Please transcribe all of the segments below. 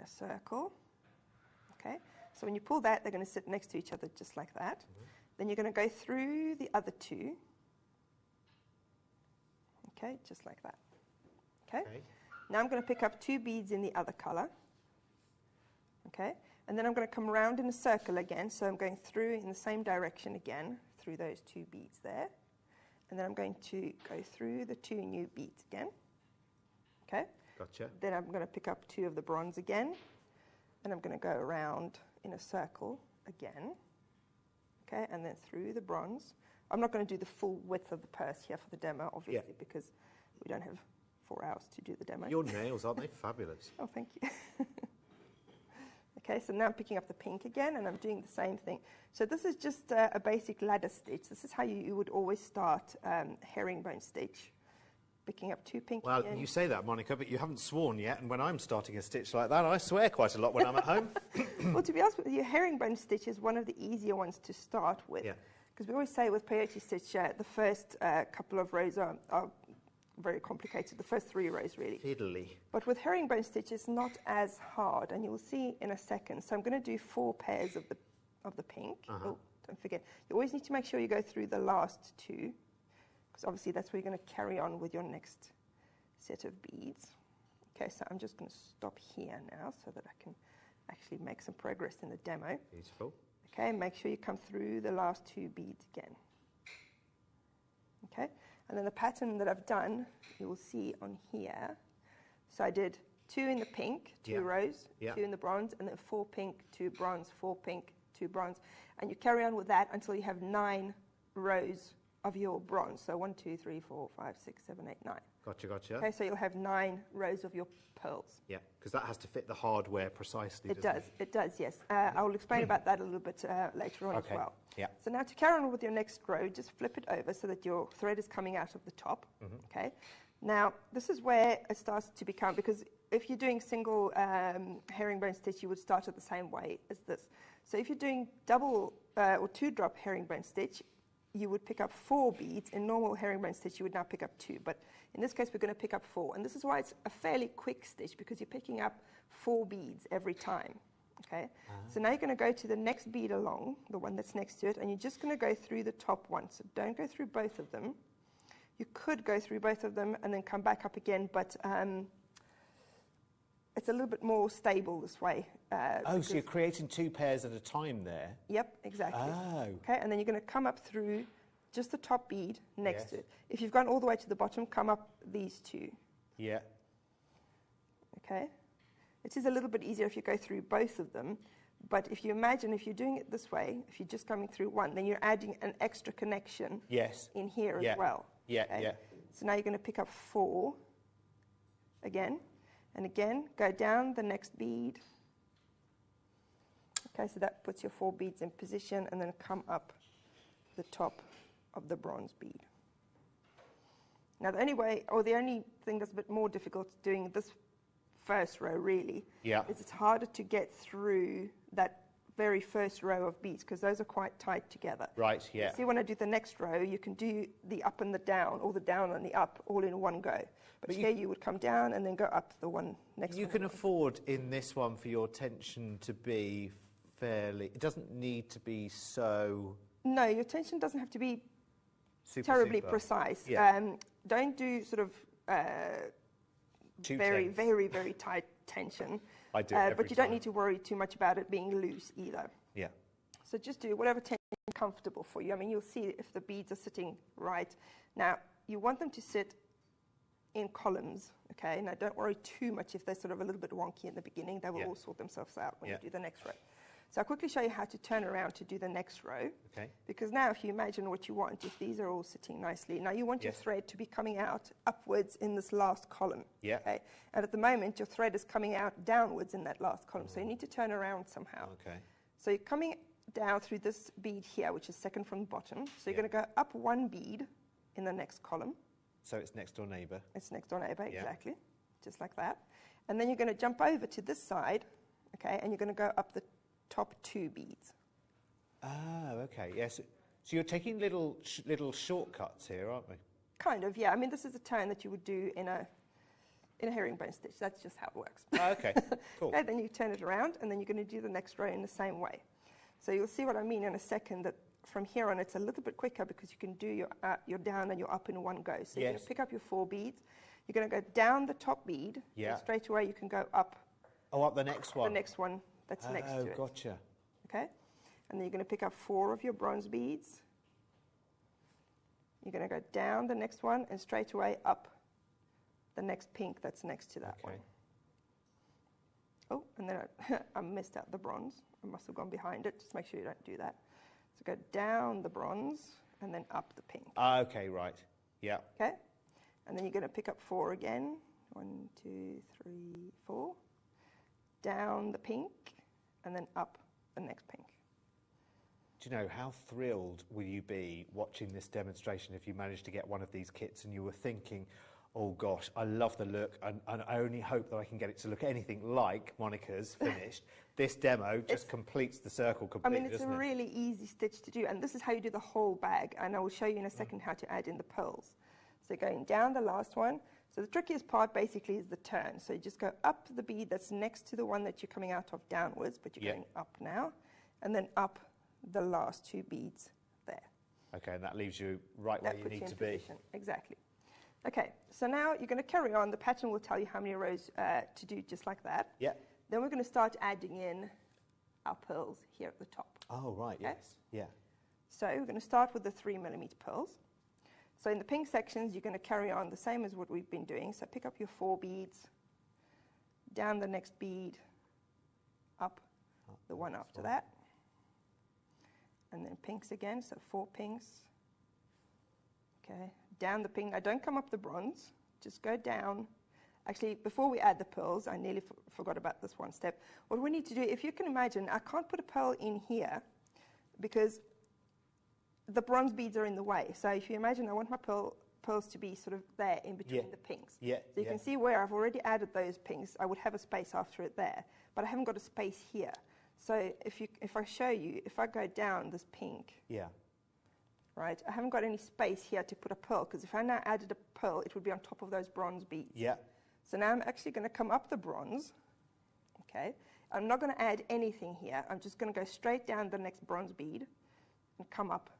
a circle. Okay, so when you pull that, they're going to sit next to each other just like that. Then you're going to go through the other two. Okay, just like that. Okay. Now I'm going to pick up 2 beads in the other color. Okay, and then I'm going to come around in a circle again, so I'm going through in the same direction again, through those 2 beads there. And then I'm going to go through the 2 new beads again. Okay. Gotcha. Then I'm going to pick up 2 of the bronze again, and I'm going to go around in a circle again. Okay, and then through the bronze. I'm not going to do the full width of the purse here for the demo, obviously, because we don't have 4 hours to do the demo. Your nails, aren't they fabulous? Oh, thank you. Okay, so now I'm picking up the pink again, and I'm doing the same thing. So this is just a basic ladder stitch. This is how you would always start herringbone stitch. Picking up 2 pink. Well, you say that, Monica, but you haven't sworn yet, and when I'm starting a stitch like that, I swear quite a lot when I'm at home. Well, to be honest with you, herringbone stitch is one of the easier ones to start with. Because we always say with peyote stitch, the first couple of rows are very complicated, the first 3 rows really. Fiddly. But with herringbone stitch, it's not as hard, and you'll see in a second. So I'm going to do 4 pairs of the pink. Oh, don't forget. You always need to make sure you go through the last 2, because obviously that's where you're going to carry on with your next set of beads. Okay, so I'm just going to stop here now so that I can actually make some progress in the demo. Beautiful. Okay, make sure you come through the last 2 beads again. Okay, and then the pattern that I've done, you will see on here. So I did 2 in the pink, 2 rows, 2 in the bronze, and then 4 pink, 2 bronze, 4 pink, 2 bronze. And you carry on with that until you have 9 rows of your bronze. So 1, 2, 3, 4, 5, 6, 7, 8, 9. Gotcha, gotcha. Okay, so you'll have 9 rows of your pearls. Yeah, because that has to fit the hardware precisely. It does, yes. I will explain about that a little bit later on as well. Yeah. So now to carry on with your next row, just flip it over so that your thread is coming out of the top. Okay. Now this is where it starts to become, because if you're doing single herringbone stitch, you would start it the same way as this. So if you're doing double or 2-drop herringbone stitch, you would pick up 4 beads. In normal herringbone stitch, you would now pick up 2. But in this case, we're going to pick up 4. And this is why it's a fairly quick stitch, because you're picking up 4 beads every time. Okay? So now you're going to go to the next bead along, the one that's next to it, and you're just going to go through the top one. So don't go through both of them. You could go through both of them and then come back up again, but it's a little bit more stable this way. So you're creating 2 pairs at a time there? Yep, exactly. Oh. Okay, and then you're going to come up through just the top bead next to it. If you've gone all the way to the bottom, come up these 2. Yeah. Okay. It is a little bit easier if you go through both of them, but if you imagine if you're doing it this way, if you're just coming through one, then you're adding an extra connection in here as well. Okay? So now you're going to pick up 4 again. And again, go down the next bead. Okay, so that puts your 4 beads in position, and then come up the top of the bronze bead. Now the only thing that's a bit more difficult doing this first row really is it's harder to get through that very first row of beads, because those are quite tight together. Right, yeah. See, when I do the next row, you can do the up and the down, or the down and the up, all in one go. But here you would come down and then go up the one next. You can afford in this one for your tension to be fairly. It doesn't need to be so. No, your tension doesn't have to be super terribly precise. Don't do sort of very, very, very tight tension. I do. But you don't need to worry too much about it being loose either. Yeah. So just do whatever tension is comfortable for you. I mean, you'll see if the beads are sitting right. Now, you want them to sit in columns, okay? Now, don't worry too much if they're sort of a little bit wonky in the beginning. They will all sort themselves out when you do the next row. So I'll quickly show you how to turn around to do the next row. Okay. Because now, if you imagine what you want, if these are all sitting nicely, now you want your thread to be coming out upwards in this last column. Yeah. Okay? And at the moment, your thread is coming out downwards in that last column, so you need to turn around somehow. Okay. So you're coming down through this bead here, which is second from the bottom. So you're going to go up 1 bead in the next column. So it's next door neighbour. It's next door neighbour, exactly. Just like that. And then you're going to jump over to this side, okay, and you're going to go up the top 2 beads. Ah, okay, yes. So you're taking little shortcuts here, aren't we? Kind of, yeah. I mean, this is a turn that you would do in a in a herringbone stitch. That's just how it works. Oh, okay, cool. Okay, then you turn it around, and then you're going to do the next row in the same way. So you'll see what I mean in a second, that from here on it's a little bit quicker because you can do your down and your up in one go. So you're going to pick up your 4 beads. You're going to go down the top bead. Yeah. And straight away you can go up. Oh, up the next one. The next one that's next to it. Oh, gotcha. Okay? And then you're going to pick up 4 of your bronze beads. You're going to go down the next one and straight away up the next pink that's next to that one. Oh, and then I missed out the bronze. I must have gone behind it. Just make sure you don't do that. So go down the bronze and then up the pink. Okay, right. Yeah. Okay? And then you're going to pick up 4 again. 1, 2, 3, 4. Down the pink and then up the next pink. Do you know, how thrilled will you be watching this demonstration if you managed to get one of these kits and you were thinking, oh gosh, I love the look, and I only hope that I can get it to look anything like Monica's finished. This demo just completes the circle completely, I mean, it's a really easy stitch to do, and this is how you do the whole bag, and I will show you in a second how to add in the pearls. So going down the last one. So the trickiest part basically is the turn. So you just go up the bead that's next to the one that you're coming out of downwards, but you're going up now, and then up the last 2 beads there. Okay, and that leaves you right where you need to be. Exactly. Okay, so now you're going to carry on. The pattern will tell you how many rows to do just like that. Yeah. Then we're going to start adding in our pearls here at the top. Oh, right, yes. Yeah. So we're going to start with the 3mm pearls. So in the pink sections, you're going to carry on the same as what we've been doing. So pick up your 4 beads, down the next bead, up the one after that. And then pinks again, so 4 pinks. Okay, down the pink. Now don't come up the bronze, just go down. Actually, before we add the pearls, I nearly forgot about this one step. What we need to do, if you can imagine, I can't put a pearl in here because the bronze beads are in the way. So if you imagine, I want my pearls to be sort of there in between the pinks. Yeah. So you can see where I've already added those pinks. I would have a space after it there, but I haven't got a space here. So if I show you, if I go down this pink, right, I haven't got any space here to put a pearl, because if I now added a pearl, it would be on top of those bronze beads. Yeah. So now I'm actually going to come up the bronze, okay? I'm not going to add anything here. I'm just going to go straight down the next bronze bead and come up.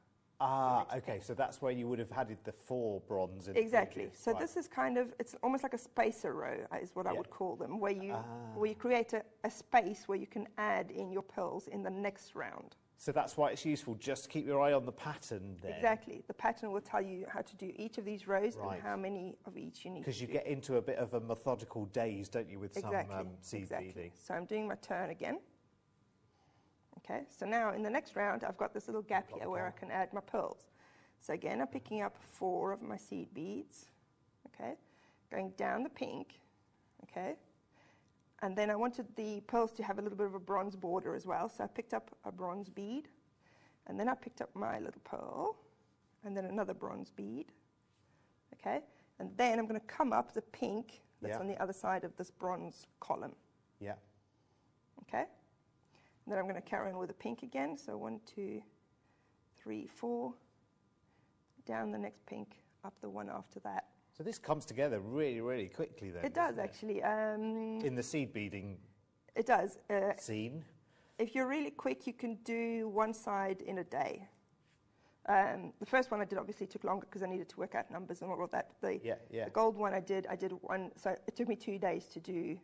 Ah, okay, so that's where you would have added the 4 bronze in Exactly. the previous, So this is kind of, it's almost like a spacer row is what I would call them, where you create a space where you can add in your pearls in the next round. So that's why it's useful just to keep your eye on the pattern there. Exactly. The pattern will tell you how to do each of these rows and how many of each you need to do. Because you get into a bit of a methodical daze, don't you, with some seed beading. So I'm doing my turn again. Okay, so now in the next round, I've got this little gap here where I can add my pearls. So again, I'm picking up 4 of my seed beads, okay, going down the pink, okay, and then I wanted the pearls to have a little bit of a bronze border as well, so I picked up a bronze bead, and then I picked up my little pearl, and then another bronze bead, okay, and then I'm going to come up the pink that's on the other side of this bronze column. Yeah. Okay. And then I'm going to carry on with the pink again. So 1, 2, 3, 4. Down the next pink, up the one after that. So this comes together really, really quickly then. It does, actually. In the seed beading it does. scene. If you're really quick, you can do one side in a day. The first one I did obviously took longer because I needed to work out numbers and all of that. The gold one I did one, so it took me 2 days to do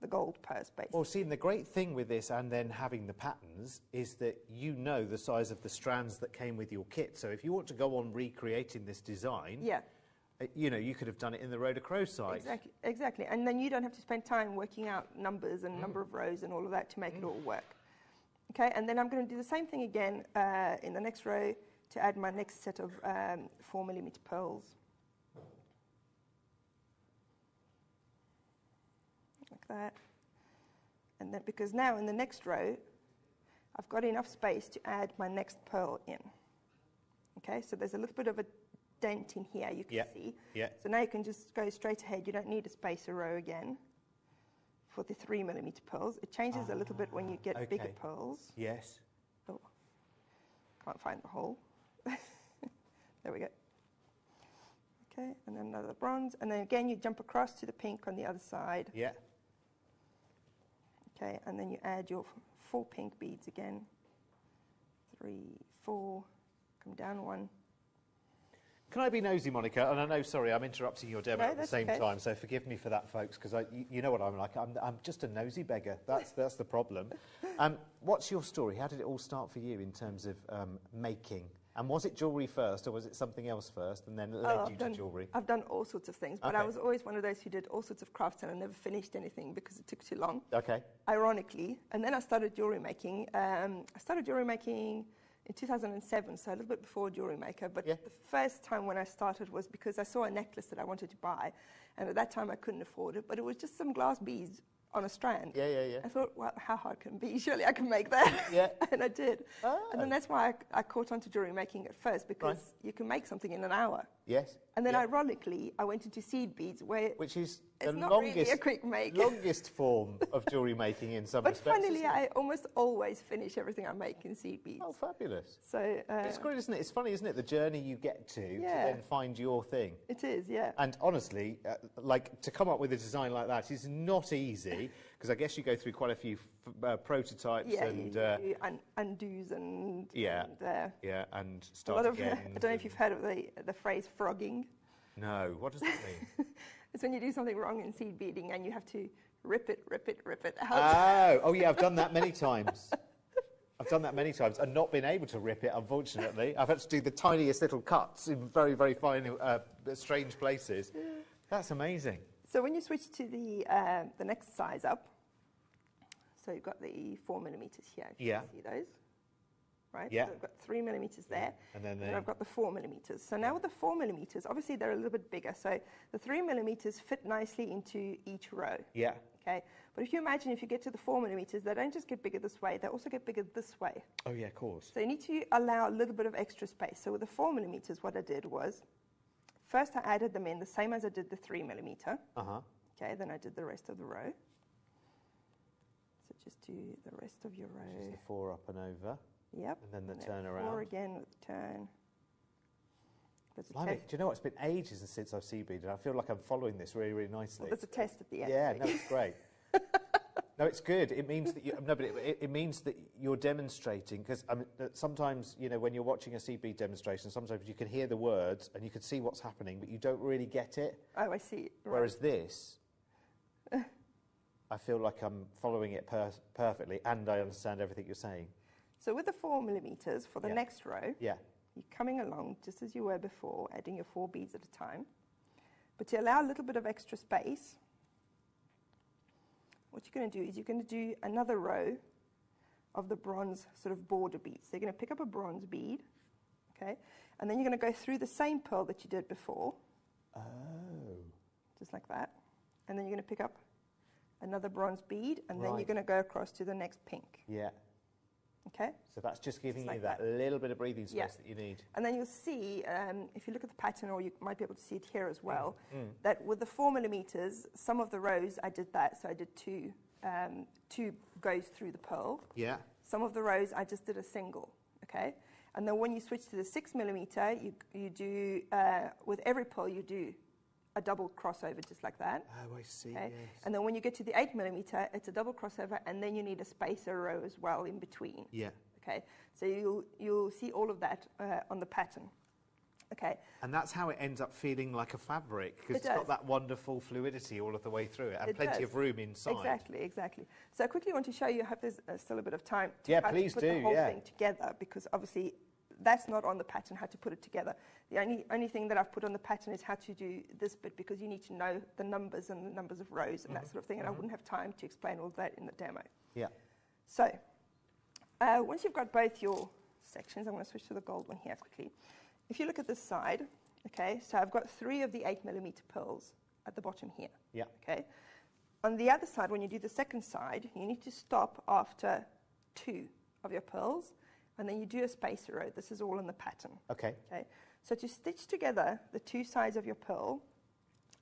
the gold purse, basically. Well, see, and the great thing with this and then having the patterns is that you know the size of the strands that came with your kit. So if you want to go on recreating this design, you know, you could have done it in the Road of Crow site. Exactly. And then you don't have to spend time working out numbers and number of rows and all of that to make it all work. Okay, and then I'm going to do the same thing again in the next row to add my next set of 4mm pearls. Like that. And then, because now in the next row, I've got enough space to add my next pearl in. Okay, so there's a little bit of a dent in here, you can see. So now you can just go straight ahead. You don't need a spacer row again for the 3mm pearls. It changes a little bit when you get bigger pearls. Yes. Oh, can't find the hole. There we go. Okay, and then another bronze. And then again, you jump across to the pink on the other side. Yeah. Okay, and then you add your 4 pink beads again. 3, 4, come down 1. Can I be nosy, Monica? And I know, sorry, I'm interrupting your demo No, at the that's same okay. time, so forgive me for that, folks, because you know what I'm like. I'm just a nosy beggar. That's the problem. What's your story? How did it all start for you in terms of making? And was it jewellery first, or was it something else first, and then led you to jewellery? I've done all sorts of things, but I was always one of those who did all sorts of crafts, and I never finished anything because it took too long. Okay. Ironically. And then I started jewellery making. I started jewellery making in 2007, so a little bit before Jewellery Maker. But the first time when I started was because I saw a necklace that I wanted to buy, and at that time I couldn't afford it, but it was just some glass beads on a strand. I thought, well, how hard can it be? Surely I can make that. And I did. And then that's why I caught on to jewellery making at first, because you can make something in an hour. Yes. And then ironically, I went into seed beads, which is the not longest, really a quick make. longest form of jewellery making in some respects. But funnily, I almost always finish everything I make in seed beads. Oh, fabulous. So it's great, isn't it? It's funny, isn't it? The journey you get to then find your thing. It is, yeah. And honestly, like, to come up with a design like that is not easy, because I guess you go through quite a few prototypes and you undos and and start again. I don't know if you've heard of the phrase frogging. No, what does that mean? It's when you do something wrong in seed beading and you have to rip it out. Oh yeah, I've done that many times. I've done that many times and not been able to rip it, unfortunately. I've had to do the tiniest little cuts in very, very fine, strange places. That's amazing. So when you switch to the next size up, so you've got the 4mm here, if you can see those. Right? Yeah. So I've got 3mm there, and then I've got the 4mm. So now with the 4mm, obviously they're a little bit bigger, so the 3mm fit nicely into each row. Yeah. Okay. But if you imagine, if you get to the 4mm, they don't just get bigger this way, they also get bigger this way. Oh yeah, of course. So you need to allow a little bit of extra space. So with the 4mm, what I did was, first I added them in the same as I did the 3mm. Okay, then I did the rest of the row. So just do the rest of your row. Just the 4 up and over. Yep. And then the turn around. 4 again with the turn. Blimey, do you know what? It's been ages since I've sea-beaded. I feel like I'm following this really, really nicely. Well, there's a test at the end. Yeah, no, it's great. No, it's good. It means that it means that you're demonstrating, because I mean, sometimes, you know, when you're watching a sea-bead demonstration, sometimes you can hear the words and you can see what's happening, but you don't really get it. Oh, I see. Right. Whereas this, I feel like I'm following it perfectly and I understand everything you're saying. So with the 4mm, for the next row, you're coming along just as you were before, adding your 4 beads at a time. But to allow a little bit of extra space, what you're going to do is you're going to do another row of the bronze sort of border beads. So you're going to pick up a bronze bead, okay, and then you're going to go through the same pearl that you did before. Oh. Just like that. And then you're going to pick up another bronze bead, and then you're going to go across to the next pink. Yeah. Okay? So that's just giving like you that little bit of breathing space that you need. And then you'll see, if you look at the pattern, or you might be able to see it here as well, that with the 4mm, some of the rows I did that, so I did two goes through the pearl. Yeah. Some of the rows I just did a single, okay? And then when you switch to the 6mm, you do, with every pearl you do a double crossover just like that. Oh, I see, okay? yes. And then when you get to the 8mm, it's a double crossover, and then you need a spacer row as well in between. Yeah. Okay, so you'll see all of that on the pattern. Okay. And that's how it ends up feeling like a fabric, because it's got that wonderful fluidity all of the way through it, and plenty of room inside. Exactly. So I quickly want to show you, I hope there's still a bit of time to, yeah, how please to put do, the whole thing together, because obviously that's not on the pattern, how to put it together. The only thing that I've put on the pattern is how to do this bit, because you need to know the numbers and the numbers of rows and that sort of thing, and I wouldn't have time to explain all that in the demo. Yeah. So once you've got both your sections, I'm going to switch to the gold one here quickly. If you look at this side, okay, so I've got 3 of the 8mm pearls at the bottom here. Yeah. Okay. On the other side, when you do the second side, you need to stop after 2 of your pearls, and then you do a spacer row. This is all in the pattern. Okay. Okay. So to stitch together the 2 sides of your pearl,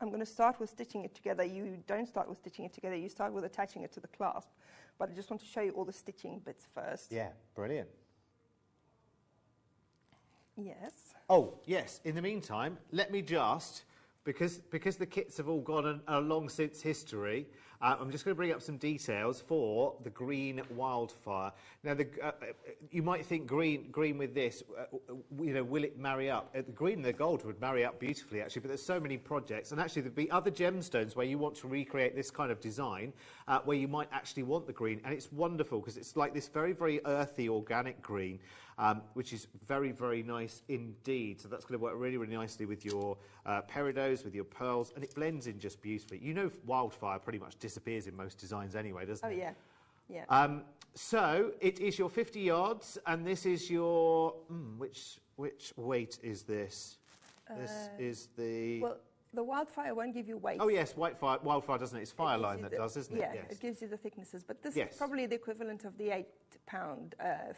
I'm going to start with stitching it together. You don't start with stitching it together. You start with attaching it to the clasp. But I just want to show you all the stitching bits first. Yeah, brilliant. Yes. Oh, yes. In the meantime, let me just, because the kits have all gone a long since history, I'm just going to bring up some details for the green wildfire. Now, you might think green with this, will it marry up? The green and the gold would marry up beautifully, actually, but there's so many projects. And actually, there'd be other gemstones where you want to recreate this kind of design, where you might actually want the green. And it's wonderful because it's like this very, very earthy, organic green, which is very, very nice indeed. So that's going to work really, really nicely with your peridots, with your pearls, and it blends in just beautifully. You know, wildfire pretty much disappears in most designs anyway, doesn't it? Oh, yeah. Yeah. So it is your 50 yards, and this is your which weight is this? This is the. Well, the wildfire won't give you weight. Oh yes, wildfire doesn't it? It's Fireline that does, isn't it? Yeah, Yes. it gives you the thicknesses, but this Yes. is probably the equivalent of the 8-pound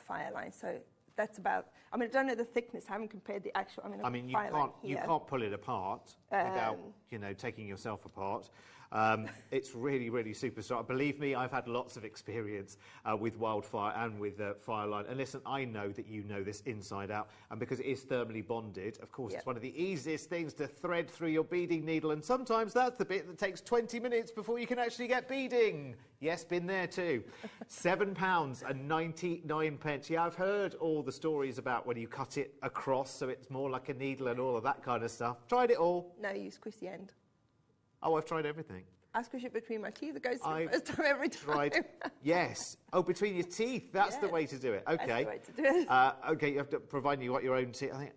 Fireline. So that's about. I mean, I don't know the thickness. I haven't compared the actual. I mean, you can't pull it apart without taking yourself apart. It's really, really super strong. Believe me, I've had lots of experience with wildfire and with Fireline. And listen, I know that you know this inside out. And because it is thermally bonded, of course, it's one of the easiest things to thread through your beading needle. And sometimes that's the bit that takes 20 minutes before you can actually get beading. Yes, been there too. £7.99. Yeah, I've heard all the stories about when you cut it across so it's more like a needle and all of that kind of stuff. Tried it all. No, you squish the end. Oh, I've tried everything. I squish it between my teeth. It goes through first time every time. Tried. Yes. Oh, between your teeth. That's the way to do it. Okay. That's the way to do it. Okay, you have to provide you got your own teeth. I think.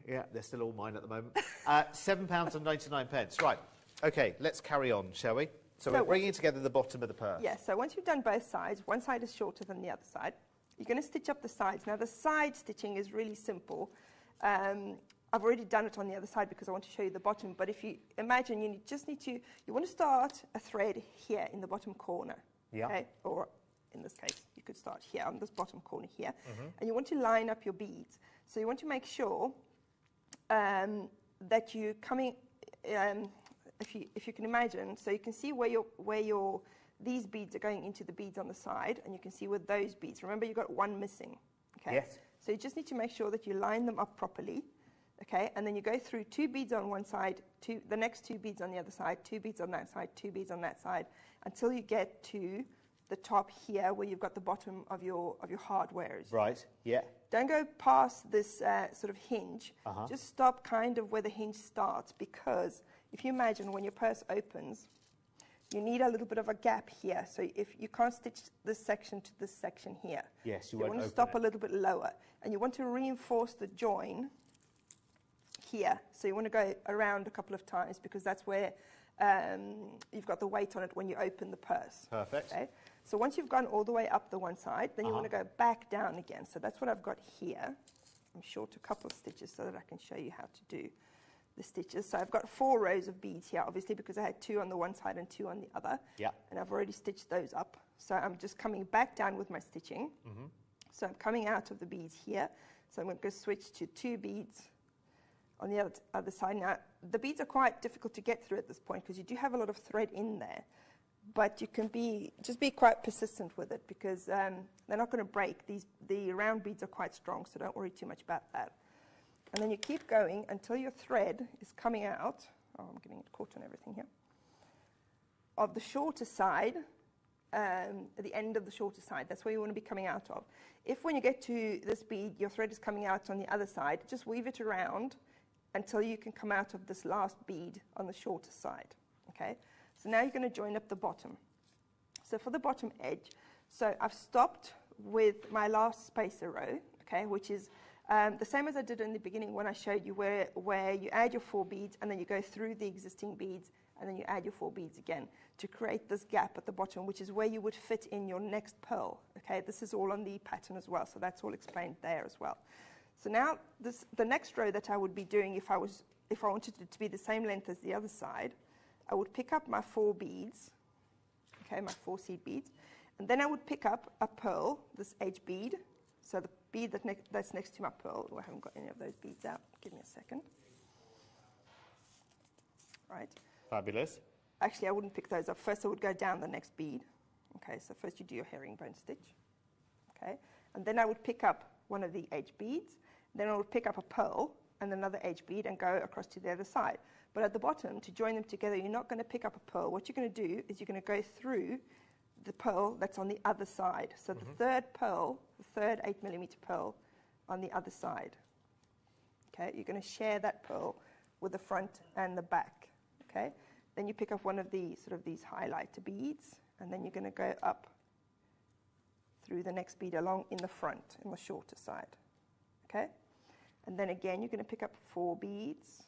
Yeah, they're still all mine at the moment. £7.99. Right. Okay, let's carry on, shall we? So we're bringing together the bottom of the purse. Yeah. So once you've done both sides, one side is shorter than the other side. You're going to stitch up the sides. Now the side stitching is really simple. I've already done it on the other side because I want to show you the bottom, but if you imagine, you want to start a thread here in the bottom corner, okay? Or in this case, you could start here on this bottom corner here, and you want to line up your beads. So you want to make sure that you're coming, if you can imagine, so you can see where these beads are going into the beads on the side, and you can see where those beads, remember you've got one missing, okay? Yes. So you just need to make sure that you line them up properly. Okay, and then you go through 2 beads on one side, the next 2 beads on the other side, 2 beads on that side, 2 beads on that side, until you get to the top here where you've got the bottom of your hardwares. Right, yeah. Don't go past this sort of hinge. Just stop kind of where the hinge starts, because if you imagine when your purse opens, you need a little bit of a gap here. So if you can't stitch this section to this section here. Yes, you want to stop a little bit lower. And you want to reinforce the join here. So you want to go around a couple of times because that's where you've got the weight on it when you open the purse. Perfect. Okay? So once you've gone all the way up the one side, then you want to go back down again. So that's what I've got here. I'm short a couple of stitches so that I can show you how to do the stitches. So I've got 4 rows of beads here, obviously, because I had 2 on the one side and 2 on the other. Yeah. And I've already stitched those up. So I'm just coming back down with my stitching. So I'm coming out of the beads here. So I'm going to go switch to 2 beads on the other side. Now, the beads are quite difficult to get through at this point because you do have a lot of thread in there. But you can just be quite persistent with it because they're not going to break. The round beads are quite strong, so don't worry too much about that. And then you keep going until your thread is coming out. Oh, I'm getting it caught on everything here. Of the shorter side, at the end of the shorter side. That's where you want to be coming out of. If when you get to this bead, your thread is coming out on the other side, just weave it around until you can come out of this last bead on the shorter side. Okay? So now you're going to join up the bottom. So for the bottom edge, so I've stopped with my last spacer row, okay, which is the same as I did in the beginning when I showed you where you add your 4 beads and then you go through the existing beads and then you add your 4 beads again to create this gap at the bottom, which is where you would fit in your next pearl. Okay, this is all on the pattern as well, so that's all explained there as well. So now the next row that I would be doing if I wanted it to be the same length as the other side, I would pick up my 4 beads, okay, my 4 seed beads, and then I would pick up a pearl, this edge bead, so the bead that's next to my pearl. Oh, I haven't got any of those beads out. Give me a second. Right. Fabulous. Actually, I wouldn't pick those up. First, I would go down the next bead. Okay, so first you do your herringbone stitch. Okay, and then I would pick up one of the edge beads, then it will pick up a pearl and another edge bead and go across to the other side. But at the bottom, to join them together, you're not going to pick up a pearl. What you're going to do is you're going to go through the pearl that's on the other side. So the third pearl, the third 8mm pearl on the other side. Okay, you're going to share that pearl with the front and the back. Okay, then you pick up one of these these highlighter beads, and then you're going to go up through the next bead along in the front, in the shorter side. Okay, and then again you're going to pick up 4 beads.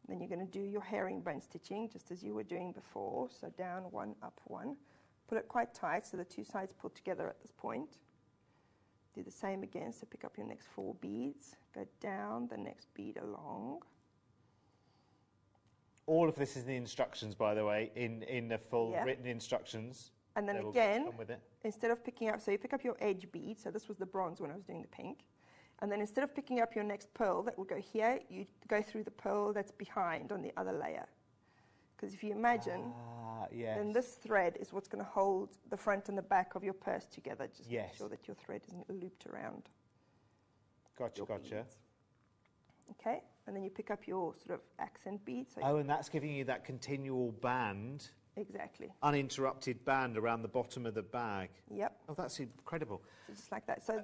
Then you're going to do your herringbone stitching just as you were doing before. So down 1, up 1. Pull it quite tight so the two sides pull together at this point. Do the same again. So pick up your next 4 beads. Go down the next bead along. All of this is in the instructions, by the way, in the full written instructions. And then again, instead of picking up, so you pick up your edge bead. So this was the bronze when I was doing the pink. And then instead of picking up your next pearl that will go here, you go through the pearl that's behind on the other layer. Because if you imagine, then this thread is what's going to hold the front and the back of your purse together. Just make sure that your thread isn't looped around. Gotcha. Okay, and then you pick up your sort of accent bead. So and that's giving you that continual band. Exactly. Uninterrupted band around the bottom of the bag. Yep. Oh, that's incredible. So just like that. So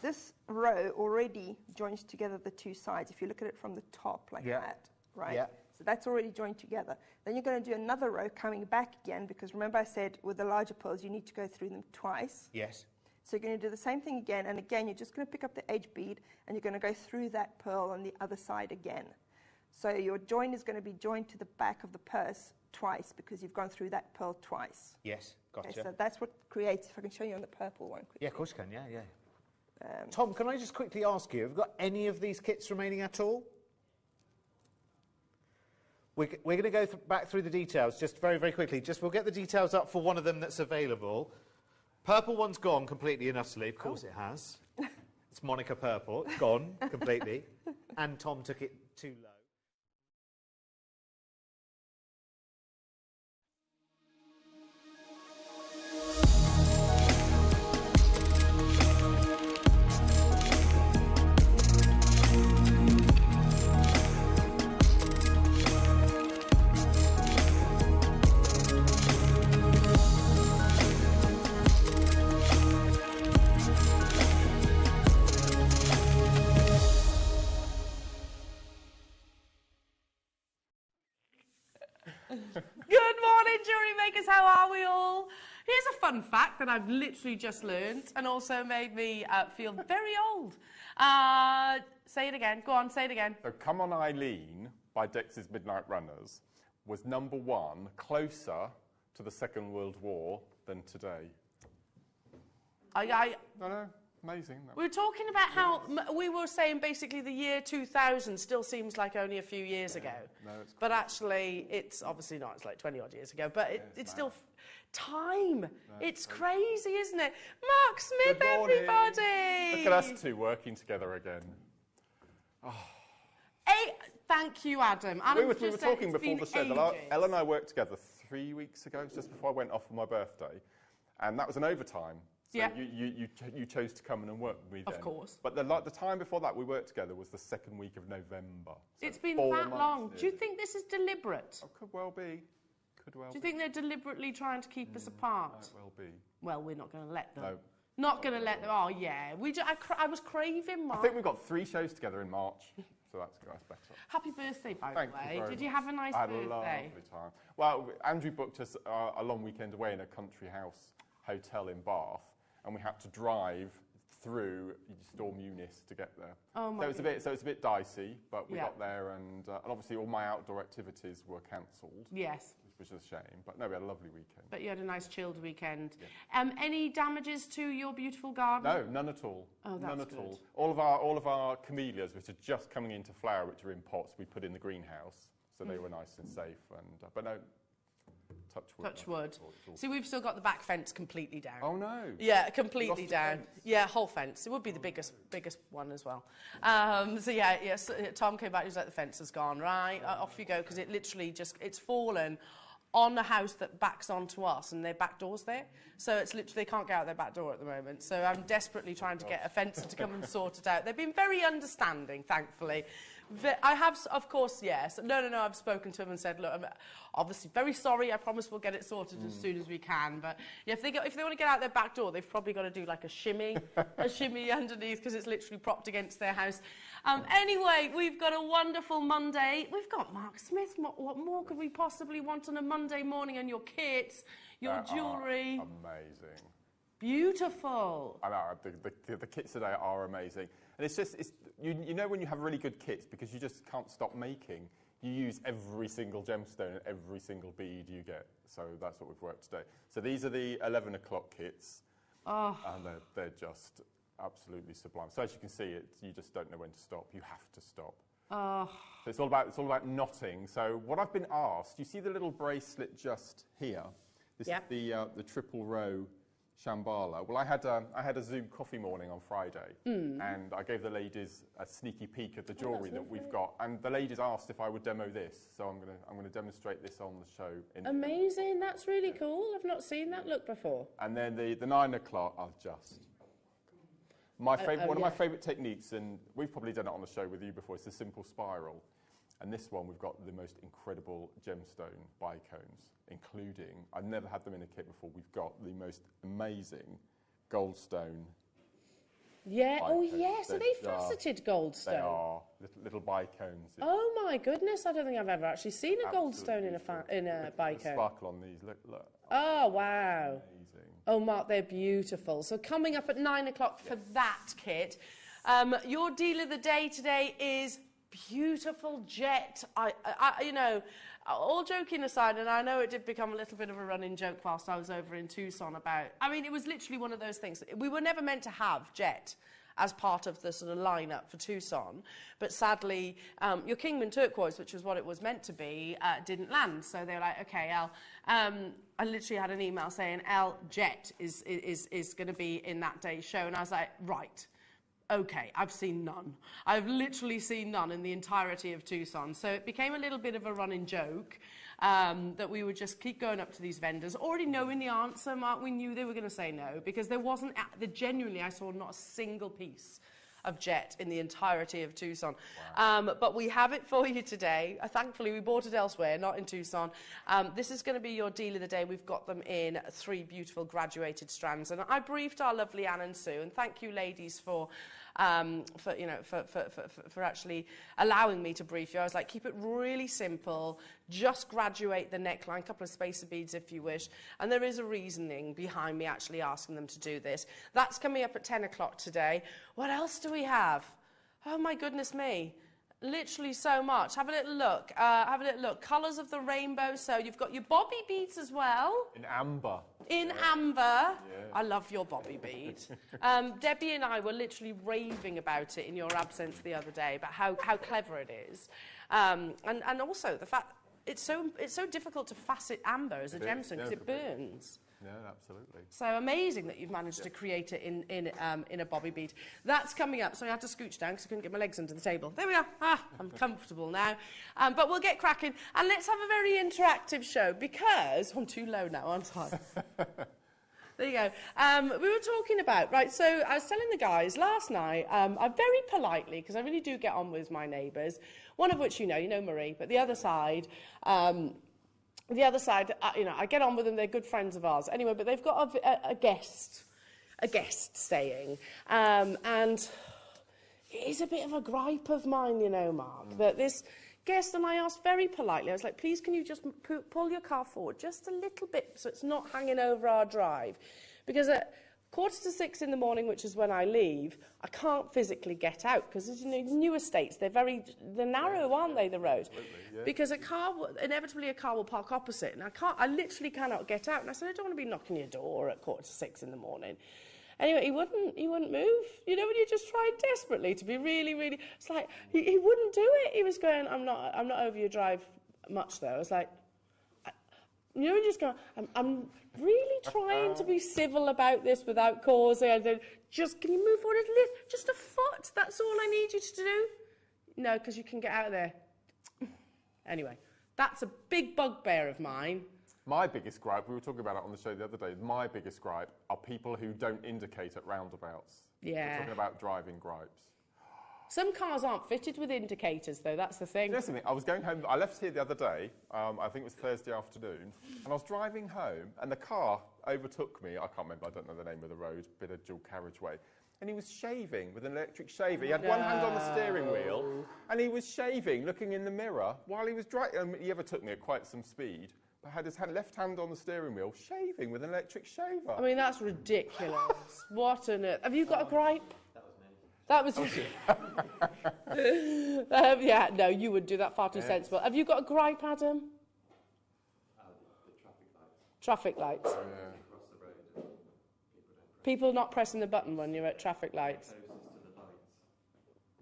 this row already joins together the two sides. If you look at it from the top like that, right? Yeah. So that's already joined together. Then you're going to do another row coming back again, because remember I said with the larger pearls you need to go through them twice. Yes. So you're going to do the same thing again, and again you're just going to pick up the edge bead and you're going to go through that pearl on the other side again. So your join is going to be joined to the back of the purse twice because you've gone through that pearl twice. Yes, gotcha. Okay, so that's what creates, if I can show you on the purple one quickly. Yeah, of course you can, yeah. Tom, can I just quickly ask you, have you got any of these kits remaining at all? We're going to go back through the details just very, very quickly. We'll get the details up for one of them that's available. Purple one's gone completely and utterly. Of course it has. It's Monica Purple. It's gone completely. And Tom took it too low. Good morning, Jewellery Makers. How are we all? Here's a fun fact that I've literally just learned and also made me feel very old. Say it again. Go on, say it again. So Come On Eileen by Dexys Midnight Runners was #1 closer to the Second World War than today. I know. Amazing. We were talking about how we were saying basically the year 2000 still seems like only a few years ago. No, it's but actually, it's obviously not. It's like 20 odd years ago. But it's still time. No, it's crazy, isn't it? Mark Smith, everybody. Look at us two working together again. Oh. Thank you, Adam. We were talking before the show. Ella and I worked together 3 weeks ago, just before I went off for my birthday, and that was an overtime. So you chose to come in and work with me then. Of course. But the time before that we worked together was the second week of November. So it's been that long. Do you think this is deliberate? Oh, could well be. Do you think they're deliberately trying to keep us apart? Might well be. Well, we're not going to let them. No. Not going to let them. Oh, yeah. I was craving March. I think we got 3 shows together in March. So that's better. Happy birthday, by Thank the way. You Did you have a nice birthday? I had a lovely time. Well, Andrew booked us a long weekend away in a country house hotel in Bath. And we had to drive through Storm Eunice to get there. Oh my so it's a bit dicey, but we got there, and obviously all my outdoor activities were cancelled. Yes. Which is a shame, but no, we had a lovely weekend. But you had a nice chilled weekend. Yeah. Any damages to your beautiful garden? No, none at all. Oh, that's good. All. All of our camellias, which are just coming into flower, which are in pots, we put in the greenhouse, so they were nice and safe. And but no. Touch wood. See, we've still got the back fence completely down. Oh, no. Yeah, completely down. Yeah, whole fence. It would be the biggest one as well. So Tom came back, he was like, the fence has gone, right? Off you go, because it literally it's fallen on a house that backs onto us, and their back door's there. So it's literally, they can't get out their back door at the moment. So I'm desperately trying to get a fencer to come and sort it out. They've been very understanding, thankfully. I have, of course, yes. No, I've spoken to them and said, look, I'm obviously very sorry. I promise we'll get it sorted as soon as we can. But yeah, if they want to get out their back door, they've probably got to do like a shimmy underneath, because it's literally propped against their house. Anyway, we've got a wonderful Monday. We've got Mark Smith. What more could we possibly want on a Monday morning? And your kits, your jewellery. Amazing. Beautiful. I know, the kits today are amazing. And it's just, you know when you have really good kits, because you just can't stop making, you use every single gemstone and every single bead you get. So that's what we've worked today. So these are the 11 o'clock kits. Oh. And they're just absolutely sublime. So as you can see, you just don't know when to stop. You have to stop. Oh. So it's all about knotting. So what I've been asked, you see the little bracelet just here? This is the triple row Shambhala. Well, I had a Zoom coffee morning on Friday, and I gave the ladies a sneaky peek at the jewellery that we've got, and the ladies asked if I would demo this, so I'm gonna demonstrate this on the show. Amazing! That's really cool. I've not seen that look before. And then the 9 o'clock, I'll just. One of my favourite techniques, and we've probably done it on the show with you before, it's a simple spiral. And this one, we've got the most incredible gemstone bicones, including, I've never had them in a kit before, we've got the most amazing goldstone. Yeah, bicones. Oh yes, are they faceted goldstone? They are, little bicones. Oh my goodness, I don't think I've ever actually seen a goldstone in a bicone. The sparkle on these, look. Oh wow. Amazing. Oh Mark, they're beautiful. So coming up at 9 o'clock for that kit. Your deal of the day today is beautiful jet. You know, all joking aside, and I know it did become a little bit of a running joke whilst I was over in Tucson about, I mean, it was literally one of those things. We were never meant to have jet as part of the sort of lineup for Tucson, but sadly, your Kingman turquoise, which was what it was meant to be, didn't land. So they were like, okay, Elle, I literally had an email saying, Elle, jet is going to be in that day's show, and I was like, right. Okay, I've seen none. I've literally seen none in the entirety of Tucson. So it became a little bit of a running joke that we would just keep going up to these vendors. Already knowing the answer, Mark, we knew they were going to say no, because there wasn't, genuinely, I saw not a single piece of jet in the entirety of Tucson. Wow. But we have it for you today. Thankfully, we bought it elsewhere, not in Tucson. This is going to be your deal of the day. We've got them in 3 beautiful graduated strands. And I briefed our lovely Anne and Sue, and thank you, ladies, for actually allowing me to brief you. I was like, keep it really simple, just graduate the neckline, a couple of spacer beads if you wish, and there is a reasoning behind me actually asking them to do this. That's coming up at 10 o'clock today. What else do we have? Oh my goodness me. Literally so much. Have a little look. Colours of the rainbow. So you've got your bobby beads as well. In amber. In amber. Yeah. I love your bobby bead. Debbie and I were literally raving about it in your absence the other day, about how clever it is. And also the fact it's so difficult to facet amber as a gemstone because it burns. Yeah, absolutely. So amazing that you've managed to create it in a bobby bead. That's coming up. So I had to scooch down because I couldn't get my legs under the table. There we are. I'm comfortable now. But we'll get cracking. And let's have a very interactive show because I'm too low now, aren't I? There you go. We were talking about, right, so I was telling the guys last night, I very politely, because I really do get on with my neighbours, one of which you know Marie, but the other side, you know, I get on with them, they're good friends of ours. Anyway, but they've got a guest staying. And it is a bit of a gripe of mine, you know, Mark, that this guest, and I asked very politely, I was like, please can you just pull your car forward just a little bit so it's not hanging over our drive? Because at 5:45 in the morning, which is when I leave, I can't physically get out because, you know, new estates, they're narrow, aren't they, the road? Yeah. Because inevitably a car will park opposite, and I literally cannot get out. And I said, I don't want to be knocking your door at 5:45 in the morning. Anyway, he wouldn't move. You know, when you just try desperately to be really, really, it's like, he wouldn't do it. He was going, I'm not over your drive much, though. I was like, you know, just going, I'm really trying to be civil about this without causing. I said, can you move forward just a foot? That's all I need you to do. No, because you can get out of there. Anyway, that's a big bugbear of mine. My biggest gripe, we were talking about it on the show the other day, my biggest gripe are people who don't indicate at roundabouts. Yeah. We're talking about driving gripes. Some cars aren't fitted with indicators, though. That's the thing. You know something? I was going home. I left here the other day. I think it was Thursday afternoon, and I was driving home, and the car overtook me. I can't remember. I don't know the name of the road. Bit of dual carriageway, and he was shaving with an electric shaver. He had one hand on the steering wheel, and he was shaving, looking in the mirror while he was driving. He overtook me at quite some speed. But had his left hand on the steering wheel, shaving with an electric shaver. I mean, that's ridiculous. What on earth? Have you got a gripe? That was yeah, no, you would do that, far too sensible. Have you got a gripe, Adam? The traffic lights. Traffic lights. Yeah. People not pressing the button when you're at traffic lights.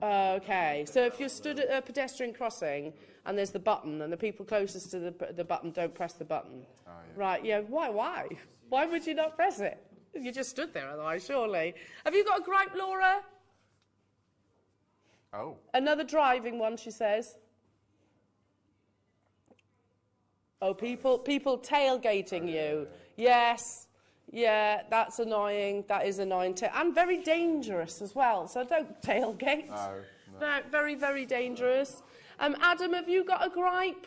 Okay, so if you're stood at a pedestrian crossing and there's the button and the people closest to the button don't press the button. Oh, yeah. Right, yeah, why? Why would you not press it? You just stood there otherwise, surely. Have you got a gripe, Laura? Oh. Another driving one, she says. Oh, people tailgating you. Yes. Yeah, that's annoying. That is annoying. And very dangerous as well. So don't tailgate. No. Very, very dangerous. Adam, have you got a gripe?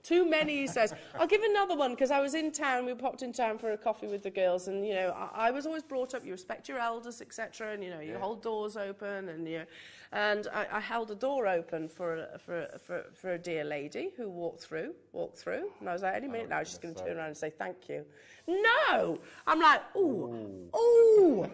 Too many, he says. I'll give another one, because I was in town. We popped in town for a coffee with the girls, and, you know, I was always brought up, you respect your elders, etc., and, you know, you hold doors open, and I held a door open for a dear lady who walked through, and I was like, any minute now she's going to turn around and say thank you. No! I'm like, ooh.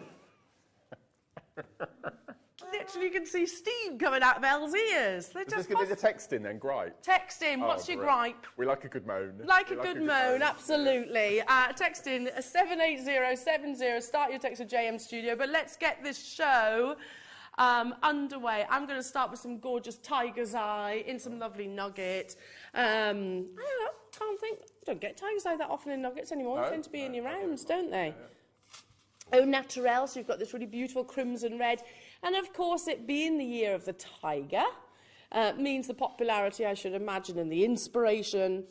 Literally, you can see steam coming out of Elle's ears. They're Is this going to be the texting then? Gripe? Texting, what's your gripe? We like a good moan. Like a good moan, absolutely. Text in 78070. Start your text with JM Studio. But let's get this show underway. I'm going to start with some gorgeous tiger's eye in some lovely nugget. I don't know, can't think. Don't get tiger's eye that often in nuggets anymore. They tend to be in your rounds, don't they? Au naturel, so you've got this really beautiful crimson red. And of course, it being the year of the tiger means the popularity, I should imagine, and the inspiration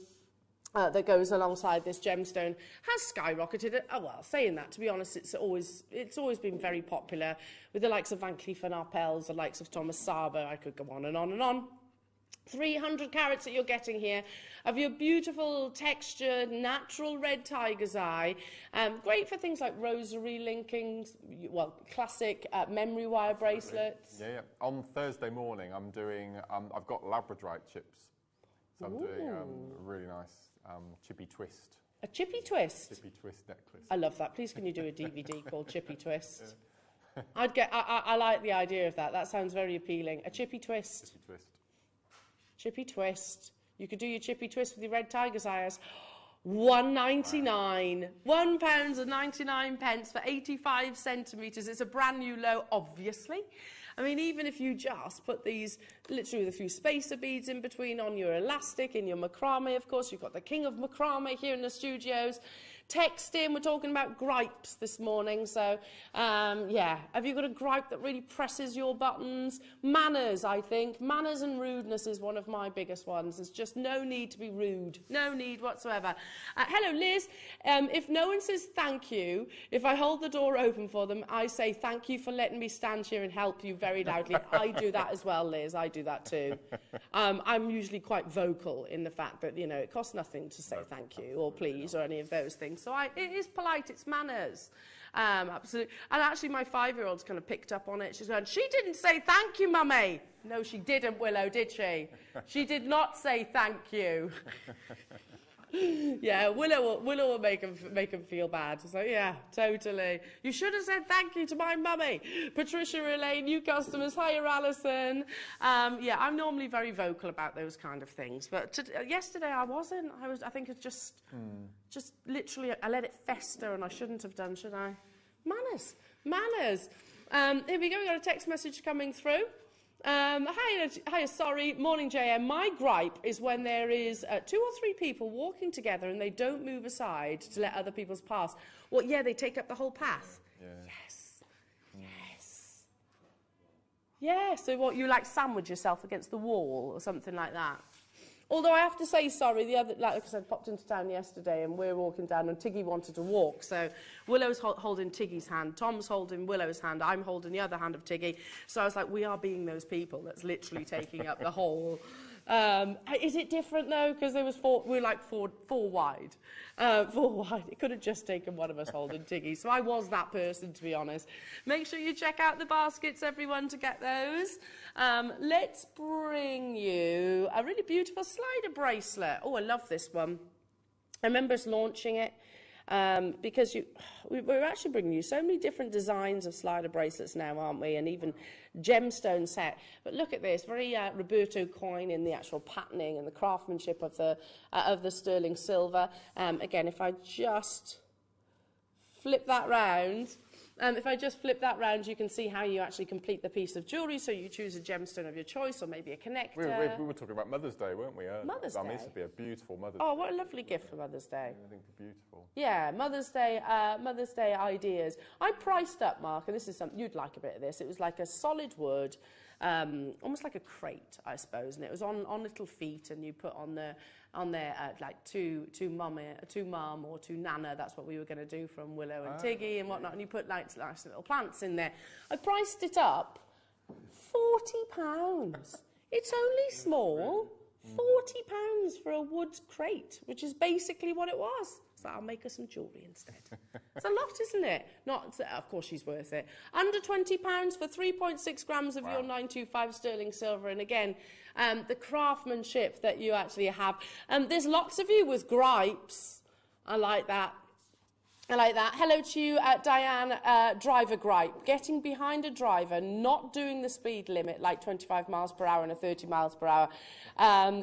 that goes alongside this gemstone has skyrocketed. Oh, well, saying that, to be honest, it's always been very popular with the likes of Van Cleef & Arpels, the likes of Thomas Sabo. I could go on and on and on. 300 carats that you're getting here of your beautiful textured natural red tiger's eye. Great for things like rosary linking, well, classic memory wire bracelets. Yeah. On Thursday morning, I'm doing, I've got labradorite chips. So I'm doing a really nice chippy twist. A chippy twist? Chippy twist necklace. I love that. Please, can you do a DVD called Chippy Twist? I like the idea of that. That sounds very appealing. A chippy twist. Chippy twist. Chippy twist. You could do your chippy twist with your red tiger's eyes. £1.99. £1.99 for 85 centimetres. It's a brand new low, obviously. I mean, even if you just put these, literally with a few spacer beads in between on your elastic, in your macrame, of course, you've got the king of macrame here in the studios. Text in, we're talking about gripes this morning, so, yeah. Have you got a gripe that really presses your buttons? Manners, I think. Manners and rudeness is one of my biggest ones. There's just no need to be rude. No need whatsoever. Hello, Liz. If no one says thank you, if I hold the door open for them, I say thank you for letting me stand here and help you very loudly. I do that as well, Liz. I do that too. I'm usually quite vocal in the fact that, you know, it costs nothing to say thank you or please or any of those things. So it is polite, it's manners. Absolutely. And actually my 5-year-old's kind of picked up on it. She's going, she didn't say thank you, Mummy. No, she didn't, Willow, did she? She did not say thank you. Yeah, Willow will make him feel bad. So yeah, totally. You should have said thank you to my mummy. Patricia Relay, new customers. Hiya, Alison. Yeah, I'm normally very vocal about those kind of things, but yesterday I wasn't. I think it's just literally I let it fester, and I shouldn't have done, should I? Manners. Here we go. We got a text message coming through. Hiya, sorry, morning JM. My gripe is when there is 2 or 3 people walking together and they don't move aside to let other people's pass. Well, yeah, they take up the whole path. Yeah. Yes. Yeah, so what, you like sandwich yourself against the wall or something like that? Although I have to say, sorry, like I said, popped into town yesterday and we're walking down and Tiggy wanted to walk. So Willow's holding Tiggy's hand, Tom's holding Willow's hand, I'm holding the other hand of Tiggy. So I was like, we are being those people that's literally taking up the whole... is it different though? Because there was we were like four wide. 4 wide. It could have just taken one of us holding Tiggy. So I was that person, to be honest. Make sure you check out the baskets, everyone, to get those. Let's bring you a really beautiful slider bracelet. Oh, I love this one. I remember us launching it. Because we're actually bringing you so many different designs of slider bracelets now, aren't we? And even gemstone set. But look at this, very Roberto coin in the actual patterning and the craftsmanship of the sterling silver. Again, if I just flip that round. You can see how you actually complete the piece of jewellery. So you choose a gemstone of your choice or maybe a connector. We were talking about Mother's Day, weren't we? Mother's Day? This would be a beautiful Mother's Day. Oh, what a lovely gift for Mother's Day. Yeah, I think it'd be beautiful. Yeah, Mother's Day ideas. I priced up, Mark, and this is something, you'd like a bit of this. It was like a solid wood, almost like a crate, I suppose, and it was on little feet, and you put on there like two mum or two nana. That's what we were going to do from Willow and Tiggy and whatnot, and you put like nice little plants in there. I priced it up £40. It's only small. £40 for a wood crate, which is basically what it was. So I'll make her some jewellery instead. It's a lot, isn't it? Of course she's worth it. Under £20 for 3.6 grams of your 925 sterling silver. And again, the craftsmanship that you actually have. There's lots of you with gripes. I like that. Hello to you, Diane, driver gripe. Getting behind a driver, not doing the speed limit, like 25 miles per hour and a 30 miles per hour.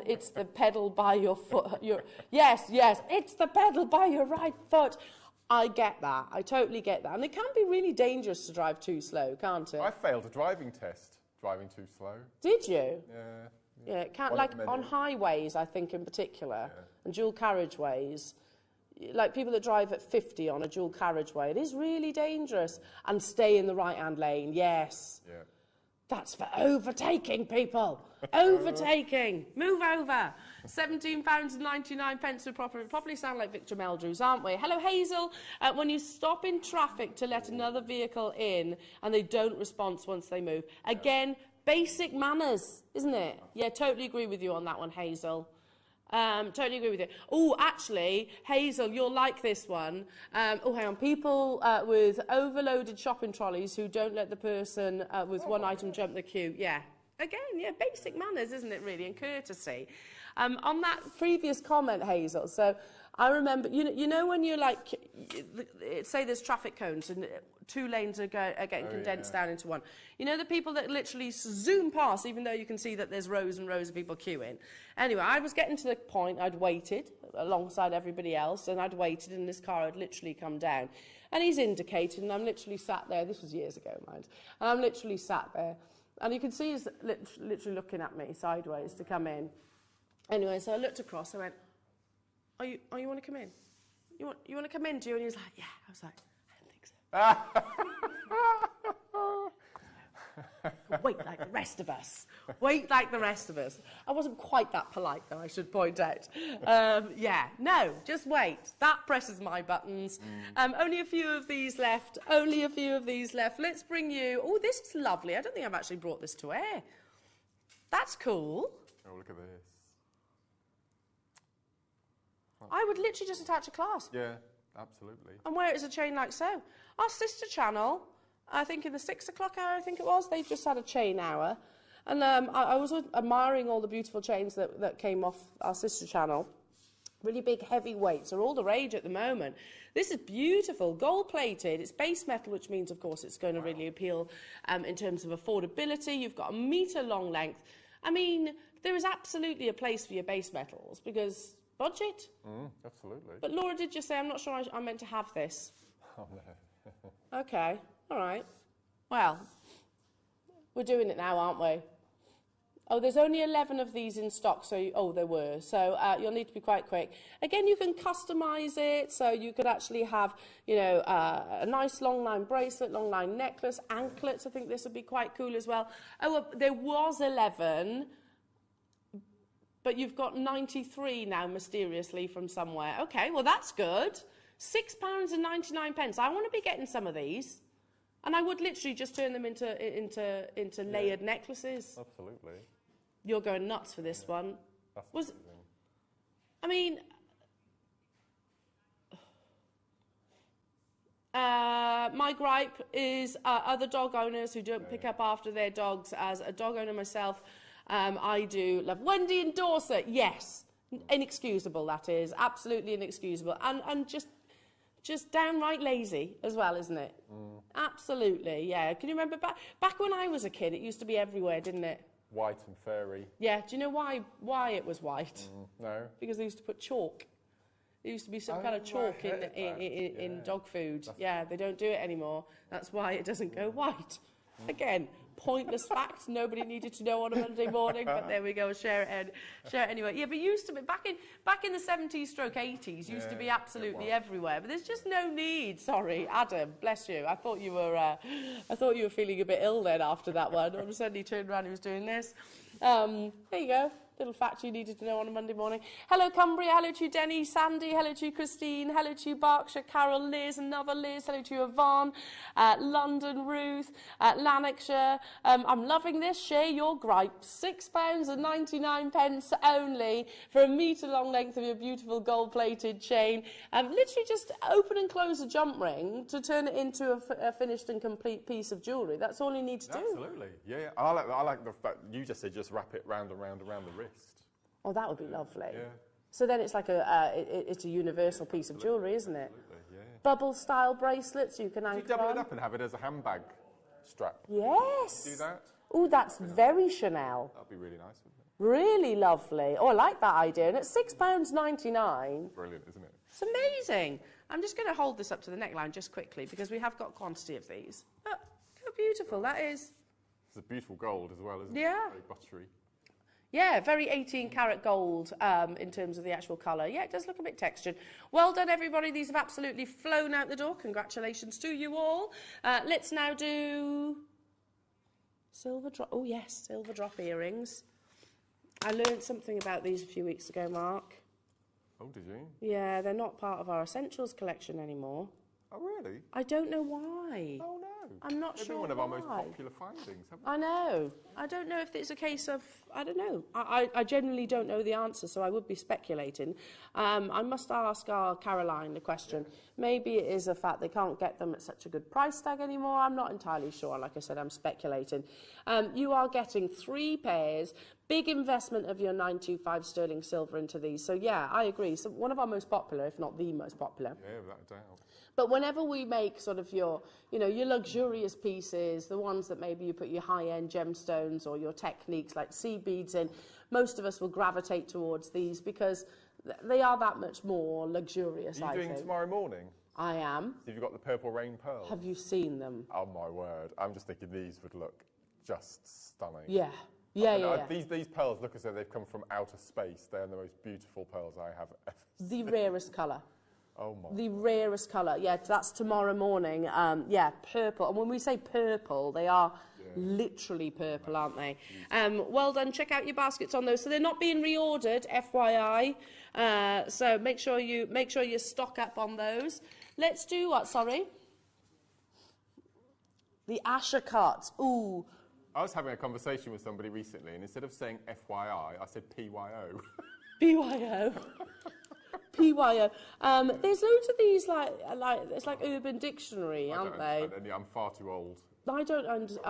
It's the pedal by your foot. Yes, it's the pedal by your right foot. I get that. I totally get that. And it can be really dangerous to drive too slow, can't it? I failed a driving test, driving too slow. Did you? Yeah. Yeah, it can't, like on highways, I think, in particular, and dual carriageways. Like people that drive at 50 on a dual carriageway, it is really dangerous. And stay in the right-hand lane, yes. Yeah. That's for overtaking, people. Overtaking. Move over. £17.99 would probably sound like Victor Meldrews, aren't we? Hello, Hazel. When you stop in traffic to let another vehicle in and they don't respond once they move. Again, basic manners, isn't it? Yeah, totally agree with you on that one, Hazel. Totally agree with you. Oh, actually, Hazel, you'll like this one. Hang on. People with overloaded shopping trolleys who don't let the person with one item jump the queue. Yeah. Again, yeah, basic manners, isn't it, really, and courtesy. On that previous comment, Hazel, so I remember, you know when you're like, say there's traffic cones and 2 lanes are getting condensed down into one. You know the people that literally zoom past even though you can see that there's rows and rows of people queuing? Anyway, I was getting to the point, I'd waited alongside everybody else, and I'd waited and this car had literally come down. And he's indicated, and I'm literally sat there, this was years ago, mind, and I'm literally sat there, and you can see he's literally looking at me sideways to come in. Anyway, so I looked across, I went, Oh, you want to come in? You want to come in, do you? And he was like, yeah. I was like, I don't think so. Wait like the rest of us. Wait like the rest of us. I wasn't quite that polite, though, I should point out. Yeah, no, just wait. That presses my buttons. Only a few of these left. Let's bring you... Oh, this is lovely. I don't think I've actually brought this to air. That's cool. Oh, look at this. I would literally just attach a clasp. Yeah, absolutely. And wear it as a chain like so. Our sister channel, I think in the 6 o'clock hour, I think it was, they just had a chain hour. And I was admiring all the beautiful chains that came off our sister channel. Really big, heavy weights are all the rage at the moment. This is beautiful, gold-plated. It's base metal, which means, of course, it's going to really appeal in terms of affordability. You've got a metre-long length. I mean, there is absolutely a place for your base metals because... Budget? Absolutely. But Laura did just say, I'm not sure I'm meant to have this. Oh, no. Okay, all right. Well, we're doing it now, aren't we? Oh, there's only 11 of these in stock, so... there were. So you'll need to be quite quick. Again, you can customise it, so you could actually have, you know, a nice long-line bracelet, long-line necklace, anklets. I think this would be quite cool as well. Oh, there was 11... But you've got 93 now mysteriously from somewhere. Okay, well that's good. £6.99. I want to be getting some of these. And I would literally just turn them into layered necklaces. Absolutely. You're going nuts for this one. That's amazing. I mean, my gripe is other dog owners who don't pick up after their dogs. As a dog owner myself, I do love Wendy and Dorset. Yes, inexcusable that is, absolutely inexcusable, and just downright lazy as well, isn't it? Absolutely, yeah. Can you remember back when I was a kid? It used to be everywhere, didn't it? White and fairy. Yeah. Do you know why it was white? No. Because they used to put chalk. There used to be some kind of chalk in dog food. Yeah, they don't do it anymore. That's why it doesn't go white. Again, pointless fact nobody needed to know on a Monday morning, but there we go, share it anyway. Yeah, but used to be back in the 70s stroke 80s used to be absolutely everywhere, but there's just no need. Sorry, Adam, bless you. I thought you were feeling a bit ill then after that one. All of a sudden he turned around and he was doing this. There you go. Little fact you needed to know on a Monday morning. Hello, Cumbria. Hello to you, Denny, Sandy. Hello to you, Christine. Hello to you, Berkshire, Carol, Liz, another Liz. Hello to you, Yvonne, London, Ruth, Lanarkshire. I'm loving this. Share your gripes. £6.99 only for a metre-long length of your beautiful gold-plated chain. Literally just open and close a jump ring to turn it into a finished and complete piece of jewellery. That's all you need to do. Absolutely. Yeah. I like the fact you just said just wrap it round and round around the wrist. Oh, that would be lovely. Yeah. So then it's like it's a universal piece of jewellery, isn't it? Absolutely, yeah. Bubble-style bracelets you can anchor You double on. it up and have it as a handbag strap. Yes. Do that? Oh, that's very Chanel. That'd be really nice, wouldn't it? Really lovely. Oh, I like that idea. And at £6.99. Brilliant, isn't it? It's amazing. I'm just going to hold this up to the neckline just quickly because we have got quantity of these. Look how beautiful that is. It's a beautiful gold as well, isn't it? Yeah. Very buttery. Yeah, very 18-karat gold in terms of the actual colour. Yeah, it does look a bit textured. Well done, everybody. These have absolutely flown out the door. Congratulations to you all. Let's now do silver drop. Oh, yes, silver drop earrings. I learned something about these a few weeks ago, Mark. Oh, did you? Yeah, they're not part of our essentials collection anymore. Oh, really? I don't know why. Oh, no. I'm not They've sure been one of why. our most popular findings, haven't I know. I don't know if it's a case of, I don't know. I genuinely don't know the answer, so I would be speculating. I must ask our Caroline the question. Maybe it is a fact they can't get them at such a good price tag anymore. I'm not entirely sure. Like I said, I'm speculating. You are getting 3 pairs, big investment of your 925 sterling silver into these. So, yeah, I agree. So one of our most popular, if not the most popular. Yeah, without a doubt. But whenever we make sort of your luxurious pieces, the ones that maybe you put your high-end gemstones or your techniques like seed beads in, most of us will gravitate towards these because they are that much more luxurious, Are you doing tomorrow morning? I am. So you've got the purple rain pearls? Have you seen them? Oh, my word. I'm just thinking these would look just stunning. Yeah. Yeah. These pearls look as though they've come from outer space. They are the most beautiful pearls I have ever seen. The rarest colour. Oh, my. The rarest colour. Yeah, that's tomorrow morning. Yeah, purple. And when we say purple, they are literally purple, aren't they? Well done. Check out your baskets on those. So they're not being reordered, FYI. So make sure you stock up on those. Let's do what? Sorry. The Asher cut. Ooh. I was having a conversation with somebody recently, and instead of saying FYI, I said PYO. BYO. PYO. There's loads of these, like it's like Urban Dictionary, aren't they? I'm far too old. I don't understand.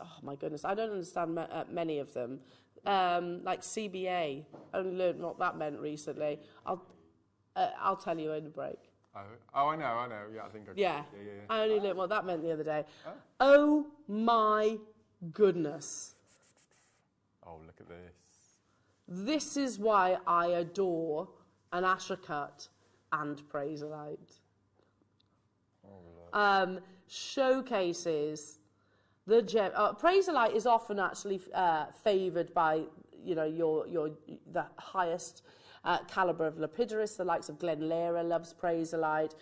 Oh my goodness, I don't understand many of them. Like CBA, only learned what that meant recently. I'll tell you in the break. Oh, I know. Yeah, I think I. Yeah. I only learned what that meant the other day. Huh? Oh my goodness. Oh, look at this. This is why I adore an Asher cut and Praiselite. Showcases the gem. Praiselite is often actually favoured by the highest calibre of lapidarists. The likes of Glenn Lehrer loves Praiselite.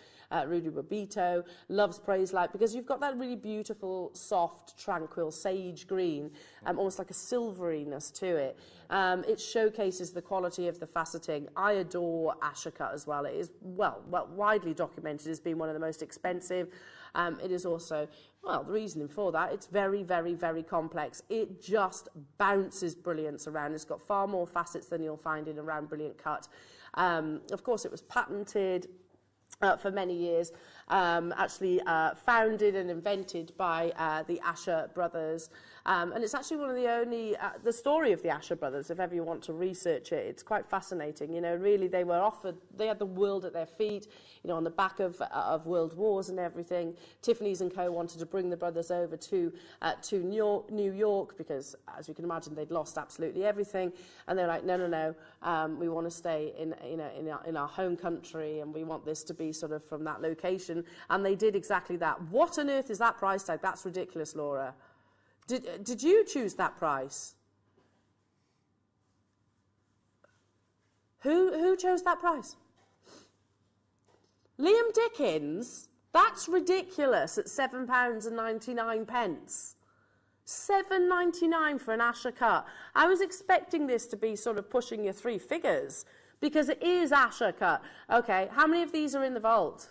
Rudy Babito loves Praiselite because you've got that really beautiful, soft, tranquil sage green, almost like a silveriness to it. It showcases the quality of the faceting. I adore Asher cut as well. It is, well, widely documented as being one of the most expensive. It is also, well, the reasoning for that, it's very, very, very complex. It just bounces brilliance around. It's got far more facets than you'll find in a round brilliant cut. Of course, it was patented for many years, actually founded and invented by the Asher brothers. And it's actually one of the only, the story of the Asher brothers, if ever you want to research it, it's quite fascinating. You know, really they were offered, they had the world at their feet, you know, on the back of world wars and everything. Tiffany's and Co. wanted to bring the brothers over to New York because, as you can imagine, they'd lost absolutely everything. And they're like, no, we want to stay in our home country, and we want this to be sort of from that location. And they did exactly that. What on earth is that price tag? That's ridiculous, Laura. Did you choose that price? Who chose that price? Liam Dickens? That's ridiculous at £7.99. £7.99 for an Asher cut. I was expecting this to be sort of pushing your 3 figures because it is Asher cut. Okay, how many of these are in the vault?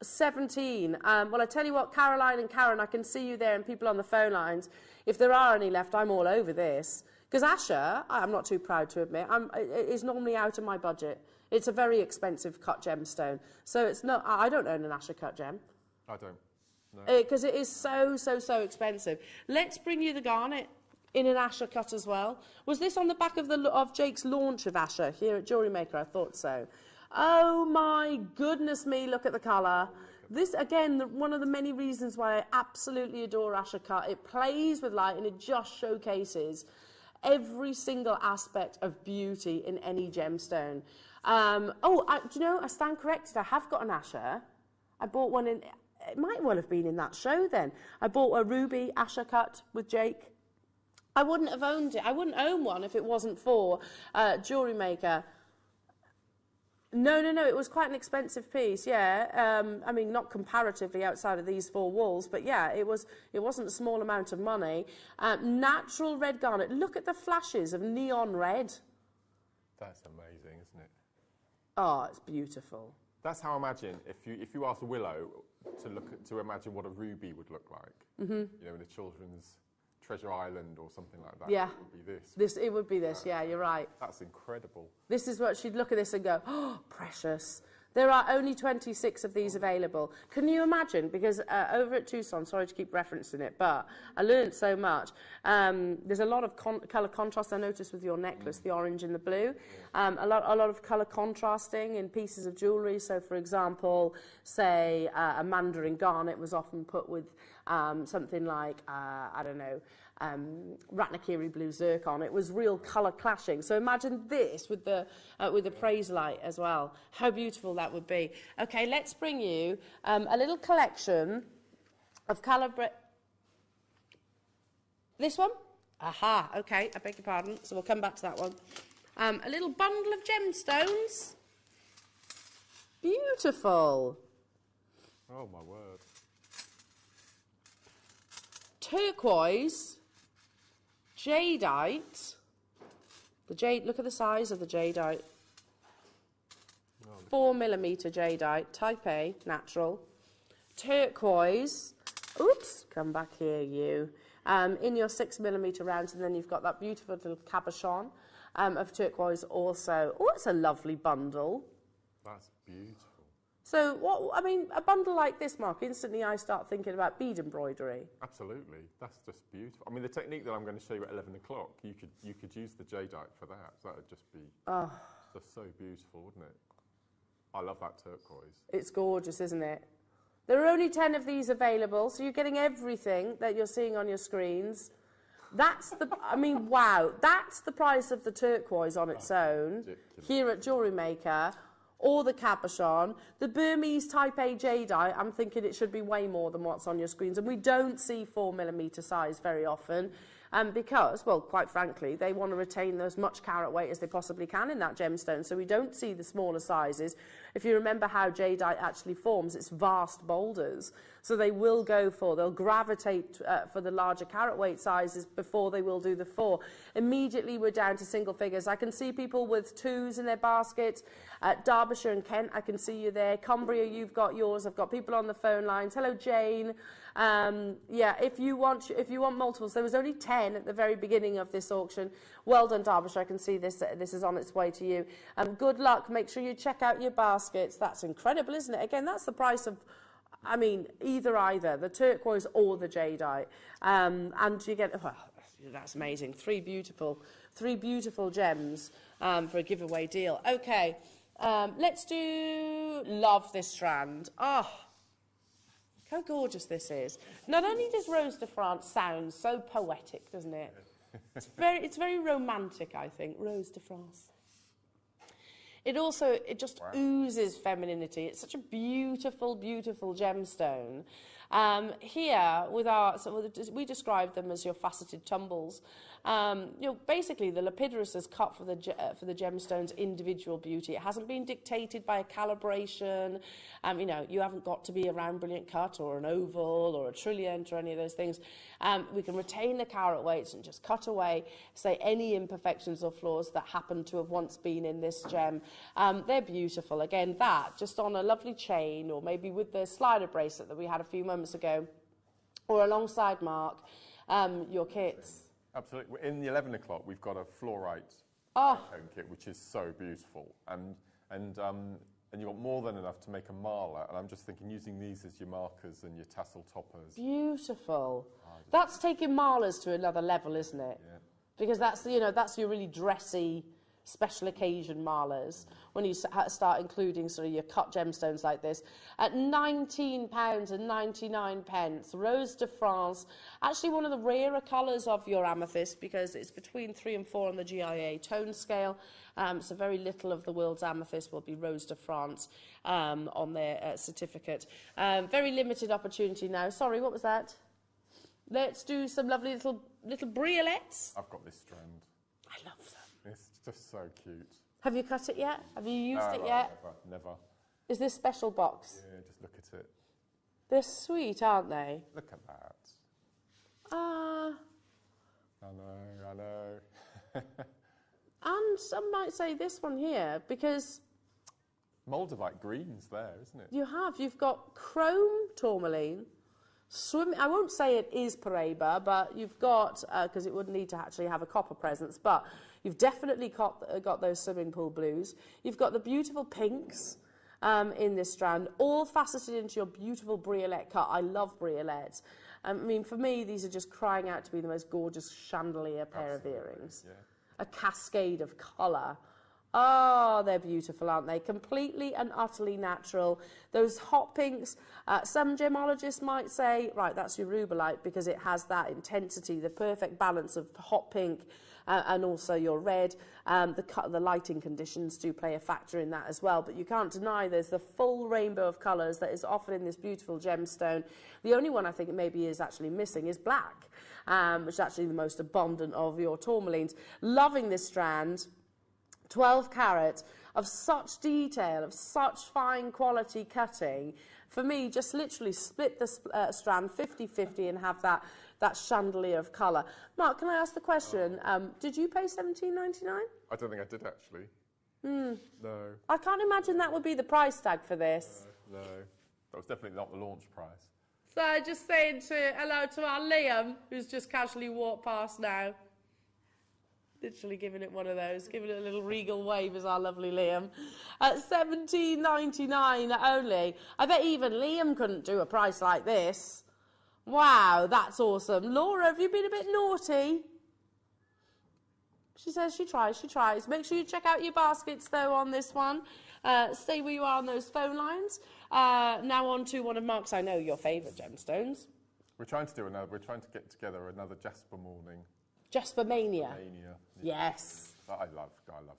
17. Well, I tell you what, Caroline and Karen, I can see you there and people on the phone lines. If there are any left, I'm all over this. Because Asher, I'm not too proud to admit, is normally out of my budget. It's a very expensive cut gemstone. So it's not, I don't own an Asher cut gem. I don't. No. Because it is so expensive. Let's bring you the garnet in an Asher cut as well. Was this on the back of Jake's launch of Asher here at Jewellery Maker? I thought so. Oh my goodness me, look at the colour. This, again, one of the many reasons why I absolutely adore Asher cut. It plays with light and it just showcases every single aspect of beauty in any gemstone. Do you know, I stand corrected. I have got an Asher. I bought one in, it might well have been in that show then. I bought a ruby Asher cut with Jake. I wouldn't have owned it. I wouldn't own one if it wasn't for Jewellery Maker. No, it was quite an expensive piece, yeah. I mean, not comparatively outside of these 4 walls, but yeah, it wasn't a small amount of money. Natural red garnet. Look at the flashes of neon red. That's amazing, isn't it? Oh, it's beautiful. That's how I imagine, if you ask Willow to imagine what a ruby would look like, you know, in a children's Treasure Island or something like that. Yeah. It would be this. It would be this, yeah, you're right. That's incredible. This is what she'd look at this and go, oh, precious. There are only 26 of these available. Can you imagine? Because over at Tucson, sorry to keep referencing it, but I learned so much. There's a lot of colour contrast, I noticed, with your necklace, the orange and the blue. A lot of colour contrasting in pieces of jewellery. So, for example, say a mandarin garnet was often put with something like, I don't know, Ratnakiri blue zircon. It was real colour clashing. So imagine this with the praise light as well. How beautiful that would be. Okay, let's bring you a little collection of colour. This one? Aha, okay, I beg your pardon. So we'll come back to that one. A little bundle of gemstones. Beautiful. Oh, my word. Turquoise, jadeite. The jade. Look at the size of the jadeite. 4mm jadeite, Type A, natural. Turquoise. Oops, come back here, you. In your 6mm rounds, and then you've got that beautiful little cabochon of turquoise also. Oh, it's a lovely bundle. That's beautiful. So, a bundle like this, Mark, instantly I start thinking about bead embroidery. Absolutely. That's just beautiful. I mean, the technique that I'm going to show you at 11 o'clock, you could use the jadeite for that. So that would just be just so beautiful, wouldn't it? I love that turquoise. It's gorgeous, isn't it? There are only 10 of these available, so you're getting everything that you're seeing on your screens. That's wow. That's the price of the turquoise on its own here at Jewellery Maker. Or the cabochon. The Burmese Type A jadeite, I'm thinking it should be way more than what's on your screens. And we don't see 4mm size very often because, well, quite frankly, they want to retain as much carat weight as they possibly can in that gemstone. So we don't see the smaller sizes. if you remember how jadeite actually forms, it's vast boulders. So they will they'll gravitate for the larger carat weight sizes before they will do the 4. Immediately we're down to single figures. I can see people with 2s in their baskets. Derbyshire and Kent, I can see you there. Cumbria, you've got yours. I've got people on the phone lines. Hello, Jane. Yeah, if you want multiples, there was only 10 at the very beginning of this auction. Well done, Derbyshire. I can see this is on its way to you. Good luck. Make sure you check out your baskets. That's incredible, isn't it? Again, that's the price of, I mean, either the turquoise or the jadeite. And you get, well, that's amazing. Three beautiful gems for a giveaway deal. Okay, let's love this strand. Oh, how gorgeous this is. Not only does Rose de France sound so poetic, doesn't it? It's very romantic, I think, Rose de France. It just oozes femininity. It's such a beautiful, beautiful gemstone. Here, we describe them as your faceted tumbles. Basically, the lapidus is cut for the gemstone's individual beauty. It hasn't been dictated by a calibration. You haven't got to be a round, brilliant cut or an oval or a trilliant or any of those things. We can retain the carat weights and just cut away, say, any imperfections or flaws that happen to have once been in this gem. They're beautiful. Again, that just on a lovely chain, or maybe with the slider bracelet that we had a few moments ago, or alongside Mark, your kits. Absolutely. In the 11 o'clock, we've got a fluorite kit, which is so beautiful, and you've got more than enough to make a marler. And I'm just thinking, using these as your markers and your tassel toppers. Beautiful. That's taking marlers to another level, isn't it? Yeah. Because that's your really dressy, special occasion marlers, when you start including sort of your cut gemstones like this. At £19.99, Rose de France, actually one of the rarer colours of your amethyst, because it's between 3 and 4 on the GIA tone scale, so very little of the world's amethyst will be Rose de France on their certificate. Very limited opportunity now. Sorry, what was that? Let's do some lovely little briolets. I've got this strand. I love them. It's just so cute. Have you cut it yet? Have you used it yet? Never. Is this special box? Yeah, just look at it. They're sweet, aren't they? Look at that. Ah. I know. And some might say this one here, because Moldavite green's there, isn't it? you've got chrome tourmaline, I won't say it is Paraiba, but you've got, because it would need to actually have a copper presence, but you've definitely got those swimming pool blues. You've got the beautiful pinks in this strand, all faceted into your beautiful briolet cut. I love briolets. I mean, for me, these are just crying out to be the most gorgeous chandelier pair of earrings. Yeah. A cascade of colour. Oh, they're beautiful, aren't they? Completely and utterly natural. Those hot pinks, some gemologists might say, right, that's your rubellite, because it has that intensity, the perfect balance of hot pink and also your red. The lighting conditions do play a factor in that as well, but you can't deny there's the full rainbow of colours that is offered in this beautiful gemstone. The only one I think it maybe is actually missing is black, which is actually the most abundant of your tourmalines. Loving this strand. 12 carat, of such detail, of such fine quality cutting. For me, just literally split the strand 50-50 and have that chandelier of colour. Mark, can I ask the question, did you pay $17.99? I don't think I did, actually. No. I can't imagine that would be the price tag for this. No. That was definitely not the launch price. So just saying hello to our Liam, who's just casually walked past now. Literally giving it one of those, giving it a little regal wave, is our lovely Liam. At $17.99 only. I bet even Liam couldn't do a price like this. Wow, that's awesome. Laura, have you been a bit naughty? She says she tries. Make sure you check out your baskets, though, on this one. Stay where you are on those phone lines. Now on to one of Mark's, I know, your favourite gemstones. We're trying to get together another Jasper morning. Jasper Mania. Yes. I love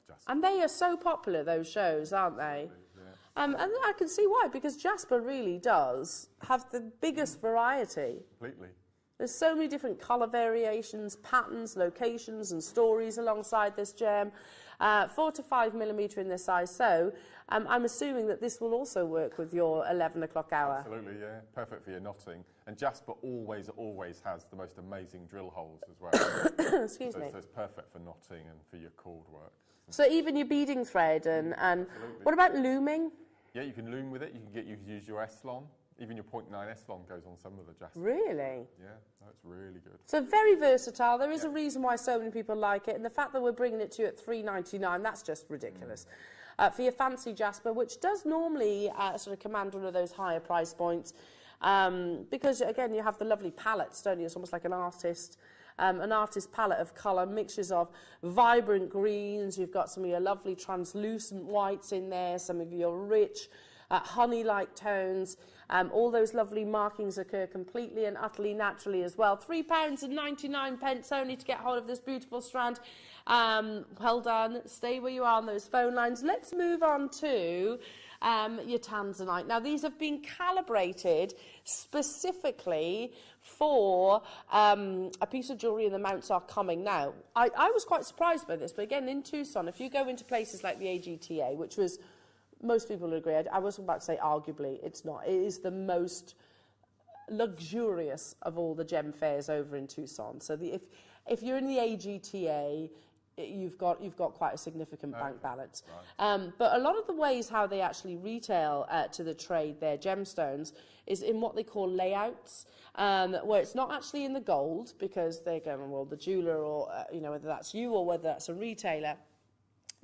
Jasper. And they are so popular, those shows, aren't they? Yeah. And I can see why, because Jasper really does have the biggest variety. Completely. There's so many different colour variations, patterns, locations and stories alongside this gem. 4 to 5mm in this size. So I'm assuming that this will also work with your 11 o'clock hour. Absolutely, yeah. Perfect for your knotting. And Jasper always has the most amazing drill holes as well. Excuse me. So it's perfect for knotting and for your cord work. So even your beading thread and what about looming? Yeah, you can loom with it. You can use your S-long. Even your 0.9 S-long goes on some of the Jasper. Really? Yeah, that's really good. So very versatile. There is a reason why so many people like it, and the fact that we're bringing it to you at $3.99, that's just ridiculous. For your fancy Jasper, which does normally sort of command one of those higher price points, because again you have the lovely palettes, don't you? It's almost like an artist palette of colour, mixtures of vibrant greens. You've got some of your lovely translucent whites in there, some of your rich honey-like tones. All those lovely markings occur completely and utterly naturally as well. £3.99 only to get hold of this beautiful strand. Well done. Stay where you are on those phone lines. Let's move on to your Tanzanite. Now, these have been calibrated specifically for a piece of jewellery, and the mounts are coming now. I was quite surprised by this, but again, in Tucson, if you go into places like the AGTA, which was, most people would agree, I wasn't about to say arguably, it's not. It is the most luxurious of all the gem fairs over in Tucson. So if you're in the AGTA, you've got quite a significant bank balance. Right. But a lot of the ways how they actually retail to the trade their gemstones is in what they call layouts, where it's not actually in the gold, because they're going, well, the jeweller, or whether that's you or whether that's a retailer,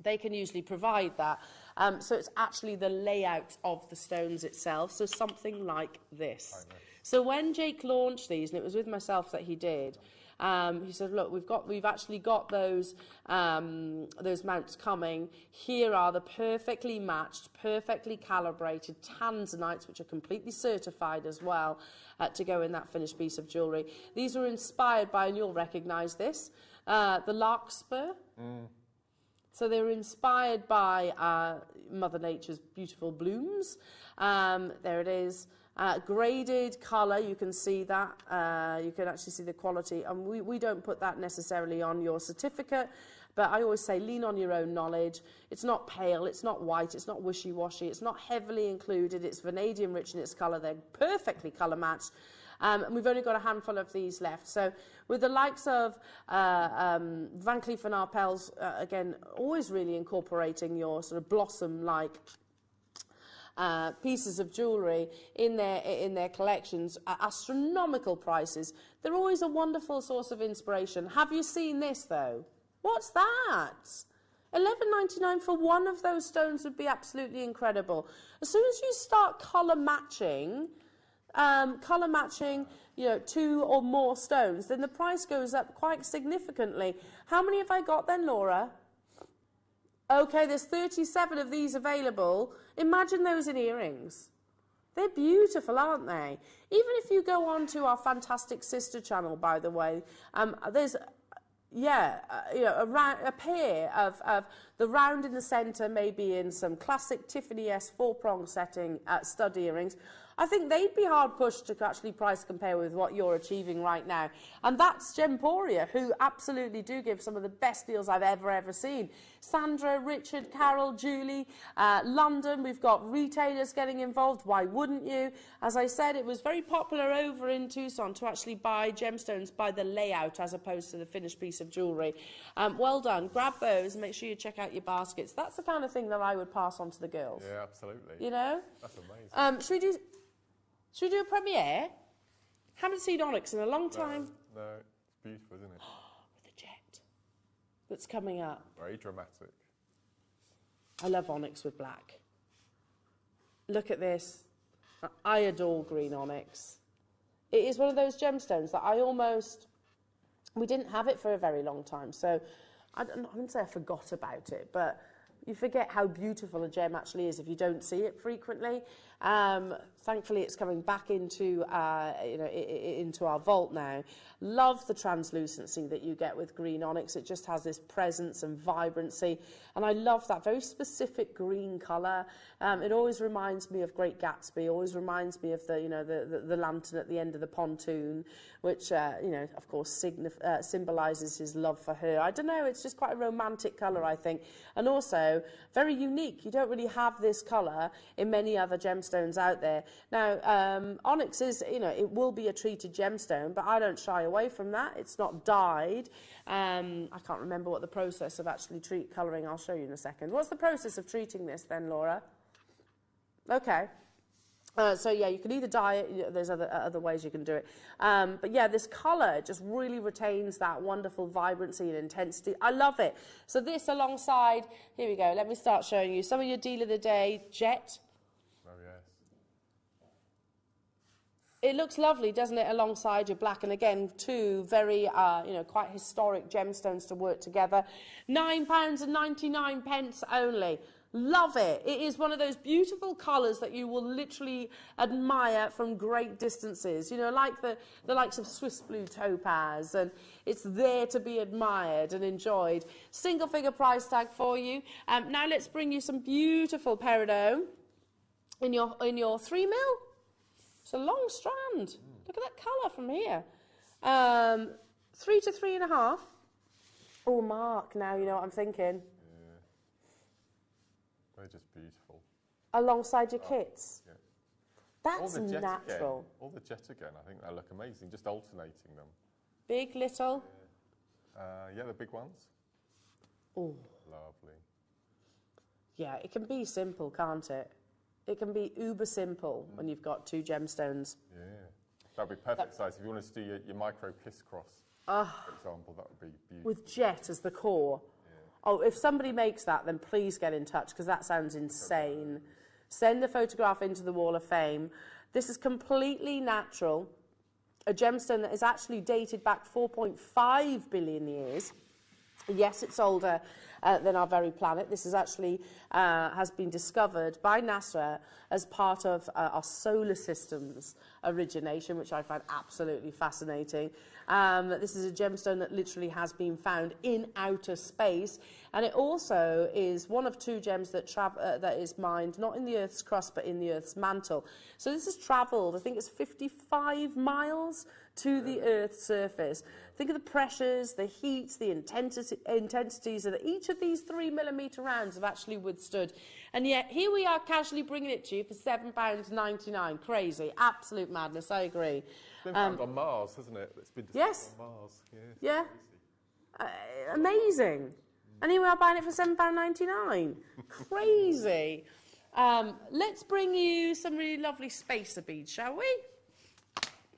they can usually provide that. So it's actually the layout of the stones itself. So something like this. So when Jake launched these, and it was with myself that he did, he said, look, we've actually got those mounts coming. Here are the perfectly matched, perfectly calibrated Tanzanites, which are completely certified as well, to go in that finished piece of jewellery. These were inspired by, and you'll recognise this, the larkspur. So they were inspired by Mother Nature's beautiful blooms. There it is. Graded colour, you can see that. You can actually see the quality. And we don't put that necessarily on your certificate, but I always say lean on your own knowledge. It's not pale, it's not white, it's not wishy-washy, it's not heavily included, it's vanadium rich in its colour. They're perfectly colour matched. And we've only got a handful of these left. So with the likes of Van Cleef & Arpels, again, always really incorporating your sort of blossom-like pieces of jewellery in their collections at astronomical prices. They're always a wonderful source of inspiration. Have you seen this, though? What's that? $11.99 for one of those stones would be absolutely incredible. As soon as you start colour matching, two or more stones, then the price goes up quite significantly. How many have I got then, Laura? Okay, there's 37 of these available. Imagine those in earrings. They're beautiful, aren't they? Even if you go on to our fantastic sister channel, by the way, there's a pair of the round in the centre, maybe in some classic Tiffany S 4-prong setting stud earrings. I think they'd be hard pushed to actually price compare with what you're achieving right now. And that's Gemporia, who absolutely do give some of the best deals I've ever seen. Sandra, Richard, Carol, Julie, London, we've got retailers getting involved. Why wouldn't you? As I said, it was very popular over in Tucson to actually buy gemstones by the layout as opposed to the finished piece of jewellery. Well done. Grab those and make sure you check out your baskets. That's the kind of thing that I would pass on to the girls. Yeah, absolutely. You know? That's amazing. Should we do a premiere? Haven't seen Onyx in a long time. No, it's beautiful, isn't it? With the jet that's coming up. Very dramatic. I love Onyx with black. Look at this. I adore green Onyx. It is one of those gemstones that we didn't have it for a very long time, so I wouldn't say I forgot about it, but you forget how beautiful a gem actually is if you don't see it frequently. Thankfully, it's coming back into into our vault now. Love the translucency that you get with green onyx. It just has this presence and vibrancy, and I love that very specific green colour. It always reminds me of Great Gatsby. Always reminds me of the lantern at the end of the pontoon, which of course symbolises his love for her. I don't know. It's just quite a romantic colour, I think, and also very unique. You don't really have this colour in many other gemstones out there. Now, onyx is, it will be a treated gemstone, but I don't shy away from that. It's not dyed. I can't remember what the process of actually colouring. I'll show you in a second. What's the process of treating this then, Laura? Okay. So yeah, you can either dye it, there's other ways you can do it. But yeah, this colour just really retains that wonderful vibrancy and intensity. I love it. So this alongside, here we go, let me start showing you some of your deal of the day, jet. Oh yes. It looks lovely, doesn't it, alongside your black, and again, two very, quite historic gemstones to work together. £9.99 only. Love it. It is one of those beautiful colours that you will literally admire from great distances. Like the likes of Swiss Blue Topaz, and it's there to be admired and enjoyed. Single figure price tag for you. Now let's bring you some beautiful peridot in your 3mm. It's a long strand. Look at that colour from here. 3 to 3.5. Oh, Mark, now you know what I'm thinking. They're just beautiful. Alongside your kits. Yeah. That's All the jet natural. Again, all the jet again, I think they look amazing, just alternating them. Big, little? Yeah, the big ones. Oh. Lovely. Yeah, it can be simple, can't it? It can be uber simple when you've got two gemstones. Yeah. That would be perfect size. If you wanted to do your micro kiss cross, for example, that would be beautiful. With jet as the core. Oh, if somebody makes that, then please get in touch, because that sounds insane. Send a photograph into the Wall of Fame. This is completely natural. A gemstone that is actually dated back 4.5 billion years. Yes, it's older than our very planet. This is actually has been discovered by NASA as part of our solar system's origination, which I find absolutely fascinating. This is a gemstone that literally has been found in outer space, and it also is one of two gems that is mined not in the Earth's crust but in the Earth's mantle. So this has travelled, I think it's 55 miles to the Earth's surface. Think of the pressures, the heat, the intensities that each of these 3mm rounds have actually withstood. And yet, here we are casually bringing it to you for £7.99. Crazy. Absolute madness, I agree. It's been found on Mars, hasn't it? It's been discovered on Mars. Yeah. Amazing. And here we are buying it for £7.99. Crazy. Let's bring you some really lovely spacer beads, shall we?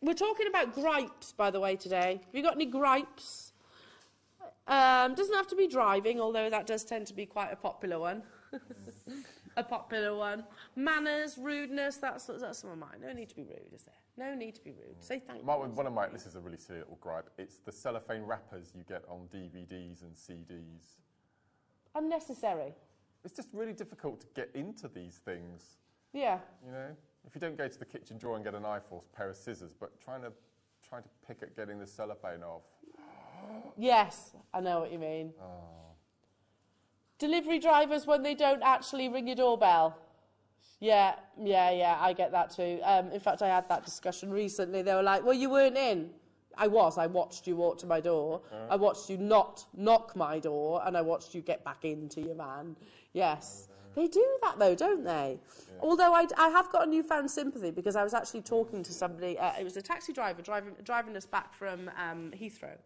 We're talking about gripes, by the way, today. Have you got any gripes? Doesn't have to be driving, although that does tend to be quite a popular one. A popular one. Manners, rudeness, that's some of mine. No need to be rude, is there? No need to be rude. Say thank you. This is a really silly little gripe. It's the cellophane wrappers you get on DVDs and CDs. Unnecessary. It's just really difficult to get into these things. Yeah. If you don't go to the kitchen drawer and get a knife or a pair of scissors, but trying to pick at getting the cellophane off. Yes, I know what you mean. Delivery drivers when they don't actually ring your doorbell. Yeah, I get that too. In fact, I had that discussion recently. They were like, well, you weren't in. I watched you walk to my door. I watched you not knock my door, and I watched you get back into your van. Yes. They do that though, don't they? Yeah. Although I have got a newfound sympathy, because I was actually talking to somebody, it was a taxi driver driving us back from Heathrow.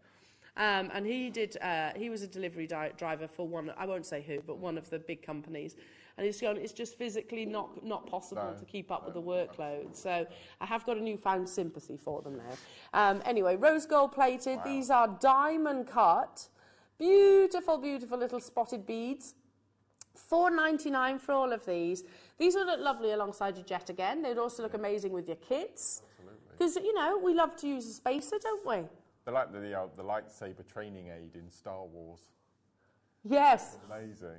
And he was a delivery driver for one, I won't say who, but one of the big companies. And he's gone, it's just physically not possible to keep up with the workload. So I have got a newfound sympathy for them now. Anyway, rose gold plated. Wow. These are diamond cut. Beautiful, beautiful little spotted beads. $4.99 for all of these. These would look lovely alongside your jet again. They'd also look amazing with your kits. Because, we love to use a spacer, don't we? They're like the lightsaber training aid in Star Wars. Yes. Amazing.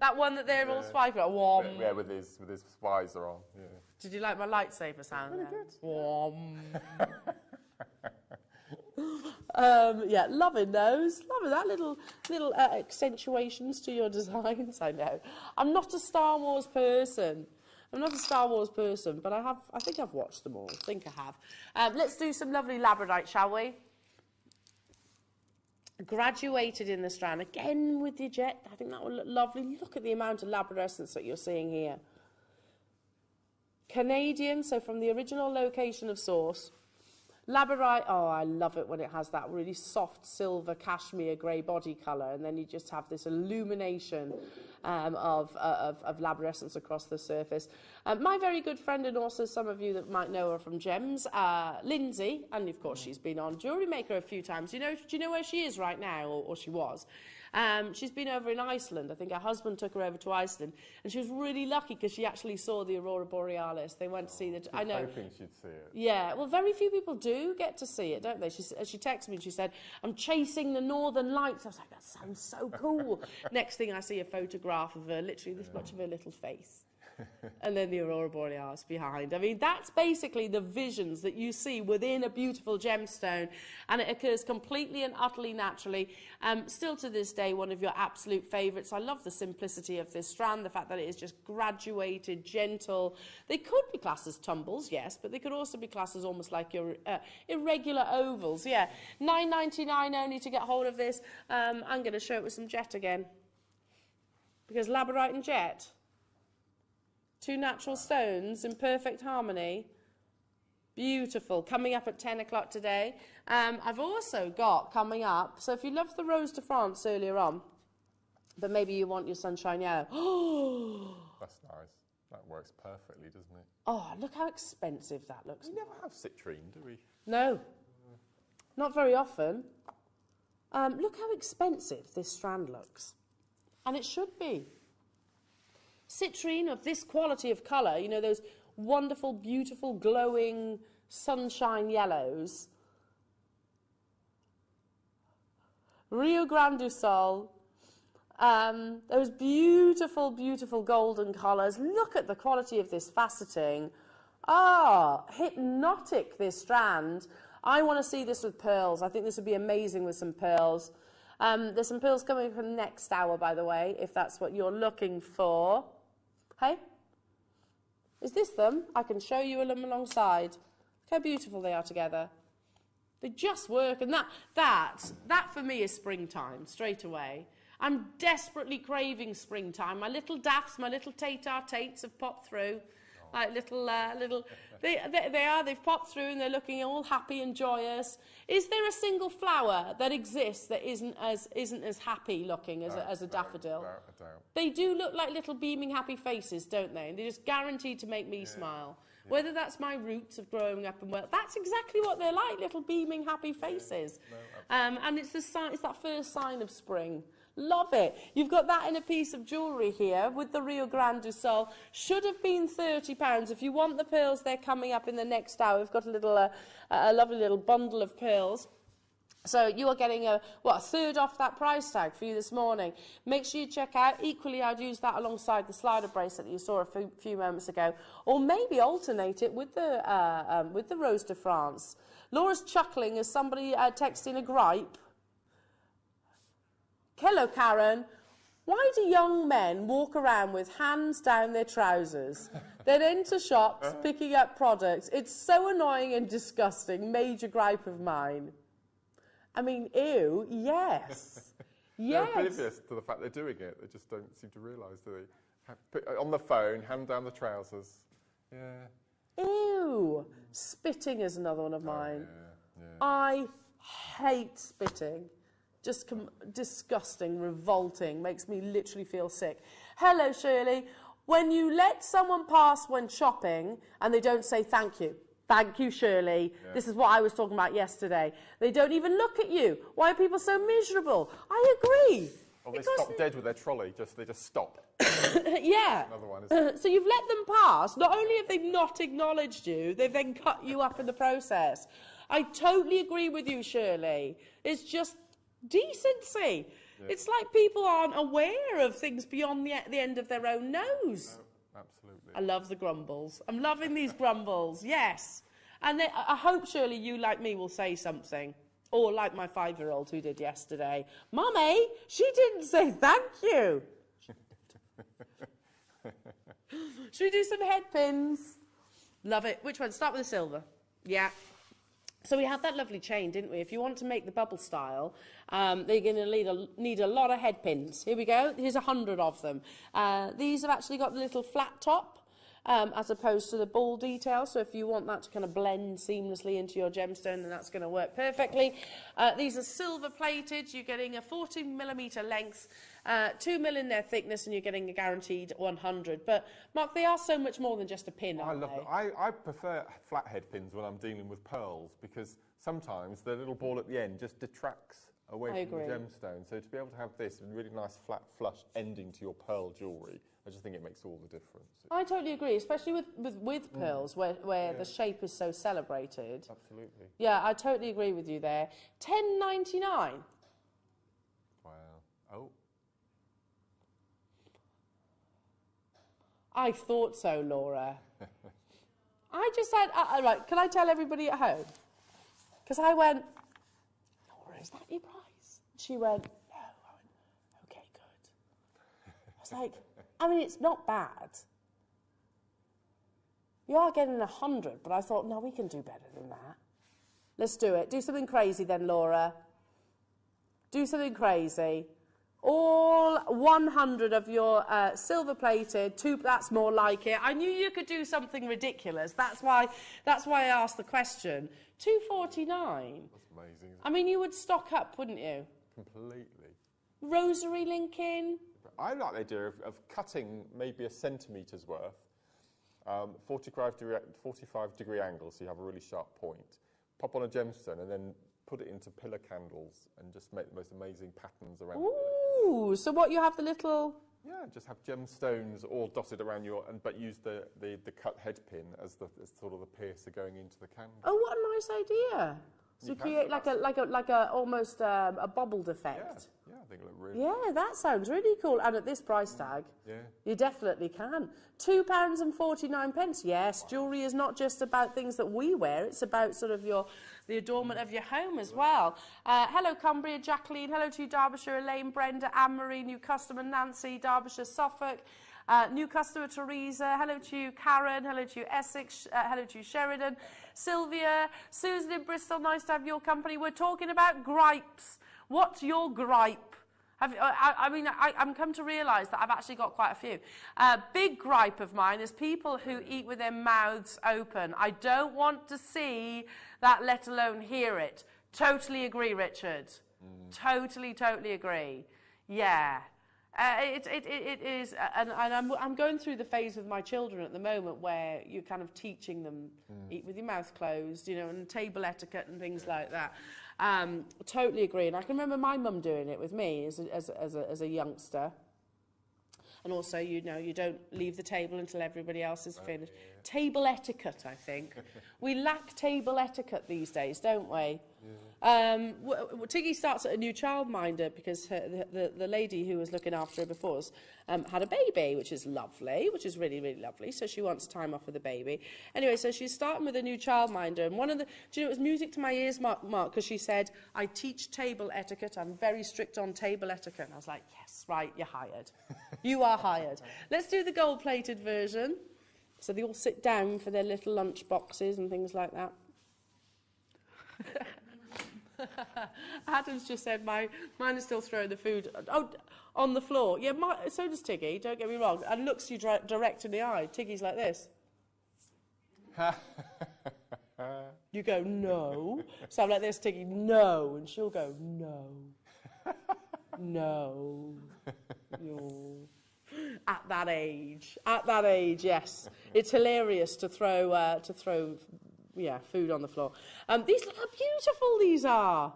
That one that they're all swiping at. Wom. Yeah, with his visor on. Yeah. Did you like my lightsaber sound? Really good. Wom. Yeah, loving those. Loving that little accentuations to your designs. I know. I'm not a Star Wars person. But I think I've watched them all. I think I have. Let's do some lovely labradorite, shall we? Graduated in the strand. Again with the jet. I think that will look lovely. Look at the amount of labradorescence that you're seeing here. Canadian, so from the original location of source. Labradorite, oh, I love it when it has that really soft silver cashmere grey body colour, and then you just have this illumination of labradorescence across the surface. My very good friend, and also some of you that might know her from Gems, Lindsay, and of course she's been on Jewellery Maker a few times. Do you know where she is right now, or she was? She's been over in Iceland. I think her husband took her over to Iceland, and she was really lucky because she actually saw the Aurora Borealis. They went to see the... I know. Hoping she'd see it. Yeah, well, very few people do get to see it, don't they? She texted me and she said, I'm chasing the Northern Lights. I was like, that sounds so cool. Next thing I see a photograph of her, literally this much of her little face. And then the Aurora Borealis behind. I mean, that's basically the visions that you see within a beautiful gemstone, and it occurs completely and utterly naturally. Still to this day, one of your absolute favourites. I love the simplicity of this strand, the fact that it is just graduated, gentle. They could be classed as tumbles, yes, but they could also be classed as almost like your irregular ovals. Yeah, $9.99 only to get hold of this. I'm going to show it with some jet again, because labradorite and jet, two natural stones in perfect harmony. Beautiful. Coming up at 10 o'clock today. I've also got coming up, so if you loved the Rose de France earlier on, but maybe you want your sunshine yellow. That's nice. That works perfectly, doesn't it? Oh, look how expensive that looks. We never have citrine, do we? No. Not very often. Look how expensive this strand looks. And it should be. Citrine of this quality of colour, you know, those wonderful, beautiful, glowing sunshine yellows. Rio Grande do Sol. Those beautiful, beautiful golden colours. Look at the quality of this faceting. Ah, hypnotic, this strand. I want to see this with pearls. I think this would be amazing with some pearls. There's some pearls coming for the next hour, by the way, if that's what you're looking for. Hey? Is this them? I can show you them alongside. Look how beautiful they are together. They just work, and that for me is springtime, straight away. I'm desperately craving springtime. My little daffs, my little Tates have popped through. Like they've popped through and they're looking all happy and joyous. Is there a single flower that exists that isn't as happy looking as a daffodil? No. They do look like little beaming happy faces, don't they? And they're just guaranteed to make me smile. Yeah. Whether that's my roots of growing up in Wales, that's exactly what they're like, little beaming happy faces. Yeah. No, and it's that first sign of spring. Love it. You've got that in a piece of jewellery here with the Rio Grande do Sol. Should have been £30. If you want the pearls, they're coming up in the next hour. We've got a lovely little bundle of pearls. So you are getting a third off that price tag for you this morning. Make sure you check out. Equally, I'd use that alongside the slider bracelet that you saw a few moments ago, or maybe alternate it with the Rose de France. Laura's chuckling as somebody texting a gripe. Hello, Karen. Why do young men walk around with hands down their trousers, then enter shops picking up products? It's so annoying and disgusting. Major gripe of mine. I mean, ew, yes. Yes. They're oblivious to the fact they're doing it. They just don't seem to realise, do they? On the phone, hand down the trousers. Yeah. Ew. Spitting is another one of mine. Yeah. I hate spitting. Just disgusting, revolting, makes me literally feel sick. Hello, Shirley. When you let someone pass when shopping and they don't say thank you. Thank you, Shirley. Yeah. This is what I was talking about yesterday. They don't even look at you. Why are people so miserable? I agree. Or they stop dead with their trolley. They just stop. Yeah. Another one, isn't it? So you've let them pass. Not only have they not acknowledged you, they've then cut you up in the process. I totally agree with you, Shirley. It's just decency. Yeah. It's like people aren't aware of things beyond the end of their own nose. No, absolutely. I love the grumbles. I'm loving these grumbles, yes. And I hope, Shirley, you, like me, will say something. Or like my 5-year-old who did yesterday. Mummy, she didn't say thank you. Should we do some head pins? Love it. Which one? Start with the silver. Yeah. So we had that lovely chain, didn't we? If you want to make the bubble style, they're going to need a lot of head pins. Here we go. Here's 100 of them. These have actually got the little flat top, as opposed to the ball detail. So if you want that to kind of blend seamlessly into your gemstone, then that's going to work perfectly. These are silver plated. You're getting a 40mm length, 2mm in their thickness, and you're getting a guaranteed 100. But Mark, they are so much more than just a pin, aren't they? I prefer flat head pins when I'm dealing with pearls, because sometimes the little ball at the end just detracts away from the gemstone. So to be able to have this really nice flat flush ending to your pearl jewellery, I just think it makes all the difference. I totally agree, especially with pearls, where the shape is so celebrated. Absolutely. Yeah, I totally agree with you there. $10.99. Wow. Oh. I thought so, Laura. I just said, right, can I tell everybody at home? Because I went, Laura, is that your price? She went, no. I went, okay, good. I was like, I mean, it's not bad. You are getting 100, but I thought, no, we can do better than that. Let's do it. Do something crazy then, Laura. Do something crazy. All 100 of your silver-plated, that's more like it. I knew you could do something ridiculous. That's why I asked the question. $2.49. That's amazing. I mean, you would stock up, wouldn't you? Completely. Rosary link in. I like the idea of cutting maybe a centimetre's worth, 45-degree angle, so you have a really sharp point. Pop on a gemstone and then put it into pillar candles and just make the most amazing patterns around. Ooh, so what, you have the little... Yeah, just have gemstones all dotted around but use the cut head pin as sort of the piercer going into the candle. Oh, what a nice idea. So you create like a almost a bobbled effect. Yeah, I think it looked really Yeah, that sounds really cool. And at this price tag, you definitely can. £2.49. Yes, jewellery is not just about things that we wear. It's about sort of the adornment of your home as well. Hello, Cumbria, Jacqueline. Hello to you, Derbyshire, Elaine, Brenda, Anne-Marie, new customer, Nancy, Derbyshire, Suffolk. New customer, Teresa. Hello to you, Karen. Hello to you, Essex. Hello to you, Sheridan. Sylvia. Susan in Bristol. Nice to have your company. We're talking about gripes. What's your gripe? I'm come to realise that I've actually got quite a few. Big gripe of mine is people who eat with their mouths open. I don't want to see that, let alone hear it. Totally agree, Richard. Totally agree. Yeah. It is, and I'm going through the phase with my children at the moment where you're kind of teaching them eat with your mouth closed, you know, and table etiquette and things like that. Totally agree, and I can remember my mum doing it with me as a youngster. And also, you know, you don't leave the table until everybody else is finished. Yeah. Table etiquette, I think. We lack table etiquette these days, don't we? Yeah. Tiggy starts at a new childminder because the lady who was looking after her before us had a baby, which is lovely, which is really, really lovely. So she wants time off with the baby. Anyway, so she's starting with a new childminder. And do you know, it was music to my ears, Mark, because she said, I teach table etiquette. I'm very strict on table etiquette. And I was like, yes, right, you're hired. You are hired. Let's do the gold-plated version. So they all sit down for their little lunch boxes and things like that. Adam's just said mine is still throwing the food on the floor. Yeah, so does Tiggy, don't get me wrong. And looks you direct in the eye. Tiggy's like this. You go, no. So I'm like this, Tiggy, no. And she'll go, no. No. No. At that age, yes. It's hilarious to throw food on the floor. These look how beautiful these are.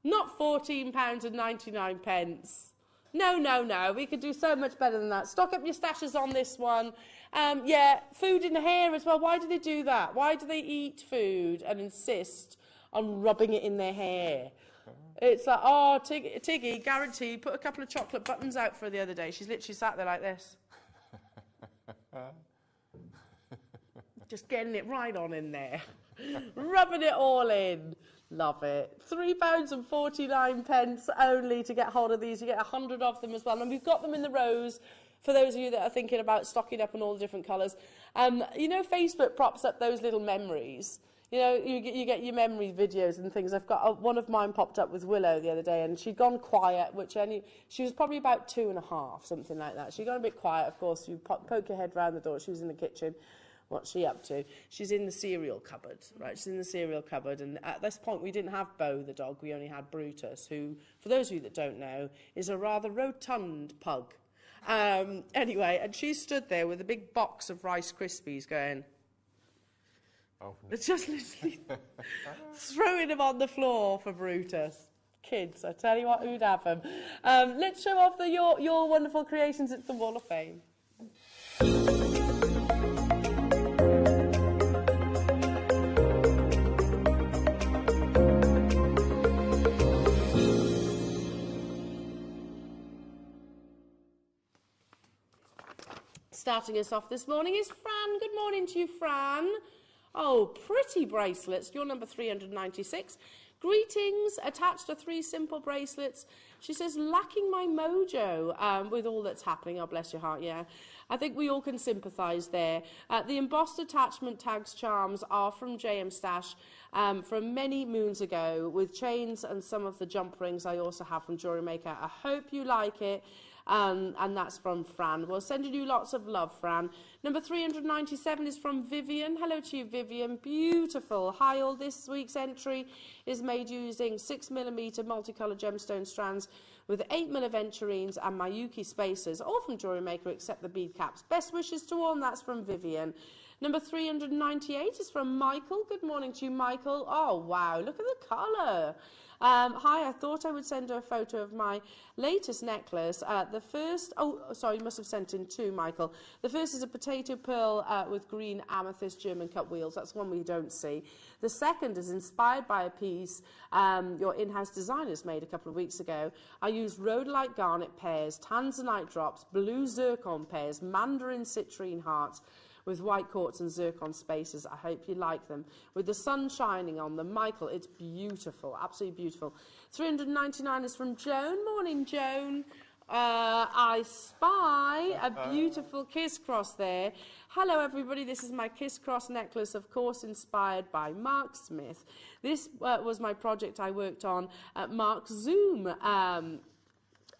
Not £14.99. No. We could do so much better than that. Stock up your stashes on this one. Yeah, food in the hair as well. Why do they do that? Why do they eat food and insist on rubbing it in their hair? It's like, oh, Tiggy, guaranteed, put a couple of chocolate buttons out for her the other day. She's literally sat there like this. Just getting it right on in there. Rubbing it all in. Love it. £3.49 only to get hold of these. You get 100 of them as well. And we've got them in the rows for those of you that are thinking about stocking up on all the different colours. You know, Facebook props up those little memories. You know, you get your memory videos and things. I've got one of mine popped up with Willow the other day, and she'd gone quiet, she was probably about 2.5, something like that. She'd gone a bit quiet, of course. You poke your head round the door. She was in the kitchen. What's she up to? She's in the cereal cupboard, right? She's in the cereal cupboard, and at this point we didn't have Bo the dog, we only had Brutus, who, for those of you that don't know, is a rather rotund pug. Anyway, and she stood there with a big box of Rice Krispies going... Oh. It's just literally throwing them on the floor for Brutus. Kids, I tell you what, who'd have them. Let's show off your wonderful creations. It's the Wall of Fame. Starting us off this morning is Fran. Good morning to you, Fran. Oh, pretty bracelets. You're number 396. Greetings. Attached are 3 simple bracelets. She says, lacking my mojo with all that's happening. Oh, bless your heart, yeah. I think we all can sympathise there. The embossed attachment tags charms are from JM Stash from many moons ago, with chains and some of the jump rings I also have from Jewellery Maker. I hope you like it. And that's from Fran. We're sending you lots of love, Fran. Number 397 is from Vivian. Hello to you, Vivian. Beautiful. Hi, all. This week's entry is made using 6mm multicolour gemstone strands with 8mm aventurines and Miyuki spacers, all from Jewellery Maker except the bead caps. Best wishes to all, and that's from Vivian. Number 398 is from Michael. Good morning to you, Michael. Oh, wow. Look at the colour. Hi, I thought I would send her a photo of my latest necklace. The first, oh, sorry, you must have sent in 2, Michael. The first is a potato pearl with green amethyst German cut wheels. That's one we don't see. The second is inspired by a piece your in-house designers made a couple of weeks ago. I used rhodolite garnet pairs, Tanzanite drops, blue zircon pairs, mandarin citrine hearts, with white quartz and zircon spacers. I hope you like them. With the sun shining on them. Michael, it's beautiful, absolutely beautiful. 399 is from Joan. Morning, Joan. I spy a beautiful kiss cross there. Hello, everybody. This is my kiss cross necklace, of course, inspired by Mark Smith. This was my project I worked on at Mark's Zoom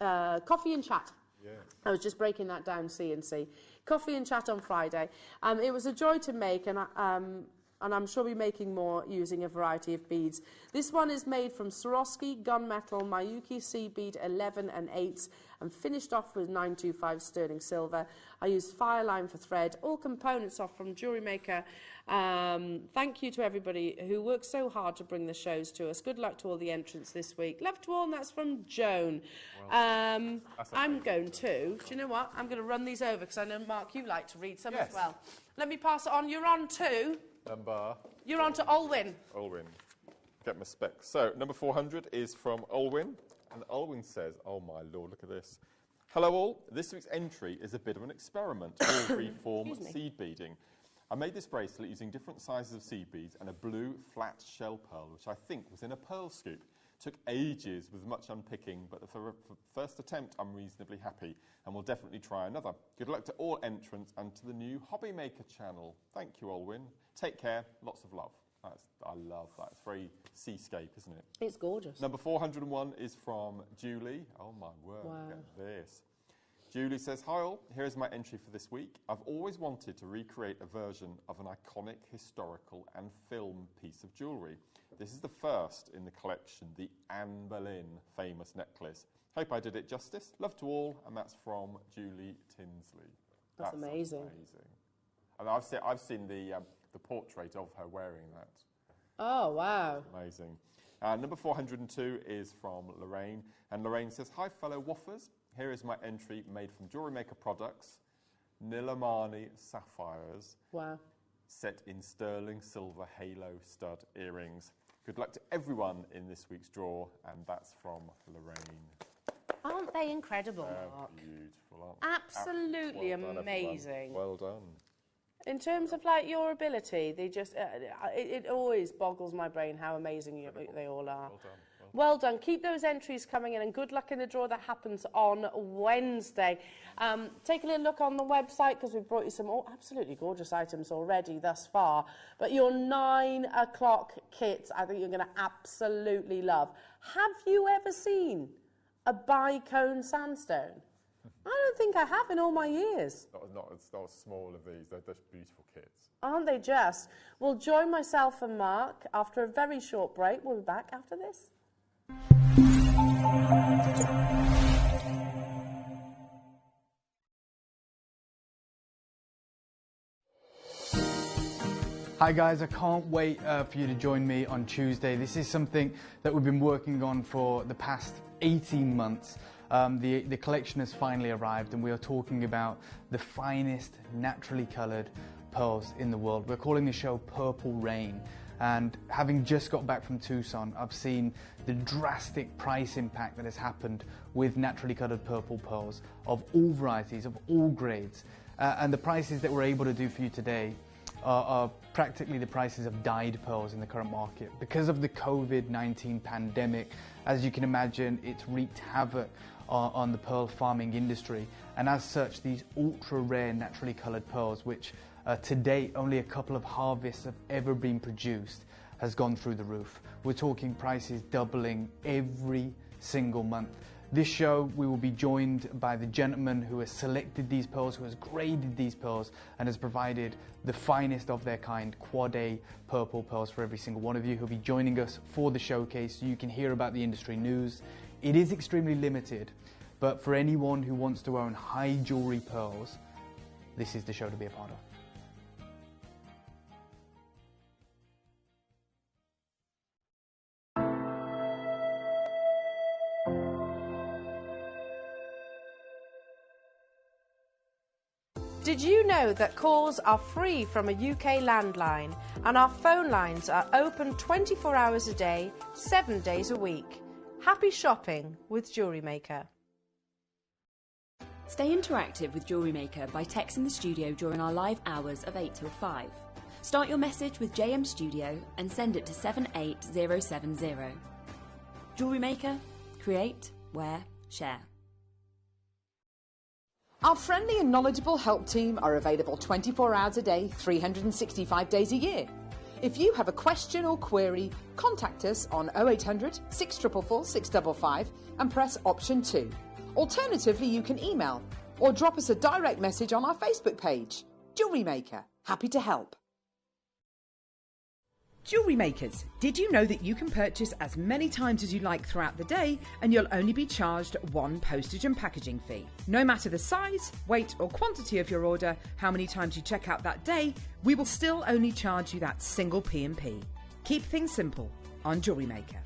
Coffee and Chat. Yeah. I was just breaking that down, C&C. Coffee and Chat on Friday. It was a joy to make, and I'm sure we'll be making more using a variety of beads. This one is made from Swarovski, gunmetal, Miyuki sea bead 11 and 8s, and finished off with 925 sterling silver. I used Fireline for thread. All components are from Jewellery Maker. Thank you to everybody who worked so hard to bring the shows to us. Good luck to all the entrants this week. Love to all, and that's from Joan. I'm going to, do you know what? I'm going to run these over because I know, Mark, you like to read some as well. Let me pass it on. You're on to... You're on to Olwyn. Olwyn. Get my specs. So, number 400 is from Olwyn. And Olwyn says, oh my lord, look at this. Hello all. This week's entry is a bit of an experiment. All free-form seed beading. I made this bracelet using different sizes of seed beads and a blue flat shell pearl, which I think was in a pearl scoop. Took ages with much unpicking, but for first attempt, I'm reasonably happy, and we'll definitely try another. Good luck to all entrants and to the new Hobby Maker channel. Thank you, Olwyn. Take care. Lots of love. I love that. It's very seascape, isn't it? It's gorgeous. Number 401 is from Julie. Oh, my word. Wow. Look at this. Julie says, hi all, here's my entry for this week. I've always wanted to recreate a version of an iconic, historical and film piece of jewellery. This is the first in the collection, the Anne Boleyn famous necklace. Hope I did it justice. Love to all, and that's from Julie Tinsley. That's amazing. And I've seen the portrait of her wearing that. Oh, wow. Amazing. Number 402 is from Lorraine, and Lorraine says, hi fellow woffers. Here is my entry made from Jewellery Maker products, Nilamani sapphires. Wow. Set in sterling silver halo stud earrings. Good luck to everyone in this week's draw, and that's from Lorraine. Aren't they incredible, Mark? Beautiful, aren't they? Absolutely amazing. Everyone. Well done. In terms of like your ability, they just it always boggles my brain how amazing they all are. Well done. Well done. Keep those entries coming in, and good luck in the draw that happens on Wednesday. Take a little look on the website because we've brought you some absolutely gorgeous items already thus far. But your 9 o'clock kits, I think you're going to absolutely love. Have you ever seen a bicone sandstone? I don't think I have in all my years. It's not small of these. They're just beautiful kits. Aren't they just? We'll join myself and Mark after a very short break. We'll be back after this. Hi guys, I can't wait for you to join me on Tuesday. This is something that we've been working on for the past 18 months. The collection has finally arrived, and we are talking about the finest naturally coloured pearls in the world. We're calling the show Purple Rain, and having just got back from Tucson, I've seen the drastic price impact that has happened with naturally coloured purple pearls of all varieties, of all grades, and the prices that we're able to do for you today are practically the prices of dyed pearls in the current market. Because of the COVID-19 pandemic, as you can imagine, it's wreaked havoc on the pearl farming industry, and as such, these ultra rare naturally coloured pearls, which to date only a couple of harvests have ever been produced, has gone through the roof. We're talking prices doubling every single month. This show, we will be joined by the gentleman who has selected these pearls, who has graded these pearls, and has provided the finest of their kind Quad A purple pearls for every single one of you. He'll be joining us for the showcase so you can hear about the industry news. It is extremely limited, but for anyone who wants to own high jewellery pearls, this is the show to be a part of. Did you know that calls are free from a UK landline, and our phone lines are open 24 hours a day, 7 days a week? Happy shopping with Jewellery Maker. Stay interactive with Jewellery Maker by texting the studio during our live hours of 8 till 5. Start your message with JM Studio and send it to 78070. Jewellery Maker. Create, wear, share. Our friendly and knowledgeable help team are available 24 hours a day, 365 days a year. If you have a question or query, contact us on 0800 644 655 and press option 2. Alternatively, you can email or drop us a direct message on our Facebook page. Jewellery Maker, happy to help. Jewellery Makers, did you know that you can purchase as many times as you like throughout the day and you'll only be charged one postage and packaging fee? No matter the size, weight or quantity of your order, how many times you check out that day, we will still only charge you that single P&P. Keep things simple on Jewellery Maker.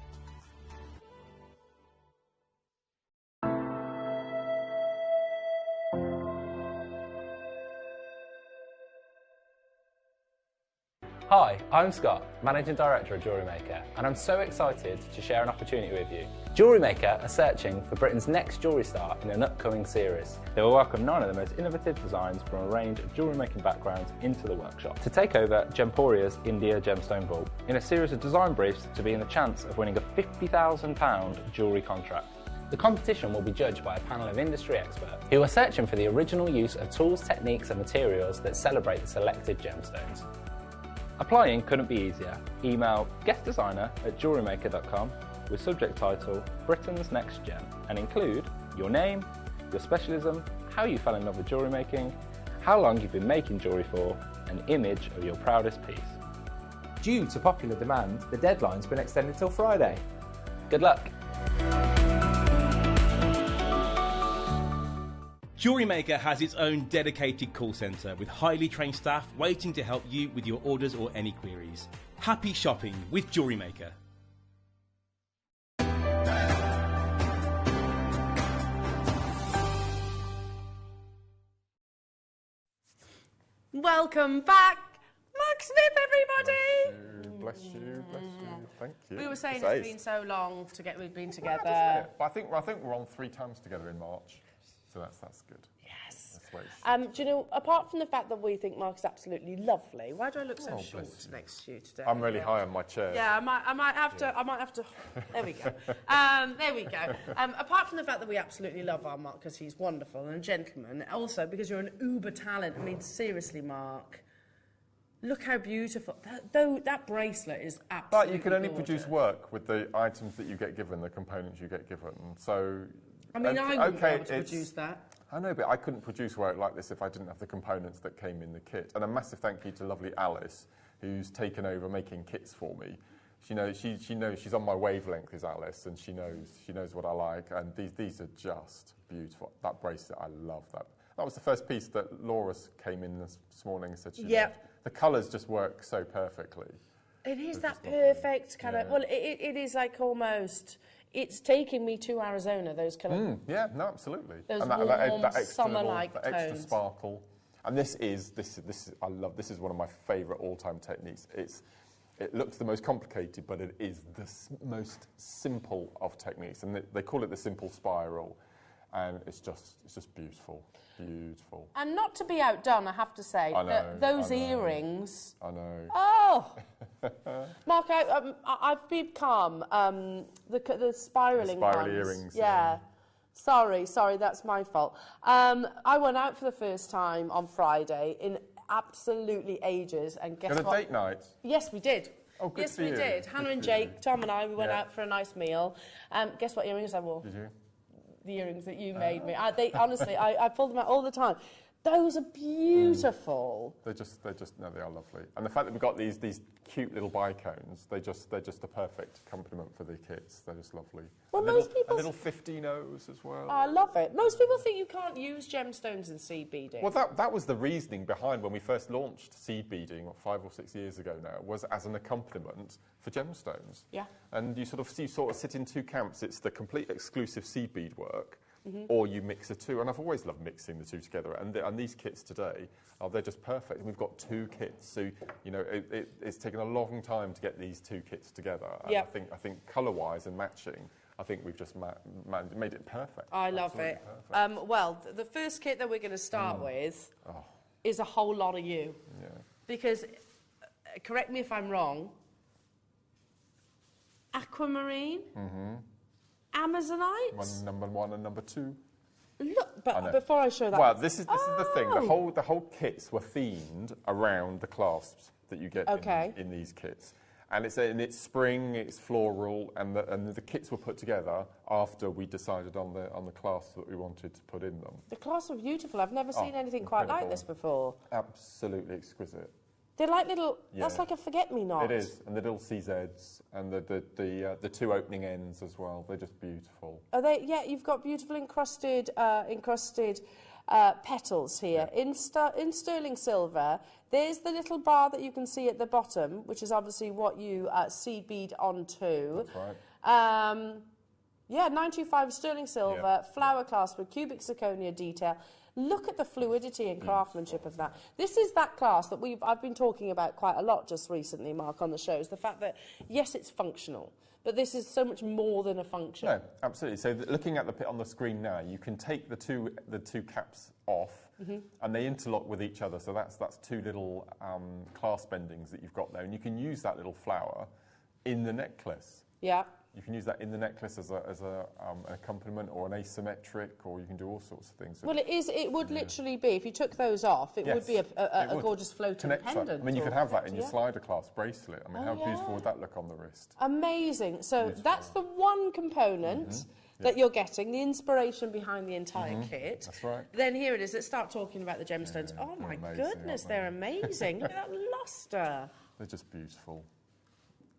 Hi, I'm Scott, Managing Director of Jewellery Maker, and I'm so excited to share an opportunity with you. Jewellery Maker are searching for Britain's next jewellery star in an upcoming series. They will welcome 9 of the most innovative designs from a range of jewellery making backgrounds into the workshop to take over Gemporia's India Gemstone Vault in a series of design briefs to be in the chance of winning a £50,000 jewellery contract. The competition will be judged by a panel of industry experts who are searching for the original use of tools, techniques and materials that celebrate the selected gemstones. Applying couldn't be easier. Email guestdesigner@jewellerymaker.com with subject title Britain's Next Gem and include your name, your specialism, how you fell in love with jewellery making, how long you've been making jewellery for, an image of your proudest piece. Due to popular demand, the deadline's been extended till Friday. Good luck! Jewellery Maker has its own dedicated call centre with highly trained staff waiting to help you with your orders or any queries. Happy shopping with Jewellery Maker. Welcome back, Mark Smith, everybody! bless you, bless you. Thank you. We were saying It's it's ace. been so long we've been together. Yeah, but I think we're on 3 times together in March, so that's good. Yes. That's the way it should. Do you know, apart from the fact that we think Mark is absolutely lovely, why do I look so Oh, short bless you. next to you today? I'm really high on my chair. Yeah, I might have to. There we go. There we go. Apart from the fact that we absolutely love our Mark because he's wonderful and a gentleman, also because you're an uber talent. I mean, seriously, Mark, look how beautiful. That bracelet is absolutely But you can only gorgeous. produce work with the items that you get given, the components you get given. So, I mean, I wouldn't be able to it's- produce that. I know, but I couldn't produce work like this if I didn't have the components that came in the kit. And a massive thank you to lovely Alice, who's taken over making kits for me. She knows she's on my wavelength, is Alice, and she knows what I like. And these are just beautiful. That bracelet, I love that. That was the first piece that Laura came in this morning and said she loved. The colours just work so perfectly. It is that perfect kind of. Well, it is like almost. It's taking me to Arizona. Those kind of. Yeah, no, absolutely. Those and warm, that extra summer-like that extra tones. sparkle. And this is I love. This is one of my favourite all-time techniques. It looks the most complicated, but it is the most simple of techniques. And they call it the simple spiral, and it's just beautiful, beautiful. And not to be outdone, I have to say, those earrings. I know. Oh, Mark, I've become the spiralling ones. spiral earrings. Yeah. Sorry, that's my fault. I went out for the first time on Friday in absolutely ages, and guess Got a what? date night? Yes, we did. Oh, good yes, for we you. did. Good Hannah for and you. Jake, Tom and I, we went Yeah. out for a nice meal. Guess what earrings I wore? Did you? The earrings that you made me. They honestly, I pull them out all the time. Those are beautiful. They are lovely. And the fact that we've got these cute little bicones, they're just the perfect accompaniment for the kits. They're just lovely. Well, most people... little 15Os as well. I love it. Most people think you can't use gemstones in seed beading. Well, that was the reasoning behind when we first launched seed beading, 5 or 6 years ago now, was as an accompaniment for gemstones. Yeah. And you sort of sit in 2 camps. It's the complete exclusive seed bead work, or you mix the two. And I've always loved mixing the two together. And these kits today, they're just perfect. And we've got 2 kits, so it's taken a long time to get these 2 kits together. And I think colour-wise and matching, I think we've just made it perfect. I love it. Well, the first kit that we're going to start with is a whole lot of you. Yeah. Because, correct me if I'm wrong, aquamarine, Amazonite. Number 1 and number 2. Look, but before I show that, well, this is the thing. The whole kits were themed around the clasps that you get in these kits, and it's spring, it's floral, and the kits were put together after we decided on the clasps that we wanted to put in them. The clasps are beautiful. I've never seen anything quite like this before. Absolutely exquisite. They're like little. That's like a forget-me-not. It is, and the little CZs and the 2 opening ends as well. They're just beautiful. Are they? Yeah, you've got beautiful encrusted petals here in sterling silver. There's the little bar that you can see at the bottom, which is obviously what you seed bead onto. That's right. Yeah, 925 sterling silver, flower clasp with cubic zirconia detail. Look at the fluidity and craftsmanship of that. This is that class that I've been talking about quite a lot just recently, Mark, on the shows. The fact that, yes, it's functional, but this is so much more than a function. No, absolutely. So looking at the pit on the screen now, you can take the two caps off, and they interlock with each other. So that's 2 little clasp bendings that you've got there, and you can use that little flower in the necklace. Yeah. You can use that in the necklace as an accompaniment or an asymmetric, or you can do all sorts of things. Well, it would literally be, if you took those off, it would be a gorgeous floating pendant. I mean, you could have that in your slider clasp bracelet. I mean, how beautiful would that look on the wrist? Amazing. So that's the one component that you're getting, the inspiration behind the entire kit. That's right. Then here it is. Let's start talking about the gemstones. Oh, my goodness, they're amazing. Look at that lustre. They're just beautiful.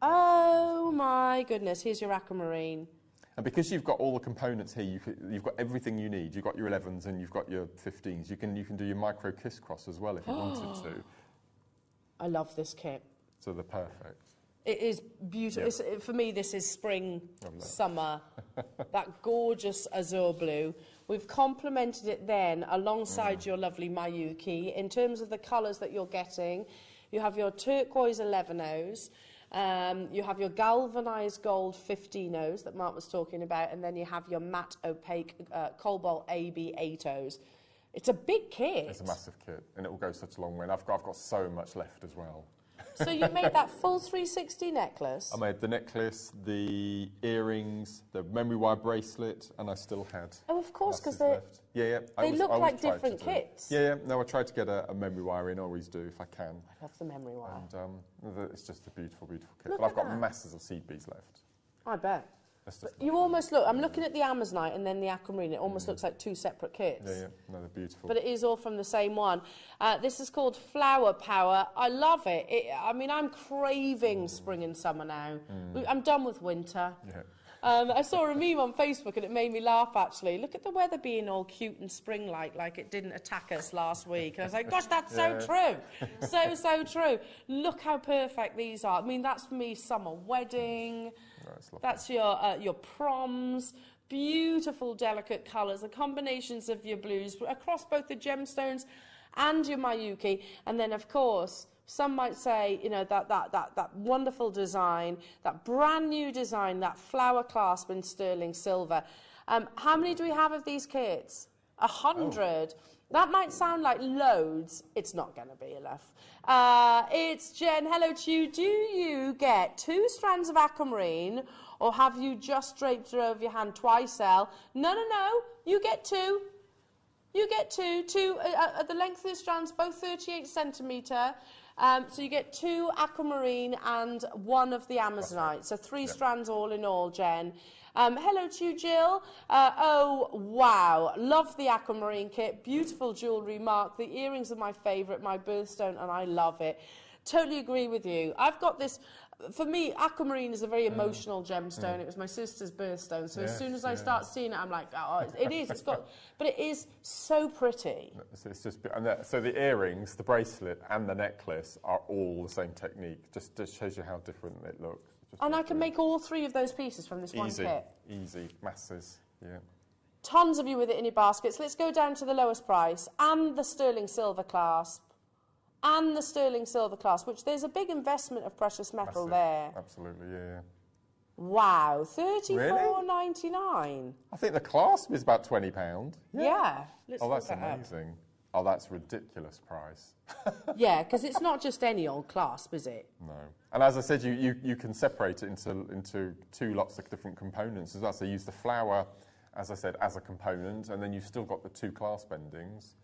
Oh my goodness, here's your aquamarine. And because you've got all the components here, you've got everything you need. You've got your 11s and you've got your 15s. You can do your micro kiss cross as well if you wanted to. I love this kit. So they're perfect. It is beautiful. Yeah. For me, this is spring, summer, that gorgeous azure blue. We've complemented it then alongside your lovely Mayuki in terms of the colours that you're getting. You have your turquoise 11Os. You have your galvanised gold 15Os that Mark was talking about, and then you have your matte opaque cobalt AB 8Os. It's a big kit. It's a massive kit, and it will go such a long way. And I've got so much left as well. So you made that full 360 necklace? I made the necklace, the earrings, the memory wire bracelet, and I still had. Oh, of course, because they look like different kits. Yeah. No, I tried to get a memory wire in. I always do if I can. I love the memory wire. And it's just a beautiful, beautiful kit. But I've got masses of seed beads left. I bet. You almost look, I'm looking at the Amazonite and then the aquamarine, it almost looks like two separate kits. Yeah, no, they're beautiful. But it is all from the same one. This is called Flower Power. I love it. I mean, I'm craving spring and summer now. I'm done with winter. Yeah. I saw a meme on Facebook and it made me laugh, actually. Look at the weather being all cute and spring-like it didn't attack us last week. And I was like, gosh, that's so true. So true. Look how perfect these are. I mean, that's for me summer wedding. That's your proms. Beautiful, delicate colours. The combinations of your blues across both the gemstones and your Mayuki. And then, of course, some might say, you know, that wonderful design, that brand new design, that flower clasp in sterling silver. How many do we have of these kits? 100. Oh. That might sound like loads. It's not going to be enough. It's Jen. Hello to you. Do you get 2 strands of aquamarine, or have you just draped it over your hand twice, Elle? No. You get 2. You get 2. 2 at the length of the strands, both 38 centimetre. So you get 2 aquamarine and 1 of the Amazonite. So 3 strands all in all, Jen. Hello to you, Jill. Oh, wow. Love the aquamarine kit. Beautiful jewellery, Mark. The earrings are my favourite, my birthstone, and I love it. Totally agree with you. I've got this... For me, aquamarine is a very emotional gemstone. It was my sister's birthstone. So as soon as I start seeing it, I'm like, oh, it is. It's got... But it is so pretty. It's just... So the earrings, the bracelet, and the necklace are all the same technique. Just shows you how different it looks. And I can make all 3 of those pieces from this one kit. Easy. Masses, yeah. Tons of you with it in your baskets. Let's go down to the lowest price. And the sterling silver clasp. And the sterling silver clasp, which there's a big investment of precious metal there. Absolutely, yeah. Wow, $34.99. I think the clasp is about £20. Yeah. That's amazing. Oh, that's a ridiculous price. Yeah, because it's not just any old clasp, is it? No. And as I said, you can separate it into 2 lots of different components as well. So you use the flower, as I said, as a component, and then you've still got the 2 clasp endings.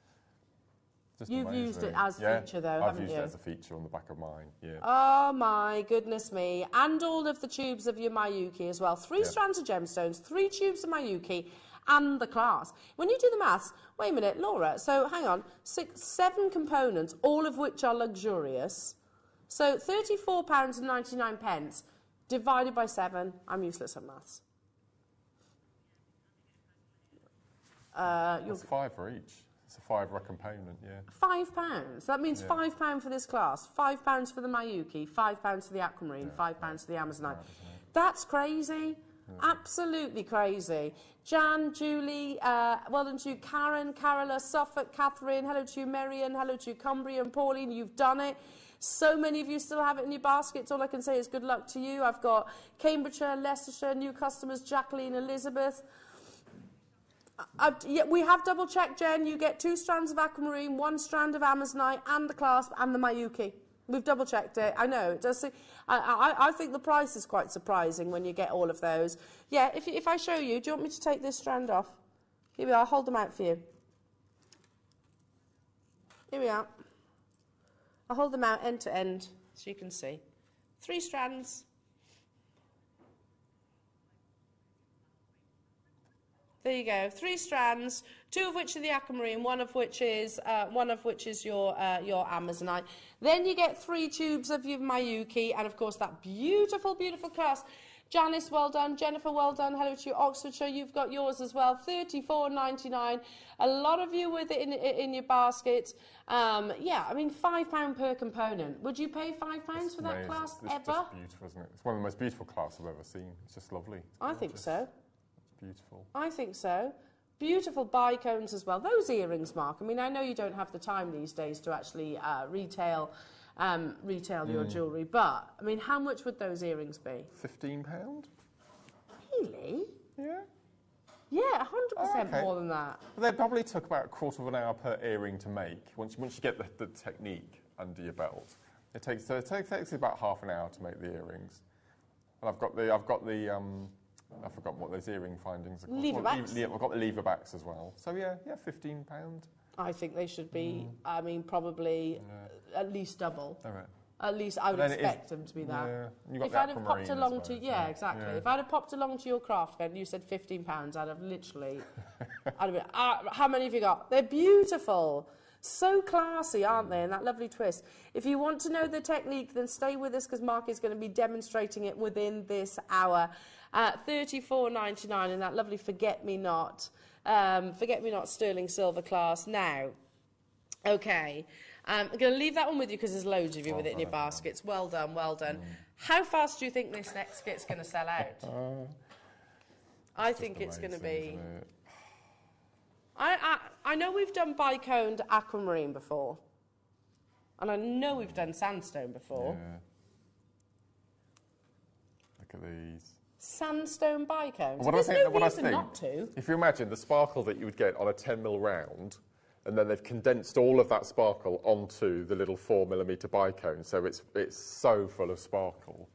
Just You've amazing. used it as feature, though, haven't you? I've used it as a feature on the back of mine, yeah. Oh, my goodness me. And all of the tubes of your Mayuki as well. 3 strands of gemstones, 3 tubes of Mayuki, and the clasp. When you do the maths, wait a minute, Laura, so hang on, 7 components, all of which are luxurious. So £34.99 divided by 7. I'm useless at maths. That's 5 for each. It's a £5 component, yeah. £5. That means £5 for this class, £5 for the Mayuki, £5 for the aquamarine, £5 for the Amazonite. That's crazy. Absolutely crazy. Jan, Julie, well done to you, Karen, Carola, Suffolk, Catherine, hello to you, Marion, hello to you, Cumbria and Pauline, you've done it. So many of you still have it in your baskets. All I can say is good luck to you. I've got Cambridgeshire, Leicestershire, new customers, Jacqueline, Elizabeth. We have double-checked, Jen. You get 2 strands of aquamarine, 1 strand of Amazonite, and the clasp, and the Mayuki. We've double-checked it. I know. It does. I think the price is quite surprising when you get all of those. Yeah, if I show you, do you want me to take this strand off? Here we are. I'll hold them out for you. Here we are. I'll hold them out end to end so you can see. 3 strands. There you go. 3 strands, 2 of which are the aquamarine, one of which is your Amazonite. Then you get 3 tubes of your Mayuki, and of course that beautiful, beautiful clasp. Janice, well done. Jennifer, well done. Hello to you, Oxfordshire. You've got yours as well. $34.99. A lot of you with it in your basket. Yeah, I mean £5 per component. Would you pay £5 for that clasp ever? It's just beautiful, isn't it? It's one of the most beautiful clasps I've ever seen. It's just lovely. I think so. Beautiful. I think so. Beautiful bicones as well. Those earrings, Mark. I mean, I know you don't have the time these days to actually retail retail your jewellery. But, I mean, how much would those earrings be? £15. Really? Yeah. Yeah, 100% more than that. Well, they probably took about a quarter of an hour per earring to make. Once you get the technique under your belt, it takes about half an hour to make the earrings. And I've got the I've forgotten what those earring findings are called. Lever backs. I've got the lever backs as well. So yeah, £15. I think they should be. I mean, probably at least double. All right. At least I would expect them to be that. Yeah. You got If the I'd have popped along to, exactly. Yeah. If I'd have popped along to your craft fair and you said £15, I'd have literally, I'd have been, how many have you got? They're beautiful. So classy, aren't they? And that lovely twist. If you want to know the technique, then stay with us because Mark is going to be demonstrating it within this hour. $34.99 in that lovely forget-me-not sterling silver class. Now, okay. I'm going to leave that one with you because there's loads of you with it in your baskets. Well done, well done. How fast do you think this next kit's going to sell out? I think it's going to be... I know we've done biconed aquamarine before. And I know we've done sandstone before. Yeah. Look at these. Sandstone bicones? What There's no reason I think, not to. if you imagine the sparkle that you would get on a 10mm round, and then they've condensed all of that sparkle onto the little 4mm bicone, so it's so full of sparkle.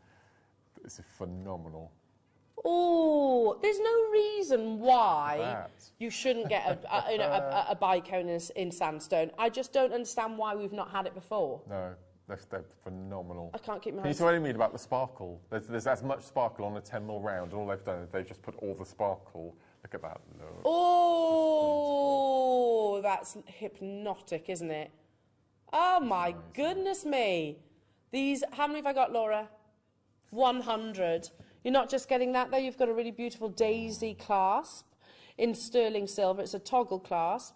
It's phenomenal. Oh, there's no reason why you shouldn't get a bicone in sandstone. I just don't understand why we've not had it before. No, they're phenomenal. I can't keep my Can you hands. tell what I mean about the sparkle? There's as much sparkle on a 10mm round, and all they've done is they've just put all the sparkle. Look at that. Look. Oh, that's hypnotic, isn't it? Oh, my goodness me. These, how many have I got, Laura? 100. You're not just getting that, though. You've got a really beautiful daisy clasp in sterling silver. It's a toggle clasp,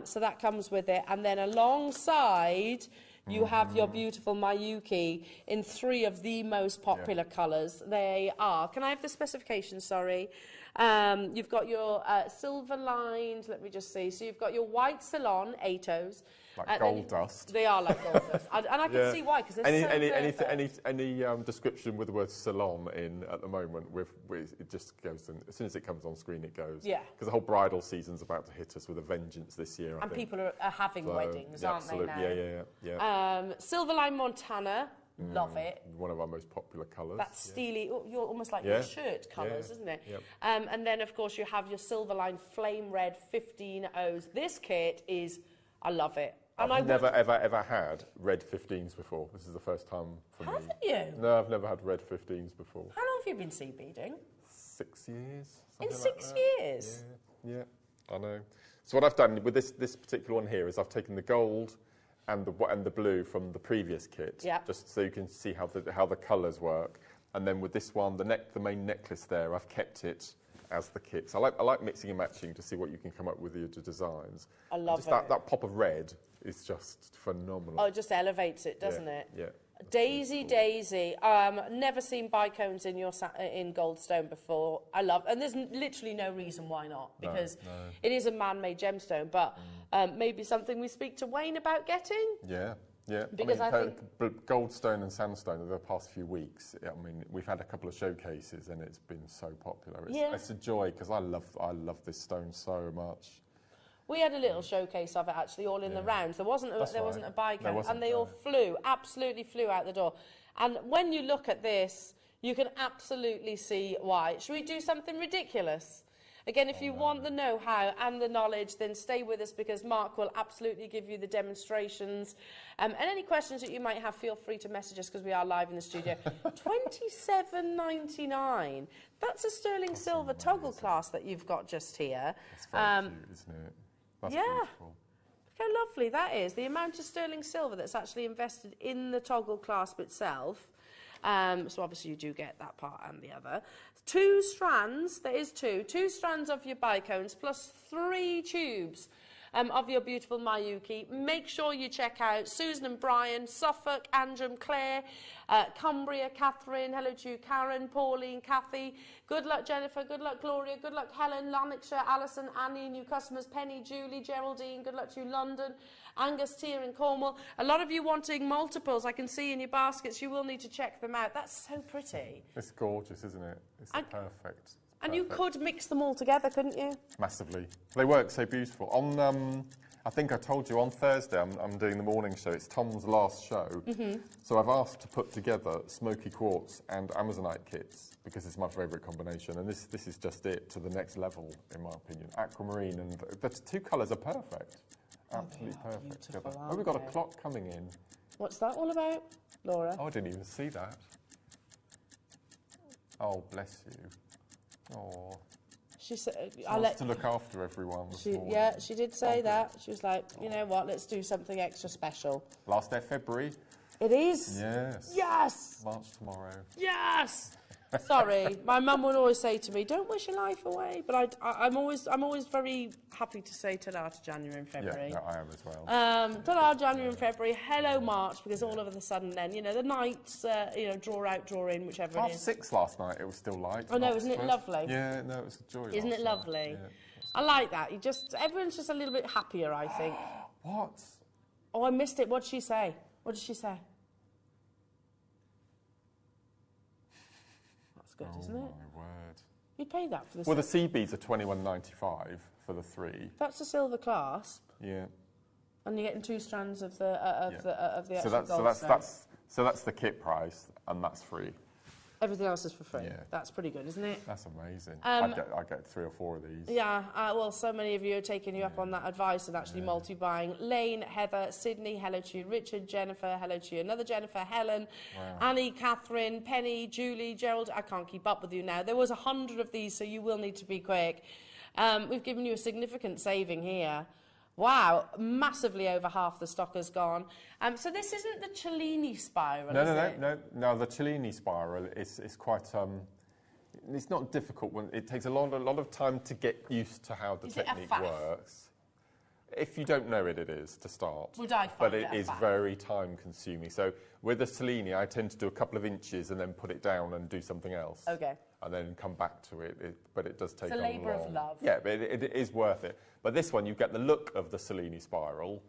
so that comes with it. And then alongside, you have your beautiful Miyuki in 3 of the most popular colours. They are... Can I have the specifications, sorry? You've got your silver lined, let me just see. So you've got your white Ceylon 8os. Like gold dust. They are like gold dust. And I can see why, because they're any description with the word salon in at the moment, it just goes, as soon as it comes on screen, it goes. Yeah. Because the whole bridal season's about to hit us with a vengeance this year, I think. People are having weddings, aren't they now? Yeah. Silverline Montana, love it. One of our most popular colours. That steely, you're almost like your shirt colours, isn't it? Yep. And then, of course, you have your Silverline Flame Red 15Os. This kit is, I love it. And I've never, ever had red 15s before. This is the first time for me. Haven't you? No, I've never had red 15s before. How long have you been sea beading? 6 years. In like 6 that. years? Yeah, I know. So what I've done with this particular one here is I've taken the gold and the blue from the previous kit, just so you can see how the colours work. And then with this one, the main necklace there, I've kept it as the kit. So I like mixing and matching to see what you can come up with your designs. I love just it. That pop of red is just phenomenal. Oh, it just elevates it, doesn't it? Yeah. Daisy. Never seen bicones in Goldstone before. I love, and there's literally no reason why not, because it is a man-made gemstone, but maybe something we speak to Wayne about getting. Yeah. Because I think Goldstone and Sandstone over the past few weeks, I mean, we've had a couple of showcases and it's been so popular. It's a joy because I love this stone so much. We had a little showcase of it actually, all in the rounds. There wasn't a bicone, and they all absolutely flew out the door. And when you look at this, you can absolutely see why. Should we do something ridiculous? Again, if you want the know-how and the knowledge, then stay with us because Mark will absolutely give you the demonstrations. And any questions that you might have, feel free to message us because we are live in the studio. $27.99. That's a sterling silver toggle class that you've got just here. It's very cute, isn't it? That's beautiful. Look how lovely that is. The amount of sterling silver that's actually invested in the toggle clasp itself. So obviously you do get that part and the other. 2 strands, there is 2 strands of your bicones plus 3 tubes of your beautiful Mayuki. Make sure you check out Susan and Brian, Suffolk, Andrew, Claire, Cumbria, Catherine, hello to you, Karen, Pauline, Kathy. Good luck, Jennifer. Good luck, Gloria. Good luck, Helen, Lanarkshire, Alison, Annie, new customers, Penny, Julie, Geraldine. Good luck to you, London. Angus, Tier in Cornwall. A lot of you wanting multiples. I can see in your baskets. You will need to check them out. That's so pretty. It's gorgeous, isn't it? It's perfect. And you could mix them all together, couldn't you? Massively. They work so beautiful. On, I think I told you on Thursday I'm doing the morning show. It's Tom's last show. So I've asked to put together smoky quartz and Amazonite kits because it's my favourite combination. And this is just it to the next level, in my opinion. Aquamarine and the two colours are perfect. Absolutely perfect together. Oh, we've got a clock coming in. What's that all about, Laura? Oh, I didn't even see that. Oh, bless you. Oh. She said, She wants to look after everyone this morning. Yeah, she did say that. She was like, you know what, let's do something extra special. Last day of February. It is? Yes. Yes! March tomorrow. Yes! Sorry, my mum would always say to me, don't wish your life away. But I'm always very happy to say ta-da to January and February. Yeah, no, I am as well. Ta-da, January and February. Hello, March, because all of a sudden then, you know, the nights, you know, draw out, draw in, whichever it is. 6:30 last night, it was still light. I know, isn't it lovely? Yeah, no, it was a joy. Isn't it lovely? Yeah. I like that. Everyone's just a little bit happier, I think. What? Oh, I missed it. What did she say? What did she say? Good, isn't it? My word. You pay that for the. Well, the sea beads are $21.95 for the 3. That's a silver clasp. Yeah. And you're getting 2 strands of the extra so that's the kit price, and that's free. Everything else is for free. Yeah. That's pretty good, isn't it? That's amazing. I get 3 or 4 of these. Yeah, well, so many of you are taking you up on that advice and actually multi-buying. Lane, Heather, Sydney, hello to you. Richard, Jennifer, hello to you. Another Jennifer, Helen, Annie, Catherine, Penny, Julie, Gerald. I can't keep up with you now. There was 100 of these, so you will need to be quick. We've given you a significant saving here. Wow, massively over half the stock has gone. So this isn't the Cellini spiral, is it? No. The Cellini spiral is quite. It's not difficult. It takes a lot of time to get used to how the technique works. If you don't know it, it is to start. Would I find but it is very time consuming. So with the Cellini, I tend to do a couple of inches and then put it down and do something else. Okay. And then come back to it. But it does take a labour of love. Yeah, but it is worth it. But this one, you get the look of the Cellini spiral,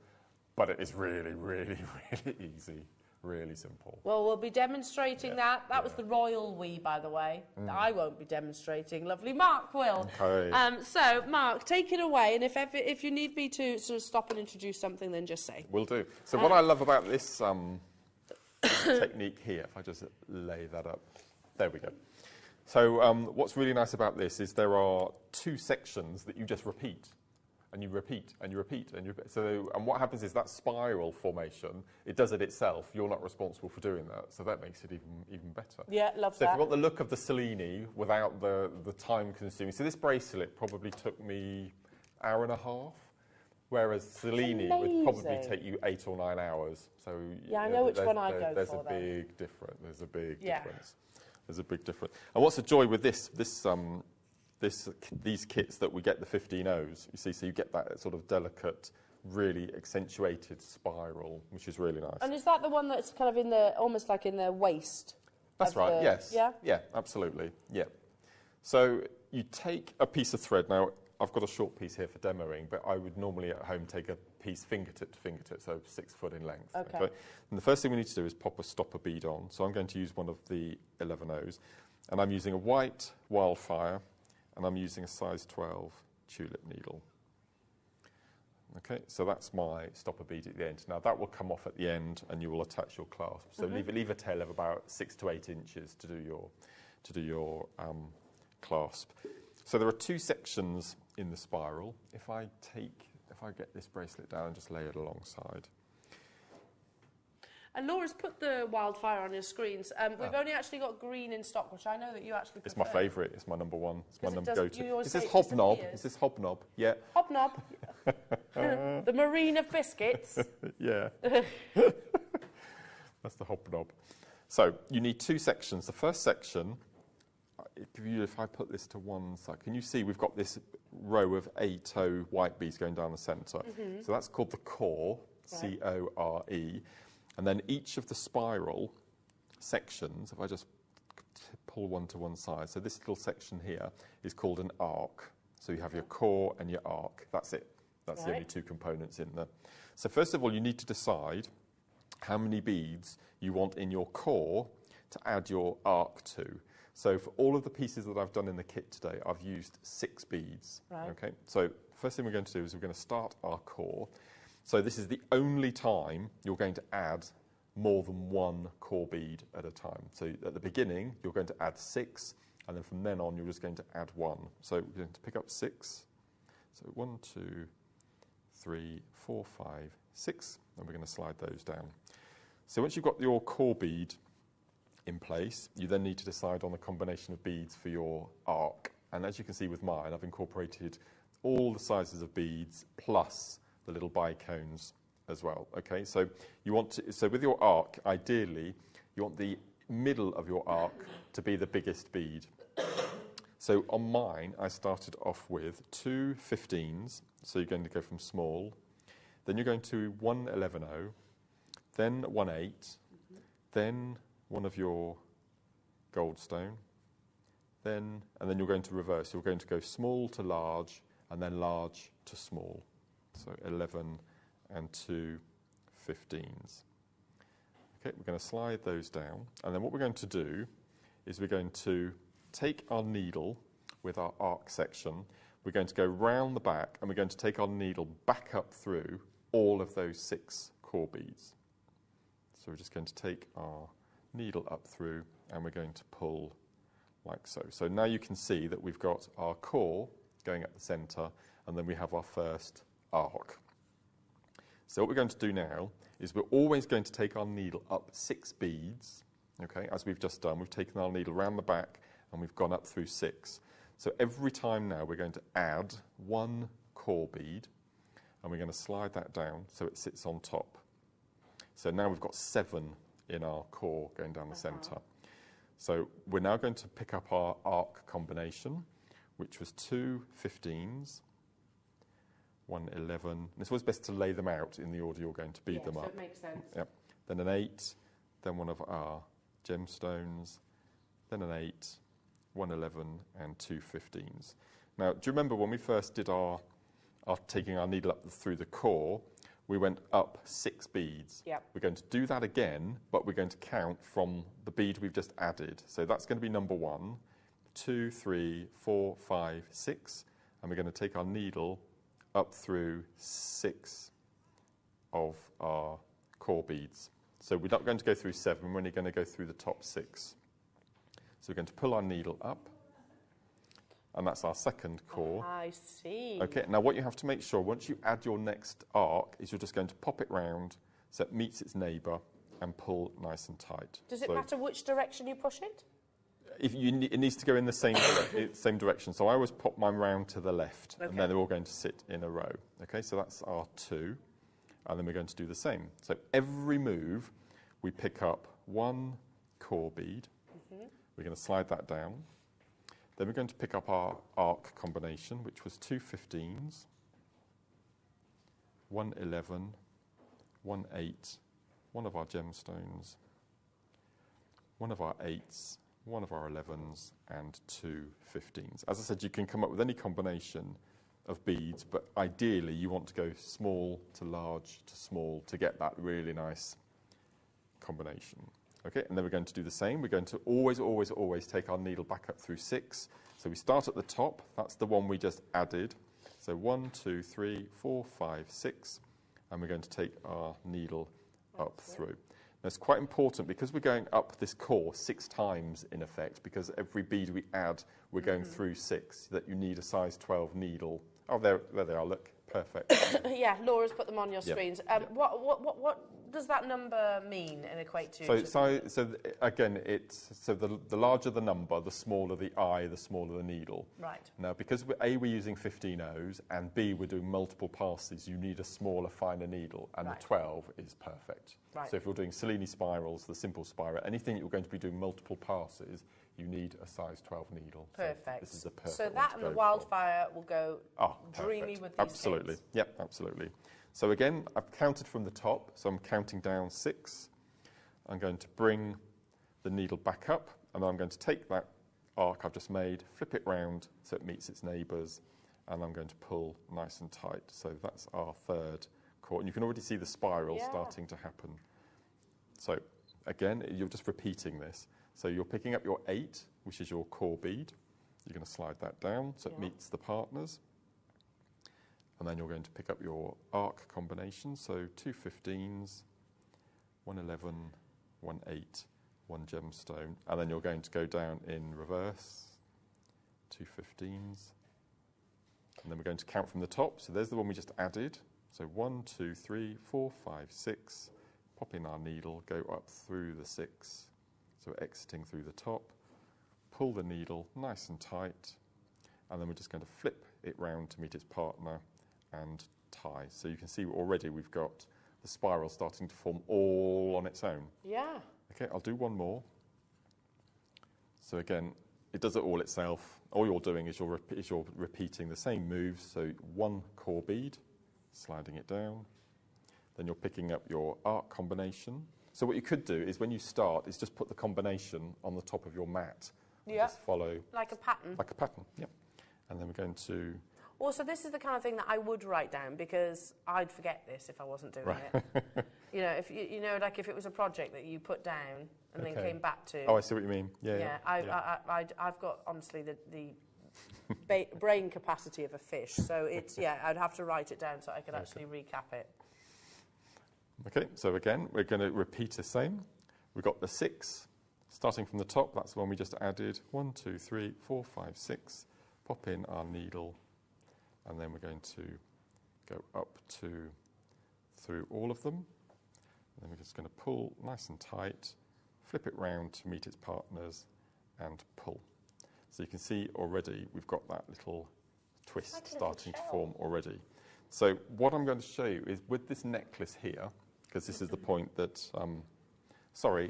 but it is really, really, really easy. Really simple. Well, we'll be demonstrating that. That was the royal we, by the way. I won't be demonstrating. Lovely. Mark will. Okay. So, Mark, take it away. And if you need me to sort of stop and introduce something, then just say. Will do. So what I love about this technique here, if I just lay that up. There we go. So what's really nice about this is there are 2 sections that you just repeat. And you repeat, and you repeat, and you repeat. So, and what happens is that spiral formation, it does it itself. You're not responsible for doing that. So that makes it even better. Yeah, love that. So if you want the look of the Cellini without the time consuming. So this bracelet probably took me an hour and a half, whereas Cellini would probably take you 8 or 9 hours. So yeah, I know which one I'd go there's for. There's a big difference. There's a big difference. There's a big difference. And what's the joy with these kits that we get the 15Os, you see, so you get that sort of delicate, really accentuated spiral, which is really nice. And is that the one that's kind of in the, almost like in the waist? That's right, yes. Yeah? Yeah, absolutely, yeah. So you take a piece of thread. Now, I've got a short piece here for demoing, but I would normally at home take a piece fingertip to fingertip, so 6 foot in length. Okay. And the first thing we need to do is pop a stopper bead on. So I'm going to use one of the 11Os, and I'm using a white wildfire, and I'm using a size 12 tulip needle. Okay, so that's my stopper bead at the end. Now that will come off at the end, and you will attach your clasp. So leave a tail of about 6 to 8 inches to do your clasp. So there are 2 sections in the spiral. If I get this bracelet down and just lay it alongside. And Laura's put the wildfire on your screens. We've only actually got green in stock, which I know that you actually prefer. It's my favourite. It's my number 1. It's my number go-to. Is this hobnob? Is this hobnob? Yeah. Hobnob. The marine of biscuits. Yeah. That's the hobnob. So you need 2 sections. The first section, if I put this to one side, can you see we've got this row of 8 white beads going down the centre. So that's called the core, C-O-R-E. And then each of the spiral sections, if I just pull one to one side, so this little section here is called an arc. So you have your core and your arc. That's it. That's the only two components in there. So first of all, you need to decide how many beads you want in your core to add your arc to. So for all of the pieces that I've done in the kit today, I've used 6 beads. Right. Okay. So first thing we're going to do is we're going to start our core. So this is the only time you're going to add more than 1 core bead at a time. So at the beginning, you're going to add 6, and then from then on, you're just going to add 1. So we're going to pick up 6. So 1, 2, 3, 4, 5, 6, and we're going to slide those down. So once you've got your core bead in place, you then need to decide on the combination of beads for your arc. And as you can see with mine, I've incorporated all the sizes of beads plus the little bicones as well. Okay, so you want to, so with your arc, ideally, you want the middle of your arc to be the biggest bead. So on mine, I started off with 2 15s, so you're going to go from small, then you're going to 1 11-0, then 1 8, then one of your goldstone, and then you're going to reverse. You're going to go small to large, and then large to small. So 11 and 2 15s. Okay, we're going to slide those down, and then what we're going to do is we're going to take our needle with our arc section, we're going to go round the back, and we're going to take our needle back up through all of those 6 core beads. So we're just going to take our needle up through, and we're going to pull like so. So now you can see that we've got our core going up the centre, and then we have our first arc. So what we're going to do now is we're always going to take our needle up 6 beads, okay, as we've just done. We've taken our needle round the back, and we've gone up through 6. So every time now we're going to add 1 core bead, and we're going to slide that down so it sits on top. So now we've got 7 in our core going down the centre. So we're now going to pick up our arc combination, which was 2 15s, 1 11. And it's always best to lay them out in the order you're going to bead them up. So it makes sense. Yep. Then an 8, then one of our gemstones, then an 8, 1 11, and 2 15s. Now, do you remember when we first did our taking our needle up through the core, we went up 6 beads. Yep. We're going to do that again, but we're going to count from the bead we've just added. So that's going to be number 1, 2, 3, 4, 5, 6, and we're going to take our needle up through 6 of our core beads. So we're not going to go through 7, we're only going to go through the top 6. So we're going to pull our needle up, and that's our second core. I see. Okay, now what you have to make sure, once you add your next arc, is you're just going to pop it round so it meets its neighbour and pull nice and tight. Does it matter which direction you push it? It needs to go in the same direction. So I always pop mine round to the left, and then they're all going to sit in a row. Okay, so that's our 2, and then we're going to do the same. So every move, we pick up 1 core bead. We're going to slide that down. Then we're going to pick up our arc combination, which was 2 15s, 1 11, 1 8, one of our gemstones, one of our 8s, one of our 11s, and 2 15s. As I said, you can come up with any combination of beads, but ideally you want to go small to large to small to get that really nice combination. Okay, and then we're going to do the same. We're going to always take our needle back up through 6. So we start at the top. That's the one we just added. So 1, 2, 3, 4, 5, 6. And we're going to take our needle up through. Now it's quite important because we're going up this core 6 times in effect, because every bead we add, we're going through 6, that you need a size 12 needle. Oh, there they are, look, perfect. Yeah, Laura's put them on your screens. What does that number mean and equate to? Again, the larger the number, the smaller the eye, the smaller the needle. Right. Now, because we're using 15 O's, and B, we're doing multiple passes, you need a smaller, finer needle, and the 12 is perfect. Right. So if you're doing Cellini spirals, the simple spiral, anything that you're going to be doing multiple passes, you need a size 12 needle. Perfect. So this is the perfect So one that to and the go wildfire will go perfect. dreamy with these Absolutely. kids. Yep, absolutely. So again, I've counted from the top, so I'm counting down 6. I'm going to bring the needle back up, and then I'm going to take that arc I've just made, flip it round so it meets its neighbours, and I'm going to pull nice and tight. So that's our third cord. And you can already see the spiral starting to happen. So again, you're just repeating this. So you're picking up your 8, which is your core bead. You're going to slide that down so it meets the partners. And then you're going to pick up your arc combination. So 2 15s, 1 11, 1 8, 1 gemstone. And then you're going to go down in reverse. 2 15s. And then we're going to count from the top. So there's the one we just added. So 1, 2, 3, 4, 5, 6. Pop in our needle, go up through the 6. So we're exiting through the top. Pull the needle nice and tight. And then we're just going to flip it round to meet its partner and tie. So you can see already we've got the spiral starting to form all on its own. Yeah. Okay, I'll do one more. So again, it does it all itself. All you're doing is you're repeating the same moves. So 1 core bead, sliding it down. Then you're picking up your arc combination. So what you could do is when you start is just put the combination on the top of your mat. Yeah. Just follow. Like a pattern. Like a pattern, yep. And then we're going to... Also, this is the kind of thing that I would write down because I'd forget this if I wasn't doing it. You know, if you know, like if it was a project that you put down and then came back to. Oh, I see what you mean. Yeah. I've got honestly the brain capacity of a fish, so it's I'd have to write it down so I could actually recap it. Okay, so again, we're going to repeat the same. We've got the 6, starting from the top, that's the one we just added. 1, 2, 3, 4, 5, 6. Pop in our needle, and then we're going to go up through all of them. And then we're just going to pull nice and tight, flip it round to meet its partners, and pull. So you can see already we've got that little twist starting to form already. So what I'm going to show you is with this necklace here, because this is the point that, so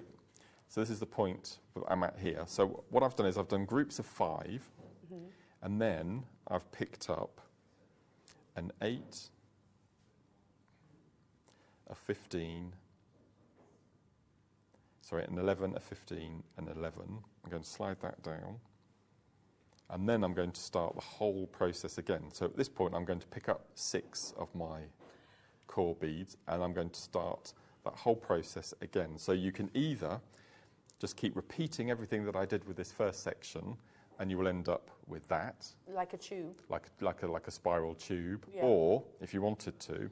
this is the point that I'm at here. So what I've done is I've done groups of 5, and then I've picked up an 8, a 15, an 11, a 15, and 11. I'm going to slide that down. And then I'm going to start the whole process again. So at this point, I'm going to pick up 6 of my core beads, and I'm going to start that whole process again. So you can either just keep repeating everything that I did with this first section, and you will end up with that. Like a tube. Like a spiral tube. Yeah. Or, if you wanted to,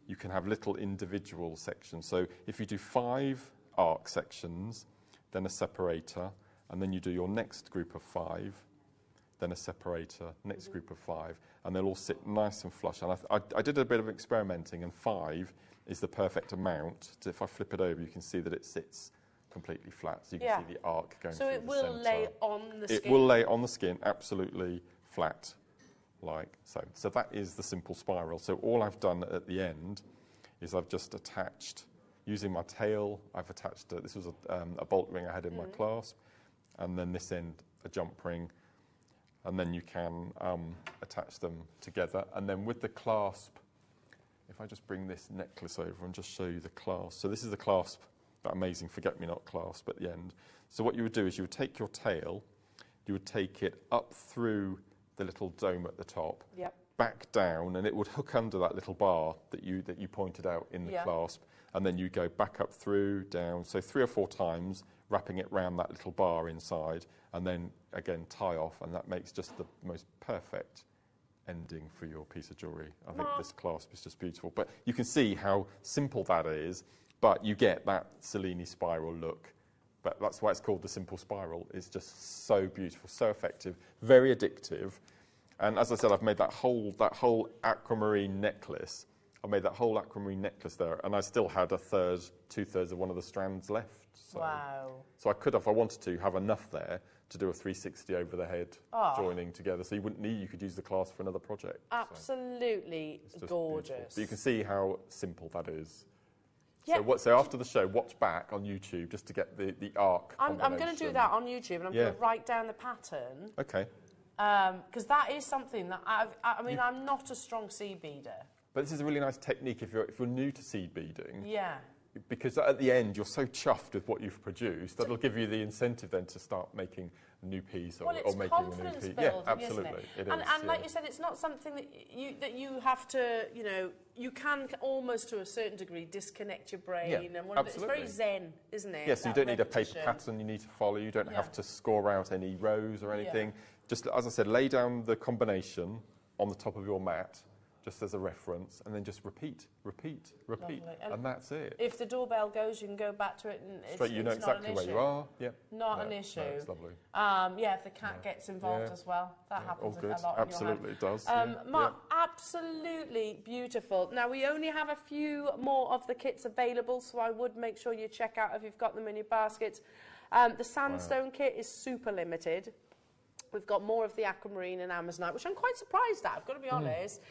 you can have little individual sections. So if you do 5 arc sections, then a separator, and then you do your next group of 5, then a separator, next group of 5, and they'll all sit nice and flush. And I did a bit of experimenting, and 5 is the perfect amount. So if I flip it over, you can see that it sits completely flat, so you can see the arc going through the centre. So it will lay on the skin? It will lay on the skin, absolutely flat, like so. So that is the simple spiral. So all I've done at the end is I've just attached, using my tail, I've attached, this was a bolt ring I had in my clasp, and then this end, a jump ring, and then you can attach them together. And then with the clasp, if I just bring this necklace over and just show you the clasp. So this is the clasp, that amazing forget-me-not clasp at the end. So what you would do is you would take your tail, you would take it up through the little dome at the top, back down, and it would hook under that little bar that you pointed out in the clasp, and then you go back up through, down, so 3 or 4 times, wrapping it round that little bar inside, and then again tie off, and that makes just the most perfect ending for your piece of jewellery. I think this clasp is just beautiful. But you can see how simple that is, but you get that Cellini spiral look. But that's why it's called the simple spiral. It's just so beautiful, so effective, very addictive. And as I said, I've made that whole aquamarine necklace. I made that whole aquamarine necklace there, and I still had two-thirds of one of the strands left. So, wow. So I could, if I wanted to, have enough there to do a 360 over the head, joining together. So you wouldn't need, you could use the clasp for another project. Absolutely gorgeous. Beautiful. But you can see how simple that is. Yeah. So after the show, watch back on YouTube just to get the arc. I'm going to do that on YouTube, and I'm going to write down the pattern. Okay. Because that is something that I mean, I'm not a strong seed beader. But this is a really nice technique if you're new to seed beading. Yeah. Because at the end, you're so chuffed with what you've produced that it'll give you the incentive then to start making a new piece or making a new piece. Building, yeah, absolutely. Isn't it? And like you said, it's not something that you have to, you can almost to a certain degree disconnect your brain. And it's very zen, isn't it? Yes, so you don't need a paper pattern you need to follow. You don't have to score out any rows or anything. Just, as I said, lay down the combination on the top of your mat, just as a reference, and then just repeat, and that's it. If the doorbell goes, you can go back to it, and you know exactly where you are. Yeah, not an issue. No, it's lovely. If the cat gets involved as well, that happens a lot. Absolutely, it does. Mark, absolutely beautiful. Now we only have a few more of the kits available, so I would make sure you check out if you've got them in your baskets. The sandstone kit is super limited. We've got more of the aquamarine and amazonite, which I'm quite surprised at, I've got to be honest.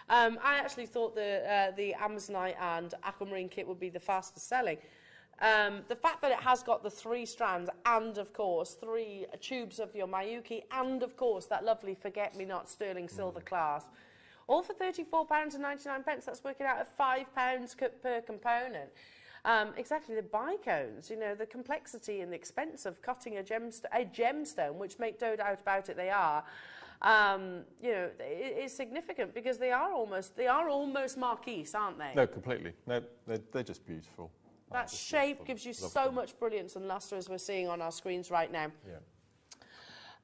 I actually thought the amazonite and aquamarine kit would be the fastest selling. The fact that it has got the 3 strands and, of course, 3 tubes of your Miyuki and, of course, that lovely forget-me-not sterling silver clasp, all for £34.99. That's working out at £5 per component. Exactly, the bicones, the complexity and the expense of cutting a gemstone, which make no doubt about it they are, it is significant because they are almost marquise, aren't they? No, completely. No, they're just beautiful. That shape gives you so much brilliance and lustre, as we're seeing on our screens right now. Yeah.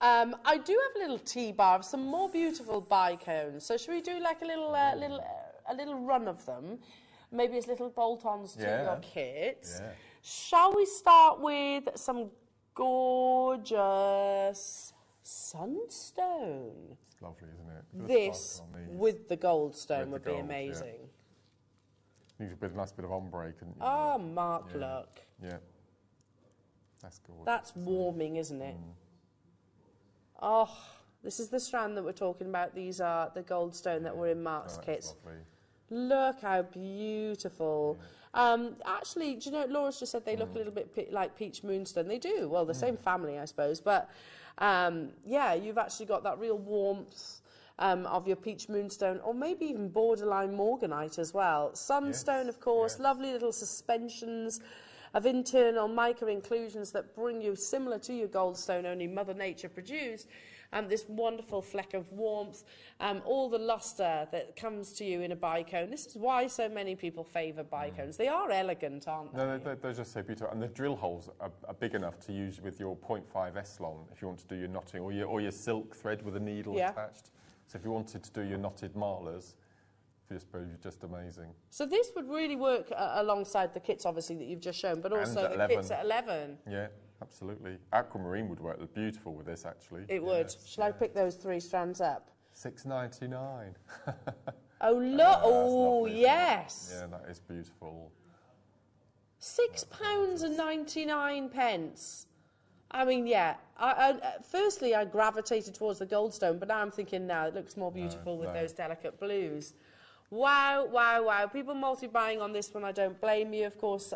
I do have a little T-bar of some more beautiful bicones. So should we do like a little run of them? Maybe as little bolt-ons to your kit. Yeah. Shall we start with some gorgeous sunstone? It's lovely, isn't it? This with the goldstone would be amazing. Needs a nice bit of ombre, couldn't you? Oh, Mark, look. Yeah. That's gorgeous. That's warming, isn't it? Oh, this is the strand that we're talking about. These are the goldstone that were in Mark's kits. Lovely. Look how beautiful. Actually, do you know, Laura's just said they look a little bit like peach moonstone. They do. Well, the same family, I suppose. But, you've actually got that real warmth of your peach moonstone, or maybe even borderline morganite as well. Sunstone, of course, lovely little suspensions of internal mica inclusions that bring you, similar to your goldstone, only Mother Nature produced, this wonderful fleck of warmth, all the lustre that comes to you in a bicone. This is why so many people favour bicones. They are elegant, aren't they? No, they're just so beautiful. And the drill holes are big enough to use with your 0.5 Eslon if you want to do your knotting, or your silk thread with a needle attached. So if you wanted to do your knotted marlers, just amazing. So this would really work alongside the kits, obviously, that you've just shown, but also the kits at 11. Yeah. Absolutely. Aquamarine would work beautiful with this, actually. It would. Shall I pick those 3 strands up? $6.99. Oh, look. Oh, yes. Yeah, that is beautiful. £6.99. I mean, firstly, I gravitated towards the goldstone, but now I'm thinking, it looks more beautiful with those delicate blues. Wow, wow, wow. People multi-buying on this one, I don't blame you. Of course,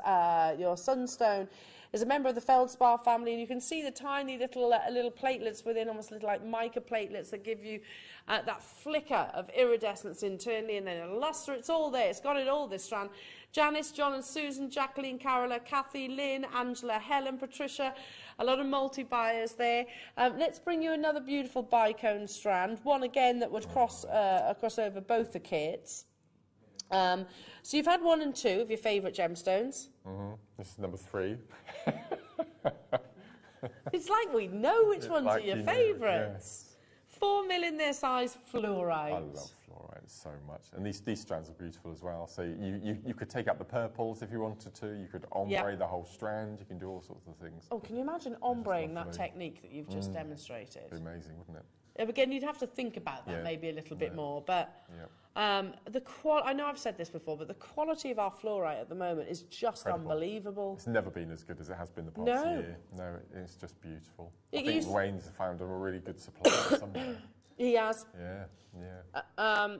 your sunstone is a member of the feldspar family, and you can see the tiny little platelets within, almost little like mica platelets that give you that flicker of iridescence internally, and then a lustre. It's all there. It's got it all, this strand. Janice, John and Susan, Jacqueline, Carola, Kathy, Lynn, Angela, Helen, Patricia, a lot of multi-buyers there. Let's bring you another beautiful bicone strand, one again that would cross over both the kits. So you've had 1 and 2 of your favourite gemstones. This is number 3. It's like we know which ones are your favourites. 4 mil in their size, fluorite. I love fluorite so much. And these strands are beautiful as well. So you could take out the purples if you wanted to. You could ombre the whole strand. You can do all sorts of things. Oh, can you imagine ombreing that technique that you've just demonstrated? It'd be amazing, wouldn't it? Again, you'd have to think about that maybe a little bit more. But I know I've said this before, but the quality of our fluorite at the moment is just unbelievable. It's never been as good as it has been the past year. No, it's just beautiful. I think Wayne's found a really good supplier somewhere. He has. Yeah.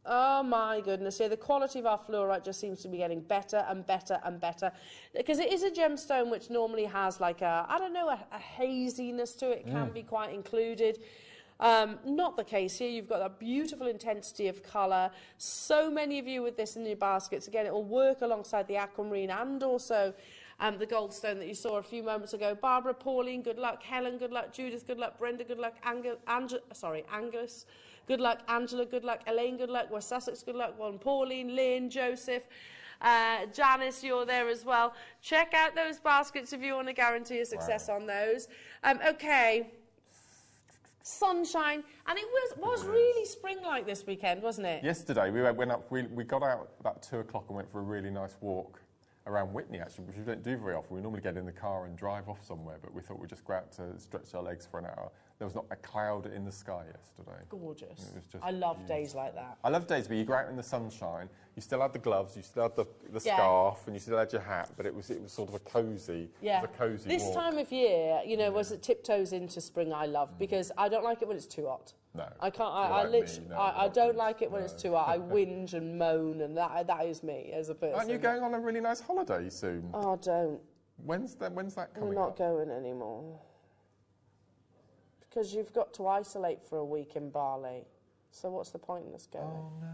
Oh my goodness, yeah, the quality of our fluorite just seems to be getting better and better and better. Because it is a gemstone which normally has like a haziness to it, can be quite included. Not the case here. You've got that beautiful intensity of colour. So many of you with this in your baskets. Again, it will work alongside the aquamarine and also the goldstone that you saw a few moments ago. Barbara, Pauline, good luck. Helen, good luck. Judith, good luck. Brenda, good luck. Angus, good luck. Angela, good luck. Elaine, good luck. West Sussex, good luck. Pauline, Lynn, Joseph, Janice, you're there as well. Check out those baskets if you want to guarantee a success on those. Okay. Sunshine, and it was really spring-like this weekend, wasn't it? Yesterday we got out about 2 o'clock and went for a really nice walk around Whitney, actually, which we don't do very often. We normally get in the car and drive off somewhere, but we thought we'd just go out to stretch our legs for an hour. There was not a cloud in the sky yesterday. Gorgeous. It was just I love days like that. I love days where you go out in the sunshine, you still had the gloves, you still had the scarf, and you still had your hat, but it was sort of a cosy, This walk. time of year, you know, was it tiptoes into spring I love, because I don't like it when it's too hot. No. I can't, I don't like it when it's too hot. I whinge and moan, and that is me as a person. Aren't you going on a really nice holiday soon? Oh, don't. When's that coming We're not going anymore. Because you've got to isolate for a week in Bali. So what's the point in us going? Oh, no.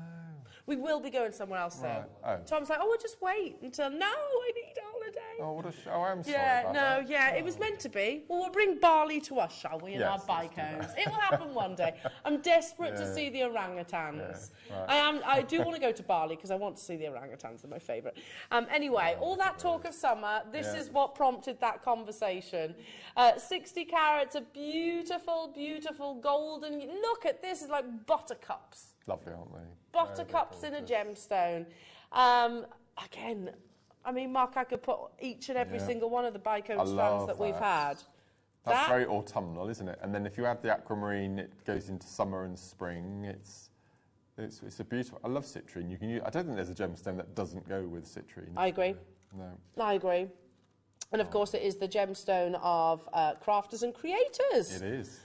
We will be going somewhere else, though. Oh. Tom's like, we'll just wait until... No, I need a holiday. Oh, what a I'm sorry about that. It was meant to be. Well, we'll bring Bali to us, shall we, in our bikos. It will happen one day. I'm desperate to see the orangutans. Yeah. Right. I do want to go to Bali because I want to see the orangutans. They're my favourite. Anyway, all that talk of summer, this is what prompted that conversation. 60 carats of beautiful, beautiful golden... Look at this. It's like buttercups. Lovely, aren't they? Buttercups in a gemstone. Again, I mean, Mark, I could put each and every single one of the bicone strands that we've had. That's very autumnal, isn't it? And then if you add the aquamarine, it goes into summer and spring. It's a beautiful... I love citrine. You can use, I don't think there's a gemstone that doesn't go with citrine. I agree. No. I agree. And of course, it is the gemstone of crafters and creators. It is.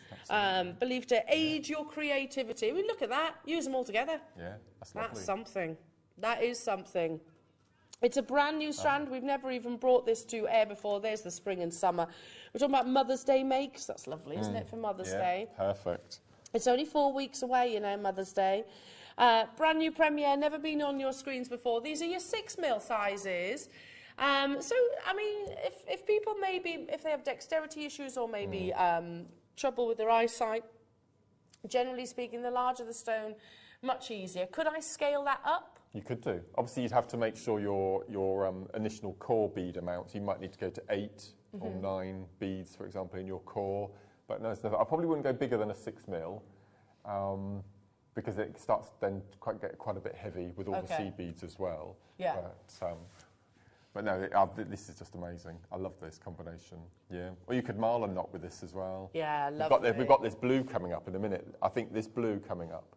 Believed to aid your creativity. I mean, look at that. Use them all together. Yeah, that's lovely. That's something. That is something. It's a brand new strand. We've never even brought this to air before. There's the spring and summer. We're talking about Mother's Day makes. That's lovely, isn't it, for Mother's Day? Perfect. It's only 4 weeks away, you know, Mother's Day. Brand new premiere, never been on your screens before. These are your 6mm sizes. So, I mean, if people maybe, if they have dexterity issues or maybe trouble with their eyesight, generally speaking, the larger the stone, much easier. Could I scale that up? You could do. Obviously, you'd have to make sure your initial core bead amounts, you might need to go to 8 or 9 beads, for example, in your core. But no, I probably wouldn't go bigger than a 6mm because it starts then to get quite a bit heavy with all the seed beads as well. Yeah. But no, this is just amazing. I love this combination. Yeah. Or you could marl a knot with this as well. Yeah, lovely. We've got this blue coming up in a minute. I think this blue coming up,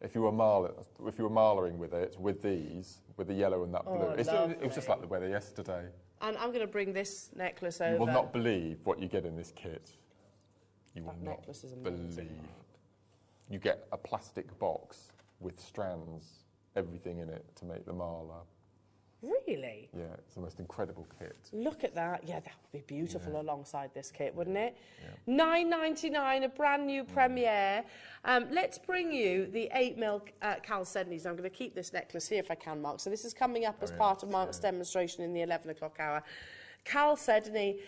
if you were marlering with it, with these, with the yellow and that blue, it was just like the weather yesterday. And I'm going to bring this necklace over. You will not believe what you get in this kit. You will not necklace is believe. You get a plastic box with strands, everything in it to make the marler. Really? Yeah, it's the most incredible kit. Look at that. Yeah, that would be beautiful alongside this kit, wouldn't it? Yeah. $9.99, a brand new premiere. Let's bring you the 8mm chalcedonies. I'm going to keep this necklace here if I can, Mark. So this is coming up as part of Mark's demonstration in the 11 o'clock hour. Chalcedony,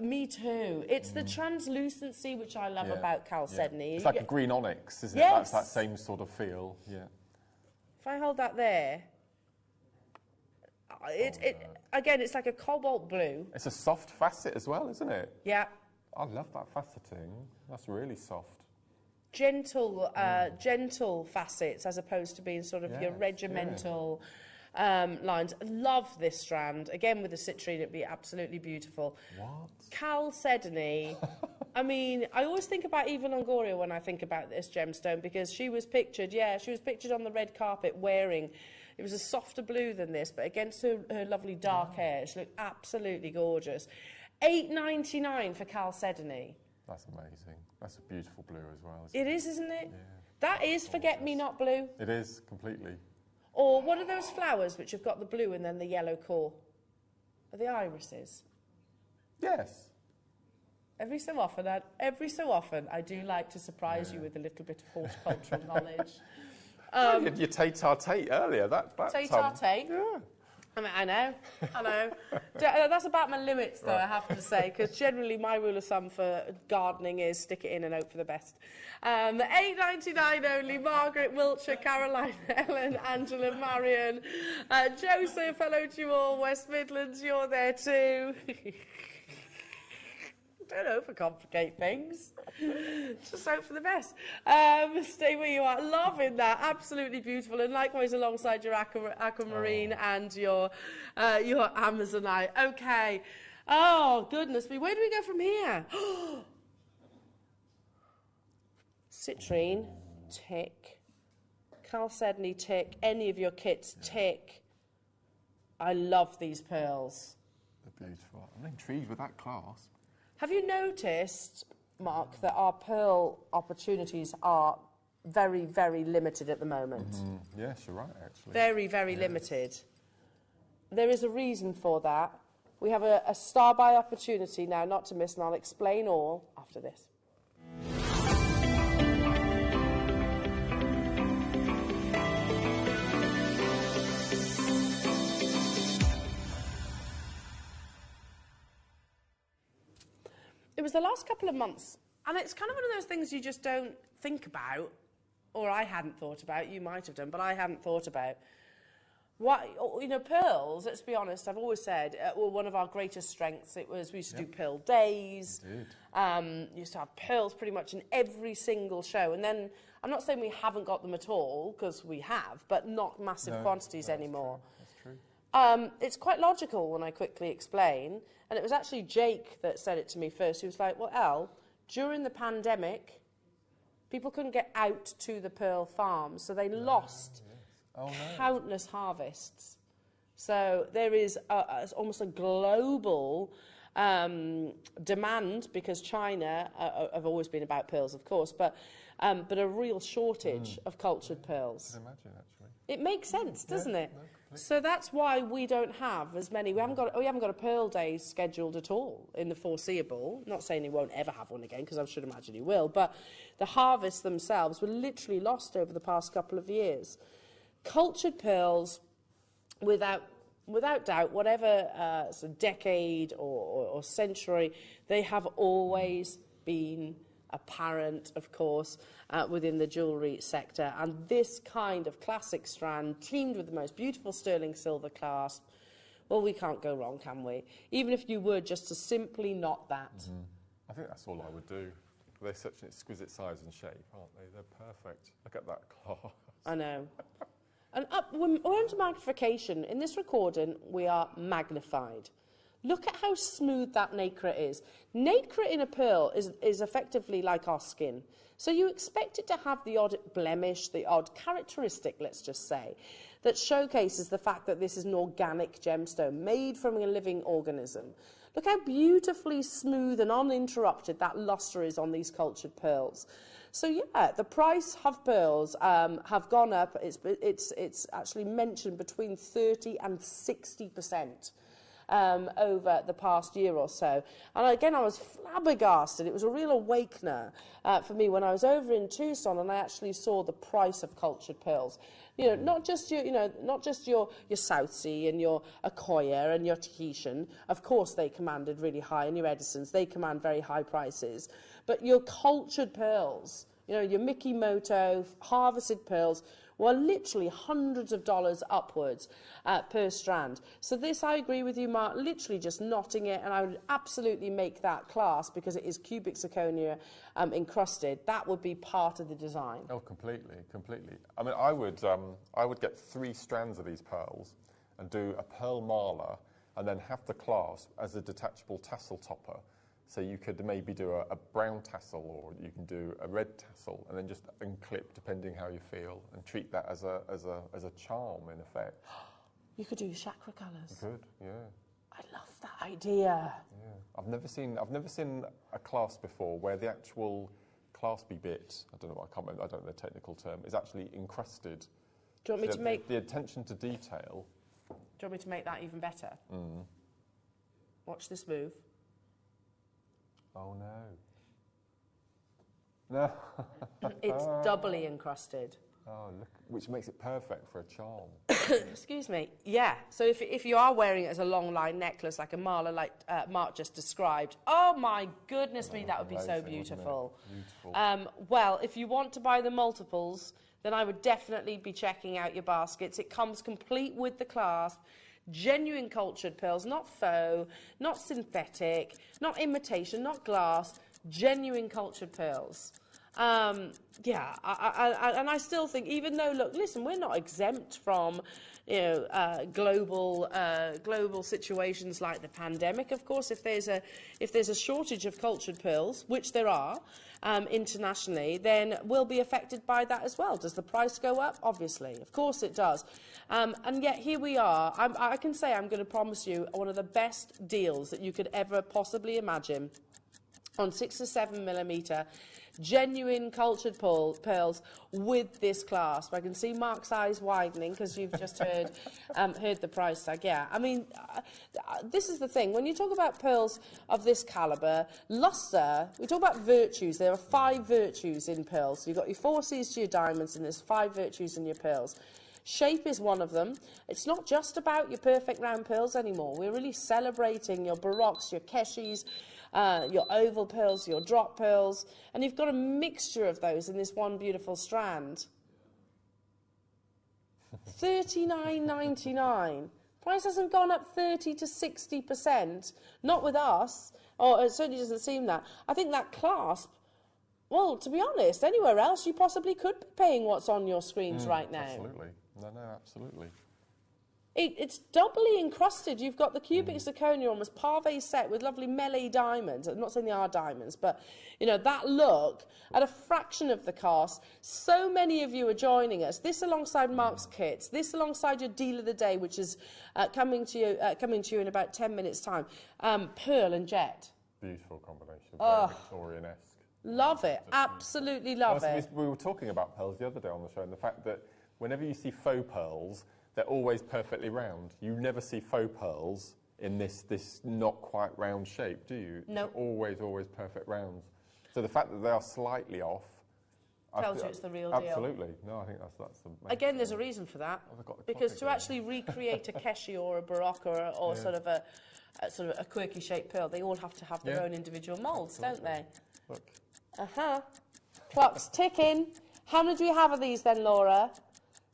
me too. It's the translucency which I love about chalcedony. Yeah. It's like a green onyx, isn't it? Yes. That's that same sort of feel. Yeah. If I hold that there, again, it's like a cobalt blue. It's a soft facet as well, isn't it? Yeah. I love that faceting. That's really soft. Gentle, gentle facets as opposed to being sort of your regimental lines. Love this strand. Again, with the citrine, it'd be absolutely beautiful. What? Chalcedony I mean, I always think about Eva Longoria when I think about this gemstone, because she was pictured on the red carpet wearing, it was a softer blue than this, but against her lovely dark hair, she looked absolutely gorgeous. $8.99 for chalcedony. That's amazing. That's a beautiful blue as well. It is, isn't it? Yeah. That is forget-me-not blue. It is, completely. Or what are those flowers which have got the blue and then the yellow core? Are they irises? Yes. Every so often, I do like to surprise you with a little bit of horticultural knowledge. Your Tate earlier. Tate. Yeah. I mean, I know. That's about my limits, though, I have to say, because generally my rule of thumb for gardening is stick it in and hope for the best. $8.99 only. Margaret, Wiltshire, Caroline, Ellen, Angela, Marion, Joseph, hello to you all. West Midlands, you're there too. Don't overcomplicate things. Just hope for the best. Stay where you are. Loving that. Absolutely beautiful. And likewise alongside your aquamarine and your Amazonite. Okay. Oh, goodness me. Where do we go from here? Citrine, tick. Chalcedony, tick. Any of your kits, tick. I love these pearls. They're beautiful. I'm intrigued with that clasp. Have you noticed, Mark, that our pearl opportunities are very, very limited at the moment? Yes, you're right, actually. Very, very limited. There is a reason for that. We have a star-buy opportunity now, not to miss, and I'll explain all after this. It was the last couple of months, and it's kind of one of those things you just don't think about, or I hadn't thought about. You might have done, but I hadn't thought about. What, you know, pearls, let's be honest, I've always said, were one of our greatest strengths. It was, we used to do pearl days. Used to have pearls pretty much in every single show. And then, I'm not saying we haven't got them at all, because we have, but not massive quantities anymore. That's true. It's quite logical when I quickly explain, and it was actually Jake that said it to me first. He was like, well, Elle, during the pandemic, people couldn't get out to the pearl farms, so they lost countless harvests. So there is almost a global demand, because China have always been about pearls, of course, but a real shortage of cultured pearls. I can imagine, actually. It makes sense, doesn't it? So that's why we don't have as many. We haven't got a pearl day scheduled at all in the foreseeable. Not saying he won't ever have one again, because I should imagine he will. But the harvests themselves were literally lost over the past couple of years. Cultured pearls, without doubt, whatever decade or century, they have always been apparent, of course, within the jewellery sector. And this kind of classic strand, teamed with the most beautiful sterling silver clasp, well, we can't go wrong, can we? Even if you were just to simply knot that. I think that's all I would do. They're such an exquisite size and shape, aren't they? They're perfect. Look at that class. I know. And we're into magnification. In this recording, we are magnified. Look at how smooth that nacre is. Nacre in a pearl is effectively like our skin. So you expect it to have the odd blemish, the odd characteristic, let's just say, that showcases the fact that this is an organic gemstone made from a living organism. Look how beautifully smooth and uninterrupted that lustre is on these cultured pearls. So yeah, the price of pearls have gone up. It's actually mentioned between 30 and 60%. Over the past year or so. And again, I was flabbergasted. It was a real awakener for me when I was over in Tucson and I actually saw the price of cultured pearls. You know, not just your South Sea and your Akoya and your Tahitian. Of course, they commanded really high, and your Edisons, they command very high prices. But your cultured pearls, you know, your Mikimoto harvested pearls, were literally hundreds of dollars upwards per strand. So this, I agree with you, Mark, literally just knotting it, and I would absolutely make that class, because it is cubic zirconia encrusted. That would be part of the design. Oh, completely, completely. I mean, I would get 3 strands of these pearls and do a pearl mala, and then have the clasp as a detachable tassel topper, So you could maybe do a brown tassel, or you can do a red tassel, and then just unclip depending how you feel, and treat that as a charm in effect. You could do your chakra colours. You could, yeah. I love that idea. Yeah, I've never seen a clasp before where the actual claspy bit, I don't know the technical term, is actually encrusted. Do you want me to make the attention to detail? Do you want me to make that even better? Watch this move. Oh no. No. It's doubly encrusted. Oh, look, which makes it perfect for a charm. Excuse me. Yeah. So if you are wearing it as a long line necklace, like a mala, like Mark just described, oh my goodness me, that would be so beautiful. Well, if you want to buy the multiples, then I would definitely be checking out your baskets. It comes complete with the clasp. Genuine cultured pearls, not faux, not synthetic, not imitation, not glass, genuine cultured pearls. Yeah, and I still think, even though, look, listen, we're not exempt from, global situations like the pandemic. Of course, if there's a shortage of cultured pearls, which there are internationally, then we'll be affected by that as well. Does the price go up? Obviously, of course it does. And yet here we are. I can say I'm going to promise you one of the best deals that you could ever possibly imagine on 6 to 7 millimetre genuine cultured pearls with this clasp. I can see Mark's eyes widening because you've just heard the price tag. Yeah, I mean, this is the thing. When you talk about pearls of this calibre, lustre, we talk about virtues. There are 5 virtues in pearls. You've got your 4 C's to your diamonds, and there's 5 virtues in your pearls. Shape is one of them. It's not just about your perfect round pearls anymore. We're really celebrating your baroques, your keshis, your oval pearls, your drop pearls, and you've got a mixture of those in this one beautiful strand. $39.99. Price hasn't gone up 30 to 60%. Not with us, or it certainly doesn't seem that. I think that clasp, well, to be honest, anywhere else you possibly could be paying what's on your screens right now. Absolutely. No, absolutely. It's doubly encrusted. You've got the cubic zirconia almost pavé set with lovely melee diamonds. I'm not saying they are diamonds, but, you know, that look at a fraction of the cost. So many of you are joining us. This alongside Mark's kits. This alongside your deal of the day, which is coming to you in about 10 minutes' time. Pearl and jet. Beautiful combination. Very Victorian-esque. Love it. Absolutely love it. We were talking about pearls the other day on the show, and the fact that whenever you see faux pearls, they're always perfectly round. You never see faux pearls in this not quite round shape, do you? No. Nope. Always perfect rounds. So the fact that they are slightly off tells you it's the real deal. Absolutely. No, I think that's the main Again, there's a reason for that. Because to actually recreate a keshi or a baroque or sort of a quirky shaped pearl, they all have to have their own individual moulds, don't they? Look. Clock's ticking. How many do we have of these then, Laura?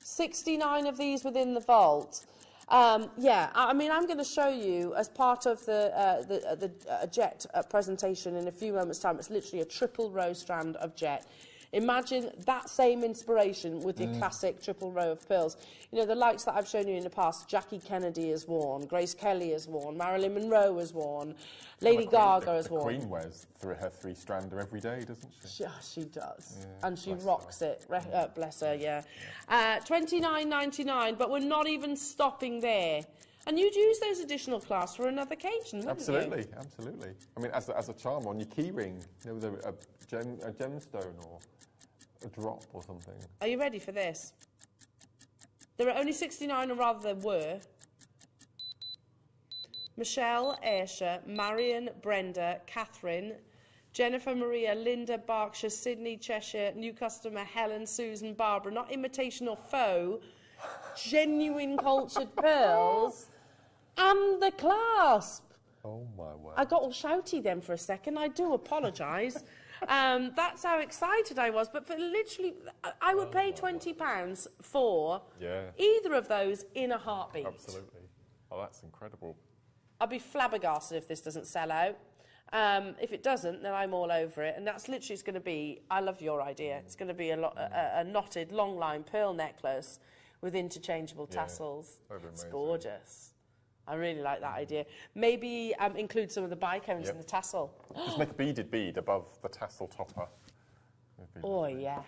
69 of these within the vault. Yeah, I mean, I'm going to show you as part of the jet presentation in a few moments' time. It's literally a triple row strand of jet. Imagine that same inspiration with your classic triple row of pearls. You know, the likes that I've shown you in the past, Jackie Kennedy has worn, Grace Kelly has worn, Marilyn Monroe has worn, Lady Gaga has worn. The Queen wears her 3-strander every day, doesn't she? She does. Yeah, and she rocks it. Bless her, yeah. $29.99, but we're not even stopping there. And you'd use those additional clasps for another occasion, wouldn't you? Absolutely. I mean, as a charm on your key ring, you know, with a gemstone or a drop or something. Are you ready for this? There are only 69, or rather there were. Michelle, Ayrshire, Marion, Brenda, Catherine, Jennifer, Maria, Linda, Berkshire, Sydney, Cheshire, new customer, Helen, Susan, Barbara. Not imitation or faux, genuine cultured pearls, and the clasp. Oh my word. I got all shouty then for a second. I do apologise. That's how excited I was. But for literally, I would pay £20 for either of those in a heartbeat. Absolutely. Oh, that's incredible. I'll be flabbergasted if this doesn't sell out. If it doesn't, then I'm all over it. And that's literally, it's going to be, I love your idea. It's going to be a knotted long line pearl necklace with interchangeable tassels. It's gorgeous. I really like that idea. Maybe include some of the bicones in the tassel. Just make a beaded bead above the tassel topper. Oh yeah,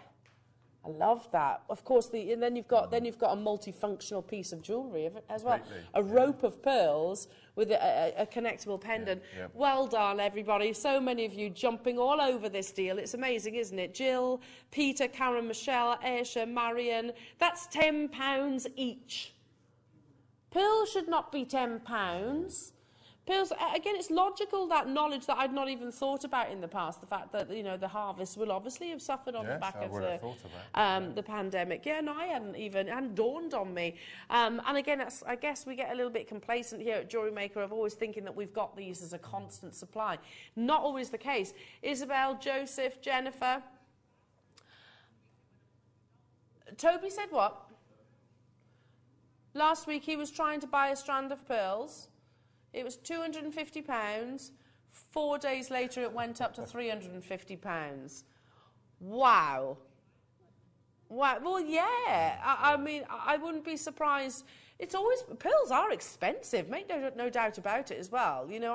I love that. Of course, and then you've got a multifunctional piece of jewellery as well. A rope of pearls with a connectable pendant. Yeah. Well done, everybody. So many of you jumping all over this deal. It's amazing, isn't it? Jill, Peter, Karen, Michelle, Aisha, Marion. That's £10 each. Pearls should not be £10. Pearls, again, it's logical, that knowledge that I'd not even thought about in the past, the fact that, you know, the harvest will obviously have suffered on the back of the pandemic. Yeah, no, I hadn't dawned on me. And again, I guess we get a little bit complacent here at Jewellery Maker of always thinking that we've got these as a constant supply. Not always the case. Isabel, Joseph, Jennifer. Toby said what? Last week he was trying to buy a strand of pearls. It was £250. 4 days later, it went up to £350. Wow. Wow. Well, yeah. I mean, I wouldn't be surprised. It's always, pearls are expensive, make no doubt about it as well. You know,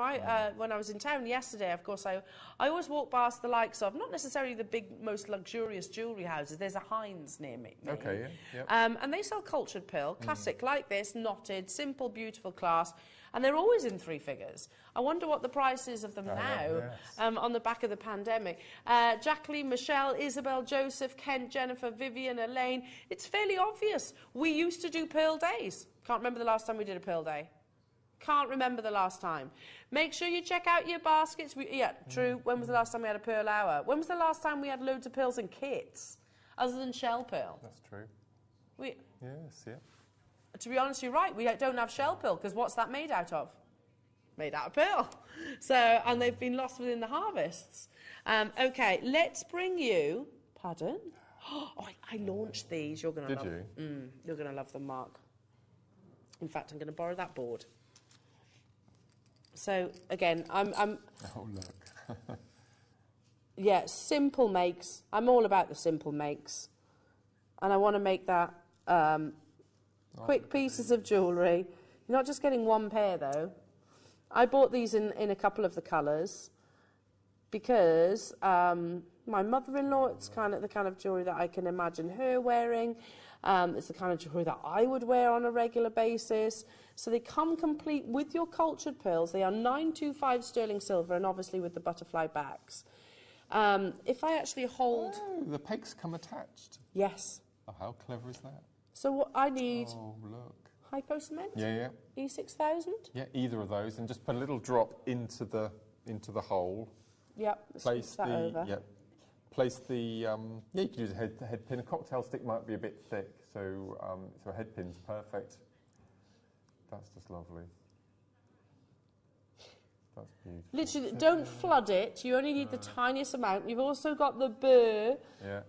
when I was in town yesterday, of course, I always walk past the likes of, not necessarily the big, most luxurious jewellery houses. There's a Heinz near me. Okay, yeah. And they sell cultured pearl, classic like this, knotted, simple, beautiful class. And they're always in 3 figures. I wonder what the price is of them now, on the back of the pandemic. Jacqueline, Michelle, Isabel, Joseph, Kent, Jennifer, Vivian, Elaine. It's fairly obvious. We used to do pearl days. Can't remember the last time we did a pearl day. Can't remember the last time. Make sure you check out your baskets. Yeah, true. When was the last time we had a pearl hour? When was the last time we had loads of pearls in kits, other than shell pearl? That's true. Yes, yeah. To be honest, you're right. We don't have shell pearl, because what's that made out of? Made out of pearl. So, and they've been lost within the harvests. Okay, let's bring you... Pardon? Oh, I launched these. You're going to love them. Did you? You're going to love them, Mark. In fact, I'm going to borrow that board. So, again, I'm Oh, look. yeah, simple makes. I'm all about the simple makes. And I want to make that... quick pieces of jewellery. You're not just getting one pair, though. I bought these in a couple of the colours because my mother-in-law, it's kind of the kind of jewellery that I can imagine her wearing. It's the kind of jewellery that I would wear on a regular basis. So they come complete with your cultured pearls. They are 925 sterling silver, and obviously with the butterfly backs. If I actually hold... Oh, the pegs come attached. Yes. Oh, how clever is that? So what I need... Oh, look. Hypo cement? Yeah. E6000? Yeah, either of those, and just put a little drop into the hole. Yep. Place the over. Yep. Place the yeah. You can use a head pin. A cocktail stick might be a bit thick, so a head pin's perfect. That's just lovely. That's beautiful. Literally, don't flood it. You only need the tiniest amount. You've also got the burr. Yeah.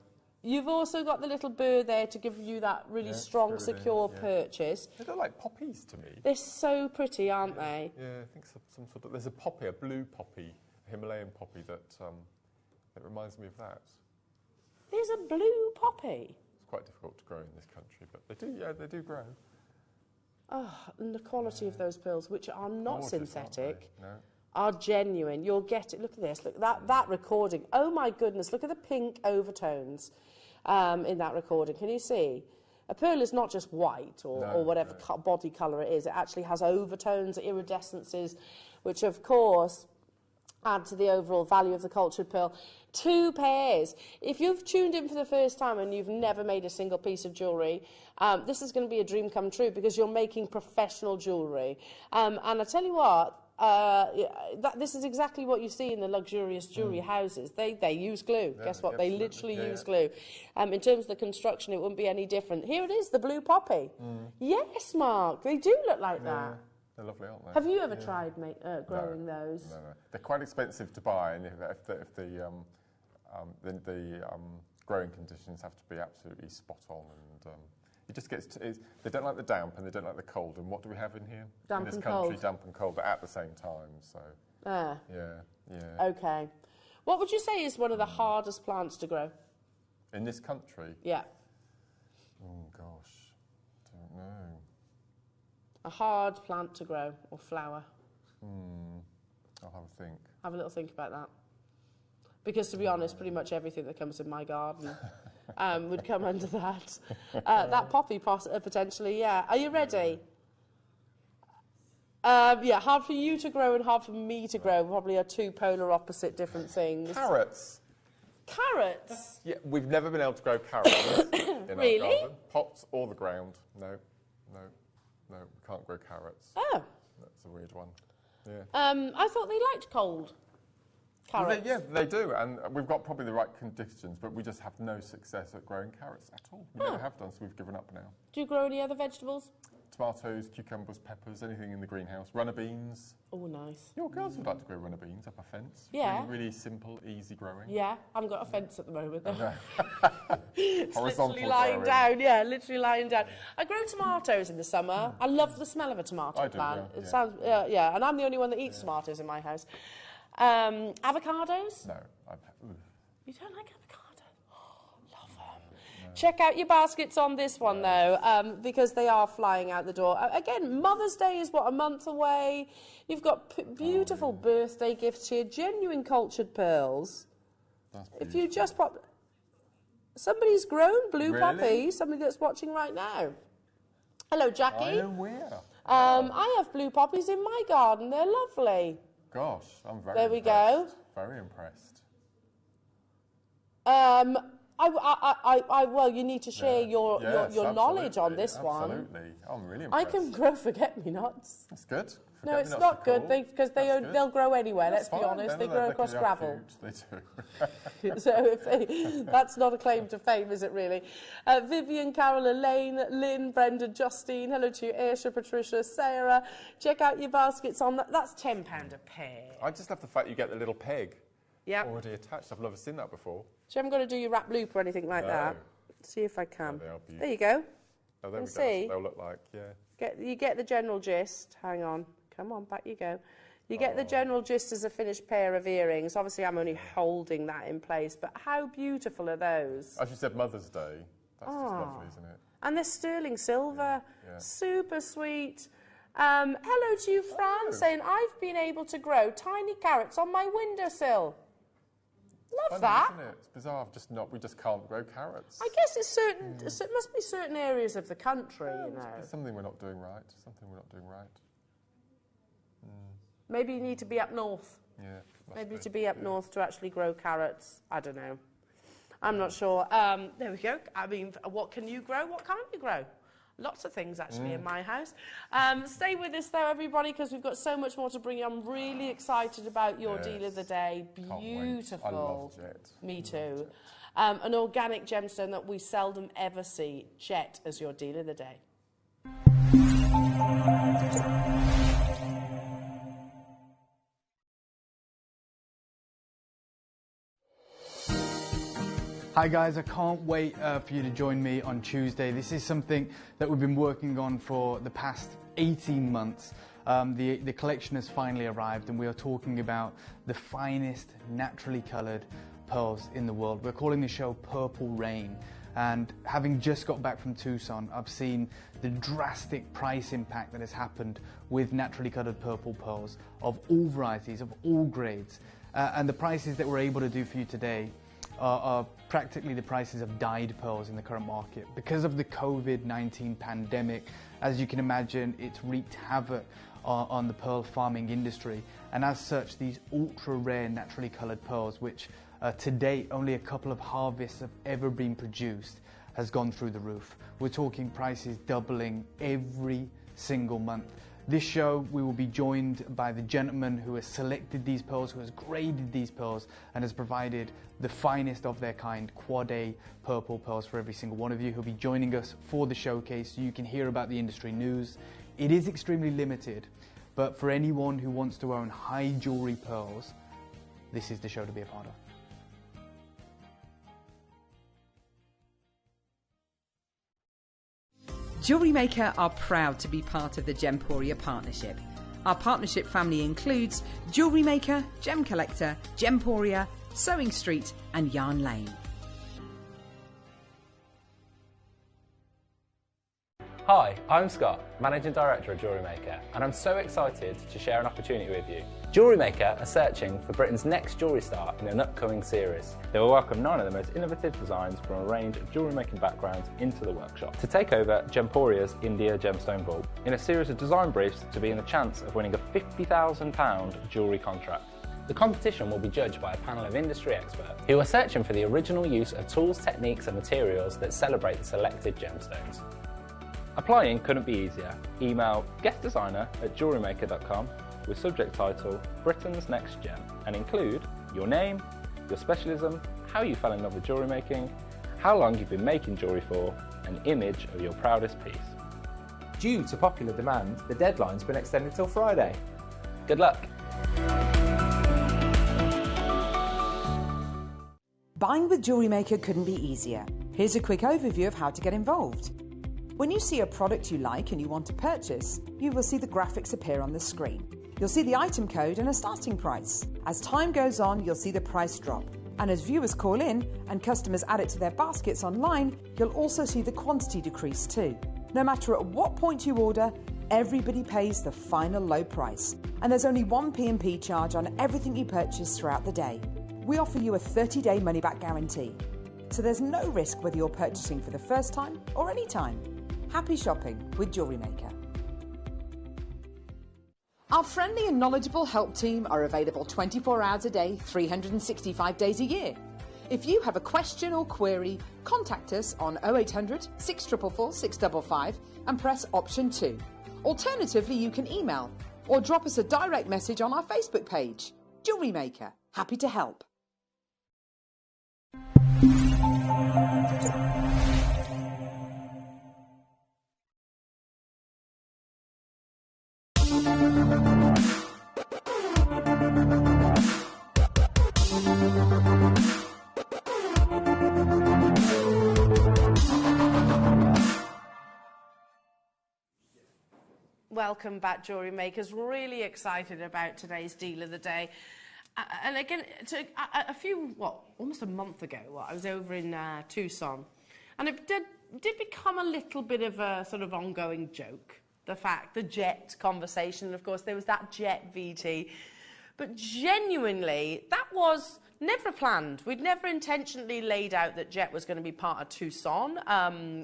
You've also got the little burr there to give you that really strong, secure purchase. They look like poppies to me. They're so pretty, aren't they? Yeah, I think some sort of... There's a poppy, a blue poppy, a Himalayan poppy that reminds me of that. There's a blue poppy? It's quite difficult to grow in this country, but they do grow. Oh, and the quality of those pearls, which are not synthetic, No. are genuine. You'll get it. Look at this. Look at that recording. Oh, my goodness. Look at the pink overtones in that recording. Can you see? A pearl is not just white or whatever body colour it is. It actually has overtones, iridescences, which, of course, add to the overall value of the cultured pearl. 2 pairs. If you've tuned in for the first time and you've never made a single piece of jewellery, this is going to be a dream come true because you're making professional jewellery. And I tell you what, this is exactly what you see in the luxurious jewellery houses. They use glue. Yeah, guess what? They literally use glue. In terms of the construction, it wouldn't be any different. Here it is, the blue poppy. Yes, Mark, they do look like that. They're lovely, aren't they? Have you ever tried growing those? No. They're quite expensive to buy, and if the growing conditions have to be absolutely spot on, and it just gets... they don't like the damp and they don't like the cold. And what do we have in here? Damp in this and country, cold. Damp and cold, but at the same time. So yeah. Okay. What would you say is one of the hardest plants to grow? In this country? Yeah. Oh gosh, don't know. A hard plant to grow or flower. I'll have a think. Have a little think about that. Because to be honest, pretty much everything that comes in my garden would come under that. That poppy potentially, yeah. Are you ready? Yeah, hard for you to grow and hard for me to grow probably are two polar opposite different things. Carrots. Carrots? Yeah, we've never been able to grow carrots in Really? our garden. Pots or the ground. No, we can't grow carrots. Oh. That's a weird one. Yeah. I thought they liked cold carrots. Yeah, they do, and we've got probably the right conditions, but we just have no success at growing carrots at all. We never have done, so we've given up now. Do you grow any other vegetables? Tomatoes, cucumbers, peppers, anything in the greenhouse. Runner beans. Oh, nice. Your girls would like to grow runner beans up a fence. Yeah. Really, really simple, easy growing. Yeah, I haven't got a fence at the moment though. Okay. It's Horizontal literally lying growing. down, yeah, literally lying down. I grow tomatoes in the summer. I love the smell of a tomato I do, plant. yeah, It yeah. sounds, yeah, and I'm the only one that eats tomatoes in my house. Avocados? No. You don't like avocado? Oh, love them. No. Check out your baskets on this one, though, because they are flying out the door. Again, Mother's Day is, a month away? You've got beautiful birthday gifts here, genuine cultured pearls. If you just pop... Somebody's grown blue poppy, somebody that's watching right now. Hello, Jackie. Oh, where? I have blue poppies in my garden. They're lovely. Gosh, I'm very There we impressed. go. Very impressed. Well, you need to share your knowledge on this one. Absolutely. I'm really impressed. I can grow forget-me-nots. That's good. No, it's not good because they'll grow anywhere. Let's be honest, they grow across gravel. They do. So that's not a claim to fame, is it really? Vivian, Carol, Elaine, Lynn, Brenda, Justine. Hello to you, Aisha, Patricia, Sarah. Check out your baskets on that. That's £10 a pair. I just love the fact you get the little peg already attached. I've never seen that before. So I'm going to do your wrap loop or anything like that. See if I can. Oh, there you go. Oh, there we go. See? They'll look like, You get the general gist. Hang on. Come on, back you go. You get the general gist as a finished pair of earrings. Obviously, I'm only holding that in place, but how beautiful are those? As you said, Mother's Day. That's just lovely, isn't it? And they're sterling silver. Super sweet. Hello to you, Fran, saying, I've been able to grow tiny carrots on my windowsill. Love that. Isn't it? It's bizarre. We just can't grow carrots. I guess it's certain. It must be certain areas of the country, you know. It's something we're not doing right. Maybe you need to be up north. Yeah. Maybe to be up north to actually grow carrots. I don't know. I'm not sure. There we go. I mean, what can you grow? What can't you grow? Lots of things, actually, in my house. Stay with us, though, everybody, because we've got so much more to bring you. I'm really excited about your deal of the day. Beautiful. I love jet. Me too. An organic gemstone that we seldom ever see. Jet as your deal of the day. Hi guys, I can't wait for you to join me on Tuesday. This is something that we've been working on for the past 18 months. The collection has finally arrived and we are talking about the finest naturally coloured pearls in the world. We're calling the show Purple Rain, and having just got back from Tucson, I've seen the drastic price impact that has happened with naturally coloured purple pearls of all varieties, of all grades, and the prices that we're able to do for you today are practically the prices of dyed pearls in the current market. Because of the COVID-19 pandemic, as you can imagine, it's wreaked havoc on the pearl farming industry, and as such, these ultra rare naturally coloured pearls, which to date only a couple of harvests have ever been produced, has gone through the roof. We're talking prices doubling every single month. This show, we will be joined by the gentleman who has selected these pearls, who has graded these pearls, and has provided the finest of their kind, Quad A purple pearls for every single one of you. He'll be joining us for the showcase so you can hear about the industry news. It is extremely limited, but for anyone who wants to own high jewellery pearls, this is the show to be a part of. Jewellery Maker are proud to be part of the Gemporia partnership. Our partnership family includes Jewellery Maker, Gem Collector, Gemporia, Sewing Street and Yarn Lane. Hi, I'm Scott, Managing Director of Jewellery Maker, and I'm so excited to share an opportunity with you. Jewellery Maker are searching for Britain's next jewellery star in an upcoming series. They will welcome 9 of the most innovative designs from a range of jewellery making backgrounds into the workshop to take over Gemporia's India Gemstone Bundle in a series of design briefs to be in the chance of winning a £50,000 jewellery contract. The competition will be judged by a panel of industry experts who are searching for the original use of tools, techniques and materials that celebrate the selected gemstones. Applying couldn't be easier. Email guestdesigner@jewellerymaker.com with subject title Britain's Next Gem and include your name, your specialism, how you fell in love with jewellery making, how long you've been making jewellery for, an image of your proudest piece. Due to popular demand, the deadline's been extended till Friday. Good luck! Buying with Jewellery Maker couldn't be easier. Here's a quick overview of how to get involved. When you see a product you like and you want to purchase, you will see the graphics appear on the screen. You'll see the item code and a starting price. As time goes on, you'll see the price drop. And as viewers call in and customers add it to their baskets online, you'll also see the quantity decrease too. No matter at what point you order, everybody pays the final low price. And there's only one P&P charge on everything you purchase throughout the day. We offer you a 30-day money-back guarantee. So there's no risk whether you're purchasing for the first time or any time. Happy shopping with Jewellery Maker. Our friendly and knowledgeable help team are available 24 hours a day, 365 days a year. If you have a question or query, contact us on 0800 644 655 and press option 2. Alternatively, you can email or drop us a direct message on our Facebook page. Jewellery Maker, happy to help. Welcome back, Jewellery Makers. Really excited about today's deal of the day. And again, almost a month ago, I was over in Tucson, and it did become a little bit of a sort of ongoing joke. The jet conversation, and of course there was that jet VT. But genuinely, that was never planned. We'd never intentionally laid out that jet was going to be part of Tucson.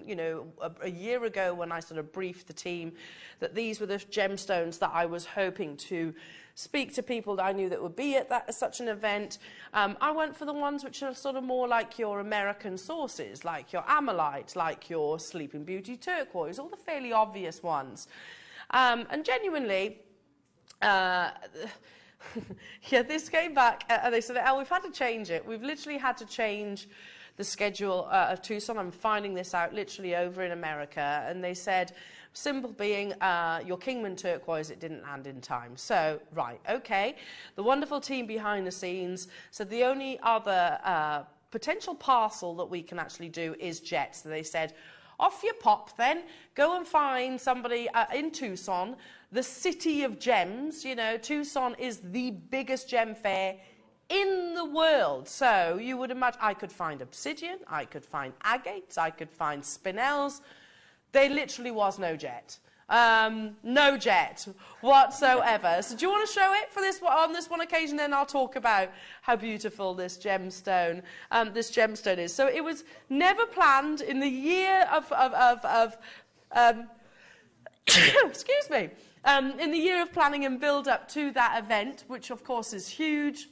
You know, a year ago when I sort of briefed the team that these were the gemstones that I was hoping to speak to people that I knew that would be at such an event. I went for the ones which are sort of more like your American sources, like your Amalite, like your Sleeping Beauty turquoise, all the fairly obvious ones. And genuinely, yeah, this came back and they said, "Elle, we've had to change it. We've literally had to change the schedule of Tucson. I'm finding this out literally over in America." And they said, simple being, your Kingman turquoise, it didn't land in time. So, right, okay. The wonderful team behind the scenes said the only other potential parcel that we can actually do is jet. So they said, off you pop then, go and find somebody in Tucson, the city of gems. You know, Tucson is the biggest gem fair in the world. So you would imagine I could find obsidian, I could find agates, I could find spinels. There literally was no jet. No jet whatsoever. So do you want to show it for this on this one occasion? Then I'll talk about how beautiful this gemstone is. So it was never planned in the year of excuse me, in the year of planning and build up to that event, which of course is huge.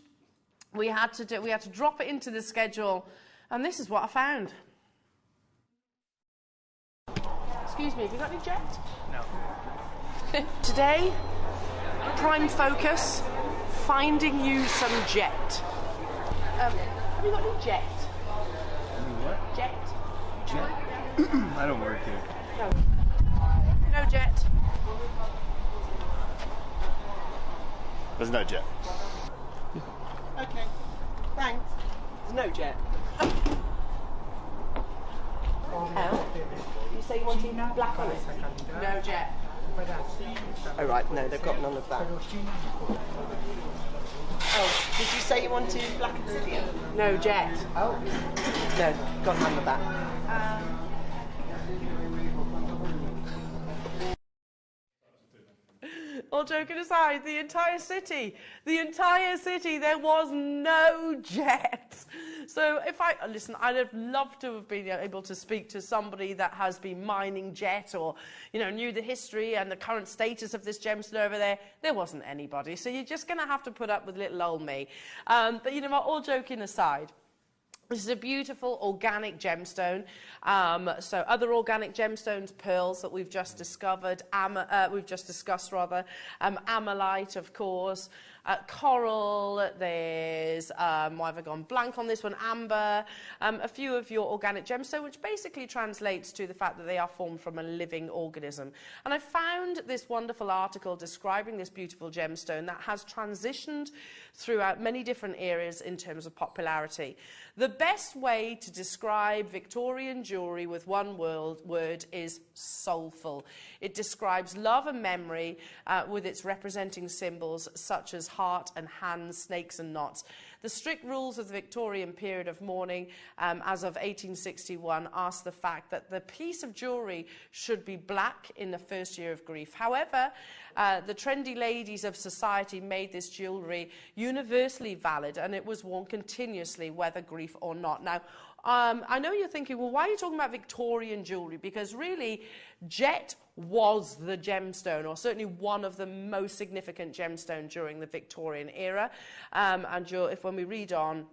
We had to drop it into the schedule, and this is what I found. Excuse me, have you got any jet? No. Today, prime focus, finding you some jet. Have you got any jet? Any what? Jet. Jet? I don't work here. No. No jet. There's no jet. Okay. Thanks. There's no jet. Hell? You say you want black on it? No jet. Oh right, no, they've got none of that. Oh, did you say you wanted black obsidian? No jet. Oh. No, got none of that. all joking aside, the entire city, there was no jet. So listen, I'd have loved to have been able to speak to somebody that has been mining jet or, knew the history and the current status of this gemstone over there. There wasn't anybody. So you're just going to have to put up with little old me. But you know what, all joking aside, this is a beautiful organic gemstone. So other organic gemstones, pearls that we've just discovered, amalite, of course, coral, there's, why have I gone blank on this one, amber, a few of your organic gemstone, which basically translates to the fact that they are formed from a living organism. And I found this wonderful article describing this beautiful gemstone that has transitioned throughout many different areas in terms of popularity. The best way to describe Victorian jewellery with one word is soulful. It describes love and memory with its representing symbols such as heart and hands, snakes and knots. The strict rules of the Victorian period of mourning as of 1861 asked the fact that the piece of jewellery should be black in the first year of grief. However, the trendy ladies of society made this jewellery universally valid, and it was worn continuously, whether grief or not. Now, I know you're thinking, well, why are you talking about Victorian jewellery? Because really, jet was the gemstone, or certainly one of the most significant gemstones during the Victorian era. And when we read on,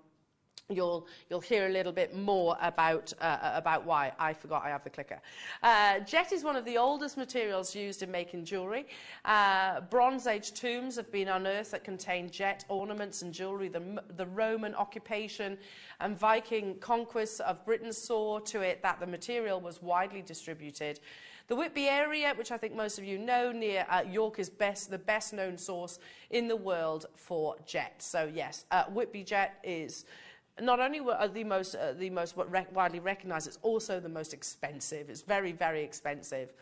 you'll hear a little bit more about why. I forgot I have the clicker. Jet is one of the oldest materials used in making jewellery. Bronze Age tombs have been unearthed that contain jet ornaments and jewellery. The Roman occupation and Viking conquests of Britain saw to it that the material was widely distributed. The Whitby area, which I think most of you know, near York, is the best known source in the world for jet. So yes, Whitby jet is not only the most widely recognised, it's also the most expensive. It's very, very expensive.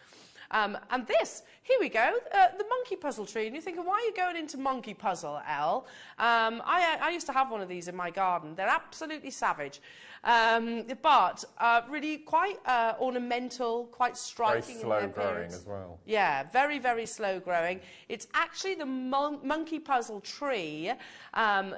And this, here we go, the monkey puzzle tree. And you're thinking, why are you going into monkey puzzle, Elle? I used to have one of these in my garden. They're absolutely savage. But really quite ornamental, quite striking. Very slow growing as well. Yeah, very, very slow growing. It's actually the monkey puzzle tree,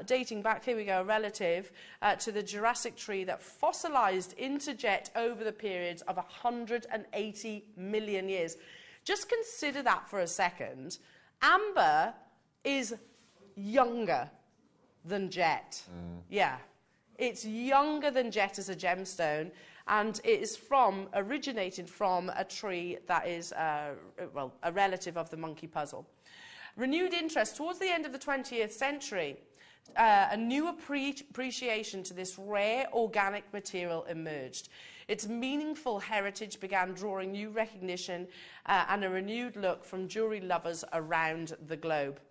dating back, here we go, relative to the Jurassic tree that fossilised into jet over the periods of 180 million years. Just consider that for a second. Amber is younger than jet. Yeah. It's younger than jet as a gemstone, and it is originated from a tree that is, a relative of the monkey puzzle. Renewed interest towards the end of the 20th century, a new appreciation to this rare organic material emerged. Its meaningful heritage began drawing new recognition and a renewed look from jewellery lovers around the globe.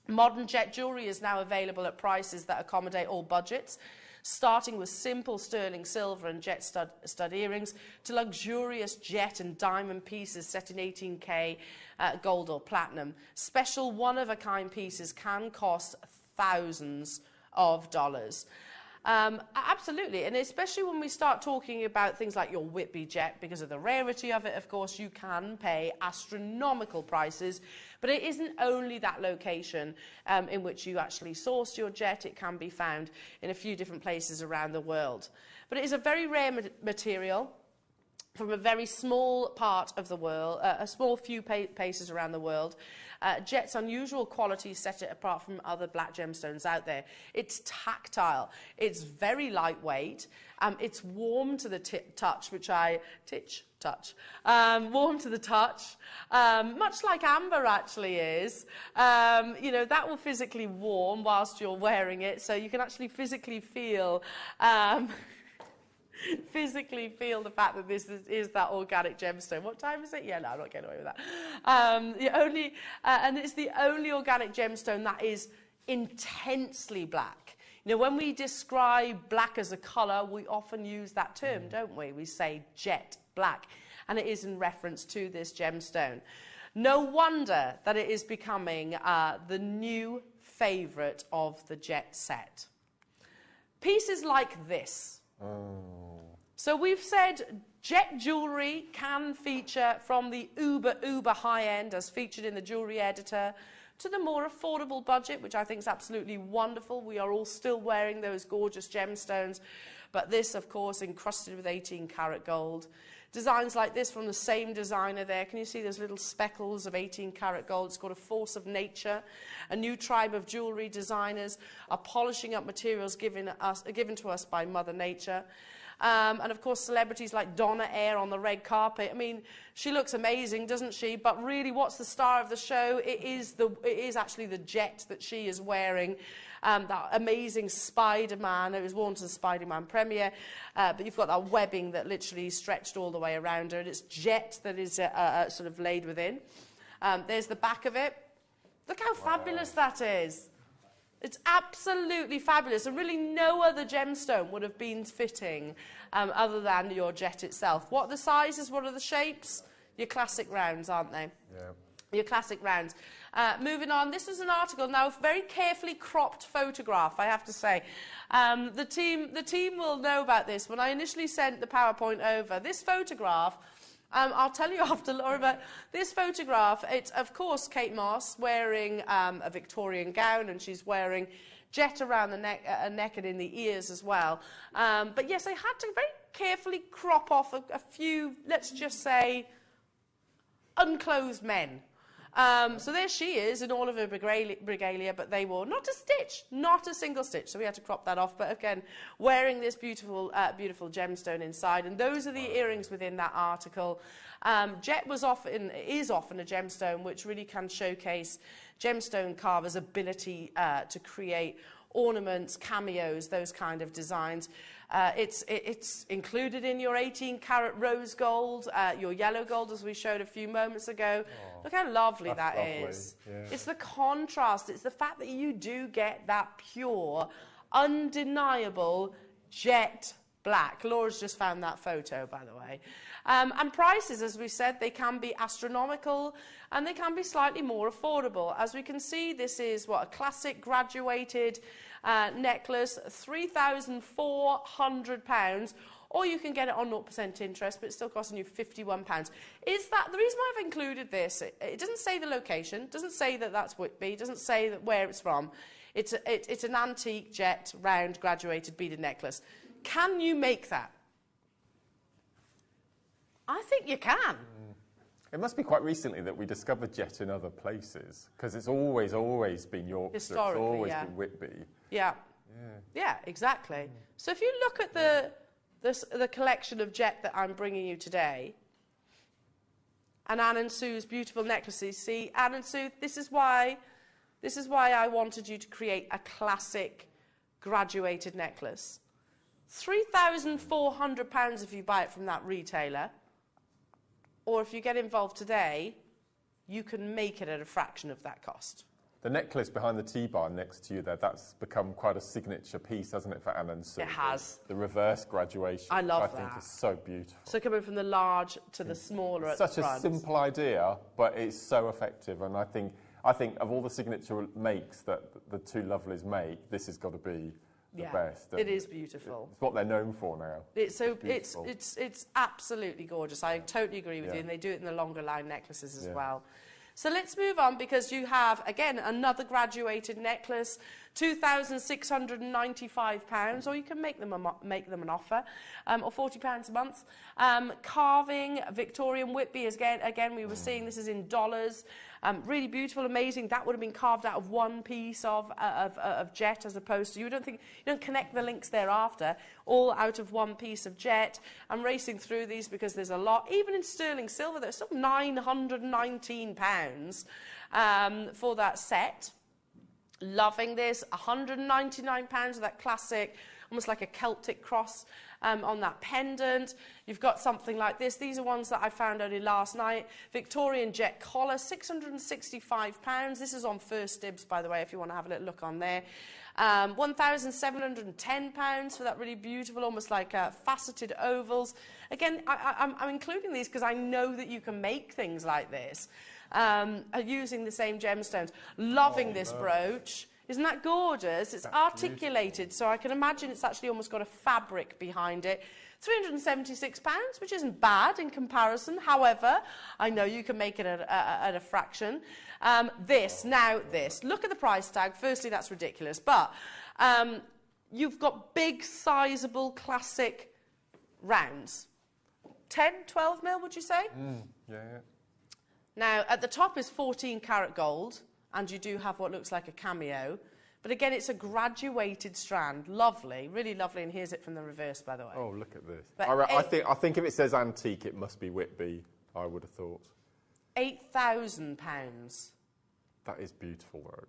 Modern jet jewellery is now available at prices that accommodate all budgets, starting with simple sterling silver and jet stud earrings to luxurious jet and diamond pieces set in 18K gold or platinum. Special one-of-a-kind pieces can cost thousands of dollars. Absolutely, and especially when we start talking about things like your Whitby jet, because of the rarity of it, of course, you can pay astronomical prices, but it isn't only that location in which you actually sourced your jet. It can be found in a few different places around the world. But it is a very rare material from a very small part of the world, a small few places around the world. Jet's unusual qualities set it apart from other black gemstones out there. It's tactile, it's very lightweight, it's warm to the touch, warm to the touch, much like amber actually is. That will physically warm whilst you're wearing it, so you can actually physically feel the fact that this is that organic gemstone. What time is it? Yeah, no, I'm not getting away with that. And it's the only organic gemstone that is intensely black. When we describe black as a colour, we often use that term, don't we? We say jet black, and it is in reference to this gemstone. No wonder that it is becoming the new favourite of the jet set. Pieces like this. So we've said Jet jewellery can feature from the uber high end, as featured in the Jewellery Editor, to the more affordable budget, which I think is absolutely wonderful. We are all still wearing those gorgeous gemstones, but this, of course, encrusted with 18-karat gold. Designs like this from the same designer there. Can you see those little speckles of 18-karat gold? It's got a force of nature. A new tribe of jewellery designers are polishing up materials given to us by Mother Nature. And of course, celebrities like Donna Air on the red carpet. I mean, she looks amazing, doesn't she? But really, what's the star of the show? It is actually the jet that she is wearing. That amazing Spider-Man. It was worn to the Spider-Man premiere. But you've got that webbing that literally stretched all the way around her. And it's jet that is sort of laid within. There's the back of it. Look how fabulous that is. It's absolutely fabulous, and really no other gemstone would have been fitting other than your jet itself. What are the sizes? What are the shapes? Your classic rounds, aren't they? Yeah. Your classic rounds. Moving on, this is an article, now a very carefully cropped photograph, I have to say. The team will know about this. When I initially sent the PowerPoint over, this photograph, I'll tell you after, Laura, but this photograph, it's, of course, Kate Moss wearing a Victorian gown, and she's wearing jet around the neck and in the ears as well. But yes, I had to very carefully crop off a few, let's just say, unclothed men. So there she is in all of her regalia, but they wore not a stitch, not a single stitch. So we had to crop that off. But again, wearing this beautiful, beautiful gemstone inside. And those are the earrings within that article. Jet is often a gemstone which really can showcase gemstone carvers' ability to create ornaments, cameos, those kind of designs. It's included in your 18-karat rose gold, your yellow gold, as we showed a few moments ago. Oh, look how lovely that is. Yeah. It's the contrast. It's the fact that you do get that pure, undeniable jet black. Laura's just found that photo, by the way. And prices, as we said, they can be astronomical and they can be slightly more affordable. As we can see, this is a classic graduated necklace, £3,400, or you can get it on 0% interest, but it's still costing you £51. Is that the reason why I've included this? It doesn't say the location, doesn't say that that's Whitby, doesn't say that where it's from. It's an antique jet round graduated beaded necklace. Can you make that? I think you can. It must be quite recently that we discovered jet in other places, because it's always been Yorkshire, it's always been Whitby. Yeah. Yeah, exactly. So if you look at the collection of jet that I'm bringing you today, and Anne and Sue's beautiful necklaces, see, Anne and Sue, this is why I wanted you to create a classic graduated necklace. £3,400 if you buy it from that retailer, or if you get involved today, you can make it at a fraction of that cost. The necklace behind the T-bar next to you there, that's become quite a signature piece, hasn't it, for Anne and Sue? It has. The reverse graduation. I love that. I think is so beautiful. So coming from the large to the smaller at the front. Such a simple idea, but it's so effective. And I think of all the signature makes that the two lovelies make, this has got to be the best. It is beautiful. It's what they're known for now. It's absolutely gorgeous. I totally agree with you, and they do it in the longer line necklaces as well. So let's move on, because you have, again, another graduated necklace, £2,695, or you can make them an offer, or £40 a month. Carving, Victorian Whitby, again, we were seeing this is in dollars. Really beautiful, amazing. That would have been carved out of one piece of jet, as opposed to, you don't connect the links thereafter, all out of one piece of jet. I'm racing through these because there's a lot. Even in sterling silver, there's still £919 for that set. Loving this. £199 of that classic, almost like a Celtic cross on that pendant. You've got something like this. These are ones that I found only last night. Victorian jet collar, £665. This is on First Dibs, by the way, if you want to have a little look on there. £1,710 for that really beautiful, almost like faceted ovals. Again, I'm including these because I know that you can make things like this using the same gemstones. Loving this brooch. Isn't that gorgeous? It's articulated, so I can imagine it's actually almost got a fabric behind it. £376, which isn't bad in comparison. However, I know you can make it at a fraction. This, look at the price tag. Firstly, that's ridiculous, but you've got big, sizable, classic rounds. 10, 12 mil, would you say? Yeah. Now, at the top is 14 karat gold, and you do have what looks like a cameo. But again, it's a graduated strand. Lovely, really lovely. And here's it from the reverse, by the way. Oh, look at this. But I think if it says antique, it must be Whitby, I would have thought. £8,000. That is beautiful, though.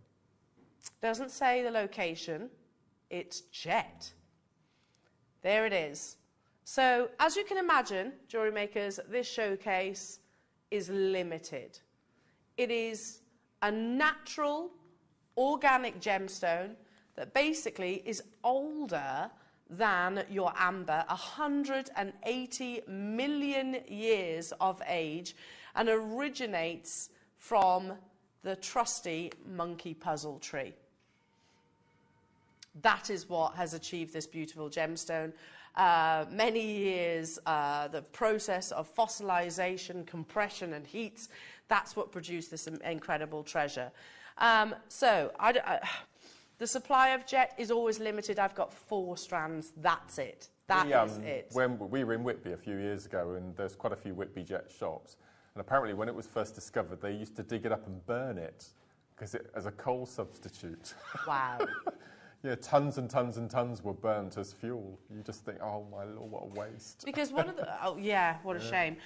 Doesn't say the location. It's jet. There it is. So, as you can imagine, jewellery makers, this showcase is limited. It is a natural, organic gemstone that basically is older than your amber, 180 million years of age, and originates from the trusty monkey puzzle tree. That is what has achieved this beautiful gemstone. Many years, the process of fossilization, compression and heats, that's what produced this incredible treasure. The supply of jet is always limited. I've got 4 strands, that's it. That is it. When we were in Whitby a few years ago, and there's quite a few Whitby jet shops, and apparently when it was first discovered, they used to dig it up and burn it as a coal substitute. Wow. Yeah, tons and tons and tons were burnt as fuel. You just think, oh my Lord, what a waste. Because one of the, what a shame.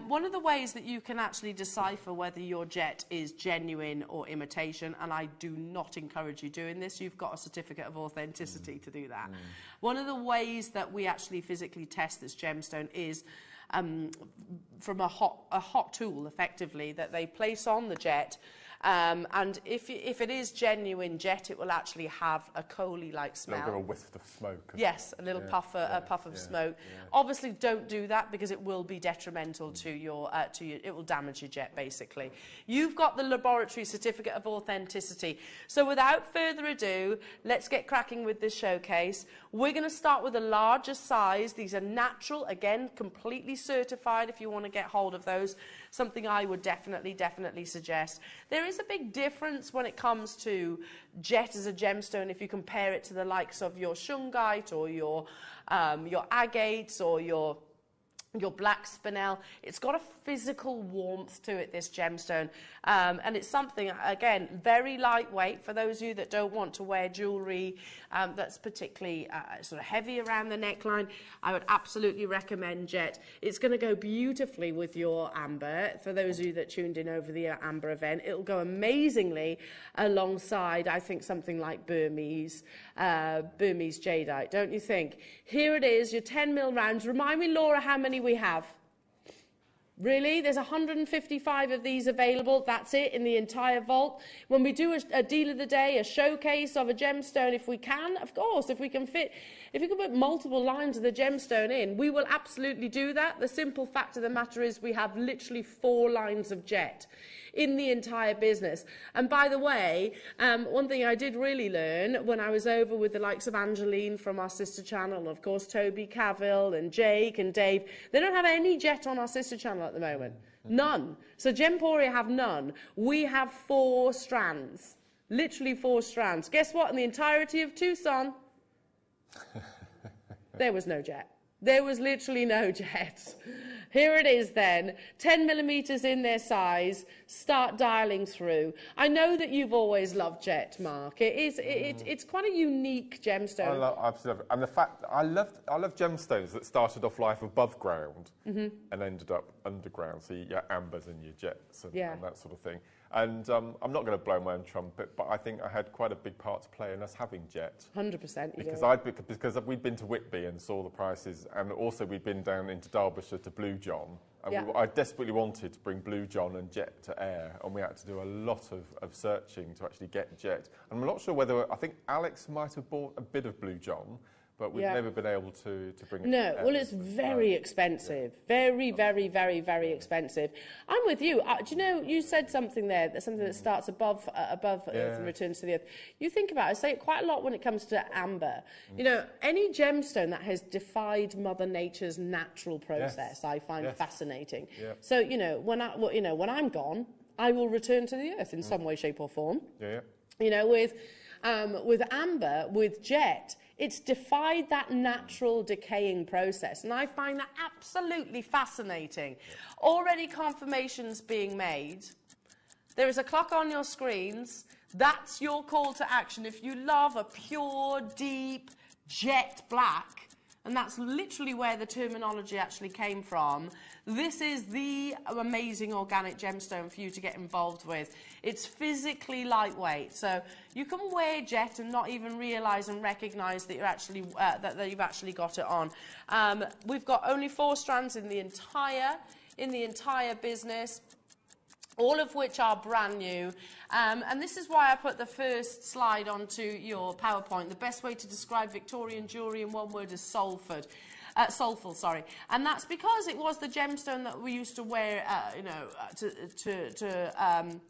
One of the ways that you can actually decipher whether your jet is genuine or imitation, and I do not encourage you doing this, you've got a certificate of authenticity to do that. One of the ways that we actually physically test this gemstone is from a hot tool, effectively, that they place on the jet. And if it is genuine jet, it will actually have a coaly-like smell. A little whiff of smoke. Yes, a little puff of smoke. Yeah. Obviously, don't do that because it will be detrimental to your, it will damage your jet, basically. You've got the laboratory certificate of authenticity. So without further ado, let's get cracking with this showcase. We're going to start with a larger size. These are natural, again, completely certified if you want to get hold of those. Something I would definitely suggest. There is a big difference when it comes to jet as a gemstone if you compare it to the likes of your shungite or your agates or your black spinel. It's got a physical warmth to it, this gemstone. And it's something, again, very lightweight for those of you that don't want to wear jewellery that's particularly sort of heavy around the neckline. I would absolutely recommend jet. It's going to go beautifully with your amber. For those of you that tuned in over the amber event, it'll go amazingly alongside, I think, something like Burmese jadeite, don't you think? Here it is, your 10mm rounds. Remind me, Laura, how many we have? Really? There's 155 of these available. That's it in the entire vault. When we do a deal of the day, a showcase of a gemstone, if we can, of course, if we can put multiple lines of the gemstone in, we will absolutely do that. The simple fact of the matter is we have literally 4 lines of jet in the entire business. And by the way, one thing I did really learn when I was over with the likes of Angeline from our sister channel, and of course Toby Cavill and Jake and Dave, they don't have any jet on our sister channel at the moment. None. So Gemporia have none. We have 4 strands. Literally 4 strands. Guess what? In the entirety of Tucson, there was no jet. There was literally no jet. Here it is then, 10mm in their size, start dialing through. I know that you've always loved jet, Mark. It's quite a unique gemstone. Absolutely. And the fact, I love gemstones that started off life above ground and ended up underground. So your ambers and your jets and that sort of thing. And I'm not going to blow my own trumpet, but I think I had quite a big part to play in us having jet. 100% you because we'd been to Whitby and saw the prices, and also we'd been down into Derbyshire to Blue John. And I desperately wanted to bring Blue John and jet to air, and we had to do a lot of searching to actually get jet. And I'm not sure whether, I think Alex might have bought a bit of Blue John, but we've never been able to bring it. No, well, it's very expensive. Very, very, very, very expensive. I'm with you. Do you know, you said something there, something that starts above Earth and returns to the Earth. You think about it, I say it quite a lot when it comes to amber. You know, any gemstone that has defied Mother Nature's natural process, I find fascinating. So, you know, when I'm gone, I will return to the Earth in some way, shape, or form. You know, with amber, with jet, it's defied that natural decaying process, and I find that absolutely fascinating. Already confirmations being made. There is a clock on your screens. That's your call to action. If you love a pure, deep jet black, and that's literally where the terminology actually came from, this is the amazing organic gemstone for you to get involved with. It's physically lightweight, so you can wear jet and not even realise and recognise that you're actually that you've actually got it on. We've got only 4 strands in the entire business, all of which are brand new. And this is why I put the first slide onto your PowerPoint. The best way to describe Victorian jewellery in one word is soulful, sorry. And that's because it was the gemstone that we used to wear, you know, to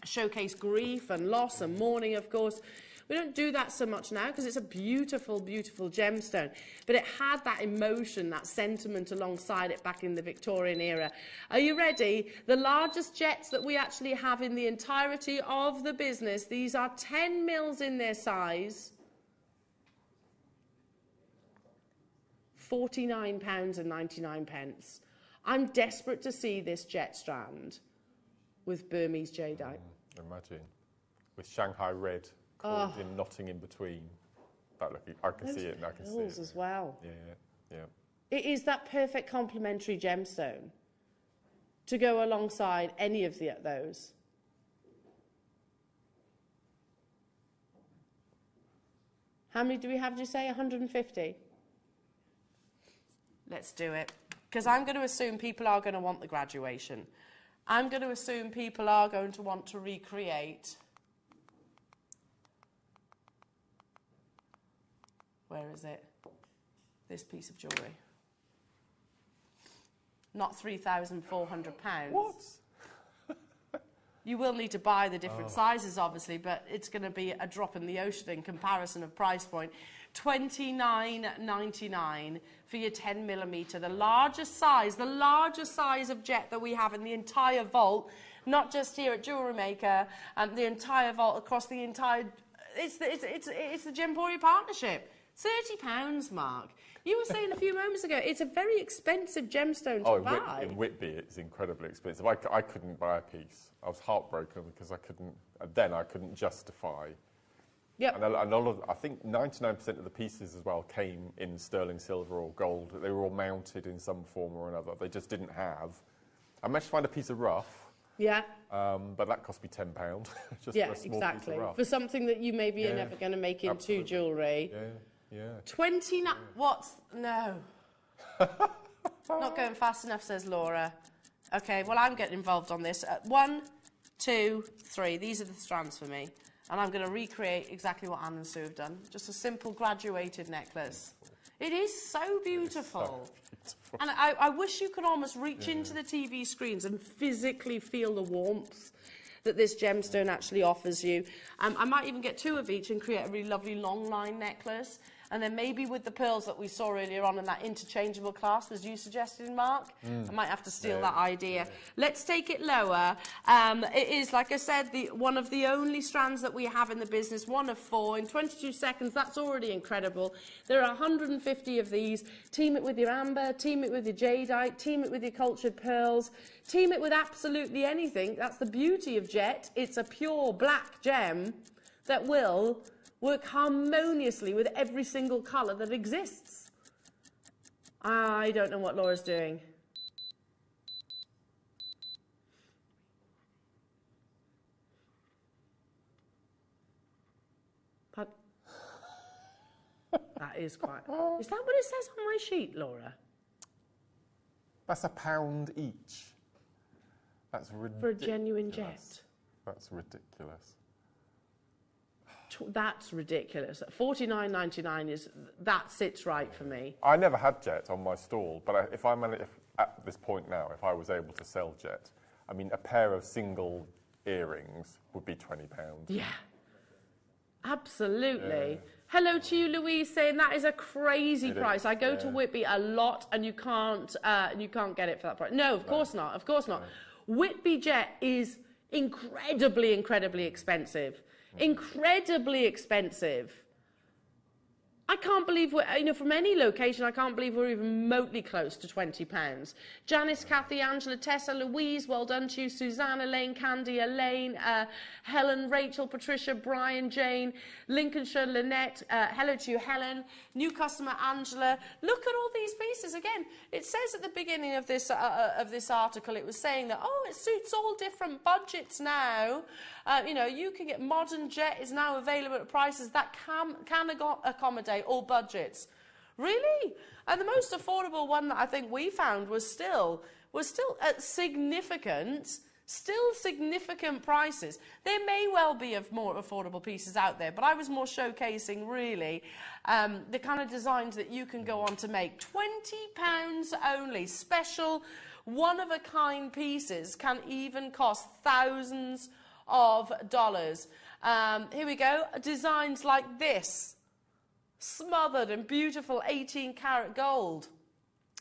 showcase grief and loss and mourning, of course. We don't do that so much now because it's a beautiful, beautiful gemstone. But it had that emotion, that sentiment alongside it back in the Victorian era. Are you ready? The largest jets that we actually have in the entirety of the business, these are 10 mils in their size. £49.99. I'm desperate to see this jet strand with Burmese jadeite. Imagine. With Shanghai red. In knotting in between. That looking, I can see it. And I can see it as well. Yeah. It is that perfect complementary gemstone to go alongside any of those. How many do we have? Did you say 150? Let's do it, because I'm going to assume people are going to want the graduation. I'm going to assume people are going to want to recreate. Where is it? This piece of jewellery. Not £3,400. What? You will need to buy the different sizes, obviously, but it's going to be a drop in the ocean in comparison of price point. $29.99 for your 10mm, the largest size of jet that we have in the entire vault, not just here at Jewellery Maker, the entire vault across the entire. It's the Gemporia partnership. £30, Mark. You were saying a few moments ago, it's a very expensive gemstone to buy. In Whitby, it's incredibly expensive. I couldn't buy a piece. I was heartbroken because I couldn't justify. Yep. And I think 99% of the pieces as well came in sterling silver or gold. They were all mounted in some form or another. They just didn't have. I managed to find a piece of rough. Yeah. But that cost me £10 just for a small piece of rough. For something that you maybe are never going to make into jewellery. Yeah. 29. No. Not going fast enough, says Laura. Okay, well, I'm getting involved on this. 1, 2, 3. These are the strands for me. And I'm going to recreate exactly what Anne and Sue have done. Just a simple graduated necklace. It is so beautiful. And I wish you could almost reach into the TV screens and physically feel the warmth that this gemstone actually offers you. I might even get 2 of each and create a really lovely long line necklace. And then maybe with the pearls that we saw earlier on in that interchangeable clasp, as you suggested, Mark, I might have to steal that idea. Let's take it lower. It is, like I said, one of the only strands that we have in the business, 1 of 4. In 22 seconds, that's already incredible. There are 150 of these. Team it with your amber, team it with your jadeite, team it with your cultured pearls, team it with absolutely anything. That's the beauty of jet. It's a pure black gem that will work harmoniously with every single colour that exists. I don't know what Laura's doing. But that is quite. Is that what it says on my sheet, Laura? That's £1 each. That's ridiculous. For a genuine jet. That's ridiculous. That's ridiculous. $49.99 is, that sits right for me. I never had jet on my stall, but if at this point now, if I was able to sell jet, I mean, a pair of single earrings would be £20. Yeah, absolutely. Yeah. Hello to you, Louise, saying that is a crazy price. I go to Whitby a lot, and you can't get it for that price. No, of course not. Of course not. Whitby jet is incredibly, incredibly expensive. Incredibly expensive. I can't believe we're, from any location, I can't believe we're even remotely close to £20. Janice, Kathy, Angela, Tessa, Louise, well done to you. Suzanne, Elaine, Candy, Elaine, Helen, Rachel, Patricia, Brian, Jane, Lincolnshire, Lynette, hello to you, Helen. New customer, Angela. Look at all these pieces. Again, it says at the beginning of this article, it was saying that, it suits all different budgets now. You can get modern jet is now available at prices that can accommodate all budgets. Really? And the most affordable one that I think we found was still at significant prices. There may well be of more affordable pieces out there, but I was more showcasing really the kind of designs that you can go on to make. £20 only. Special, one-of-a-kind pieces can even cost thousands of dollars. Here we go. Designs like this. Smothered in beautiful 18-karat gold.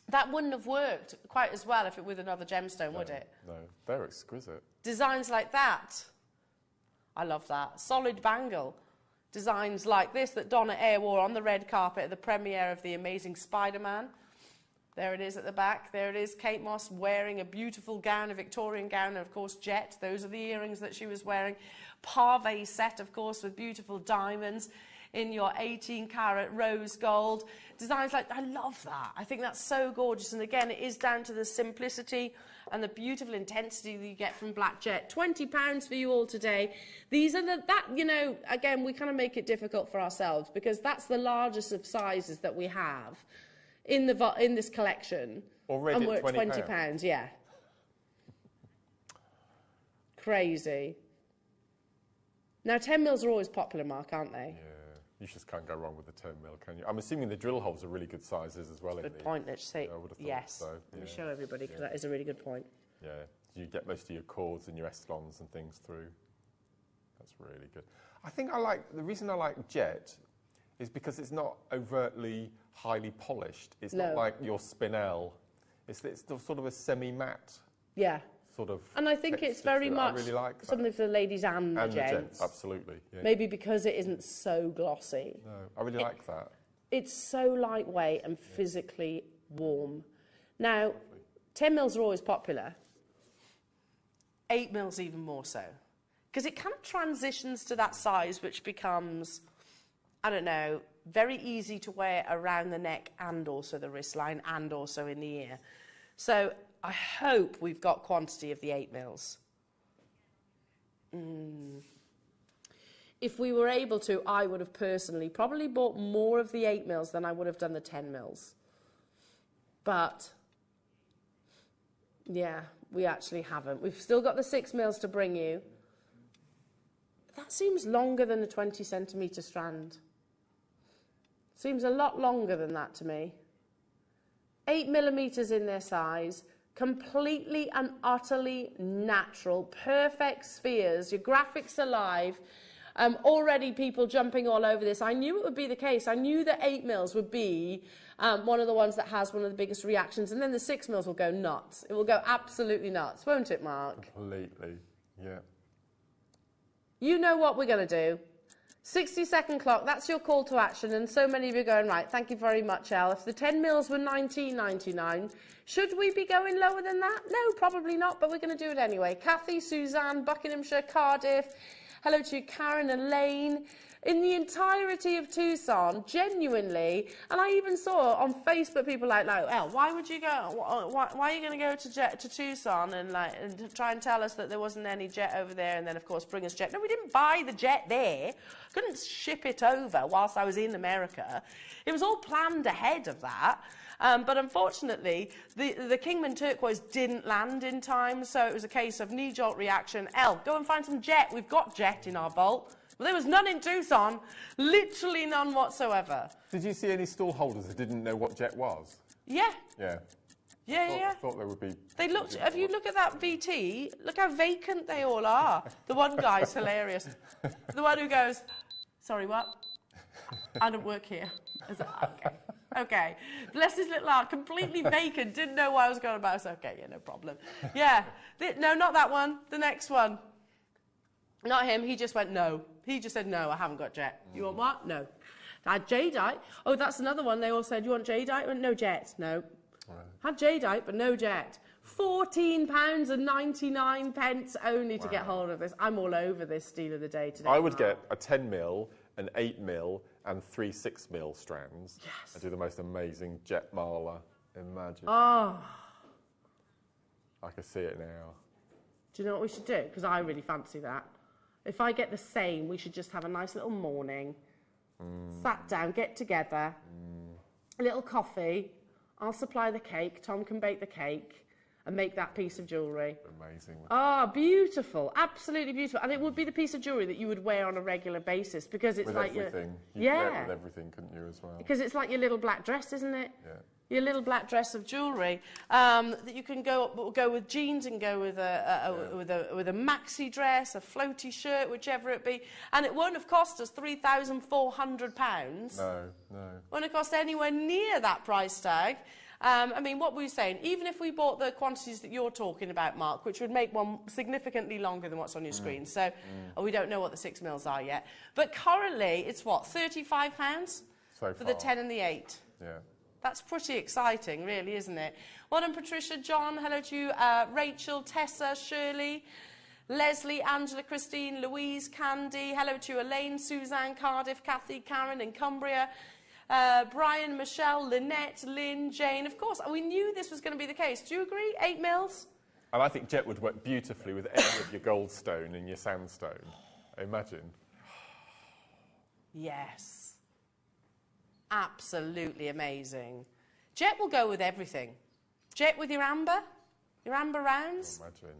That wouldn't have worked quite as well if it was another gemstone, would it? No, they're exquisite. Designs like that. I love that. Solid bangle. Designs like this that Donna Eyre wore on the red carpet at the premiere of The Amazing Spider-Man. There it is at the back. There it is. Kate Moss wearing a beautiful gown, a Victorian gown, and of course jet. Those are the earrings that she was wearing. Parve set, of course, with beautiful diamonds in your 18-karat rose gold. Designs like, I love that. I think that's so gorgeous. And again, it is down to the simplicity and the beautiful intensity that you get from black jet. £20 for you all today. These are again, we kind of make it difficult for ourselves because that's the largest of sizes that we have in this collection. Already and we're at £20, yeah. Crazy. Now, 10 mils are always popular, Mark, aren't they? Yeah. You just can't go wrong with the 10 mil, can you? I'm assuming the drill holes are really good sizes as well. Good point. Let's say yes. So, Let me show everybody because that is a really good point. Yeah, you get most of your cords and your estlons and things through. That's really good. I think the reason I like jet is because it's not overtly highly polished. It's not like your spinel. It's sort of a semi-matte. Yeah. Sort of. And I think it's very much really like something for the ladies and the gents. Absolutely. Yeah. Maybe because it isn't so glossy. No, I really like that. It's so lightweight and physically warm. Now, 10 mils are always popular. 8 mils even more so. Because it kind of transitions to that size which becomes, I don't know, very easy to wear around the neck and also the wrist line and also in the ear. So I hope we've got quantity of the 8 mils. If we were able to, I would have personally probably bought more of the 8 mils than I would have done the 10 mils. But, yeah, we actually haven't. We've still got the 6 mils to bring you. That seems longer than a 20 centimetre strand. Seems a lot longer than that to me. 8 millimetres in their size. Completely and utterly natural, perfect spheres, your graphics alive. Already people jumping all over this. I knew it would be the case. I knew that 8 mils would be one of the ones that has one of the biggest reactions, and then the 6 mils will go nuts. It will go absolutely nuts, won't it, Mark? Completely, yeah. You know what we're going to do. 60-second clock, that's your call to action, and so many of you are going, right, thank you very much, Elle. If the 10 mils were $19.99, should we be going lower than that? No, probably not, but we're going to do it anyway. Kathy, Suzanne, Buckinghamshire, Cardiff, hello to you, Karen, Elaine. In the entirety of Tucson, genuinely, and I even saw on Facebook people like, Elle, why would you go? Why are you going to go to Tucson and try and tell us that there wasn't any jet over there, and then of course bring us jet? No, we didn't buy the jet there. Couldn't ship it over whilst I was in America. It was all planned ahead of that. But unfortunately, the Kingman turquoise didn't land in time, so it was a case of knee jolt reaction. Elle, go and find some jet. We've got jet in our bolt. Well, there was none in Tucson, literally none whatsoever. Did you see any stall holders that didn't know what jet was? Yeah. Yeah. Yeah, I thought there would be... They looked, if you look at that VT, look how vacant they all are. The one guy's hilarious. The one who goes, sorry, what? I don't work here. I was like, okay. Okay. Bless his little heart, completely vacant, didn't know what I was going about. I was like, okay, yeah, no problem. Yeah. No, not that one. The next one. Not him. He just went, no. He just said, no, I haven't got jet. You want what? No. I had jadeite. Oh, that's another one. They all said, you want jadeite? I went, no jet. No. Right. Had jadeite, but no jet. £14.99 only to get hold of this. I'm all over this deal of the day today. I would get a 10mm, an 8mm, and 3 6mm strands. Yes. I do the most amazing jet mala. Imagine. Oh. I can see it now. Do you know what we should do? Because I really fancy that. If I get the same, we should just have a nice little morning. Sat down, get together, a little coffee. I'll supply the cake. Tom can bake the cake and make that piece of jewellery. Amazing. Ah, beautiful. Absolutely beautiful. And it would be the piece of jewellery that you would wear on a regular basis because it's with like everything. Your... You'd wear it with everything, couldn't you, as well? Because it's like your little black dress, isn't it? Yeah. Your little black dress of jewellery that you can go with jeans and go with a maxi dress, a floaty shirt, whichever it be, and it won't have cost us £3,400. No. Won't have cost anywhere near that price tag. I mean, what were you saying? Even if we bought the quantities that you're talking about, Mark, which would make one significantly longer than what's on your screen. So we don't know what the 6mm are yet, but currently it's what, £35 for the 10 and the 8. Yeah. That's pretty exciting, really, isn't it? Well done, Patricia, John, hello to you, Rachel, Tessa, Shirley, Leslie, Angela, Christine, Louise, Candy, hello to you, Elaine, Suzanne, Cardiff, Kathy, Karen in Cumbria, Brian, Michelle, Lynette, Lynn, Jane. Of course, we knew this was going to be the case. Do you agree? 8mm? And I think jet would work beautifully with any of your goldstone and your sandstone. Imagine. Yes. Absolutely amazing. Jet will go with everything. Jet with your amber rounds. Imagine.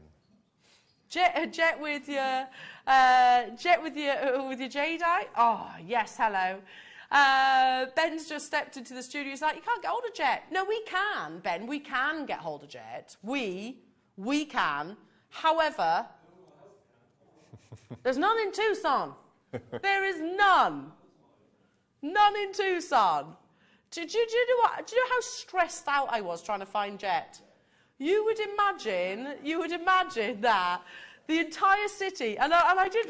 Jet with your jadeite. Oh yes, hello. Ben's just stepped into the studio. He's like, you can't get hold of jet. No, we can, Ben. We can get hold of jet. We can. However, there's none in Tucson. There is none. None in Tucson. Do you know how stressed out I was trying to find jet? You would imagine that the entire city, and I did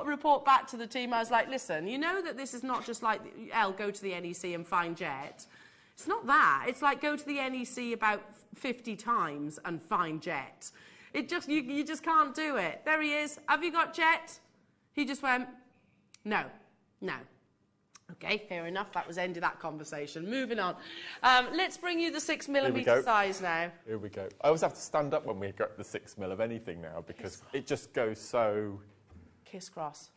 report back to the team. I was like, listen, you know that this is not just like, go to the NEC and find jet. It's not that. It's like go to the NEC about 50 times and find jet. It just, you just can't do it. There he is. Have you got jet? He just went, no. Okay, fair enough. That was end of that conversation. Moving on. Let's bring you the 6mm size now. Here we go. I always have to stand up when we get the 6mm of anything now because it just goes so... Kiss cross.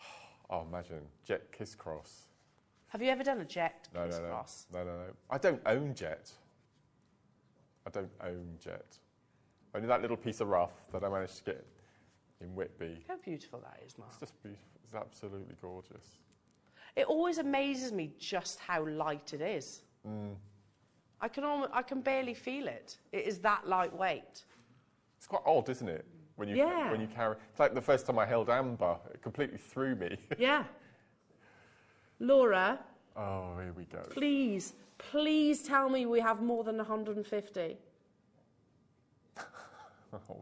Oh, imagine. Jet kiss cross. Have you ever done a jet kiss cross? No. I don't own jet. Only that little piece of rough that I managed to get in Whitby. How beautiful that is, Mark. It's just beautiful. It's absolutely gorgeous. It always amazes me just how light it is. I can barely feel it. It is that lightweight. It's quite odd, isn't it? When you carry. It's like the first time I held amber, it completely threw me. Yeah. Laura. Oh, here we go. Please tell me we have more than 150.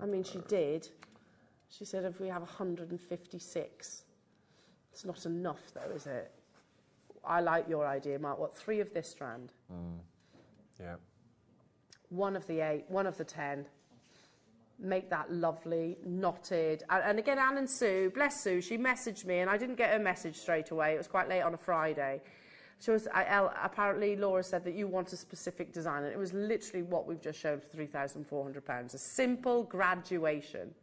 I mean, she did. She said if we have 156. It's not enough, though, is it? I like your idea, Mark. What, 3 of this strand? Yeah. 1 of the 8, 1 of the 10. Make that lovely, knotted. And again, Anne and Sue, bless Sue, she messaged me, and I didn't get her message straight away. It was quite late on a Friday. Apparently, Laura said that you want a specific design, and it was literally what we've just shown for £3,400. A simple graduation.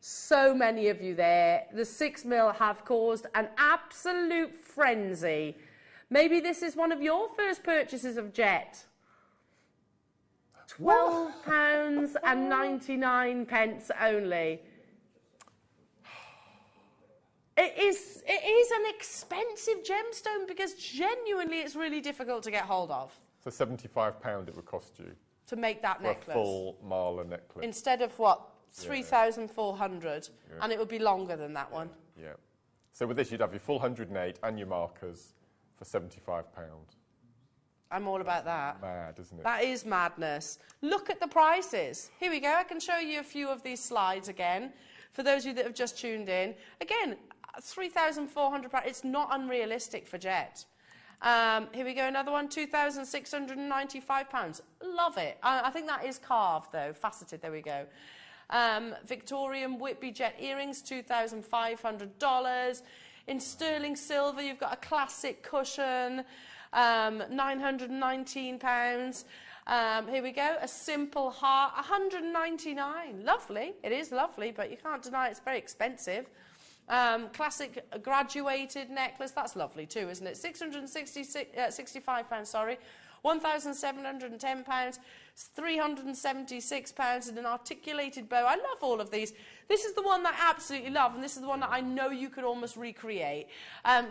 So many of you there. The 6mm have caused an absolute frenzy. Maybe this is one of your first purchases of jet. £12.99 only. It is an expensive gemstone because genuinely it's really difficult to get hold of. So £75 it would cost you to make that for necklace. a full Marla necklace. Instead of what? 3,400, and it would be longer than that one. Yeah. So with this, you'd have your full 108 and your markers for £75. I'm all about that. Mad, isn't it? That is madness. Look at the prices. Here we go. I can show you a few of these slides again. For those of you that have just tuned in. Again, £3,400. It's not unrealistic for Jet. Here we go, another one, £2,695. Love it. I think that is carved, though, faceted. There we go. Victorian Whitby Jet earrings, $2,500. In sterling silver, you've got a classic cushion, £919. Here we go, a simple heart, $199. Lovely. It is lovely, but you can't deny it's very expensive. Classic graduated necklace, that's lovely too, isn't it? £665, sorry. £1,710, £376, and an articulated bow. I love all of these. This is the one that I absolutely love, and this is the one that I know you could almost recreate.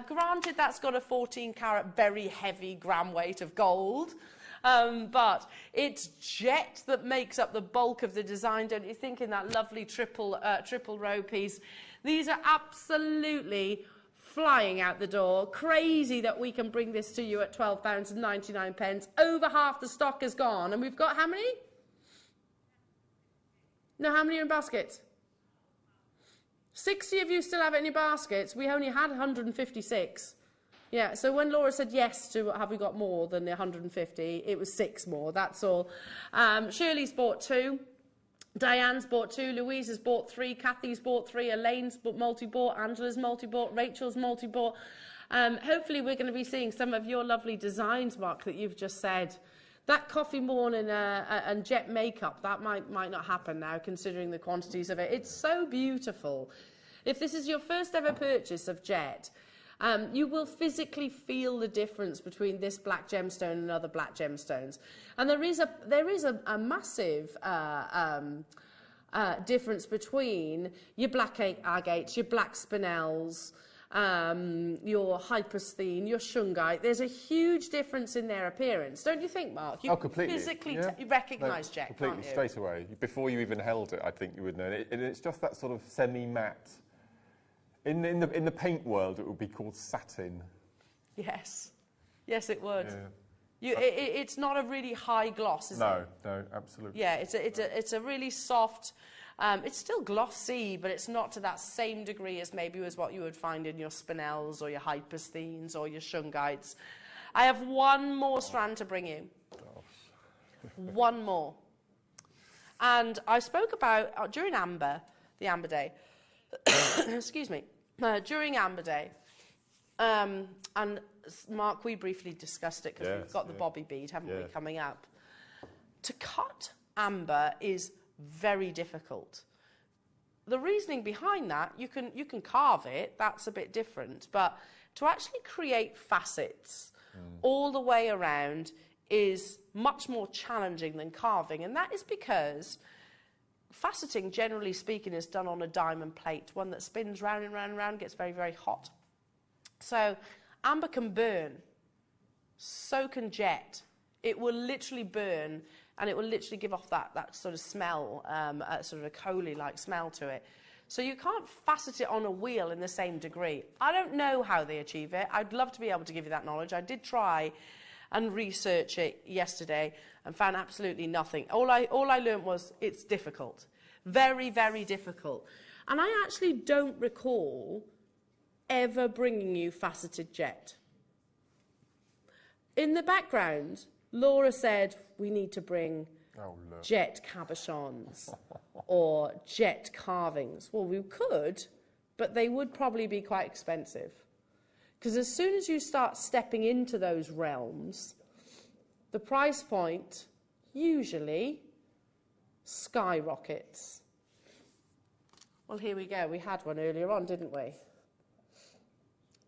Granted, that's got a 14-carat, very heavy gram weight of gold. But it's jet that makes up the bulk of the design, don't you think, in that lovely triple row piece. These are absolutely flying out the door. Crazy that we can bring this to you at £12.99. Over half the stock is gone. And we've got how many? No, how many are in baskets? 60 of you still have it in your baskets. We only had 156. Yeah, so when Laura said yes to have we got more than the 150, it was 6 more, that's all. Shirley's bought 2. Diane's bought 2, Louise's bought 3, Kathy's bought 3, Elaine's multi-bought, Angela's multi-bought, Rachel's multi-bought. Hopefully we're going to be seeing some of your lovely designs, Mark, that you've just said. That coffee morning and jet makeup, that might not happen now, considering the quantities of it. It's so beautiful. If this is your first ever purchase of jet, you will physically feel the difference between this black gemstone and other black gemstones. And there is a massive difference between your black agates, your black spinels, your hypersthene, your shungite. There's a huge difference in their appearance. Don't you think, Mark? You completely. Physically recognise jet, completely, can't you? straight away. Before you even held it, I think you would know. And it's just that sort of semi-matte. In the paint world, it would be called satin. Yes. Yes, it would. Yeah. It's not a really high gloss, is it? No, absolutely. Yeah, it's a really soft. It's still glossy, but it's not to that same degree as maybe as what you would find in your spinels or your hypersthenes or your shungites. I have one more strand to bring you. One more. And I spoke about during the Amber Day. Excuse me. During Amber Day, and Mark, we briefly discussed it because we've got the bobby bead, haven't we, coming up. To cut amber is very difficult. The reasoning behind that, you can carve it, that's a bit different, but to actually create facets all the way around is much more challenging than carving, and that is because faceting, generally speaking, is done on a diamond plate, one that spins round and round and round, gets very, very hot. So amber can burn, so can jet. It will literally burn, and it will literally give off that sort of smell, sort of a coaly-like smell to it. So you can't facet it on a wheel in the same degree. I don't know how they achieve it. I'd love to be able to give you that knowledge. I did try and research it yesterday and found absolutely nothing. All I learned was it's difficult. Very, very difficult. And I actually don't recall ever bringing you faceted jet. In the background, Laura said we need to bring jet cabochons or jet carvings. Well, we could, but they would probably be quite expensive. Because as soon as you start stepping into those realms, the price point usually skyrockets. Well, here we go. We had one earlier on, didn't we?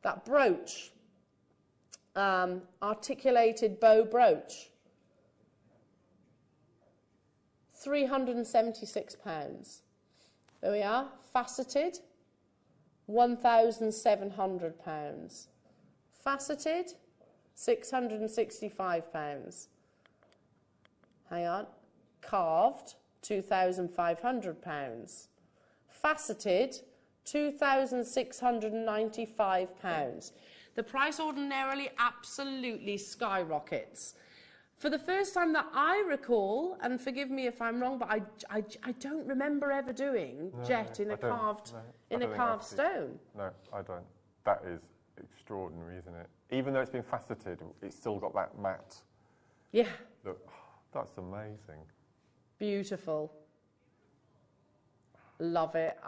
That brooch, articulated bow brooch, £376. There we are, faceted, £1,700. Faceted, £665. Hang on. Carved, £2,500. Faceted, £2,695. The price ordinarily absolutely skyrockets. For the first time that I recall, and forgive me if I'm wrong, but I don't remember ever doing jet in a carved stone. No, I don't. That is extraordinary, isn't it? Even though it's been faceted, it's still got that matte. Yeah. Look, that's amazing. Beautiful. Love it.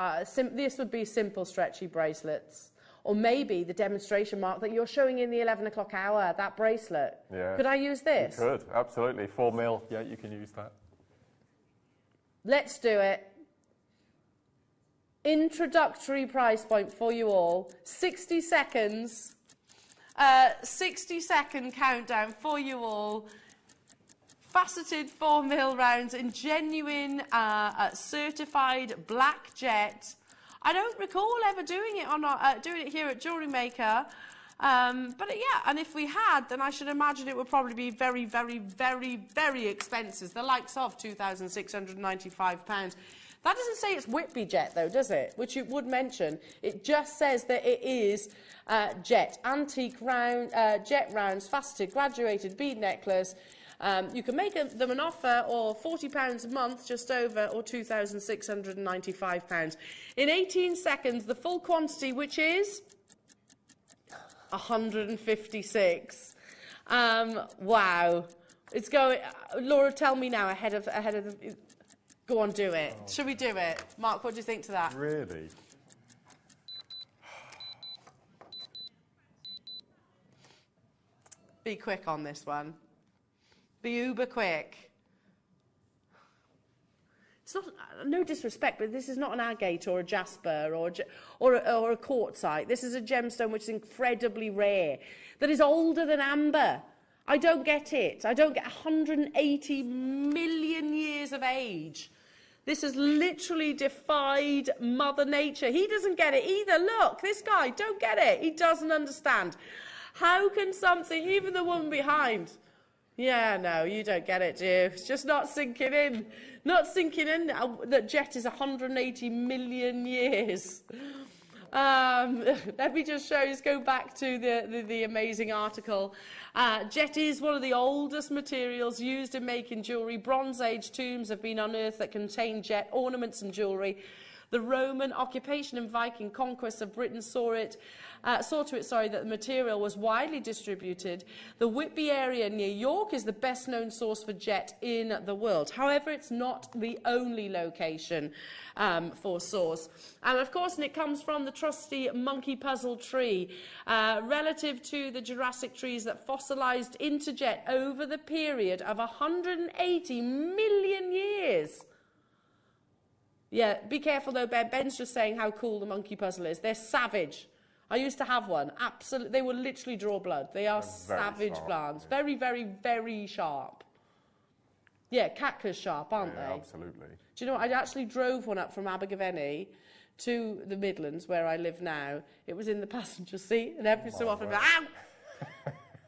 This would be simple stretchy bracelets. Or maybe the demonstration mark that you're showing in the 11 o'clock hour, that bracelet. Yeah. Could I use this? You could, absolutely. 4 mil, yeah, you can use that. Let's do it. Introductory price point for you all. 60 seconds. 60-second countdown for you all. Faceted 4 mil rounds in genuine certified black jet. I don't recall ever doing it doing it here at Jewellery Maker. But yeah, and if we had, then I should imagine it would probably be very, very, very, very expensive. The likes of £2,695. That doesn't say it's Whitby jet, though, does it? Which you would mention. It just says that it is jet. Antique round, jet rounds, faceted, graduated bead necklace. You can make them an offer or £40 a month, just over, or £2,695. In 18 seconds, the full quantity, which is 156. Wow. It's going... Laura, tell me now, ahead of the... Go on, do it. Oh. Should we do it? Mark, what do you think to that? Really? Be quick on this one. Be uber quick. It's not, no disrespect, but this is not an agate or a jasper or a quartzite. This is a gemstone which is incredibly rare, that is older than amber. I don't get it. I don't get 180 million years of age. This has literally defied Mother Nature. He doesn't get it either. Look, this guy, don't get it. He doesn't understand. How can something, even the one behind... Yeah, no, you don't get it, do you? It's just not sinking in. Not sinking in that jet is 180 million years. Let me just show you, let's go back to the amazing article. Jet is one of the oldest materials used in making jewellery. Bronze Age tombs have been unearthed that contain jet ornaments and jewellery. The Roman occupation and Viking conquest of Britain saw to it that the material was widely distributed. The Whitby area near York is the best known source for jet in the world. However, it's not the only location for source. And of course, it comes from the trusty monkey puzzle tree, relative to the Jurassic trees that fossilised into jet over the period of 180 million years. Yeah, be careful though, Ben. Ben's just saying how cool the monkey puzzle is. They're savage. I used to have one. Absolutely, they will literally draw blood. They are savage plants. Yeah. Very, very, very sharp. Yeah, Catca's sharp, aren't they? Absolutely. Do you know what? I actually drove one up from Abergavenny to the Midlands, where I live now. It was in the passenger seat, and every so often, ow!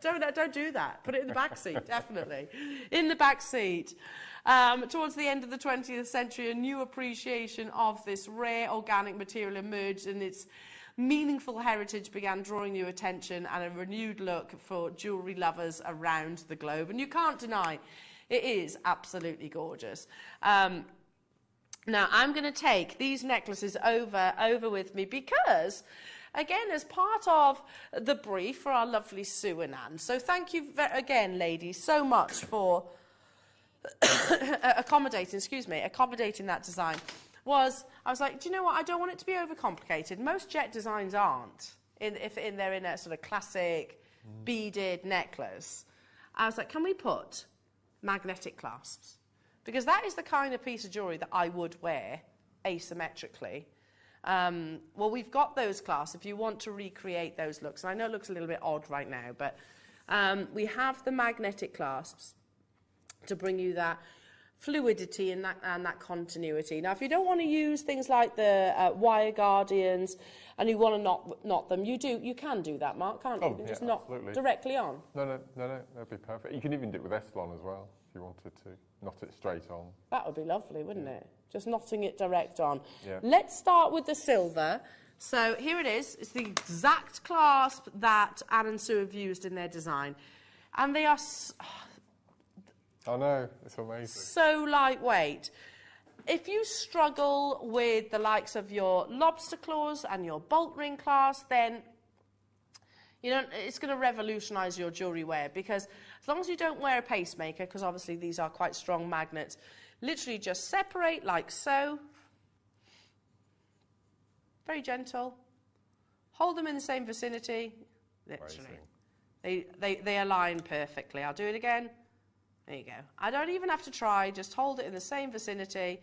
Don't do that. Put it in the back seat, definitely. In the back seat. Towards the end of the 20th century, a new appreciation of this rare organic material emerged, and its meaningful heritage began drawing new attention and a renewed look for jewellery lovers around the globe. And you can't deny, it is absolutely gorgeous. Now, I'm going to take these necklaces over with me because... Again, as part of the brief for our lovely Sue and Anne. So thank you again, ladies, so much for accommodating that design. I was like, do you know what? I don't want it to be overcomplicated. Most jet designs aren't, if they're in a sort of classic beaded necklace. I was like, can we put magnetic clasps? Because that is the kind of piece of jewellery that I would wear asymmetrically. Well, we've got those clasps if you want to recreate those looks. And I know it looks a little bit odd right now, but we have the magnetic clasps to bring you that fluidity and that continuity. Now, if you don't want to use things like the wire guardians and you want to knot them, you can do that, Mark, can't you? You can just knot directly on. No, that'd be perfect. You can even do it with Estlon as well, if you wanted to. Knot it straight on. That would be lovely, wouldn't it? Just knotting it direct on. Yeah. Let's start with the silver. So here it is. It's the exact clasp that Anne and Sue have used in their design. And they are... I know, it's amazing. So lightweight. If you struggle with the likes of your lobster claws and your bolt ring clasp, then it's going to revolutionise your jewellery wear, because as long as you don't wear a pacemaker, because obviously these are quite strong magnets, literally just separate like so. Very gentle. Hold them in the same vicinity. Literally. They align perfectly. I'll do it again. There you go. I don't even have to try, just hold it in the same vicinity,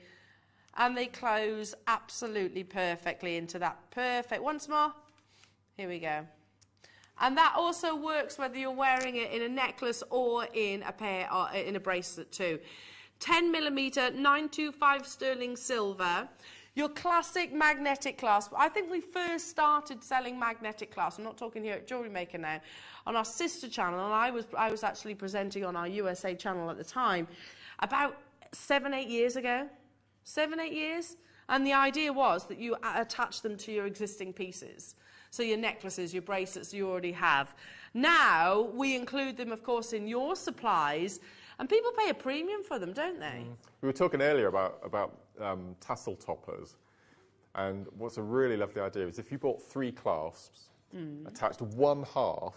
and they close absolutely perfectly into that perfect. Once more. Here we go. And that also works whether you're wearing it in a necklace or in a pair or in a bracelet too. 10mm 925 sterling silver. Your classic magnetic clasp. I think we first started selling magnetic clasps. I'm not talking here at Jewellery Maker now. On our sister channel, and I was actually presenting on our USA channel at the time, about 7-8 years ago. 7-8 years. And the idea was that you attach them to your existing pieces. So your necklaces, your bracelets you already have. Now, we include them, of course, in your supplies, and people pay a premium for them, don't they? We were talking earlier about tassel toppers, and what's a really lovely idea is if you bought 3 clasps, attached 1/2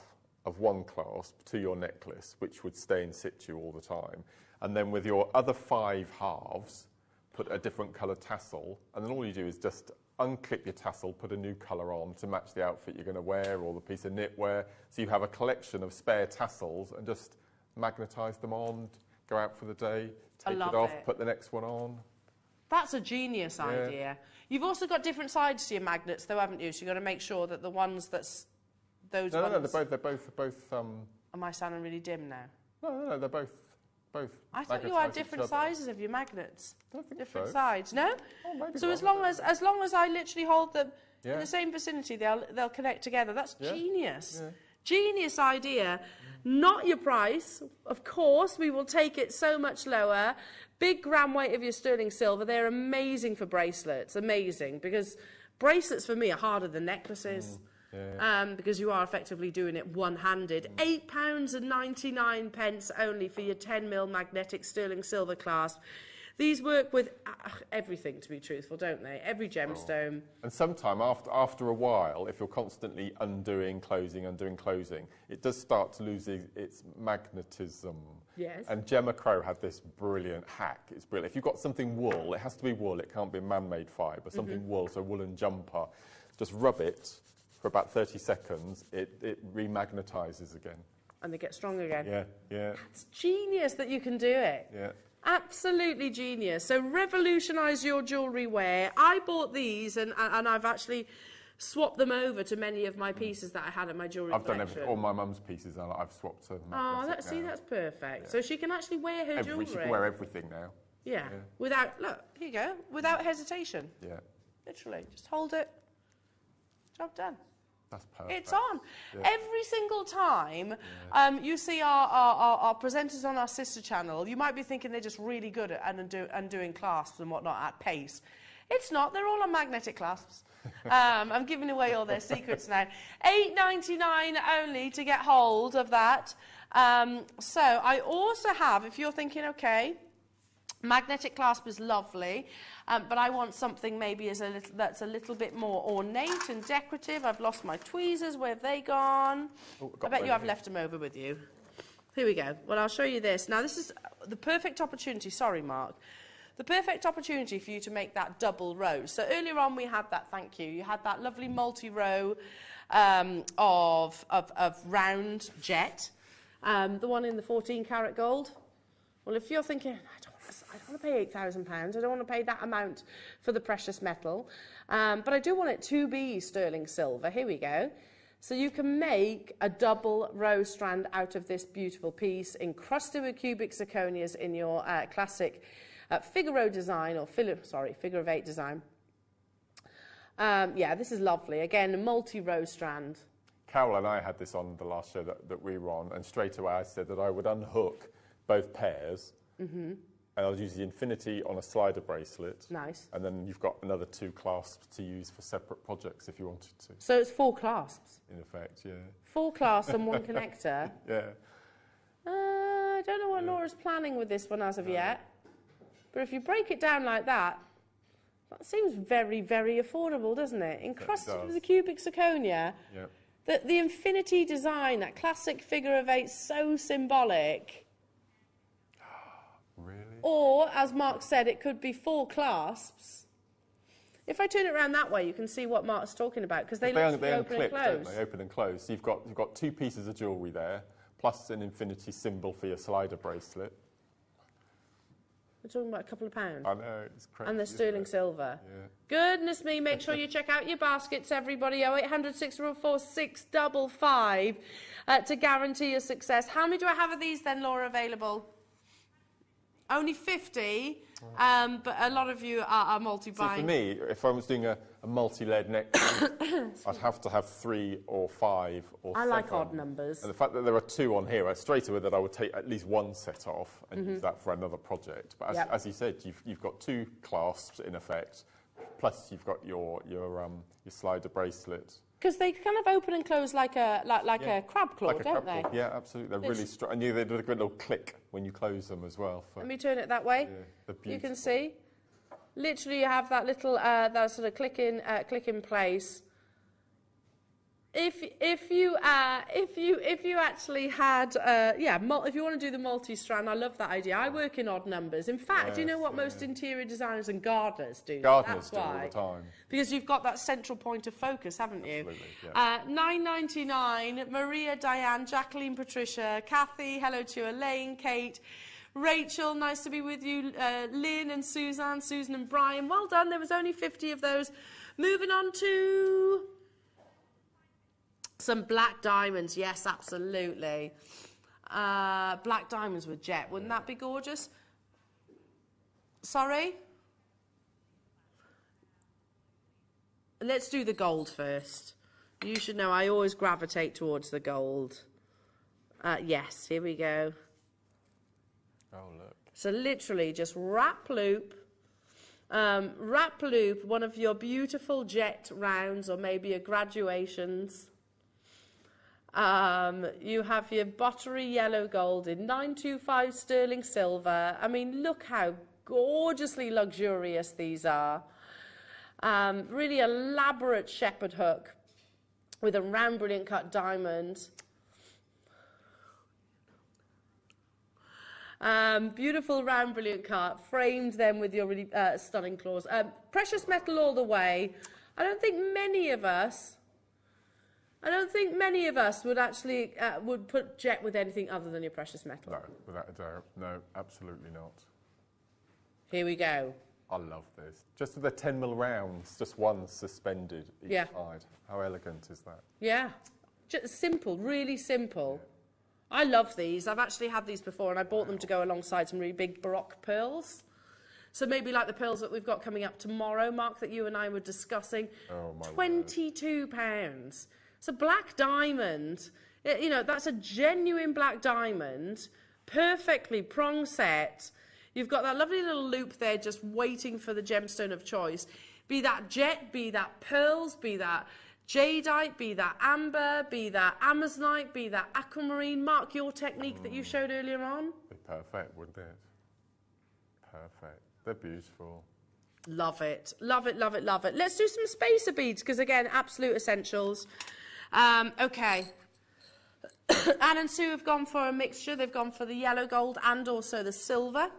of one clasp to your necklace, which would stay in situ all the time, and then with your other 5 halves, put a different coloured tassel, and then all you do is just unclip your tassel, put a new colour on to match the outfit you're going to wear or the piece of knitwear. So you have a collection of spare tassels and just magnetise them on, go out for the day, take it off, put the next one on. That's a genius idea. You've also got different sides to your magnets though, haven't you? So you've got to make sure that the ones that's... those ones... No, they're both Am I sounding really dim now? No, they're both I thought you had different sizes of your magnets. I don't think different so. sides, no? Oh, maybe so as long as I literally hold them in the same vicinity, they'll connect together. That's genius. Yeah. Genius idea. Not your price. Of course, we will take it so much lower. Big gram weight of your sterling silver. They're amazing for bracelets. Amazing, because bracelets for me are harder than necklaces. Because you are effectively doing it one-handed. £8.99 only for your 10mm magnetic sterling silver clasp. These work with everything, to be truthful, don't they? Every gemstone. And sometime after a while, if you're constantly undoing, closing, it does start to lose its magnetism. Yes. And Gemma Crow had this brilliant hack. It's brilliant. If you've got something wool, it has to be wool. It can't be man-made fibre. Something wool, so woolen jumper. Just rub it for about 30 seconds. It remagnetises again. And they get strong again. Yeah. It's genius that you can do it. Yeah. Absolutely genius. So revolutionise your jewellery wear. I bought these and I've actually swapped them over to many of my pieces that I had at my jewellery collection. I've done all my mum's pieces and I've swapped to magnetic see, that's perfect. Yeah. So she can actually wear her jewellery. She can wear everything now. Yeah. Without, look, here you go, without hesitation. Yeah. Literally, just hold it. Job done. That's perfect. It's on. Yeah. Every single time you see our presenters on our sister channel, you might be thinking they're just really good at undoing clasps and whatnot at pace. It's not. They're all on magnetic clasps. I'm giving away all their secrets now. $8.99 only to get hold of that. So I also have, if you're thinking, okay, magnetic clasp is lovely, but I want something maybe that's a little bit more ornate and decorative. I've lost my tweezers. Where have they gone? I bet you I've left them over with you. Here we go. Well, I'll show you this. Now, this is the perfect opportunity. Sorry, Mark. The perfect opportunity for you to make that double row. So earlier on we had that, thank you, you had that lovely multi-row of round jet, the one in the 14-karat gold. Well, if you're thinking, I don't want to pay £8,000, I don't want to pay that amount for the precious metal, but I do want it to be sterling silver. Here we go. So you can make a double row strand out of this beautiful piece, encrusted with cubic zirconias in your classic Figaro design, or figure of 8 design. Yeah, this is lovely. Again, a multi-row strand. Carol and I had this on the last show that we were on, and straight away I said that I would unhook both pairs, and I'll use the infinity on a slider bracelet. Nice. And then you've got another 2 clasps to use for separate projects if you wanted to. So it's 4 clasps? In effect, yeah. 4 clasps and 1 connector? Yeah. I don't know what Laura's planning with this one as of yet. But if you break it down like that, that seems very, very affordable, doesn't it? Encrusted with the cubic zirconia. Yep. The infinity design, that classic figure of 8, so symbolic. Really? Or, as Mark said, it could be 4 clasps. If I turn it around that way, you can see what Mark's talking about, because they literally open and close. Don't they? Open and close. So you've got 2 pieces of jewellery there, plus an infinity symbol for your slider bracelet. We're talking about a couple of pounds. I know, it's crazy. And they're sterling silver. Yeah. Goodness me, make sure you check out your baskets, everybody. 0800 644 655 to guarantee your success. How many do I have of these then, Laura, available? Only 50, but a lot of you are multi-buying. So for me, if I was doing a multi-lead necklace, I'd have to have 3 or 5 or 7. I like odd numbers. And the fact that there are 2 on here, straight away that I would take at least 1 set off and use that for another project. But as you said, you've got 2 clasps in effect, plus you've got your slider bracelet. Because they kind of open and close like a crab claw, don't they? Yeah, absolutely. They're really strong. And they do a good little click when you close them as well. Let me turn it that way. Yeah, you can see. Literally, you have that little that sort of click in place. If you actually had if you want to do the multi-strand, I love that idea. I work in odd numbers. In fact, do you know what most interior designers and gardeners do? Gardeners do all the time. Because you've got that central point of focus, haven't you? Absolutely, yeah. $9.99. Maria, Diane, Jacqueline, Patricia, Kathy. Hello to Elaine, Kate. Rachel, nice to be with you. Lynn and Susan and Brian. Well done. There was only 50 of those. Moving on to some black diamonds. Yes, absolutely. Black diamonds with jet. Wouldn't that be gorgeous? Sorry? Let's do the gold first. You should know I always gravitate towards the gold. Yes, here we go. Oh, look. So literally just wrap loop one of your beautiful jet rounds or maybe your graduations. You have your buttery yellow gold in 925 sterling silver. I mean, look how gorgeously luxurious these are. Really elaborate shepherd hook with a round brilliant cut diamond. Beautiful round brilliant cut, framed then with your really stunning claws. Precious metal all the way. I don't think many of us would actually would put jet with anything other than your precious metal. No, without a doubt. No, absolutely not. Here we go. I love this. Just the 10mm rounds, just one suspended each side. How elegant is that? Yeah. Just simple, really simple. Yeah. I love these. I've actually had these before and I bought them to go alongside some really big Baroque pearls. So maybe like the pearls that we've got coming up tomorrow, Mark, that you and I were discussing. Oh, my £22. It's a black diamond. You know, that's a genuine black diamond, perfectly prong set. You've got that lovely little loop there just waiting for the gemstone of choice. Be that jet, be that pearls, be that jadeite, be that amber, be that amazonite, be that aquamarine. Mark, your technique that you showed earlier on. Be perfect, wouldn't it? Perfect. They're beautiful. Love it. Love it, love it, love it. Let's do some spacer beads because, again, absolute essentials. Okay. Anne and Sue have gone for a mixture. They've gone for the yellow gold and also the silver.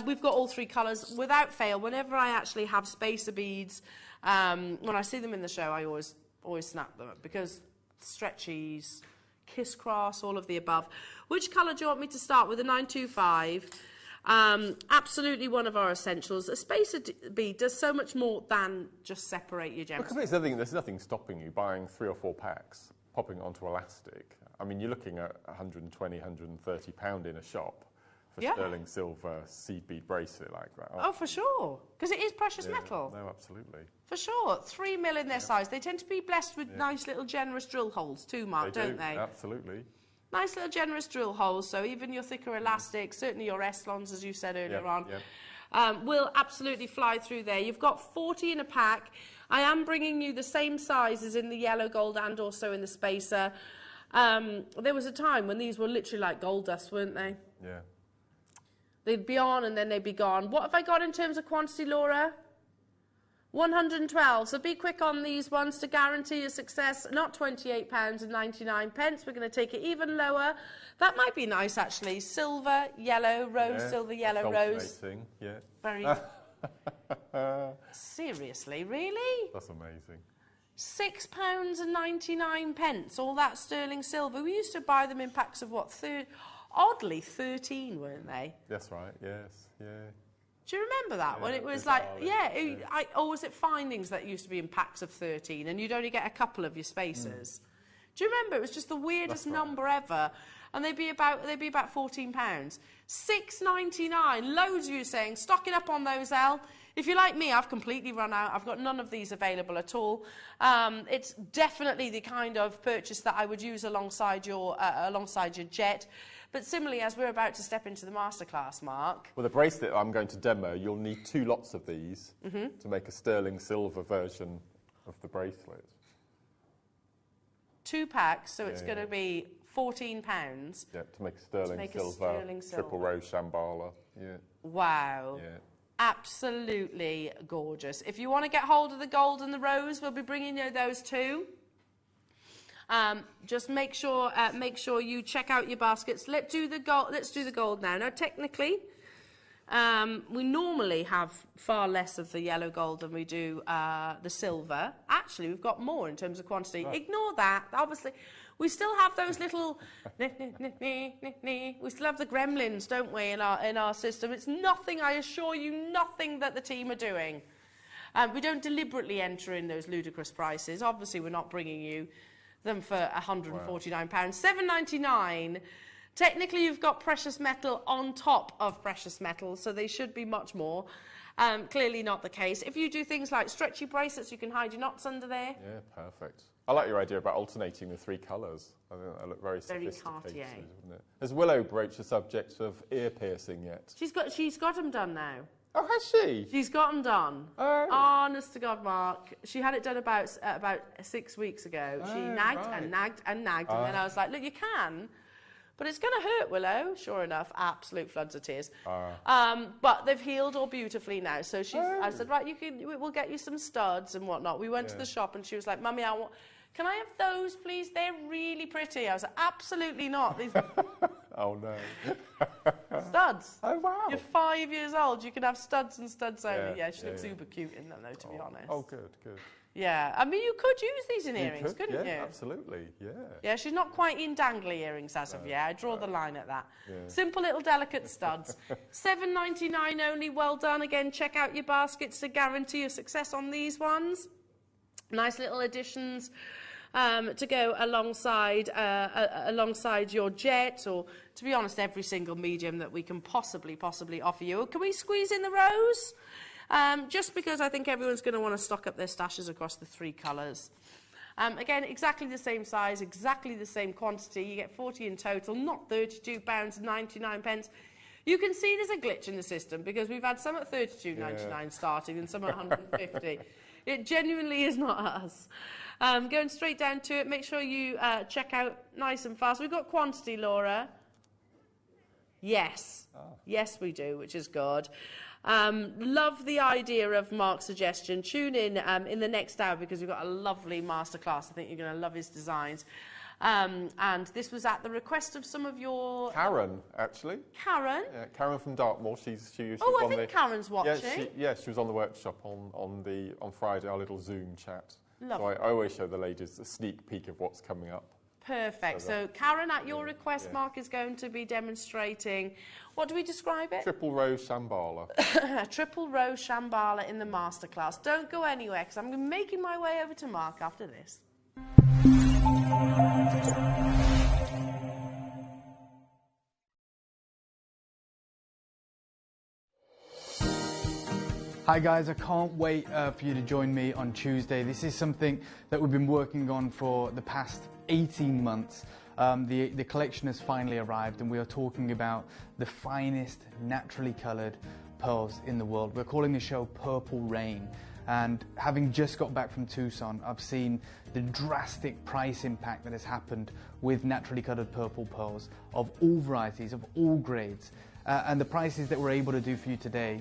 We've got all 3 colours. Without fail, whenever I actually have spacer beads, when I see them in the show, I always snap them up because stretchies, kiss cross, all of the above. Which colour do you want me to start with? The 925. Absolutely one of our essentials. A spacer bead does so much more than just separate your gemstones. Because there's nothing stopping you buying 3 or 4 packs, popping it onto elastic. I mean, you're looking at £120, £130 in a shop a sterling silver seed bead bracelet like that. Oh, for sure. Because it is precious metal. No, absolutely. For sure. 3mm in their size. They tend to be blessed with nice little generous drill holes too, Mark, don't they? Absolutely. Nice little generous drill holes, so even your thicker elastic, certainly your S-lons, as you said earlier on, will absolutely fly through there. You've got 40 in a pack. I am bringing you the same sizes in the yellow gold and also in the spacer. There was a time when these were literally like gold dust, weren't they? Yeah. They'd be on and then they'd be gone. What have I got in terms of quantity, Laura? 112. So be quick on these ones to guarantee your success. Not £28.99. We're going to take it even lower. That might be nice, actually. Silver, yellow, rose, silver, yellow, rose. Yeah. Very. Seriously, really? That's amazing. £6.99. All that sterling silver. We used to buy them in packs of what? Oddly, 13, weren't they? That's right. Yes. Yeah. Do you remember that? When it was like, or was it Findings that used to be in packs of 13 and you'd only get a couple of your spacers? Do you remember? It was just the weirdest number ever. And they'd be about £14. £6.99. Loads of you saying, stocking up on those, Elle. If you're like me, I've completely run out. I've got none of these available at all. It's definitely the kind of purchase that I would use alongside your jet. But similarly, as we're about to step into the masterclass, Mark. Well, the bracelet I'm going to demo, you'll need 2 lots of these to make a sterling silver version of the bracelet. 2 packs, so it's going to be £14. Yeah, to make a sterling silver, triple rose shambhala. Yeah. Wow. Yeah. Absolutely gorgeous. If you want to get hold of the gold and the rose, we'll be bringing you those too. Just make sure you check out your baskets. Let's do the gold now. Now, technically, we normally have far less of the yellow gold than we do the silver. Actually, we've got more in terms of quantity. Right. Ignore that. Obviously, we still have those little. We still have the gremlins, don't we, in our system? It's nothing. I assure you, nothing that the team are doing. We don't deliberately enter in those ludicrous prices. Obviously, we're not bringing you them for £149. £7.99. Technically, you've got precious metal on top of precious metal, so they should be much more. Clearly not the case. If you do things like stretchy bracelets, you can hide your knots under there. Yeah, perfect. I like your idea about alternating the 3 colours. I think that look very sophisticated, wouldn't it? Has Willow broached the subject of ear piercing yet? She's got them done now. Oh, has she? She's got them done. Oh. Honest to God, Mark. She had it done about 6 weeks ago. She nagged and nagged and nagged, and then I was like, look, you can, but it's going to hurt, Willow. Sure enough, absolute floods of tears. But they've healed all beautifully now. So I said, right, we'll get you some studs and whatnot. We went to the shop, and she was like, Mummy, can I have those, please? They're really pretty. I was like, absolutely not. These oh, no. Studs. Oh, wow. You're 5 years old. You can have studs and studs only. Yeah, she looks super cute in them, though, to be honest. Oh, good, good. Yeah. I mean, you could use these in earrings, couldn't you? Yeah, absolutely. Yeah. Yeah, she's not quite in dangly earrings as of yet. I draw the line at that. Yeah. Simple little delicate studs. £7.99 only. Well done. Again, check out your baskets to guarantee your success on these ones. Nice little additions to go alongside your jet, or to be honest, every single medium that we can possibly offer you. Can we squeeze in the rose? Just because I think everyone's going to want to stock up their stashes across the 3 colours. Again, exactly the same size, exactly the same quantity. You get 40 in total, not £32.99. You can see there's a glitch in the system because we've had some at £32.99 starting and some at £150. It genuinely is not us. Going straight down to it, make sure you check out nice and fast. We've got quantity, Laura. Yes. Yes, we do, which is good. Love the idea of Mark's suggestion. Tune in the next hour because we've got a lovely masterclass. I think you're going to love his designs. And this was at the request of some of your... Karen, actually. Karen? Yeah, Karen from Dartmoor. She was I think Karen's watching. Yeah, she was on the workshop on Friday, our little Zoom chat. Lovely. So I always show the ladies a sneak peek of what's coming up. Perfect. So Karen, at your request, Mark is going to be demonstrating... What do we describe it? Triple rose shambhala. Triple rose shambhala in the masterclass. Don't go anywhere because I'm making my way over to Mark after this. Hi guys, I can't wait for you to join me on Tuesday. This is something that we've been working on for the past 18 months. The collection has finally arrived and we are talking about the finest naturally coloured pearls in the world. We're calling the show Purple Rain, and having just got back from Tucson, I've seen the drastic price impact that has happened with naturally coloured purple pearls of all varieties, of all grades, and the prices that we're able to do for you today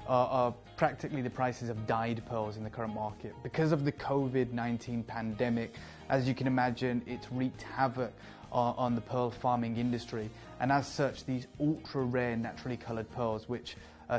are practically the prices of dyed pearls in the current market. Because of the COVID-19 pandemic, as you can imagine, it's wreaked havoc on the pearl farming industry, and as such these ultra rare naturally coloured pearls, which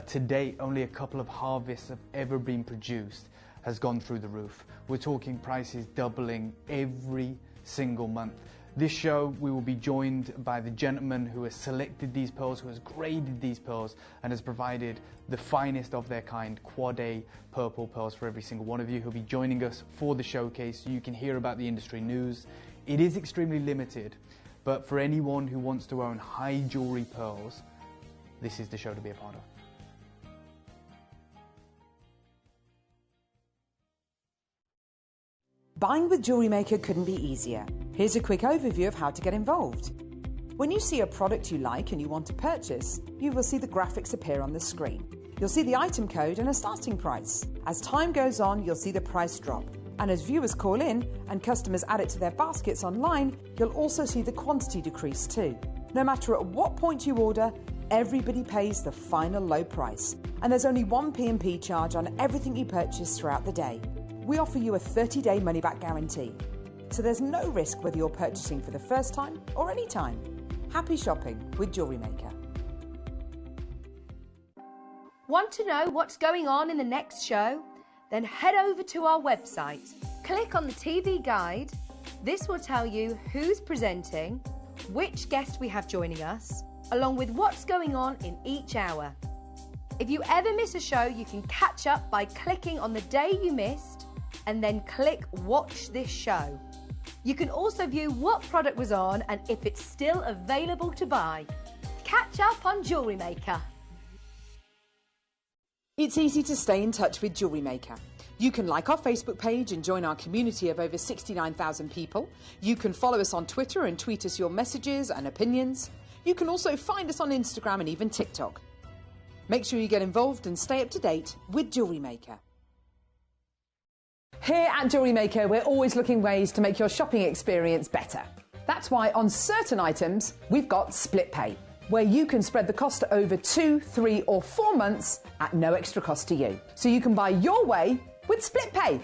to date only a couple of harvests have ever been produced, has gone through the roof. We're talking prices doubling every single month. This show we will be joined by the gentleman who has selected these pearls, who has graded these pearls and has provided the finest of their kind Quad A purple pearls for every single one of you. He'll be joining us for the showcase so you can hear about the industry news. It is extremely limited, but for anyone who wants to own high jewellery pearls, this is the show to be a part of. Buying with Jewellery Maker couldn't be easier. Here's a quick overview of how to get involved. When you see a product you like and you want to purchase, you will see the graphics appear on the screen. You'll see the item code and a starting price. As time goes on, you'll see the price drop. And as viewers call in and customers add it to their baskets online, you'll also see the quantity decrease too. No matter at what point you order, everybody pays the final low price. And there's only one P&P charge on everything you purchase throughout the day. We offer you a 30-day money-back guarantee. So there's no risk whether you're purchasing for the first time or any time. Happy shopping with Jewellery Maker. Want to know what's going on in the next show? Then head over to our website. Click on the TV guide. This will tell you who's presenting, which guest we have joining us, along with what's going on in each hour. If you ever miss a show, you can catch up by clicking on the day you missed and then click Watch This Show. You can also view what product was on and if it's still available to buy. Catch up on Jewellery Maker. It's easy to stay in touch with Jewellery Maker. You can like our Facebook page and join our community of over 69,000 people. You can follow us on Twitter and tweet us your messages and opinions. You can also find us on Instagram and even TikTok. Make sure you get involved and stay up to date with Jewellery Maker. Here at Jewellery Maker, we're always looking ways to make your shopping experience better. That's why on certain items, we've got split pay, where you can spread the cost over 2, 3 or 4 months at no extra cost to you. So you can buy your way with split pay.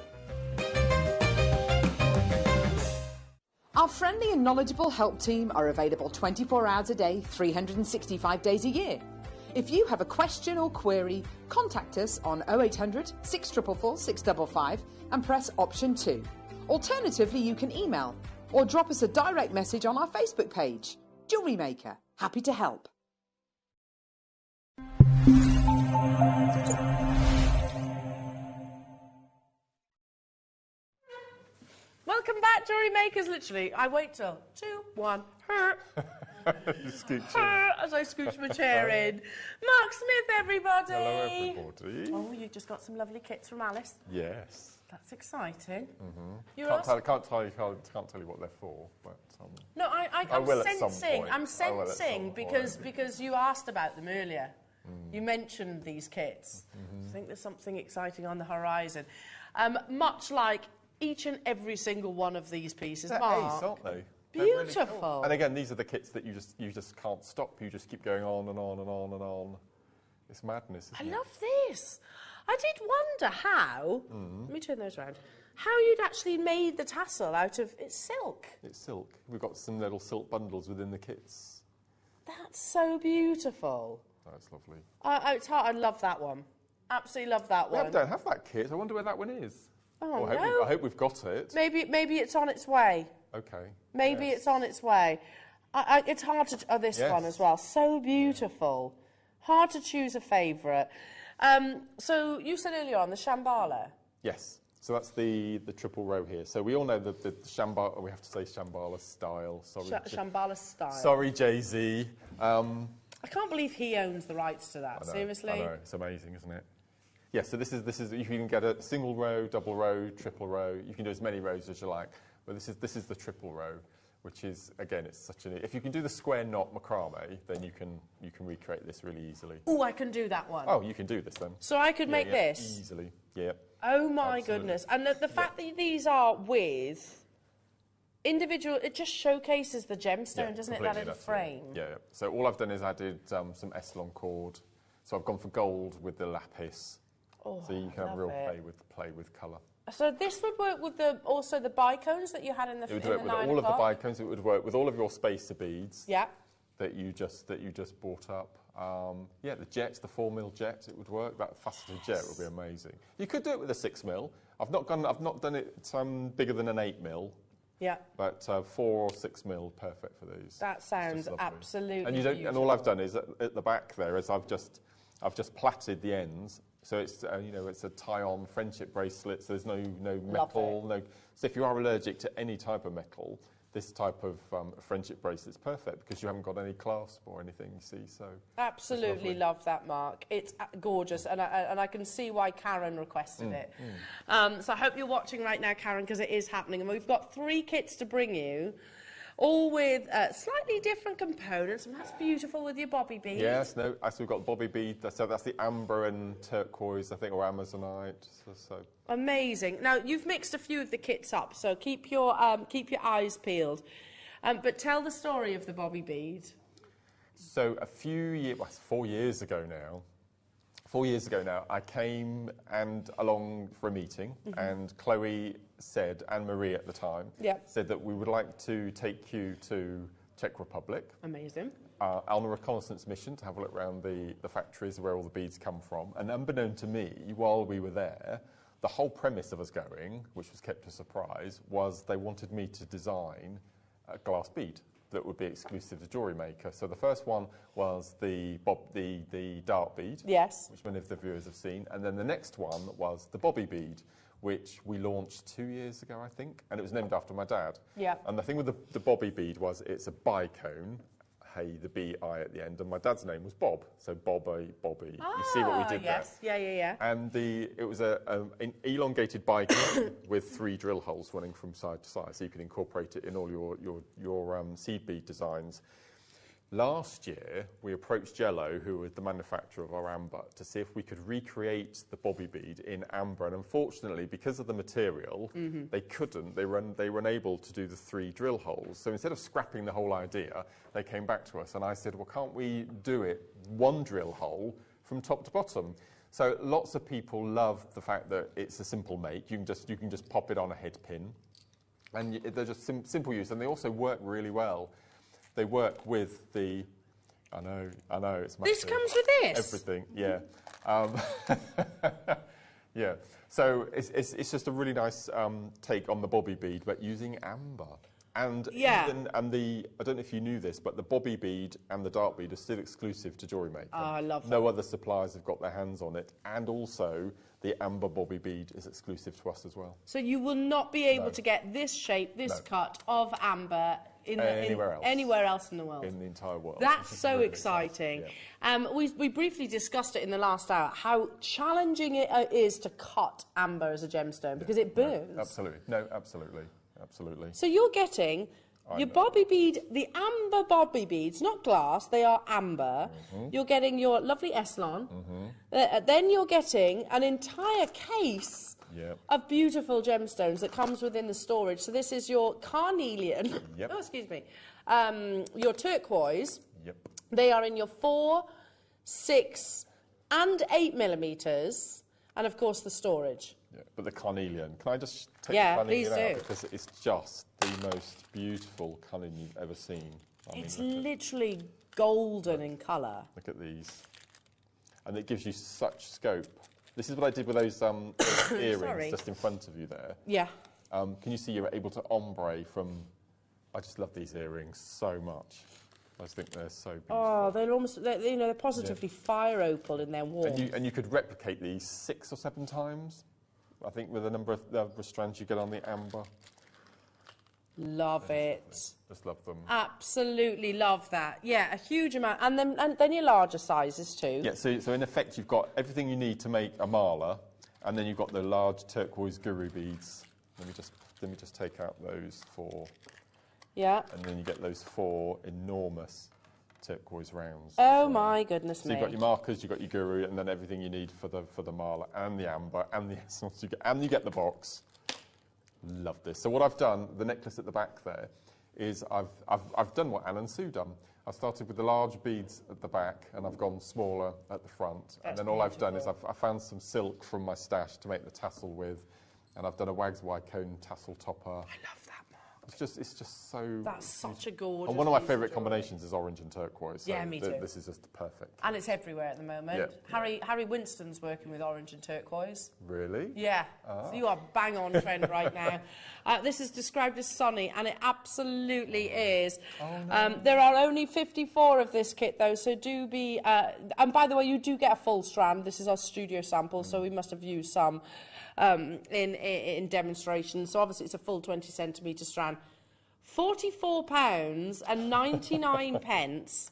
Our friendly and knowledgeable help team are available 24 hours a day, 365 days a year. If you have a question or query, contact us on 0800 644 655 and press option 2. Alternatively, you can email or drop us a direct message on our Facebook page. Jewellery Maker, happy to help. Welcome back, Jewellery Makers. Literally, I wait till 2, 1, as I scooch my chair in. Mark Smith, everybody. Hello, everybody. Oh, you just got some lovely kits from Alice. Yes. That's exciting. Can't tell you what they're for, but no, I'm will at some sensing. point. I'm sensing because you asked about them earlier. You mentioned these kits. I think there's something exciting on the horizon. Much like each and every single one of these pieces, they're Mark. ace, aren't they? Beautiful. Really cool. And again, these are the kits that you just can't stop. You just keep going on and on and on and on. It's madness, isn't it? I love this. I did wonder how, let me turn those around, how you'd actually made the tassel out of, it's silk. It's silk. We've got some little silk bundles within the kits. That's so beautiful. That's lovely. It's hard. I love that one. Absolutely love that one. We don't have that kit. I wonder where that one is. Oh, I hope we've got it. Maybe it's on its way. Okay. Maybe it's on its way. It's hard to... Oh, this one as well. So beautiful. Hard to choose a favourite. So you said earlier on the Shambhala. Yes. So that's the triple row here. So we all know the Shambhala... We have to say Shambhala style. Sorry. Shambhala style. Sorry, Jay-Z. I can't believe he owns the rights to that. Seriously? I know. It's amazing, isn't it? Yeah, so this is you can get a single row, double row, triple row. You can do as many rows as you like. But this is the triple row, which is, again, it's such an... If you can do the square knot macrame, then you can recreate this really easily. Oh, I can do that one. Oh, you can do this then. So I could make this? Easily, yeah. Oh my goodness. And the fact that these are with individual, it just showcases the gemstone, doesn't it, that in a frame? Yeah, yeah. So all I've done is added some Essilon cord. So I've gone for gold with the lapis. Oh, so you can have real play with colour. So this would work with also the bicones that you had in the 9 o'clock? It would work with all of the bicones. It would work with all of your spacer beads. Yeah. That you just bought up. Yeah, the jets, the 4mm jet, it would work. That faceted jet would be amazing. You could do it with a 6mm. I've not done it bigger than an 8mm. Yeah. But 4 or 6mm, perfect for these. That sounds absolutely and you don't. And all I've done is at the back there is I've just plaited the ends. So it's it's a tie-on friendship bracelet. So there's no metal. So if you are allergic to any type of metal, this type of friendship bracelet's perfect because you haven't got any clasp or anything. You see, so absolutely love that, Mark. It's gorgeous, and I can see why Karen requested it. So I hope you're watching right now, Karen, because it is happening, and we've got 3 kits to bring you. All with slightly different components, and that's beautiful with your bobby bead. Yes, so we've got bobby bead, so that's the amber and turquoise, I think, or amazonite. So. Amazing. Now, you've mixed a few of the kits up, so keep your eyes peeled. But tell the story of the bobby bead. So 4 years ago now, I came along for a meeting, and Chloe said, and Marie at the time, said that we would like to take you to Czech Republic. Amazing. On a reconnaissance mission to have a look around the factories where all the beads come from. And unbeknown to me, while we were there, the whole premise of us going, which was kept a surprise, was they wanted me to design a glass bead that would be exclusive to Jewellery Maker. So the first one was the dart bead, which many of the viewers have seen, and then the next one was the bobby bead, which we launched 2 years ago, I think, and it was named after my dad. Yeah. And the thing with the bobby bead was it's a bicone, hey, the B-I at the end, and my dad's name was Bob, so Bobby. You see what we did there? Yeah. And it was an elongated bicone with 3 drill holes running from side to side, so you can incorporate it in all your seed bead designs. Last year, we approached Jello, who was the manufacturer of our amber, to see if we could recreate the bobby bead in amber. And unfortunately, because of the material, they couldn't. They were unable to do the 3 drill holes. So instead of scrapping the whole idea, they came back to us. And I said, well, can't we do it 1 drill hole from top to bottom? So lots of people love the fact that it's a simple make. You can just pop it on a head pin. And they're just simple use. And they also work really well. They work with the... I know, it's massive. This comes with this? Everything, yeah. Yeah. So it's just a really nice take on the bobby bead, but using amber. And I don't know if you knew this, but the bobby bead and the dart bead are still exclusive to Jewellery Maker. Oh, I love that. No other suppliers have got their hands on it. And also, the amber bobby bead is exclusive to us as well. So you will not be able to get this shape, this cut of amber anywhere else in the world. In the entire world. That's so really exciting. Yeah. We briefly discussed it in the last hour, how challenging it is to cut amber as a gemstone, because it burns. Absolutely. Absolutely. So you're getting your bobby bead, the amber bobby beads, not glass, they are amber. You're getting your lovely Essilon. Then you're getting an entire case of beautiful gemstones that comes within the storage. So this is your carnelian, oh, excuse me, your turquoise. They are in your 4, 6 and 8 millimeters, and of course the storage. Yeah, but the carnelian, can I just take the carnelian out? Because it's just the most beautiful carnelian you've ever seen. It's literally golden in colour. Look at these. And it gives you such scope. This is what I did with those earrings just in front of you there. Yeah. Can you see you're able to ombre from... I just love these earrings so much. I just think they're so beautiful. Oh, they're positively fire opal in their warmth. And you could replicate these 6 or 7 times, I think, with the number of strands you get on the amber. Love it. Just love them. Absolutely love that. Yeah, a huge amount. And then your larger sizes too. Yeah, so in effect you've got everything you need to make a mala, and then you've got the large turquoise guru beads. Let me just take out those 4. Yeah. And then you get those 4 enormous turquoise rounds. Oh my goodness me. So you've got your markers, you've got your guru, and then everything you need for the mala, and the amber, and the essence, and you get the box. Love this. So what I've done, the necklace at the back there, is I've done what Anne and Sue done. I started with the large beads at the back, and I've gone smaller at the front. And then all I've done is I found some silk from my stash to make the tassel with, and I've done a Wags Wycombe tassel topper. I love that, Mark. It's just so... That's such a gorgeous... And one of my favourite combinations is orange and turquoise. So yeah, me too. This is just perfect. And it's everywhere at the moment. Yeah. Harry Winston's working with orange and turquoise. Really? Yeah. So you are bang on trend right now. This is described as sunny, and it absolutely is. Oh, no. There are only 54 of this kit, though, so do be... and by the way, you do get a full strand. This is our studio sample, so we must have used some in demonstrations. So obviously it's a full 20 centimetre strand. £44 and 99 pence.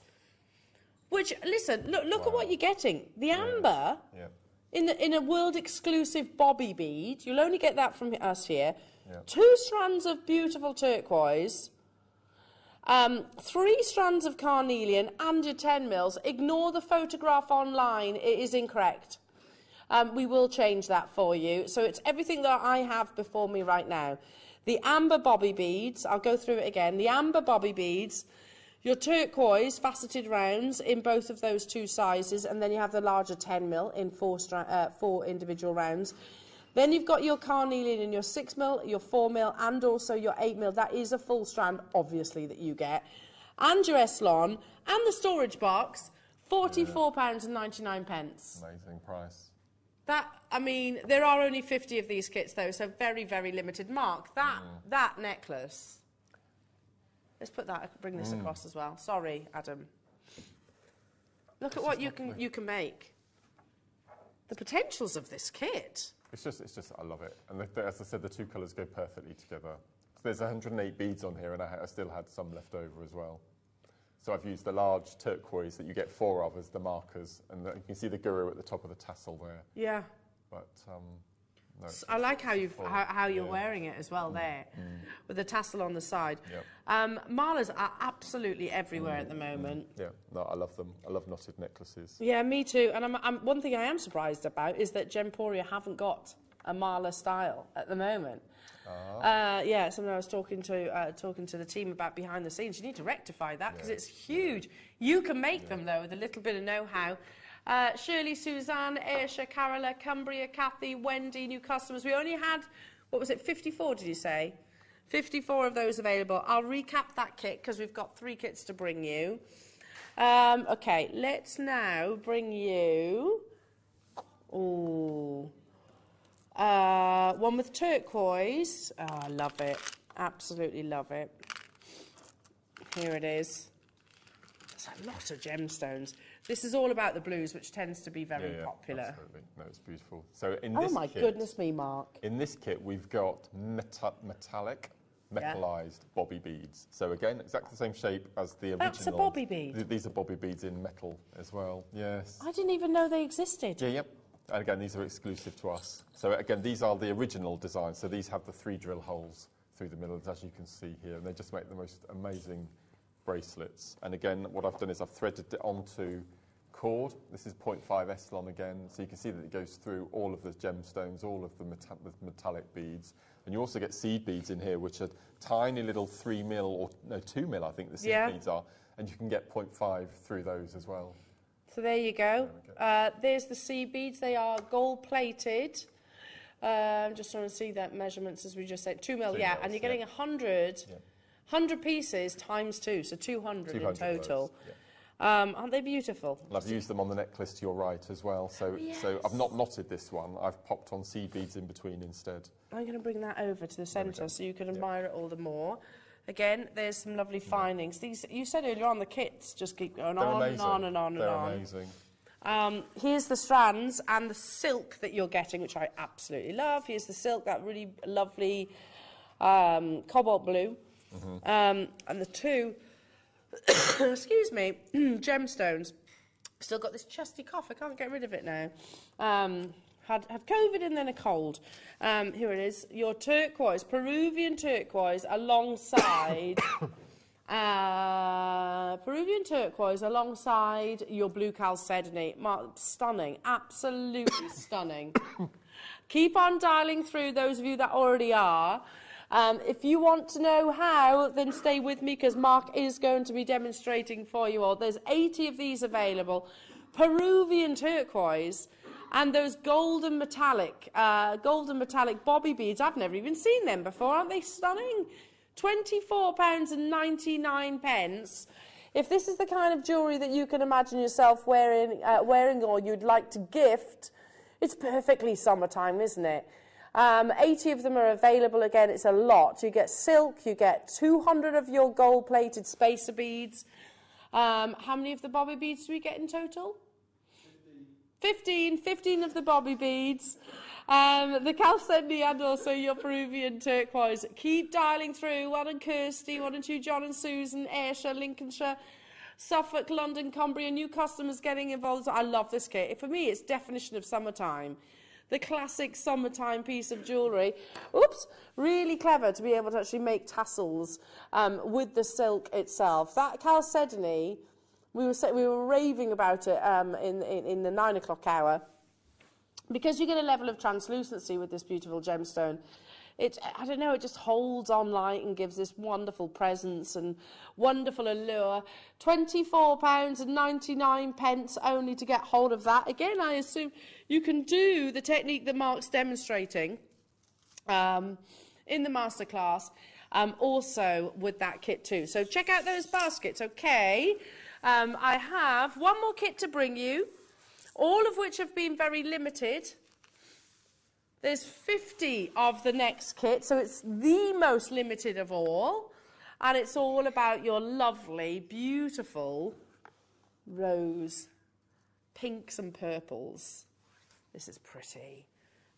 Which, listen, look at what you're getting. The amber... Yeah. In a world exclusive bobby bead, you'll only get that from us here. Yeah. 2 strands of beautiful turquoise, 3 strands of carnelian, and your 10 mils. Ignore the photograph online; it is incorrect. We will change that for you. So it's everything that I have before me right now. The amber bobby beads. I'll go through it again. The amber bobby beads. Your turquoise faceted rounds in both of those 2 sizes, and then you have the larger 10 mil in 4 individual rounds. Then you've got your carnelian in your 6 mil, your 4 mil, and also your 8 mil. That is a full strand, obviously, that you get. And your Eslon, and the storage box, £44 and 99 pence. Amazing price. That, I mean, there are only 50 of these kits, though, so very, very limited. Mark, that necklace... Let's put that, bring this across as well. Sorry, Adam. Look at what you can make. The potentials of this kit. It's just, I love it. And as I said, the 2 colours go perfectly together. So there's 108 beads on here, and I still had some left over as well. So I've used the large turquoise that you get 4 of as the markers, and you can see the guru at the top of the tassel there. Yeah. But no, I like how you're wearing it as well there, with the tassel on the side. Yep. Malas are absolutely everywhere at the moment. Yeah, no, I love them. I love knotted necklaces. Yeah, me too. And one thing I am surprised about is that Gemporia haven't got a mala style at the moment. Yeah, something I was talking to the team about behind the scenes. You need to rectify that because it's huge. You can make them though with a little bit of know-how. Shirley, Suzanne, Aisha, Carola, Cumbria, Kathy, Wendy, new customers. We only had, what was it, 54 did you say? 54 of those available. I'll recap that kit because we've got 3 kits to bring you. Okay, let's now bring you... Ooh. One with turquoise. Oh, I love it. Absolutely love it. Here it is. There's a lot of gemstones. This is all about the blues, which tends to be very popular. Absolutely. No, it's beautiful. So in this oh my goodness me, Mark. In this kit, we've got metallized bobby beads. So again, exactly the same shape as the original. That's a bobby bead. These are bobby beads in metal as well. Yes. I didn't even know they existed. Yeah, yep. And again, these are exclusive to us. So again, these are the original designs. So these have the 3 drill holes through the middle, as you can see here, and they just make the most amazing bracelets. And again, what I've done is I've threaded it onto cord. This is 0.5 Eslon again, so you can see that it goes through all of the gemstones, all of the metallic beads. And you also get seed beads in here, which are tiny little 3 mil, or no, 2 mil, I think the seed beads are. And you can get 0.5 through those as well. So there you go. There's the seed beads. They are gold plated. I'm just trying to see that measurements as we just said. 2 mil, yeah. And you're getting 100 pieces times 2, so 200 in total. Aren't they beautiful? And I've used them on the necklace to your right as well. So, so I've not knotted this one. I've popped on seed beads in between instead. I'm going to bring that over to the centre so you can admire it all the more. Again, there's some lovely findings. These, you said earlier on, the kits just keep going on and on and on and on. They're amazing. Here's the strands and the silk that you're getting, which I absolutely love. Here's the silk, that really lovely cobalt blue. And the two, excuse me, gemstones. Still got this chesty cough. I can't get rid of it now. Had COVID and then a cold. Here it is. Your turquoise, Peruvian turquoise, alongside your blue chalcedony. Stunning, absolutely stunning. Keep on dialing through, those of you that already are. If you want to know how, then stay with me, because Mark is going to be demonstrating for you all. There's 80 of these available. Peruvian turquoise and those golden metallic bobby beads. I've never even seen them before. Aren't they stunning? £24.99. If this is the kind of jewellery that you can imagine yourself wearing or you'd like to gift, it's perfectly summertime, isn't it? 80 of them are available. Again, it's a lot. You get silk, you get 200 of your gold-plated spacer beads. How many of the bobby beads do we get in total? 15 of the bobby beads. The chalcedony and also your Peruvian turquoise. Keep dialing through. 1 and Kirsty, 1 and 2 John and Susan, Ayrshire, Lincolnshire, Suffolk, London, Cumbria. New customers getting involved. I love this kit. For me, it's definition of summertime. The classic summertime piece of jewellery. Oops, really clever to be able to actually make tassels with the silk itself. That chalcedony, we were raving about it in the 9 o'clock hour, because you get a level of translucency with this beautiful gemstone. I don't know, it just holds on light and gives this wonderful presence and wonderful allure. £24.99 only to get hold of that. Again, I assume you can do the technique that Mark's demonstrating in the masterclass, also with that kit too. So check out those baskets, okay? I have one more kit to bring you, all of which have been very limited. There's 50 of the next kit, so it's the most limited of all. And it's all about your lovely, beautiful rose, pinks and purples. This is pretty.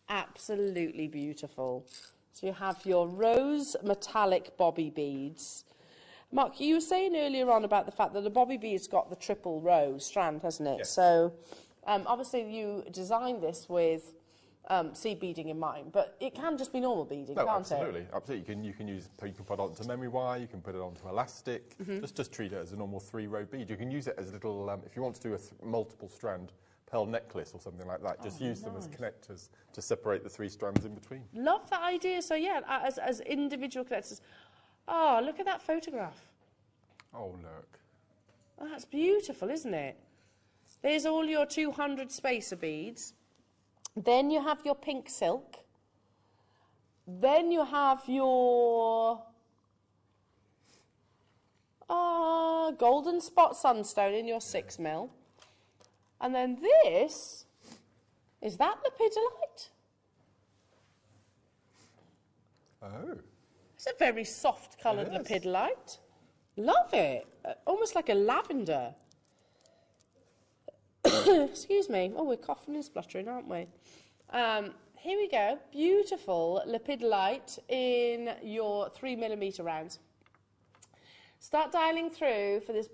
Absolutely beautiful. So you have your rose metallic bobby beads. Mark, you were saying earlier on about the fact that the bobby bead's got the triple rose strand, hasn't it? Yes. So obviously you designed this with seed beading in mind, but it can just be normal beading, can't absolutely, it? Absolutely. You can put it onto memory wire, you can put it onto elastic, just treat it as a normal 3-row bead. You can use it as a little, if you want to do a multiple strand pearl necklace or something like that, just use them as connectors to separate the 3 strands in between. Love that idea. So yeah, as individual connectors. Oh, look at that photograph. Oh, look. Oh, that's beautiful, isn't it? There's all your 200 spacer beads. Then you have your pink silk. Then you have your golden spot sunstone in your 6mm. And then this, is that lepidolite? Oh. It's a very soft coloured lepidolite. Love it. Almost like a lavender. Excuse me. Oh, we're coughing and spluttering, aren't we? Here we go. Beautiful lepidolite in your 3mm rounds. Start dialing through for this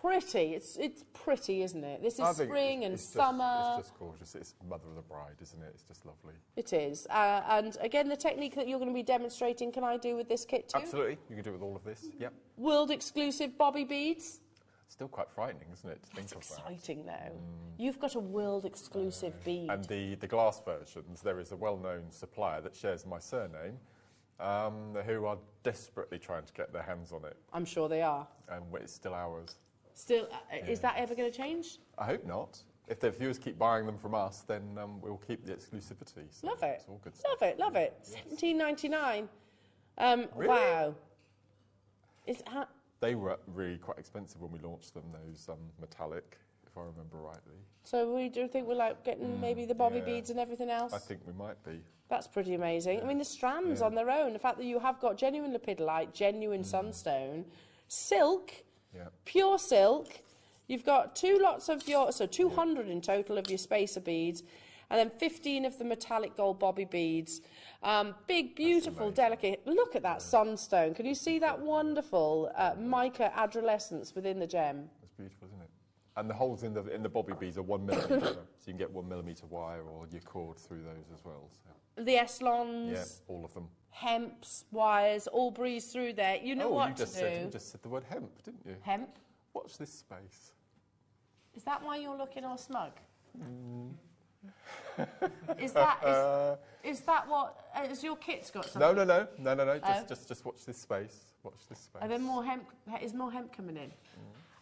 pretty. It's pretty, isn't it? This is spring and summer. It's just gorgeous. It's Mother of the Bride, isn't it? It's just lovely. It is. And again, the technique that you're going to be demonstrating, can I do with this kit too? Absolutely. You can do it with all of this. Yep. World exclusive bobby beads. Still quite frightening, isn't it, to think of that? That's exciting, though. You've got a world-exclusive bead. And the glass versions, there is a well-known supplier that shares my surname, who are desperately trying to get their hands on it. I'm sure they are. And it's still ours. Still, is that ever going to change? I hope not. If the viewers keep buying them from us, then we'll keep the exclusivity. So love it. It's all good stuff. Love it, love it. Yes. £17.99. Really? Wow. They were really quite expensive when we launched them, those metallic, if I remember rightly. So we do think we're like getting maybe the bobby beads and everything else? I think we might be. That's pretty amazing. Yeah. I mean, the strands on their own, the fact that you have got genuine lepidolite, genuine sunstone, silk, pure silk. You've got 2 lots of your, so 200 in total of your spacer beads. And then 15 of the metallic gold bobby beads. Big, beautiful, delicate. Look at that sunstone. Can you see that wonderful mica adolescence within the gem? It's beautiful, isn't it? And the holes in the bobby beads are 1 millimetre, so you can get 1 millimetre wire or your cord through those as well. So. The Eslons. Yeah, all of them. Hemps, wires, all breeze through there. You know what to do. You just said the word hemp, didn't you? Hemp. Watch this space. Is that why you're looking all smug? Is that what? Has your kit's got something? No. Just watch this space. Watch this space. Are there more hemp? Is more hemp coming in?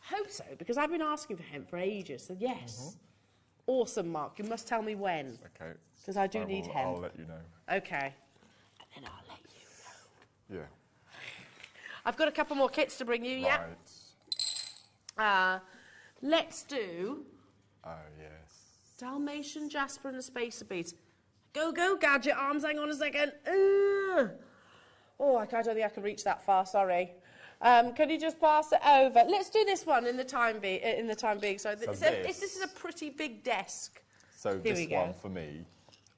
I hope so, because I've been asking for hemp for ages. So yes, awesome, Mark. You must tell me when. Okay. Because I do need hemp. I'll let you know. Okay. And then I'll let you know. Yeah. I've got a couple more kits to bring you. Right. Yeah. Let's do. Oh yes. Dalmatian, Jasper, and the Spacer beads. Go, gadget arms. Hang on a second. Oh, I don't think I can reach that far. Sorry. Can you just pass it over? Let's do this one in the time being. So this is a pretty big desk. So this one for me.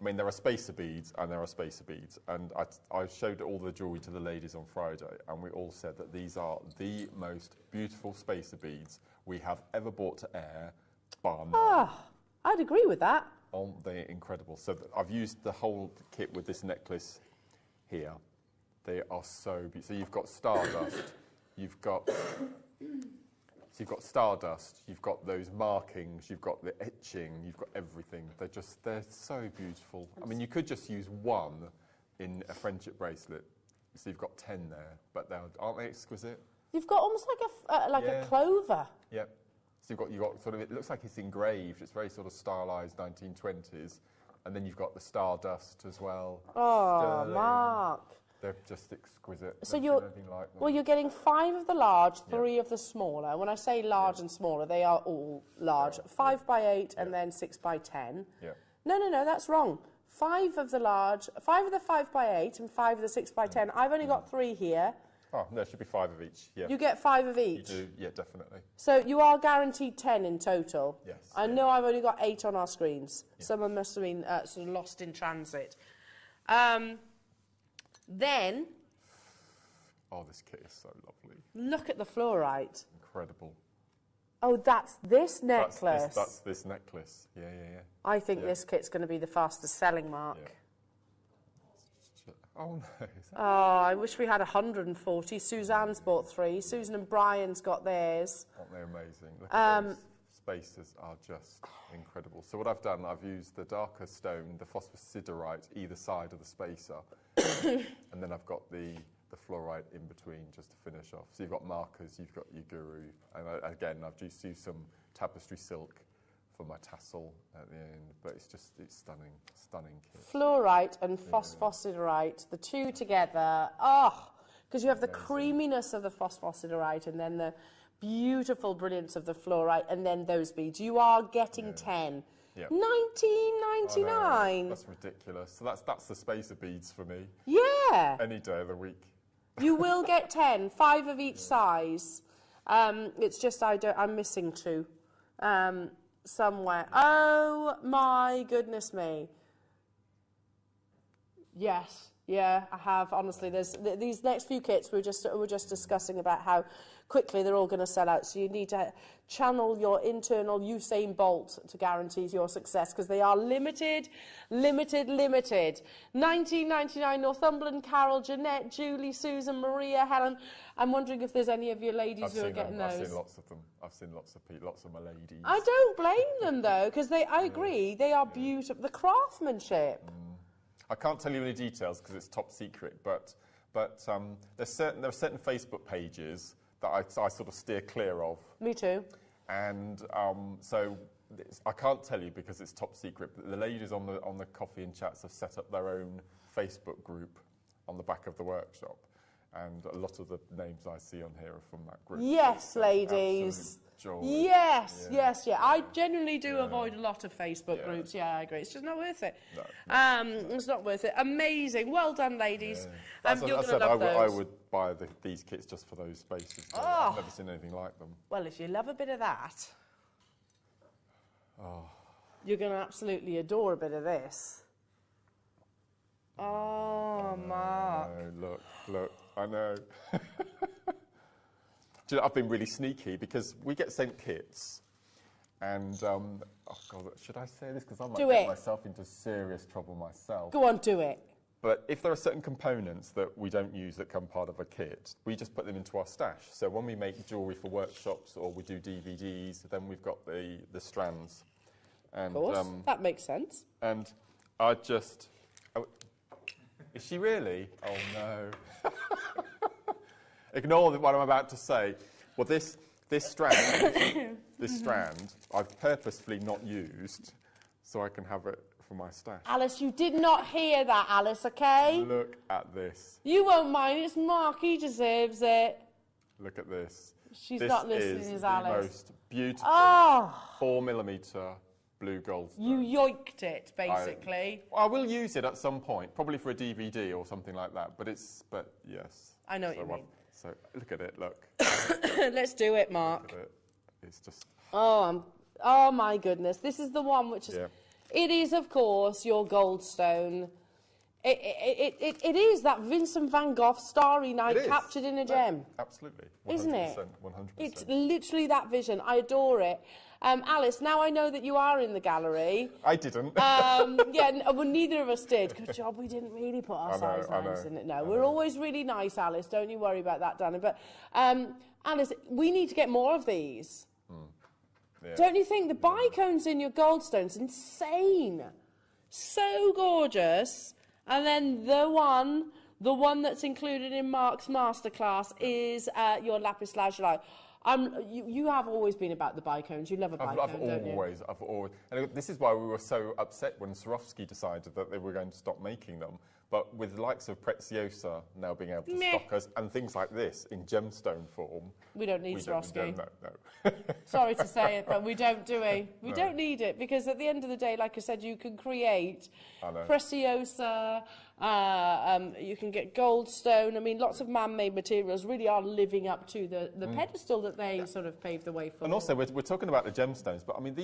I mean, there are spacer beads and there are spacer beads, and I showed all the jewellery to the ladies on Friday, and we all said that these are the most beautiful spacer beads we have ever bought to air, bar none. I'd agree with that. Aren't they incredible? So I've used the whole kit with this necklace here. They are so beautiful. So you've got stardust, you've got stardust, you've got those markings, you've got the etching, you've got everything. They're so beautiful. I mean, you could just use one in a friendship bracelet. So you've got 10 there, but aren't they exquisite? You've got almost like a clover. Yep. So you've got sort of, it looks like it's engraved. It's very sort of stylised 1920s. And then you've got the stardust as well. Oh, Sterling. Mark. They're just exquisite. So you're getting 5 of the large, 3 of the smaller. When I say large and smaller, they are all large. 5 by 8 and then 6 by 10. Yeah. No, that's wrong. 5 of the large, 5 of the 5 by 8 and 5 of the 6 by 10. I've only got 3 here. Oh, there should be 5 of each, yeah. You get 5 of each? You do, yeah, definitely. So you are guaranteed 10 in total? Yes. I know I've only got 8 on our screens. Yeah. Some of them must have been sort of lost in transit. Then... Oh, this kit is so lovely. Look at the fluorite. Incredible. Oh, that's this necklace? That's this necklace, yeah. I think this kit's going to be the fastest selling, Mark. Yeah. Oh, no. Oh, I wish we had 140. Suzanne's bought 3. Susan and Brian's got theirs. Aren't they amazing? Look at those spacers are just incredible. So what I've done, I've used the darker stone, the phosphosiderite, either side of the spacer. And then I've got the fluorite in between just to finish off. So you've got markers, you've got your guru. And again, I've just used some tapestry silk for my tassel at the end, but it's stunning kit. Fluorite and phosphosiderite, the two together, because you have the creaminess of the phosphosiderite and then the beautiful brilliance of the fluorite and then those beads. You are getting 10. Yeah. $19.99. That's ridiculous. So that's the spacer beads for me. Yeah. Any day of the week. You will get 10, 5 of each size. It's just I'm missing 2. Somewhere. Oh my goodness me. Yes, yeah, I have. Honestly, there's these next few kits we're just discussing about how quickly they're all going to sell out. So you need to channel your internal Usain Bolt to guarantee your success because they are limited. $19.99. Northumberland, Carol, Jeanette, Julie, Susan, Maria, Helen. I'm wondering if there's any of your ladies who are getting those. I've seen lots of them. I've seen lots of my ladies. I don't blame them though, because I agree they are beautiful. The craftsmanship. I can't tell you any details because it's top secret, but there are certain Facebook pages that I sort of steer clear of. Me too. And so I can't tell you because it's top secret. But the ladies on the coffee and chats have set up their own Facebook group on the back of the workshop. And a lot of the names I see on here are from that group. Yes, ladies. Yes. I generally do avoid a lot of Facebook groups. Yeah, I agree. It's just not worth it. No. It's not worth it. Amazing. Well done, ladies. You're going to love those. I would buy these kits just for those spaces. I've never seen anything like them. Well, if you love a bit of that. Oh. You're going to absolutely adore a bit of this. Oh, Mark. Look, I know. Do you know, I've been really sneaky because we get sent kits and, oh God, should I say this? Because I might get myself into serious trouble myself. Go on, do it. But if there are certain components that we don't use that come part of a kit, we just put them into our stash. So when we make jewellery for workshops or we do DVDs, then we've got the strands. And, of course, that makes sense. And I just... Oh, is she really? Oh, no. Ignore what I'm about to say. Well, this strand, this strand, I've purposefully not used so I can have it for my stash. Alice, you did not hear that, Alice, okay? Look at this. You won't mind. It's Mark. He deserves it. Look at this. She's not listening, is Alice? This is the most beautiful 4mm blue gold stone. You yoinked it, basically. I will use it at some point, probably for a DVD or something like that. But yes. I know what you mean. So look at it. Look. Let's do it, Mark. Look at it. It's just. Oh my goodness! This is the one which is. Yeah. It is, of course, your goldstone. It is that Vincent van Gogh Starry Night captured in a gem. Absolutely. 100%, isn't it? 100%. It's literally that vision. I adore it. Alice, now I know that you are in the gallery. I didn't. Well, neither of us did. Good job, we didn't really put our size lines in it. No, we're always really nice, Alice. Don't you worry about that, darling. But, Alice, we need to get more of these. Yeah. Don't you think the bicones in your goldstone's insane? So gorgeous. And then the one that's included in Mark's masterclass is your lapis lazuli. You have always been about the bicones. You love a bicone, don't you? I've always. And this is why we were so upset when Swarovski decided that they were going to stop making them. But with the likes of Preziosa now being able to stock us, and things like this in gemstone form... We don't need Swarovski. No. Sorry to say it, but we don't, do we? We don't need it, because at the end of the day, like I said, you can create Preziosa, you can get goldstone. I mean, lots of man-made materials really are living up to the pedestal that they sort of paved the way for. And also, we're talking about the gemstones, but I mean,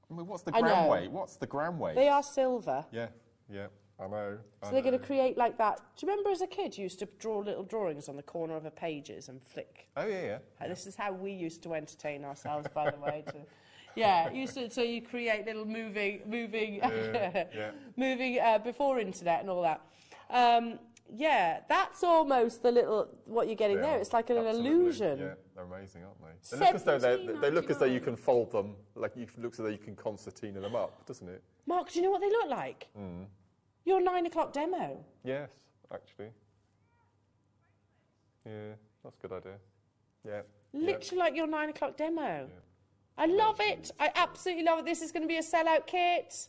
what's the gram weight? What's the gram weight? They are silver. Yeah. I know. So they're going to create like that. Do you remember as a kid you used to draw little drawings on the corner of the pages and flick? Oh, yeah. This is how we used to entertain ourselves, by the way. So you create little moving before internet and all that. That's almost the little, what you're getting there. It's like an illusion. Yeah, they're amazing, aren't they? They look as though you can fold them, like it looks as though you can concertina them up, doesn't it? Mark, do you know what they look like? Your 9 o'clock demo. Yes, actually. Yeah, that's a good idea. Yeah. Literally like your 9 o'clock demo. Yeah. I love it. I absolutely love it. This is going to be a sellout kit.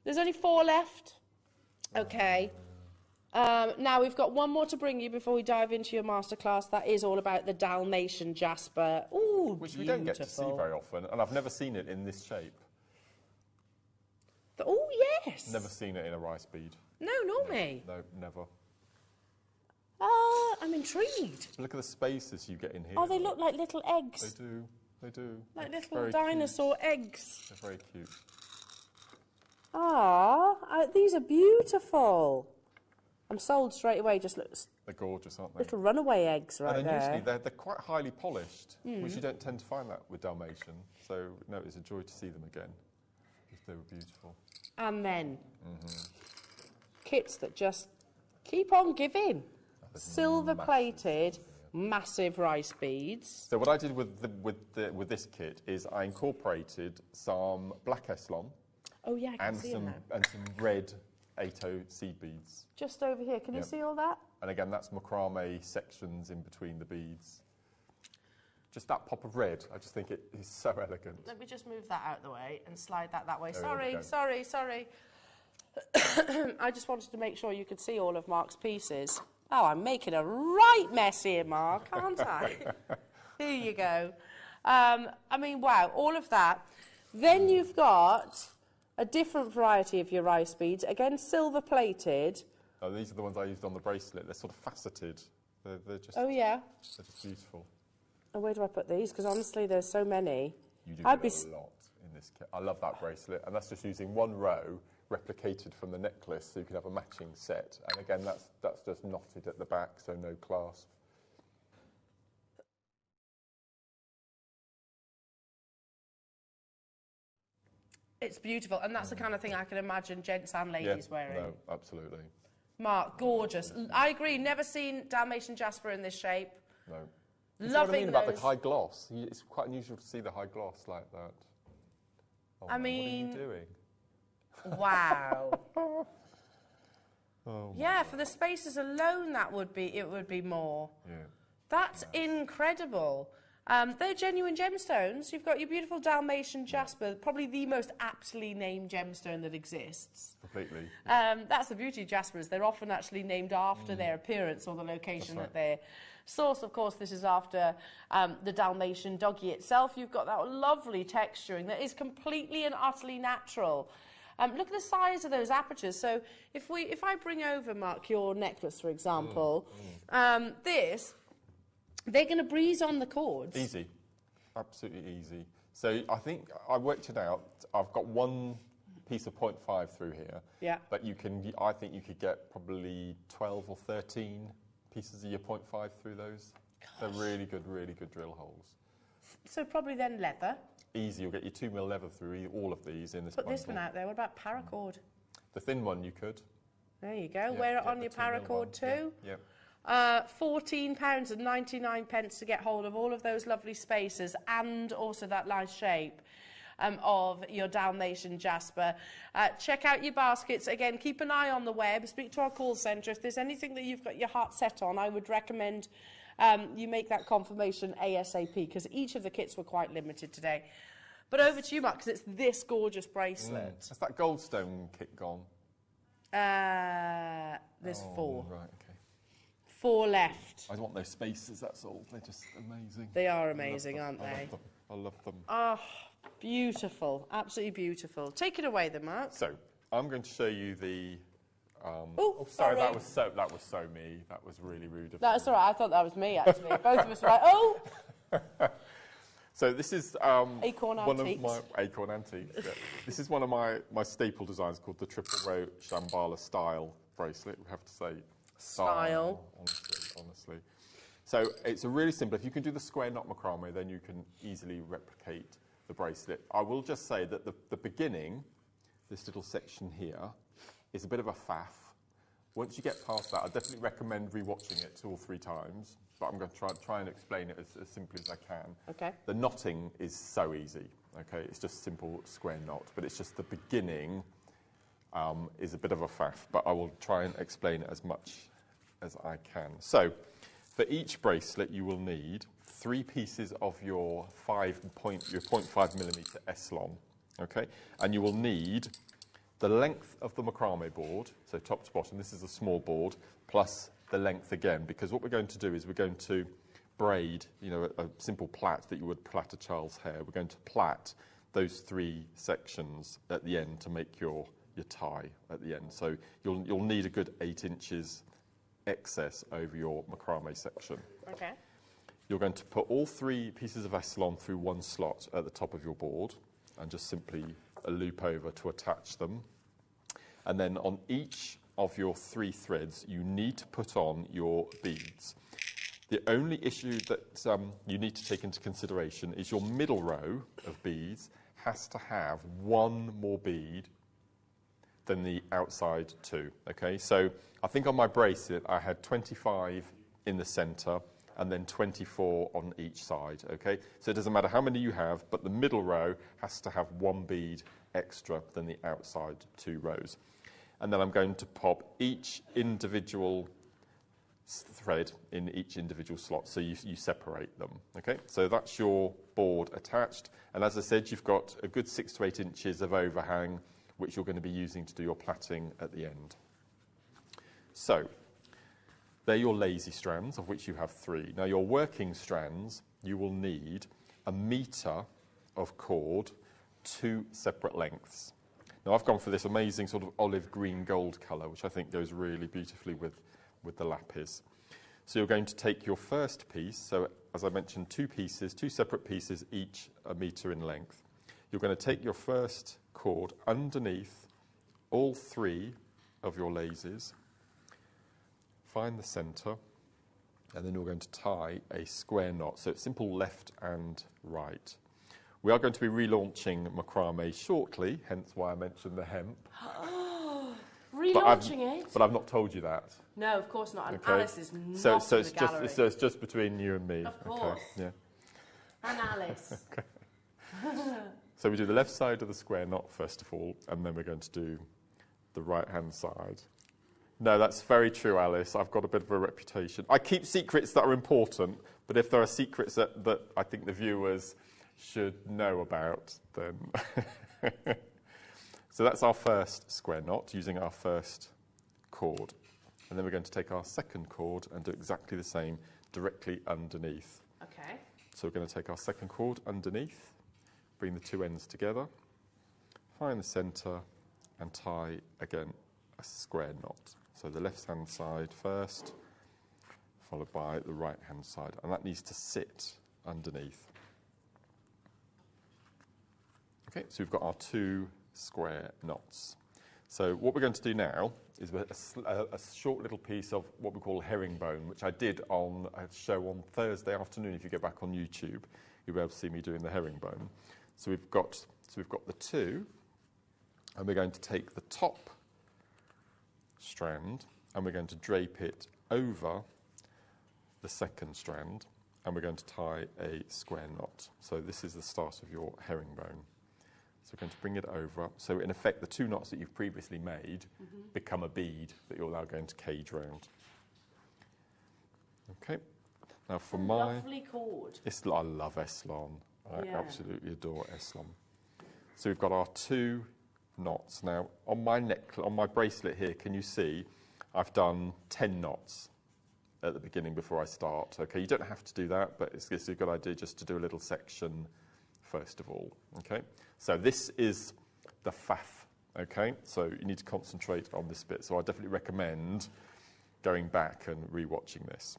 There's only 4 left. Okay. Now we've got one more to bring you before we dive into your masterclass. That is all about the Dalmatian Jasper. Ooh, which we don't get to see very often, and I've never seen it in this shape. Oh, yes. Never seen it in a rice bead. No, nor me. No, never. I'm intrigued. Look at the spaces you get in here. Oh, they look like little eggs. They do. Like little dinosaur eggs. They're very cute. These are beautiful. I'm sold straight away. Just looks. They're gorgeous, aren't they? Little runaway eggs right there. there. And usually they're quite highly polished, which you don't tend to find that with Dalmatian. So, no, it's a joy to see them again. They were beautiful. And then kits that just keep on giving. Silver-plated, massive rice beads. So what I did with this kit is I incorporated some black Eslan. Oh yeah, I can see them now. And some red 8O seed beads. Just over here. Can you see all that? And again, that's macrame sections in between the beads. Just that pop of red, I just think it is so elegant. Let me just move that out of the way and slide that way. Sorry. I just wanted to make sure you could see all of Mark's pieces. Oh, I'm making a right mess here, Mark, aren't I? Here you go. I mean, wow, all of that. Then you've got a different variety of your rice beads, again, silver-plated. Oh, these are the ones I used on the bracelet. They're sort of faceted. They're just... Oh, yeah? They're just beautiful. Oh, where do I put these? Because honestly, there's so many. You do a lot this kit. I love that bracelet, and that's just using one row replicated from the necklace, so you can have a matching set. And again, that's just knotted at the back, so no clasp. It's beautiful, and that's the kind of thing I can imagine gents and ladies wearing. No, absolutely. Mark, gorgeous. I agree. Never seen Dalmatian Jasper in this shape. No. Loving what I mean about those. the high gloss. It's quite unusual to see the high gloss like that. Oh, I man, mean, what are you doing? Wow. Oh, yeah, for the spaces alone, it would be more. Yeah. That's incredible. They're genuine gemstones. You've got your beautiful Dalmatian Jasper, probably the most aptly named gemstone that exists. Completely. That's the beauty of Jaspers. They're often actually named after their appearance or the location that they're sourced. Of course, this is after the Dalmatian doggy itself. You've got that lovely texturing that is completely and utterly natural. Look at the size of those apertures. So if I bring over, Mark, your necklace, for example, they're going to breeze on the cords. Easy. Absolutely easy. So I think I worked it out. I've got one piece of 0.5 through here. Yeah. But I think you could get probably 12 or 13 pieces of your 0.5 through those. Gosh. They're really good drill holes. So probably then leather. Easy. You'll get your 2mm leather through all of these in this Put bundle. this one out there. What about paracord? The thin one you could. There you go. Wear it on your paracord too. Yeah. £14.99 to get hold of all of those lovely spaces and also that nice shape of your Dalmatian Jasper. Check out your baskets. Again, keep an eye on the web. Speak to our call centre. If there's anything that you've got your heart set on, I would recommend you make that confirmation ASAP, because each of the kits were quite limited today. But over to you, Mark, because it's this gorgeous bracelet. Has that Goldstone kit gone? There's 4. Right, okay. 4 left. I want those spaces, that's all. They're just amazing. They are amazing, aren't they? I love them. Oh, beautiful. Absolutely beautiful. Take it away then, Mark. So, I'm going to show you the... sorry. That was so me. That was really rude of me. That's all right. I thought that was me, actually. Both of us were like, oh! So this is Acorn one Antiques. of my Acorn Antiques. Yeah. This is one of my staple designs called the Triple Row Shambhala style bracelet. We have to say style. Honestly. So it's a really simple. If you can do the square knot macrame, then you can easily replicate the bracelet. I will just say that the beginning, this little section here, is a bit of a faff. Once you get past that, I definitely recommend rewatching it 2 or 3 times. But I'm going to try and explain it as simply as I can. Okay. The knotting is so easy. Okay, it's just simple square knot, but it's just the beginning is a bit of a faff. But I will try and explain it as much as I can. So, for each bracelet, you will need 3 pieces of your 0.5mm Eslon. Okay, and you will need the length of the macrame board, so top to bottom. This is a small board plus the length again, because what we're going to do is we're going to braid, a simple plait that you would plait a child's hair. We're going to plait those 3 sections at the end to make your tie at the end. So you'll need a good 8 inches excess over your macrame section. Okay. You're going to put all 3 pieces of Eslon through one slot at the top of your board and just simply a loop over to attach them. And then on each of your 3 threads, you need to put on your beads. The only issue that you need to take into consideration is your middle row of beads has to have 1 more bead than the outside 2. Okay, so I think on my bracelet I had 25 in the centre and then 24 on each side. Okay, so it doesn't matter how many you have, but the middle row has to have 1 bead extra than the outside 2 rows. And then I'm going to pop each individual thread in each individual slot, so you separate them. Okay, so that's your board attached, and as I said, you've got a good 6 to 8 inches of overhang, which you're going to be using to do your plaiting at the end. So they're your lazy strands, of which you have 3. Now your working strands, you will need 1 metre of cord, 2 separate lengths. Now I've gone for this amazing sort of olive green gold colour, which I think goes really beautifully with the lapis. So you're going to take your first piece, so as I mentioned, 2 pieces, 2 separate pieces, each 1 metre in length. you're going to take your first cord underneath all 3 of your laces, find the centre, and then you're going to tie a square knot. So it's simple left and right. We are going to be relaunching macrame shortly, hence why I mentioned the hemp. Relaunching it? But I've not told you that. No, of course not. And Okay. Alice is not so in it's the gallery. so it's just between you and me. Of course. Okay. Yeah. And Alice. Okay. So we do the left side of the square knot first of all, and then we're going to do the right-hand side. No, that's very true, Alice. I've got a bit of a reputation. I keep secrets that are important, but if there are secrets that I think the viewers should know about, then... So that's our first square knot, using our first cord. And then we're going to take our second cord and do exactly the same directly underneath. Okay. So we're going to take our second cord underneath, bring the 2 ends together, find the centre, and tie, again, a square knot. So the left-hand side first, followed by the right-hand side. And that needs to sit underneath. Okay, so we've got our 2 square knots. So what we're going to do now is a short little piece of what we call herringbone, which I did on a show on Thursday afternoon. If you go back on YouTube, you'll be able to see me doing the herringbone. So we've got the 2, and we're going to take the top strand and we're going to drape it over the second strand, and we're going to tie a square knot. So this is the start of your herringbone. So we're going to bring it over. So in effect, the 2 knots that you've previously made become a bead that you're now going to cage round. Okay. Now for my... Lovely cord. I love Eslon. I absolutely adore Eslon. So we've got our 2 knots. Now on my bracelet here, can you see I've done 10 knots at the beginning before I start. Okay, you don't have to do that, but it's a good idea just to do a little section first of all. Okay, so this is the faff. Okay, so you need to concentrate on this bit. So I definitely recommend going back and re-watching this.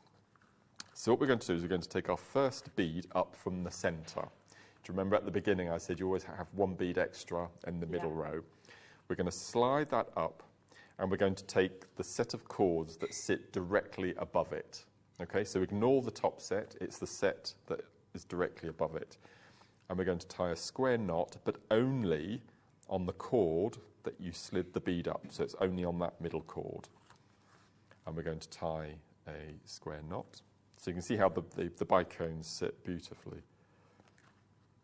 So what we're going to do is we're going to take our first bead up from the centre. Do you remember at the beginning I said you always have 1 bead extra in the middle row? We're going to slide that up, and we're going to take the set of cords that sit directly above it. Okay, so ignore the top set, it's the set that is directly above it. And we're going to tie a square knot, but only on the cord that you slid the bead up. So it's only on that middle cord. And we're going to tie a square knot. So you can see how the bicones sit beautifully.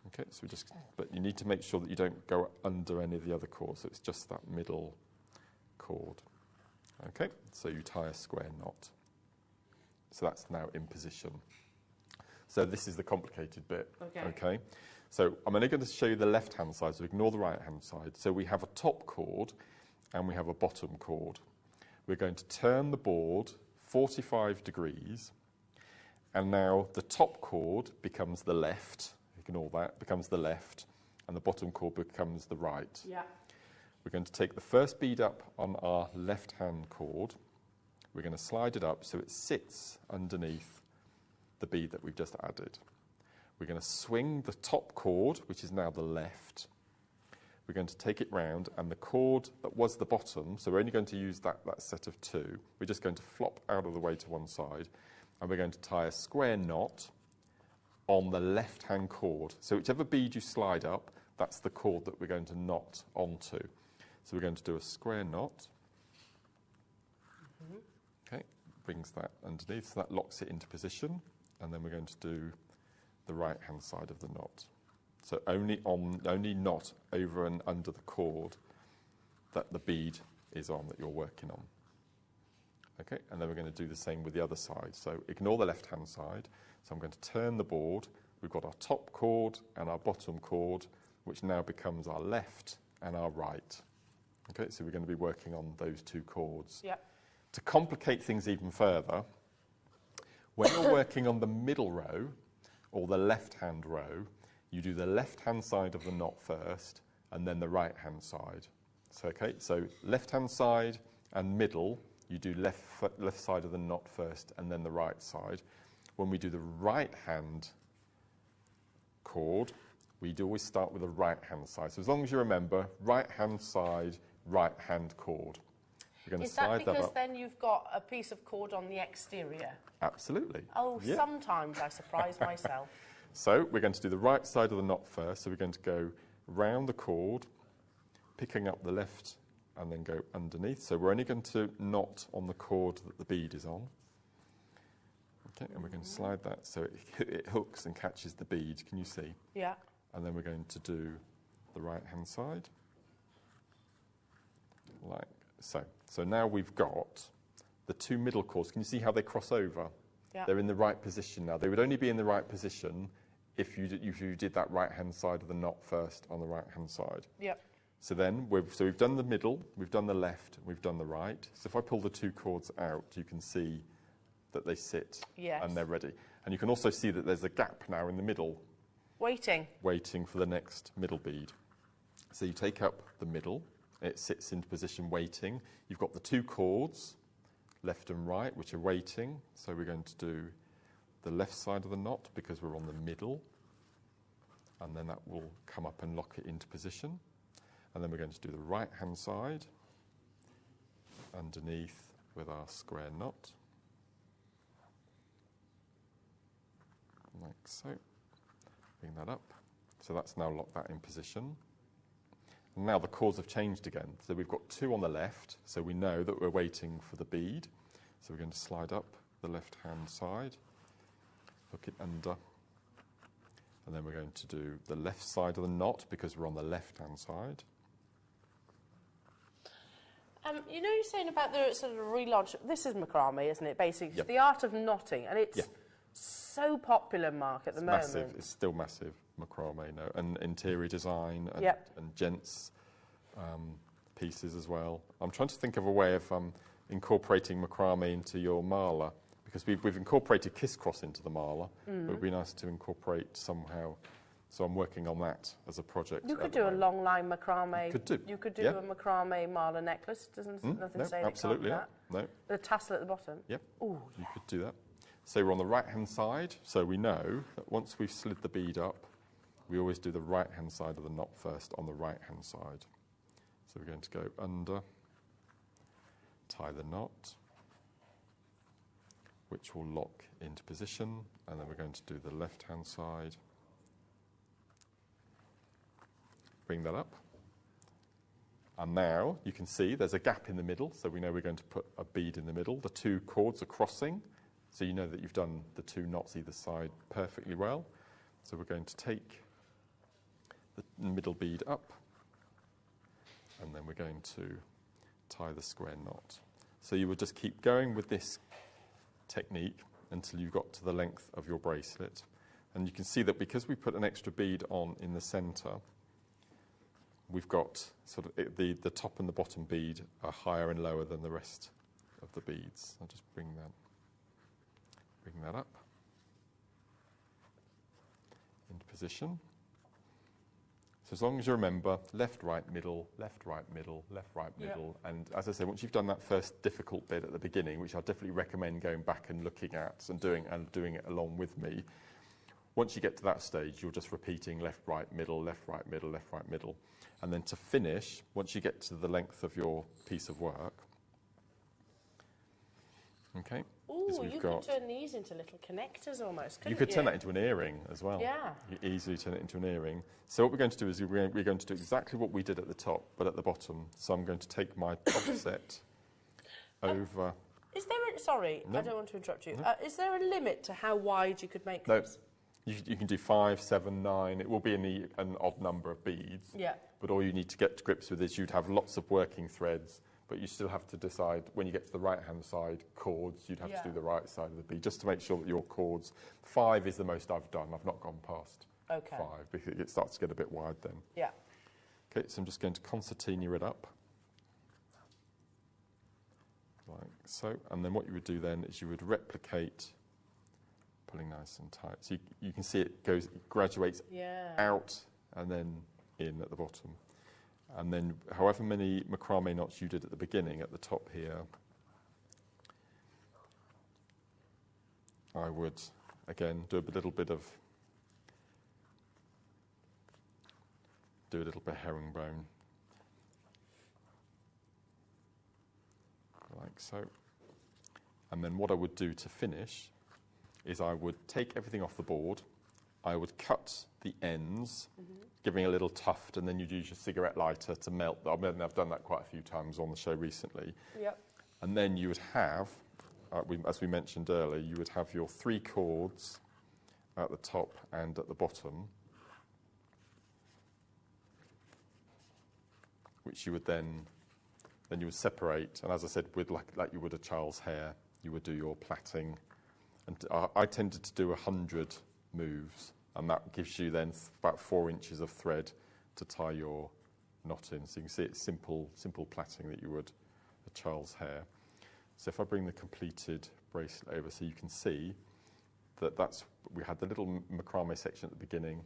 Okay, so but you need to make sure that you don't go under any of the other cords. So it's just that middle cord. Okay, so you tie a square knot. So that's now in position. So this is the complicated bit. Okay. So I'm only going to show you the left-hand side, so ignore the right-hand side. So we have a top cord and we have a bottom cord. We're going to turn the board 45 degrees, and now the top cord becomes the left. Ignore that, becomes the left, and the bottom cord becomes the right. Yeah. We're going to take the first bead up on our left-hand cord. We're going to slide it up so it sits underneath the bead that we've just added. We're going to swing the top cord, which is now the left. We're going to take it round, and the cord that was the bottom, so we're only going to use that set of 2, we're just going to flop out of the way to one side, and we're going to tie a square knot on the left-hand cord. So whichever bead you slide up, that's the cord that we're going to knot onto. So we're going to do a square knot. Okay, brings that underneath, so that locks it into position, and then we're going to do the right-hand side of the knot. So only knot over and under the cord that the bead is on, that you're working on. Okay, and then we're going to do the same with the other side. So ignore the left-hand side. So I'm going to turn the board. We've got our top cord and our bottom cord, which now becomes our left and our right. Okay, so we're going to be working on those 2 cords. Yep. To complicate things even further, when you're working on the middle row, or the left-hand row, you do the left-hand side of the knot first, and then the right-hand side. So, okay, so left-hand side and middle, you do left side of the knot first, and then the right side. When we do the right-hand cord, we'd always start with the right-hand side. So as long as you remember, right-hand side, right-hand cord. We're going to slide that up. Is that because then you've got a piece of cord on the exterior? Absolutely. Oh, yeah. Sometimes I surprise myself. So we're going to do the right side of the knot first. So we're going to go round the cord, picking up the left, and then go underneath. So we're only going to knot on the cord that the bead is on. Okay, and we're going to slide that so it hooks and catches the bead. Can you see? Yeah. And then we're going to do the right-hand side, like so. So now we've got the two middle cords. Can you see how they cross over? Yeah. They're in the right position now. They would only be in the right position if you did that right-hand side of the knot first on the right-hand side. Yep. So then, we've done the middle, we've done the left, we've done the right. So if I pull the two cords out, you can see that they sit and they're ready. And you can also see that there's a gap now in the middle. Waiting For the next middle bead. So you take up the middle, it sits into position waiting. You've got the two cords, left and right, which are waiting. So we're going to do the left side of the knot because we're on the middle. And then that will come up and lock it into position. And then we're going to do the right-hand side underneath with our square knot. Like so. Bring that up. So that's now locked that in position. And now the cords have changed again. So we've got two on the left, so we know that we're waiting for the bead. So we're going to slide up the left-hand side, hook it under, and then we're going to do the left side of the knot because we're on the left-hand side. You know, you're saying about the sort of relaunch. This is macrame, isn't it? Basically, Yep. the art of knotting, and it's so popular, Mark, at the moment. Massive. It's still massive, macrame, no, and interior design and, and gents pieces as well. I'm trying to think of a way of incorporating macrame into your mala because we've incorporated kiss cross into the mala. But it would be nice to incorporate somehow. So I'm working on that as a project. You could do a long line macrame. You could do. A macrame mala necklace. Doesn't nothing say absolutely that can't do that. No. The tassel at the bottom. Yep. Ooh, you could do that. So we're on the right-hand side. So we know that once we've slid the bead up, we always do the right-hand side of the knot first on the right-hand side. So we're going to go under, tie the knot, which will lock into position, and then we're going to do the left-hand side. Bring that up. And now you can see there's a gap in the middle, so we know we're going to put a bead in the middle. The two cords are crossing, so you know that you've done the two knots either side perfectly well. So we're going to take the middle bead up, and then we're going to tie the square knot. So you would just keep going with this technique until you got to the length of your bracelet. And you can see that because we put an extra bead on in the centre, we've got sort of the top and the bottom bead are higher and lower than the rest of the beads. I'll just bring that up into position. So as long as you remember left, right, middle, left, right, middle, left, right, middle. And as I say, once you've done that first difficult bit at the beginning, which I definitely recommend going back and looking at and doing it along with me, once you get to that stage, you're just repeating left, right, middle, left, right, middle, left, right, middle. And then to finish, once you get to the length of your piece of work, okay, ooh, you could turn these into little connectors almost, couldn't you? You could turn that into an earring as well. Yeah. You easily turn it into an earring. So what we're going to do is we're going to do exactly what we did at the top, but at the bottom. So I'm going to take my top set over... Is there a... Sorry, No. I don't want to interrupt you. No. Is there a limit to how wide you could make No. this? You can do 5, 7, 9. It will be an odd number of beads. Yeah. But all you need to get to grips with is you'd have lots of working threads, but you still have to decide when you get to the right-hand side cords, you'd have to do the right side of the bead, just to make sure that your cords... 5 is the most I've done. I've not gone past 5, because it starts to get a bit wide then. Yeah. Okay, so I'm just going to concertina it up. Like so. And then what you would do then is you would replicate... pulling nice and tight. So you can see it graduates out and then in at the bottom. And then however many macrame knots you did at the beginning, at the top here, I would, again, do a little bit of do a little bit of herringbone. Like so. And then what I would do to finish is I would take everything off the board, I would cut the ends, giving a little tuft, and then you'd use your cigarette lighter to melt them. I mean, I've done that quite a few times on the show recently. Yep. And then you would have, as we mentioned earlier, you would have your 3 cords at the top and at the bottom, which you would then you would separate, and as I said, with like you would a child's hair, you would do your plaiting. And I tended to do 100 moves, and that gives you then about 4 inches of thread to tie your knot in. So you can see it's simple plaiting that you would a child's hair. So if I bring the completed bracelet over, so you can see that we had the little macrame section at the beginning,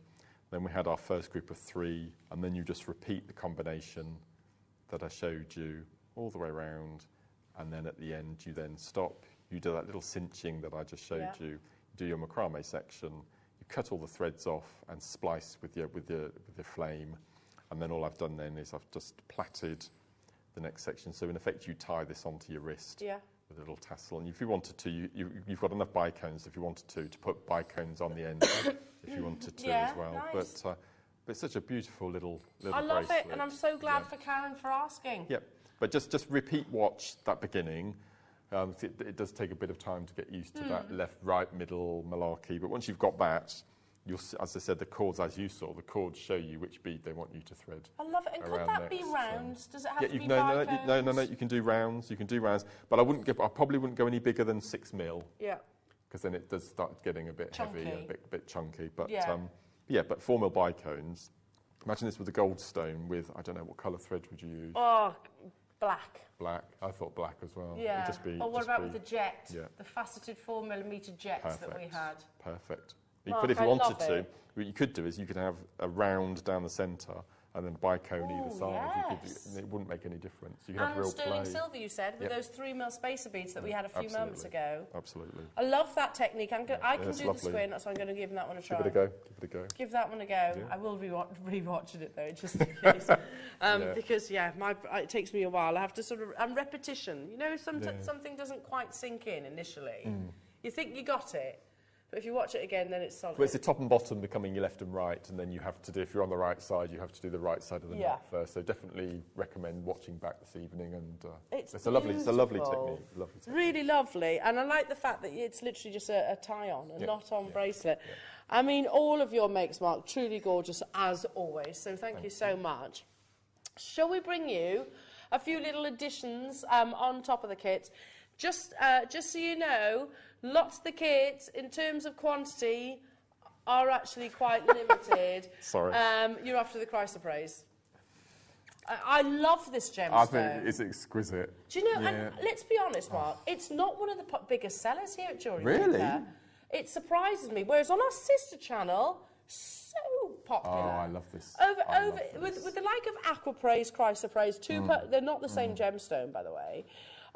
then we had our first group of 3, and then you just repeat the combination that I showed you all the way around, and then at the end you then stop, you do that little cinching that I just showed you, you do your macrame section, you cut all the threads off and splice with your flame, and then all I've done then is I've just plaited the next section. So in effect you tie this onto your wrist with a little tassel, and if you wanted to, you've got enough bicones if you wanted to put bicones on the end if you wanted to as well. Nice. But it's such a beautiful little I love bracelet. it, and I'm so glad for Karen for asking. Yep, but just repeat watch that beginning. It does take a bit of time to get used to that left, right, middle malarkey, but once you've got that, as I said, the cords, as you saw, the cords show you which bead they want you to thread. I love it. And could that be rounds? Does it have to be no, you can do rounds, but I probably wouldn't go any bigger than 6 mil. Yeah. Because then it does start getting a bit Chunky. heavy, a bit chunky. But but 4 mil bicones. Imagine this with a gold stone with, I don't know, what colour thread would you use? Oh, black. Black. I thought black as well. Yeah. It'd just be, or what about with the jet? Yeah. The faceted 4mm jets that we had. Perfect. Mark, But if you wanted to, it. what you could do is you could have a round down the centre and then bicone either side. Yes. It wouldn't make any difference. You could And have real sterling play. silver, you said, with those 3 mil spacer beads that we had a few moments ago. Absolutely. I love that technique. I can do lovely. the squint, so I'm going to give that one a try. Give it a go. Give it a go. Give that one a go. Yeah. I will be rewatching it though, just in case. Because it takes me a while. I have to sort of repetition. You know, something doesn't quite sink in initially. You think you got it, but if you watch it again, then it's solid. But it's the top and bottom becoming your left and right, and then you have to do, if you're on the right side, you have to do the right side of the knot first. So definitely recommend watching back this evening, and it's a lovely technique. Really lovely, and I like the fact that it's literally just a tie-on, a knot-on bracelet. Yeah. I mean, all of your makes, Mark, truly gorgeous as always. So thank you so much. Shall we bring you a few little additions on top of the kit? Just so you know, lots of the kits, in terms of quantity, are actually quite limited. Sorry. You're after the chrysoprase. I love this gemstone. I think it's exquisite. Do you know, and let's be honest, Mark, it's not one of the biggest sellers here at Jewellery Really? Maker. It surprises me. Whereas on our sister channel, so popular. Oh, I love this. With the like of Aquapraise, Chrysoprase, they're not the same gemstone, by the way.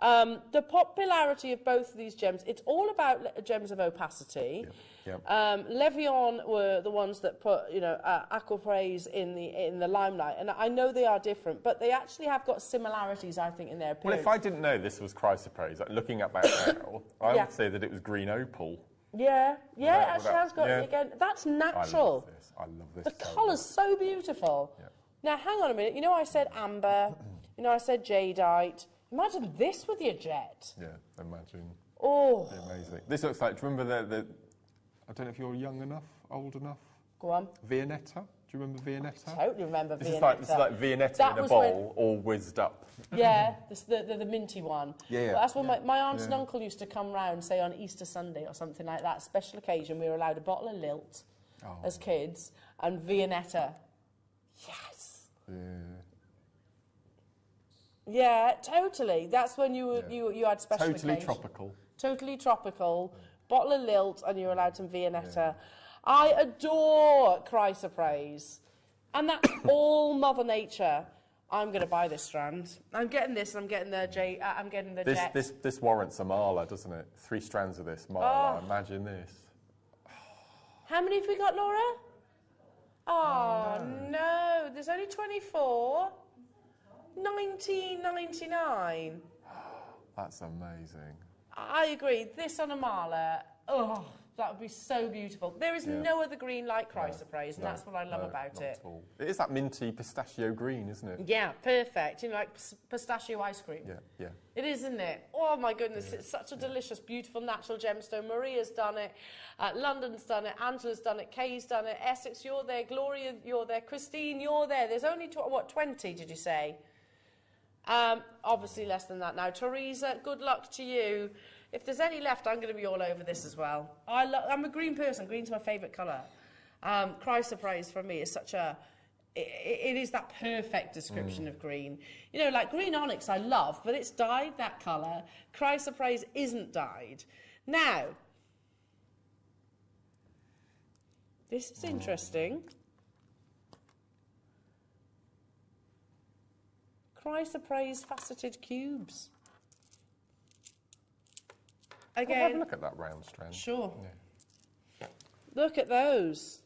The popularity of both of these gems, it's all about gems of opacity. Levion were the ones that put, Aquapraise in the limelight, and I know they are different, but they actually have got similarities, I think, in their appearance. Well, if I didn't know this was chrysoprase, looking at that now, I would say that it was green opal. Yeah, it actually has got it again. That's natural. I love this. The colour's so beautiful. Yeah. Now, hang on a minute. You know I said amber, I said jadeite. Imagine this with your jet. Yeah, imagine. Oh. Amazing. This looks like, do you remember the I don't know if you're young enough, old enough? Go on. Viennetta? Do you remember Viennetta? I totally remember this Viennetta. This is like Viennetta in a bowl, all whizzed up. Yeah, the minty one. Yeah. Well, that's when my aunt and uncle used to come round, say on Easter Sunday or something like that, special occasion, we were allowed a bottle of Lilt as kids, and Viennetta. Yes. Yeah. Yeah, totally. That's when you had special Totally occasion. tropical. Totally tropical. Bottle of Lilt, and you were allowed some Viennetta. Yeah. I adore chrysoprase, and that's all Mother Nature. I'm going to buy this strand. I'm getting this, and I'm getting the jet. This warrants a mala, doesn't it? 3 strands of this mala. Imagine this. How many have we got, Laura? Oh, no. There's only 24. 19.99. That's amazing. I agree. This on a mala, oh, that would be so beautiful. There is no other green like chrysoprase, and that's what I love about it. It is that minty pistachio green, isn't it? Yeah, perfect. You know, like pistachio ice cream. Yeah, yeah. It is, isn't it? Oh my goodness, it's such a delicious, beautiful natural gemstone. Maria's done it, London's done it, Angela's done it, Kay's done it, Essex, you're there, Gloria, you're there, Christine, you're there. There's only, 20 did you say? Obviously less than that now. Teresa, good luck to you. If there's any left, I'm going to be all over this as well. I'm a green person. Green's my favourite colour. Chrysoprase for me is such a... It is that perfect description of green. You know, like green onyx I love, but it's dyed that colour. Chrysoprase isn't dyed. Now, this is interesting. Chrysoprase faceted cubes. Again, have a look at that round strand. Sure. Yeah. Look at those.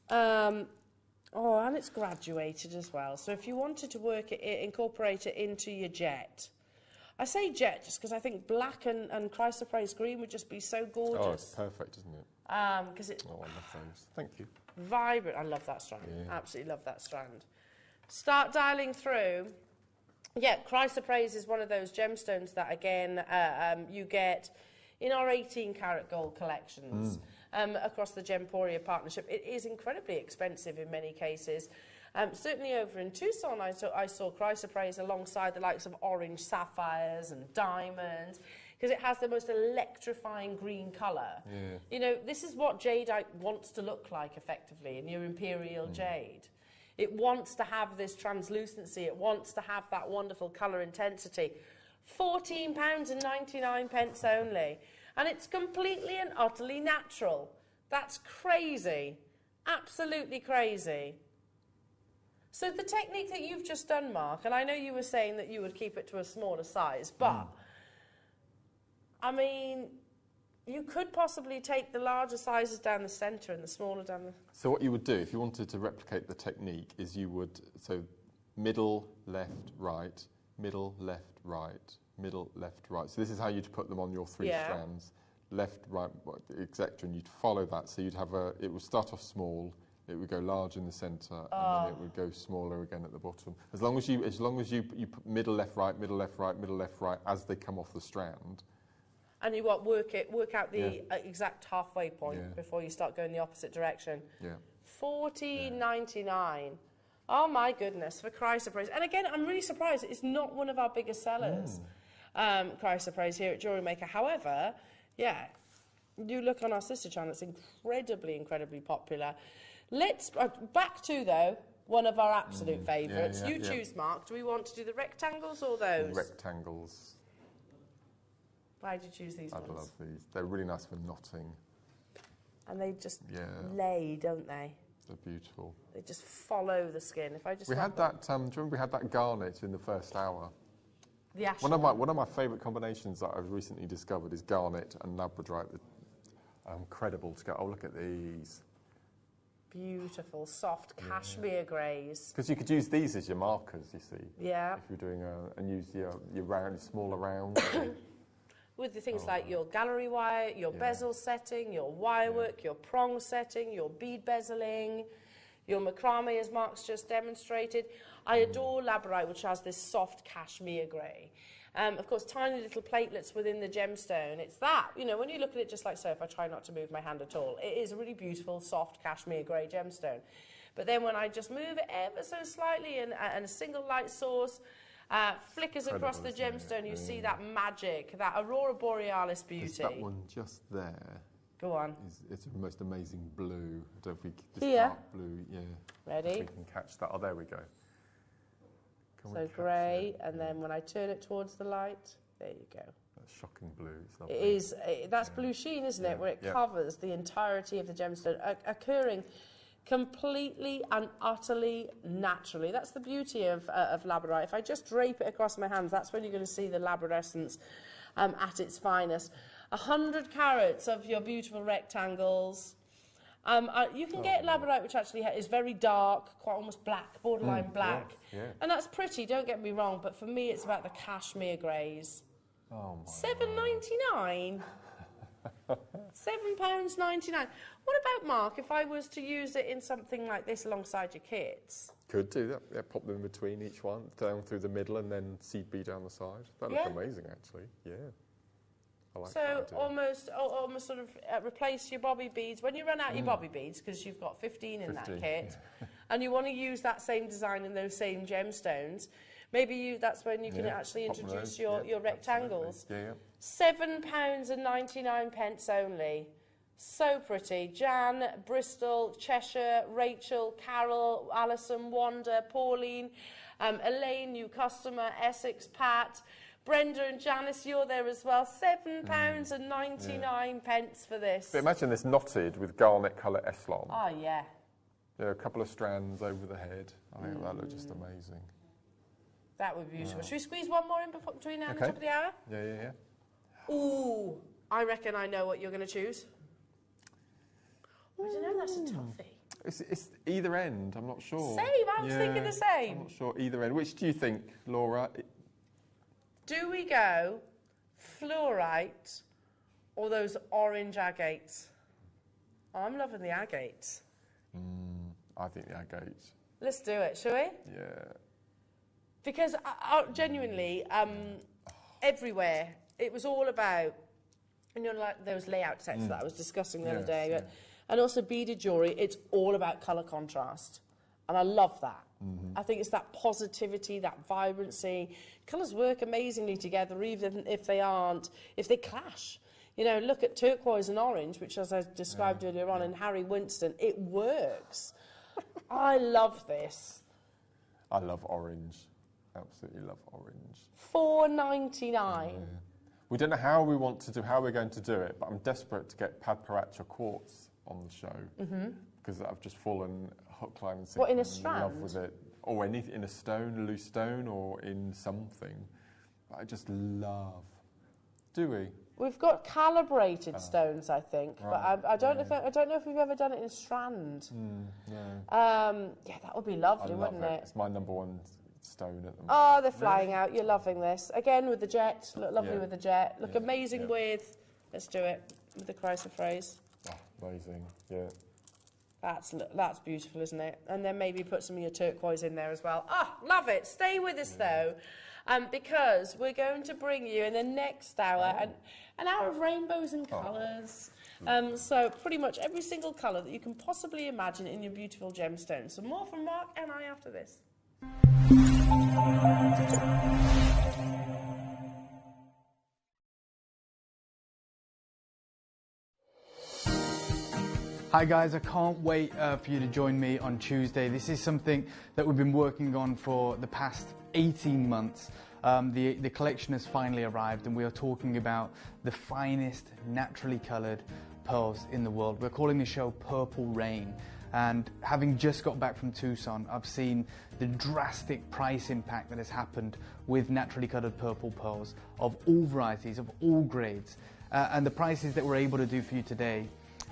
Oh, and it's graduated as well. So if you wanted to work it, incorporate it into your jet. I say jet just because I think black and chrysoprase green would just be so gorgeous. Oh, it's perfect, isn't it? Because it. Oh, I love those. Thank you. Vibrant. I love that strand. Yeah. Absolutely love that strand. Start dialing through. Yeah, chrysoprase is one of those gemstones that, again, you get in our 18-karat gold collections across the Gemporia partnership. It is incredibly expensive in many cases. Certainly over in Tucson, I saw chrysoprase alongside the likes of orange sapphires and diamonds, because it has the most electrifying green colour. Yeah. You know, this is what jadeite wants to look like, effectively, in your imperial jade. It wants to have this translucency. It wants to have that wonderful colour intensity. £14.99 only. And it's completely and utterly natural. That's crazy. Absolutely crazy. So the technique that you've just done, Mark, and I know you were saying that you would keep it to a smaller size, but, I mean, you could possibly take the larger sizes down the centre and the smaller down the... So what you would do, if you wanted to replicate the technique, is you would, so middle, left, right, middle, left, right, middle, left, right. So this is how you'd put them on your three strands. Left, right, etc. And you'd follow that. So you'd have it would start off small, it would go large in the centre, and then it would go smaller again at the bottom. As long as you put middle, left, right, middle, left, right, middle, left, right as they come off the strand. And you work out the exact halfway point before you start going the opposite direction. Yeah. $14.99. Oh my goodness, for chrysoprase. And again, I'm really surprised it's not one of our biggest sellers. Chrysoprase here at Jewellery Maker. However, yeah, you look on our sister channel, it's incredibly, incredibly popular. Let's back to though one of our absolute favourites. You choose, Mark. Do we want to do the rectangles or those? Rectangles. Why did you choose these ones? I love these. They're really nice for knotting. And they just lay, don't they? They're beautiful. They just follow the skin. If I just we had that. Do you remember we had that garnet in the first hour? The ash. One of my favourite combinations that I've recently discovered is garnet and labradorite. Incredible to go. Oh, look at these. Beautiful, soft cashmere greys. Because you could use these as your markers, you see. Yeah. If you're doing and use your round, smaller rounds. With the things like your gallery wire, your bezel setting, your wire work, your prong setting, your bead bezeling, your macrame, as Mark's just demonstrated. I adore labradorite, which has this soft cashmere grey. Of course, tiny little platelets within the gemstone. It's that, you know, when you look at it just like so, if I try not to move my hand at all, it is a really beautiful, soft cashmere grey gemstone. But then when I just move it ever so slightly and a single light source, flickers across the gemstone, you see that magic, that aurora borealis beauty. It's that one just there. Go on. It's the most amazing blue. I don't know if we this dark blue, Ready? If we can catch that. Oh, there we go. So grey, and then when I turn it towards the light, there you go. That's shocking blue. It's lovely. It is. That's blue sheen, isn't it? Where it covers the entirety of the gemstone, occurring completely and utterly naturally. That's the beauty of labradorite. If I just drape it across my hands, that's when you're going to see the labradorescence at its finest. 100 carats of your beautiful rectangles. You can get labradorite, which actually is very dark, quite almost black, borderline black. Yeah. And that's pretty, don't get me wrong, but for me it's about the cashmere greys. Oh my £7.99? £7.99. What about, Mark, if I was to use it in something like this alongside your kits? Could do that. Yeah, pop them in between each one, down through the middle, and then seed bead down the side. That'd look amazing, actually. Yeah. I like that So idea. almost sort of replace your bobby beads. When you run out your bobby beads, because you've got 15 in that kit, and you want to use that same design and those same gemstones, maybe that's when you can actually introduce your rectangles. Yeah. £7.99 only. So pretty. Jan, Bristol, Cheshire, Rachel, Carol, Alison, Wanda, Pauline, Elaine, new customer, Essex, Pat, Brenda and Janice, you're there as well. £7.99 for this. But imagine this knotted with garnet colour Eslon. Oh, yeah. A couple of strands over the head. I think that looks just amazing. That would be beautiful. Should we squeeze one more in between now and the top of the hour? Yeah. Ooh, I reckon I know what you're going to choose. I don't know, that's a toughie. It's either end, I'm not sure. Same, I was thinking the same. I'm not sure, either end. Which do you think, Laura? Do we go fluorite or those orange agates? I'm loving the agates. I think the agates. Let's do it, shall we? Yeah. Because genuinely, everywhere, it was all about, and like those layout sets that I was discussing the other day, and also beaded jewellery, it's all about colour contrast. And I love that. I think it's that positivity, that vibrancy. Colours work amazingly together, even if they clash. You know, look at turquoise and orange, which, as I described earlier on in Harry Winston, it works. I love this. I love orange. Absolutely love orange. $4.99. We don't know how we're going to do it, but I'm desperate to get Padparacha quartz on the show because I've just fallen hook, line and sinker in a in love with it. Or anything in a stone, a loose stone, or in something. But I just love. Do we? We've got calibrated stones, I think, but I don't know if we've ever done it in strand. No. Yeah, that would be lovely, wouldn't it? It's my number one stone at the moment. Oh, they're flying out. You're loving this. Again with the jet. Look lovely with the jet. Look amazing with. Let's do it with the chrysoprase. Oh, amazing. Yeah. That's beautiful, isn't it? And then maybe put some of your turquoise in there as well. Oh, love it. Stay with us though, because we're going to bring you in the next hour an hour of rainbows and colours. So pretty much every single colour that you can possibly imagine in your beautiful gemstones. So more from Mark and I after this. Hi guys, I can't wait for you to join me on Tuesday. This is something that we've been working on for the past 18 months. The collection has finally arrived and we are talking about the finest naturally coloured pearls in the world. We're calling the show Purple Rain, and having just got back from Tucson, I've seen the drastic price impact that has happened with naturally coloured purple pearls of all varieties, of all grades, and the prices that we're able to do for you today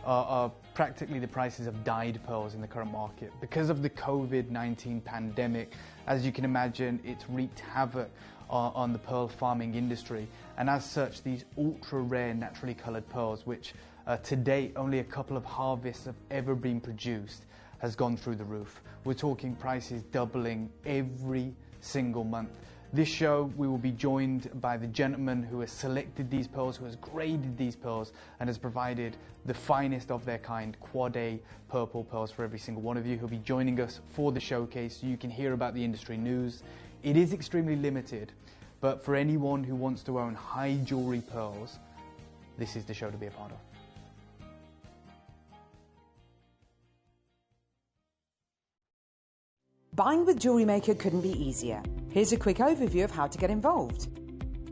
are practically the prices of dyed pearls in the current market. Because of the COVID-19 pandemic, as you can imagine, it's wreaked havoc on the pearl farming industry, and as such these ultra rare naturally coloured pearls, which to date only a couple of harvests have ever been produced, has gone through the roof. We're talking prices doubling every single month. This show we will be joined by the gentleman who has selected these pearls, who has graded these pearls and has provided the finest of their kind Quad A purple pearls for every single one of you. He'll be joining us for the showcase so you can hear about the industry news. It is extremely limited, but for anyone who wants to own high jewellery pearls, this is the show to be a part of. Buying with Jewellery Maker couldn't be easier. Here's a quick overview of how to get involved.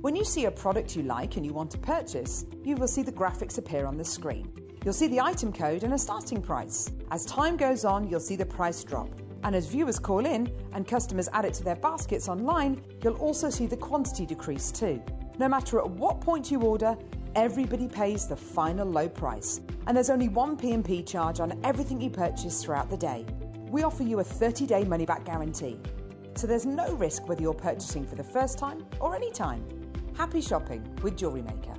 When you see a product you like and you want to purchase, you will see the graphics appear on the screen. You'll see the item code and a starting price. As time goes on, you'll see the price drop. And as viewers call in and customers add it to their baskets online, you'll also see the quantity decrease too. No matter at what point you order, everybody pays the final low price, and there's only one P&P charge on everything you purchase throughout the day. We offer you a 30-day money-back guarantee, so there's no risk whether you're purchasing for the first time or any time. Happy shopping with Jewellery Maker.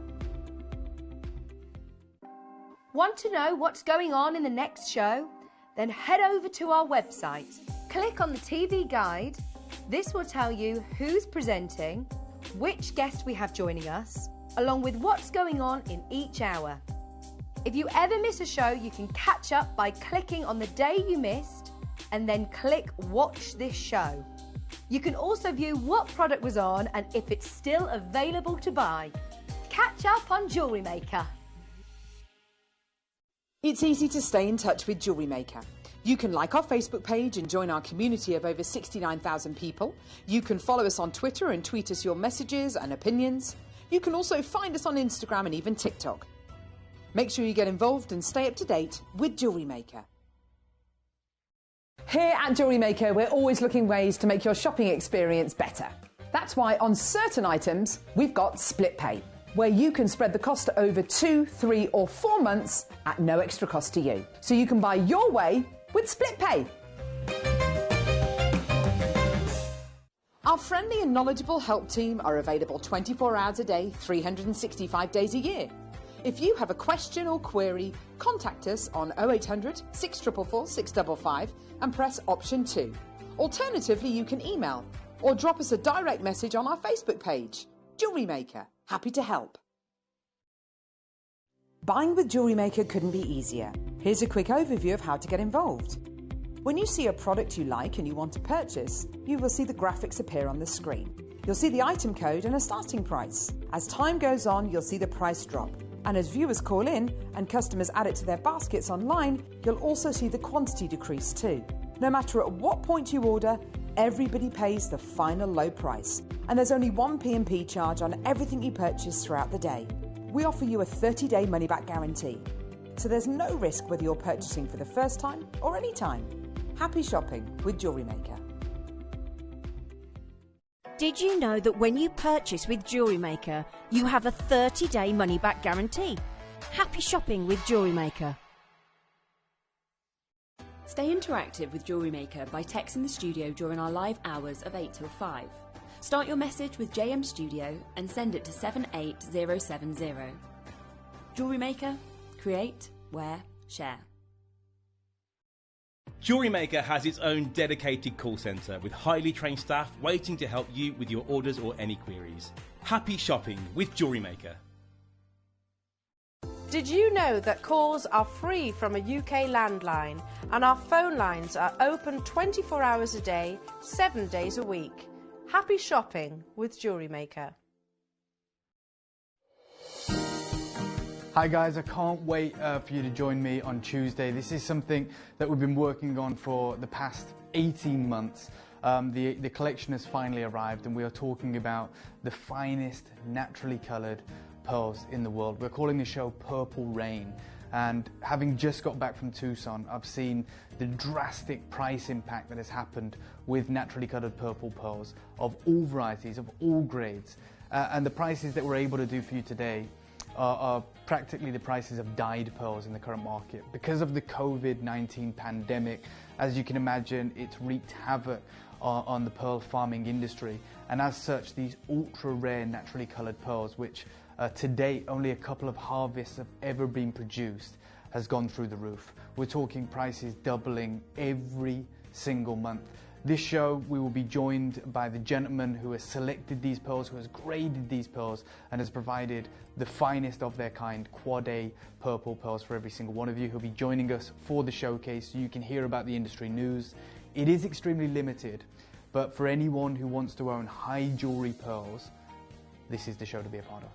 Want to know what's going on in the next show? Then head over to our website. Click on the TV guide. This will tell you who's presenting, which guest we have joining us, along with what's going on in each hour. If you ever miss a show, you can catch up by clicking on the day you missed and then click Watch This Show. You can also view what product was on and if it's still available to buy. Catch up on Jewellery Maker. It's easy to stay in touch with Jewellery Maker. You can like our Facebook page and join our community of over 69,000 people. You can follow us on Twitter and tweet us your messages and opinions. You can also find us on Instagram and even TikTok. Make sure you get involved and stay up to date with Jewellery Maker. Here at Jewellery Maker, we're always looking ways to make your shopping experience better. That's why on certain items, we've got split pay, where you can spread the cost over 2, 3 or 4 months at no extra cost to you. So you can buy your way with split pay. Our friendly and knowledgeable help team are available 24 hours a day, 365 days a year. If you have a question or query, contact us on 0800 644 655 and press option 2. Alternatively, you can email or drop us a direct message on our Facebook page. Jewellery Maker, happy to help. Buying with Jewellery Maker couldn't be easier. Here's a quick overview of how to get involved. When you see a product you like and you want to purchase, you will see the graphics appear on the screen. You'll see the item code and a starting price. As time goes on, you'll see the price drop. And as viewers call in and customers add it to their baskets online, you'll also see the quantity decrease too. No matter at what point you order, everybody pays the final low price. And there's only one P&P charge on everything you purchase throughout the day. We offer you a 30-day money-back guarantee, so there's no risk whether you're purchasing for the first time or any time. Happy shopping with Jewellery Maker. Did you know that when you purchase with Jewellery Maker, you have a 30-day money-back guarantee? Happy shopping with Jewellery Maker. Stay interactive with Jewellery Maker by texting the studio during our live hours of 8 till 5. Start your message with JM Studio and send it to 78070. Jewellery Maker, create, wear, share. Jewellery Maker has its own dedicated call centre with highly trained staff waiting to help you with your orders or any queries. Happy shopping with Jewellery Maker. Did you know that calls are free from a UK landline and our phone lines are open 24 hours a day, 7 days a week? Happy shopping with Jewellery Maker. Hi guys, I can't wait for you to join me on Tuesday. This is something that we've been working on for the past 18 months. The collection has finally arrived and we are talking about the finest naturally coloured pearls in the world. We're calling the show Purple Rain, and having just got back from Tucson, I've seen the drastic price impact that has happened with naturally coloured purple pearls of all varieties, of all grades, and the prices that we're able to do for you today are practically the prices of dyed pearls in the current market. Because of the COVID-19 pandemic, as you can imagine, it's wreaked havoc on the pearl farming industry, and as such these ultra rare naturally coloured pearls, which to date only a couple of harvests have ever been produced, has gone through the roof. We're talking prices doubling every single month. This show we will be joined by the gentleman who has selected these pearls, who has graded these pearls and has provided the finest of their kind Quad A purple pearls for every single one of you. He'll be joining us for the showcase so you can hear about the industry news. It is extremely limited, but for anyone who wants to own high jewellery pearls, this is the show to be a part of.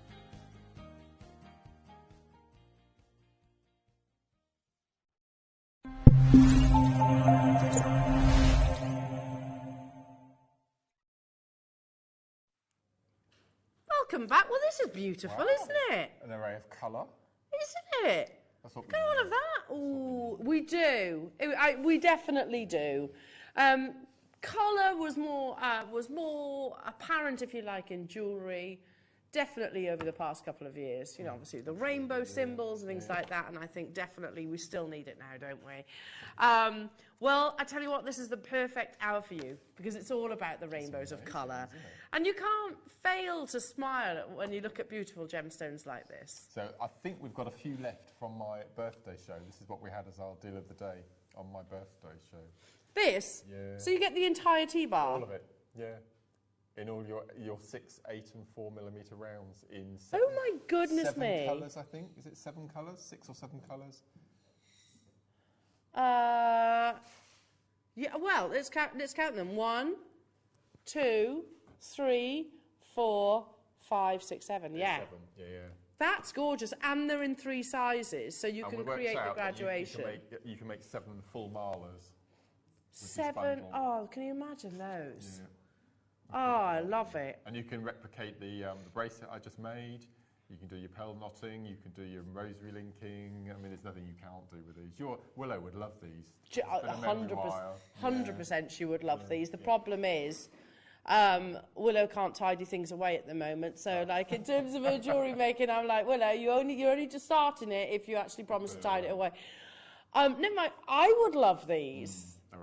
Welcome back. Well, this is beautiful, Wow. isn't it? An array of colour. Isn't it? That's what Look at all of that. Ooh, we do. We definitely do. Colour was more apparent, if you like, in jewellery definitely over the past couple of years, you know, obviously the rainbow symbols and things like that, and I think definitely we still need it now, don't we? Well, I tell you what, this is the perfect hour for you, because it's all about the rainbows of colour. And you can't fail to smile when you look at beautiful gemstones like this. So I think we've got a few left from my birthday show. This is what we had as our deal of the day on my birthday show. This? Yeah. So you get the entire T-bar? All of it, yeah. In all your 6, 8 and 4mm rounds in 7, oh my goodness seven me. colours, I think. Is it 7 colours? 6 or 7 colours? Yeah, well, let's count them. 1, 2, 3, 4, 5, 6, 7. Yeah. 7, yeah. That's gorgeous, and they're in 3 sizes, so you can create the graduation. You can make 7 full malers. 7, oh, can you imagine those? Yeah. Oh, I love it. And you can replicate the bracelet I just made. You can do your pearl knotting. You can do your rosary linking. I mean, there's nothing you can't do with these. Willow would love these. 100% she would love these. The problem is, Willow can't tidy things away at the moment. So, like, in terms of her jewellery making, I'm like, Willow, you're only just starting it if you actually promise to tidy it away. Never mind, I would love these. I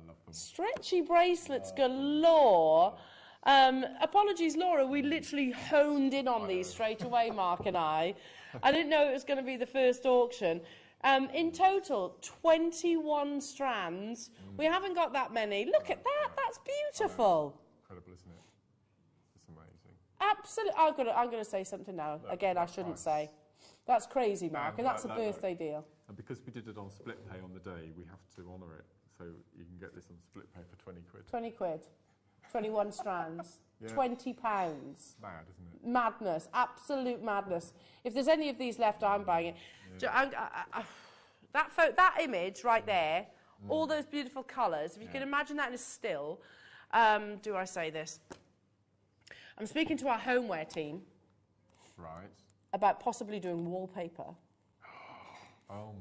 love them. Stretchy bracelets galore. Apologies, Laura, we literally honed in on these straight away, Mark and I. I didn't know it was going to be the first auction. In total, 21 strands. We haven't got that many. Look at that. That's beautiful. Incredible, isn't it? It's amazing. Absolutely. I'm going to say something now. Again, I shouldn't say. That's crazy, Mark, and that's a birthday deal. And because we did it on split pay on the day, we have to honour it. So you can get this on split pay for 20 quid. 20 quid. 21 strands. Yeah. £20. Mad, isn't it? Madness. Absolute madness. If there's any of these left, I'm buying it. Yeah. That image right there, all those beautiful colours, if you can imagine that in a still, do I say this? I'm speaking to our homeware team. Right. About possibly doing wallpaper.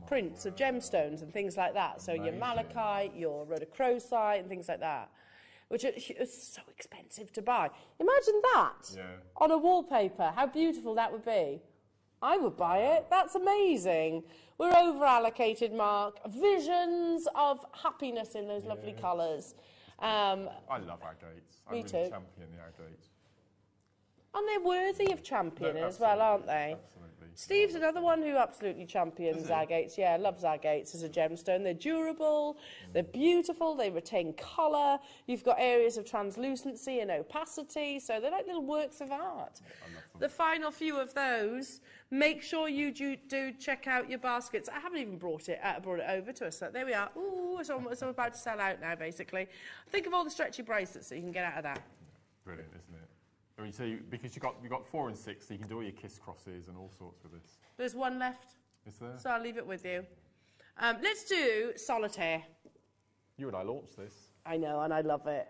Prints of gemstones and things like that. So your malachite, your rhodochrosite and things like that, which are so expensive to buy. Imagine that on a wallpaper. How beautiful that would be. I would buy it. That's amazing. We're over-allocated, Mark. Visions of happiness in those lovely colours. I love agates. Me I too. really champion the agates. And they're worthy of championing as well, aren't they? Absolutely. Steve's another one who absolutely champions agates. Yeah, loves agates as a gemstone. They're durable, they're beautiful, they retain colour. You've got areas of translucency and opacity, so they're like little works of art. The final few of those, make sure you do check out your baskets. I haven't even brought it over to us. So there we are. Ooh, it's about to sell out now, basically. Think of all the stretchy bracelets that you can get out of that. Brilliant, isn't it? I mean, so because you've got 4 and 6, so you can do all your kiss crosses and all sorts with this. There's one left. Is there? So I'll leave it with you. Let's do solitaire. You and I launched this. I know, and I love it.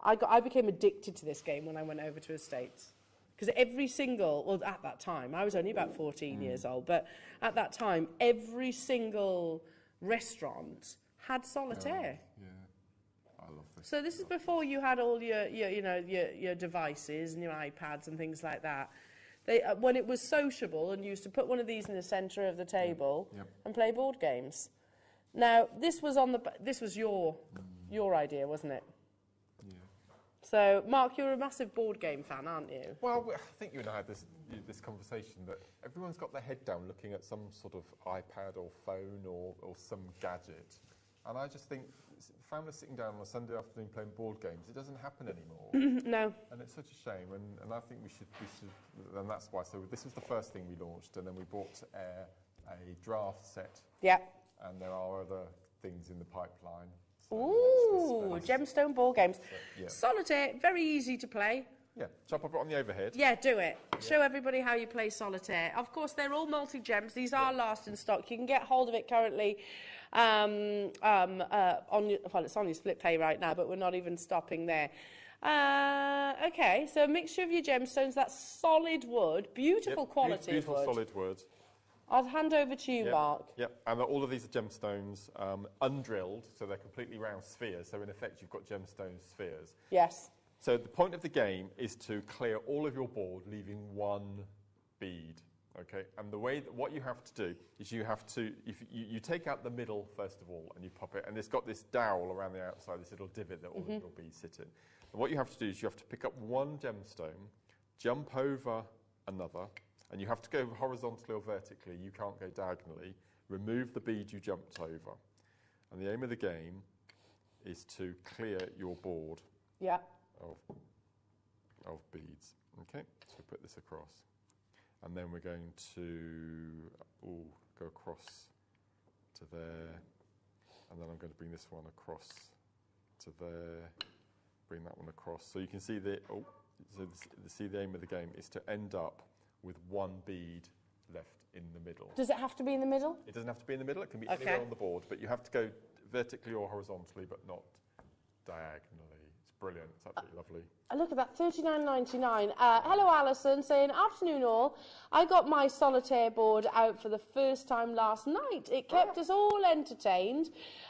I became addicted to this game when I went over to Estates. Because every single, well, at that time, I was only about 14 years old, but at that time, every single restaurant had solitaire. So this is before you had all your devices and your iPads and things like that. When it was sociable, and you used to put one of these in the centre of the table and play board games. Now this was your idea, wasn't it? Yeah. So Mark, you're a massive board game fan, aren't you? Well, I think you and I had this conversation that everyone's got their head down looking at some sort of iPad or phone or some gadget, and I just think. Families sitting down on a Sunday afternoon playing board games, it doesn't happen anymore. No. And it's such a shame, and I think we should, and that's why. So this was the first thing we launched, and then we brought a draft set. Yeah. And there are other things in the pipeline. So ooh, gemstone board games. So, yeah. Solitaire, very easy to play. Yeah, shall I pop it on the overhead? Yeah, do it. Yeah. Show everybody how you play solitaire. Of course, they're all multi-gems. These are last in stock. You can get hold of it currently it's on your split pay right now, but we're not even stopping there. Okay, so a mixture of your gemstones, that's solid wood, beautiful quality beautiful of wood. Solid wood. I'll hand over to you, Mark. Yep, and all of these are gemstones, undrilled, so they're completely round spheres. So in effect, you've got gemstone spheres. Yes. So the point of the game is to clear all of your board, leaving one bead. Okay, and the way that what you have to do is you have to, if you take out the middle first of all and you pop it, and it's got this dowel around the outside, this little divot that all of your beads sit in. And what you have to do is you have to pick up one gemstone, jump over another, and you have to go horizontally or vertically, you can't go diagonally, remove the bead you jumped over. And the aim of the game is to clear your board of beads. Okay, so put this across. And then we're going to go across to there, and then I'm going to bring this one across to there, bring that one across. So you can see see the aim of the game is to end up with one bead left in the middle. Does it have to be in the middle? It doesn't have to be in the middle, it can be anywhere on the board, but you have to go vertically or horizontally, but not diagonally. It's brilliant, it's absolutely lovely. Look at that, $39.99. Hello, Alison, saying, afternoon all. I got my solitaire board out for the first time last night. It kept us all entertained.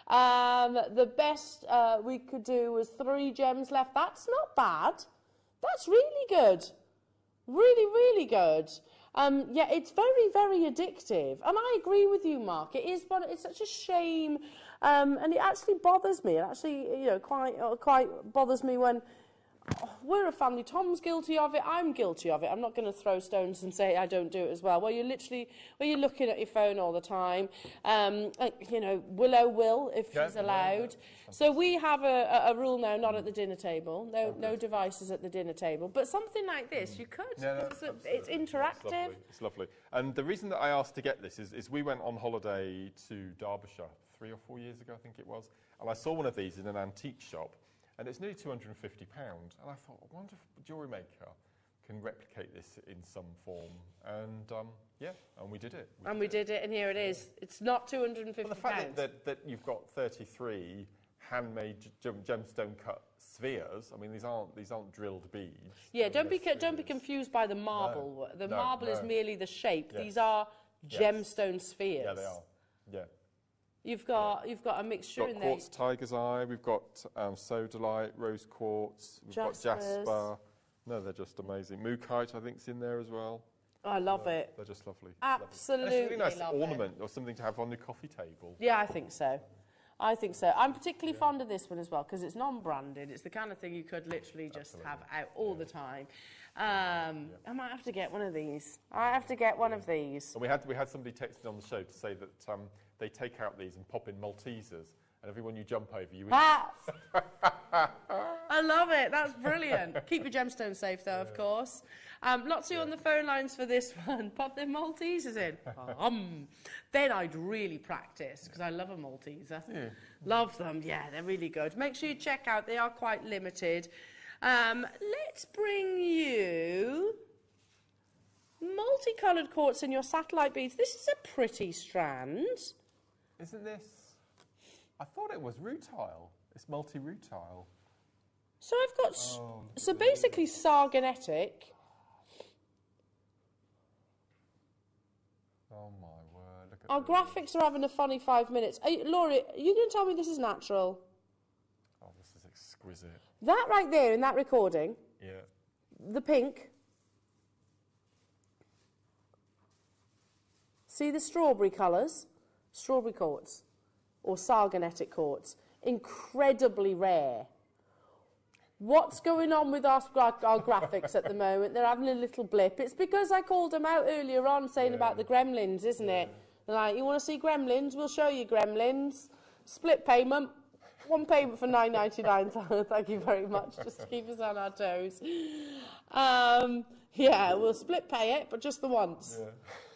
The best we could do was 3 gems left. That's not bad. That's really good. Really, really good. Yeah, it's very, very addictive. And I agree with you, Mark. It is, but it's such a shame. And it actually bothers me. It actually, quite bothers me when we're a family. Tom's guilty of it. I'm guilty of it. I'm not going to throw stones and say I don't do it as well. Well, you're looking at your phone all the time. Willow will if she's allowed. So we have a rule now: not at the dinner table. No devices at the dinner table. But something like this, you could. It's interactive. It's lovely. And the reason that I asked to get this is we went on holiday to Derbyshire 3 or 4 years ago, I think it was, and I saw one of these in an antique shop. And it's nearly £250. And I thought, I wonder if Jewellery Maker can replicate this in some form. And and we did it. We did it, and here it is. It's not £250. But the fact that you've got 33 handmade gemstone cut spheres. I mean, these aren't drilled beads. Yeah, don't be confused by the marble. The marble is merely the shape. Yes. These are gemstone spheres. Yeah, they are. Yeah. You've got a mixture in there. Quartz tiger's eye, we've got sodalite, rose quartz, we've got Jasper. No, they're just amazing. Mookite, I think, is in there as well. I love it. They're just lovely. Absolutely, it's a really nice ornament or something to have on your coffee table. Yeah, I think so. I'm particularly fond of this one as well because it's non-branded. It's the kind of thing you could literally just have out all the time. I might have to get one of these. I have to get one of these. And we had somebody texted on the show to say that they take out these and pop in Maltesers, and everyone you jump over, you eat. I love it. That's brilliant. Keep your gemstones safe, though, of course. Lots of you on the phone lines for this one. Pop them Maltesers in. Then I'd really practice, because I love a Malteser. Yeah. Love them. Yeah, they're really good. Make sure you check out. They are quite limited. Let's bring you multicoloured quartz in your satellite beads. This is a pretty strand. Isn't this? I thought it was rutile. It's multi-rutile. So I've got, so basically Sargonetic. Oh my word, look at Our graphics are having a funny 5 minutes. Laurie, are you going to tell me this is natural? Oh, this is exquisite. That right there in that recording. Yeah. The pink. See the strawberry colours? Strawberry quartz or Sargonetic quartz. Incredibly rare. What's going on with our graphics at the moment? They're having a little blip. It's because I called them out earlier on saying about the gremlins, isn't it? They're like, you want to see gremlins? We'll show you gremlins. Split payment. One payment for $9.99. Thank you very much. Just to keep us on our toes. Yeah, we'll split pay it, but just the once. Yeah.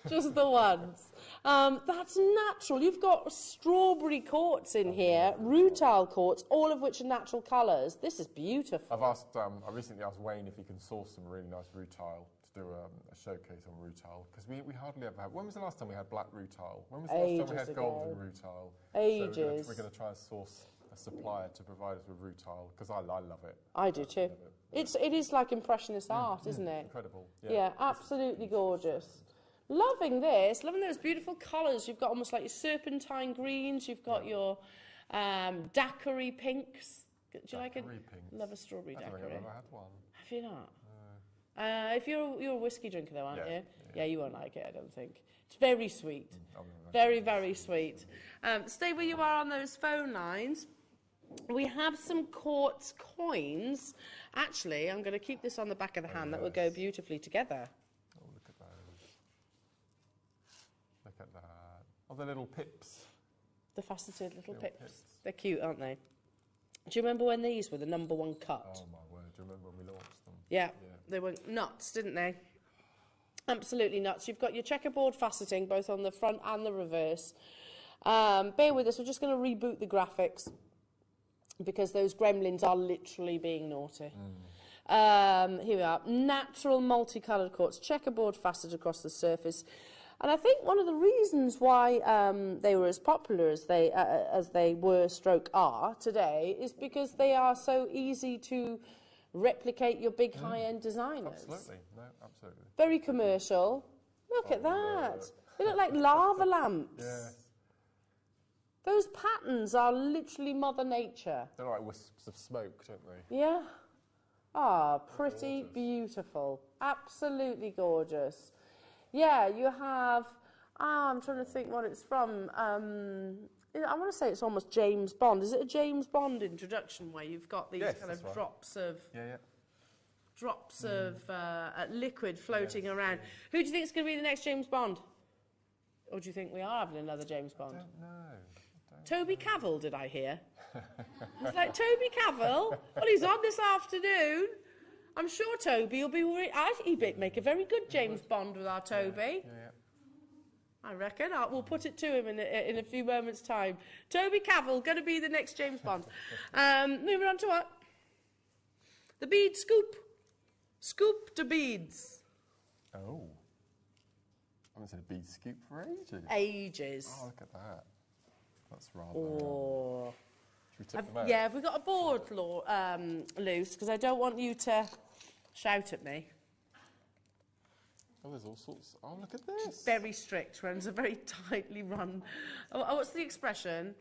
Just the once. That's natural. You've got strawberry quartz in here, rutile quartz, all of which are natural colours. This is beautiful. I recently asked Wayne if he can source some really nice rutile to do a showcase on rutile, because we hardly ever have. When was the last time we had black rutile? When was the last time we had golden rutile? Ages. So we're going to try and source a supplier to provide us with rutile, because I love it. I do too. It is like impressionist art, isn't it? Incredible. Yeah, absolutely gorgeous. Loving this, loving those beautiful colours. You've got almost like your serpentine greens, you've got your daiquiri pinks. Do you like a pinks. love a strawberry I don't daiquiri? think I've ever had one. Have you not? If you're a whiskey drinker though, aren't you? Yeah, you won't like it, I don't think. It's very sweet. Very, very sweet. Stay where you are on those phone lines. We have some quartz coins. Actually, I'm going to keep this on the back of the hand. That would go beautifully together. Oh, look at those. Look at that. Oh, the little pips. The faceted little pips. They're cute, aren't they? Do you remember when these were the #1 cut? Oh, my word. Do you remember when we launched them? Yeah. They were nuts, didn't they? Absolutely nuts. You've got your checkerboard faceting, both on the front and the reverse. Bear with us. We're just going to reboot the graphics, because those gremlins are literally being naughty. Here we are. Natural multicoloured quartz, checkerboard faceted across the surface. And I think one of the reasons why they were as popular as they were stroke are today is because they are so easy to replicate your big high-end designers. Absolutely. No, absolutely. Very commercial. Look at that. They look like lava lamps. Yes. Those patterns are literally Mother Nature. They're like wisps of smoke, don't they? Yeah. Ah, pretty beautiful. Absolutely gorgeous. Yeah, you have... I'm trying to think what it's from. I want to say it's almost James Bond. Is it a James Bond introduction where you've got these kind of drops of... Drops of liquid floating around. Who do you think is going to be the next James Bond? Or do you think we are having another James Bond? I don't know. Toby Cavell, did I hear? It's like, Toby Cavell? Well, he's on this afternoon. I'm sure Toby will be... He'd make a very good James Bond with our Toby. I reckon. We'll put it to him in a few moments' time. Toby Cavell, going to be the next James Bond. Moving on to what? The bead scoop. Scoop to beads. Oh. I haven't seen a bead scoop for ages. Ages. Oh, look at that. That's rather... Oh. Should we tip them out? Yeah, have we got a board loose? Because I don't want you to shout at me. Oh, there's all sorts... Oh, look at this. She's very strict. Runs a very tightly run... Oh, what's the expression?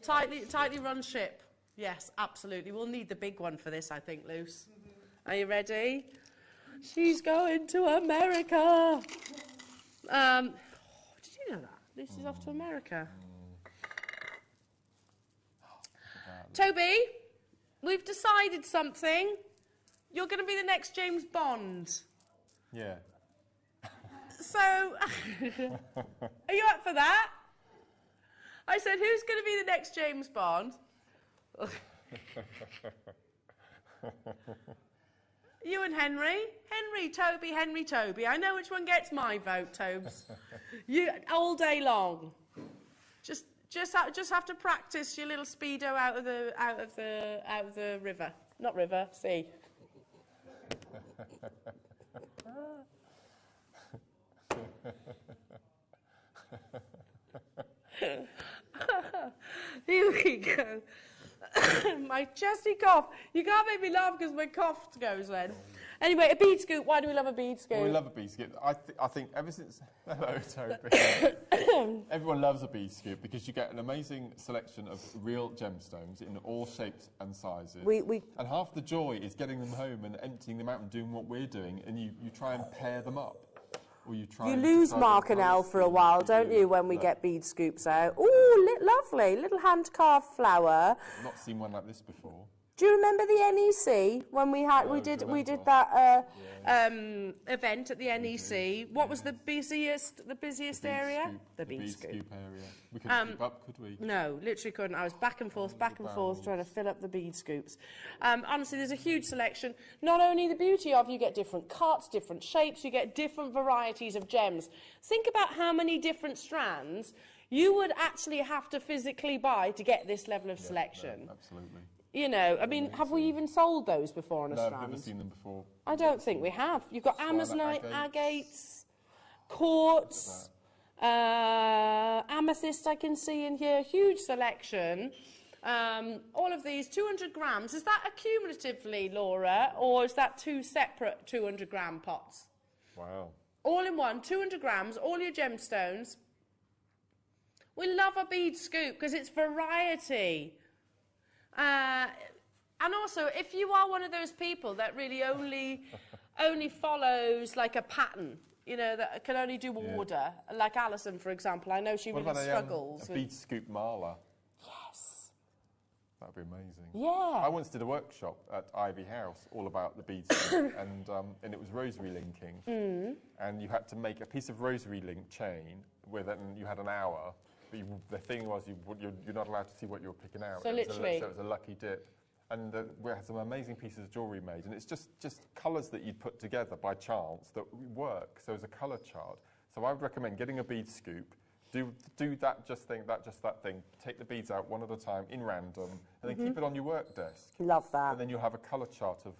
Tightly run ship. Yes, absolutely. We'll need the big one for this, I think, Luce. Are you ready? She's going to America. Did you know that? Lucy's off to America. Toby, we've decided something. You're going to be the next James Bond. Yeah. So, are you up for that? I said, who's going to be the next James Bond? You and Henry. Henry, Toby. I know which one gets my vote, Tobes. You all day long. Just have to practice your little speedo out of the river. Not river, sea. Here we go. My chesty cough. You can't make me laugh because my cough goes then. Anyway, a bead scoop. Why do we love a bead scoop? Well, we love a bead scoop. I think ever since... Hello, Toby. Everyone loves a bead scoop because you get an amazing selection of real gemstones in all shapes and sizes. And half the joy is getting them home and emptying them out and doing what we're doing, and you try and pair them up. Or you lose Mark and Elle for a while, don't you, when we get bead scoops out? Ooh, lovely. Little hand-carved flower. I've not seen one like this before. Do you remember the NEC when we did that event at the NEC? What was the busiest area? The bead scoop area. We couldn't keep up, could we? No, literally couldn't. I was back and forth, trying to fill up the bead scoops. Honestly, there's a huge selection. Not only the beauty of you get different cuts, different shapes, you get different varieties of gems. Think about how many different strands you would actually have to physically buy to get this level of selection. No, absolutely. You know, I mean, have we even sold those before on a strand? No, I've never seen them before. I don't think we have. You've got Amazonite, agates, quartz, amethyst I can see in here. Huge selection. All of these, 200 grams. Is that accumulatively, Laura, or is that two separate 200-gram pots? Wow. All in one, 200 grams, all your gemstones. We love a bead scoop because it's variety. And also, if you are one of those people that really only follows like a pattern, you know, that can only do order, like Alison, for example, I know she really struggles. A bead scoop marler? Yes. That would be amazing. Yeah. I once did a workshop at Ivy House all about the bead scoop, and it was rosary linking. And you had to make a piece of rosary link chain with it, and you had an hour. But the thing was, you're not allowed to see what you were picking out. So literally. So it was a lucky dip. And we had some amazing pieces of jewellery made, and it's just colours that you'd put together by chance that work. So it's a colour chart. So I would recommend getting a bead scoop, do that that thing, take the beads out one at a time in random, and then keep it on your work desk. Love that. And then you'll have a colour chart of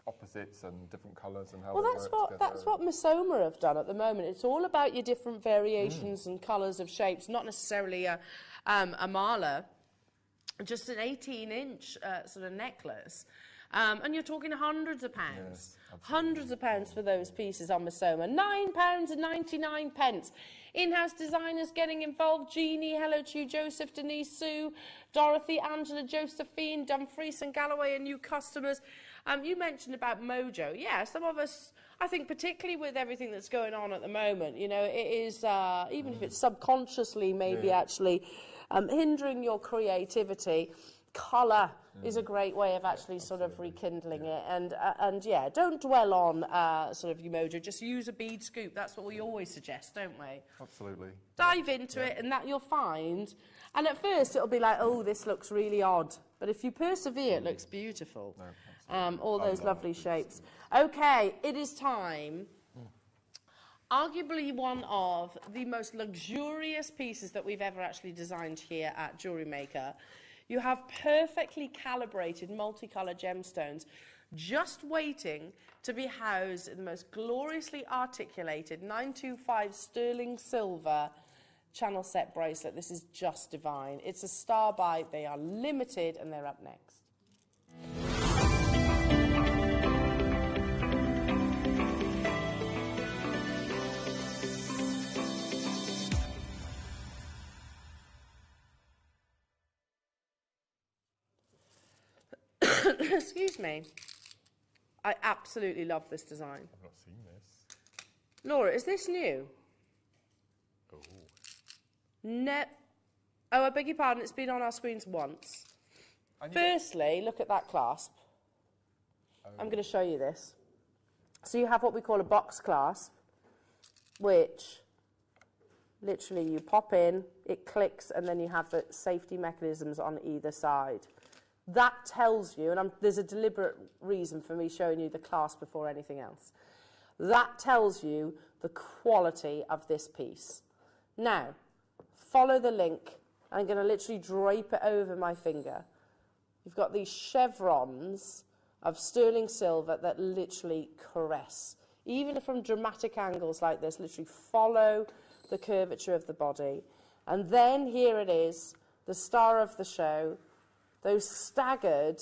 opposites and different colours and how Well, they that's work together. that's what Misoma have done at the moment. It's all about your different variations and colours of shapes, not necessarily a mala. Just an 18-inch sort of necklace. And you're talking hundreds of pounds. Hundreds of pounds for those pieces on Misoma. £9.99. In-house designers getting involved. Jeannie, hello to you. Joseph, Denise, Sue, Dorothy, Angela, Josephine, Dumfries and Galloway and new customers. You mentioned about Mojo. Yeah, some of us, I think particularly with everything that's going on at the moment, you know, it is, even if it's subconsciously maybe actually hindering your creativity, colour is a great way of actually sort of rekindling it. And yeah, don't dwell on sort of your Mojo. Just use a bead scoop. That's what we always suggest, don't we? Absolutely. Dive into it, and that you'll find. And at first, it'll be like, oh, this looks really odd. But if you persevere, it looks beautiful. All those lovely shapes. Okay, it is time. Arguably one of the most luxurious pieces that we've ever actually designed here at Jewellery Maker. You have perfectly calibrated multicolour gemstones just waiting to be housed in the most gloriously articulated 925 sterling silver channel set bracelet. This is just divine. It's a star buy. They are limited and they're up next. Excuse me. I absolutely love this design. I've not seen this. Laura, is this new? Oh. No. Oh, I beg your pardon, it's been on our screens once. Firstly, look at that clasp. I'm going to show you this. So you have what we call a box clasp, which literally you pop in, it clicks, and then you have the safety mechanisms on either side. That tells you, and there's a deliberate reason for me showing you the clasp before anything else. That tells you the quality of this piece. Now, follow the link. I'm going to literally drape it over my finger. You've got these chevrons of sterling silver that literally caress. Even from dramatic angles like this, literally follow the curvature of the body. And then here it is, the star of the show, those staggered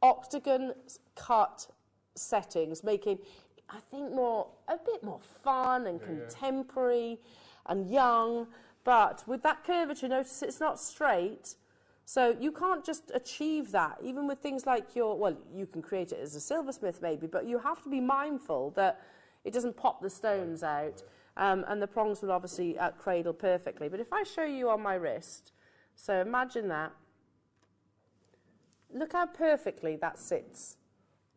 octagon cut settings, making, I think, a bit more fun and contemporary and young. But with that curvature, notice it's not straight. So you can't just achieve that, even with things like well, you can create it as a silversmith maybe, but you have to be mindful that it doesn't pop the stones out. And the prongs will obviously cradle perfectly. But if I show you on my wrist, so imagine that. Look how perfectly that sits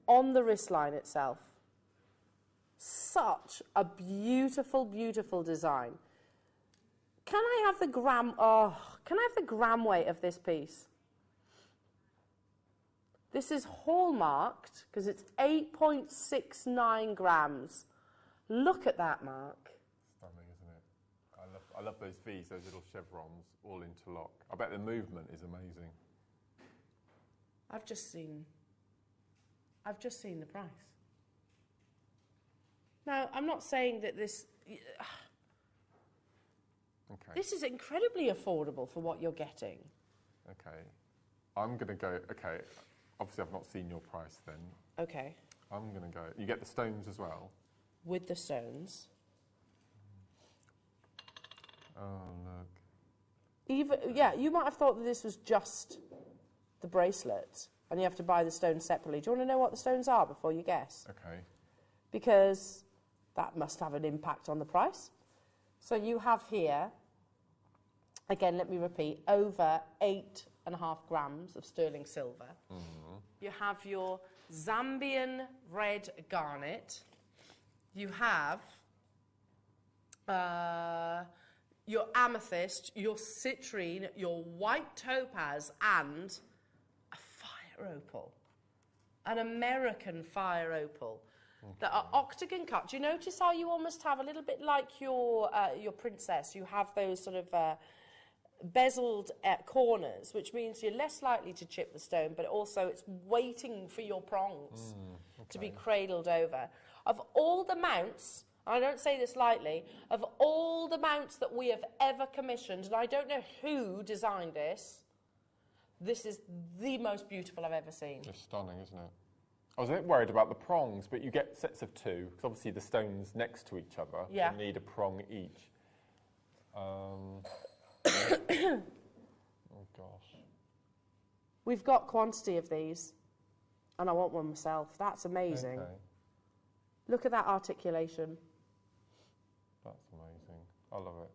on the wrist line itself. Such a beautiful, beautiful design. Can I have the gram weight of this piece? This is hallmarked because it's 8.69 grams. Look at that, Mark. Stunning, isn't it? I love those V's, those little chevrons, all interlock. I bet the movement is amazing. I've just seen the price. Now, I'm not saying that this... Okay. This is incredibly affordable for what you're getting. Okay. I'm going to go... Okay. Obviously, I've not seen your price then. Okay. I'm going to go... You get the stones as well? With the stones. Oh, look. Yeah, you might have thought that this was just the bracelet. and you have to buy the stones separately. Do you want to know what the stones are before you guess? Okay. Because that must have an impact on the price. So you have here, again, let me repeat, over 8.5 grams of sterling silver. Mm-hmm. You have your Zambian red garnet. You have your amethyst, your citrine, your white topaz, and a fire opal. An American fire opal. That are octagon cut. Do you notice how you almost have a little bit like your princess? You have those sort of bezeled corners, which means you're less likely to chip the stone, but also it's waiting for your prongs to be cradled over. Of all the mounts, I don't say this lightly, of all the mounts that we have ever commissioned, and I don't know who designed this, this is the most beautiful I've ever seen. It's stunning, isn't it? I was a bit worried about the prongs, but you get sets of two, because obviously the stones next to each other need a prong each. Oh, gosh. We've got quantity of these, and I want one myself. That's amazing. Okay. Look at that articulation. That's amazing. I love it.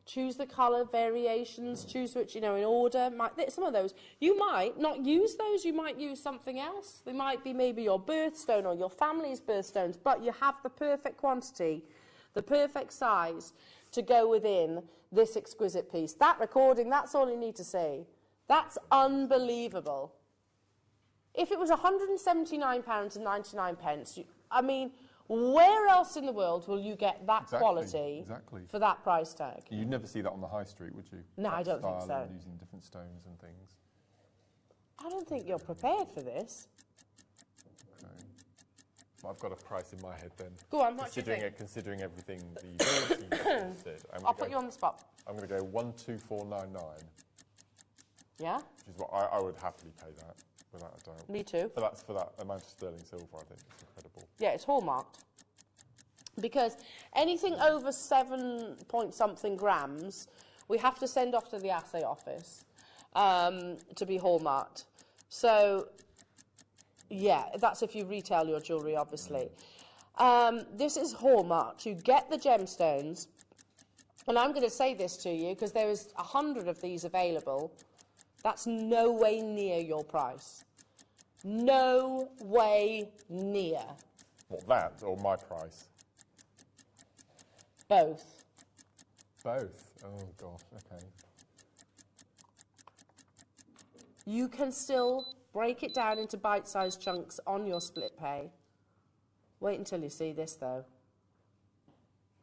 Choose the colour variations, choose which, in order. Some of those, you might not use those, you might use something else. They might be maybe your birthstone or your family's birthstones, but you have the perfect quantity, the perfect size to go within this exquisite piece. That recording, that's all you need to see. That's unbelievable. If it was £179.99, I mean, where else in the world will you get that quality for that price tag? You'd never see that on the high street, would you? No, I don't think so. And using different stones and things. I don't think you're prepared for this. Okay. Well, I've got a price in my head then. Go on, what do you think? Considering everything that you said. I'll put you on the spot. I'm going to go 12499. Yeah? Which is what I would happily pay that. Without a doubt. Me too. For that amount of sterling silver, I think it's incredible. Yeah, it's hallmarked. Because anything over 7-point-something grams, we have to send off to the assay office to be hallmarked. So, yeah, that's if you retail your jewellery, obviously. This is hallmarked. You get the gemstones, and I'm going to say this to you because there is 100 of these available. That's no way near your price. No way near. What, that or my price? Both. Both? Oh, gosh, okay. You can still break it down into bite-sized chunks on your split pay. Wait until you see this, though.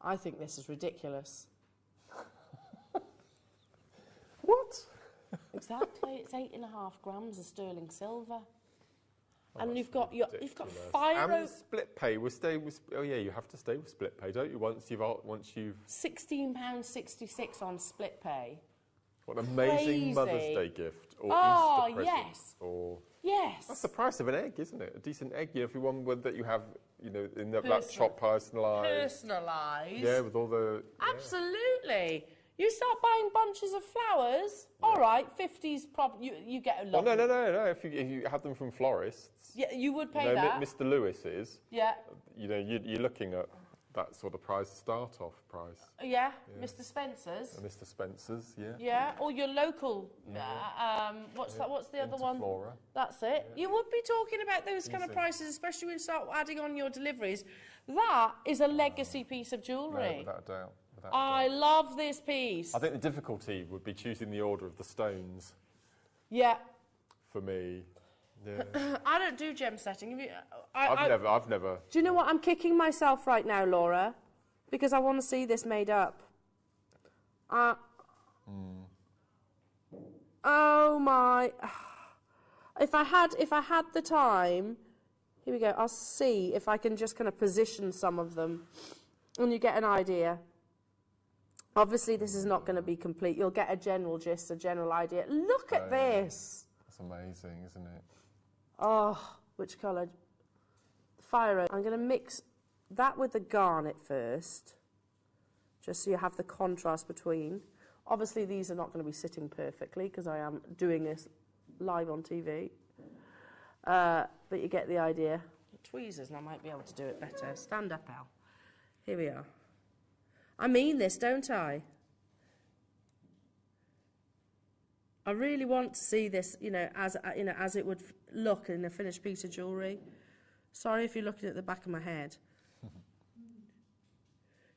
I think this is ridiculous. What? Exactly, it's 8.5 grams of sterling silver, and you've got fire. And split pay. You have to stay with split pay, don't you? Once you've £16.66 on split pay. What an amazing Mother's Day gift or Easter present. Yes. Yes. That's the price of an egg, isn't it? A decent egg. If you want one that you have, in that shop personalised. Personalised. Yeah, with all the. Absolutely. You start buying bunches of flowers, all right, 50s, you get a lot. Well, no. If you have them from florists. Yeah, you would pay that. Mr. Lewis's. Yeah. You're looking at that sort of price, start-off price. Yeah, Mr. Spencer's. Mr. Spencer's, yeah. Yeah, or your local, what's the other one? Flora. That's it. Yeah. You would be talking about those kind of prices, especially when you start adding on your deliveries. That is a legacy piece of jewellery. No, without a doubt. I love this piece. I think the difficulty would be choosing the order of the stones. Yeah. For me. Yeah. I don't do gem setting. I've never. Do you know what? I'm kicking myself right now, Laura, because I want to see this made up. Oh my! If I had the time, here we go. I'll see if I can just kind of position some of them, and you get an idea. Obviously, this is not going to be complete. You'll get a general gist, a general idea. Look at this. That's amazing, isn't it? Oh, which colour? Fire. I'm going to mix that with the garnet first, just so you have the contrast between. Obviously, these are not going to be sitting perfectly because I am doing this live on TV. But you get the idea. Tweezers, and I might be able to do it better. Stand up, Al. Here we are. I mean this, don't I? I really want to see this, as it would look in a finished piece of jewellery. Sorry if you're looking at the back of my head.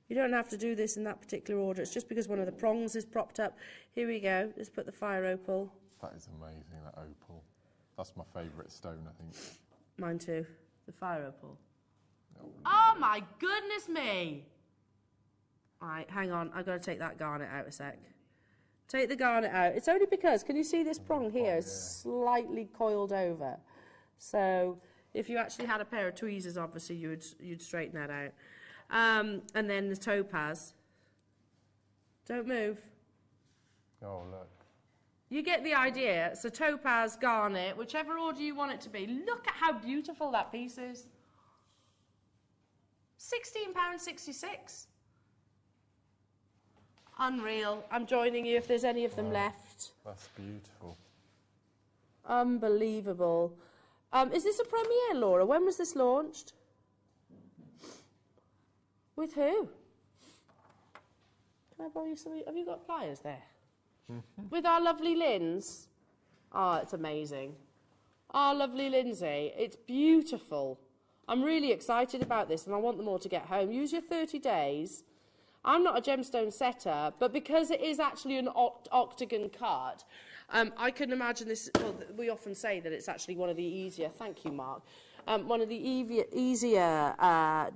You don't have to do this in that particular order. It's just because one of the prongs is propped up. Here we go. Let's put the fire opal. That is amazing, that opal. That's my favourite stone, I think. Mine too. The fire opal. Oh my goodness me! Right, hang on. I've got to take that garnet out a sec. Take the garnet out. It's only because, can you see this prong here? It's slightly coiled over. So if you actually had a pair of tweezers, obviously you'd straighten that out. And then the topaz. Don't move. Oh, look. You get the idea. So topaz, garnet, whichever order you want it to be. Look at how beautiful that piece is. £16.66. Unreal. I'm joining you if there's any of them left. That's beautiful. Unbelievable. Is this a premiere, Laura? When was this launched? With who? Can I borrow you some? Have you got pliers there? With our lovely Linz. Oh, it's amazing. Our lovely Lindsay. It's beautiful. I'm really excited about this and I want them all to get home. Use your 30 days. I'm not a gemstone setter, but because it is actually an octagon cut, I can imagine this. Well, we often say that it's actually one of the easier. Thank you, Mark. One of the easier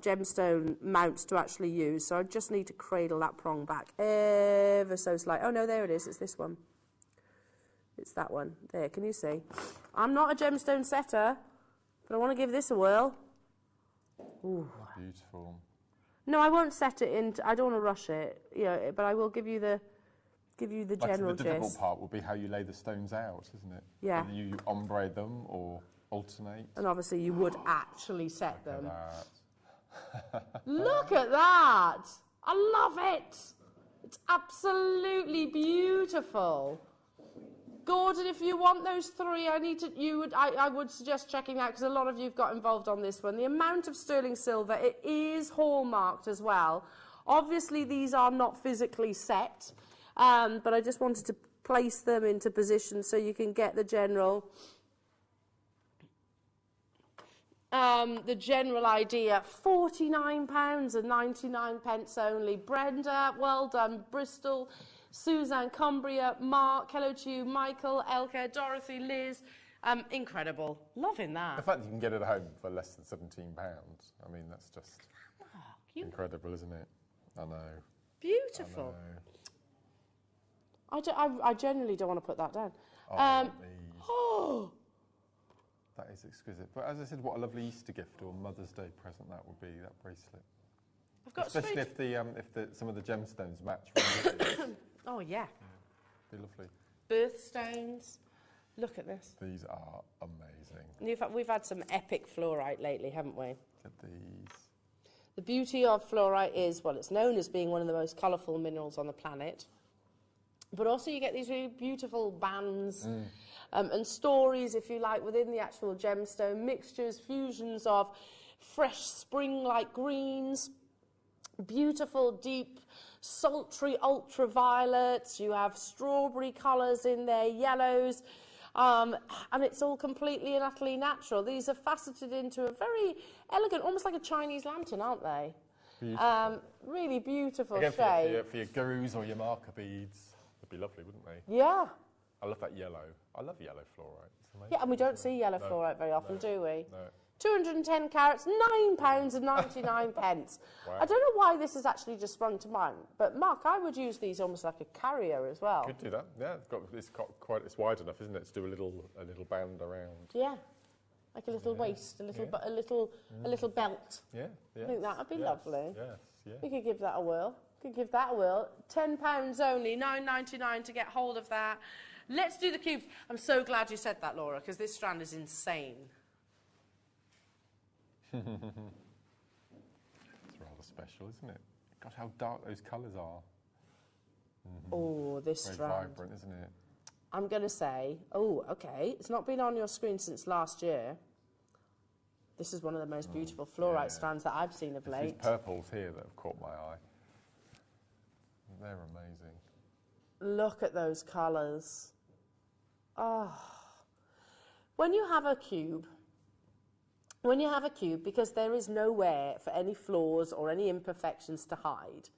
gemstone mounts to actually use. So I just need to cradle that prong back ever so slightly. Oh no, there it is. It's this one. It's that one. There. Can you see? I'm not a gemstone setter, but I want to give this a whirl. Ooh. Beautiful. No, I won't set it in. I don't want to rush it, but I will give you the general gist. The difficult part will be how you lay the stones out, isn't it? Yeah. Whether you ombre them or alternate. And obviously, you would actually set them. That. Look at that! I love it. It's absolutely beautiful. Gordon, if you want those three, I would suggest checking out, because a lot of you've got involved on this one. The amount of sterling silver, it is hallmarked as well. Obviously, these are not physically set, but I just wanted to place them into position so you can get the general idea. £49.99 only. Brenda, well done. Bristol, Suzanne, Cumbria, Mark, hello to you, Michael, Elke, Dorothy, Liz. Incredible. Loving that. The fact that you can get it at home for less than £17, I mean, that's just incredible, isn't it? I know. Beautiful. I genuinely don't want to put that down. That is exquisite. But as I said, what a lovely Easter gift or Mother's Day present that would be, that bracelet. I've got especially if some of the gemstones match. Oh yeah. Be lovely. Birthstones. Look at this. These are amazing. We've had some epic fluorite lately, haven't we? Look at these. The beauty of fluorite is, well, it's known as being one of the most colourful minerals on the planet. But also you get these really beautiful bands and stories, if you like, within the actual gemstone. Mixtures, fusions of fresh spring-like greens, beautiful, deep, sultry ultraviolets. You have strawberry colours in there, yellows. And it's all completely and utterly natural. These are faceted into a very elegant, almost like a Chinese lantern, aren't they? Beautiful. Really beautiful Again, shape. for your gurus or your marker beads, they'd be lovely, wouldn't they? Yeah. I love that yellow. I love yellow fluorite. It's amazing. Yeah, and we don't see yellow fluorite very often, do we? No. 210 carats, £9.99. Wow. I don't know why this has actually just sprung to mind, but Mark, I would use these almost like a carrier as well. Could do that. Yeah, it's wide enough, isn't it, to do a little band around. Yeah, like a little waist, a little belt. Yeah, I think that would be lovely. Yes, yeah. We could give that a whirl. £10 only, £9.99 to get hold of that. Let's do the cubes. I'm so glad you said that, Laura, because this strand is insane. It's rather special, isn't it? God, how dark those colours are. Oh, this very strand. vibrant, isn't it? I'm going to say, oh, okay, it's not been on your screen since last year. This is one of the most beautiful fluorite strands that I've seen of late. These purples here that have caught my eye. They're amazing. Look at those colours. Oh. When you have a cube, because there is nowhere for any flaws or any imperfections to hide,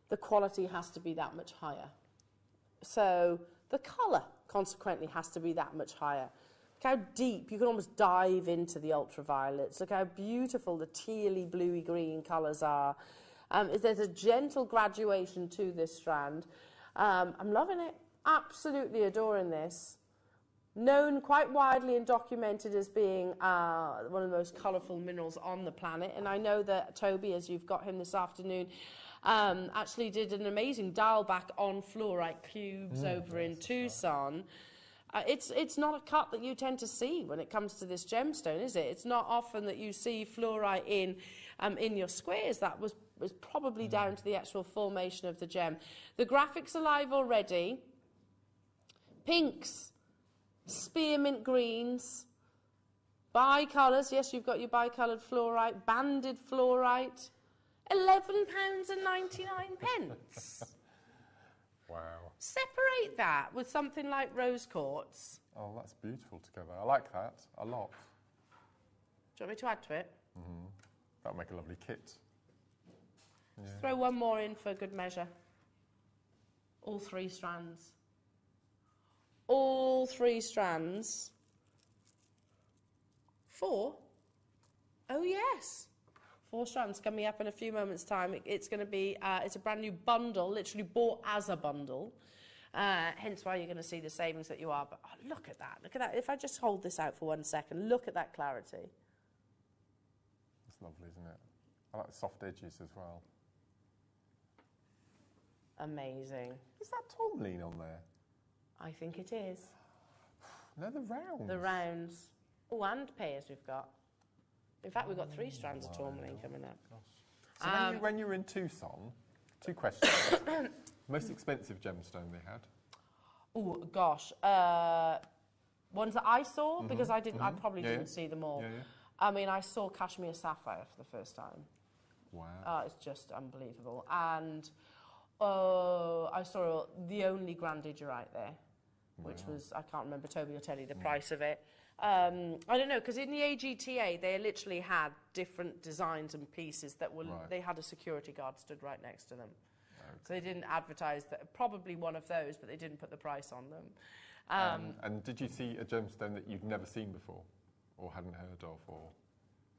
the quality has to be that much higher. So the colour, consequently, has to be that much higher. Look how deep, you can almost dive into the ultraviolets. Look how beautiful the tealy, bluey green colours are. There's a gentle graduation to this strand. I'm loving it, absolutely adoring this. Known quite widely and documented as being one of the most colourful minerals on the planet. And I know that Toby, as you've got him this afternoon, actually did an amazing dial back on fluorite cubes over in Tucson. It's not a cut that you tend to see when it comes to this gemstone, is it? It's not often that you see fluorite in your squares. That was probably down to the actual formation of the gem. The graphics are live already. Pinks, spearmint greens, bicolours. Yes, you've got your bicoloured fluorite, banded fluorite. £11.99. Wow. Separate that with something like rose quartz. Oh, that's beautiful together. I like that a lot. Do you want me to add to it? Mm-hmm. That'll make a lovely kit. Yeah. Throw one more in for good measure. All 3 strands. All 3 strands. 4? Oh, yes. 4 strands coming up in a few moments' time. It's going to be, it's a brand new bundle, literally bought as a bundle. Hence why you're going to see the savings that you are. But oh, look at that. Look at that. If I just hold this out for 1 second, look at that clarity. It's lovely, isn't it? I like the soft edges as well. Amazing. Is that tourmaline on there? I think it is. No, the rounds. The rounds. Oh, and pairs we've got. In fact, we've got 3 strands of tourmaline coming up. So when you were in Tucson, 2 questions. Most expensive gemstone they had? Oh, gosh. Ones that I saw, because I probably didn't see them all. Yeah, yeah. I mean, I saw Cashmere Sapphire for the first time. Wow. It's just unbelievable. And I saw the only grand digerite there, which was, I can't remember, Toby will tell you the price of it. I don't know, because in the AGTA, they literally had different designs and pieces that were, they had a security guard stood right next to them. Okay. So they didn't advertise that, probably one of those, but they didn't put the price on them. And did you see a gemstone that you'd never seen before, or hadn't heard of, or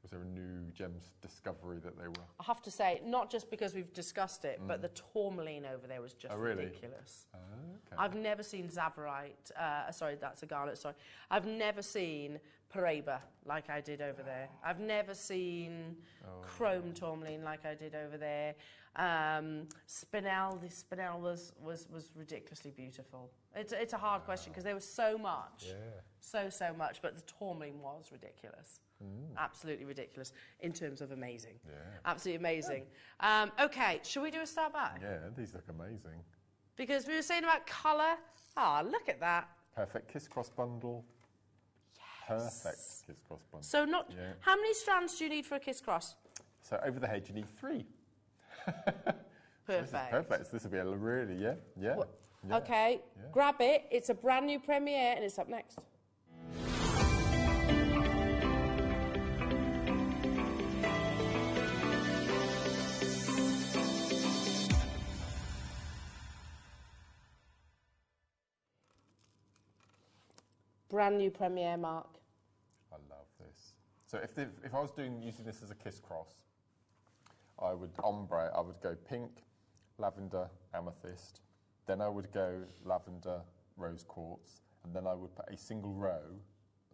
was there a new gems discovery that they were? I have to say, not just because we've discussed it, but the tourmaline over there was just ridiculous. Okay. I've never seen Zavarite, sorry, that's a garnet, sorry. I've never seen Paraiba like I did over there. I've never seen chrome tourmaline like I did over there. Spinel, the Spinel was ridiculously beautiful. It's a hard question because there was so much, so much, but the tourmaline was ridiculous. Absolutely ridiculous in terms of amazing. Yeah. Absolutely amazing. Okay, shall we do a start back? Yeah, these look amazing. Because we were saying about colour. Ah, look at that. Perfect kiss-cross bundle. Yes. Perfect kiss-cross bundle. So how many strands do you need for a kiss-cross? So over the head you need 3. Perfect. Perfect. This will be a really, yeah. Okay, grab it. It's a brand new premiere and it's up next. Brand new premiere, Mark. I love this. So if I was using this as a kiss cross, I would ombre. I would go pink, lavender, amethyst. Then I would go lavender, rose quartz, and then I would put a single row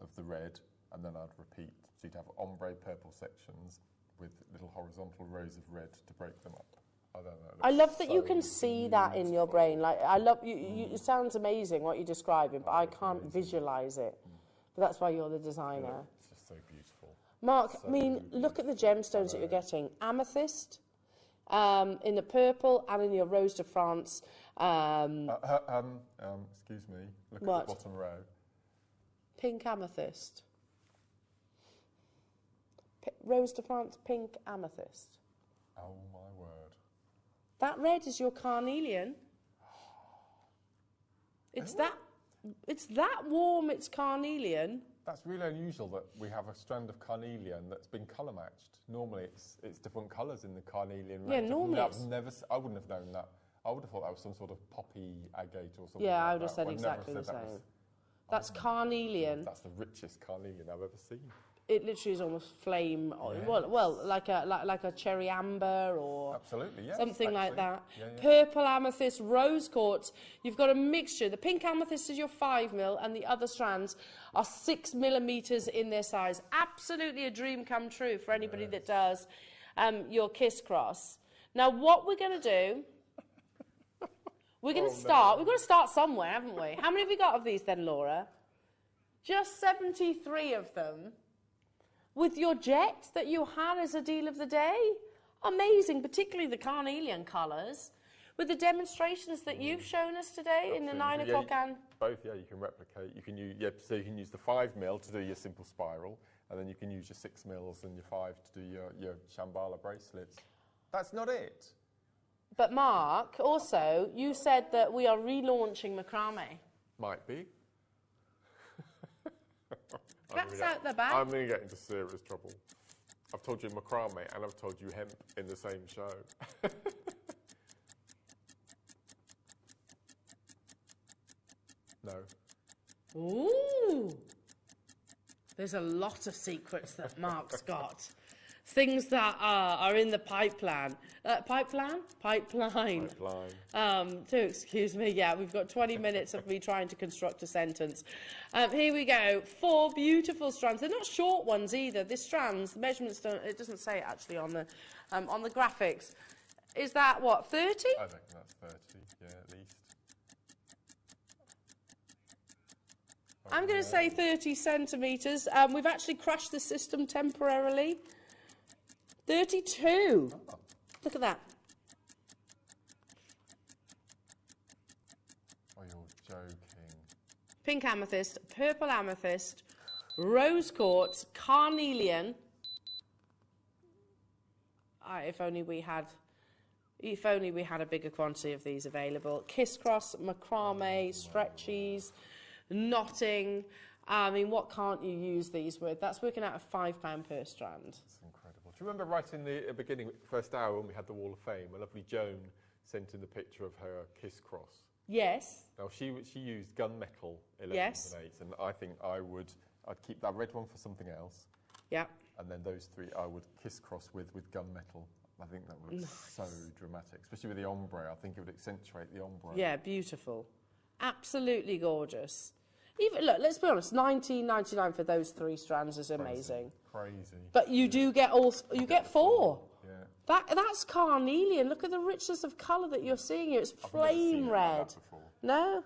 of the red, and then I'd repeat. So you'd have ombre purple sections with little horizontal rows of red to break them up. I don't know. I love that you can see that in your brain. Like I love you. It sounds amazing what you're describing, but I can't visualize it. But that's why you're the designer. Yeah, it's just so beautiful. Mark, I mean, look at the gemstones that you're getting. Amethyst, in the purple and in your Rose de France. Excuse me. Look at the bottom row. Pink amethyst. Rose de France, pink amethyst. Oh my word. That red is your carnelian. It's that warm, it's carnelian. That's really unusual that we have a strand of carnelian that's been colour matched. Normally it's different colours in the carnelian range. Yeah, normally I wouldn't have known that. I would have thought that was some sort of poppy agate or something. Yeah, like I would have said exactly the same. That's carnelian. That's the richest carnelian I've ever seen. It literally is almost flame, well, like a cherry amber or absolutely, yes, something like that. Yeah, yeah. Purple amethyst, rose quartz. You've got a mixture. The pink amethyst is your 5mm, and the other strands are 6mm in their size. Absolutely a dream come true for anybody that does your kiss cross. Now, what we're going to do? We're going to start. We've got to start somewhere, haven't we? How many have we got of these then, Laura? Just 73 of them. With your jet that you had as a deal of the day. Amazing, particularly the carnelian colours. With the demonstrations that you've shown us today in the 9 o'clock and... Both, yeah, you can replicate. You can use, so you can use the 5mm to do your simple spiral, and then you can use your 6mm and your 5 to do your Shambhala bracelets. That's not it. But Mark, also, you said that we are relaunching macrame. Might be. That's out the back. I'm going to get into serious trouble. I've told you macrame and I've told you hemp in the same show. No. Ooh. There's a lot of secrets that Mark's got. Things that are in the pipeline. Pipeline. Excuse me. Yeah, we've got 20 minutes of me trying to construct a sentence. Here we go. 4 beautiful strands. They're not short ones either. This strands, the measurements don't. It doesn't say it actually on the graphics. Is that what, 30? I reckon that's 30. Yeah, at least. I'm going to say 30 centimetres. We've actually crashed the system temporarily. 32. Oh. Look at that. Oh, you're joking. Pink amethyst, purple amethyst, rose quartz, carnelian. If only we had a bigger quantity of these available. Kiss cross, macrame, stretchies, knotting. I mean, what can't you use these with? That's working out at £5 per strand. That's incredible. Do you remember right in the beginning, first hour, when we had the Wall of Fame, a lovely Joan sent in the picture of her kiss cross? Yes. Now, she used gunmetal 11s yes. and 8s, and I think I'd keep that red one for something else. Yeah. And then those 3 I would kiss cross with gunmetal. I think that would be so dramatic, especially with the ombre. I think it would accentuate the ombre. Yeah, beautiful. Absolutely gorgeous. Even look, let's be honest, $19.99 for those 3 strands is amazing. Crazy. But you do get you get 4. Yeah. That's carnelian. Look at the richness of colour that you're seeing here. It's flame red. No?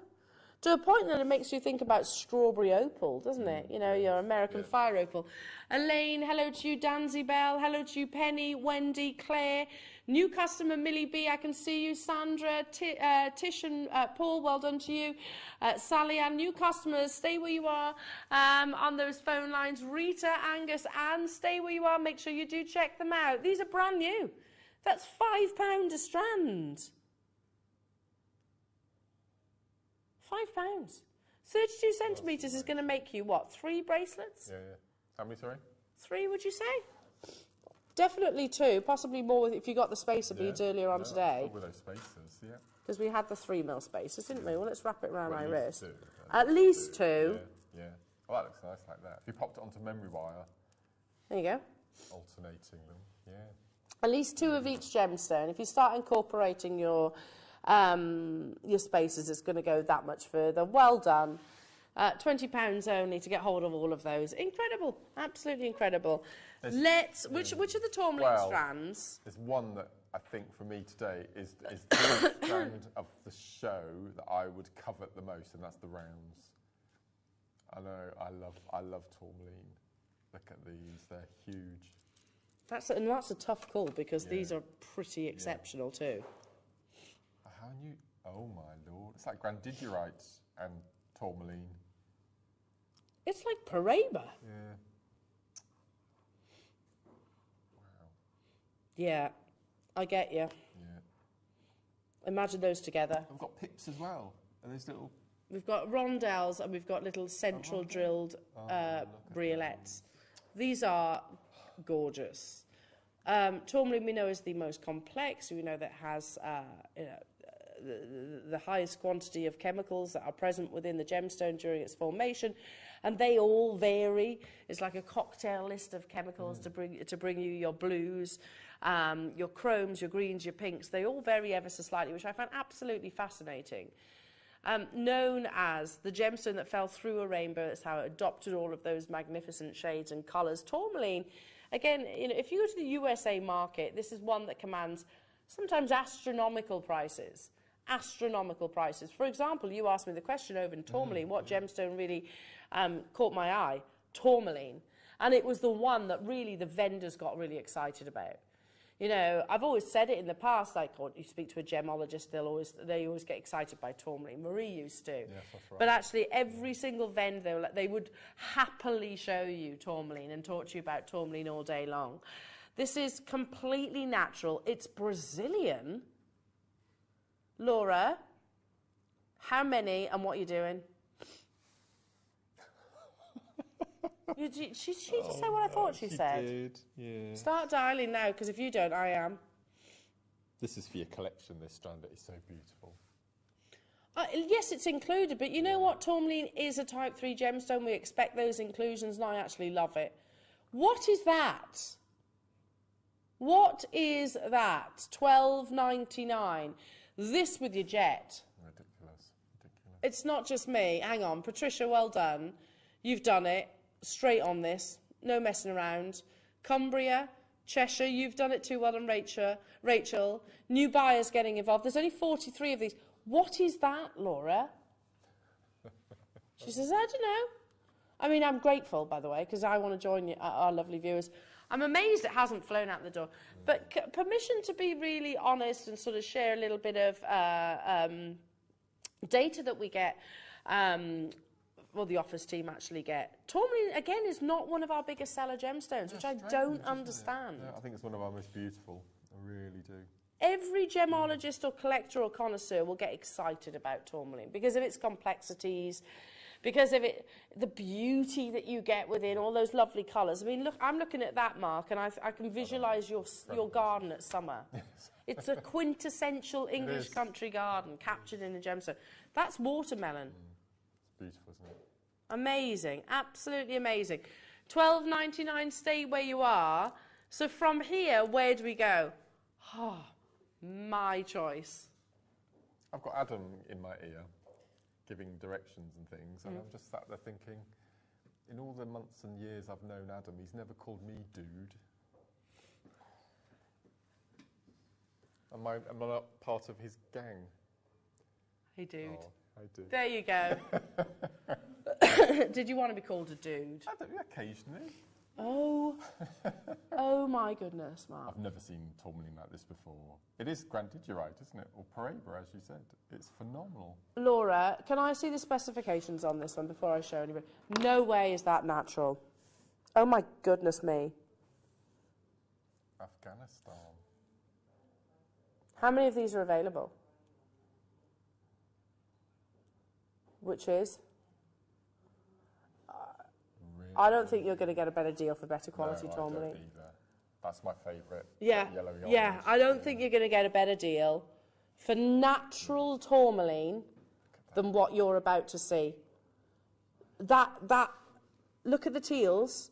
To a point that it makes you think about strawberry opal, doesn't it? You know, your American fire opal. Elaine, hello to you. Danzy Bell, hello to you. Penny, Wendy, Claire. New customer, Millie B, I can see you. Sandra, Tish and Paul, well done to you. Sally Ann, new customers, stay where you are on those phone lines. Rita, Angus, Anne, stay where you are. Make sure you do check them out. These are brand new. That's £5 a strand. £5. 32 centimetres is going to make you, what, 3 bracelets? Yeah. How many, sorry? 3, would you say? Definitely 2, possibly more if you got the spacer beads earlier on today. With those spacers, yeah. Because we had the 3mm spacers, didn't we? Well, let's wrap it around my wrist. 2, at least 2. Yeah. Well, that looks nice like that. If you popped it onto memory wire. There you go. Alternating them, yeah. At least 2 of each gemstone. If you start incorporating your spacers, it's going to go that much further. Well done. £20 only to get hold of all of those. Incredible. Absolutely incredible. Which are the Tourmaline strands? There's one that I think for me today is the strand of the show that I would covet the most, and that's the rounds. I know, I love Tourmaline. Look at these, they're huge. That's a tough call because these are pretty exceptional too. How new? Oh my lord! It's like grandidiorites and tourmaline. It's like Paraiba. Yeah. Yeah, I get you. Yeah. Imagine those together. We've got pips as well. Are those little? We've got rondelles and we've got little central drilled briolets. These are gorgeous. Tourmaline we know is the most complex. We know that has the highest quantity of chemicals that are present within the gemstone during its formation, and they all vary. It's like a cocktail list of chemicals to bring you your blues, your chromes, your greens, your pinks. They all vary ever so slightly, which I find absolutely fascinating. Known as the gemstone that fell through a rainbow, that's how it adopted all of those magnificent shades and colours. Tourmaline, again, you know, if you go to the USA market, this is one that commands sometimes astronomical prices. Astronomical prices. For example, you asked me the question over in Tourmaline, what gemstone really caught my eye? Tourmaline. And it was the one that really the vendors got really excited about. You know, I've always said it in the past, like, when you speak to a gemologist, they always get excited by tourmaline. Marie used to. Yes, that's right. But actually, every single vendor, they would happily show you tourmaline and talk to you about tourmaline all day long. This is completely natural. It's Brazilian. Laura, how many and what are you doing? She just said what I thought she said. Did, yeah. Start dialing now, because if you don't, I am. This is for your collection, this strand. It's so beautiful. Yes, it's included, but you know what? Tourmaline is a Type 3 gemstone. We expect those inclusions, and I actually love it. What is that? What is that? $12.99. This with your jet. Ridiculous. Ridiculous. It's not just me. Hang on. Patricia, well done. You've done it. Straight on this. No messing around. Cumbria, Cheshire, you've done it too well done, Rachel. New buyers getting involved. There's only 43 of these. What is that, Laura? She says, I don't know. I mean, I'm grateful, by the way, because I want to join you, our lovely viewers. I'm amazed it hasn't flown out the door. But permission to be really honest and sort of share a little bit of data that we get, well, the office team actually get. Tourmaline, again, is not one of our biggest seller gemstones, which I don't understand. Yeah, I think it's one of our most beautiful. I really do. Every gemologist or collector or connoisseur will get excited about tourmaline because of its complexities, because of the beauty that you get within all those lovely colours. I mean, look, I'm looking at that, Mark, and I can visualise your garden at summer. Yes. It's a quintessential English country garden captured in a gemstone. That's watermelon. It's beautiful, isn't it? Amazing, absolutely amazing. $12.99, stay where you are. So from here, where do we go? Oh, my choice. I've got Adam in my ear, giving directions and things, and I'm just sat there thinking, in all the months and years I've known Adam, he's never called me dude. Am I not part of his gang? Hey, dude. Oh, I do. There you go. Did you want to be called a dude? I do, occasionally. Oh, oh my goodness, Mark. I've never seen tourmaline like this before. It is grandidiorite, isn't it? Or Paraiba, as you said. It's phenomenal. Laura, can I see the specifications on this one before I show anybody? No way is that natural. Oh my goodness me. Afghanistan. How many of these are available? Which is? I don't think you're going to get a better deal for better quality tourmaline. I don't either. That's my favourite. Yeah, yeah. I don't think you're going to get a better deal for natural tourmaline than what you're about to see. Look at the teals.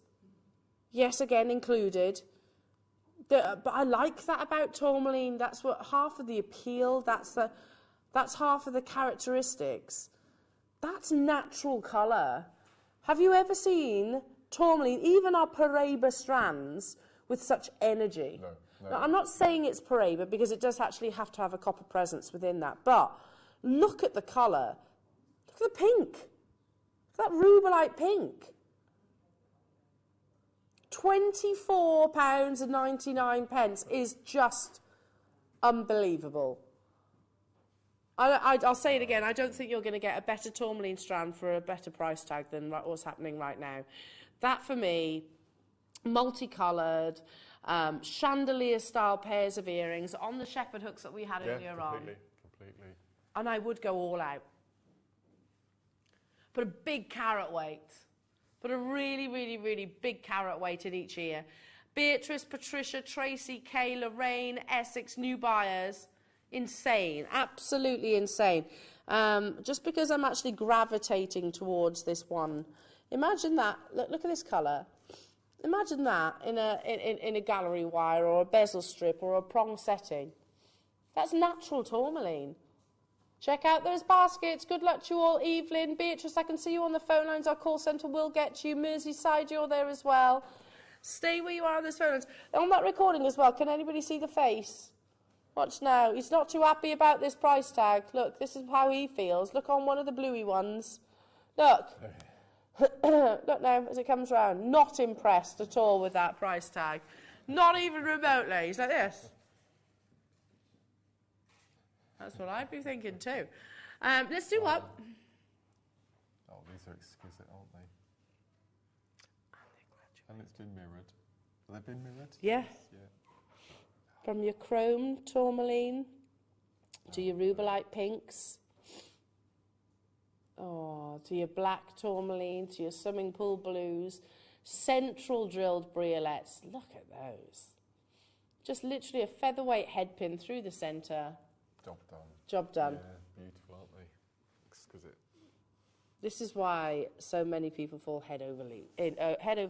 Yes, again included. But I like that about tourmaline. That's what half of the appeal. That's half of the characteristics. That's natural colour. Have you ever seen tourmaline, even our Paraiba strands, with such energy? No. Now, I'm not saying it's Paraiba because it does actually have to have a copper presence within that, but look at the colour. Look at the pink. Look at that rubellite pink. £24.99 is just unbelievable. I'll say it again, I don't think you're going to get a better tourmaline strand for a better price tag than what's happening right now. That, for me, multicoloured, chandelier-style pairs of earrings on the shepherd hooks that we had earlier on. Completely. And I would go all out. Put a big carat weight. Put a really, really, really big carat weight in each ear. Beatrice, Patricia, Tracy, Kay, Lorraine, Essex, new buyers. Insane. Absolutely insane. Just because I'm actually gravitating towards this one. Imagine that. Look at this colour. Imagine that in a gallery wire or a bezel strip or a prong setting. That's natural tourmaline. Check out those baskets. Good luck to you all. Evelyn, Beatrice, I can see you on the phone lines. Our call centre will get you. Merseyside, you're there as well. Stay where you are on those phone lines. On that recording as well, can anybody see the face? Watch now. He's not too happy about this price tag. Look, this is how he feels. Look on one of the bluey ones. Look. Look now as it comes round. Not impressed at all with that price tag. Not even remotely. He's like this. That's what I'd be thinking too. Let's do what? Oh, these are exquisite, aren't they? And it's been mirrored. Have they been mirrored? Yeah. Yeah. From your chrome tourmaline to your rubelite pinks. Oh, to your black tourmaline, to your swimming pool blues, central drilled briolets. Look at those. Just literally a featherweight head pin through the centre. Job done. Job done. Yeah, beautiful, aren't they? Exquisite. This is why so many people fall head over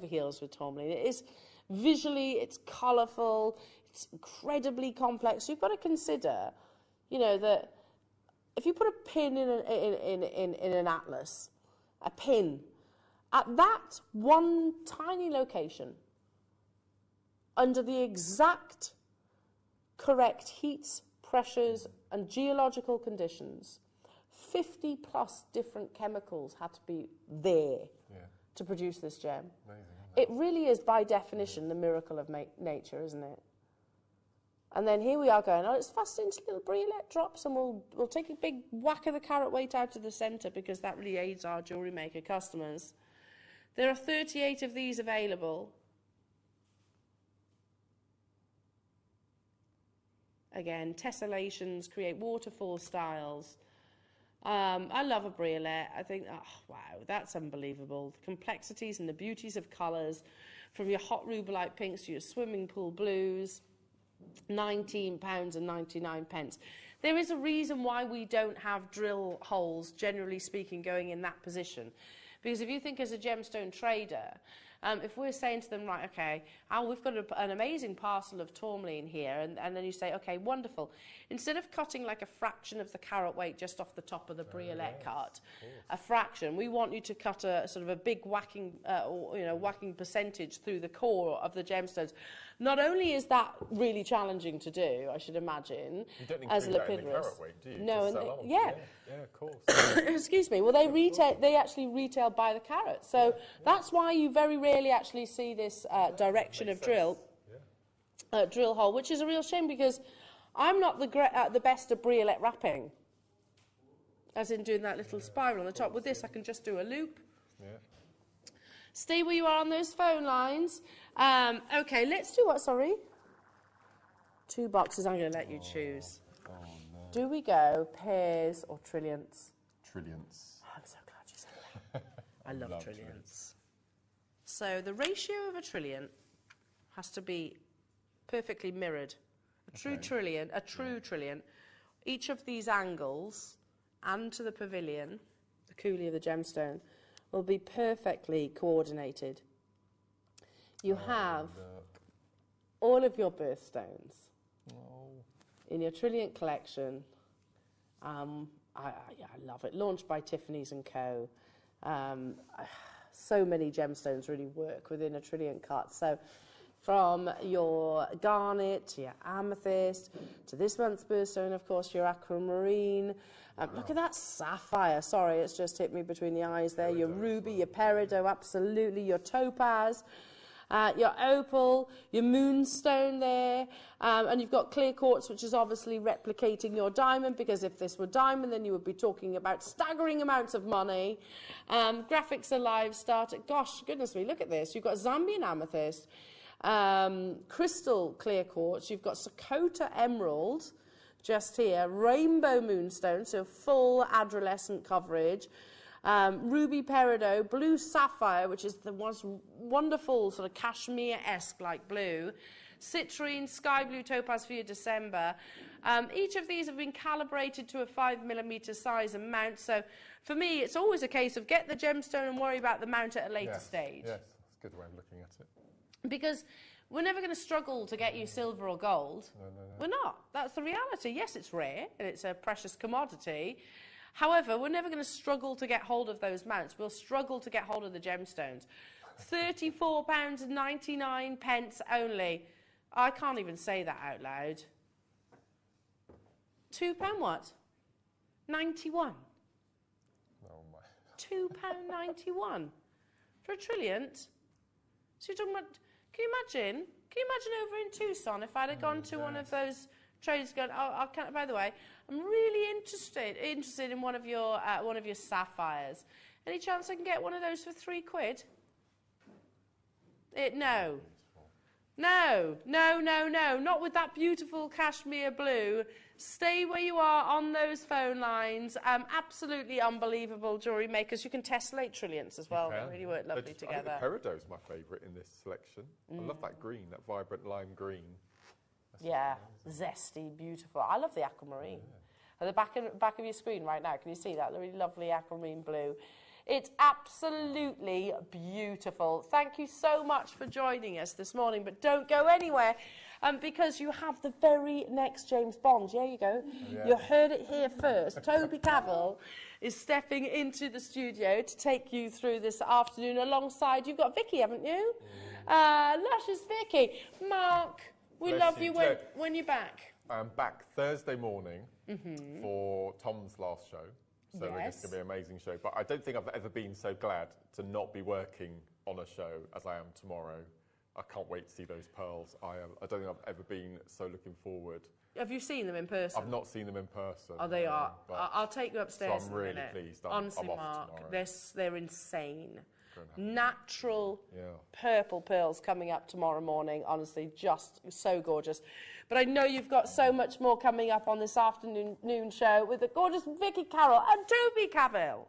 heels with tourmaline. It is visually, it's colourful, it's incredibly complex. You've got to consider, you know, that if you put a pin in an atlas, a pin, at that one tiny location, under the exact correct heats, pressures, and geological conditions, 50 plus different chemicals had to be there to produce this gem. Amazing, it really is, by definition, the miracle of nature, isn't it? And then here we are going, oh, let's fast into little briolet drops, and we'll take a big whack of the carat weight out of the centre, because that really aids our Jewellery Maker customers. There are 38 of these available. Again, tessellations create waterfall styles. I love a briolet. I think, oh, wow, that's unbelievable. The complexities and the beauties of colours, from your hot rubelite pinks to your swimming pool blues. £19.99. There is a reason why we don't have drill holes, generally speaking, going in that position. Because if you think as a gemstone trader, if we're saying to them, right, okay, Al, we've got an amazing parcel of tourmaline here, and then you say, okay, wonderful. Instead of cutting like a fraction of the carat weight just off the top of the briolet cut, a fraction, we want you to cut a sort of a big whacking, whacking percentage through the core of the gemstones. Not only is that really challenging to do, I should imagine, you don't as a that in the lepidolist. carat weight, do you? No, and yeah, of course. Excuse me. Well, they actually retail by the carat, so that's why you very rarely actually see this direction of drill hole, which is a real shame, because I'm not the best at briolet wrapping, as in doing that little spiral on the top. With this, I can just do a loop. Yeah. Stay where you are on those phone lines. Okay, let's do what, sorry? 2 boxes, I'm going to let you choose. Oh, no. Do we go pairs or trilliants? Trilliants. Oh, I'm so glad you said that. I love trilliants. So the ratio of a trilliant has to be perfectly mirrored. A true trilliant, each of these angles and to the pavilion, the coulis of the gemstone, will be perfectly coordinated. You have all of your birthstones in your trilliant collection. I love it. Launched by Tiffany's & Co. So many gemstones really work within a trilliant cut. So from your garnet to your amethyst to this month's birthstone, of course, your aquamarine. Look at that sapphire. Sorry, it's just hit me between the eyes there. Your ruby, your peridot, absolutely. Your topaz. your opal, your moonstone there, and you've got clear quartz, which is obviously replicating your diamond, because if this were diamond, then you would be talking about staggering amounts of money. Graphics are live, started. Gosh, goodness me, look at this. You've got Zambian amethyst, crystal clear quartz, you've got Sakota emerald just here, rainbow moonstone, so full adolescent coverage, ruby peridot, blue sapphire, which is the most wonderful sort of cashmere-esque like blue, citrine, sky blue topaz for your December. Each of these have been calibrated to a 5mm size and mount, so for me it's always a case of get the gemstone and worry about the mount at a later stage. Yes, that's a good way of looking at it. Because we're never going to struggle to get you silver or gold. No. We're not. That's the reality. Yes, it's rare and it's a precious commodity. However, we're never going to struggle to get hold of those mounts. We'll struggle to get hold of the gemstones. £34.99 only. I can't even say that out loud. £2 what? 91. Oh my. £2.91 for a trilliant. So you're talking about, can you imagine over in Tucson if I'd have gone to one of those traders going, oh, by the way, I'm really interested in one of your sapphires. Any chance I can get one of those for £3? No, not with that beautiful cashmere blue. Stay where you are on those phone lines. Absolutely unbelievable jewellery makers. You can tessellate trillions as well. They really work lovely together. I think the peridot is my favourite in this selection. I love that green, that vibrant lime green. That's zesty, beautiful. I love the aquamarine. At the back of your screen right now, can you see that? The really lovely aquamarine blue. It's absolutely beautiful. Thank you so much for joining us this morning, but don't go anywhere because you have the very next James Bond. There you go. Yeah. You heard it here first. Toby Cavill is stepping into the studio to take you through this afternoon alongside, you've got Vicky, haven't you? Luscious Vicky. Mark, we love you when you're back. I'm back Thursday morning for Tom's last show. So it's going to be an amazing show. But I don't think I've ever been so glad to not be working on a show as I am tomorrow. I can't wait to see those pearls. I don't think I've ever been so looking forward. Have you seen them in person? I've not seen them in person. Oh, they are. I'll take you upstairs. So I'm really pleased. Honestly, I'm Mark, tomorrow. they're insane. Natural purple pearls coming up tomorrow morning. Honestly, just so gorgeous. But I know you've got so much more coming up on this afternoon show with the gorgeous Vicky Carroll and Toby Cavill.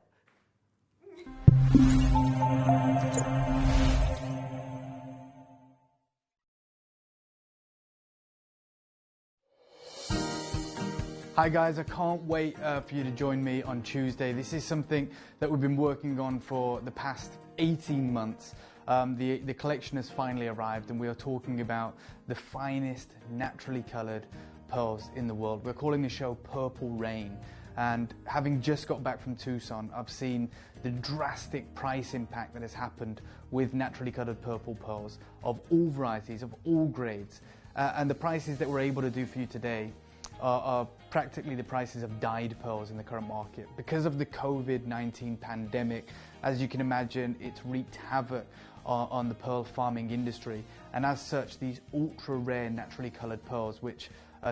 Hi guys, I can't wait for you to join me on Tuesday. This is something that we've been working on for the past 18 months. The collection has finally arrived and we are talking about the finest naturally coloured pearls in the world. We're calling the show Purple Rain, and having just got back from Tucson, I've seen the drastic price impact that has happened with naturally coloured purple pearls of all varieties, of all grades, and the prices that we're able to do for you today are practically the prices of dyed pearls in the current market. Because of the COVID-19 pandemic, as you can imagine, it's wreaked havoc on the pearl farming industry, and as such these ultra rare naturally coloured pearls, which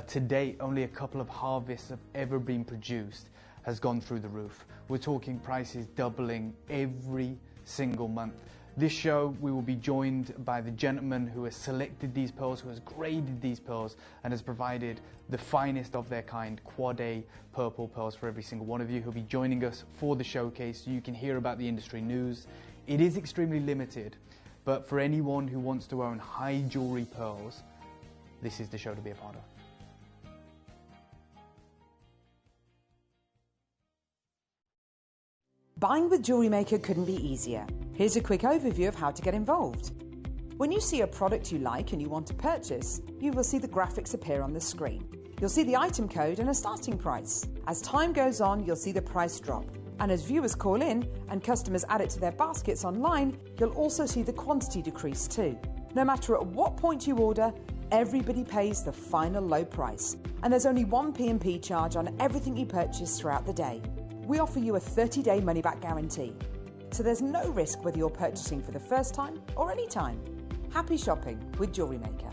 to date only a couple of harvests have ever been produced, has gone through the roof. We're talking prices doubling every single month. This show we will be joined by the gentleman who has selected these pearls, who has graded these pearls and has provided the finest of their kind Quad A purple pearls for every single one of you. He'll be joining us for the showcase so you can hear about the industry news. It is extremely limited, but for anyone who wants to own high jewellery pearls, this is the show to be a part of. Buying with Jewellery Maker couldn't be easier. Here's a quick overview of how to get involved. When you see a product you like and you want to purchase, you will see the graphics appear on the screen. You'll see the item code and a starting price. As time goes on, you'll see the price drop. And as viewers call in and customers add it to their baskets online, you'll also see the quantity decrease too. No matter at what point you order, everybody pays the final low price. And there's only one P&P charge on everything you purchase throughout the day. We offer you a 30-day money-back guarantee. So there's no risk whether you're purchasing for the first time or any time. Happy shopping with Jewellery Maker.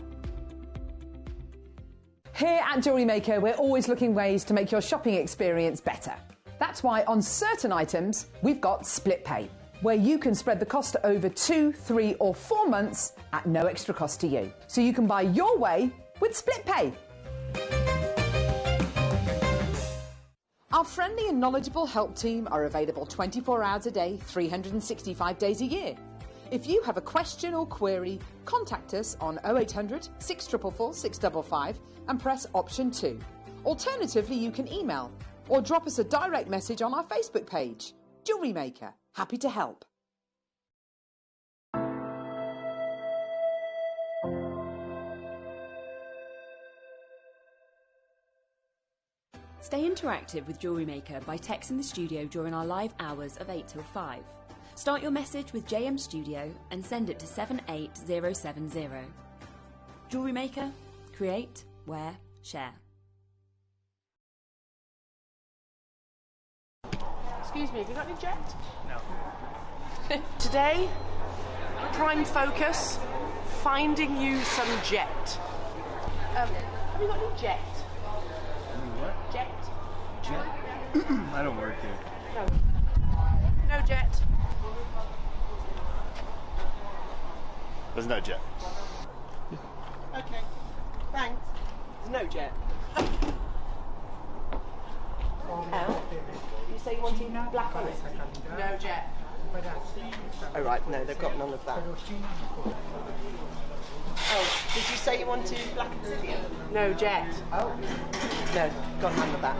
Here at Jewellery Maker, we're always looking ways to make your shopping experience better. That's why on certain items, we've got split pay, where you can spread the cost over 2, 3 or 4 months at no extra cost to you. So you can buy your way with split pay. Our friendly and knowledgeable help team are available 24 hours a day, 365 days a year. If you have a question or query, contact us on 0800 644 655 and press option 2. Alternatively, you can email or drop us a direct message on our Facebook page. Jewellery Maker, happy to help. Stay interactive with Jewellery Maker by texting the studio during our live hours of 8 till 5. Start your message with JM Studio and send it to 78070. Jewellery Maker, create, wear, share. Excuse me, have you got any jet? No. Today, prime focus, finding you some jet. Have you got any jet? What? Jet? Jet? I don't work here. No. No jet. There's no jet. Okay. Thanks. There's no jet. Al, you say you wanted black on it? No jet. Oh right, no, they've got none of that. Oh, did you say you wanted black obsidian? No jet. Oh. No, got none of that.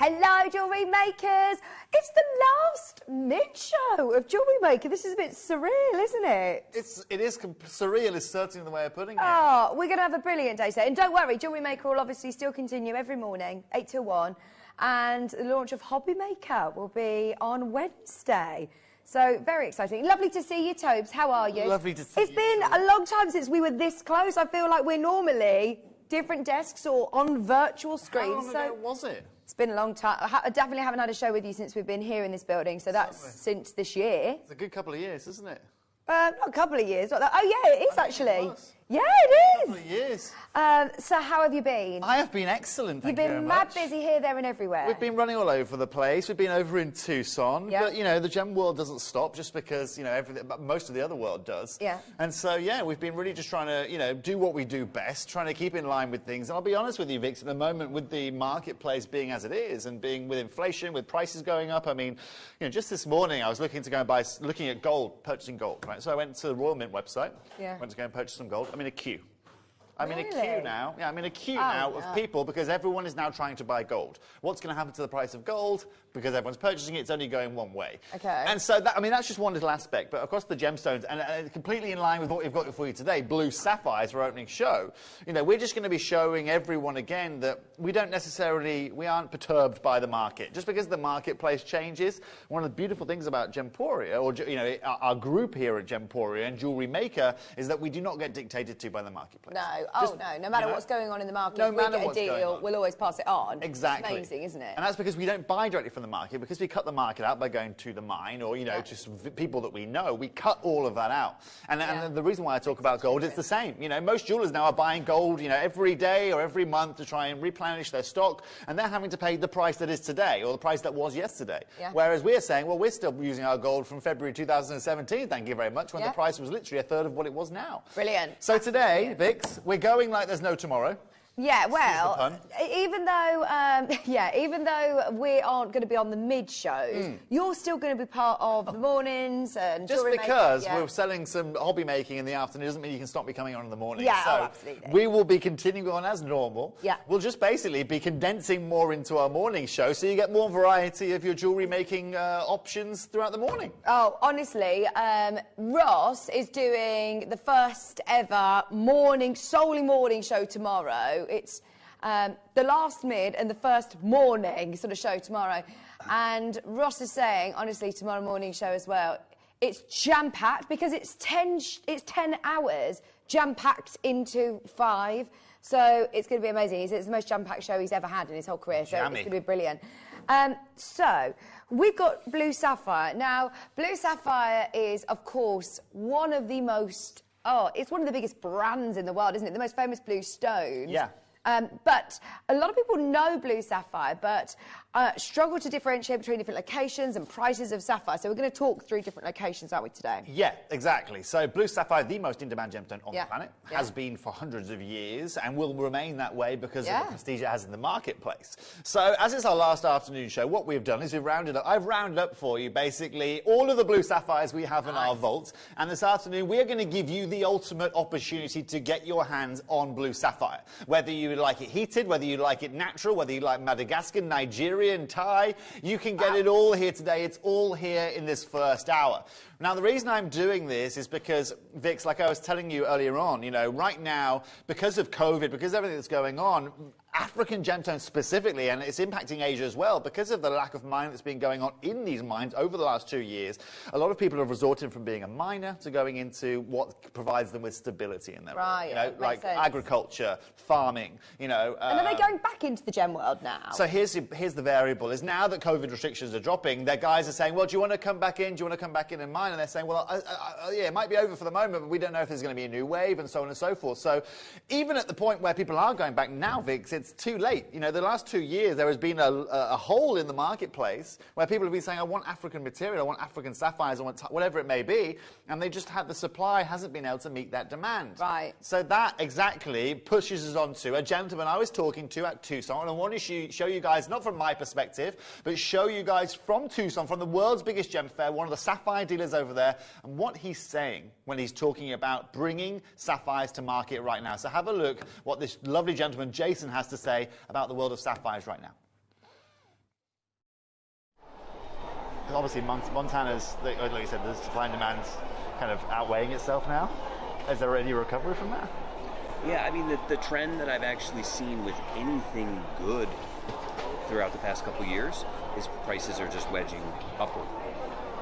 Hello, Jewellery Makers. It's the last mid-show of Jewellery Maker. This is a bit surreal, isn't it? It is surreal is certainly the way of putting it. Oh, we're going to have a brilliant day today. And don't worry, Jewellery Maker will obviously still continue every morning, 8 till 1. And the launch of Hobby Maker will be on Wednesday. So, very exciting. Lovely to see you, Tobes. How are you? Lovely to see you. It's been a long time since we were this close. I feel like we're normally different desks or on virtual screens. How long ago was it? It's been a long time. I definitely haven't had a show with you since we've been here in this building, so that's since this year. It's a good couple of years, isn't it? Not a couple of years. Oh, yeah, it is actually. Yeah, it is. A couple of years. So how have you been? I have been excellent, thank you very You've been much. mad busy here, there and everywhere. We've been running all over the place. We've been over in Tucson. Yeah. But, you know, the gem world doesn't stop just because, you know, everything, most of the other world does. Yeah. And so, yeah, we've been really just trying to, you know, do what we do best, trying to keep in line with things. And I'll be honest with you, Vix, at the moment, with the marketplace being as it is and being with inflation, with prices going up, I mean, you know, just this morning I was looking to go and buy, looking at gold, purchasing gold, right? So I went to the Royal Mint website, went to go and purchase some gold. I'm in a queue. I'm in a queue now. Yeah, I'm in a queue now of people because everyone is now trying to buy gold. What's going to happen to the price of gold? Because everyone's purchasing it, it's only going one way. Okay. And so, that, I mean, that's just one little aspect. But across the gemstones, and completely in line with what we've got for you today, blue sapphires for opening show, you know, we're just going to be showing everyone again that we don't necessarily, we aren't perturbed by the market. Just because the marketplace changes, one of the beautiful things about Gemporia, or, you know, our group here at Gemporia and Jewellery Maker, is that we do not get dictated to by the marketplace. No. Just, no matter what's going on in the market, no if we matter get a what's going deal, on. we'll always pass it on. Exactly. It's amazing, isn't it? And that's because we don't buy directly from the market, because we cut the market out by going to the mine or, you know, just people that we know. We cut all of that out. And the reason why I talk about gold, it's the same. You know, most jewelers now are buying gold, you know, every day or every month to try and replenish their stock, and they're having to pay the price that is today or the price that was yesterday. Yeah. Whereas we're saying, well, we're still using our gold from February 2017, thank you very much, when the price was literally a third of what it was now. Brilliant. So today, Vix, we're going like there's no tomorrow. Yeah, well, even though we aren't going to be on the mid-shows, you're still going to be part of the mornings and just Jewellery because Maker, we're selling some hobby making in the afternoon doesn't mean you can stop me coming on in the morning. Yeah, so absolutely. we will be continuing on as normal. Yeah. We'll just basically be condensing more into our morning show so you get more variety of your jewellery making options throughout the morning. Oh, honestly, Ross is doing the first ever solely morning show tomorrow. It's the last mid and the first morning sort of show tomorrow. And Ross is saying, honestly, tomorrow morning show as well, it's jam-packed because it's 10 hours jam-packed into 5. So it's going to be amazing. It's the most jam-packed show he's ever had in his whole career. So Jammy. it's going to be brilliant. So we've got Blue Sapphire. Now, Blue Sapphire is, of course, one of the most... Oh, it's one of the biggest brands in the world, isn't it? The most famous blue stones. Yeah. But a lot of people know Blue Sapphire, but struggle to differentiate between different locations and prices of sapphire. So we're going to talk through different locations, aren't we, today? Yeah, exactly. So Blue Sapphire, the most in-demand gemstone on Yeah. the planet, Yeah. has been for hundreds of years and will remain that way because Yeah. of the prestige it has in the marketplace. So as it's our last afternoon show, what we've done is I've rounded up for you basically all of the Blue Sapphires we have in our vault. And this afternoon, we are going to give you the ultimate opportunity to get your hands on Blue Sapphire. Whether you like it heated, whether you like it natural, whether you like Madagascar, Nigerian, Thai, you can get it all here today. It's all here in this first hour. Now, the reason I'm doing this is because, Vix, like I was telling you earlier on, you know, right now, because of COVID, because of everything that's going on, African gemstones specifically, and it's impacting Asia as well, because of the lack of mining that's been going on in these mines over the last 2 years, a lot of people have resorted from being a miner to going into what provides them with stability in their Right, you know, makes like sense. agriculture, farming, you know. And are they going back into the gem world now? So here's the variable, is now that COVID restrictions are dropping, their guys are saying, well, do you want to come back in? Do you want to come back in and mine? And they're saying, well, yeah, it might be over for the moment, but we don't know if there's going to be a new wave and so on and so forth. So even at the point where people are going back now, Vix, it's too late. You know, the last 2 years, there has been a hole in the marketplace where people have been saying, I want African material, I want African sapphires, I want whatever it may be, and they just had the supply hasn't been able to meet that demand. Right. So that exactly pushes us on to a gentleman I was talking to at Tucson, and I want to show you guys, not from my perspective, but show you guys from Tucson, from the world's biggest gem fair, one of the sapphire dealers over there, and what he's saying when he's talking about bringing sapphires to market right now. So have a look what this lovely gentleman, Jason, has to say about the world of sapphires right now. Obviously, Montana's, like you said, the supply and demand's kind of outweighing itself now. Is there any recovery from that? Yeah, I mean, the trend that I've actually seen with anything good throughout the past couple years is prices are just wedging upward.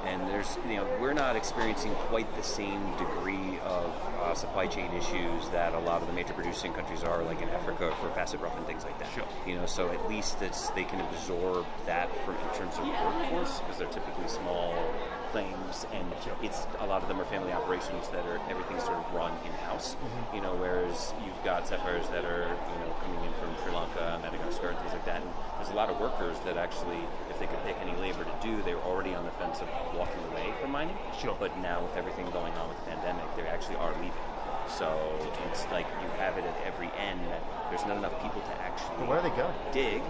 And there's, you know, we're not experiencing quite the same degree of supply chain issues that a lot of the major producing countries are, like in Africa for facet rough and things like that. Sure. You know, so at least they can absorb that in terms of workforce, because they're typically small claims, and it's a lot of them are family operations that are everything's sort of run in-house. You know, whereas you've got sapphires that are, you know, coming in from Sri Lanka, Madagascar, and things like that. And there's a lot of workers that actually, if they could pick any labor to do, they were already on the fence of walking away from mining. Sure. But now with everything going on with the pandemic, they actually are leaving. So it's like you have it at every end that there's not enough people to actually But where are they going? dig.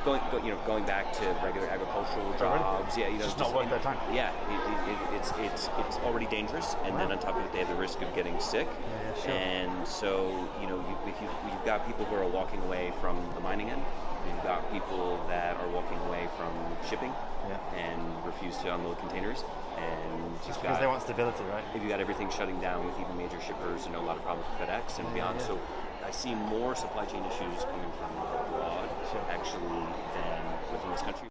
Going back to regular agricultural jobs, yeah, you know, just not worth their time. Yeah, it's already dangerous, and then on top of it, they have the risk of getting sick. Yeah, sure. And so, you know, you've got people who are walking away from the mining end. You've got people that are walking away from shipping and refuse to unload containers. And just because they want stability, right? You've got everything shutting down with even major shippers, you know, a lot of problems with FedEx and beyond. So I see more supply chain issues coming from abroad, actually, than within this country.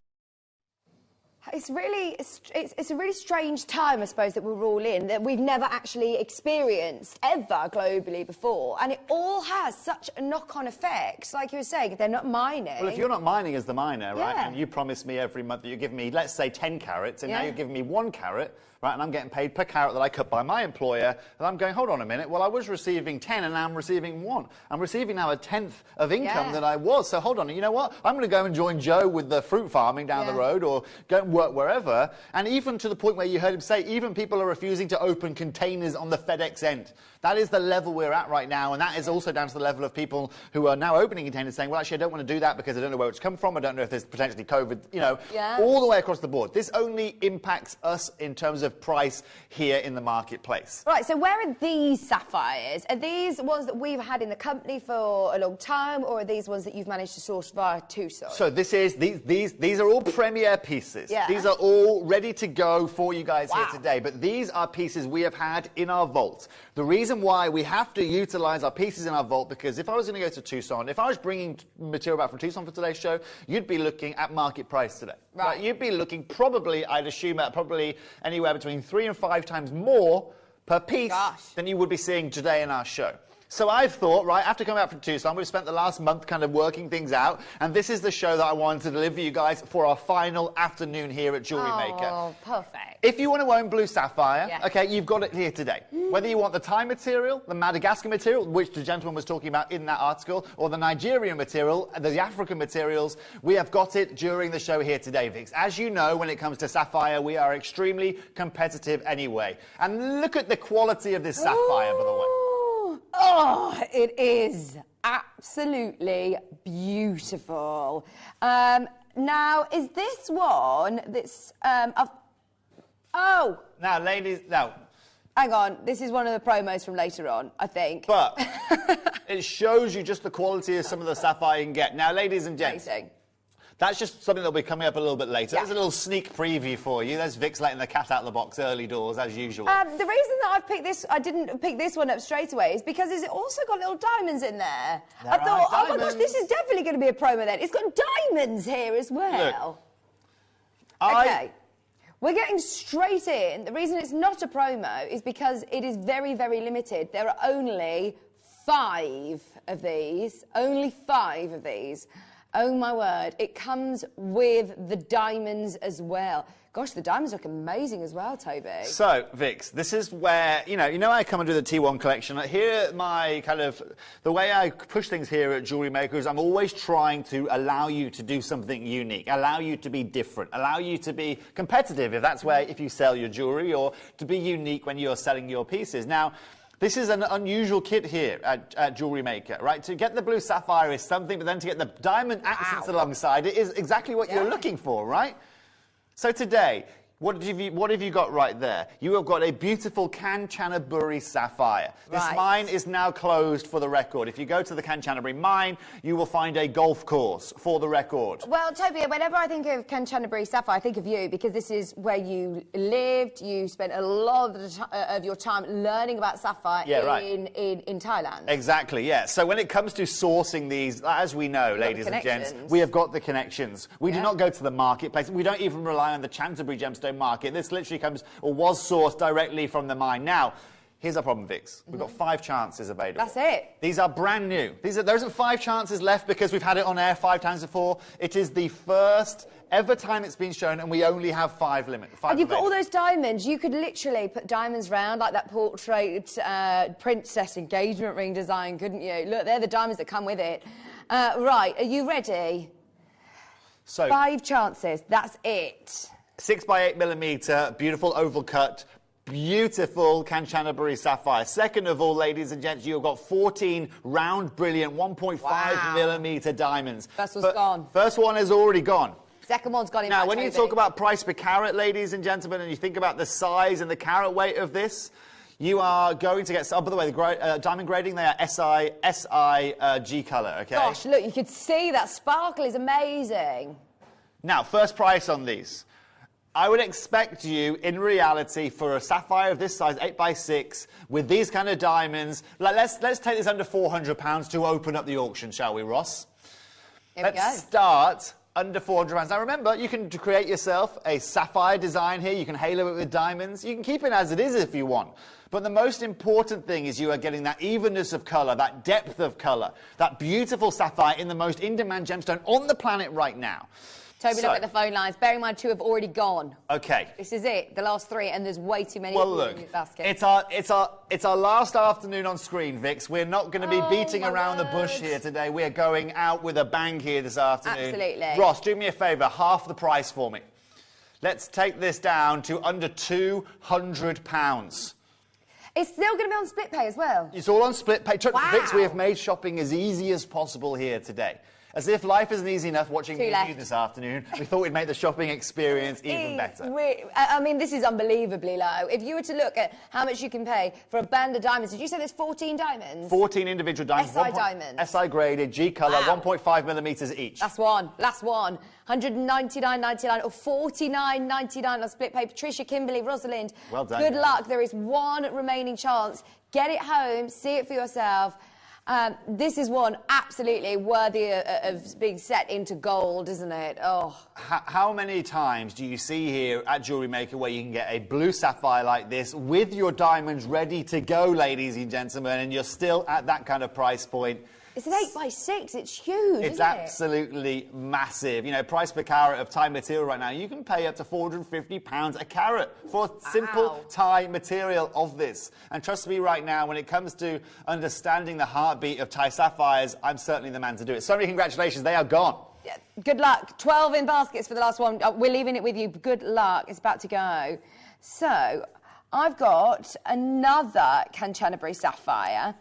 It's a really strange time, I suppose, that we're all in, that we've never actually experienced ever globally before. And it all has such a knock-on effect. Like you were saying, if they're not mining... Well, if you're not mining as the miner, right, Yeah. and you promise me every month that you give me, let's say, 10 carats, and now you're giving me 1 carat, right, and I'm getting paid per carat that I cut by my employer, and I'm going, hold on a minute, well, I was receiving 10 and now I'm receiving 1. I'm receiving now a tenth of income that I was, so hold on, you know what? I'm going to go and join Joe with the fruit farming down the road, or go and work wherever, and even to the point where you heard him say, even people are refusing to open containers on the FedEx end. That is the level we're at right now, and that is also down to the level of people who are now opening containers saying, well, actually, I don't want to do that because I don't know where it's come from, I don't know if there's potentially COVID, you know, all the way across the board. This only impacts us in terms of price here in the marketplace. Right, so where are these sapphires? Are these ones that we've had in the company for a long time, or are these ones that you've managed to source via Tucson? So this is, these are all premier pieces. Yeah. These are all ready to go for you guys here today, but these are pieces we have had in our vault. The reason why we have to utilize our pieces in our vault, because if I was going to go to Tucson, if I was bringing material back from Tucson for today's show, you'd be looking at market price today. Right. You'd be looking probably, I'd assume, at probably anywhere between 3 and 5 times more per piece than you would be seeing today in our show. So I've thought, right, after coming back from Tucson, we've spent the last month kind of working things out, and this is the show that I wanted to deliver you guys for our final afternoon here at Jewellery Maker. Oh, perfect. If you want to own blue sapphire, Yeah. okay, you've got it here today. Whether you want the Thai material, the Madagascar material, which the gentleman was talking about in that article, or the Nigerian material, the African materials, we have got it during the show here today, Vix. As you know, when it comes to sapphire, we are extremely competitive anyway. And look at the quality of this sapphire, by the way. Oh, it is absolutely beautiful. Now, is this one that's... oh! Now, ladies, now... Hang on, this is one of the promos from later on, I think. But it shows you just the quality of some of the sapphire you can get. Now, ladies and gents... Amazing. That's just something that'll be coming up a little bit later. Yeah. There's a little sneak preview for you. There's Vix letting the cat out of the box early doors, as usual. The reason that I've picked this, I didn't pick this one up straight away, is because it's also got little diamonds in there. I thought, oh my gosh, this is definitely going to be a promo then. It's got diamonds here as well. Look, okay. We're getting straight in. The reason it's not a promo is because it is very, very limited. There are only 5 of these. Only 5 of these. Oh my word, it comes with the diamonds as well. Gosh, the diamonds look amazing as well, Toby. So, Vix, this is where, you know I come and do the T1 collection. Here, the way I push things here at Jewellery Maker is I'm always trying to allow you to do something unique, allow you to be different, allow you to be competitive, if you sell your jewellery, or to be unique when you're selling your pieces. Now, this is an unusual kit here at Jewellery Maker, right? To get the blue sapphire is something, but then to get the diamond accents alongside it is exactly what you're looking for, right? So today, what have you got right there? You have got a beautiful Kanchanaburi sapphire. This mine is now closed for the record. If you go to the Kanchanaburi mine, you will find a golf course for the record. Well, Toby, whenever I think of Kanchanaburi sapphire, I think of you, because this is where you lived. You spent a lot of your time learning about sapphire in Thailand. Exactly, yeah. So when it comes to sourcing these, as we know, ladies and gents, we have got the connections. We do not go to the marketplace. We don't even rely on the Canterbury Gemstone market. This literally comes, or was sourced directly from the mine. Now, here's our problem, Vix. We've got 5 chances available. That's it. These are brand new. There isn't 5 chances left because we've had it on air 5 times before. It is the first ever time it's been shown, and we only have 5 limits. And you've got all those diamonds. You could literally put diamonds round like that portrait princess engagement ring design, couldn't you? Look, they're the diamonds that come with it. Right, are you ready? So 5 chances. That's it. 6 by 8 millimeter, beautiful oval cut, beautiful Kanchanaburi sapphire. Second of all, ladies and gents, you've got 14 round, brilliant 1.5 millimeter diamonds. First one's gone. First one is already gone. Second one's gone in. Now, when you talk about price per carat, ladies and gentlemen, and you think about the size and the carat weight of this, you are going to get... Oh, by the way, the diamond grading, they are SI G colour, OK? Gosh, look, you could see that sparkle is amazing. Now, first price on these. I would expect you, in reality, for a sapphire of this size, 8x6, with these kind of diamonds, let's take this under £400 to open up the auction, shall we, Ross? Let's start under £400. Now, remember, you can create yourself a sapphire design here. You can halo it with diamonds. You can keep it as it is if you want. But the most important thing is you are getting that evenness of colour, that depth of colour, that beautiful sapphire in the most in-demand gemstone on the planet right now. Toby, look at the phone lines. Bear in mind, 2 have already gone. OK. This is it, the last 3, and there's way too many in the basket. It's our last afternoon on screen, Vix. We're not going to be beating around the bush here today. We're going out with a bang here this afternoon. Absolutely. Ross, do me a favour, half the price for me. Let's take this down to under £200. It's still going to be on split pay as well. It's all on split pay. Wow. Vix, we have made shopping as easy as possible here today. As if life isn't easy enough watching you this afternoon, we thought we'd make the shopping experience even better. I mean, this is unbelievably low. If you were to look at how much you can pay for a band of diamonds, did you say there's 14 diamonds? 14 individual diamonds. SI diamonds. SI graded, G colour, 1.5 millimetres each. Last one. 199.99 or 49.99 on split pay. Patricia, Kimberly, Rosalind. Well done. Good luck. There is one remaining chance. Get it home, see it for yourself. This is one absolutely worthy of being set into gold, isn't it? Oh. How many times do you see here at Jewellery Maker where you can get a blue sapphire like this with your diamonds ready to go, ladies and gentlemen, and you're still at that kind of price point? It's an 8x6. It's huge, It's isn't it? absolutely massive. You know, price per carat of tie material right now, you can pay up to £450 a carat for simple tie material of this. And trust me right now, when it comes to understanding the heartbeat of tie sapphires, I'm certainly the man to do it. So many congratulations, they are gone. Yeah, good luck. 12 in baskets for the last one. We're leaving it with you. Good luck. It's about to go. So, I've got another Canterbury sapphire.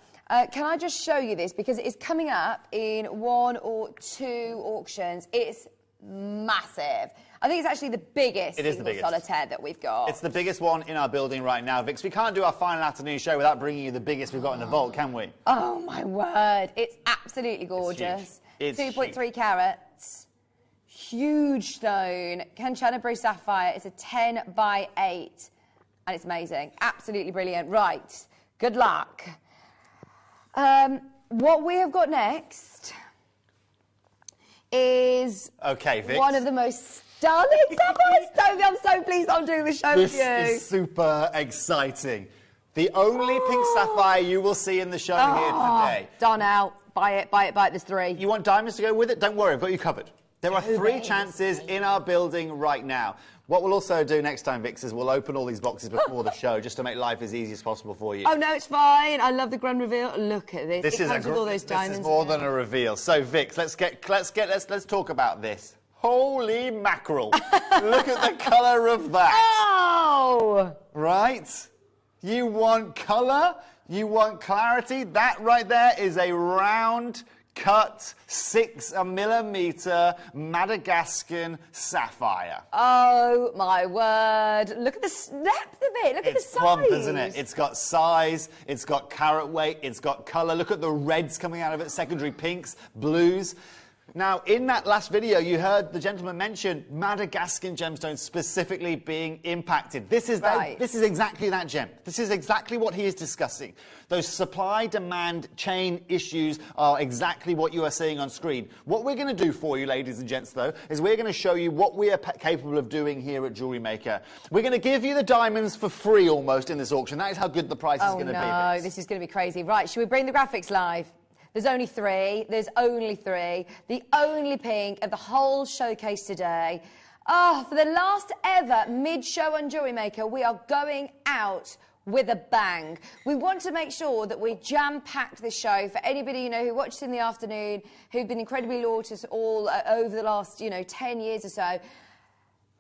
Can I just show you this? Because it's coming up in 1 or 2 auctions. It's massive. I think it's actually the biggest single solitaire that we've got. It's the biggest one in our building right now, Vix. We can't do our final afternoon show without bringing you the biggest we've got in the vault, can we? Oh, my word. It's absolutely gorgeous. It's 2.3 carats. Huge stone. Canterbury sapphire. It's a 10 by 8. And it's amazing. Absolutely brilliant. Right. Good luck. What we have got next is one of the most stunning sapphires. Toby, I'm so pleased I'm doing the show with you. This is super exciting. The only pink sapphire you will see in the show here today. Done out. Buy it, buy it, buy it. There's 3. You want diamonds to go with it? Don't worry, I've got you covered. There are 3 chances in our building right now. What we'll also do next time, Vix, is we'll open all these boxes before the show just to make life as easy as possible for you. Oh, no, it's fine. I love the grand reveal. Look at this. It comes with all those diamonds. This is more than a reveal. So, Vix, let's talk about this. Holy mackerel. Look at the colour of that. Oh! Right? You want colour? You want clarity? That right there is a round cut 6mm Madagascan sapphire. Oh my word. Look at the depth of it. Look at the size. It's plump, isn't it? It's got size, it's got carat weight, it's got colour. Look at the reds coming out of it, secondary pinks, blues. Now, in that last video, you heard the gentleman mention Madagascan gemstones specifically being impacted. This is exactly that gem. This is exactly what he is discussing. Those supply-demand chain issues are exactly what you are seeing on screen. What we're going to do for you, ladies and gents, though, is we're going to show you what we are capable of doing here at Jewellery Maker. We're going to give you the diamonds for free almost in this auction. That is how good the price is going to be. Oh, no, this is going to be crazy. Right, should we bring the graphics live? There's only 3. There's only 3. The only pink of the whole showcase today. Oh, for the last ever mid-show on Jewellery Maker, we are going out with a bang. We want to make sure that we jam-packed this show for anybody, you know, who watched in the afternoon, who've been incredibly loyal to us all over the last, 10 years or so.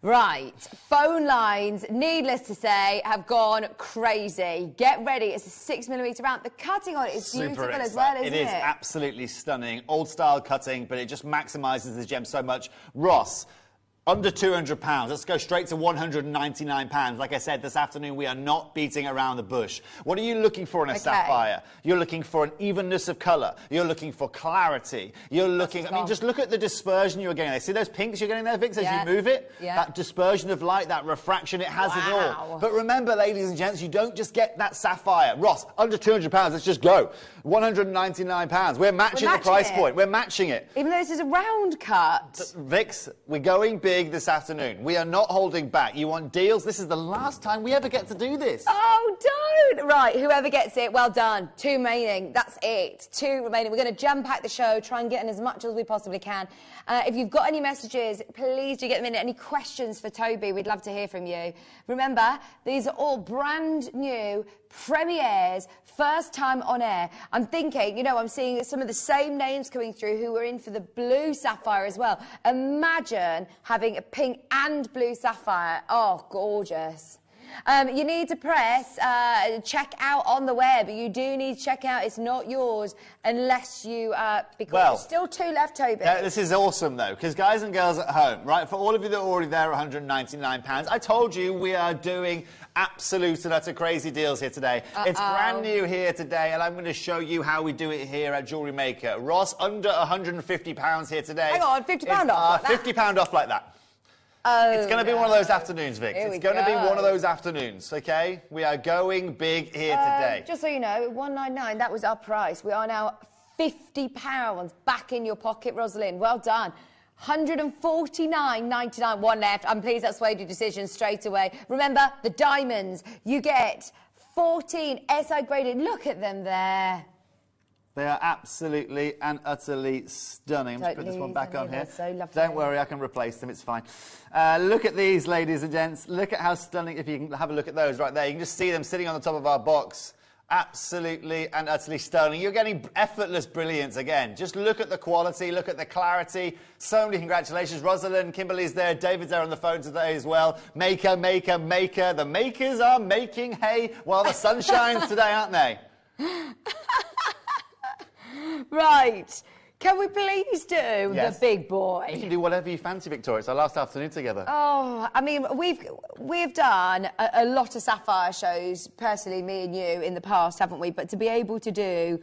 Right, phone lines, needless to say, have gone crazy. Get ready, it's a 6mm round. The cutting on it is beautiful as well, isn't it? It is absolutely stunning. Old style cutting, but it just maximises the gem so much. Ross, under £200. Let's go straight to £199. Like I said, this afternoon, we are not beating around the bush. What are you looking for in a sapphire? You're looking for an evenness of colour. You're looking for clarity. You're looking... I mean, just look at the dispersion you're getting there. See those pinks you're getting there, Vix, as you move it? Yeah. That dispersion of light, that refraction, it has it all. But remember, ladies and gents, you don't just get that sapphire. Ross, under £200, let's just go. £199. We're matching the price point. We're matching it. Even though this is a round cut. Vix, we're going big this afternoon. We are not holding back. You want deals? This is the last time we ever get to do this. Oh, don't! Right, whoever gets it, well done. 2 remaining. That's it. 2 remaining. We're going to jam-pack the show, try and get in as much as we possibly can. If you've got any messages, please do get them in. Any questions for Toby, we'd love to hear from you. Remember, these are all brand new premieres, first time on air. I'm thinking, I'm seeing some of the same names coming through who were in for the blue sapphire as well. Imagine having a pink and blue sapphire. Oh, gorgeous. You need to press check out on the web. You do need to check out. It's not yours unless you... because there's still 2 left, Toby. This is awesome, though, because guys and girls at home, right, for all of you that are already there, £199, I told you we are doing absolute and utter crazy deals here today. It's brand new here today, and I'm going to show you how we do it here at Jewellery Maker. Ross, under £150 here today. Hang on, £50 off like that? £50 off like that. Oh, it's going to be one of those afternoons, Vix. Here It's going to be one of those afternoons, OK? We are going big here today. Just so you know, 199, that was our price. We are now £50 back in your pocket, Rosalind. Well done. £149.99. One left. I'm pleased that swayed your decision straight away. Remember, the diamonds. You get 14 SI graded. Look at them there. They are absolutely and utterly stunning. I'm just putting this one back on here. So lovely. Don't worry, I can replace them. It's fine. Look at these, ladies and gents. Look at how stunning. If you can have a look at those right there, you can just see them sitting on the top of our box. Absolutely and utterly stunning. You're getting effortless brilliance again. Just look at the quality, look at the clarity. So many congratulations. Rosalind, Kimberly's there, David's there on the phone today as well. Maker, maker, maker. The makers are making hay while the sun shines today, aren't they? Right. Can we please do the big boy? You can do whatever you fancy, Victoria. It's our last afternoon together. Oh, I mean, we've done a lot of sapphire shows, personally, me and you, in the past, haven't we? But to be able to do,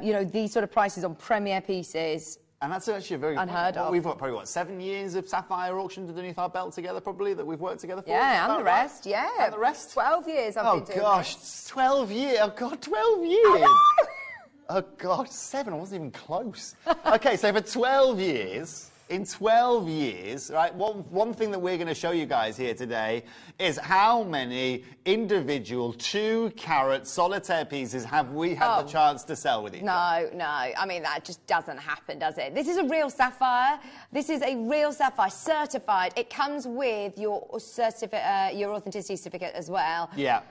you know, these sort of prices on premier pieces. And that's actually a very unheard of. We've got probably, what, 7 years of sapphire auctions underneath our belt together, probably, that we've worked together for? Yeah, and the rest, right? yeah. And the rest? 12 years I've been doing gosh, this. 12 years. Oh, God, 12 years. I know. Oh, God, 7. I wasn't even close. OK, so for 12 years, in 12 years, right, one thing that we're going to show you guys here today is how many individual 2-carat solitaire pieces have we had the chance to sell with each other. No. I mean, that just doesn't happen, does it? This is a real sapphire. This is a real sapphire, certified. It comes with your your authenticity certificate as well. Yeah.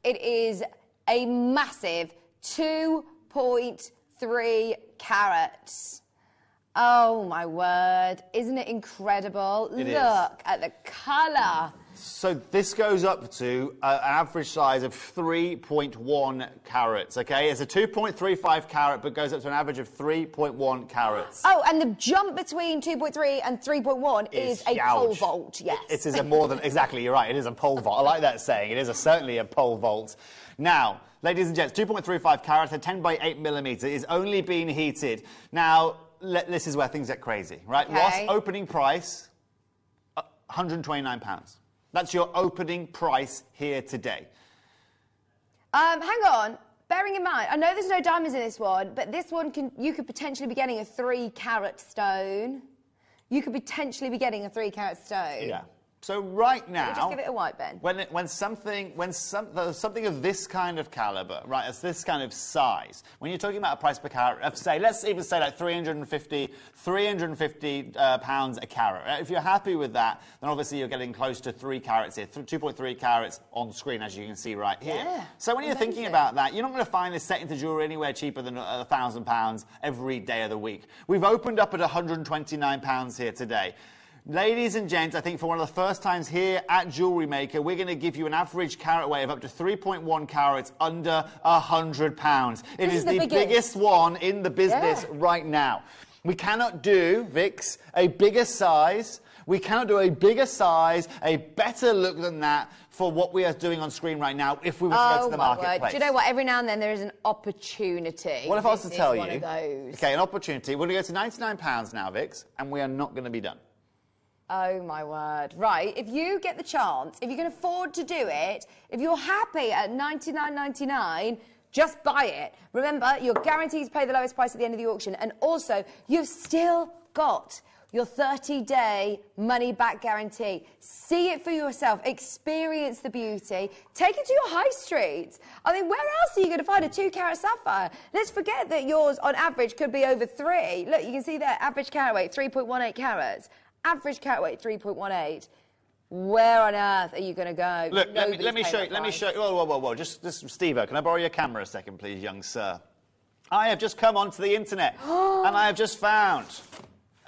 It is a massive 2.3 carats. Oh, my word. Isn't it incredible? It Look at the colour. So this goes up to an average size of 3.1 carats, OK? It's a 2.35 carat, but goes up to an average of 3.1 carats. Oh, and the jump between 2.3 and 3.1 is a pole vault, yes. It is a more than... Exactly, you're right. It is a pole vault. I like that saying. It is certainly a pole vault. Now, ladies and gents, 2.35 carats, a 10 by 8 millimetre, is only being heated. Now, this is where things get crazy, right? Okay. Ross, opening price, £129. That's your opening price here today. Hang on. Bearing in mind, I know there's no diamonds in this one, but this one, you could potentially be getting a 3-carat stone. You could potentially be getting a 3-carat stone. Yeah. So right now, just give it a white, Ben. When something of this kind of caliber, right, it's this kind of size, when you're talking about a price per carat of, say, let's even say like 350 pounds a carat. Right? If you're happy with that, then obviously you're getting close to 3 carats here, 2.3 carats on screen, as you can see right here. Yeah, so when you're thinking about that, you're not going to find this set into jewellery anywhere cheaper than £1,000 every day of the week. We've opened up at £129 here today. Ladies and gents, I think for one of the first times here at Jewellery Maker, we're going to give you an average carat weight of up to 3.1 carats under £100. It is the biggest one in the business right now. We cannot do, Vix, a bigger size. We cannot do a bigger size, a better look than that for what we are doing on screen right now if we were to go to the marketplace. Do you know what? Every now and then there is an opportunity. What if I was to tell you? One of those. Okay, an opportunity. We're going to go to £99 now, Vix, and we are not going to be done. Oh, my word. Right, if you get the chance, if you can afford to do it, if you're happy at $99.99, just buy it. Remember, you're guaranteed to pay the lowest price at the end of the auction, and also, you've still got your 30-day money-back guarantee. See it for yourself. Experience the beauty. Take it to your high streets. I mean, where else are you going to find a 2-carat sapphire? Let's forget that yours, on average, could be over 3. Look, you can see there, average carat weight, 3.18 carats. Average carat weight, 3.18. Where on earth are you going to go? Look, let me show you. Whoa. Just Steve-o, can I borrow your camera a second, please, young sir? I have just come onto the internet, and I have just found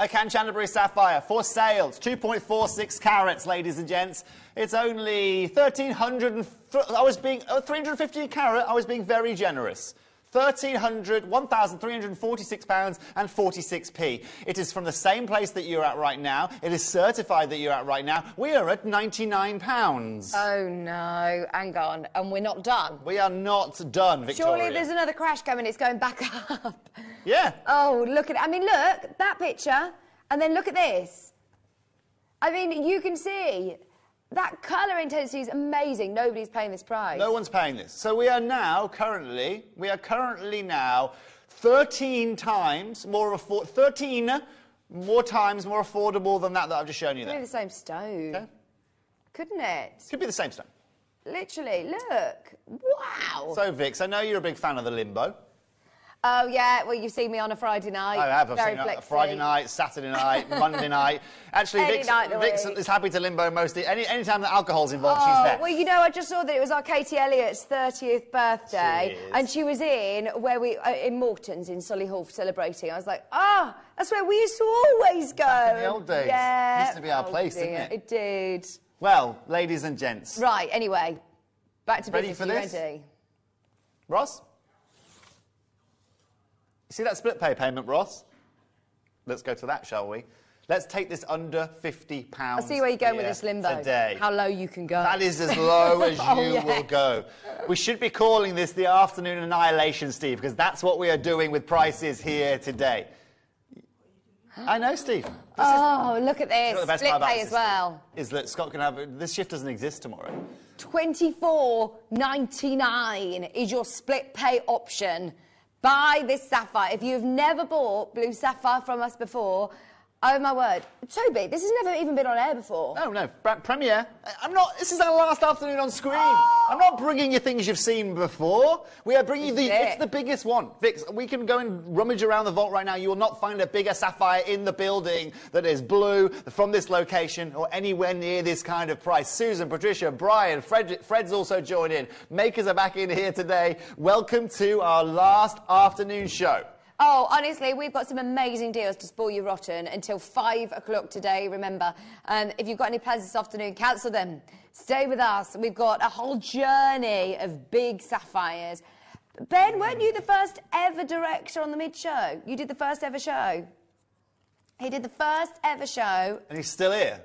a Canterbury sapphire for sale. It's 2.46 carats, ladies and gents. It's only 350 a carat. I was being very generous. £1,346 and 46p. It is from the same place that you're at right now. It is certified that you're at right now. We are at £99. Oh, no. Hang on. And we're not done. We are not done, Victoria. Surely there's another crash coming. It's going back up. Yeah. Oh, look at it. I mean, look, that picture, and then look at this. I mean, you can see... That colour intensity is amazing. Nobody's paying this price. No one's paying this. So we are now currently now 13 times more 13 more times more affordable than that I've just shown you Could there. be the same stone. Okay. Couldn't it? Could be the same stone. Literally, look. Wow. So, Vix, I know you're a big fan of the limbo. Oh, yeah. Well, you've seen me on a Friday night. I have. I've Very seen it on flexy. Friday night, Saturday night, Monday night. Actually, Any Vix, night of the Vix week. is happy to limbo mostly. Any time that alcohol's involved, she's there. Well, you know, I just saw that it was our Katie Elliott's 30th birthday, She is. and she was in Morton's in Solihull celebrating. I was like, that's where we used to always go. Back in the old days. Yeah. Used to be our place, dear. didn't it? It did. Well, ladies and gents. Right. Anyway, back to Ready business. for Are you this? ready? Ross? You see that split pay payment, Ross? Let's go to that, shall we? Let's take this under £50 I see where you're going with here this limbo. today. How low you can go. That is as low as you Oh, yeah. will go. We should be calling this the afternoon annihilation, Steve, because that's what we are doing with prices here today. I know, Steve. Look at You know this. the best Split part about pay this as well. is that Scott can have this shift doesn't exist tomorrow. $24.99 is your split pay option. Buy this sapphire. If you've never bought blue sapphire from us before, oh my word. Toby, this has never even been on air before. Oh, no. Premiere. This is our last afternoon on screen. I'm not bringing you things you've seen before. We are bringing it's the biggest one. Vix, we can go and rummage around the vault right now. You will not find a bigger sapphire in the building that is blue from this location or anywhere near this kind of price. Susan, Patricia, Brian, Fred's also joined in. Makers are back in here today. Welcome to our last afternoon show. Oh, honestly, we've got some amazing deals to spoil you rotten until 5 o'clock today, remember. If you've got any plans this afternoon, cancel them. Stay with us. We've got a whole journey of big sapphires. Ben, weren't you the first ever director on the mid-show? You did the first ever show. He did the first ever show. And he's still here.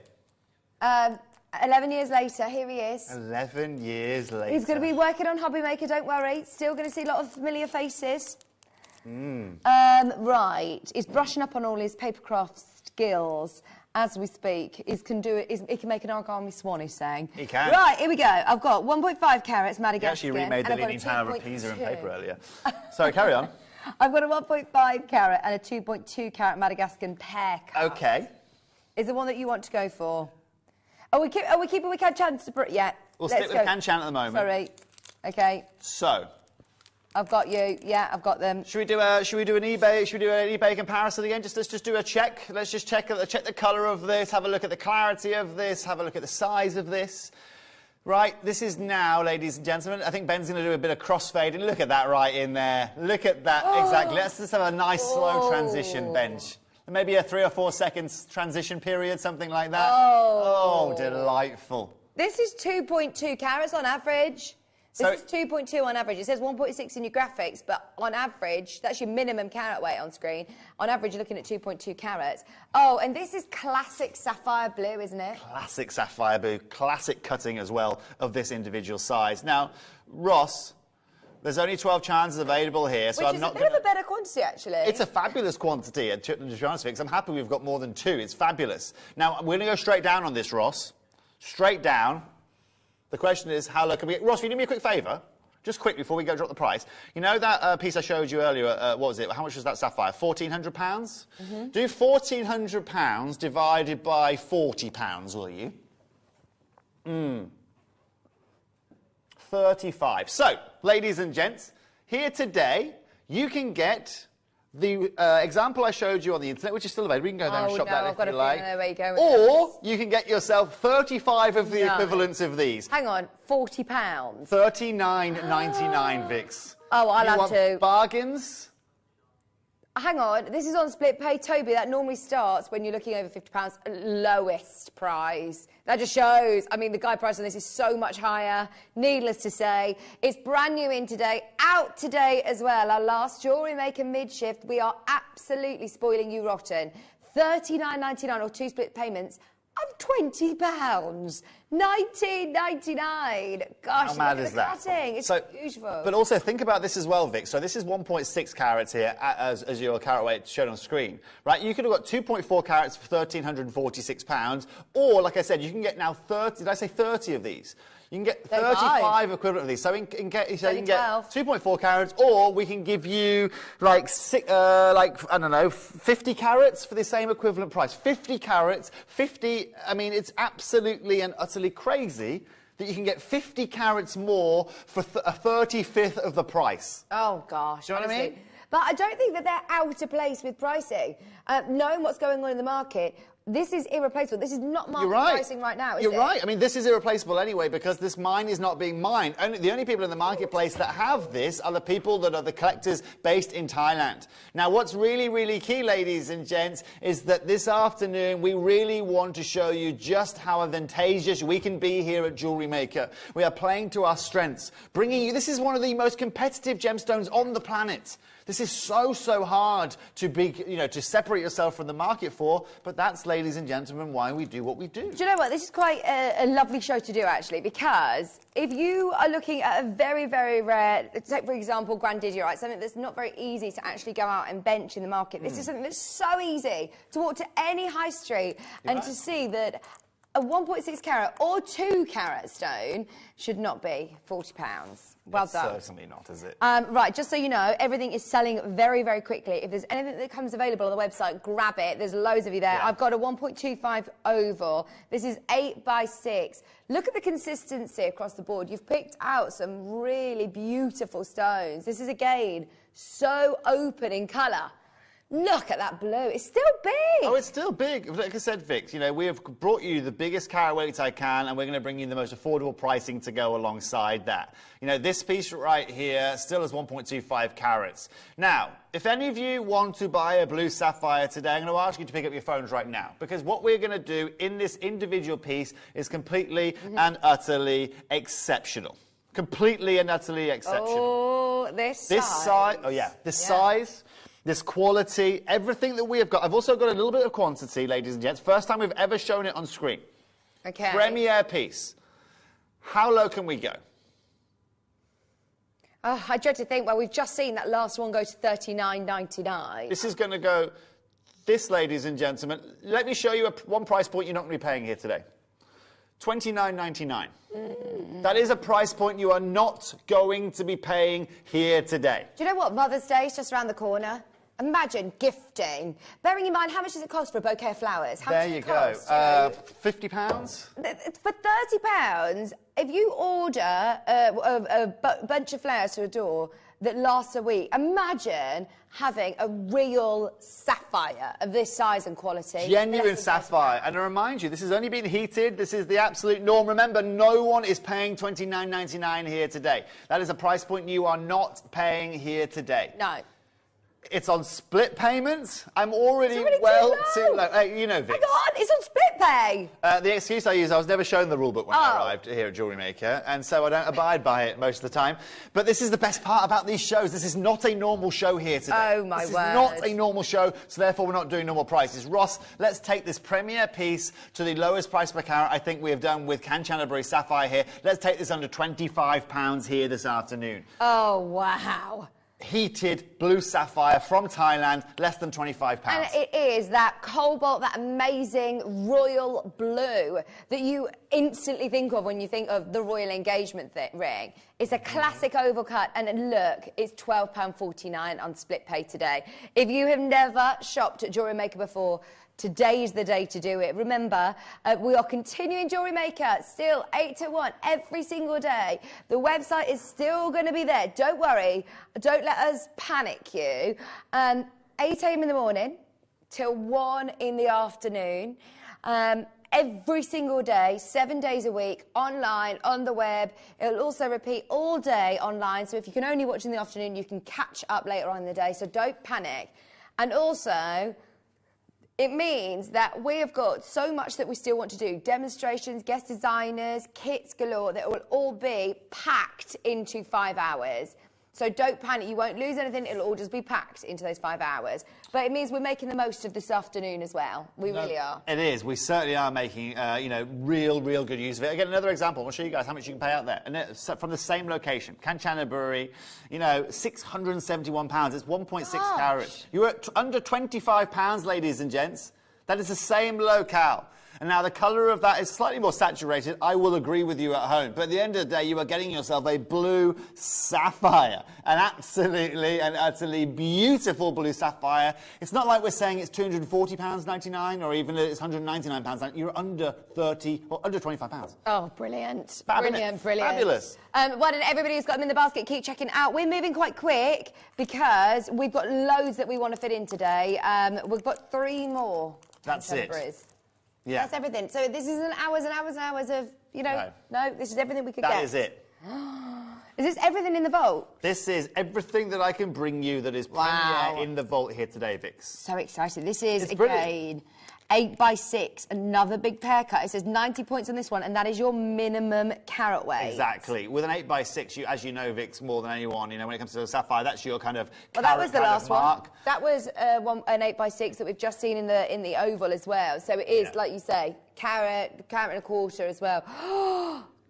11 years later, here he is. 11 years later. He's going to be working on Hobby Maker, don't worry. Still going to see a lot of familiar faces. Right, he's brushing up on all his papercraft skills as we speak. He can make an origami swan, he's saying. He can. Right, here we go. I've got 1.5 carats Madagascar. He actually remade the and I've got Leaning a Tower of Pisa in 2.2. paper earlier. Sorry, carry on. I've got a 1.5 carat and a 2.2 carat Madagascar pear cut. Okay. Is the one that you want to go for? Are we keeping we can chance to... Yeah. We'll stick with Can-Chan at the moment. Sorry. Okay. So... I've got you. Yeah, I've got them. Should we do an eBay comparison again? Let's just do a check. Let's just check the colour of this, have a look at the clarity of this, have a look at the size of this. Right, this is now, ladies and gentlemen. I think Ben's going to do a bit of crossfade, and look at that right in there. Look at that, exactly. Let's just have a nice slow transition, Benj. Maybe a 3 or 4 seconds transition period, something like that. Oh, delightful. This is 2.2 carats on average. This is 2.2 on average. It says 1.6 in your graphics, but on average, that's your minimum carat weight on screen. On average, you're looking at 2.2 carats. Oh, and this is classic sapphire blue, isn't it? Classic sapphire blue, classic cutting as well of this individual size. Now, Ross, there's only 12 chances available here, so Which I'm is not a bit of a better quantity, actually. It's a fabulous quantity at Transfix. I'm happy we've got more than 2. It's fabulous. Now, we're going to go straight down on this, Ross. Straight down. The question is, how low can we get... Ross, will you do me a quick favour? Just quick, before we go drop the price. You know that piece I showed you earlier, what was it? How much was that sapphire? £1,400? Mm-hmm. Do £1,400 divided by £40, will you? 35. So, ladies and gents, here today, you can get... the example I showed you on the internet, which is still available, you can go there and shop that if you like. I know where you're going with or this. you can get yourself 35 of the equivalents of these. Hang on, £40. $39.99, Vix. Oh, I'll have to. Bargains? Hang on, this is on split pay, Toby. That normally starts when you're looking over £50, lowest price. That just shows, I mean, the guide price on this is so much higher. Needless to say, it's brand new in today, out today as well. Our last Jewellery Maker mid-shift. We are absolutely spoiling you rotten. $39.99 or 2 split payments of £20. $19.99. Gosh, How mad look at is the that? cutting. It's So, beautiful. But also think about this as well, Vic. So this is 1.6 carats here, as your carat weight shown on screen, right? You could have got 2.4 carats for £1,346, or like I said, you can get now 30. Did I say 30 of these? You can get 35 equivalent of these. So you can get 2.4 carats, or we can give you like I don't know, 50 carats for the same equivalent price. 50 carats, 50. I mean, it's absolutely and utterly crazy that you can get 50 carats more for a 35th of the price. Oh, gosh. Do you know what I mean? But I don't think that they're out of place with pricing. Knowing what's going on in the market, this is irreplaceable. This is not market pricing right now, is it? You're right. I mean, this is irreplaceable anyway because this mine is not being mined. The only people in the marketplace that have this are the people that are the collectors based in Thailand. Now, what's really, really key, ladies and gents, is that this afternoon we really want to show you just how advantageous we can be here at Jewellery Maker. We are playing to our strengths, bringing you... This is one of the most competitive gemstones on the planet. This is so hard to be, to separate yourself from the market for, but that's, ladies and gentlemen, why we do what we do. Do you know what? This is quite a lovely show to do, actually, because if you are looking at a very, very rare, take, for example, grandidierite, something that's not very easy to actually go out and bench in the market. This is something that's so easy to walk to any high street and to see that a 1.6 carat or 2 carat stone should not be £40. Well done. Certainly not, is it? Right, just so you know, everything is selling very, very quickly. If there's anything that comes available on the website, grab it. There's loads of you there. Yeah. I've got a 1.25 oval. This is 8x6. Look at the consistency across the board. You've picked out some really beautiful stones. This is, again, so open in colour. Look at that blue. It's still big. Oh, it's still big. Like I said, Vix, we have brought you the biggest carat weights I can, and we're going to bring you the most affordable pricing to go alongside that. This piece right here still is 1.25 carats. Now, if any of you want to buy a blue sapphire today, I'm going to ask you to pick up your phones right now, because what we're going to do in this individual piece is completely and utterly exceptional. Completely and utterly exceptional. Oh, this size. Oh, yeah. This size. This quality, everything that we have got. I've also got a little bit of quantity, ladies and gents. First time we've ever shown it on screen. Okay. Premiere piece. How low can we go? Oh, I dread to think, well, we've just seen that last one go to $39.99. This is going to go, ladies and gentlemen, let me show you one price point you're not going to be paying here today. $29.99. That is a price point you are not going to be paying here today. Do you know what? Mother's Day is just around the corner. Imagine gifting. Bearing in mind, how much does it cost for a bouquet of flowers? How much does it cost? £50? For £30, if you order a bunch of flowers to a door that lasts a week, imagine having a real sapphire of this size and quality. Genuine sapphire. And I remind you, this has only been heated. This is the absolute norm. Remember, no one is paying $29.99 here today. That is a price point you are not paying here today. No. It's on split payments. I'm already too low. You know, Vic. Hang on, it's on split pay. The excuse I use, I was never shown the rule book when I arrived here at Jewellery Maker, and so I don't abide by it most of the time. But this is the best part about these shows. This is not a normal show here today. Oh, my word. This is not a normal show, so therefore we're not doing normal prices. Ross, let's take this premiere piece to the lowest price per carat I think we have done with Kanchanaburi Sapphire here. Let's take this under £25 here this afternoon. Oh, wow. Heated blue sapphire from Thailand, less than £25. And it is that cobalt, that amazing royal blue that you instantly think of when you think of the royal engagement ring. It's a classic oval cut, and look, it's £12.49 on split pay today. If you have never shopped at Jewellery Maker before, today is the day to do it. Remember, we are continuing Jewellery Maker, still 8 to 1 every single day. The website is still going to be there. Don't worry. Don't let us panic you. 8 a.m. in the morning till 1 in the afternoon. Every single day, 7 days a week, online, on the web. It'll also repeat all day online. So if you can only watch in the afternoon, you can catch up later on in the day. So don't panic. And also, it means that we have got so much that we still want to do. Demonstrations, guest designers, kits galore that will all be packed into 5 hours. So don't panic, you won't lose anything, it'll all just be packed into those 5 hours. But it means we're making the most of this afternoon as well. We really are. It is. We certainly are making, you know, real good use of it. Again, another example. I'll show you guys how much you can pay out there. And from the same location, Kanchanaburi, you know, £671. It's 1.6 carats. You're at under £25, ladies and gents. That is the same locale. And now the colour of that is slightly more saturated. I will agree with you at home. But at the end of the day, you are getting yourself a blue sapphire. An absolutely and utterly beautiful blue sapphire. It's not like we're saying it's £240.99 or even it's £199. You're under 30 or under £25. Oh, brilliant. Brilliant. Fabulous. Why don't everybody who's got them in the basket keep checking out? We're moving quite quick because we've got loads that we want to fit in today. We've got 3 more. That's it. Yeah. That's everything. So this isn't hours and hours and hours of, you know, no, this is everything we could get. That is it. Is this everything in the vault? This is everything that I can bring you that is premiere in the vault here today, Vix. So excited. This is, again, 8x6, another big pear cut. It says 90 points on this one, and that is your minimum carat weight. Exactly. With an 8x6, you, as you know, Vix, more than anyone, you know, when it comes to the sapphire, that's your kind of well, that was the last mark. one. That was an 8x6 that we've just seen in the oval as well. So it is, like you say, carat and a quarter as well.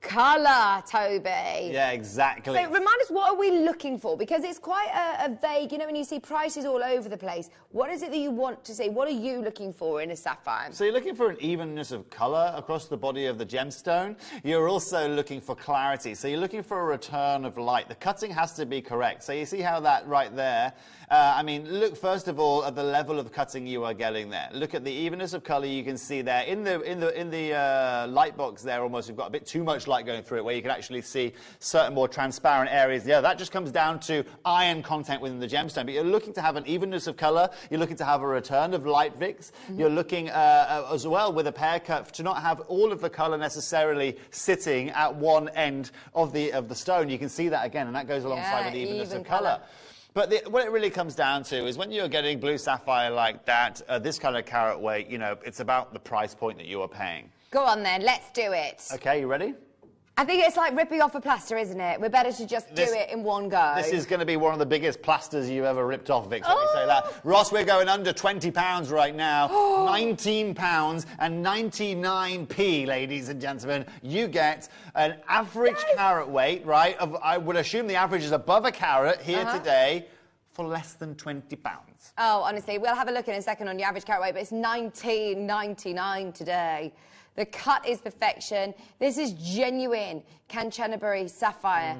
Colour, Toby. Yeah, exactly. So remind us, what are we looking for? Because it's quite a vague, you know, when you see prices all over the place, what is it that you want to see? What are you looking for in a sapphire? So you're looking for an evenness of colour across the body of the gemstone. You're also looking for clarity. So you're looking for a return of light. The cutting has to be correct. So you see how that right there, I mean, look first of all at the level of cutting you are getting there. Look at the evenness of colour you can see there. In the light box there almost, you've got a bit too much light going through it where you can actually see certain more transparent areas. Yeah, that just comes down to iron content within the gemstone. But you're looking to have an evenness of colour. You're looking to have a return of light, Vix. You're looking as well with a pear cut to not have all of the colour necessarily sitting at one end of the stone. You can see that again, and that goes alongside with the evenness of colour. But what it really comes down to is when you're getting blue sapphire like that, this kind of carat weight, you know, it's about the price point that you are paying. Go on then, let's do it. Okay, you ready? I think it's like ripping off a plaster, isn't it? We're better to just do it in one go. This is going to be one of the biggest plasters you've ever ripped off, Vix, let me say that. Ross, we're going under £20 right now. £19 and 99p, ladies and gentlemen. You get an average carat weight, right? I would assume the average is above a carat here today for less than £20. Oh, honestly, we'll have a look in a second on your average carat weight, but it's $19.99 today. The cut is perfection. This is genuine Kanchanaburi sapphire.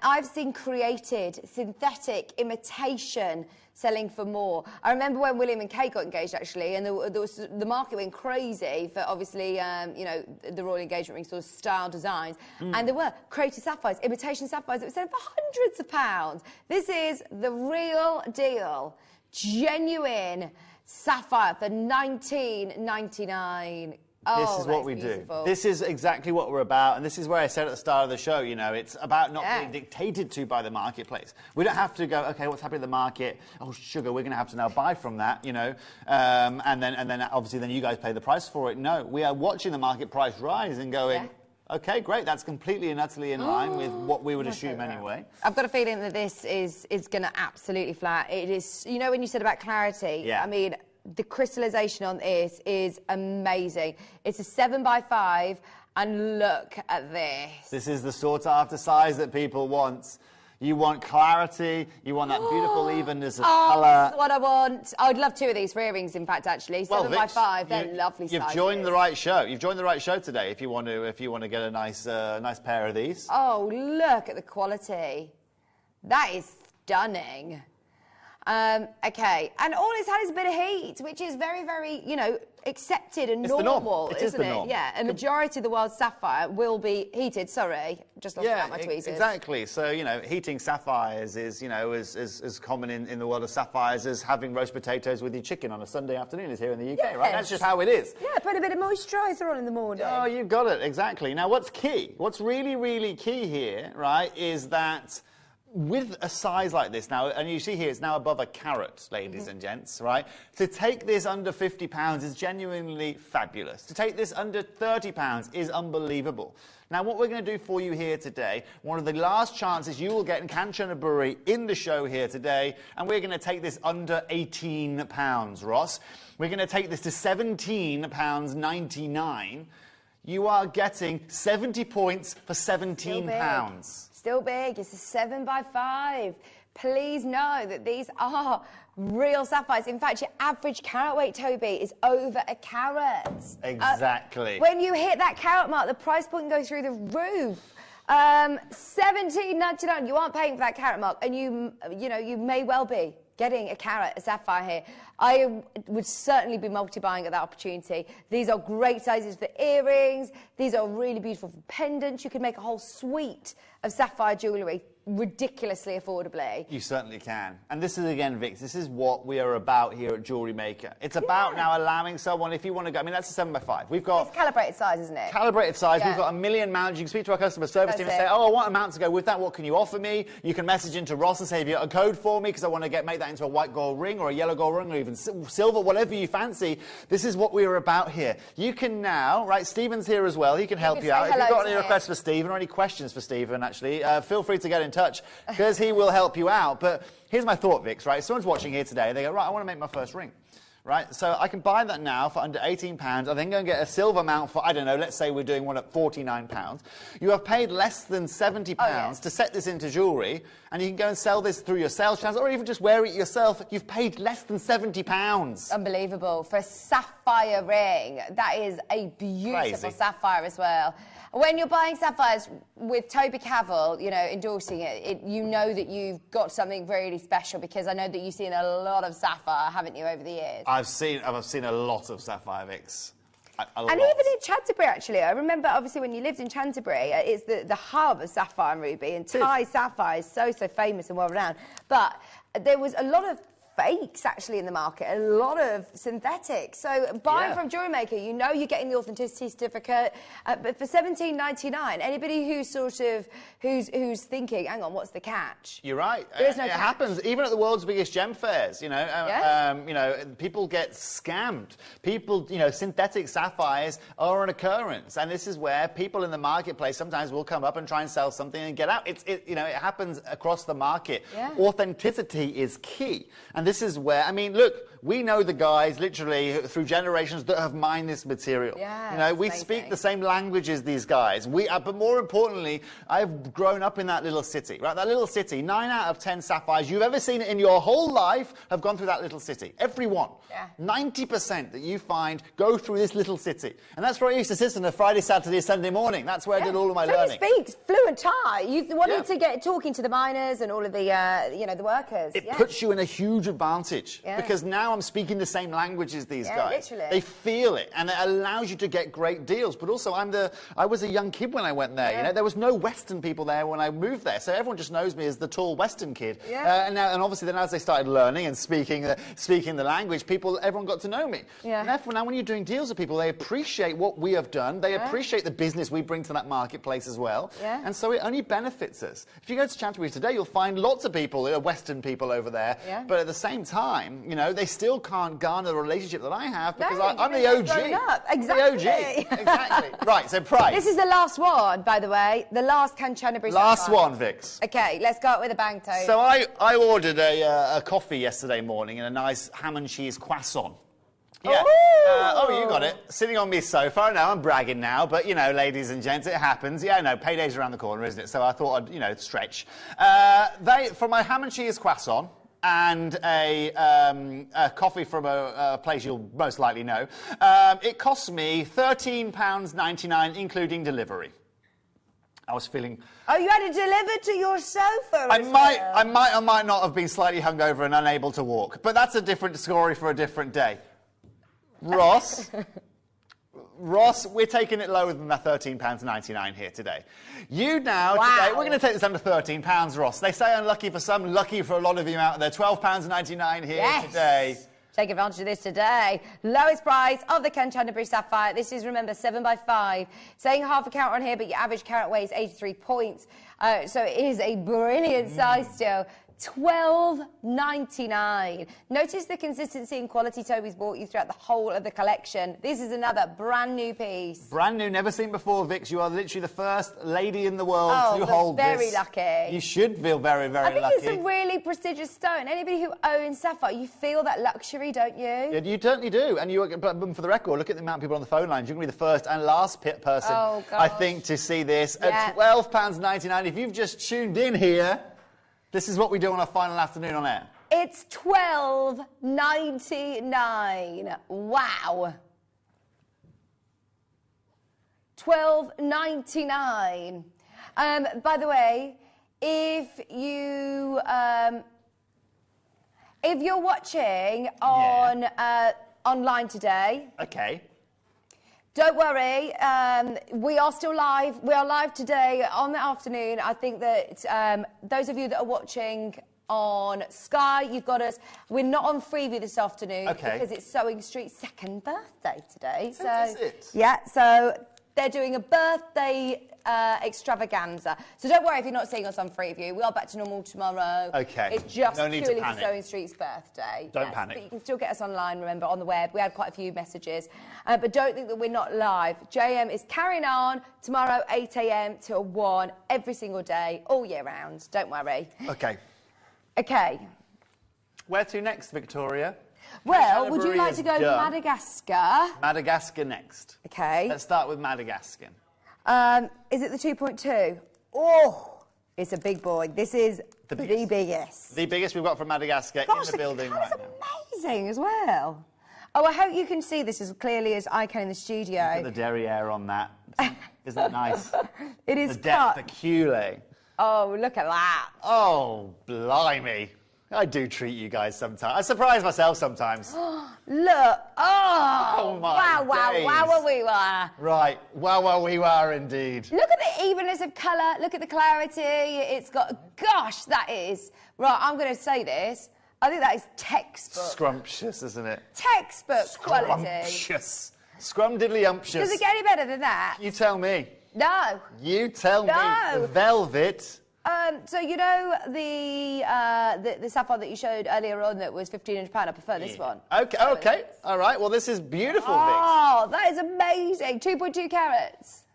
I've seen created synthetic imitation selling for more. I remember when William and Kate got engaged, actually, and the market went crazy for, obviously, you know, the royal engagement ring sort of style designs. And there were created sapphires, imitation sapphires that were selling for hundreds of pounds. This is the real deal. Genuine sapphire for $19.99. This is what we do. This is exactly what we're about, and this is where I said at the start of the show, you know, it's about not being dictated to by the marketplace. We don't have to go, okay, what's happening in the market? Oh, sugar, we're going to have to now buy from that, you know, and then obviously then you guys pay the price for it. No, we are watching the market price rise and going, okay, great, that's completely and utterly in line with what we would assume anyway. I've got a feeling that this is going to absolutely flat. It is, you know, when you said about clarity, I mean, the crystallization on this is amazing. It's a 7x5, and look at this. This is the sought after size that people want. You want clarity, you want that beautiful evenness of colour. That's what I want. I would love 2 of these for earrings, in fact, actually. 7x5, they're lovely sizes. You've joined the right show. You've joined the right show today if you want to get a nice pair of these. Oh, look at the quality. That is stunning. Okay, and all it's had is a bit of heat, which is very, very, you know, accepted and normal, isn't it? Yeah, a majority of the world's sapphire will be heated. Sorry, just lost out my tweezers. Exactly. So, you know, heating sapphires is, you know, as common in the world of sapphires as having roast potatoes with your chicken on a Sunday afternoon is here in the UK, right? That's just how it is. Yeah, put a bit of moisturiser on in the morning. Oh, you've got it, exactly. Now, what's key? What's really, really key here, right, is that with a size like this now, and you see here it's now above a carat, ladies and gents, right? To take this under £50 is genuinely fabulous. To take this under £30 is unbelievable. Now, what we're going to do for you here today, one of the last chances you will get in Canterbury in the show here today, and we're going to take this under £18, Ross. We're going to take this to £17.99. You are getting 70 points for £17. Still big. It's a 7x5. Please know that these are real sapphires. In fact, your average carat weight, Toby, is over a carat. Exactly. When you hit that carat mark, the price point can go through the roof. $17.99. You aren't paying for that carat mark, and you may well be getting a carat, a sapphire here. I would certainly be multi-buying at that opportunity. These are great sizes for earrings. These are really beautiful for pendants. You can make a whole suite of sapphire jewellery ridiculously affordably. You certainly can. And this is, again, Vix, this is what we are about here at Jewellery Maker. It's about now allowing someone, if you want to go, I mean, that's a 7x5. We've got... It's calibrated size, isn't it? Calibrated size. Yeah. We've got 1 million mounts. You can speak to our customer service team and say, oh, I want a mount to go with that. What can you offer me? You can message into Ross and say, have you got a code for me? Because I want to make that into a white gold ring or a yellow gold ring or even silver, whatever you fancy. This is what we are about here. You can now, right, Stephen's here as well. He can help you out. If you've got any requests for Stephen or any questions for Stephen, actually, feel free to get in touch because he will help you out. But here's my thought, Vix, right? Someone's watching here today. They go, right, I want to make my first ring. Right, so I can buy that now for under £18. I then go and get a silver mount for, I don't know, let's say we're doing one at £49. You have paid less than £70 to set this into jewellery, and you can go and sell this through your sales channels, or even just wear it yourself. You've paid less than £70. Unbelievable. For a sapphire ring, that is a beautiful sapphire as well. When you're buying sapphires with Toby Cavell, you know, endorsing it, you know that you've got something really special, because I know that you've seen a lot of sapphire, haven't you, over the years? I've seen a lot of sapphire, Vix. And even in Canterbury, actually, I remember, obviously, when you lived in Canterbury, it's the hub of sapphire and ruby, and Thai sapphire is so famous and well-renowned. But there was a lot of fakes actually in the market, a lot of synthetics. So buying from Jewellery Maker, you know you're getting the authenticity certificate. But for $17.99, anybody who's sort of who's thinking, hang on, what's the catch? You're right. There's no it catch. Happens even at the world's biggest gem fairs. You know, you know, people get scammed. People, you know, synthetic sapphires are an occurrence, and this is where people in the marketplace sometimes will come up and try and sell something and get out. You know, it happens across the market. Yeah. Authenticity is key, and this is where, I mean, look, we know the guys literally through generations that have mined this material. Yeah, you know, we speak the same language as these guys. But more importantly, I've grown up in that little city, right? That little city, 9 out of 10 sapphires you've ever seen in your whole life have gone through that little city. Every one. Yeah. 90% that you find go through this little city. And that's where I used to sit on a Friday, Saturday, Sunday morning. That's where I did all of my learning. So you speak fluent Thai. You wanted to get talking to the miners and all of the, you know, the workers. It puts you in a huge advantage because now I'm speaking the same language as these guys. Literally. They feel it, and it allows you to get great deals. But also, I was a young kid when I went there. You know, there was no Western people there when I moved there, so everyone just knows me as the tall Western kid. And obviously, then as they started learning and speaking the language, everyone got to know me. And therefore, now when you're doing deals with people, they appreciate what we have done. They appreciate the business we bring to that marketplace as well. And so it only benefits us. If you go to Canterbury today, you'll find lots of people, Western people over there. But at the same time, you know, they still can't garner the relationship that I have because I'm the OG. Exactly. The OG. Exactly. Right, so price. This is the last one, by the way. The last Canterbury Last sapphire. one, Vix. Okay, let's go out with a bang, Toad. So I ordered a coffee yesterday morning and a nice ham and cheese croissant. Yeah. You got it. Sitting on my sofa. I know I'm bragging now, but, you know, ladies and gents, it happens. Yeah, I know, payday's around the corner, isn't it? So I thought I'd, you know, stretch. For my ham and cheese croissant, and a coffee from a place you'll most likely know. It cost me £13.99, including delivery. I was feeling... Oh, you had it delivered to your sofa I might not have been slightly hungover and unable to walk, but that's a different story for a different day. Ross... Ross, we're taking it lower than that £13.99 here today. You now, today, we're going to take this under £13, Ross. They say unlucky for some, lucky for a lot of you out there. £12.99 here today. Take advantage of this today. Lowest price of the Ken Chanterbury Sapphire. This is, remember, 7x5. Saying half a carat on here, but your average carat weighs 83 points. So it is a brilliant size still. $12.99. Notice the consistency and quality Toby's bought you throughout the whole of the collection. This is another brand new piece. Brand new, never seen before, Vix. You are literally the first lady in the world to hold this. Very lucky. You should feel very, very lucky. I think it's a really prestigious stone. Anybody who owns sapphire, you feel that luxury, don't you? Yeah, you certainly do. And you, but for the record, look at the amount of people on the phone lines. You're going to be the first and last person, I think, to see this at £12.99. If you've just tuned in here, this is what we do on our final afternoon on air. It's $12.99. Wow. $12.99. By the way, if you're watching on online today, okay. Don't worry, we are still live. We are live today on the afternoon. I think that those of you that are watching on Sky, you've got us. We're not on Freeview this afternoon because it's Sewing Street's second birthday today. So is it? Yeah, so they're doing a birthday extravaganza. So don't worry if you're not seeing us on Freeview. We are back to normal tomorrow. Okay. It's just No need to purely for panic. Sewing Street's birthday. Don't panic. But you can still get us online, remember, on the web. We had quite a few messages. But don't think that we're not live. JM is carrying on tomorrow, 8 a.m. till 1, every single day, all year round. Don't worry. Okay. Okay. Where to next, Victoria? Well, would you like to go to done. Madagascar? Madagascar next. Okay. Let's start with Madagascar. Is it the 2.2? Oh, it's a big boy. This is the biggest. The biggest we've got from Madagascar in the building right now. Amazing as well. Oh, I hope you can see this as clearly as I can in the studio. Look at the derriere on that. Isn't it nice? It is the depth, the cule. Oh, look at that. Oh, blimey. I do treat you guys sometimes. I surprise myself sometimes. Look. Oh, my days. wow, we were. Right. Wow, we were indeed. Look at the evenness of colour. Look at the clarity. It's got, gosh, that is. Right, I'm going to say this. I think that is textbook. Scrumptious, isn't it? Textbook quality. Scrumptious. Scrumdiddly-umptious. Does it get any better than that? You tell me. No. You tell me. The velvet. So you know the sapphire that you showed earlier on that was £1,500. I prefer this one. Okay. All right. Well, this is beautiful, Vix. Oh, that is amazing. 2.2 carats.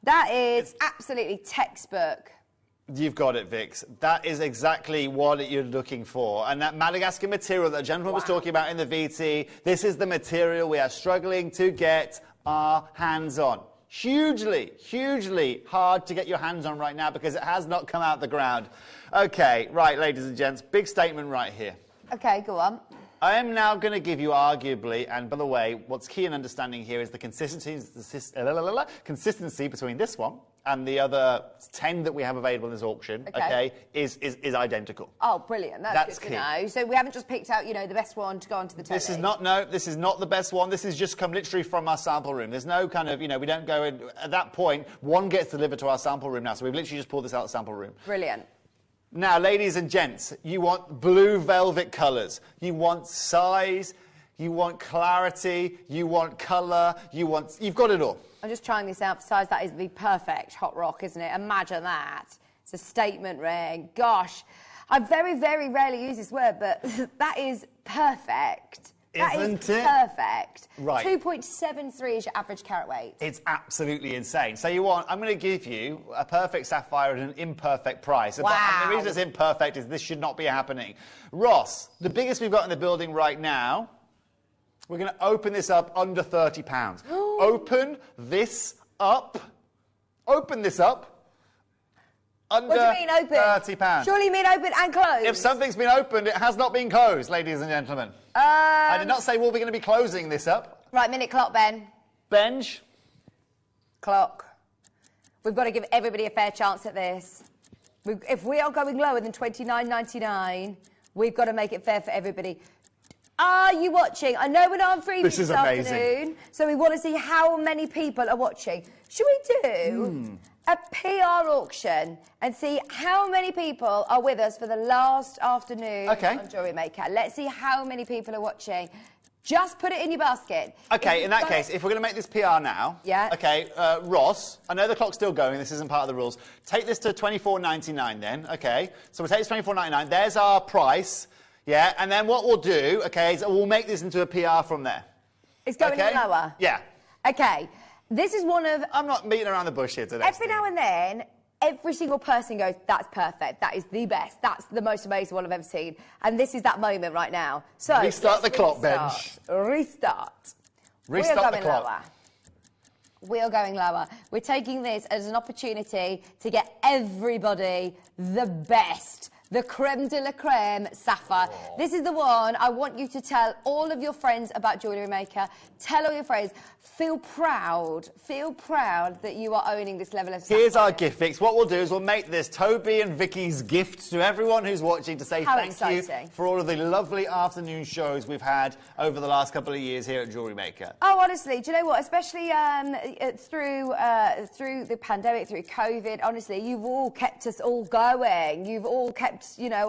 That is absolutely textbook. You've got it, Vix. That is exactly what you're looking for. And that Madagascar material that the gentleman was talking about in the VT, this is the material we are struggling to get our hands on. Hugely hard to get your hands on right now because it has not come out the ground. Okay, right, ladies and gents, big statement right here. Okay, go on. I am now going to give you arguably, and by the way, what's key in understanding here is the consistency between this one and the other 10 that we have available in this auction, okay, is identical. Oh, brilliant. That's good key. to know. So we haven't just picked out, the best one to go onto the telly. This is not the best one. This has just come literally from our sample room. There's no kind of, we don't go in. At that point, one gets delivered to our sample room now, so we've literally just pulled this out of the sample room. Brilliant. Now, ladies and gents, you want blue velvet colours. You want size, you want clarity, you want colour, you've got it all. I'm just trying this out for size. That is the perfect hot rock, isn't it? Imagine that. It's a statement ring. Gosh, I very, very rarely use this word, but that is perfect. Isn't it? Perfect. Right. 2.73 is your average carat weight. It's absolutely insane. So I'm going to give you a perfect sapphire at an imperfect price. Wow. And the reason it's imperfect is this should not be happening. Ross, the biggest we've got in the building right now, we're going to open this up under £30. Open this up. Open this up. Under what do you mean open? £30. Surely you mean open and closed? If something's been opened, it has not been closed, ladies and gentlemen. I did not say we're going to be closing this up. Right, minute clock, Ben. Benj. Clock. We've got to give everybody a fair chance at this. If we are going lower than $29.99, we've got to make it fair for everybody. Are you watching? I know we're not on Freeview this afternoon, so we want to see how many people are watching. Should we do a PR auction and see how many people are with us for the last afternoon on Jewellery Maker. Let's see how many people are watching. Just put it in your basket. Okay, in that case, if we're going to make this PR now, okay, Ross, I know the clock's still going, this isn't part of the rules. Take this to $24.99 then, okay? So we'll take this to $24.99, there's our price, yeah? And then what we'll do, okay, is we'll make this into a PR from there. It's going lower? Yeah. Okay, this is one of... I'm not beating around the bush here today. Every now and then, every single person goes, that's perfect, that is the best, that's the most amazing one I've ever seen. And this is that moment right now. So restart the clock, bench. Restart. Restart the clock. Lower. We are going lower. We're taking this as an opportunity to get everybody the best. The creme de la creme sapphire. Oh. This is the one I want you to tell all of your friends about Jewellery Maker. Tell all your friends. Feel proud that you are owning this level of sapphire. Here's our gift fix. What we'll do is we'll make this Toby and Vicky's gift to everyone who's watching to say thank you for all of the lovely afternoon shows we've had over the last couple of years here at Jewellery Maker. Oh, honestly, do you know what? Especially through the pandemic, through COVID, honestly, you've all kept us all going. You've all kept, you know,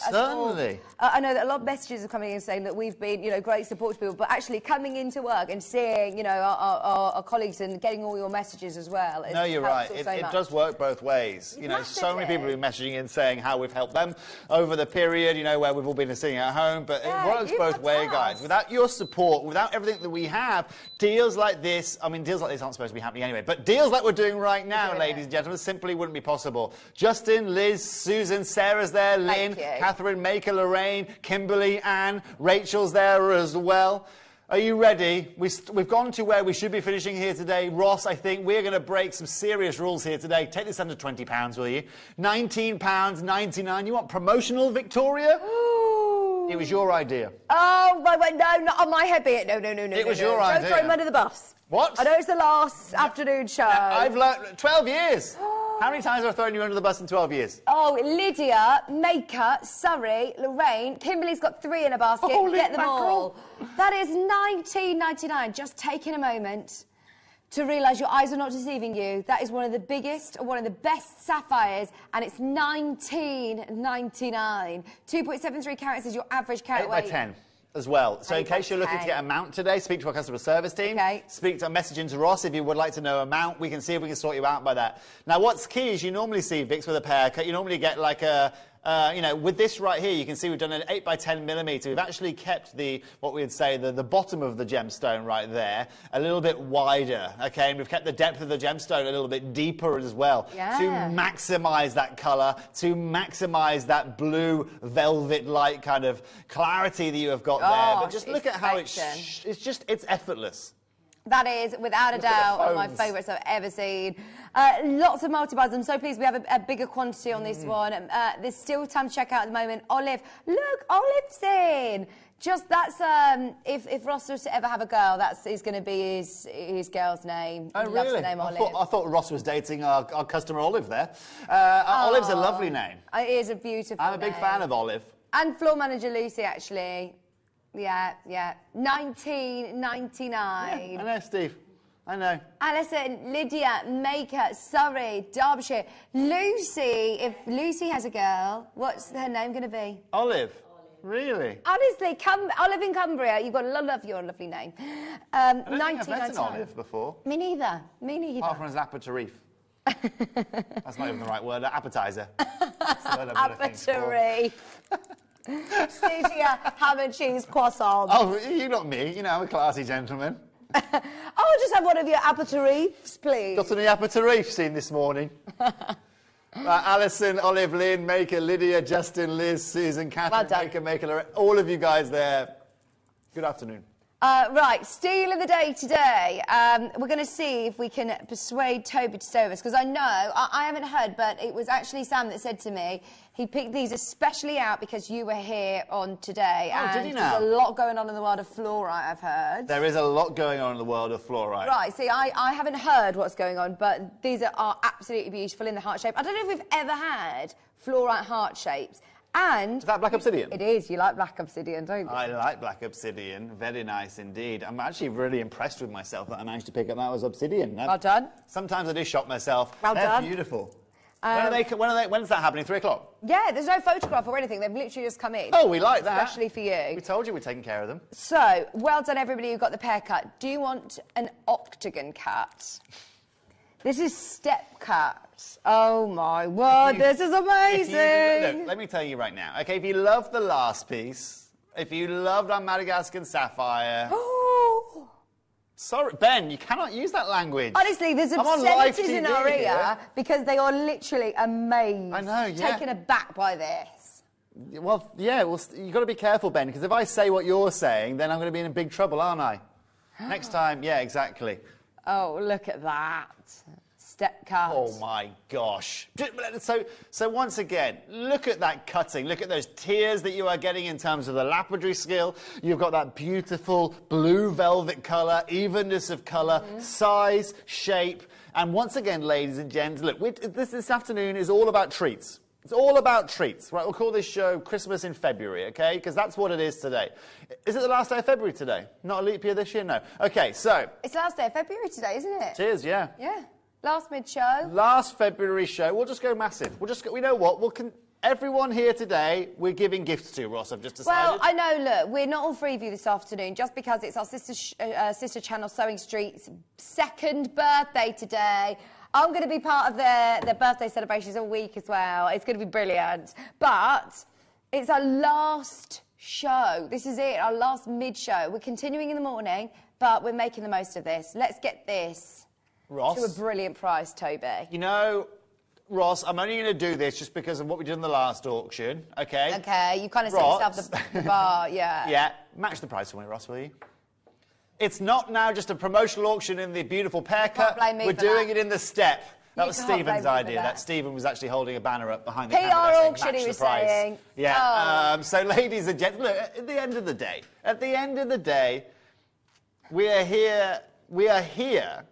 certainly. I know that a lot of messages are coming in saying that we've been, you know, great support to people, but actually coming into work and seeing, you know, our colleagues and getting all your messages as well. No, you're right. It does work both ways. You know, so many people have been messaging in saying how we've helped them over the period, you know, where we've all been sitting at home, but it works both ways, guys. Without your support, without everything that we have, deals like this, I mean, deals like this aren't supposed to be happening anyway, but deals like we're doing right now, ladies and gentlemen, simply wouldn't be possible. Justin, Liz, Susan, Sarah's there, Lynn, Catherine, Maker, Lorraine, Kimberly, Anne, Rachel's there as well. Are you ready? We've gone to where we should be finishing here today. Ross, I think we're going to break some serious rules here today. Take this under £20, will you? £19.99. You want promotional, Victoria? Ooh. It was your idea. Oh, no, not on my head, be it. No. It was your idea. Don't throw him under the bus. What? I know it's the last afternoon show. I've learned 12 years. How many times have I thrown you under the bus in 12 years? Oh, Lydia, Maker, Surrey, Lorraine, Kimberly's got 3 in a basket. Holy Get them mackerel. all. That is $19.99. Just taking a moment to realise your eyes are not deceiving you. That is one of the biggest, one of the best sapphires, and it's $19.99. 2.73 carats is your average carat weight. 8 by 10. As well. So in case you're looking to get a mount today, speak to our customer service team. Speak to a message into Ross if you would like to know a mount. We can see if we can sort you out by that. Now, what's key is you normally see, Vix, with a pear cut, you normally get like a, you know, with this right here, you can see we've done an 8 by 10 millimetre. We've actually kept the, what we would say, the bottom of the gemstone right there a little bit wider, okay? And we've kept the depth of the gemstone a little bit deeper as well to maximise that colour, to maximise that blue velvet-like kind of clarity that you have got there. But just look at how it's effortless. That is, without a doubt, one of my favourites I've ever seen. Lots of multi-buys. I'm so pleased we have a bigger quantity on this one. There's still time to check out at the moment. Olive. Look, Olive's in. Just, that's, if Ross was to ever have a girl, is going to be his girl's name. Oh, he really? Loves the name Olive. I thought Ross was dating our customer Olive there. Olive's a lovely name. It is a beautiful name. I'm a big fan of Olive. And floor manager Lucy, actually. Yeah. $19.99. I know, Steve. I know. Alison, Lydia, Maker, Surrey, Derbyshire. Lucy, if Lucy has a girl, what's her name going to be? Olive. Really? Honestly, Olive in Cumbria. You've got to love your lovely name. I don't think I've met an Olive before. Me neither. Apart from his aperitif. That's not even the right word. Appetizer. That's the word I'm aperitif. Stacia, ham and cheese croissant. Oh, you not me. You know, I'm a classy gentleman. I'll just have one of your aperitifs, please. Got any aperitifs seen this morning? Alison, Olive, Lynn, Maker, Lydia, Justin, Liz, Susan, Catherine, Maker, all of you guys there. Good afternoon. Right, steal of the day today. We're going to see if we can persuade Toby to stay with us, because I know, I haven't heard, but it was actually Sam that said to me, he picked these especially out because you were here on today. Oh, did he now? There's a lot going on in the world of fluorite, I've heard. There is a lot going on in the world of fluorite. Right, see, I haven't heard what's going on, but these are absolutely beautiful in the heart shape. I don't know if we've ever had fluorite heart shapes And... Is that black obsidian? It is. You like black obsidian, don't you? I like black obsidian. Very nice indeed. I'm actually really impressed with myself that I managed to pick up that was obsidian. Well done. Sometimes I do shock myself. Well They're done. beautiful. When's that happening? 3 o'clock? Yeah, there's no photograph or anything. They've literally just come in. Oh, we like that. Especially for you. We told you we're taking care of them. So, well done everybody who got the pear cut. Do you want an octagon cut? This is step cut. Oh my word, this is amazing. Look, let me tell you right now. Okay, if you love the last piece, if you loved our Madagascar sapphire... Oh. Sorry, Ben, you cannot use that language. Honestly, there's I'm on live obscenities in TV our ear here. because they are literally amazed. I know, yeah. Taken aback by this. Well, yeah, you've got to be careful, Ben, because if I say what you're saying, then I'm going to be in big trouble, aren't I? Next time, yeah, exactly. Oh, look at that. Step cut. Oh, my gosh. So once again, look at that cutting. Look at those tiers that you are getting in terms of the lapidary skill. You've got that beautiful blue velvet colour, evenness of colour, size, shape. And once again, ladies and gents, look, this afternoon is all about treats. It's all about treats. Right, we'll call this show Christmas in February, okay? Because that's what it is today. Is it the last day of February today? Not a leap year this year? No. Okay, so... It's the last day of February today, isn't it? It is, yeah. Yeah. Last mid-show. Last February show. We'll just go massive. We know what? Everyone here today, we're giving gifts to, Ross, I've just decided. Well, I know, look, we're not all Freeview this afternoon just because it's our sister channel, Sewing Street's 2nd birthday today. I'm going to be part of their birthday celebrations all week as well. It's going to be brilliant. But it's our last show. This is it, our last mid-show. We're continuing in the morning, but we're making the most of this. Let's get this Ross, to a brilliant price, Toby. You know, Ross, I'm only going to do this just because of what we did in the last auction, okay? Okay, you kind of set yourself the bar, yeah. Yeah, match the price for me, Ross, will you? It's not now just a promotional auction in the beautiful pear cut. We're doing it in the step. That was Stephen's idea. That Stephen was actually holding a banner up behind the camera PR auction, he was saying. Yeah. So, ladies and gents, look, at the end of the day, we are here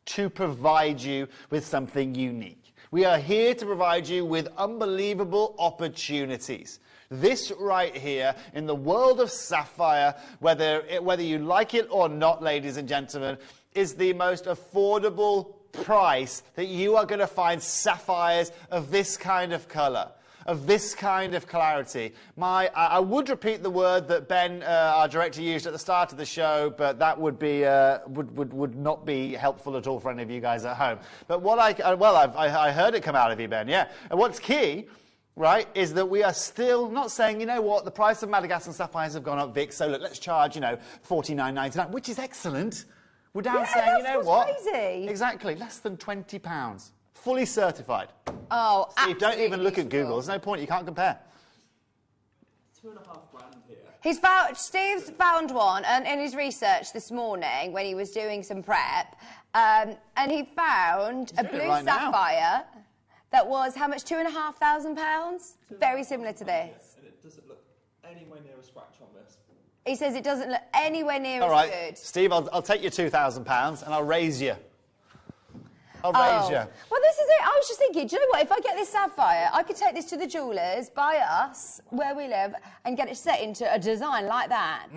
to provide you with something unique. We are here to provide you with unbelievable opportunities. This right here, in the world of sapphire, whether you like it or not, ladies and gentlemen, is the most affordable price that you are going to find sapphires of this kind of colour, of this kind of clarity. I would repeat the word that Ben, our director, used at the start of the show, but that would be would not be helpful at all for any of you guys at home. But what I heard it come out of you, Ben. Yeah. And what's key, right, is that we are still not saying, you know what, the price of Madagascar sapphires have gone up, Vic. So look, let's charge, $49.99, which is excellent. We're down saying, you know what? Crazy. Exactly, less than £20. Fully certified. Oh, Steve, don't even look at Google. There's no point. You can't compare. $2.5 grand here. Steve's found one and in his research this morning when he was doing some prep, and he found a blue sapphire that was how much? £2,500? Very similar to this. Yes, and it doesn't look anywhere near a scratch on this. He says it doesn't look anywhere near All as right, good. Steve, I'll take your £2,000 and I'll raise you. I'll raise you. Well, this is it. I was just thinking, do you know what? If I get this sapphire, I could take this to the jewellers, by us, where we live, and get it set into a design like that.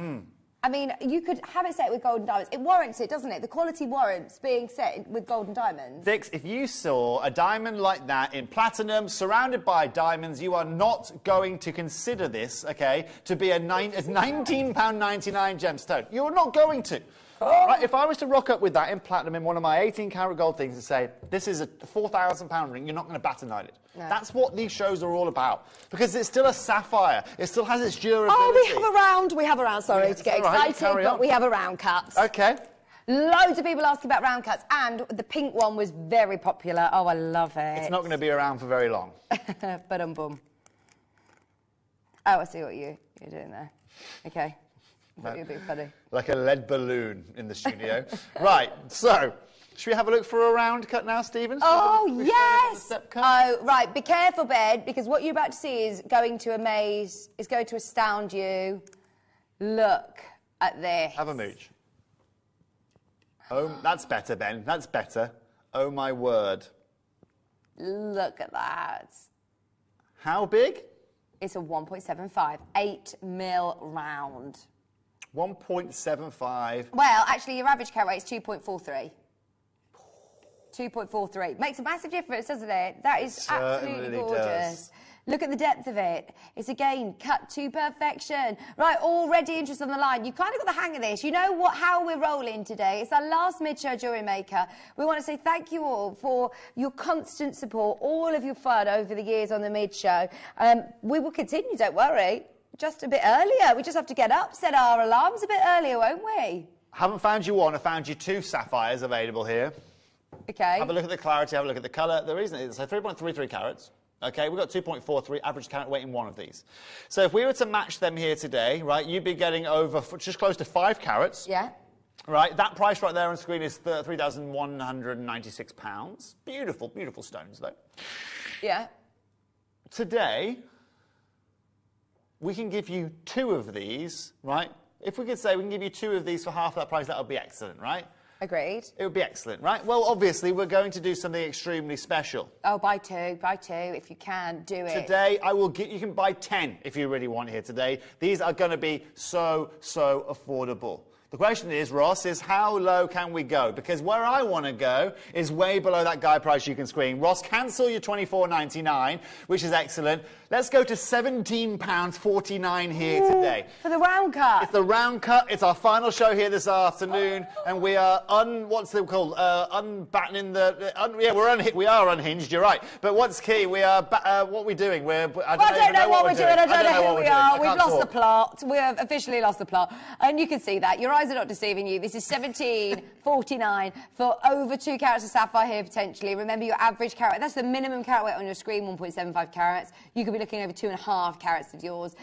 I mean, you could have it set with golden diamonds. It warrants it, doesn't it? The quality warrants being set with golden diamonds. Vix, if you saw a diamond like that in platinum, surrounded by diamonds, you are not going to consider this, okay, to be a £19.99 gemstone. You're not going to. Right, if I was to rock up with that in platinum in one of my 18-carat gold things and say, this is a £4,000 ring, you're not going to bat an eyelid. No. That's what these shows are all about. Because it's still a sapphire. It still has its durability. Oh, we have a round, sorry to get excited, but we have a round cut. OK. Loads of people asking about round cuts, and the pink one was very popular. Oh, I love it. It's not going to be around for very long. Ba-dum-bum. Oh, I see what you're doing there. OK. I thought you were being funny. Like a lead balloon in the studio. Right, so, should we have a look for a round cut now, Stephen? Oh, yes! Oh, right, be careful, Ben, because what you're about to see is going to amaze, is going to astound you. Look at this. Have a mooch. Oh, that's better, Ben, that's better. Oh, my word. Look at that. How big? It's a 1.75, 8 mil round. 1.75. Well, actually, your average carat weight is 2.43. 2.43. Makes a massive difference, doesn't it? That is absolutely gorgeous. Does. Look at the depth of it. It's, again, cut to perfection. Right, already interest on the line. You've kind of got the hang of this. You know how we're rolling today. It's our last mid-show Jewellery Maker. We want to say thank you all for your constant support, all of your fun over the years on the mid-show. We will continue, don't worry. Just a bit earlier. We just have to get up, set our alarms a bit earlier, won't we? Haven't found you one. I found you 2 sapphires available here. Okay. Have a look at the clarity, have a look at the colour. The reason is, so 3.33 carats. Okay, we've got 2.43 average carat weight in one of these. So if we were to match them here today, right, you'd be getting over just close to 5 carats. Yeah. Right, that price right there on screen is £3,196. Beautiful, beautiful stones, though. Yeah. Today, we can give you 2 of these, right? If we could say we can give you 2 of these for half that price, that would be excellent, right? Agreed. It would be excellent, right? Well, obviously, we're going to do something extremely special. Oh, buy 2, if you can, do it. Today, I will get, you can buy 10 if you really want here today. These are going to be so affordable. The question is, Ross, is how low can we go? Because where I want to go is way below that guide price you can screen. Ross, cancel your $24.99, which is excellent. Let's go to £17.49 here today. For the round cut? It's the round cut. It's our final show here this afternoon, and we are what's it called? Unbattening the. We are unhinged. You're right. But what's key? We are. What are we doing? I don't know what we're doing. I don't know who we are. We've lost the plot. We have officially lost the plot, and you can see that. Your eyes are not deceiving you. This is $17.49 for over 2 carats of sapphire here potentially. Remember your average carat. That's the minimum carat weight on your screen. 1.75 carats. You could be looking over 2.5 carats of yours.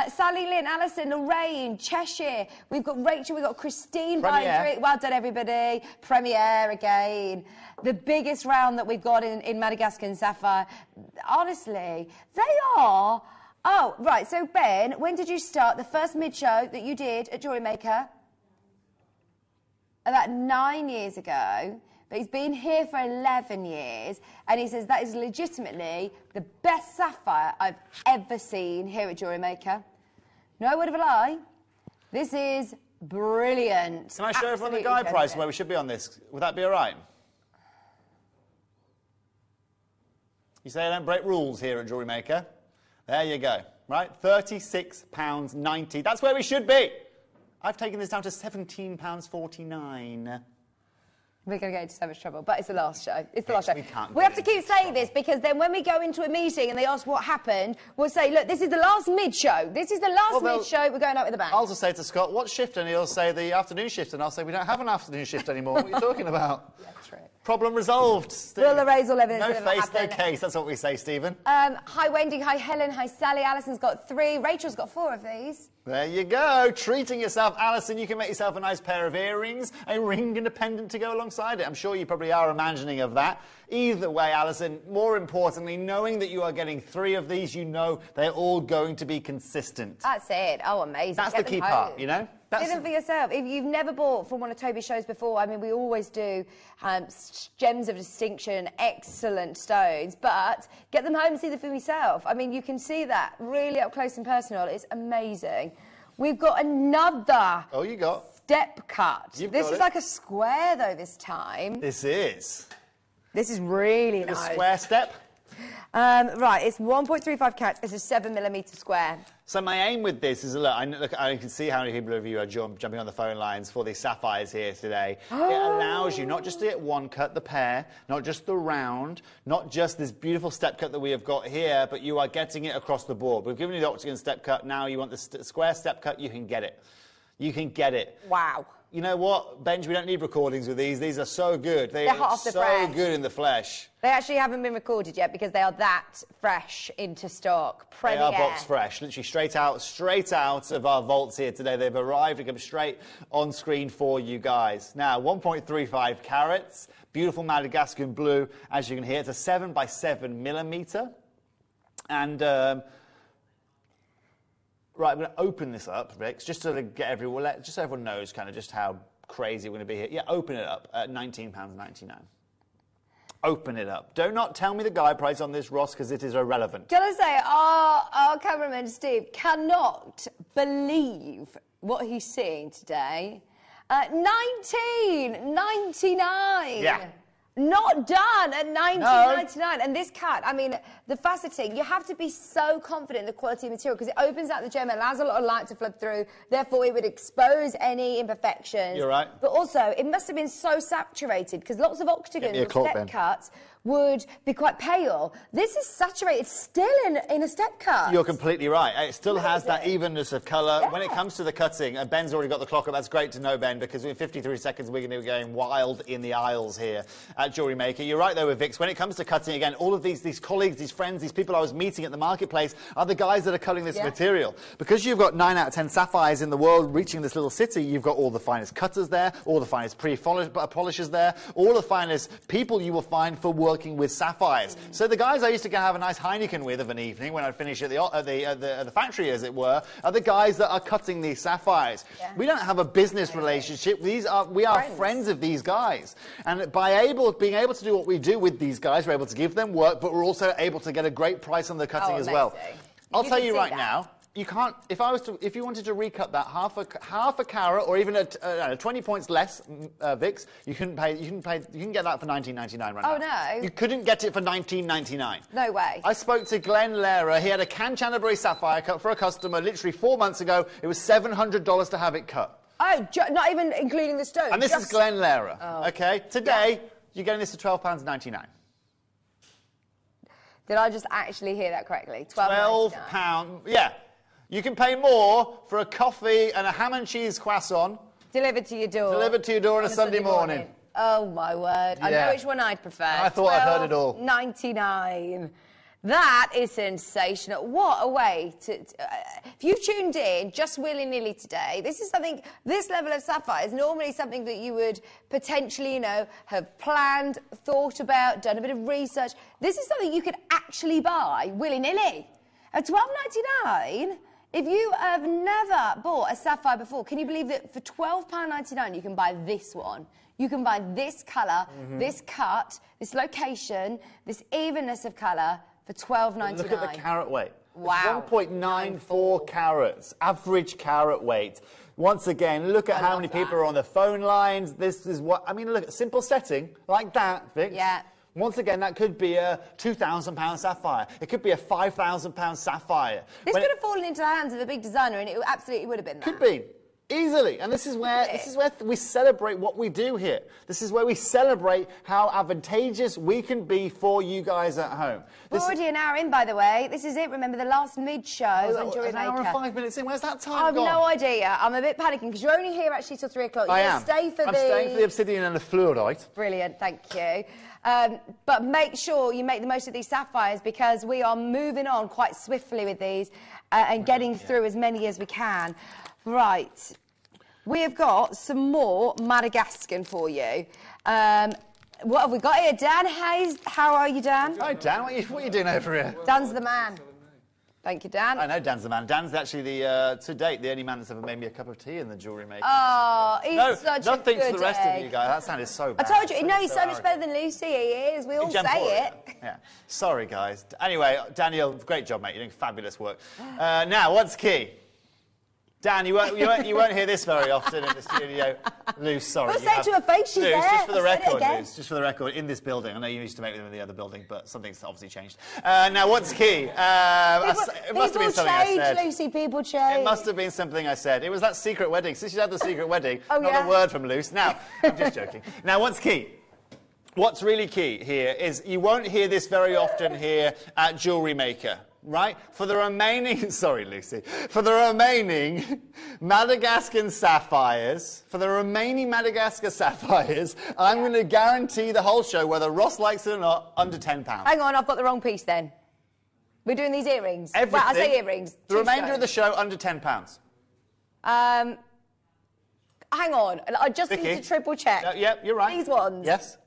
Sally, Lynn, Alison, Lorraine, Cheshire. We've got Rachel, we've got Christine buying 3. Well done, everybody. Premiere again. The biggest round that we've got in Madagascar and sapphire. Honestly, they are. Oh, right. So, Ben, when did you start the first mid-show that you did at Jewellery Maker? About 9 years ago. But he's been here for 11 years, and he says that is legitimately the best sapphire I've ever seen here at Jewellery Maker. No word of a lie. This is brilliant. Can I show everyone the guide price where we should be on this? Would that be all right? You say I don't break rules here at Jewellery Maker. There you go. Right, £36.90. That's where we should be. I've taken this down to £17.49. We're going to get into so much trouble, but it's the last show. It's the last show. We have to keep saying this because then when we go into a meeting and they ask what happened, we'll say, look, this is the last mid-show. This is the last mid-show. We're going out with a bang. I'll just say to Scott, what shift? And he'll say the afternoon shift. And I'll say, we don't have an afternoon shift anymore. What are you talking about? Yeah, true. Problem resolved, Steve. We'll erase all evidence. No face, no case. That's what we say, Stephen. Hi, Wendy. Hi, Helen. Hi, Sally. Alison's got 3. Rachel's got 4 of these. There you go. Treating yourself, Alison. You can make yourself a nice pair of earrings, a ring and a pendant to go alongside it. I'm sure you probably are imagining of that. Either way, Alison, more importantly, knowing that you are getting 3 of these, you know they're all going to be consistent. That's it. Oh, amazing. That's the key part, you know? Do them for yourself. If you've never bought from one of Toby's shows before, I mean, we always do gems of distinction, excellent stones, but get them home and see them for yourself. I mean, you can see that really up close and personal. It's amazing. We've got another step cut. This is like a square, though, this time. This is. This is really nice. A square step? Right, it's 1.35 carats. It's a 7mm square. So my aim with this is, look, I can see how many people of you are jumping on the phone lines for these sapphires here today. It allows you not just to get one cut, the pair, not just the round, not just this beautiful step cut that we have got here, but you are getting it across the board. We've given you the octagon step cut. Now you want the square step cut, you can get it. You can get it. Wow. You know what, Benj, we don't need recordings with these. These are so good. They're hot off the press. So good in the flesh. They actually haven't been recorded yet because they are that fresh into stock. Premiere. They are box fresh, literally straight out of our vaults here today. They've arrived and come straight on screen for you guys. Now, 1.35 carats, beautiful Madagascan blue. As you can hear, it's a 7x7mm. And right, I'm going to open this up, Rix, just to get everyone, just so everyone knows kind of just how crazy we're going to be here. Yeah, open it up at £19.99. Open it up. Do not tell me the guide price on this, Ross, because it is irrelevant. Can I say, our cameraman Steve cannot believe what he's seeing today. $19.99. Yeah. Not done at $19.99. No. And this cut, I mean, the faceting, you have to be so confident in the quality of material because it opens out the gem, it allows a lot of light to flood through, therefore it would expose any imperfections. You're right. But also, it must have been so saturated because lots of octagons or step cuts would be quite pale. This is saturated still in a step cut. You're completely right. It still has that evenness of colour. Yeah. When it comes to the cutting, Ben's already got the clock up. That's great to know, Ben, because in 53 seconds we're going to be going wild in the aisles here at Jewellery Maker. You're right, though, with Vix. When it comes to cutting, again, all of these colleagues, these friends, these people I was meeting at the marketplace are the guys that are cutting this material. Because you've got 9 out of 10 sapphires in the world reaching this little city, you've got all the finest cutters there, all the finest polishers there, all the finest people you will find for working with sapphires. So the guys I used to go have a nice Heineken with of an evening when I'd finish at the factory, as it were, are the guys that are cutting these sapphires. Yeah. We don't have a business relationship. We are friends of these guys. And by being able to do what we do with these guys, we're able to give them work, but we're also able to get a great price on the cutting as well. I'll tell you right now, you can't. If you wanted to recut that half a carat or even 20 points less, Vix, you can get that for $19.99 right now. Oh no! You couldn't get it for $19.99. No way. I spoke to Glenn Lehrer. He had a Canterbury sapphire cut for a customer literally 4 months ago. It was $700 to have it cut. Oh, not even including the stone. And this is Glenn Lehrer. Oh. Okay, today you're getting this for £12.99. Did I just actually hear that correctly? £12. Yeah. You can pay more for a coffee and a ham and cheese croissant. Delivered to your door. Delivered to your door on a Sunday morning. Oh, my word. I know which one I'd prefer. I thought I'd heard it all. $12.99. That is sensational. What a way to... if you've tuned in just willy-nilly today, this level of sapphire is normally something that you would potentially, have planned, thought about, done a bit of research. This is something you could actually buy willy-nilly. At $12.99... If you have never bought a sapphire before, can you believe that for £12.99 you can buy this one? You can buy this colour, this cut, this location, this evenness of colour for £12.99. Look at the carat weight. Wow. It's 1.94 carats, average carat weight. Once again, look at how many people are on the phone lines. This is what, look, simple setting like that, Vix. Yeah. Once again, that could be a £2,000 sapphire. It could be a £5,000 sapphire. This could have fallen into the hands of a big designer, and it absolutely would have been that. Could be. Easily. And this is where we celebrate what we do here. This is where we celebrate how advantageous we can be for you guys at home. We're already an hour in, by the way. This is it. Remember, the last mid-show on Jewellery Maker. An hour and 5 minutes in. Where's that time gone? gone? I've no idea. I'm a bit panicking because you're only here actually till 3 o'clock. I am. I'm staying for the obsidian and the fluorite. Brilliant. Thank you. But make sure you make the most of these sapphires because we are moving on quite swiftly with these and getting through as many as we can. Right. We have got some more Madagascan for you. What have we got here? Dan Hayes, how are you, Dan? Hi, Dan. What are you doing over here? Dan's the man. Thank you, Dan. I know Dan's the man. Dan's actually, to date, the only man that's ever made me a cup of tea in the Jewellery Maker. Oh, he's such a good nothing to the rest of you guys. That sounded so bad. I told you, no, he's so much better than Lucy. He is. We all say it. Yeah. Sorry, guys. Anyway, Daniel, great job, mate. You're doing fabulous work. Now, what's key? Dan, you won't hear this very often in the studio. Luce, sorry. We'll say to her face she's there. Just for the record, Luce, just for the record, in this building. I know you used to make them in the other building, but something's obviously changed. Now, what's key? It must have been something I said. Lucy, people change. It must have been something I said. It was that secret wedding. Since you had the secret wedding, not a word from Luce. Now, I'm just joking. Now, what's key? What's really key here is you won't hear this very often here at Jewellery Maker. Right? For the remaining, sorry, Lucy, for the remaining Madagascar sapphires, I'm going to guarantee the whole show, whether Ross likes it or not, under £10. Hang on, I've got the wrong piece then. We're doing these earrings. Everything. Well, I say earrings. The remainder of the show, under £10. Hang on, I just need to triple check. Yep, you're right. These ones. Yes.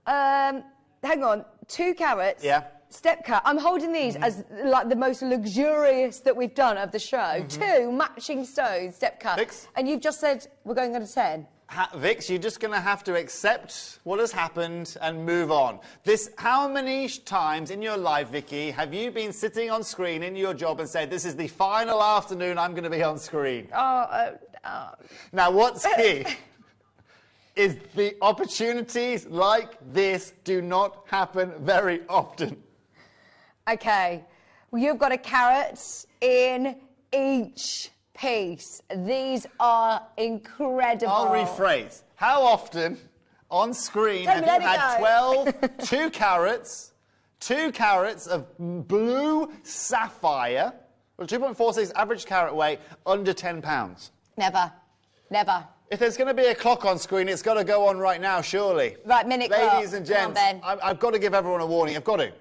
Hang on, 2 carats. Yeah. Step cut. I'm holding these as like the most luxurious that we've done of the show. 2 matching stones, step cut. 6. And you've just said we're going under 10. Vix, you're just going to have to accept what has happened and move on. How many times in your life, Vicky, have you been sitting on screen in your job and said, this is the final afternoon I'm going to be on screen? Now, what's key is the opportunities like this do not happen very often. Okay, well, you've got a carrot in each piece. These are incredible. I'll rephrase. How often on screen have you had 2 carats of blue sapphire, well, 2.46 average carat weight, under £10? Never. Never. If there's going to be a clock on screen, it's got to go on right now, surely. Right, minute clock. Ladies and gents, I've got to give everyone a warning. I've got to.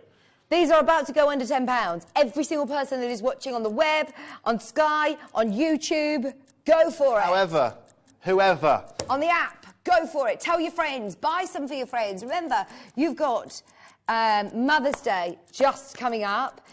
These are about to go under £10. Every single person that is watching on the web, on Sky, on YouTube, go for it. However, whoever. On the app, go for it. Tell your friends. Buy some for your friends. Remember, you've got Mother's Day just coming up.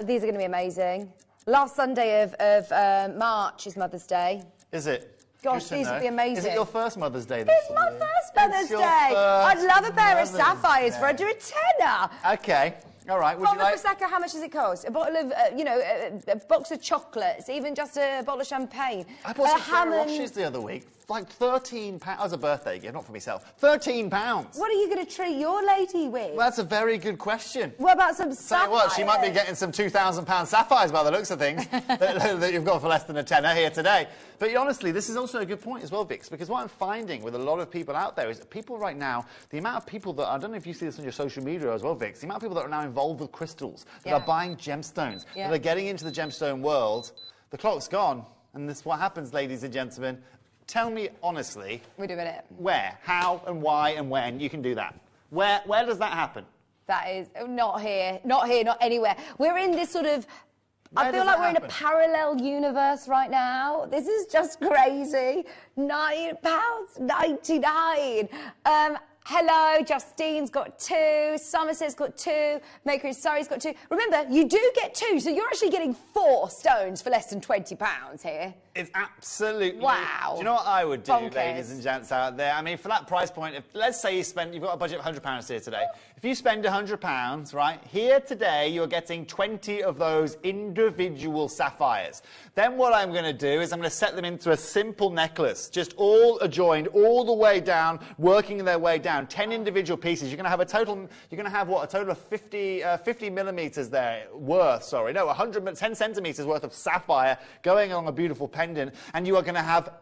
These are going to be amazing. Last Sunday of March is Mother's Day. Is it? Gosh, these would be amazing. Is it your first Mother's Day? It's my first Mother's Day. I'd love a pair of sapphires for under £10. Okay. All right, would you like... Prosecco, how much does it cost? A bottle of, a box of chocolates, even just a bottle of champagne. I bought some Roaches the other week, like £13. As a birthday gift, not for myself. £13. What are you going to treat your lady with? Well, that's a very good question. What about some sapphires? Tell you what, she might be getting some £2,000 sapphires by the looks of things that you've got for less than a tenner here today. But honestly, this is also a good point as well, Vix, because what I'm finding with a lot of people out there is that people right now, the amount of people that, I don't know if you see this on your social media as well, Vix, the amount of people that are now involved with crystals, that are buying gemstones, that are getting into the gemstone world, the clock's gone, and this is what happens, ladies and gentlemen. Tell me honestly. We're doing it. Where, how, and why, and when you can do that. Where does that happen? That is not here, not anywhere. We're in this sort of... I feel like we're in a parallel universe right now. This is just crazy. £9.99. Hello, Justine's got 2, Somerset's got 2, Maker in Surrey's got 2. Remember, you do get 2, so you're actually getting 4 stones for less than £20 here. It's absolutely... Wow. Do you know what I would do, Bonkers. ladies and gents out there? I mean, for that price point, let's say you've got a budget of £100 here today. If you spend £100, right, here today you're getting 20 of those individual sapphires. Then what I'm going to do is I'm going to set them into a simple necklace, just all adjoined, all the way down, working their way down. 10 individual pieces. You're going to have a total of 50 millimeters there worth, 10 centimeters worth of sapphire going along a beautiful pendant, and you are going to have...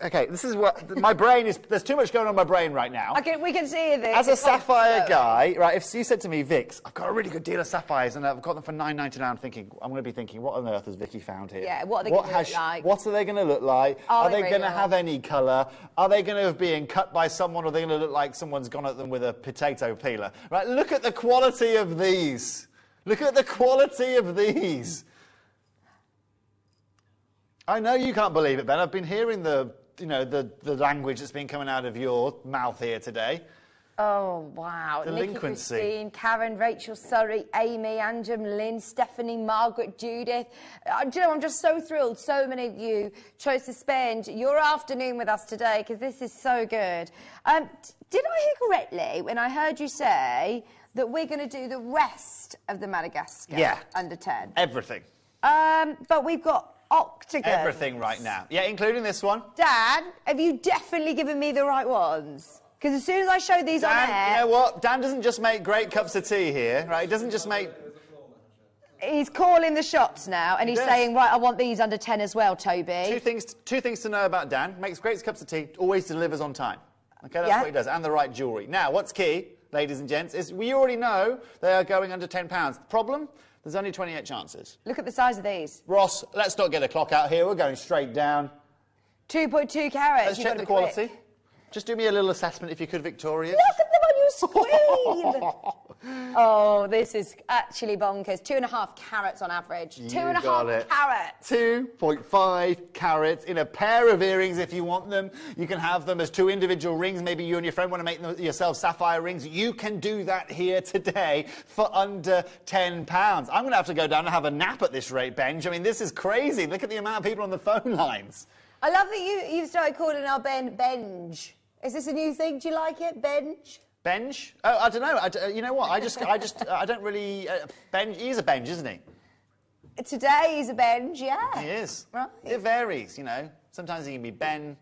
Okay, this is what... My brain is... There's too much going on in my brain right now. Okay, we can see this. As a sapphire guy, right, if you said to me, Vix, I've got a really good deal of sapphires and I've got them for $9.99, I'm going to be thinking, what on earth has Vicky found here? Yeah, what are they going to look like? What are they going to look like? Are they going to have any colour? Are they going to be being cut by someone, or are they going to look like someone's gone at them with a potato peeler? Right, look at the quality of these. Look at the quality of these. I know you can't believe it, Ben. I've been hearing the language that's been coming out of your mouth here today. Oh, wow. Delinquency. Nikki, Christine, Karen, Rachel, Surrey, Amy, Anjum, Lynn, Stephanie, Margaret, Judith. Do you know, I'm just so thrilled so many of you chose to spend your afternoon with us today, because this is so good. Did I hear correctly when I heard you say that we're going to do the rest of the Madagascar under 10? Everything. But we've got octagons. Everything right now. Yeah, including this one. Dan, have you definitely given me the right ones? Because as soon as I show these on air... You know what? Dan doesn't just make great cups of tea here, right? He doesn't just make... He's calling the shots now, and he's saying, right, I want these under 10 as well, Toby. Two things to know about Dan. Makes great cups of tea, always delivers on time. Okay, that's what he does, and the right jewellery. Now, what's key, ladies and gents, is we already know they are going under £10. Problem? There's only 28 chances. Look at the size of these. Ross, let's not get a clock out here. We're going straight down. 2.2 carats. Let's check the quality. Just do me a little assessment if you could, Victoria. Look at them on your screen! Oh, this is actually bonkers. 2.5 carats on average. 2.5 carats. 2.5 carats in a pair of earrings if you want them. You can have them as 2 individual rings. Maybe you and your friend want to make them yourself sapphire rings. You can do that here today for under £10. I'm going to have to go down and have a nap at this rate, Benj. I mean, this is crazy. Look at the amount of people on the phone lines. I love that you've started calling our Ben Benj. Is this a new thing? Do you like it, Benj? Benj? Oh, I don't know. You know what? I don't really... Benj, he's a Benj, isn't he? Today he's a Benj, yeah. He is. Right. It varies, you know. Sometimes he can be Benj,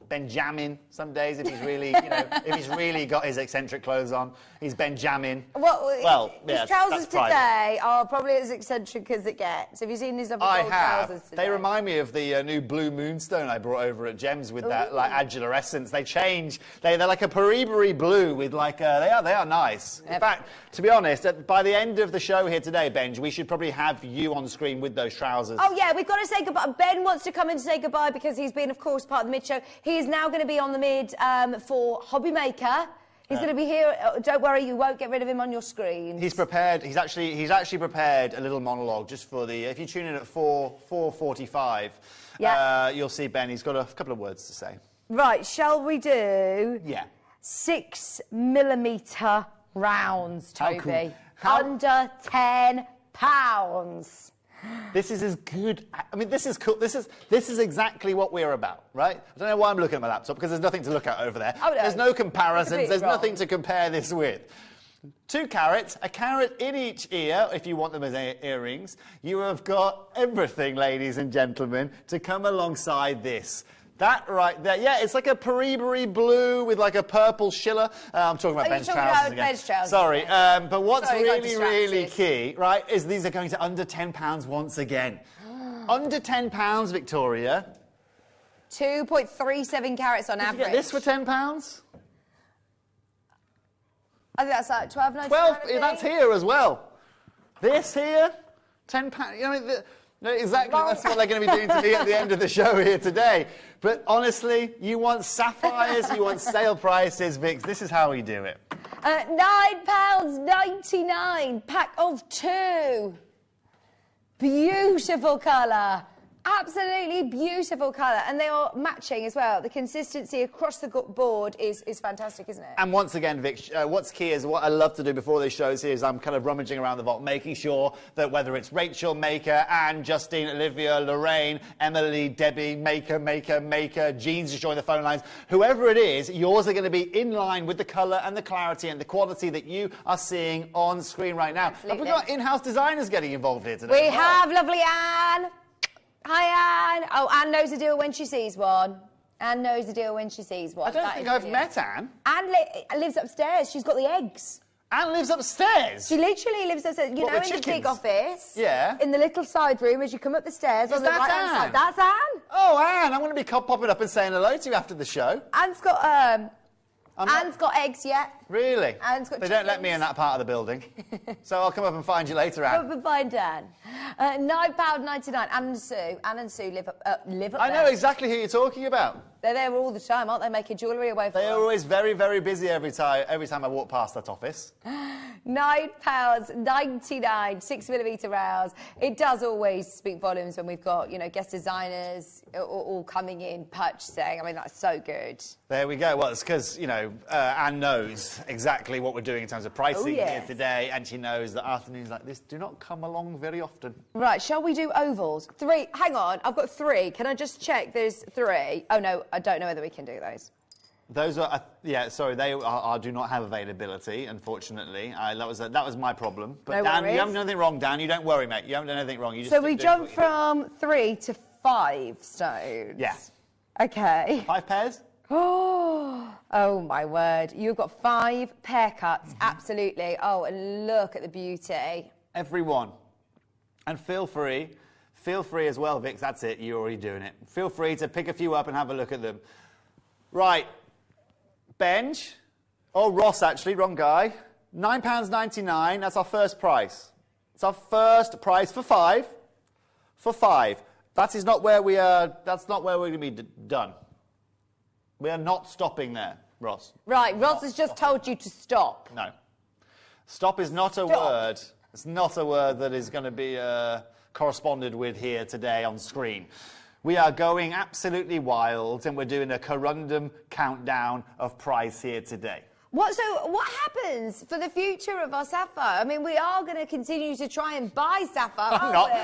Benjamin. Some days, if he's really, if he's really got his eccentric clothes on, he's Benjamin. Well, yeah, his trousers that's private. today are probably as eccentric as it gets. Have you seen his lovely gold trousers today? They remind me of the new blue moonstone I brought over at Gems with that like adullar essence. They change. They're like a Paribari blue with like they are nice. In fact, to be honest, by the end of the show here today, Benj, we should probably have you on screen with those trousers. Oh yeah, we've got to say goodbye. Ben wants to come in to say goodbye because he's been, of course, part of the mid show. He is now going to be on the mid for Hobby Maker. He's going to be here. Don't worry, you won't get rid of him on your screen. He's prepared. He's actually prepared a little monologue just for the. If you tune in at 4:45, you'll see Ben. He's got a couple of words to say. Right, shall we do? Yeah. 6mm rounds, Toby. How cool. Under £10. This is as good. I mean, this is cool. This is exactly what we're about, right? I don't know why I'm looking at my laptop because there's nothing to look at over there. Oh, no. There's no comparisons. There's wrong. nothing to compare this with. 2 carats, a carat in each ear, if you want them as earrings. You have got everything, ladies and gentlemen, to come alongside this. That right there, yeah, it's like a Paribari blue with like a purple shiller. I'm talking about Ben's trousers again. Sorry, but what's really key, right, is these are going to under £10 once again. Under £10, Victoria. 2.37 carats on average. Did you get this for £10? I think that's like $12.99. 12. That's here as well. This here, £10. I mean, no, exactly. That's what they're going to be doing to me at the end of the show here today. But honestly, you want sapphires, you want sale prices, Vix. This is how we do it. £9.99, pack of 2. Beautiful colour. Absolutely beautiful colour. And they are matching as well. The consistency across the board is fantastic, isn't it? And once again, Vic, what's key is what I love to do before these shows here is I'm kind of rummaging around the vault, making sure that whether it's Rachel, Maker, Anne, Justine, Olivia, Lorraine, Emily, Debbie, Maker, Jean's just joined the phone lines, whoever it is, yours are going to be in line with the colour and the clarity and the quality that you are seeing on screen right now. Absolutely. Have we got in-house designers getting involved here today? We have lovely Anne. Hi, Anne. Oh, Anne knows the deal when she sees one. Anne knows the deal when she sees one. I don't think I've met Anne. Anne lives upstairs. She's got the eggs. Anne lives upstairs? She literally lives upstairs. You know, in the big office? Yeah. In the little side room as you come up the stairs on the right-hand side. That's Anne. Oh, Anne, I'm going to be popping up and saying hello to you after the show. Anne's got, Anne's got eggs, yeah. Really? Anne's got They don't let me in that part of the building. So I'll come up and find you later, Anne. Come up and find Anne. £9.99. Anne and Sue live up there. I know exactly who you're talking about. They're there all the time, aren't they, making jewellery away from They're always very, very busy every time I walk past that office. £9.99, 6mm rounds. It does always speak volumes when we've got, you know, guest designers all coming in, purchasing. I mean, that's so good. There we go. Well, it's because, you know, Anne knows exactly what we're doing in terms of pricing here today, and she knows that afternoons like this do not come along very often. Right, shall we do ovals? 3. Hang on, I've got 3. Can I just check there's 3? Oh, no, I don't know whether we can do those. Those are, yeah, sorry, they do not have availability, unfortunately. That was my problem. But no Dan, worries. you haven't done anything wrong, Dan. You don't worry, mate. You haven't done anything wrong. You just so we jump from 3 to 5 stones. Yeah. Okay. 5 pairs? Oh, my word. You've got 5 pair cuts, absolutely. Oh, and look at the beauty. Everyone. And feel free as well, Vix, that's it, you're already doing it. Feel free to pick a few up and have a look at them. Right, Benj, Ross actually, wrong guy. £9.99, that's our first price. It's our first price for 5. For 5. That is not where we are, that's not where we're going to be done. We are not stopping there, Ross. Right, Ross has just told you to stop. No. Stop is not a word. It's not a word that is going to be corresponded with here today on screen. We are going absolutely wild, and we're doing a corundum countdown of price here today. What happens for the future of our sapphire? I mean, we are going to continue to try and buy sapphire,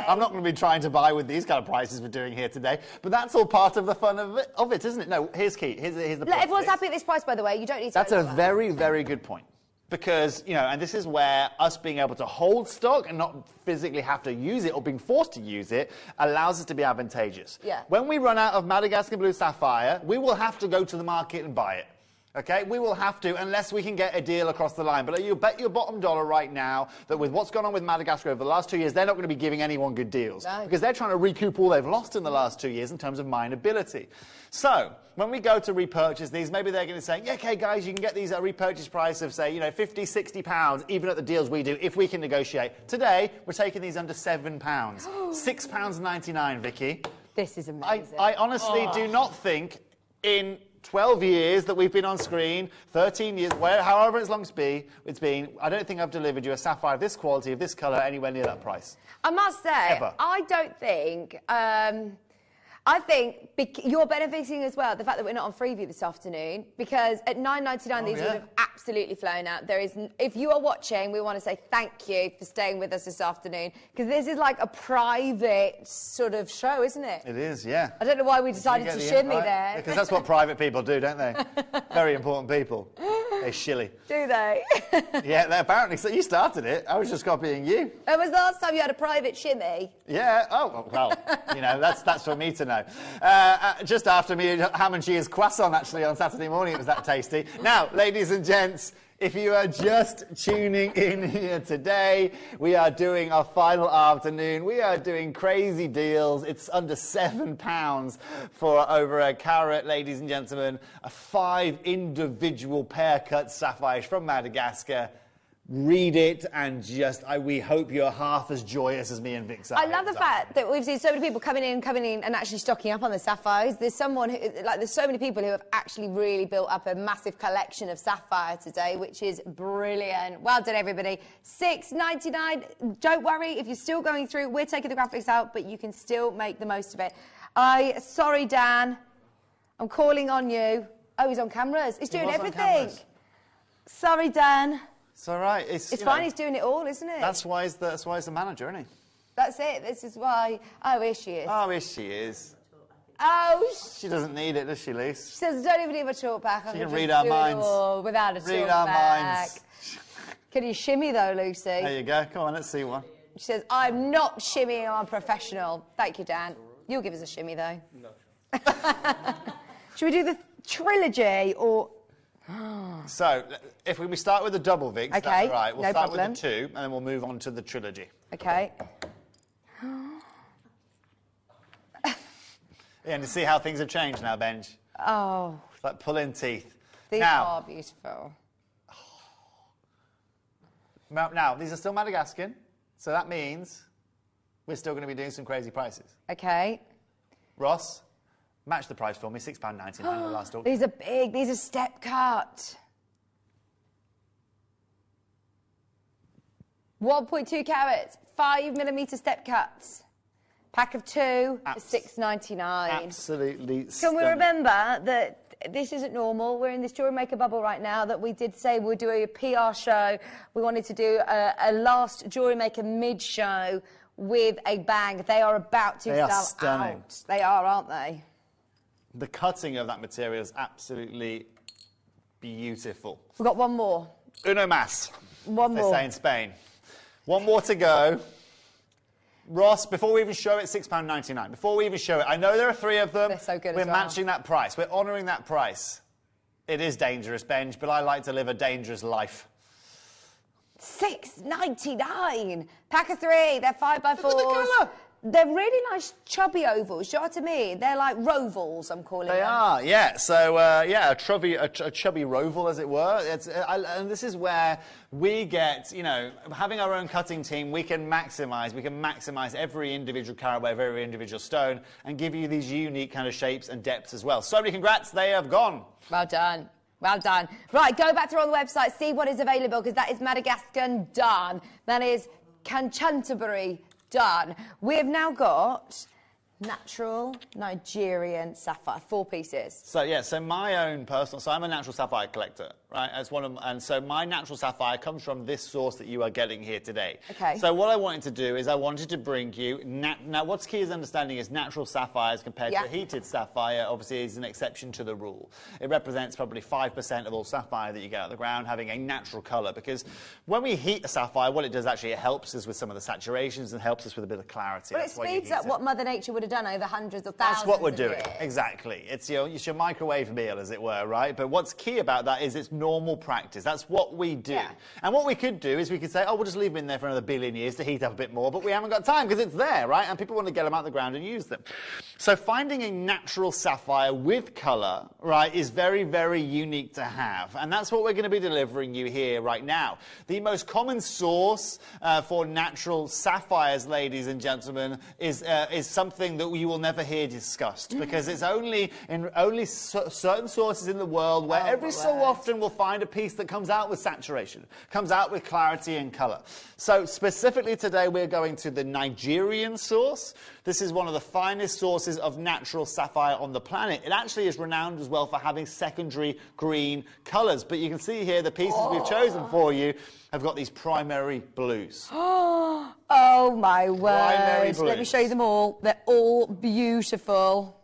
I'm not going to be trying to buy with these kind of prices we're doing here today, but that's all part of the fun of it, isn't it? No, here's key. Here's the point. Everyone's happy at this price, by the way. You don't need to... That's a very, very good point. Because, you know, and this is where us being able to hold stock and not physically have to use it or being forced to use it allows us to be advantageous. Yeah. When we run out of Madagascar Blue Sapphire, we will have to go to the market and buy it. Okay, we will have to, unless we can get a deal across the line. But you bet your bottom dollar right now that with what's gone on with Madagascar over the last 2 years, they're not going to be giving anyone good deals. No. Because they're trying to recoup all they've lost in the last 2 years in terms of mineability. So, when we go to repurchase these, maybe they're going to say, yeah, okay, guys, you can get these at a repurchase price of, say, you know, £50, £60, even at the deals we do, if we can negotiate. Today, we're taking these under £7. £6.99, Vicky. This is amazing. I honestly do not think in 12 years that we've been on screen, 13 years, however long it's been, I don't think I've delivered you a sapphire of this quality, of this colour, anywhere near that price. I must say, I don't think... I think you're benefiting as well, the fact that we're not on Freeview this afternoon, because at £9.99 these would have absolutely flown out. There is, if you are watching, we want to say thank you for staying with us this afternoon, because this is like a private sort of show, isn't it? It is, yeah. I don't know why we decided to shimmy there. Because that's what private people do, don't they? Very important people. They shilly. Do they? Yeah, apparently. So you started it. I was just copying you. When was the last time you had a private shimmy? Yeah. Oh, well, you know, that's for me to know. Just after me, ham and cheese croissant, actually, on Saturday morning. It was that tasty. Now, ladies and gents, if you are just tuning in here today, we are doing our final afternoon. We are doing crazy deals. It's under £7 for over a carat, ladies and gentlemen. 5 individual pear-cut sapphires from Madagascar. Read it and we hope you're half as joyous as me and Vix are. I love the fact that we've seen so many people coming in and actually stocking up on the sapphires. There's so many people who have actually really built up a massive collection of sapphire today, which is brilliant. Well done, everybody. $6.99. Don't worry, if you're still going through, we're taking the graphics out, but you can still make the most of it. Sorry, Dan. I'm calling on you. Oh, he's on cameras. He's doing everything. Sorry, Dan. It's all right. It's fine. He's doing it all, isn't it? That's why he's the manager, isn't he? That's it. This is why. Oh, here she is. Oh, here she is. Oh, she doesn't need it, does she, Lise? She says, "Don't even need my talk back. She can read our minds without a talk back." Read our minds. Can you shimmy though, Lucy? There you go. Come on, let's see one. She says, "I'm not shimmying. I'm professional." Thank you, Dan. You'll give us a shimmy though. No. Should we do the trilogy or? So, if we start with the double Vix, okay, that's all right. We'll start problem. with the 2, and then we'll move on to the trilogy. Okay. Yeah, and to see how things have changed now, Benj. Oh. It's like pulling teeth. These are beautiful. Now, these are still Madagascan, so that means we're still going to be doing some crazy prices. Okay. Ross? Match the price for me, £6.99 the last auction. These are big, these are step cut. 1.2 carats, 5mm step cuts. Pack of 2 for £6.99. Absolutely Can stunning. we remember that this isn't normal? We're in this Jewellery Maker bubble right now, that we did say we'd do a PR show. We wanted to do a last Jewellery Maker mid-show with a bang. They are about to sell stunning. out. They are, aren't they? The cutting of that material is absolutely beautiful. We've got one more. Uno más. One more. They say in Spain. One more to go. Ross, before we even show it, £6.99. Before we even show it, I know there are 3 of them. They're so good We're as well. matching that price. We're honouring that price. It is dangerous, Benj, but I like to live a dangerous life. £6.99. Pack of 3. They're 5x4s. Look at the colour. They're really nice chubby ovals. Do you know what I mean? They're like rovals, I'm calling them. They are, yeah. So, a chubby roval, as it were. And this is where we get, you know, having our own cutting team, we can maximise every individual carat of every individual stone and give you these unique kind of shapes and depths as well. So many congrats, they have gone. Well done. Well done. Right, go back to on the website, see what is available, because that is Madagascar done. That is Canterbury done. We have now got natural Nigerian sapphire, 4 pieces. So, yeah, so my own personal... So I'm a natural sapphire collector. right? As one of, and so my natural sapphire comes from this source that you are getting here today. Okay. So what I wanted to do is I wanted to bring you, now what's key is understanding is natural sapphires compared to a heated sapphire obviously is an exception to the rule. It represents probably 5% of all sapphire that you get out of the ground having a natural colour, because when we heat a sapphire, what it does actually, it helps us with some of the saturations and helps us with a bit of clarity. Well, it speeds up what Mother Nature would have done over hundreds of thousands. That's what we're of doing, years. exactly. It's your microwave meal, as it were, right? But what's key about that is it's normal practice. That's what we do. Yeah. And what we could do is we could say, oh, we'll just leave them in there for another billion years to heat up a bit more, but we haven't got time because it's there, right? And people want to get them out of the ground and use them. So finding a natural sapphire with colour, right, is very, very unique to have. And that's what we're going to be delivering you here right now. The most common source for natural sapphires, ladies and gentlemen, is something that you will never hear discussed, because it's only in certain sources in the world where every so often we'll find a piece that comes out with saturation, comes out with clarity and colour. So specifically today we're going to the Nigerian source. This is one of the finest sources of natural sapphire on the planet. It actually is renowned as well for having secondary green colours, but you can see here the pieces we've chosen for you have got these primary blues. Oh my word. Let me show you them all. They're all beautiful.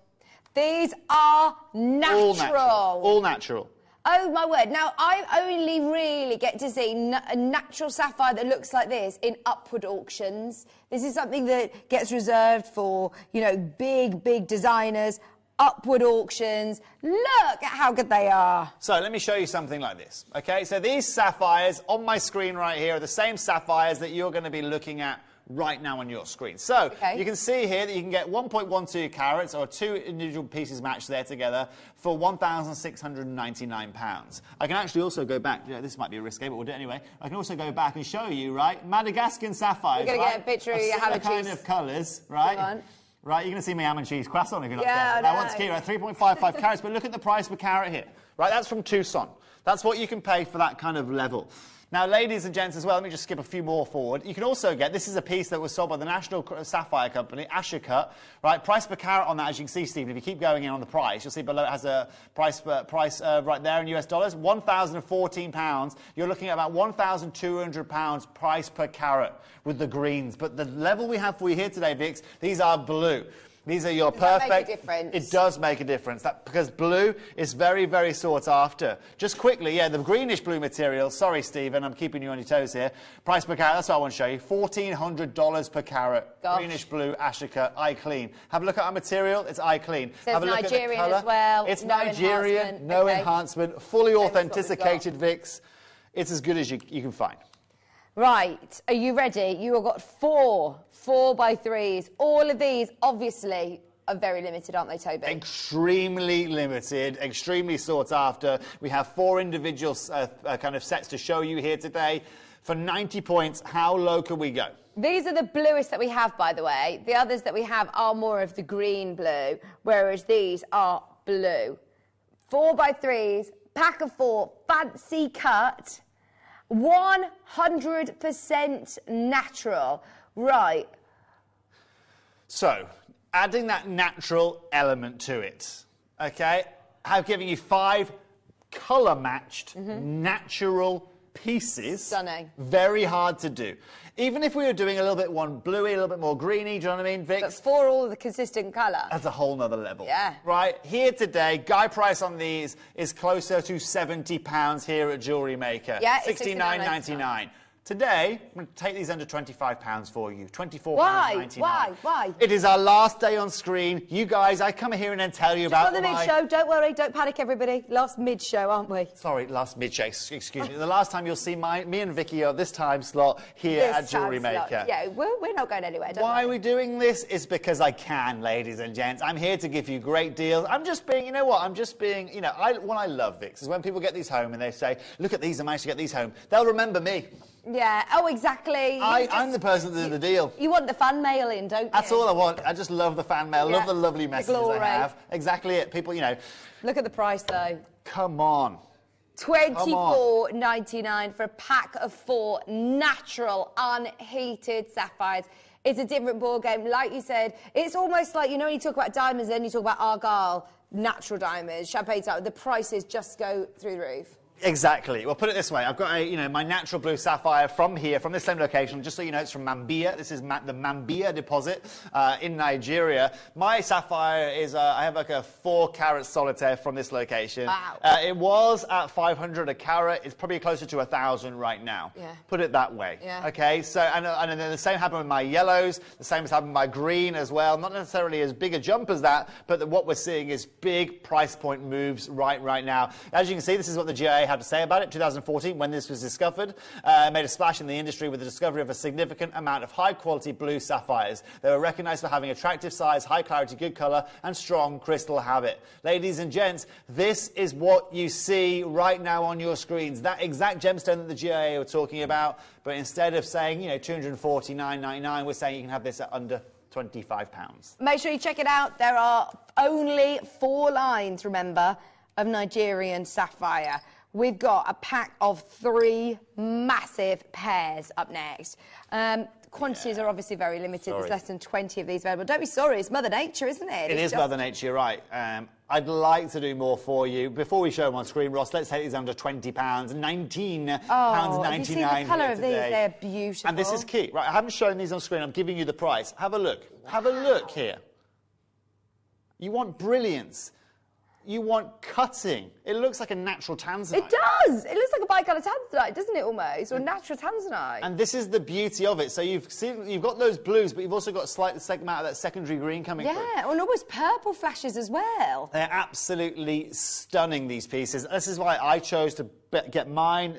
These are natural. All natural. Oh my word. Now, I only really get to see a natural sapphire that looks like this in upward auctions. This is something that gets reserved for, you know, big designers. Upward auctions. Look at how good they are. So let me show you something like this. Okay, so these sapphires on my screen right here are the same sapphires that you're going to be looking at right now on your screen. So you can see here that you can get 1.12 carats, or two individual pieces matched there together, for £1,699. I can actually also go back. You know, this might be a risque, but we'll do it anyway. I can also go back and show you, right, Madagascan sapphires. We're going to get a picture of your ham and cheese. Kind of colours, right? Right, you're going to see my ham and cheese croissant if you're not careful. Now, what's key, right, 3.55 carats, but look at the price per carat here. Right, that's from Tucson. That's what you can pay for that kind of level. Now, ladies and gents as well, let me just skip a few more forward. You can also get, this is a piece that was sold by the National Sapphire Company, Ashercut, right? Price per carat on that, as you can see, Stephen, if you keep going in on the price, you'll see below it has a price right there in US dollars, £1,014. You're looking at about £1,200 price per carat with the greens. But the level we have for you here today, Vix, these are blue. These are your perfect. Does that make a difference? It does make a difference, because blue is very, very sought after. Just quickly, yeah, the greenish blue material, sorry Stephen, I'm keeping you on your toes here. Price per carat, that's what I want to show you, $1,400 per carat. Gosh. Greenish blue, Ashercut, eye clean. Have a look at our material, it's eye clean. Says Have a look Nigerian at the as well. It's no Nigerian, enhancement. no enhancement, fully authenticated Vix. It's as good as you can find. Right, are you ready? You have got 4 4x3s. All of these, obviously, are very limited, aren't they, Toby? Extremely limited, extremely sought after. We have 4 individual kind of sets to show you here today. For 90 points, how low can we go? These are the bluest that we have, by the way. The others that we have are more of the green blue, whereas these are blue. 4x3s, pack of 4, fancy cut. 100% natural. Right. So, adding that natural element to it, okay? I've given you 5 colour-matched natural pieces. Stunning. Very hard to do. Even if we were doing a little bit one bluey, a little bit more greeny, do you know what I mean, Vix? But for all the consistent colour. That's a whole nother level. Yeah. Right, here today, guide price on these is closer to £70 here at Jewellery Maker. Yeah, $69.99. Today, I'm going to take these under £25 for you. £24.99. Why? It is our last day on screen. You guys, I come here and then tell you about the mid-show. Don't worry, don't panic, everybody. Last mid-show, aren't we? Sorry, last mid-show. Excuse me. The last time you'll see me and Vicky at this time slot here at Jewellery Maker. Yeah, we're not going anywhere. Why are we doing this? Is because I can, ladies and gents. I'm here to give you great deals. I'm just being, you know what? I'm just being, you know, what I love, Vix, is when people get these home and they say, look at these, I managed to get these home. They'll remember me. Yeah, oh, exactly. I'm the person that did the deal. You want the fan mail in, don't you? That's all I want. I just love the fan mail, love the lovely messages I have. Exactly it. People, you know. Look at the price, though. Come on. $24.99 for a pack of 4 natural, unheated sapphires. It's a different ball game. Like you said, it's almost like, you know, when you talk about diamonds, then you talk about Argyle, natural diamonds, champagne diamonds, the prices just go through the roof. Exactly. Well, put it this way. I've got my natural blue sapphire from here, from this same location. Just so you know, it's from Mambia. This is the Mambia deposit in Nigeria. My sapphire is, I have like a 4-carat solitaire from this location. Wow. It was at 500 a carat. It's probably closer to 1,000 right now. Yeah. Put it that way. Yeah. Okay. So, and then the same happened with my yellows. The same has happened with my green as well. Not necessarily as big a jump as that, but what we're seeing is big price point moves right now. As you can see, this is what the GIA had to say about it. 2014, when this was discovered, made a splash in the industry with the discovery of a significant amount of high-quality blue sapphires. They were recognised for having attractive size, high clarity, good colour, and strong crystal habit. Ladies and gents, this is what you see right now on your screens. That exact gemstone that the GIA were talking about, but instead of saying, $249.99, we're saying you can have this at under £25. Make sure you check it out. There are only 4 lines, remember, of Nigerian sapphire. We've got a pack of 3 massive pairs up next. Quantities are obviously very limited. Sorry. There's less than 20 of these available. Don't be sorry, it's Mother Nature, isn't it? It is Mother Nature, you're right. I'd like to do more for you. Before we show them on screen, Ross, let's take these under £20. £19.99 have you seen the colour of these? today. They're beautiful. And this is key. Right, I haven't shown these on screen. I'm giving you the price. Have a look. Wow. Have a look here. You want brilliance. You want cutting. It looks like a natural Tanzanite. It does! It looks like a bicolour Tanzanite, doesn't it, almost? Or a natural Tanzanite. And this is the beauty of it. So you've got those blues, but you've also got a slight amount of that secondary green coming through. Yeah, and almost purple flashes as well. They're absolutely stunning, these pieces. This is why I chose to get mine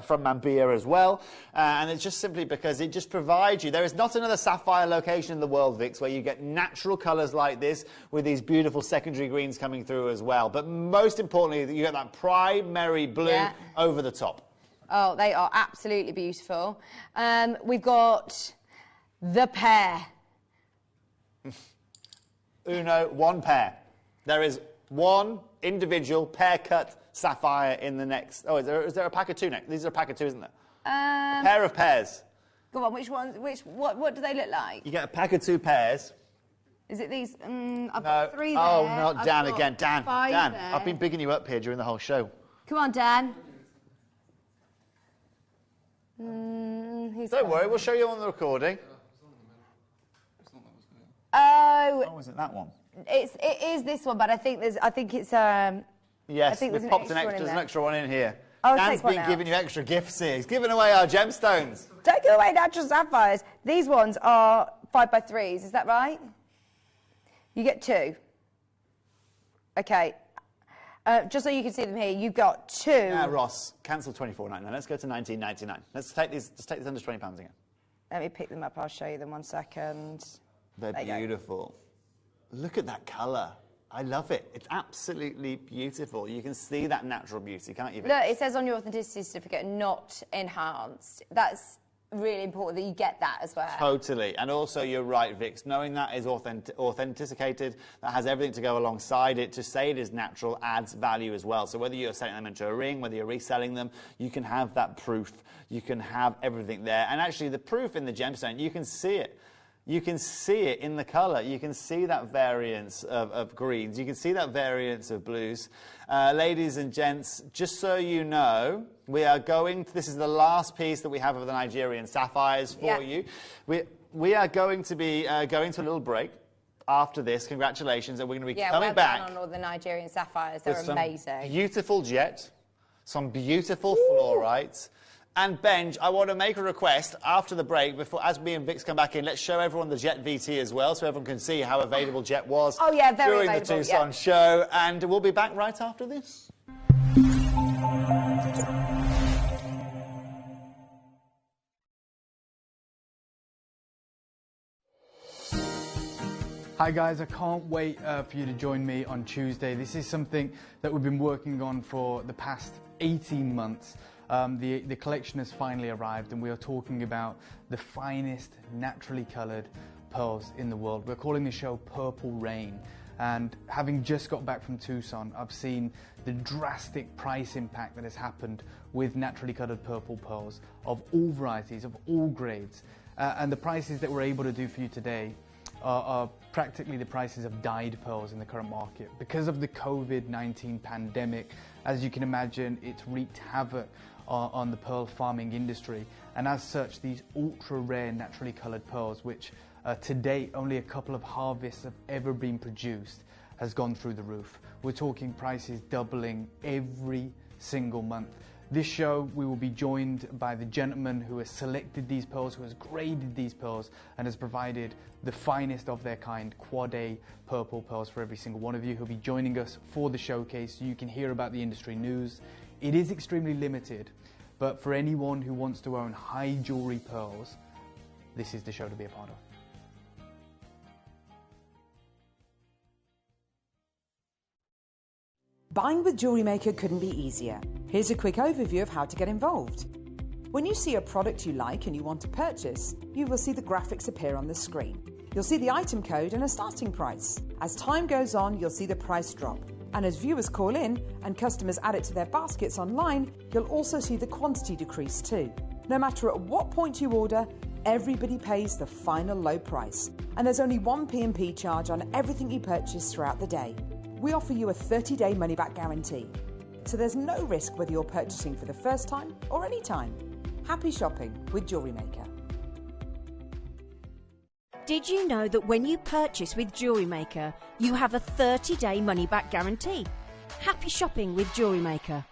from Mambia as well. And it's just simply because it just provides you. There is not another sapphire location in the world, Vix, where you get natural colours like this with these beautiful secondary greens coming through as well. But most importantly, you get that primary blue over the top. Oh, they are absolutely beautiful. We've got the pair. One pair. There is one individual pair-cut sapphire in the next. Oh, is there a pack of 2 next? These are a pack of 2, isn't there? A pair of pairs. Go on, which ones? What do they look like? You get a pack of 2 pairs. Is it these? I've got 3 there. Oh, not Dan again. Dan, 5 there. I've been bigging you up here during the whole show. Come on, Dan. Don't worry, we'll show you on the recording. Oh, is it that one? It is this one, but I think it's Yes, I think we've popped there's an extra one in here. Dan's been giving you extra gifts here. He's giving away our gemstones. Don't give away natural sapphires. These ones are 5x3s, is that right? You get 2. Okay. Just so you can see them here, you've got 2. Ross, cancel £24.99. Let's go to £19.99. Let's take these under £20 again. Let me pick them up. I'll show you them 1 second. They're beautiful. Look at that colour. I love it. It's absolutely beautiful. You can see that natural beauty, can't you? Look, it says on your authenticity certificate, not enhanced. That's really important that you get that as well. Totally. And also, you're right, Vix, knowing that is authenticated, that has everything to go alongside it, to say it is natural adds value as well. So whether you're selling them into a ring, whether you're reselling them, you can have that proof. You can have everything there. And actually, the proof in the gemstone, you can see it. You can see it in the colour. You can see that variance of greens. You can see that variance of blues. Ladies and gents, just so you know, we are going to, this is the last piece that we have of the Nigerian sapphires for you. We are going to be going to a little break after this. Congratulations. And we're going to be coming back on all the Nigerian sapphires. They're amazing. Beautiful jet, some beautiful fluorites. And Benj, I want to make a request after the break, as me and Vix come back in, let's show everyone the Jet VT as well, so everyone can see how available Jet was during the Tucson show. And we'll be back right after this. Hi guys, I can't wait for you to join me on Tuesday. This is something that we've been working on for the past 18 months. The collection has finally arrived and we are talking about the finest naturally coloured pearls in the world. We're calling the show Purple Rain, and having just got back from Tucson, I've seen the drastic price impact that has happened with naturally coloured purple pearls of all varieties, of all grades, and the prices that we're able to do for you today are practically the prices of dyed pearls in the current market. Because of the COVID-19 pandemic, as you can imagine, it's wreaked havoc on the pearl farming industry, and as such these ultra rare naturally coloured pearls, which to date only a couple of harvests have ever been produced, has gone through the roof. We're talking prices doubling every single month. This show we will be joined by the gentleman who has selected these pearls, who has graded these pearls and has provided the finest of their kind Quad A purple pearls for every single one of you. He'll be joining us for the showcase so you can hear about the industry news. It is extremely limited, but for anyone who wants to own high jewellery pearls, this is the show to be a part of. Buying with Jewellery Maker couldn't be easier. Here's a quick overview of how to get involved. When you see a product you like and you want to purchase, you will see the graphics appear on the screen. You'll see the item code and a starting price. As time goes on, you'll see the price drop. And as viewers call in and customers add it to their baskets online, you'll also see the quantity decrease too. No matter at what point you order, everybody pays the final low price. And there's only one P&P charge on everything you purchase throughout the day. We offer you a 30-day money-back guarantee. So there's no risk whether you're purchasing for the first time or any time. Happy shopping with Jewellery Maker. Did you know that when you purchase with Jewellery Maker, you have a 30-day money-back guarantee? Happy shopping with Jewellery Maker.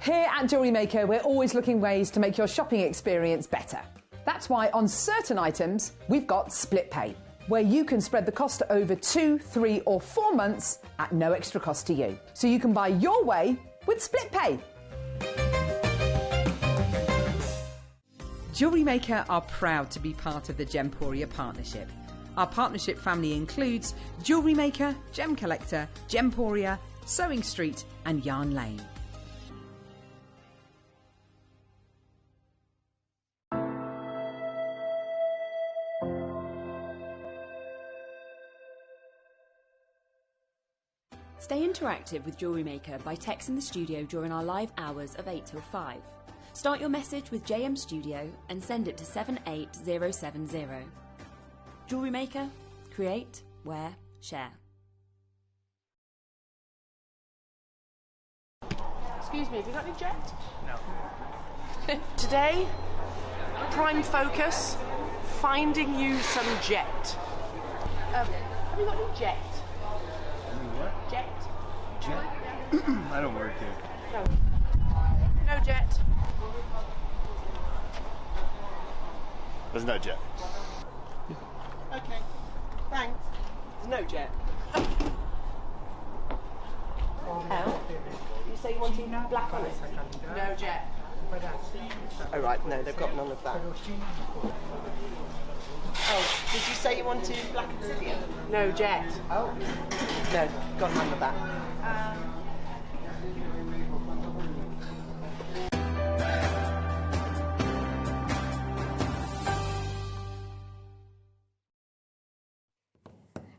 Here at Jewellery Maker, we're always looking ways to make your shopping experience better. That's why on certain items, we've got split pay, where you can spread the cost over 2, 3 or 4 months at no extra cost to you. So you can buy your way with split pay. Jewellery Maker are proud to be part of the Gemporia partnership. Our partnership family includes Jewellery Maker, Gem Collector, Gemporia, Sewing Street and Yarn Lane. Stay interactive with Jewellery Maker by texting the studio during our live hours of 8 till 5. Start your message with JM Studio and send it to 78070. Jewellery Maker, create, wear, share. Excuse me, have you got any jet? No. Today, prime focus, finding you some jet. Have you got any jet? What? Jet. Jet? I don't work here. No. No jet. There's no jet. Okay. Thanks. There's no jet. Al, you say you wanted black on it? No jet. Oh right, no, they've got none of that. Oh, did you say you wanted black obsidian? No jet. Oh. No, got none of that.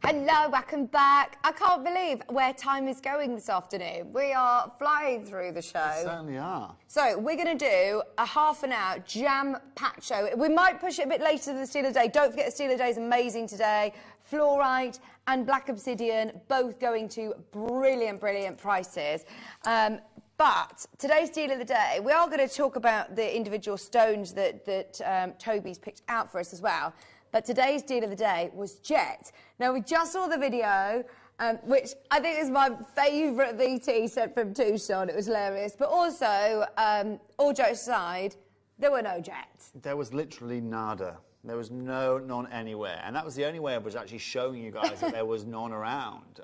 Hello, welcome back. I can't believe where time is going this afternoon. We are flying through the show. We certainly are. So we're going to do a half-an-hour jam-packed show. We might push it a bit later than the Steel of the Day. Don't forget the Steel of the Day is amazing today. Fluorite and Black Obsidian both going to brilliant, brilliant prices. But today's Deal of the Day, we are going to talk about the individual stones that Toby's picked out for us as well. But today's Deal of the Day was jet. Now, we just saw the video, which I think is my favourite VT sent from Tucson. It was hilarious. But also, all jokes aside, there were no jets. There was literally nada. There was none anywhere. And that was the only way I was actually showing you guys that there was none around.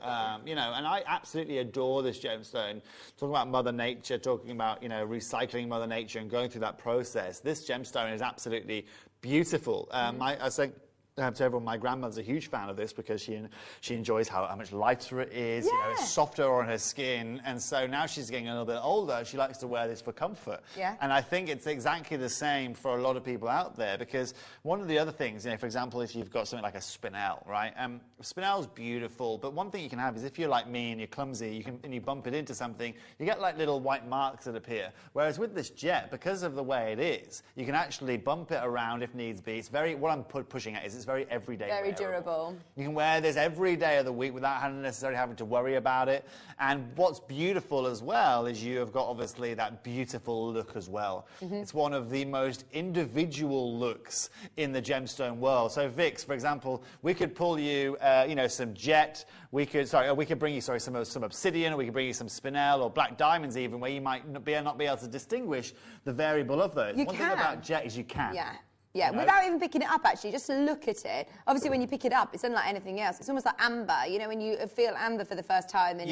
You know, and I absolutely adore this gemstone. Talking about Mother Nature, talking about, you know, recycling Mother Nature and going through that process. This gemstone is absolutely beautiful. I think to everyone, my grandmother's a huge fan of this because she enjoys how much lighter it is. Yeah. You know, it's softer on her skin, and so now she's getting a little bit older. She likes to wear this for comfort. Yeah. And I think it's exactly the same for a lot of people out there, because one of the other things, you know, for example, if you've got something like a spinel, right? Spinel's beautiful, but one thing you can have is if you're like me and you're clumsy, and you bump it into something, you get like little white marks that appear. Whereas with this jet, because of the way it is, you can actually bump it around if needs be. It's very, what I'm pushing at is it's very everyday Very wearable. durable. You can wear this every day of the week without necessarily having to worry about it. And what's beautiful as well is you have got obviously that beautiful look as well. It's one of the most individual looks in the gemstone world. So Vix, for example, we could pull you, you know, some jet. We could bring you, some obsidian, or we could bring you some spinel or black diamonds even, where you might not be able to distinguish the variable of those. One thing about jet is you can. Yeah. Yeah, You know? without even picking it up, actually, just look at it. Obviously, when you pick it up, it's unlike anything else. It's almost like amber, you know, when you feel amber for the first time. And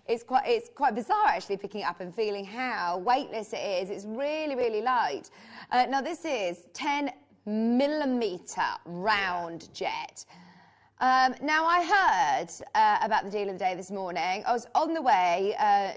it's quite bizarre, actually, picking it up and feeling how weightless it is. It's really, really light. Now, this is 10mm round jet. Now, I heard about the deal of the day this morning. I was on the way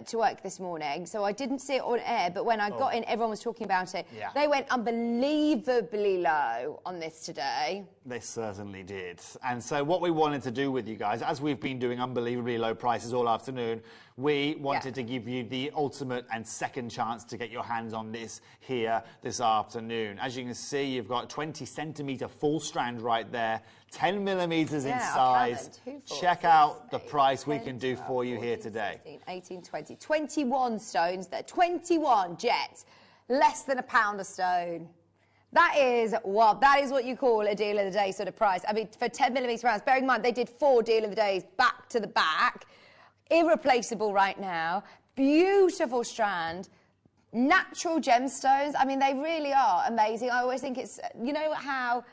to work this morning, so I didn't see it on air, but when I got in, everyone was talking about it. Yeah. They went unbelievably low on this today. They certainly did. And so what we wanted to do with you guys, as we've been doing unbelievably low prices all afternoon, we wanted to give you the ultimate and second chance to get your hands on this here this afternoon. As you can see, you've got 20cm full strand right there, 10mm in size. Check out the price we can do for you here today. 16, 18, 20, 21 stones there, 21 jets, less than £1 a stone. That is what you call a deal of the day sort of price. I mean, for 10mm rounds, bearing in mind they did 4 deal of the days back to the back. Irreplaceable right now. Beautiful strand. Natural gemstones. I mean, they really are amazing. I always think it's, you know how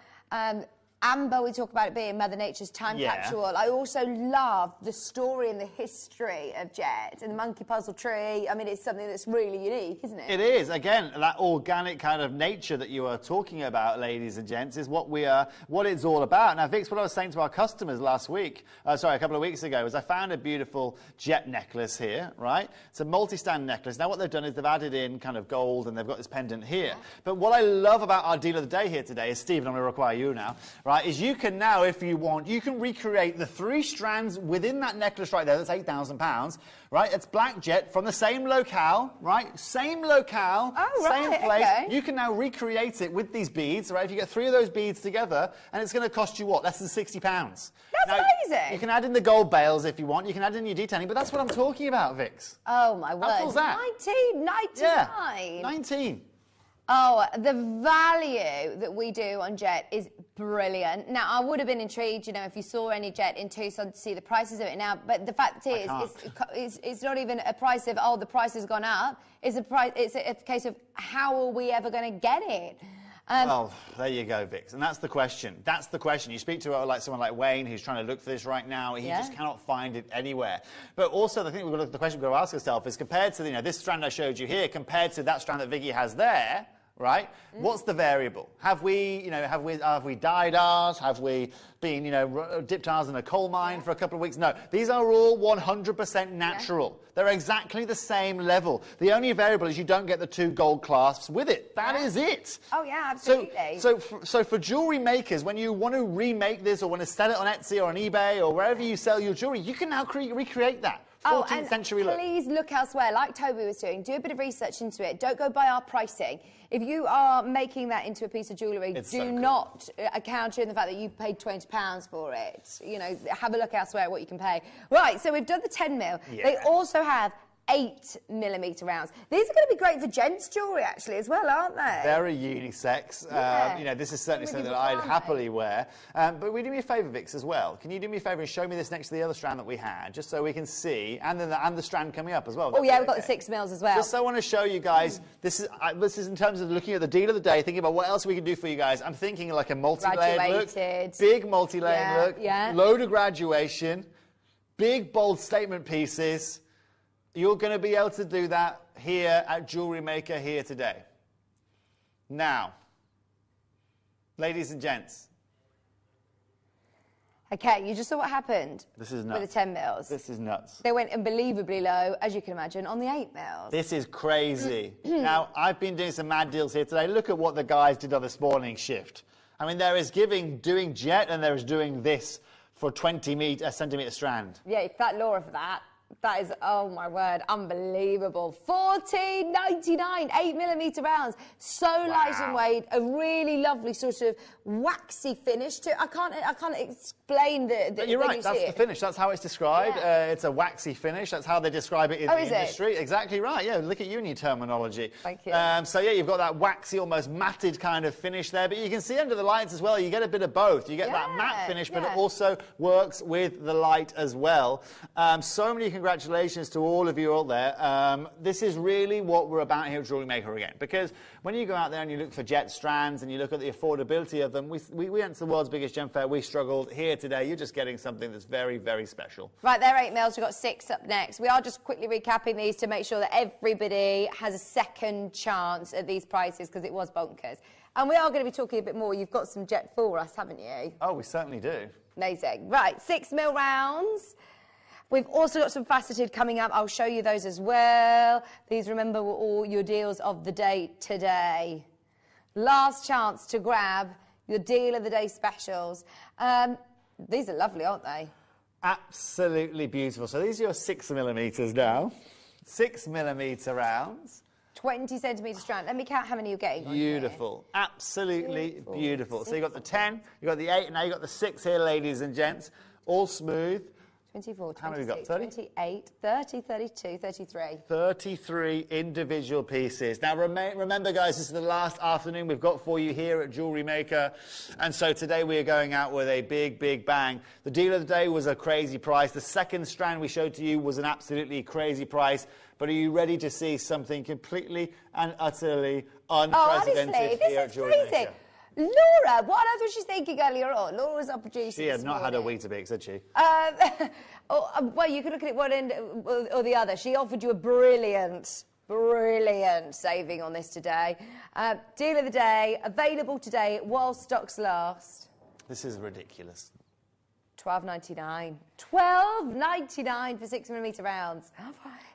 amber, we talk about it being Mother Nature's time capsule. I also love the story and the history of jet and the monkey puzzle tree. I mean, it's something that's really unique, isn't it? It is. Again, that organic kind of nature that you are talking about, ladies and gents, is what it's all about. Now, Vix, what I was saying to our customers last week, a couple of weeks ago, was I found a beautiful jet necklace here, right? It's a multi-stand necklace. Now, what they've done is they've added in kind of gold, and they've got this pendant here. But what I love about our deal of the day here today is, Stephen, I'm going to require you now, right, is you can now, if you want, you can recreate the 3 strands within that necklace right there. That's £8,000, right? It's black jet from the same locale, right? Same locale, same place. Okay. You can now recreate it with these beads, right? If you get 3 of those beads together, and it's going to cost you, what, less than £60. That's now, amazing. You can add in the gold bales if you want. You can add in your detailing, but that's what I'm talking about, Vix. Oh, my word. How cool's that? 1999. Yeah, 19. Oh, the value that we do on jet is brilliant. Now, I would have been intrigued, you know, if you saw any jet in Tucson to see the prices of it now, but the fact is, it's not even a price of, oh, the price has gone up. It's a case of, how are we ever going to get it? Well, there you go, Vix. And that's the question. That's the question. You speak to someone like Wayne, who's trying to look for this right now. He just cannot find it anywhere. But also, the question we've got to ask ourselves is, compared to this strand I showed you here, compared to that strand that Vicky has there, right? What's the variable? Have we dyed ours? Have we been, dipped ours in a coal mine for a couple of weeks? No. These are all 100% natural. They're exactly the same level. The only variable is you don't get the 2 gold clasps with it. That is it. Oh, yeah, absolutely. So for jewellery makers, when you want to remake this or want to sell it on Etsy or on eBay or wherever you sell your jewellery, you can now recreate that. 14th century look. Please look elsewhere, like Toby was doing. Do a bit of research into it. Don't go by our pricing. If you are making that into a piece of jewellery, do not account in the fact that you paid £20 for it. Have a look elsewhere at what you can pay. Right, so we've done the 10mm. Yeah. They also have 8mm rounds. These are going to be great for gents' jewellery, actually, as well, aren't they? Very unisex. Yeah. This is certainly something that I'd happily wear. But will you do me a favour, Vix, as well? Can you do me a favour and show me this next to the other strand that we had, just so we can see, and the strand coming up as well? Oh, yeah, we've got the 6mm as well. Just so I want to show you guys, this is in terms of looking at the deal of the day, thinking about what else we can do for you guys. I'm thinking like a multi-layered look. Big multi-layered look. Yeah. Load of graduation. Big, bold statement pieces. You're going to be able to do that here at Jewellery Maker here today. Now, ladies and gents. Okay, you just saw what happened. This is nuts. With the 10mm. This is nuts. They went unbelievably low, as you can imagine, on the 8mm. This is crazy. Now, I've been doing some mad deals here today. Look at what the guys did on this morning shift. I mean, there is doing jet and there is doing this for 20 centimetre strand. Yeah, it's that law of that. That is, oh my word, unbelievable. $14.99, 8mm rounds. So light in weight, a really lovely sort of waxy finish to. I can't explain the. You're right. That's the finish. That's how it's described. Yeah. It's a waxy finish. That's how they describe it in the industry. Exactly right. Yeah. Look at you and your terminology. Thank you. So yeah, you've got that waxy, almost matted kind of finish there, but you can see under the lights as well. You get a bit of both. You get that matte finish, but it also works with the light as well. So many congratulations to all of you out there. This is really what we're about here at Jewellery Maker again, because when you go out there and you look for jet strands and you look at the affordability of them, we went to the world's biggest gem fair. We struggled. Here today, you're just getting something that's very, very special. Right, there are 8mm. We've got 6 up next. We are just quickly recapping these to make sure that everybody has a second chance at these prices, because it was bonkers. And we are going to be talking a bit more. You've got some jet for us, haven't you? Oh, we certainly do. Amazing. Right, 6mm rounds. We've also got some faceted coming up. I'll show you those as well. These, remember, were all your deals of the day today. Last chance to grab your deal of the day specials. These are lovely, aren't they? Absolutely beautiful. So these are your 6mm now. 6mm rounds. 20 centimetre strand. Let me count how many you're getting. Beautiful. Absolutely beautiful. So you've got the 10, you've got the 8, and now you've got the 6 here, ladies and gents. All smooth. 24, 26, how many have we got? 30? 28, 30, 32, 33. 33 individual pieces. Now, remember, guys, this is the last afternoon we've got for you here at Jewellery Maker. And so today we are going out with a big, big bang. The deal of the day was a crazy price. The second strand we showed to you was an absolutely crazy price. But are you ready to see something completely and utterly unprecedented here at Jewellery Maker? Laura, what else was she thinking earlier on? Laura was our producer. She had not had a Weetabix, had she? Well, you could look at it one end or the other. She offered you a brilliant saving on this today. Deal of the day, available today while stocks last. This is ridiculous. $12.99. $12.99 for 6mm rounds.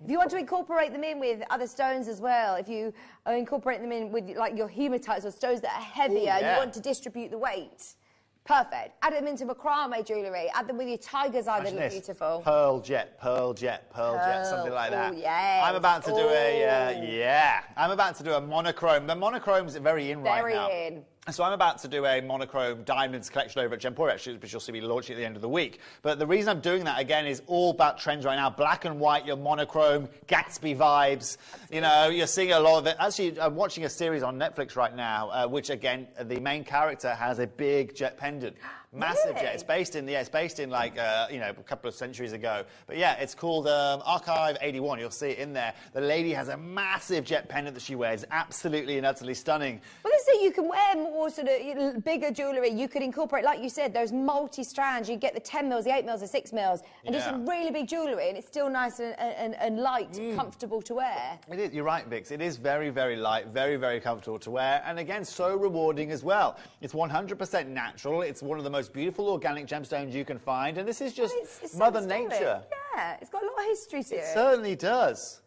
If you want to incorporate them in with other stones as well, if you incorporate them in with like your hematites or stones that are heavier, and you want to distribute the weight, perfect. Add them into macrame jewellery. Add them with your tiger's eye. They look beautiful. Pearl jet, something like that. Oh, yes. I'm about to do I'm about to do a monochrome. The monochrome's very in right now. Very in. So I'm about to do a monochrome diamonds collection over at Gemporia, actually, which you'll see me launching at the end of the week. But the reason I'm doing that, again, is all about trends right now. Black and white, your monochrome, Gatsby vibes. You know, you're seeing a lot of it. Actually, I'm watching a series on Netflix right now, which, again, the main character has a big jet pendant. Massive jet. It's based in like, you know, a couple of centuries ago. But yeah, it's called Archive 81. You'll see it in there. The lady has a massive jet pendant that she wears. Absolutely and utterly stunning. Well, let's say you can wear more sort of bigger jewellery. You could incorporate, like you said, those multi-strands. You get the 10mm, the 8mm, the 6mm, and do some really big jewellery, and it's still nice and light, comfortable to wear. It is. You're right, Vix. It is very, very light, very, very comfortable to wear, and again, so rewarding as well. It's 100% natural. It's one of the most beautiful organic gemstones you can find, and this is just Mother Nature. Yeah, it's got a lot of history to it. It certainly does.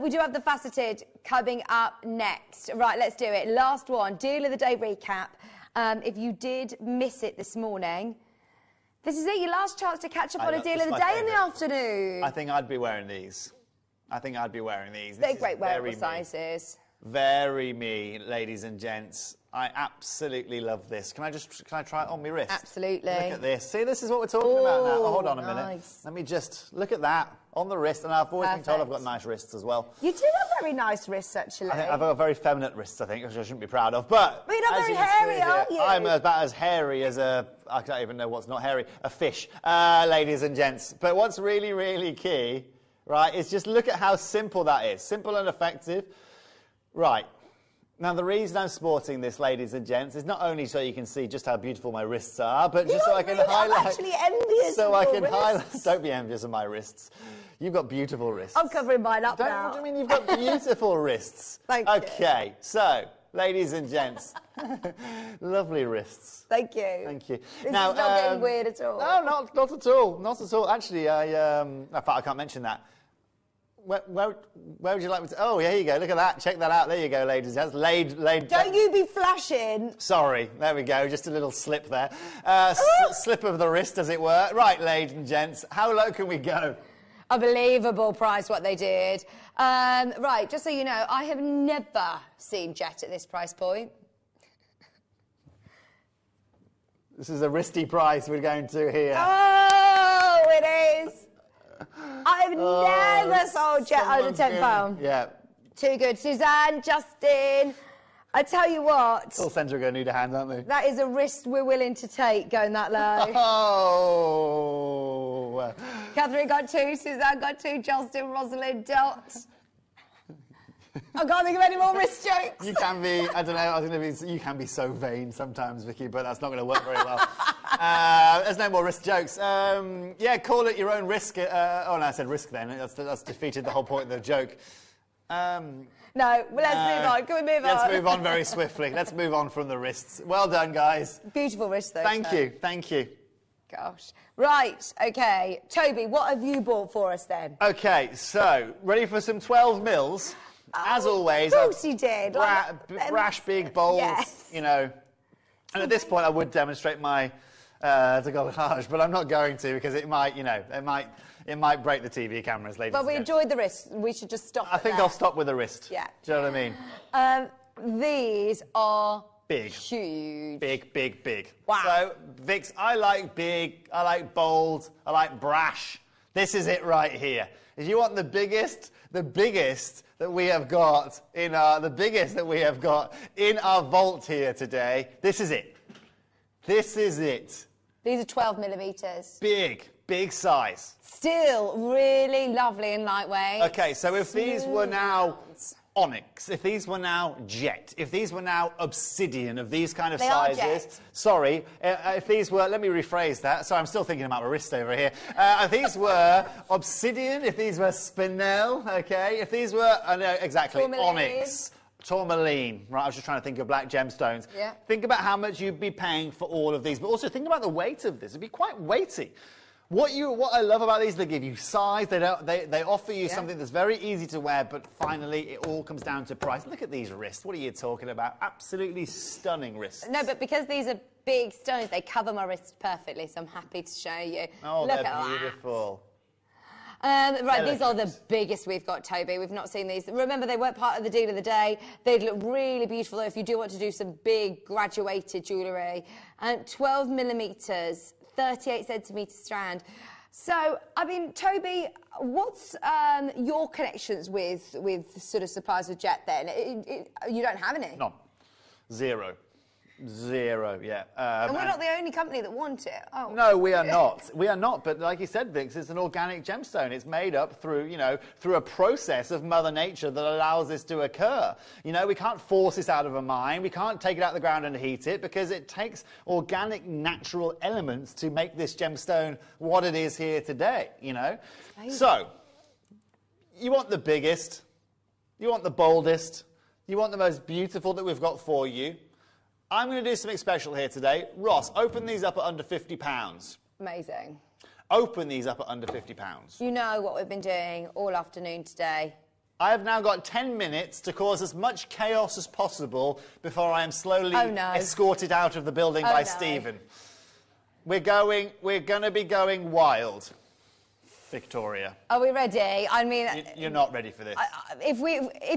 We do have the faceted coming up next. Right, let's do it. Last one, deal of the day recap. If you did miss it this morning, this is it, your last chance to catch up on a deal of the day in the afternoon. I think I'd be wearing these. They're great wearable sizes. Very me, ladies and gents. I absolutely love this. Can I try it on my wrist? Absolutely. Look at this. See, this is what we're talking about now. Oh, hold on a minute. Let me just look at that on the wrist. And I've always been told I've got nice wrists as well. You do have very nice wrists, actually. I think I've got very feminine wrists, I think, which I shouldn't be proud of. But you're not very hairy, are you? I'm about as hairy as I don't even know what's not hairy, a fish, ladies and gents. But what's really, really key, right, is just look at how simple that is. Simple and effective. Right. Now, the reason I'm sporting this, ladies and gents, is not only so you can see just how beautiful my wrists are, but just so I can highlight... I'm actually envious of your wrists. Don't be envious of my wrists. You've got beautiful wrists. I'm covering mine up now. What do you mean you've got beautiful wrists? Thank you. Okay, so, ladies and gents, lovely wrists. Thank you. Thank you. This is not getting weird at all. No, not at all. Not at all. Actually, in fact, I can't mention that. Where would you like me to... Oh, here you go. Look at that. Check that out. There you go, ladies. That's laid... Don't you be flashing. Sorry. There we go. Just a little slip there. Slip of the wrist, as it were. Right, ladies and gents. How low can we go? Unbelievable price what they did. Right, just so you know, I have never seen Jet at this price point. This is a wristy price we're going to here. Oh, it is. I've never sold Jet under £10. Yeah. Too good. Suzanne, Justin, I tell you what. Call centre are going to need a hand, aren't they? That is a risk we're willing to take going that low. Oh. Catherine got 2, Suzanne got 2, Justin, Rosalind, Dot. I can't think of any more risk jokes. You can be, I don't know, I was going to be, you can be so vain sometimes, Vicky, but that's not going to work very well. There's no more risk jokes. Yeah, call it your own risk. Oh, no, I said risk then. That's defeated the whole point of the joke. No, well, let's move on. Can we move on? Let's move on very swiftly. Let's move on from the wrists. Well done, guys. Beautiful wrist, though. Thank you, thank you. Gosh. Right, OK. Toby, what have you bought for us then? OK, so, ready for some 12 mils? As always, of course you did. Brash, big, bold, yes. you know. And at this point, I would demonstrate my décolletage, but I'm not going to because it might, you know, it might break the TV cameras, ladies. But we enjoyed the wrist. We should just stop. I think I'll stop with the wrist. Yeah. Do you know what I mean? These are big, huge, big. Wow. So, Vix, I like big, I like bold, I like brash. This is it right here. If you want the biggest that we have got in our, vault here today, this is it. This is it. These are 12 millimetres. Big size. Still really lovely and lightweight. Okay, so if these were now Onyx, if these were now Jet, if these were now Obsidian of these kind of sizes, sorry, if these were, let me rephrase that, sorry, I'm still thinking about my wrist over here. If these were Obsidian, if these were Spinel, okay, if these were, exactly, Tourmaline. Onyx, Tourmaline, right, I was just trying to think of black gemstones. Yeah. Think about how much you'd be paying for all of these, but also think about the weight of this. It'd be quite weighty. What I love about these, they give you size, they offer you something that's very easy to wear, but finally it all comes down to price. Look at these wrists. What are you talking about? Absolutely stunning wrists. No, but because these are big stones, they cover my wrists perfectly, so I'm happy to show you. Oh, look they're at beautiful. Right, these are the biggest we've got, Toby. We've not seen these. Remember, they weren't part of the deal of the day. They'd look really beautiful, though, if you do want to do some big graduated jewellery. 12 millimetres. 38 centimetre strand. So, I mean, Toby, what's your connections with sort of suppliers of Jet then? You don't have any? None. Zero, yeah. And we're not the only company that want it. Oh. No, we are not. We are not, but like you said, Vix, it's an organic gemstone. It's made up through, you know, through a process of Mother Nature that allows this to occur. You know, we can't force this out of a mine. We can't take it out of the ground and heat it because it takes organic, natural elements to make this gemstone what it is here today, you know. So, you want the biggest, you want the boldest, you want the most beautiful that we've got for you. I'm going to do something special here today. Ross, open these up at under £50. Amazing. Open these up at under £50. You know what we've been doing all afternoon today. I have now got 10 minutes to cause as much chaos as possible before I am slowly escorted out of the building by Stephen. We're going to be going wild. Victoria. Are we ready? I mean... You're not ready for this. If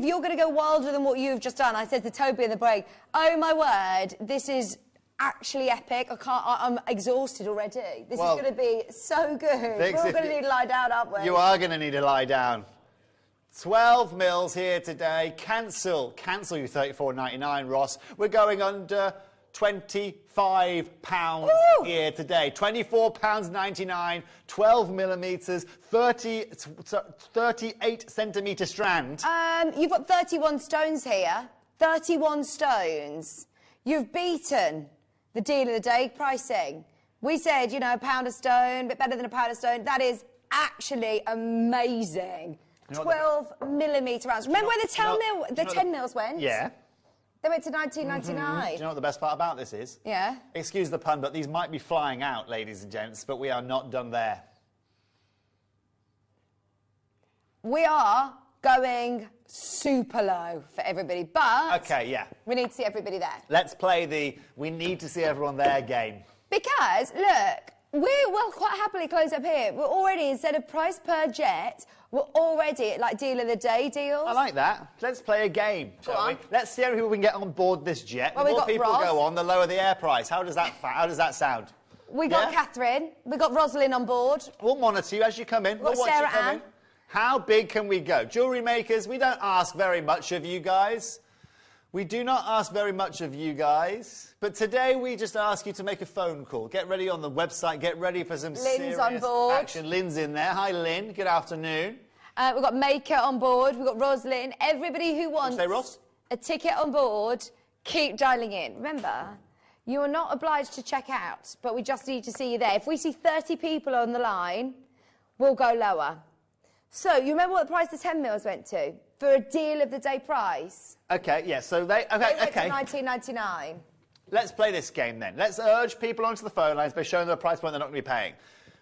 you're going to go wilder than what you've just done, I said to Toby in the break, oh my word, this is actually epic. I'm exhausted already. This is going to be so good. Vix, we're all going to need to lie down, aren't we? You are going to need to lie down. 12 mils here today. Cancel you $34.99, Ross. We're going under £25 here today. £24.99, 12 millimetres, 38 centimetre strand. You've got 31 stones here. 31 stones. You've beaten the deal of the day pricing. We said, you know, £1 a stone, a bit better than £1 a stone. That is actually amazing. 12 millimetre rounds. Remember where the 10 mils went? Yeah. They went to 19.99. Do you know what the best part about this is? Yeah. Excuse the pun, but these might be flying out, ladies and gents, but we are not done there. We are going super low for everybody, but... Okay, yeah. We need to see everybody there. Let's play the we need to see everyone there game. Because, look, We'll quite happily close up here. We're already, instead of price per jet, we're already at like deal of the day deals. I like that. Let's play a game, shall we? Let's see how many people we can get on board this jet. Well, the we more got people Ross. go on, the lower the air price. How does that sound? We got Catherine. We got Rosalind on board. We'll monitor you as you come in. We've got We'll watch Sarah you come Ann. in. How big can we go? Jewellery makers, we don't ask very much of you guys. We do not ask very much of you guys. But today we just ask you to make a phone call. Get ready on the website. Get ready for some serious on board. action. Lynn's in there. Hi, Lynn. Good afternoon. We've got Maker on board. We've got Rosalind. Everybody who wants a ticket on board, keep dialing in. Remember, you are not obliged to check out, but we just need to see you there. If we see 30 people on the line, we'll go lower. So, you remember what the price of 10 mils went to? For a deal of the day price? Okay, yeah, so they went to $19.99. Let's play this game then. Let's urge people onto the phone lines by showing them a price point they're not going to be paying.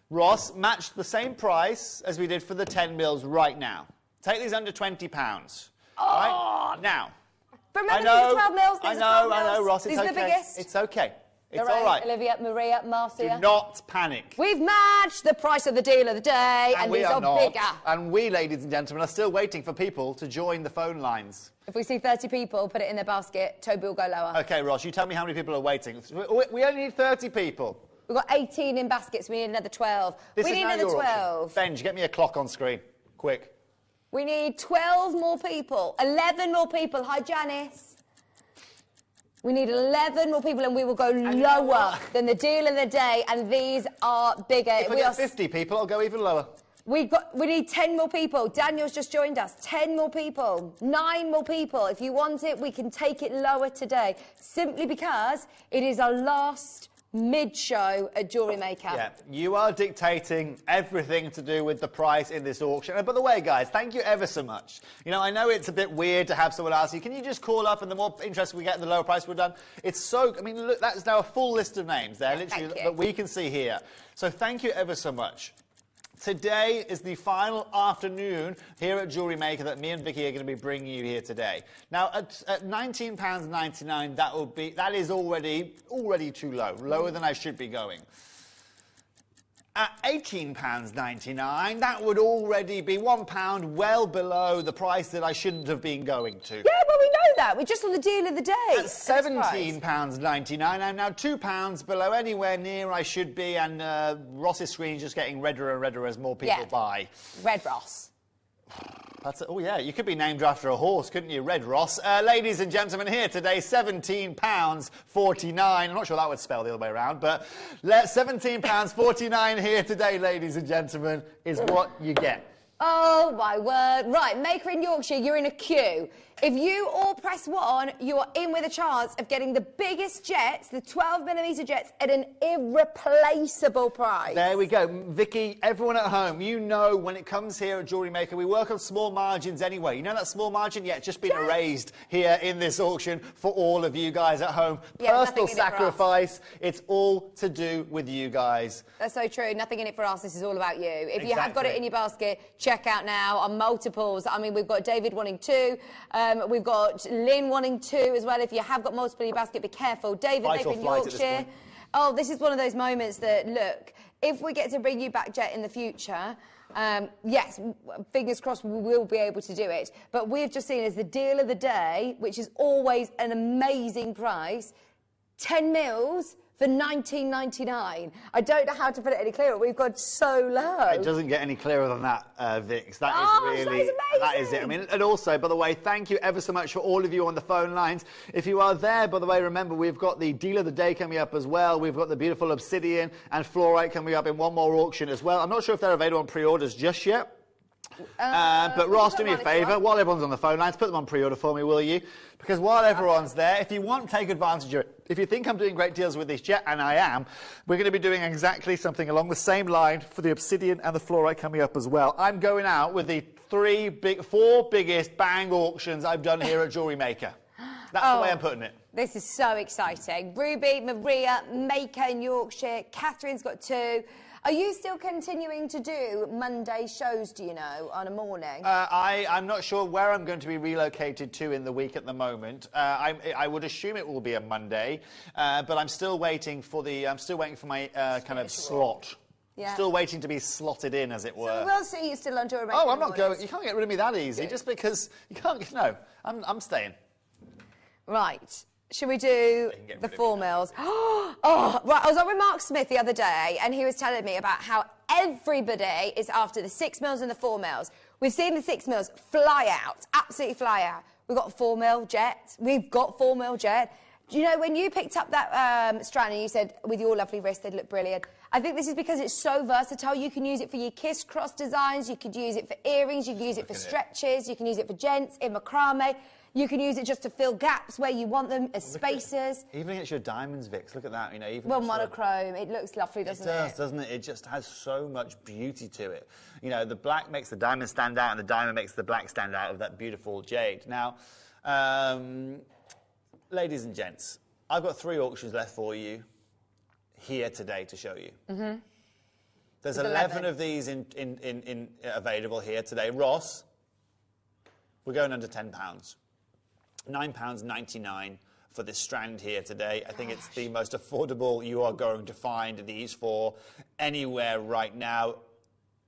Ross, match the same price as we did for the 10 mils right now. Take these under £20. Oh! Right? Now. But remember, these are 12 mils. These I know, Ross. It's these are the biggest. It's okay. It's Lorraine, all right. Olivia, Maria, Marcia. Do not panic. We've matched the price of the deal of the day, and we these are not. bigger. And we, ladies and gentlemen, are still waiting for people to join the phone lines. If we see 30 people, put it in their basket, Toby will go lower. Okay, Ross, you tell me how many people are waiting. We only need 30 people. We've got 18 in baskets, we need another 12. This we is need now another your 12. option. Benj, get me a clock on screen. Quick. We need 12 more people. 11 more people. Hi, Janice. We need 11 more people, and we will go lower than the deal of the day, and these are bigger. If we get 50 people, I'll go even lower. We need 10 more people. Daniel's just joined us. 10 more people. 9 more people. If you want it, we can take it lower today, simply because it is our last mid-show at Jewellery Maker. Yeah, you are dictating everything to do with the price in this auction. And by the way, guys, thank you ever so much. You know, I know it's a bit weird to have someone ask you, can you just call up, and the more interest we get, the lower price we're done. It's so, I mean, look, that's now a full list of names there, literally, that we can see here. So thank you ever so much. Today is the final afternoon here at Jewellery Maker that me and Vicky are going to be bringing you here today. Now, at £19.99, that is already too low, lower than I should be going. At £18.99, that would already be £1 well below the price that I shouldn't have been going to. Yeah, well, we know that. We're just on the deal of the day. At £17.99, I'm now £2 below anywhere near I should be, and Ross's screen's just getting redder and redder as more people buy. Red Ross. Oh, yeah, you could be named after a horse, couldn't you? Red Ross. Ladies and gentlemen, here today, £17.49. I'm not sure that would spell the other way around, but £17.49 here today, ladies and gentlemen, is what you get. Oh, my word. Right, Maker in Yorkshire, you're in a queue. If you all press 1, you are in with a chance of getting the biggest jets, the 12mm jets, at an irreplaceable price. There we go. Vicky, everyone at home, you know when it comes here at Jewellery Maker, we work on small margins anyway. You know that small margin? Yeah, it's just been erased here in this auction for all of you guys at home. Yeah, personal sacrifice. It's all to do with you guys. That's so true. Nothing in it for us. This is all about you. If you have got it in your basket, check out now on multiples. I mean, we've got David wanting 2. We've got Lynn wanting 2 as well. If you have got multiple in your basket, be careful. David, Maker in Yorkshire. Oh, this is one of those moments that, look, if we get to bring you back Jet in the future, yes, fingers crossed we will be able to do it. But we've just seen as the deal of the day, which is always an amazing price, 10 mils for £19.99. I don't know how to put it any clearer. We've gone so low. It doesn't get any clearer than that, Vix. That is really... that is amazing. That is it. I mean, and also, by the way, thank you ever so much for all of you on the phone lines. If you are there, by the way, remember, we've got the deal of the day coming up as well. We've got the beautiful obsidian and fluorite coming up in one more auction as well. I'm not sure if they're available on pre-orders just yet. But Ross, do me a favour, while everyone's on the phone lines, put them on pre-order for me, will you? Because while everyone's there, if you want to take advantage of it, if you think I'm doing great deals with this jet, and I am, we're going to be doing exactly something along the same line for the obsidian and the fluorite coming up as well. I'm going out with the 4 biggest bang auctions I've done here at Jewellery Maker. That's the way I'm putting it. This is so exciting. Ruby, Maria, Maker in Yorkshire, Catherine's got 2. Are you still continuing to do Monday shows, do you know, on a morning? I'm not sure where I'm going to be relocated to in the week at the moment. I would assume it will be a Monday, but I'm still waiting for my kind of slot. Yeah. Still waiting to be slotted in, as it were. So we'll see you still on Jewellery Maker. Oh, I'm not going. You can't get rid of me that easy, just because you can't. No, I'm staying. Right. Should we do the 4 mils? Oh, right. I was on with Mark Smith the other day, and he was telling me about how everybody is after the 6 mils and the 4 mils. We've seen the 6 mils fly out, absolutely fly out. We've got 4 mil jet. We've got 4 mil jet. Do you know, when you picked up that strand and you said, with your lovely wrist, they'd look brilliant, I think this is because it's so versatile. You can use it for your kiss-cross designs, you could use it for earrings, you can use it for stretches, you can use it for gents, in macrame. You can use it just to fill gaps where you want them as spacers. Even against your diamonds, Vix, look at that. You know, even well, monochrome, it looks lovely, doesn't it? It does, doesn't it? It just has so much beauty to it. You know, the black makes the diamond stand out, and the diamond makes the black stand out of that beautiful jade. Now, ladies and gents, I've got 3 auctions left for you here today to show you. Mm-hmm. There's 11 of these in available here today. Ross, we're going under £10. £9.99 for this strand here today. I think it's the most affordable you are going to find these for anywhere right now.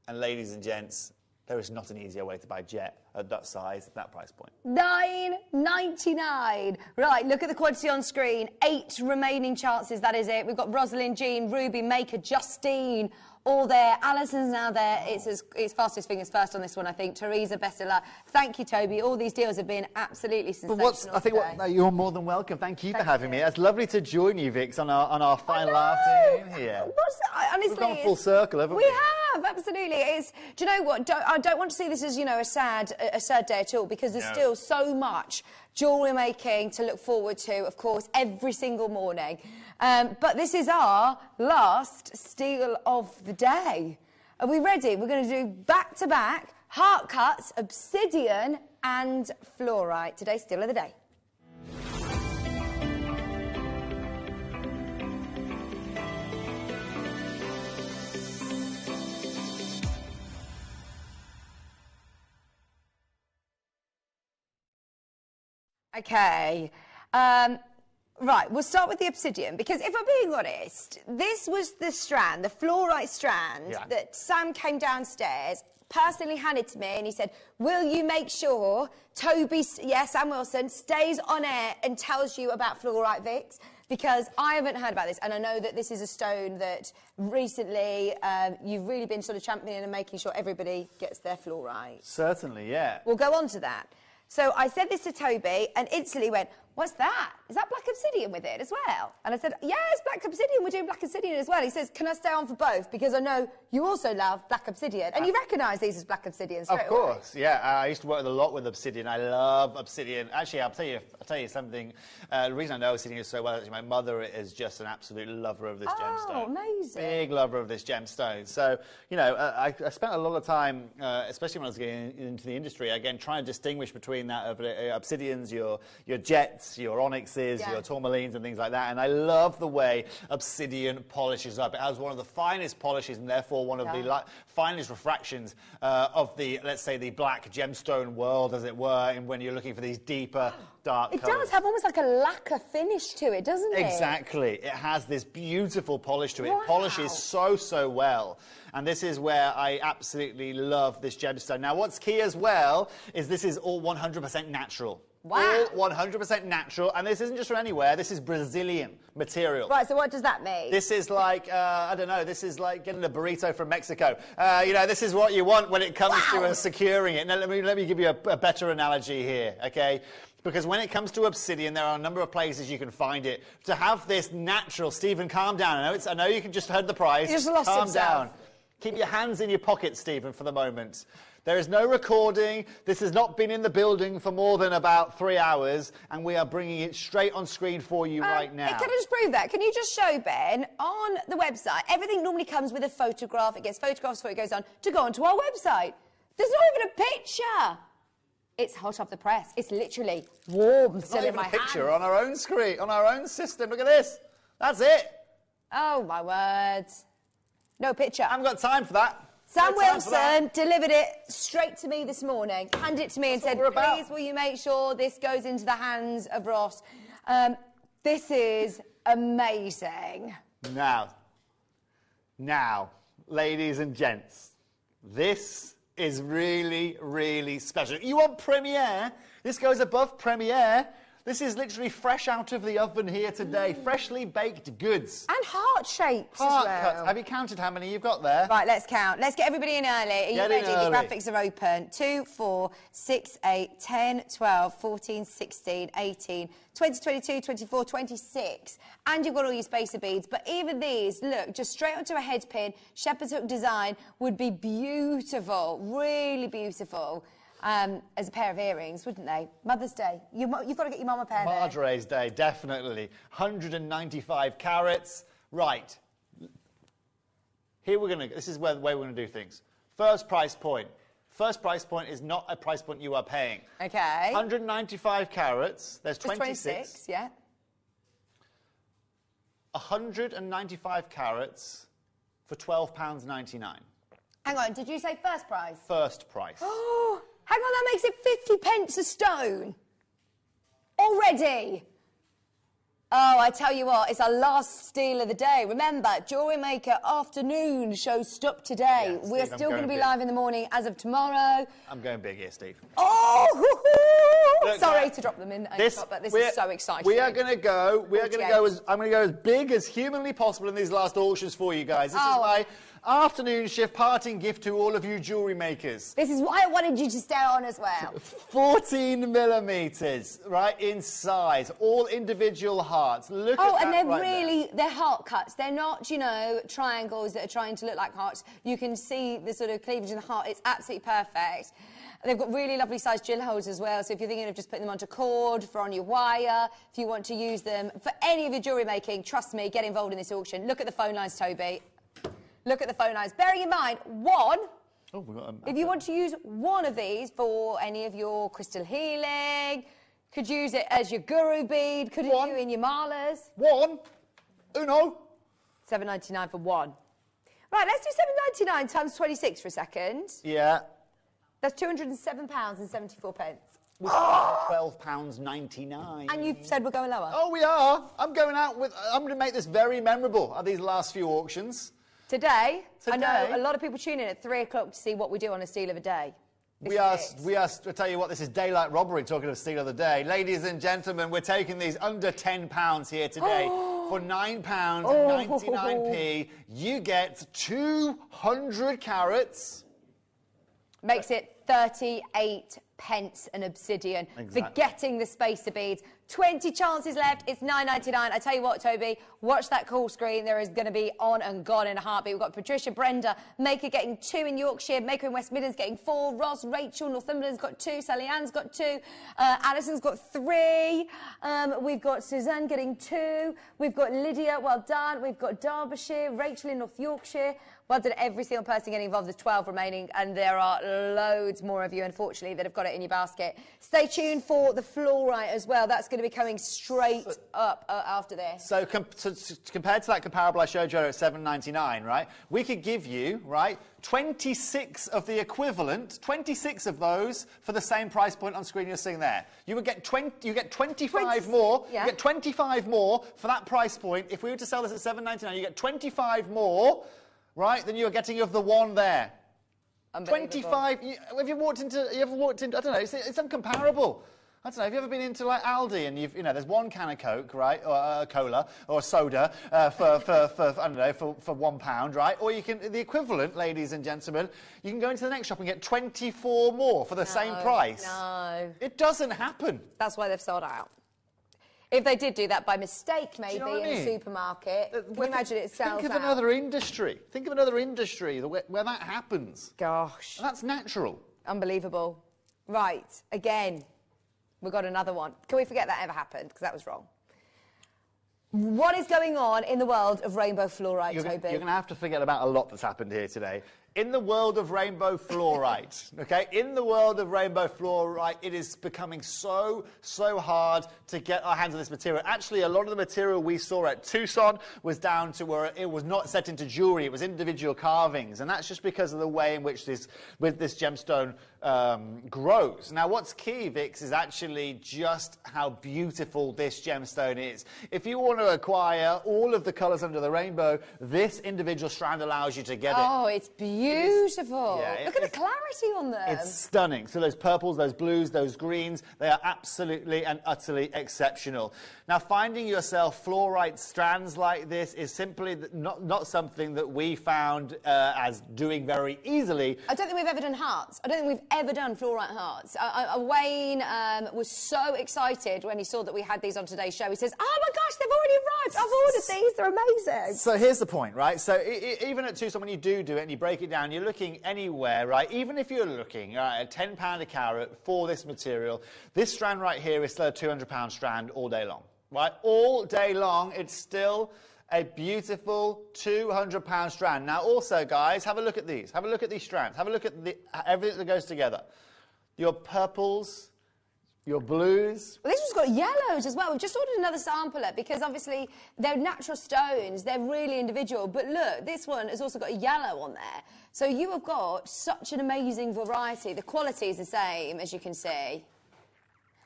And ladies and gents, there is not an easier way to buy jet at that size, at that price point. $9.99. Right, look at the quantity on screen. 8 remaining chances, that is it. We've got Rosalind, Jean, Ruby, Maker, Justine, all there. Alison's now there. It's fastest fingers first on this one, I think. Teresa, best of luck. Thank you, Toby. All these deals have been absolutely sensational. You're more than welcome. Thank you for having me. It's lovely to join you, Vix, on our final afternoon here. Honestly, we've gone full circle, haven't we? We have, absolutely. Do you know what? I don't want to see this as, you know, a sad day at all, because there's still so much jewellery making to look forward to, of course, every single morning. But this is our last steal of the day. Are we ready? We're going to do back-to-back heart cuts, obsidian and fluorite. Today's steal of the day. Okay. Right, we'll start with the obsidian, because if I'm being honest, this was the strand, the fluorite strand, that Sam came downstairs, personally handed to me, and he said, will you make sure Toby, Sam Wilson, stays on air and tells you about fluorite, Vix? Because I haven't heard about this, and I know that this is a stone that recently you've really been sort of championing and making sure everybody gets their fluorite. Certainly, yeah. We'll go on to that. So I said this to Toby, and instantly went, what's that? Is that black obsidian with it as well? And I said, yeah, it's black obsidian. We're doing black obsidian as well. He says, can I stay on for both? Because I know you also love black obsidian. And you recognise these as black obsidian straight away. Of course, yeah. I used to work a lot with obsidian. I love obsidian. Actually, I'll tell you something. The reason I know obsidian so well is my mother is just an absolute lover of this gemstone. Oh, amazing. Big lover of this gemstone. So, you know, I spent a lot of time, especially when I was getting into the industry, again, trying to distinguish between that of obsidians, your jets, your onyxes, your tourmalines and things like that. And I love the way obsidian polishes up. It has one of the finest polishes and therefore one of the finest refractions of the, let's say, the black gemstone world, as it were, and when you're looking for these deeper, dark colours. It does have almost like a lacquer finish to it, doesn't it? Exactly. It has this beautiful polish to it. It polishes so well. And this is where I absolutely love this gemstone. Now, what's key as well is this is all 100% natural. Wow. All 100% natural, and this isn't just from anywhere, this is Brazilian material. Right, so what does that mean? This is like, I don't know, this is like getting a burrito from Mexico. You know, this is what you want when it comes to securing it. Now, let me give you a better analogy here, okay? Because when it comes to obsidian, there are a number of places you can find it. To have this natural, Stephen, calm down. I know you can just heard the price. He just lost calm himself. down. Keep your hands in your pockets, Stephen, for the moment. There is no recording. This has not been in the building for more than about 3 hours, and we are bringing it straight on screen for you right now. Can I just prove that? Can you just show, Ben, on the website, everything normally comes with a photograph. It gets photographs before it goes on to go onto our website. There's not even a picture. It's hot off the press. It's literally warm still in my hand. Not even a picture on our own screen, on our own system. Look at this. That's it. Oh, my word. No picture. I haven't got time for that. Sam Wilson delivered it straight to me this morning, handed it to me and said, please will you make sure this goes into the hands of Ross. This is amazing. Now, ladies and gents, this is really, really special. You want premiere? This goes above premiere. This is literally fresh out of the oven here today. Freshly baked goods. And heart shapes Heart as well. cuts. Have you counted how many you've got there? Right, let's count. Let's get everybody in early. Are you Get in ready? The early. graphics are open. 2, 4, 6, 8, 10, 12, 14, 16, 18, 20, 22, 24, 26. And you've got all your spacer beads. But even these, look, just straight onto a head pin, shepherd's hook design would be beautiful, really beautiful. As a pair of earrings, wouldn't they? Mother's Day. You've got to get your mum a pair there. Madre's Day, definitely. 195 carats. Right. Here we're going to, this is where the way we're going to do things. First price point. First price point is not a price point you are paying. Okay. 195 carats. There's 26. 26, yeah. 195 carats for £12.99. Hang on, did you say first price? First price. Oh, hang on, that makes it 50 pence a stone. Already. Oh, I tell you what, it's our last steal of the day. Remember, Jewellery Maker afternoon show stopped today. Yeah, We're Steve, still going to be big. live in the morning as of tomorrow. I'm going big here, Steve. Oh, Look, sorry to drop them in, but this is so exciting. We are going to go. We are going to go as I'm going to go as big as humanly possible in these last auctions for you guys. This is my afternoon shift parting gift to all of you jewellery makers. This is why I wanted you to stay on as well. 14 millimetres, right, in size, all individual hearts. Look at that. And they're right really, they're heart cuts. They're not, you know, triangles that are trying to look like hearts. You can see the sort of cleavage in the heart. It's absolutely perfect. They've got really lovely sized drill holes as well, so if you're thinking of just putting them onto cord, for on your wire, if you want to use them for any of your jewellery making, trust me, get involved in this auction. Look at the phone lines, Toby. Look at the phone lines. Bearing in mind, if you want to use one of these for any of your crystal healing, could use it as your guru bead, could you in your malas? Uno. $7.99 for one. Right, let's do $7.99 times 26 for a second. Yeah. That's £207.74. £12.99. And you've said we're going lower? Oh, we are. I'm going out with... I'm going to make this very memorable at these last few auctions. Today, I know a lot of people tune in at 3 o'clock to see what we do on a steal of a day. We are, I tell you what, this is daylight robbery, talking of steal of the day. Ladies and gentlemen, we're taking these under £10 here today. For £9.99p, you get 200 carats. Makes it 38 pence an obsidian. Exactly. Forgetting the spacer beads. 20 chances left. It's $9.99. I tell you what, Toby, watch that call screen. There is going to be on and gone in a heartbeat. We've got Patricia, Brenda, Maker getting 2 in Yorkshire, Maker in West Midlands getting 4, Ross, Rachel, Northumberland's got 2, Sally Ann's got 2, Alison's got 3, we've got Suzanne getting 2, we've got Lydia, well done, we've got Derbyshire, Rachel in North Yorkshire. Well done, every single person getting involved. There's 12 remaining, and there are loads more of you, unfortunately, that have got it in your basket. Stay tuned for the fluorite as well. That's going to be coming straight up after this. So compared to that comparable I showed you at $7.99, right, we could give you, right, 26 of the equivalent, 26 of those for the same price point on screen you're seeing there. You would get 25 more. Yeah. You get 25 more for that price point. If we were to sell this at $7.99, you get 25 more, right, than you're getting of the one there. 25. Have you walked into? You ever walked into? I don't know. It's uncomparable. I don't know. Have you ever been into like Aldi and you know, there's one can of Coke, right, or cola or soda for I don't know for £1, right? Or you can the equivalent, ladies and gentlemen, you can go into the next shop and get 24 more for the same price. No, it doesn't happen. That's why they've sold out. If they did do that by mistake, maybe, know what I in mean? a supermarket, can you imagine it sells Think of out? another industry. Think of another industry where that happens. Gosh. And that's natural. Unbelievable. Right, again, we've got another one. Can we forget that ever happened? Because that was wrong. What is going on in the world of rainbow fluorite, Toby? You're going to have to forget about a lot that's happened here today. In the world of rainbow fluorite, okay, in the world of rainbow fluorite, it is becoming so hard to get our hands on this material. Actually, a lot of the material we saw at Tucson was down to where it was not set into jewelry, it was individual carvings, and that's just because of the way in which this gemstone grows. Now, what's key, Vix, is actually just how beautiful this gemstone is. If you want to acquire all of the colours under the rainbow, this individual strand allows you to get it. Oh, it's beautiful. Look at the clarity on them. It's stunning. So those purples, those blues, those greens, they are absolutely and utterly exceptional. Now, finding yourself fluorite strands like this is simply not something that we found as doing very easily. I don't think we've ever done hearts. I don't think we've ever done fluorite hearts. Wayne was so excited when he saw that we had these on today's show. He says, oh my gosh, they've already arrived. I've ordered these. They're amazing. So here's the point, right? So even at Tucson, when you do it and you break it down, you're looking anywhere, right? Even if you're looking at £10 a carat for this material, this strand right here is still a £200 strand all day long, right? All day long, it's still a beautiful £200 strand. Now, also, guys, have a look at these. Have a look at these strands. Have a look at everything that goes together. Your purples, your blues. Well, this one's got yellows as well. We've just ordered another sampler because obviously they're natural stones. They're really individual. But look, this one has also got a yellow on there. So you have got such an amazing variety. The quality is the same, as you can see.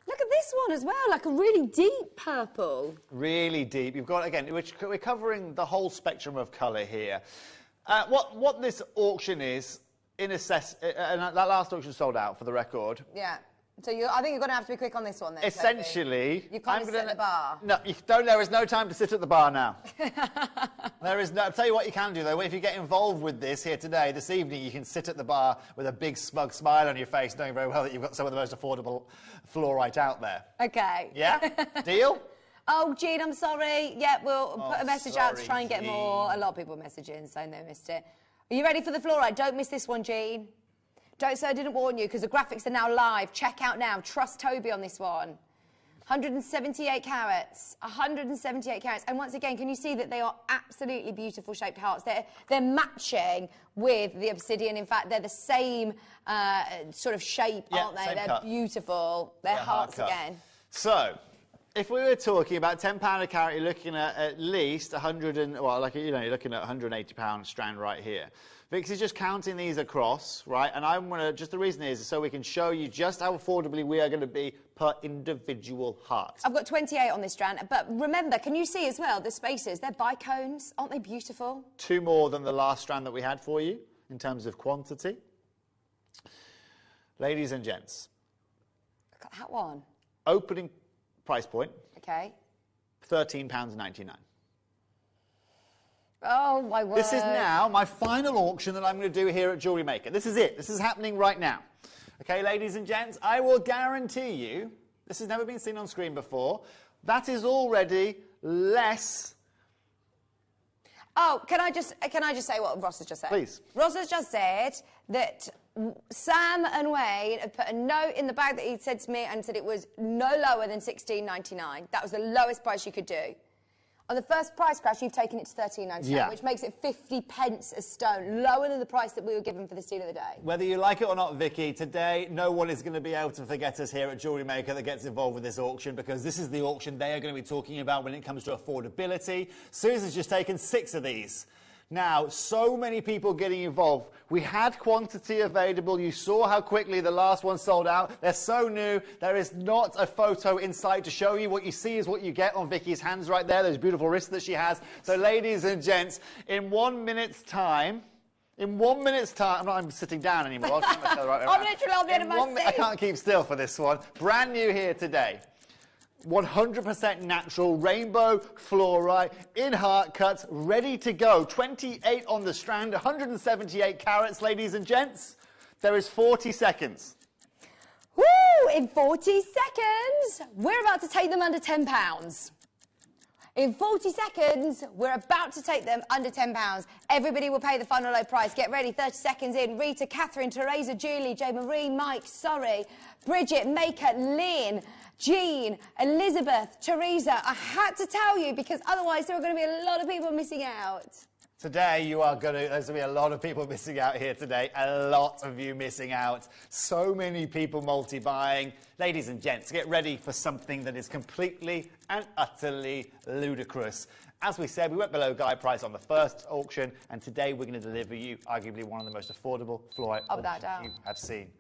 Look at this one as well, like a really deep purple. Really deep. You've got, again, we're covering the whole spectrum of colour here. What this auction is, and that last auction sold out, for the record. Yeah. So I think you're going to have to be quick on this one then. Essentially, you can't sit at the bar. No, there is no time to sit at the bar now. There is no. I'll tell you what you can do though. If you get involved with this here today, this evening, you can sit at the bar with a big smug smile on your face, knowing very well that you've got some of the most affordable fluorite out there. Okay. Yeah. Deal. Oh, Jean, I'm sorry. Yeah, we'll put a message out to try and get more. A lot of people messaging saying they missed it. Are you ready for the fluorite? Don't miss this one, Jean. Don't say I didn't warn you, because the graphics are now live. Check out now. Trust Toby on this one. 178 carats. 178 carats. And once again, can you see that they are absolutely beautiful shaped hearts? They're matching with the obsidian. In fact, they're the same sort of shape, aren't they? They're cut. Beautiful. They're hearts again. So, if we were talking about £10 a carat, you're looking at least 100 and, well, like, you know, you're looking at £180 strand right here. Vix is just counting these across, right? And I'm going to, just the reason is so we can show you just how affordably we are going to be per individual heart. I've got 28 on this strand, but remember, can you see as well the spaces? They're bicones. Aren't they beautiful? 2 more than the last strand that we had for you in terms of quantity. Ladies and gents. Look at that one. Opening price point. Okay. £13.99. Oh, my word. This is now my final auction that I'm going to do here at Jewellery Maker. This is it. This is happening right now. Okay, ladies and gents, I will guarantee you, this has never been seen on screen before, that is already less... Oh, can I just say what Ross has just said? Please. Ross has just said that Sam and Wayne have put a note in the bag that he said to me and said it was no lower than $16.99. That was the lowest price you could do. On the first price crash, you've taken it to $13.99, which makes it 50 pence a stone, lower than the price that we were given for the steal of the day. Whether you like it or not, Vicky, today no one is going to be able to forget us here at Jewellery Maker that gets involved with this auction, because this is the auction they are going to be talking about when it comes to affordability. Susan's just taken 6 of these. Now, so many people getting involved. We had quantity available. You saw how quickly the last one sold out. They're so new. There is not a photo in sight to show you. What you see is what you get on Vicky's hands right there, those beautiful wrists that she has. So, ladies and gents, in 1 minute's time, I'm not even sitting down anymore. I'm literally on the end of my seat. I can't keep still for this one. Brand new here today. 100% natural rainbow fluorite in heart cuts, ready to go. 28 on the strand, 178 carats, ladies and gents. There is 40 seconds. Woo! In 40 seconds, we're about to take them under £10. In 40 seconds, we're about to take them under £10. Everybody will pay the final low price. Get ready, 30 seconds in. Rita, Catherine, Teresa, Julie, Jo Marie, Mike, Sorry, Bridget, Maker, Lynn, Jean, Elizabeth, Teresa. I had to tell you because otherwise there are going to be a lot of people missing out. Today, there's going to be a lot of people missing out here today. A lot of you missing out. So many people multi-buying. Ladies and gents, get ready for something that is completely and utterly ludicrous. As we said, we went below guide price on the first auction, and today we're going to deliver you arguably one of the most affordable fluorite auctions you have seen.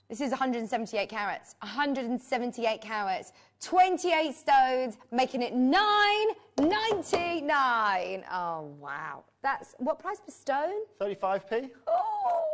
This is 178 carats. 178 carats. 28 stones, making it $9.99. Oh, wow. That's what price per stone? 35p. Oh!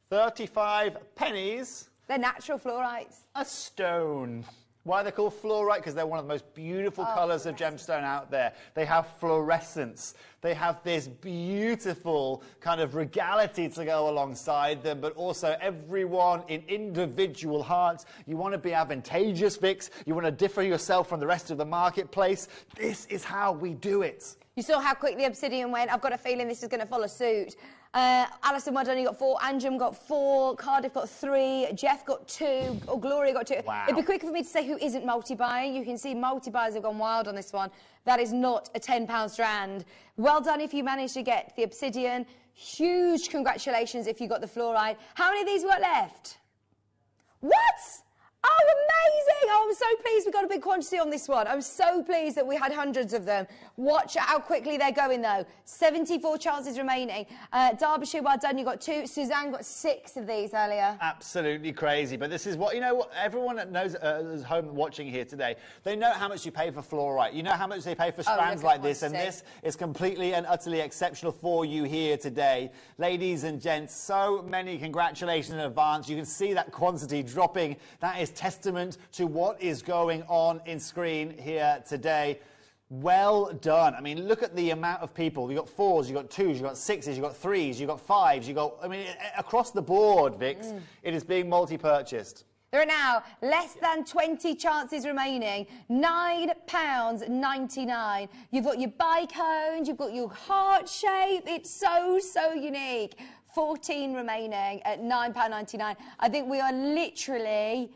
35 pennies. They're natural fluorites. A stone. Why are they called fluorite? Because they're one of the most beautiful colours of gemstone out there. They have fluorescence. They have this beautiful kind of regality to go alongside them, but also everyone in individual hearts. You want to be advantageous, Vix. You want to differ yourself from the rest of the marketplace. This is how we do it. You saw how quickly Obsidian went. I've got a feeling this is going to follow suit. Alison Wadoni got 4, Anjum got 4, Cardiff got 3, Jeff got 2, or Gloria got 2. Wow. It'd be quicker for me to say who isn't multi-buying. You can see multi-buyers have gone wild on this one. That is not a £10 strand. Well done if you managed to get the Obsidian. Huge congratulations if you got the fluorite. How many of these we got left? What? Oh, amazing! Oh, I'm so pleased we got a big quantity on this one. I'm so pleased that we had hundreds of them. Watch how quickly they're going, though. 74 chances remaining. Derbyshire, well done, you got 2. Suzanne got 6 of these earlier. Absolutely crazy. But this is what, you know, what everyone that knows is home watching here today, they know how much you pay for fluorite. You know how much they pay for strands like this, and this is completely and utterly exceptional for you here today. Ladies and gents, so many congratulations in advance. You can see that quantity dropping. That is testament to what is going on in screen here today. Well done. I mean, look at the amount of people. You've got 4s, you've got 2s, you've got 6s, you've got 3s, you've got 5s, you've got, I mean, across the board, Vix, it is being multi-purchased. There are now less than 20 chances remaining. £9.99. You've got your bicones, you've got your heart shape. It's so, so unique. 14 remaining at £9.99. I think we are literally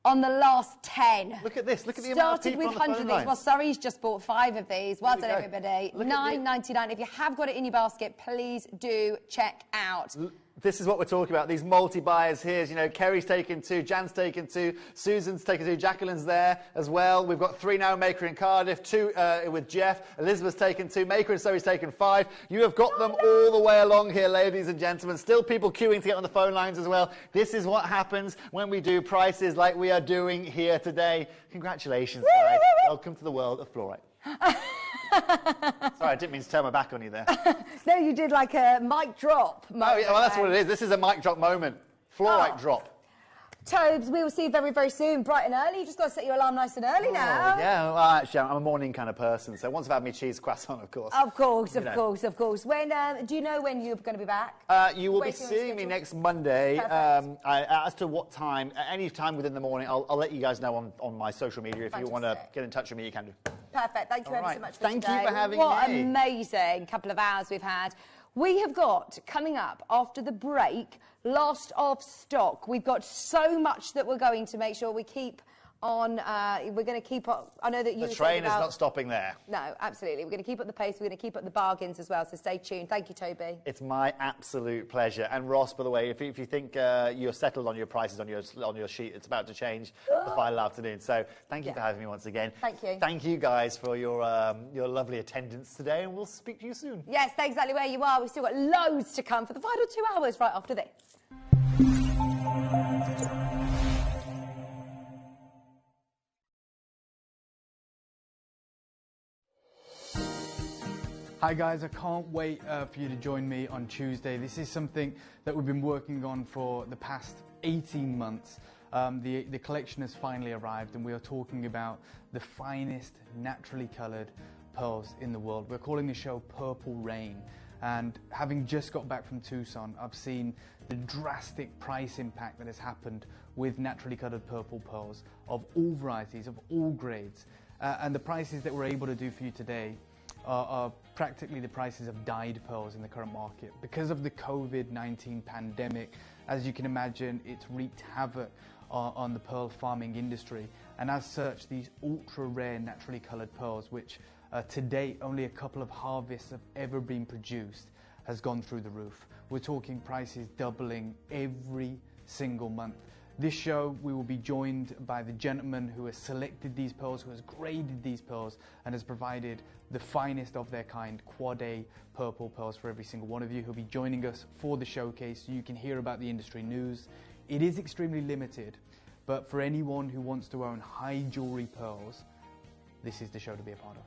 on the last 10. Look at this. Look at the amount of people on the phone lines. Started with 100 of these. Well, Surrey's just bought 5 of these. Well done, everybody. £9.99. If you have got it in your basket, please do check out. This is what we're talking about, these multi-buyers here. You know, Kerry's taken 2, Jan's taken 2, Susan's taken 2, Jacqueline's there as well. We've got 3 now, Maker in Cardiff, 2 with Jeff, Elizabeth's taken 2, Maker and Zoe's taken 5. You have got them all the way along here, ladies and gentlemen. Still people queuing to get on the phone lines as well. This is what happens when we do prices like we are doing here today. Congratulations, guys. Welcome to the world of fluorite. Sorry, I didn't mean to turn my back on you there. No, you did like a mic drop. Oh, yeah, well, that's what it is. This is a mic drop moment. Fluorite drop. Tobes, we will see you very, very soon, bright and early. You've just got to set your alarm nice and early now. Yeah, well, actually, I'm a morning kind of person, so once I've had my cheese croissant, of course. Of course, of course, of course. When, do you know when you're going to be back? You will be seeing me next Monday. As to what time, any time within the morning, I'll let you guys know on my social media. If you want to get in touch with me, you can do. Perfect. Thank you ever so much for today. Thank you for having What me. amazing couple of hours we've had. We have got, coming up after the break, lost of stock. We've got so much that we're going to make sure we keep on. We're going to keep up. I know that you. The train is not stopping there. No, absolutely. We're going to keep up the pace. We're going to keep up the bargains as well. So stay tuned. Thank you, Toby. It's my absolute pleasure. And Ross, by the way, if you think you're settled on your prices on your sheet, it's about to change the final afternoon. So thank you for having me once again. Thank you. Thank you guys for your lovely attendance today, and we'll speak to you soon. Yes, stay exactly where you are. We've still got loads to come for the final 2 hours right after this. Hi guys, I can't wait for you to join me on Tuesday. This is something that we've been working on for the past 18 months. The collection has finally arrived, and we are talking about the finest naturally coloured pearls in the world. We're calling the show Purple Rain, and having just got back from Tucson, I've seen the drastic price impact that has happened with naturally coloured purple pearls of all varieties, of all grades. And the prices that we're able to do for you today are practically the prices of dyed pearls in the current market. Because of the COVID-19 pandemic, as you can imagine, it's wreaked havoc on the pearl farming industry. And as such, these ultra rare naturally coloured pearls, which to date only a couple of harvests have ever been produced, has gone through the roof. We're talking prices doubling every single month. This show, we will be joined by the gentleman who has selected these pearls, who has graded these pearls, and has provided the finest of their kind, Quad A purple pearls for every single one of you. He'll be joining us for the showcase so you can hear about the industry news. It is extremely limited, but for anyone who wants to own high jewellery pearls, this is the show to be a part of.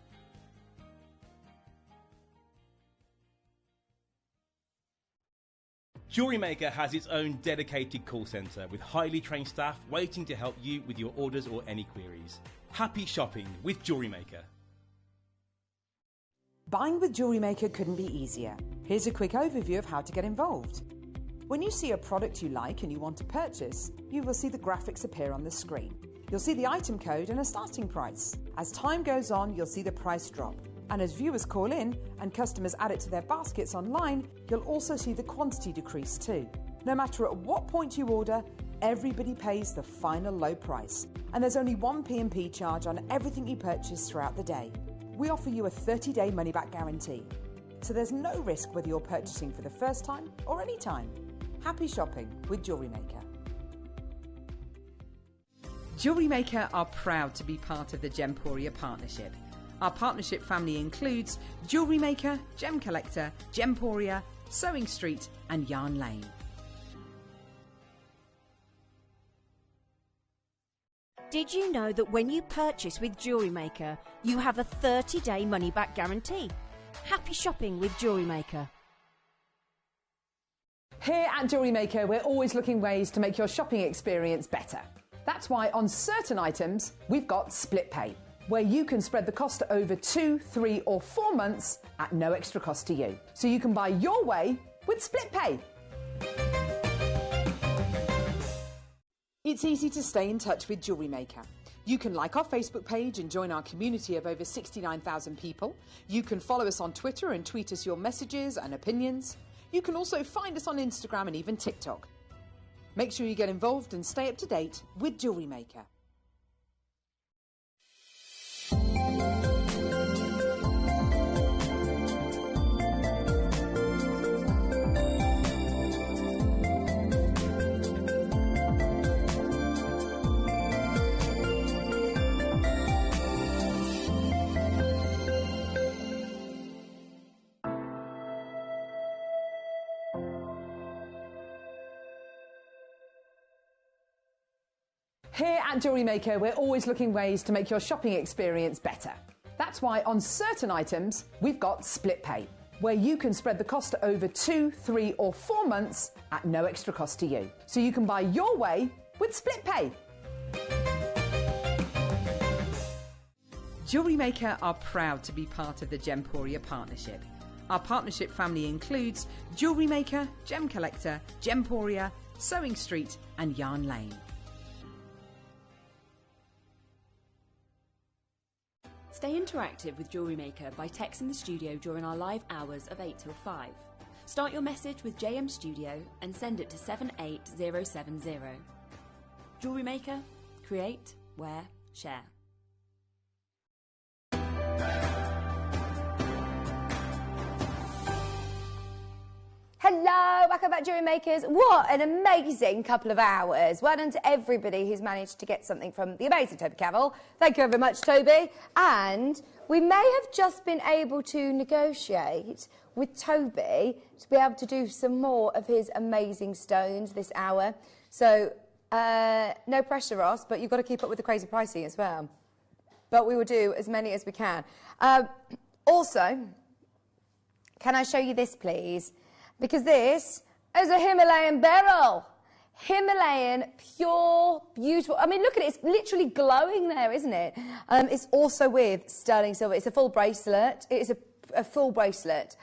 Jewellery Maker has its own dedicated call centre with highly trained staff waiting to help you with your orders or any queries. Happy shopping with Jewellery Maker. Buying with Jewellery Maker couldn't be easier. Here's a quick overview of how to get involved. When you see a product you like and you want to purchase, you will see the graphics appear on the screen. You'll see the item code and a starting price. As time goes on, you'll see the price drop. And as viewers call in and customers add it to their baskets online, you'll also see the quantity decrease too. No matter at what point you order, everybody pays the final low price. And there's only one P&P charge on everything you purchase throughout the day. We offer you a 30-day money-back guarantee. So there's no risk whether you're purchasing for the first time or any time. Happy shopping with Jewellery Maker. Jewellery Maker are proud to be part of the Gemporia partnership. Our partnership family includes Jewellery Maker, Gem Collector, Gemporia, Sewing Street and Yarn Lane. Did you know that when you purchase with Jewellery Maker, you have a 30-day money-back guarantee? Happy shopping with Jewellery Maker. Here at Jewellery Maker, we're always looking ways to make your shopping experience better. That's why on certain items, we've got split pay, where you can spread the cost over 2, 3 or 4 months at no extra cost to you. So you can buy your way with split pay. It's easy to stay in touch with Jewellery Maker. You can like our Facebook page and join our community of over 69,000 people. You can follow us on Twitter and tweet us your messages and opinions. You can also find us on Instagram and even TikTok. Make sure you get involved and stay up to date with Jewellery Maker. Here at Jewellery Maker, we're always looking ways to make your shopping experience better. That's why on certain items, we've got split pay, where you can spread the cost over 2, 3 or 4 months at no extra cost to you. So you can buy your way with split pay. Jewellery Maker are proud to be part of the Gemporia partnership. Our partnership family includes Jewellery Maker, Gem Collector, Gemporia, Sewing Street and Yarn Lane. Stay interactive with Jewellery Maker by texting the studio during our live hours of 8 till 5. Start your message with JM Studio and send it to 78070. Jewellery Maker, create, wear, share. Hello, welcome back, Jewellery Makers. What an amazing couple of hours. Well done to everybody who's managed to get something from the amazing Toby Cavill. Thank you very much, Toby. And we may have just been able to negotiate with Toby to be able to do some more of his amazing stones this hour. So, no pressure, Ross, but you've got to keep up with the crazy pricing as well. But we will do as many as we can. Also, can I show you this, please? Because this is a Himalayan beryl. Himalayan, pure, beautiful. I mean, look at it. It's literally glowing there, isn't it? It's also with sterling silver. It's a full bracelet. It is a full bracelet.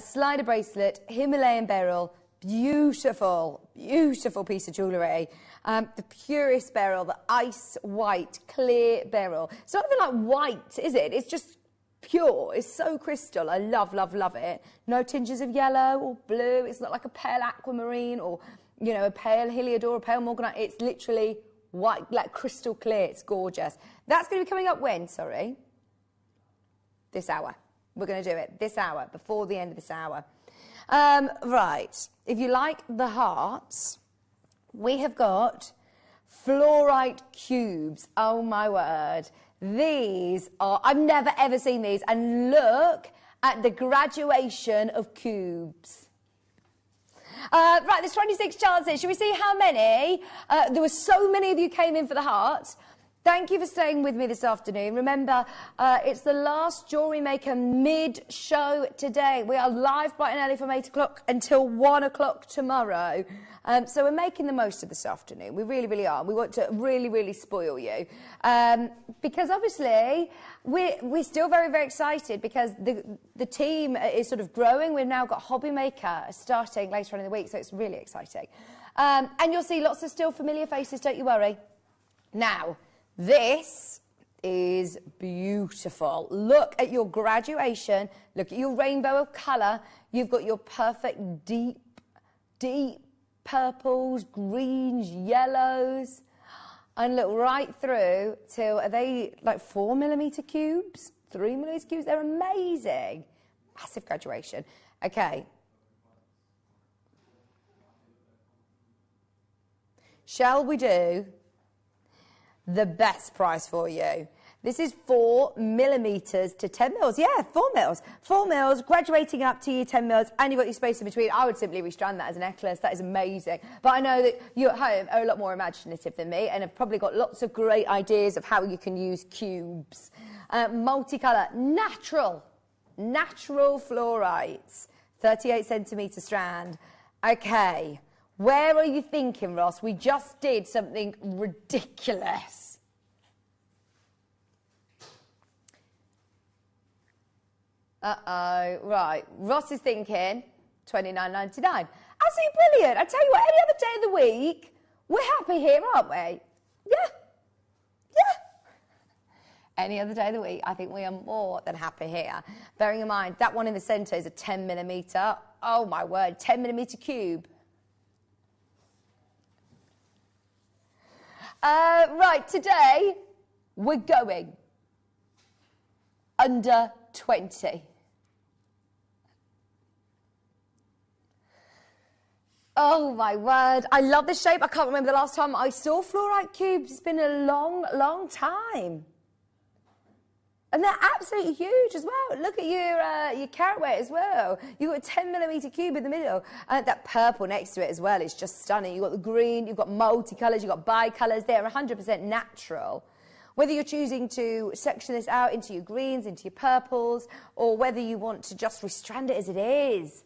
Slider bracelet, Himalayan beryl, Beautiful, beautiful piece of jewellery. The purest beryl, the ice white, clear beryl. It's not even like white, is it? It's just pure. It's so crystal. I love, love, love it. No tinges of yellow or blue. It's not like a pale aquamarine or, you know, a pale Heliodor, a pale morganite. It's literally white, like crystal clear. It's gorgeous. That's going to be coming up when, sorry? This hour. We're going to do it this hour, before the end of this hour. Right. If you like the hearts, we have got fluorite cubes. Oh, my word. These are, I've never, ever seen these. And look at the graduation of cubes. Right, there's 26 chances. Should we see how many? There were so many of you came in for the hearts. Thank you for staying with me this afternoon. Remember, it's the last Jewellery Maker mid-show today. We are live bright and early from 8 o'clock until 1 o'clock tomorrow. So we're making the most of this afternoon. We really, really are. We want to really, really spoil you. Because obviously, we're still very, very excited because the team is sort of growing. We've now got Hobby Maker starting later on in the week, so it's really exciting. And you'll see lots of still familiar faces, don't you worry. Now, this is beautiful. Look at your graduation. Look at your rainbow of colour. You've got your perfect deep, deep purples, greens, yellows. And look right through to, are they like 4mm cubes? 3mm cubes? They're amazing. Massive graduation. Okay. Shall we do the best price for you? This is 4mm to 10mm. Yeah, 4mm. 4mm, graduating up to your 10mm, and you've got your space in between. I would simply restrand that as a necklace. That is amazing. But I know that you at home are a lot more imaginative than me and have probably got lots of great ideas of how you can use cubes. Multicolour, natural fluorites, 38cm strand. Okay. Where are you thinking, Ross? We just did something ridiculous. Uh-oh. Right. Ross is thinking $29.99. Absolutely brilliant. I tell you what, any other day of the week, we're happy here, aren't we? Yeah. Yeah. Any other day of the week, I think we are more than happy here. Bearing in mind, that one in the centre is a 10mm. Oh, my word, 10mm cube. Right, today we're going under 20. Oh my word, I love this shape. I can't remember the last time I saw fluorite cubes. It's been a long, long time. And they're absolutely huge as well. Look at your carat weight as well. You've got a 10mm cube in the middle. And that purple next to it as well is just stunning. You've got the green, you've got multicolours, you've got bicolours. They're 100% natural. Whether you're choosing to section this out into your greens, into your purples, or whether you want to just restrand it as it is,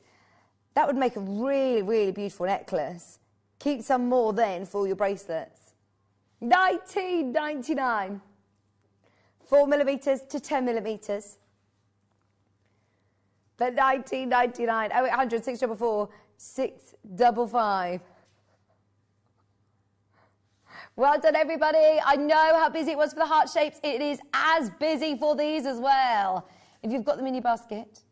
that would make a really, really beautiful necklace. Keep some more then for your bracelets. $19.99. 4mm to 10mm. But $19.99. 0800 644 655. Well done, everybody. I know how busy it was for the heart shapes. It is as busy for these as well. If you've got them in your basket.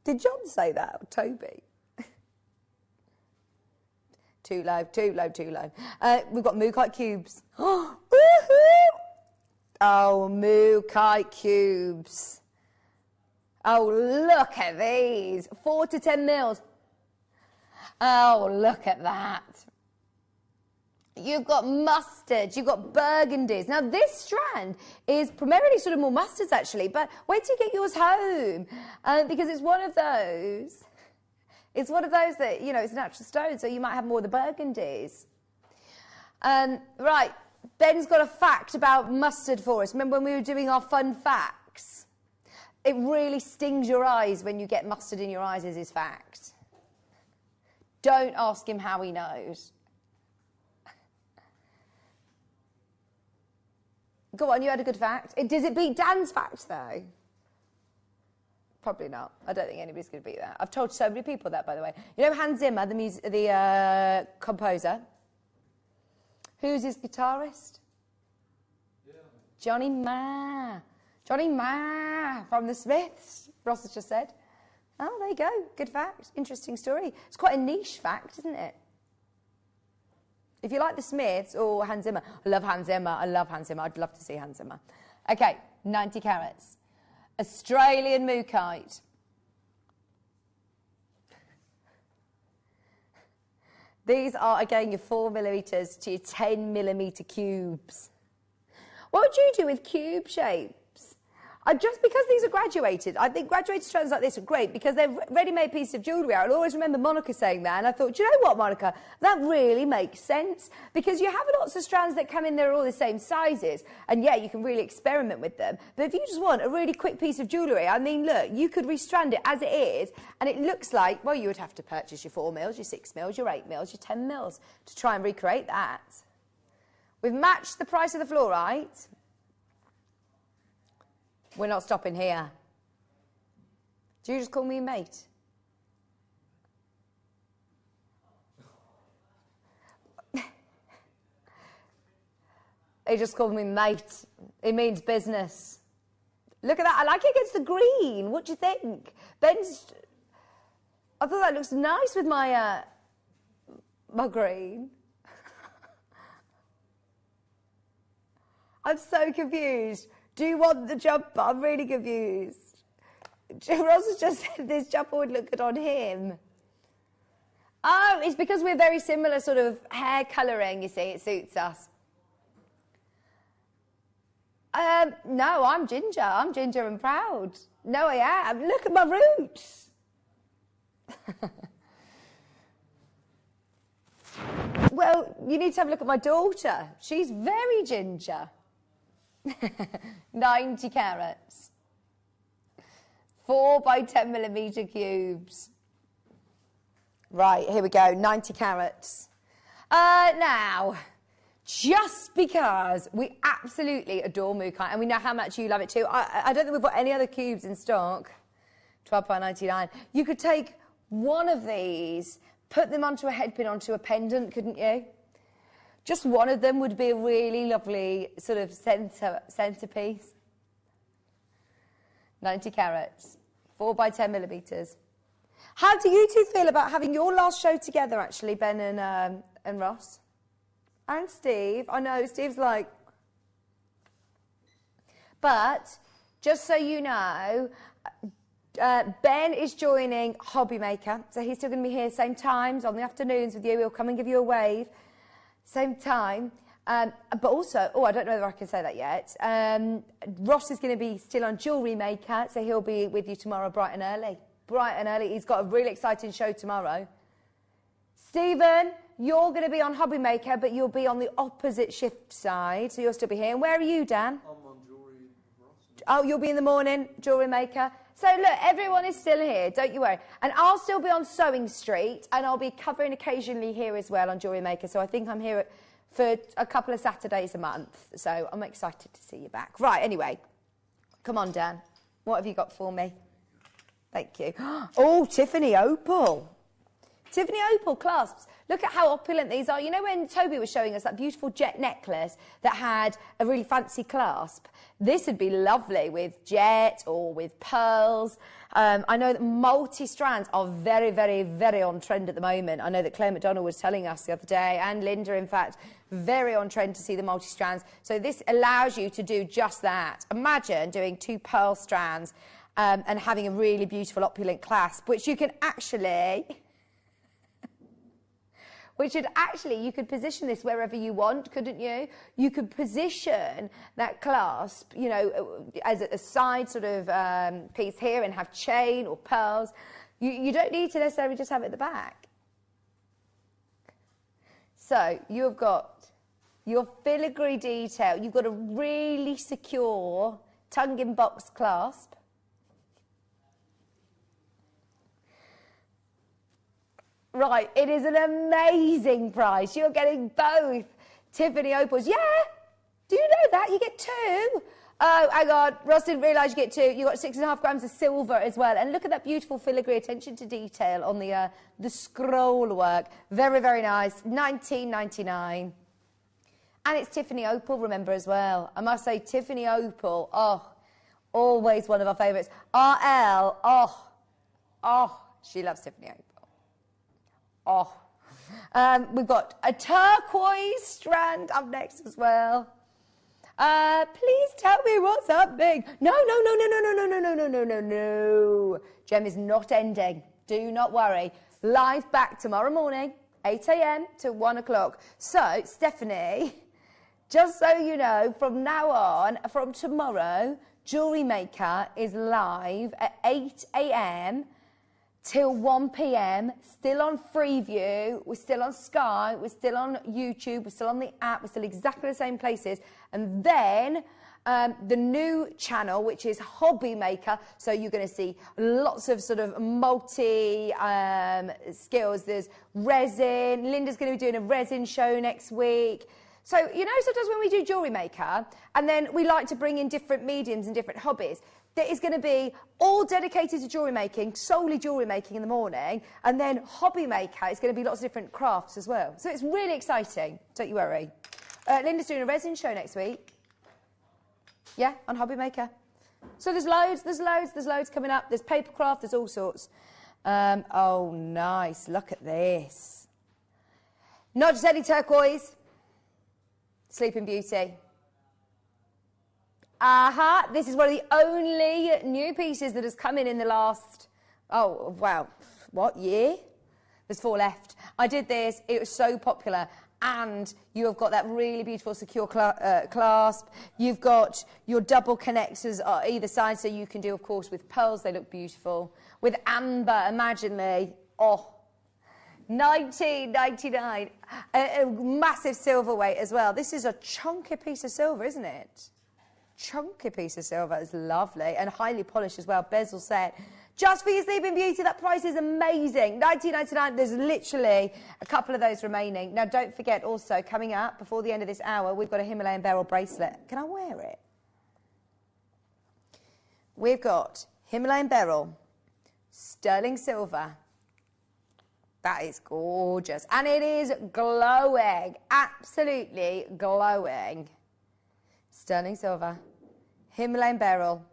Did John say that, or Toby? Too low, too low, too low. We've got Mookite cubes. Oh, Mookite cubes. Oh, look at these. 4 to 10mm. Oh, look at that. You've got mustards, you've got burgundies. Now, this strand is primarily sort of more mustards, actually, but wait till you get yours home, because it's one of those. It's one of those that, you know, it's a natural stone, so you might have more of the burgundies. Right, Ben's got a fact about mustard for us. Remember when we were doing our fun facts? It really stings your eyes when you get mustard in your eyes, is his fact. Don't ask him how he knows. Go on, you had a good fact. Does it beat Dan's fact, though? Probably not. I don't think anybody's going to beat that. I've told so many people that, by the way. You know Hans Zimmer, the composer? Who's his guitarist? Yeah. Johnny Marr. Johnny Marr from the Smiths, Ross has just said. Oh, there you go. Good fact. Interesting story. It's quite a niche fact, isn't it? If you like the Smiths or Hans Zimmer. I love Hans Zimmer. I love Hans Zimmer. I'd love to see Hans Zimmer. Okay, 90 carats. Australian mookaite. These are, again, your 4mm to your 10mm cubes. What would you do with cube shapes? Just because these are graduated, I think graduated strands like this are great because they're ready-made pieces of jewellery. I'll always remember Monica saying that, and I thought, do you know what, Monica? That really makes sense because you have lots of strands that come in, they're all the same sizes, and yeah, you can really experiment with them. But if you just want a really quick piece of jewellery, I mean, look, you could restrand it as it is, and it looks like, well, you would have to purchase your 4mm, your 6mm, your 8mm, your 10mm to try and recreate that. We've matched the price of the fluorite. We're not stopping here. Do you just call me a mate? He just called me mate. It means business. Look at that. I like it against the green. What do you think? Ben's... I thought that looks nice with my, my green. I'm so confused. Do you want the jumper? I'm really confused. Ross has just said this jumper would look good on him. Oh, it's because we're very similar sort of hair colouring, you see. It suits us. No, I'm ginger. I'm ginger and proud. No, I am. Look at my roots. Well, you need to have a look at my daughter. She's very ginger. 90 carats. 4 by 10mm cubes. Right, here we go, 90 carats. Now, just because we absolutely adore mookaite, and we know how much you love it too, I don't think we've got any other cubes in stock. £12.99. You could take one of these, put them onto a headpin, onto a pendant, couldn't you? Just one of them would be a really lovely sort of centerpiece. 90 carats, 4 by 10mm. How do you two feel about having your last show together, actually, Ben and Ross? And Steve. I know, Steve's like... But, just so you know, Ben is joining Hobby Maker, so he's still going to be here same times on the afternoons with you. He'll come and give you a wave. Same time, but also, I don't know whether I can say that yet, Ross is going to be still on Jewellery Maker, so he'll be with you tomorrow bright and early. Bright and early. He's got a really exciting show tomorrow. Stephen, you're going to be on Hobby Maker, but you'll be on the opposite shift side, so you'll still be here. And where are you, Dan? I'm on Jewellery Ross. Oh, you'll be in the morning, Jewellery Maker. So look, everyone is still here, don't you worry. And I'll still be on Sewing Street, and I'll be covering occasionally here as well on Jewellery Maker. So I think I'm here for a couple of Saturdays a month. So I'm excited to see you back. Right, anyway, come on, Dan. What have you got for me? Thank you. Oh, Tiffany Opal. Tiffany Opal clasps. Look at how opulent these are. You know when Toby was showing us that beautiful jet necklace that had a really fancy clasp? This would be lovely with jet or with pearls. I know that multi-strands are very, very, very on trend at the moment. I know that Claire McDonald was telling us the other day, and Linda, in fact, very on trend to see the multi-strands. So this allows you to do just that. Imagine doing 2 pearl strands and having a really beautiful opulent clasp, which you can actually... you could position this wherever you want, couldn't you? You could position that clasp, you know, as a side sort of piece here and have chain or pearls. You don't need to necessarily just have it at the back. So you've got your filigree detail. You've got a really secure tongue-in-box clasp. Right, it is an amazing price. You're getting both Tiffany opals. Yeah, do you know that? You get 2. Oh, hang on, Ross didn't realise you get 2. You got 6.5 grams of silver as well. And look at that beautiful filigree attention to detail on the scroll work. Very, very nice. $19.99. And it's Tiffany opal, remember, as well. I must say, Tiffany opal, oh, always one of our favourites. RL, oh, she loves Tiffany opal. Oh, we've got a turquoise strand up next as well. Please tell me what's happening. No. Gem is not ending. Do not worry. Live back tomorrow morning, 8 a.m. to 1 o'clock. So, Stephanie, just so you know, from now on, from tomorrow, Jewellery Maker is live at 8 a.m. till 1 p.m, still on Freeview, we're still on Sky, we're still on YouTube, we're still on the app, we're still exactly the same places. And then the new channel, which is Hobby Maker, so you're going to see lots of sort of multi skills. There's resin, Linda's going to be doing a resin show next week. So, you know, sometimes when we do Jewellery Maker, and then we like to bring in different mediums and different hobbies, there is going to be all dedicated to jewellery making, solely jewellery making in the morning, and then Hobby Maker is going to be lots of different crafts as well. So it's really exciting, don't you worry. Linda's doing a resin show next week. Yeah, on Hobby Maker. So there's loads coming up. There's paper craft, there's all sorts. Oh, nice, look at this. Not just any turquoise. Sleeping Beauty. Aha, this is one of the only new pieces that has come in the last, oh, wow, what, year? There's 4 left. I did this, it was so popular, and you have got that really beautiful secure clasp. You've got your double connectors on either side, so you can do, of course, with pearls, they look beautiful. With amber, imagine me, oh, $19.99. A massive silver weight as well. This is a chunky piece of silver, isn't it? Chunky piece of silver. It's lovely and highly polished as well. Bezel set. Just for your Sleeping Beauty, that price is amazing. $19.99. There's literally a couple of those remaining. Now, don't forget also, coming up before the end of this hour, we've got a Himalayan beryl bracelet. Can I wear it? We've got Himalayan beryl, sterling silver. That is gorgeous. And it is glowing. Absolutely glowing. Sterling silver. Himalayan beryl.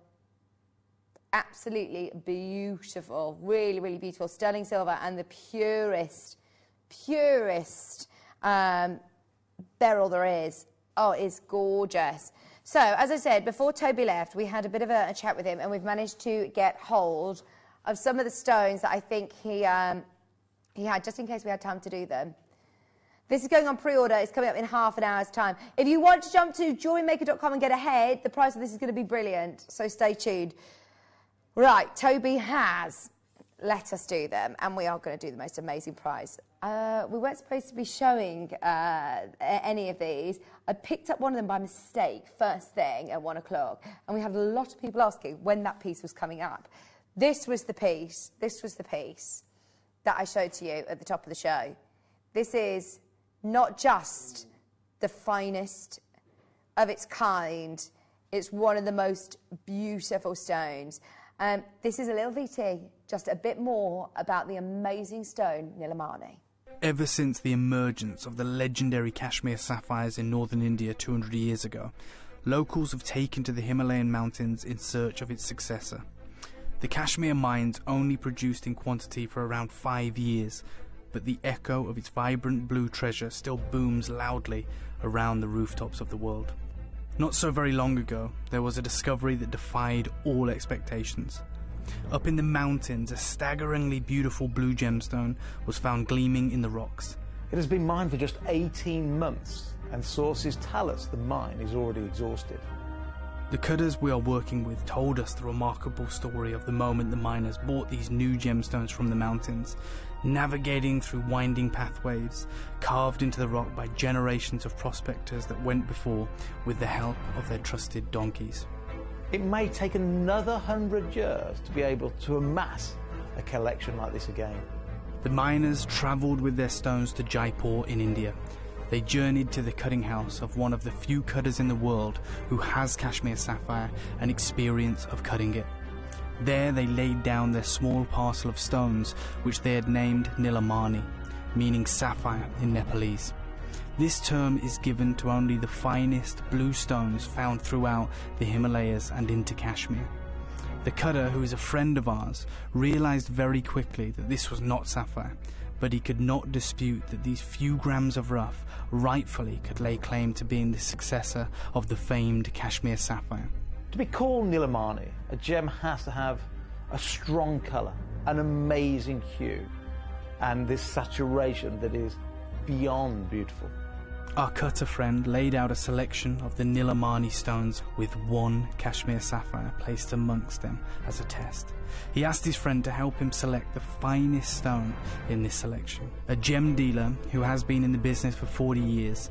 Absolutely beautiful. Really, really beautiful. Sterling silver and the purest beryl there is. Oh, it's gorgeous. So, as I said, before Toby left, we had a bit of a chat with him, and we've managed to get hold of some of the stones that I think he had, just in case we had time to do them. This is going on pre-order. It's coming up in half an hour's time. If you want to jump to JewelleryMaker.com and get ahead, the price of this is going to be brilliant, so stay tuned. Right, Toby has let us do them, and we are going to do the most amazing prize. We weren't supposed to be showing any of these. I picked up one of them by mistake, first thing at 1 o'clock, and we had a lot of people asking when that piece was coming up. This was the piece that I showed to you at the top of the show. This is not just the finest of its kind, it's one of the most beautiful stones. This is a little VT, just a bit more about the amazing stone Nilamani. Ever since the emergence of the legendary Kashmir sapphires in northern India 200 years ago, locals have taken to the Himalayan mountains in search of its successor. The Kashmir mines only produced in quantity for around 5 years, but the echo of its vibrant blue treasure still booms loudly around the rooftops of the world. Not so very long ago, there was a discovery that defied all expectations. Up in the mountains, a staggeringly beautiful blue gemstone was found gleaming in the rocks. It has been mined for just 18 months, and sources tell us the mine is already exhausted. The cutters we are working with told us the remarkable story of the moment the miners bought these new gemstones from the mountains, navigating through winding pathways carved into the rock by generations of prospectors that went before with the help of their trusted donkeys. It may take another 100 years to be able to amass a collection like this again. The miners travelled with their stones to Jaipur in India. They journeyed to the cutting house of one of the few cutters in the world who has cashmere sapphire and experience of cutting it. There they laid down their small parcel of stones, which they had named Nilamani, meaning sapphire in Nepalese. This term is given to only the finest blue stones found throughout the Himalayas and into Kashmir. The cutter, who is a friend of ours, realised very quickly that this was not sapphire, but he could not dispute that these few grams of rough rightfully could lay claim to being the successor of the famed Kashmir sapphire. To be called Nilamani, a gem has to have a strong colour, an amazing hue, and this saturation that is beyond beautiful. Our cutter friend laid out a selection of the Nilamani stones with one Kashmir sapphire placed amongst them as a test. He asked his friend to help him select the finest stone in this selection, a gem dealer who has been in the business for 40 years.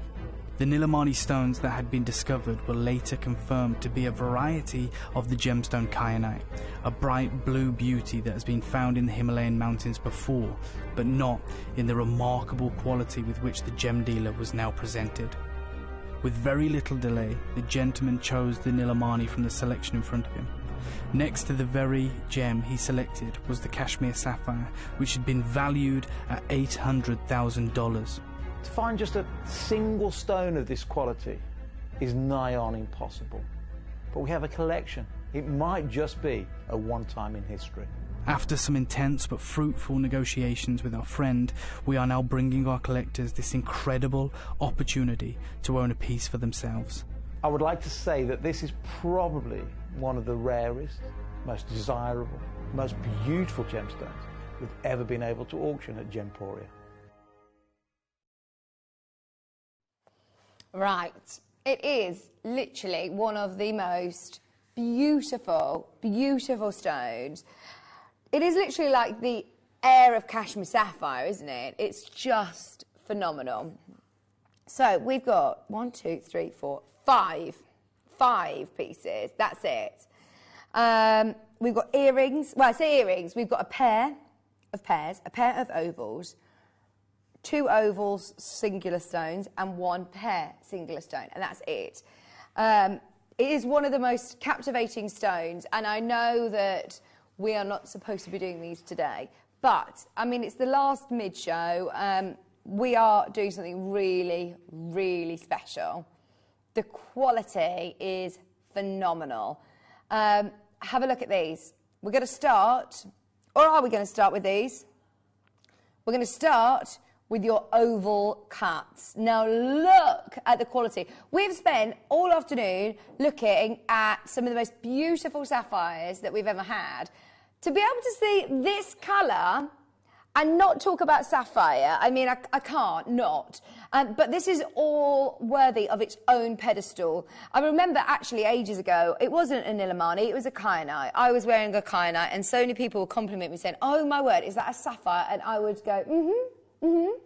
The Nilamani stones that had been discovered were later confirmed to be a variety of the gemstone kyanite, a bright blue beauty that has been found in the Himalayan mountains before, but not in the remarkable quality with which the gem dealer was now presented. With very little delay, the gentleman chose the Nilamani from the selection in front of him. Next to the very gem he selected was the Kashmir sapphire, which had been valued at $800,000. To find just a single stone of this quality is nigh on impossible. But we have a collection. It might just be a one-time in history. After some intense but fruitful negotiations with our friend, we are now bringing our collectors this incredible opportunity to own a piece for themselves. I would like to say that this is probably one of the rarest, most desirable, most beautiful gemstones we've ever been able to auction at Gemporia. Right. It is literally one of the most beautiful, beautiful stones. It is literally like the air of Kashmir sapphire, isn't it? It's just phenomenal. So we've got 1, 2, 3, 4, 5 pieces. That's it. We've got earrings. Well, I say earrings. We've got a pair of pairs, a pair of ovals, 2 ovals, singular stones, and 1 pair, singular stone, and that's it. It is one of the most captivating stones, and I know that we are not supposed to be doing these today, but, I mean, it's the last mid-show. We are doing something really, really special. The quality is phenomenal. Have a look at these. We're going to start, or are we going to start with these? We're going to start with your oval cuts. Now look at the quality. We've spent all afternoon looking at some of the most beautiful sapphires that we've ever had. To be able to see this colour and not talk about sapphire, I mean, I can't not. But this is all worthy of its own pedestal. I remember actually ages ago, it wasn't a Nilamani, it was a kyanite. I was wearing a kyanite and so many people would compliment me saying, oh my word, is that a sapphire? And I would go,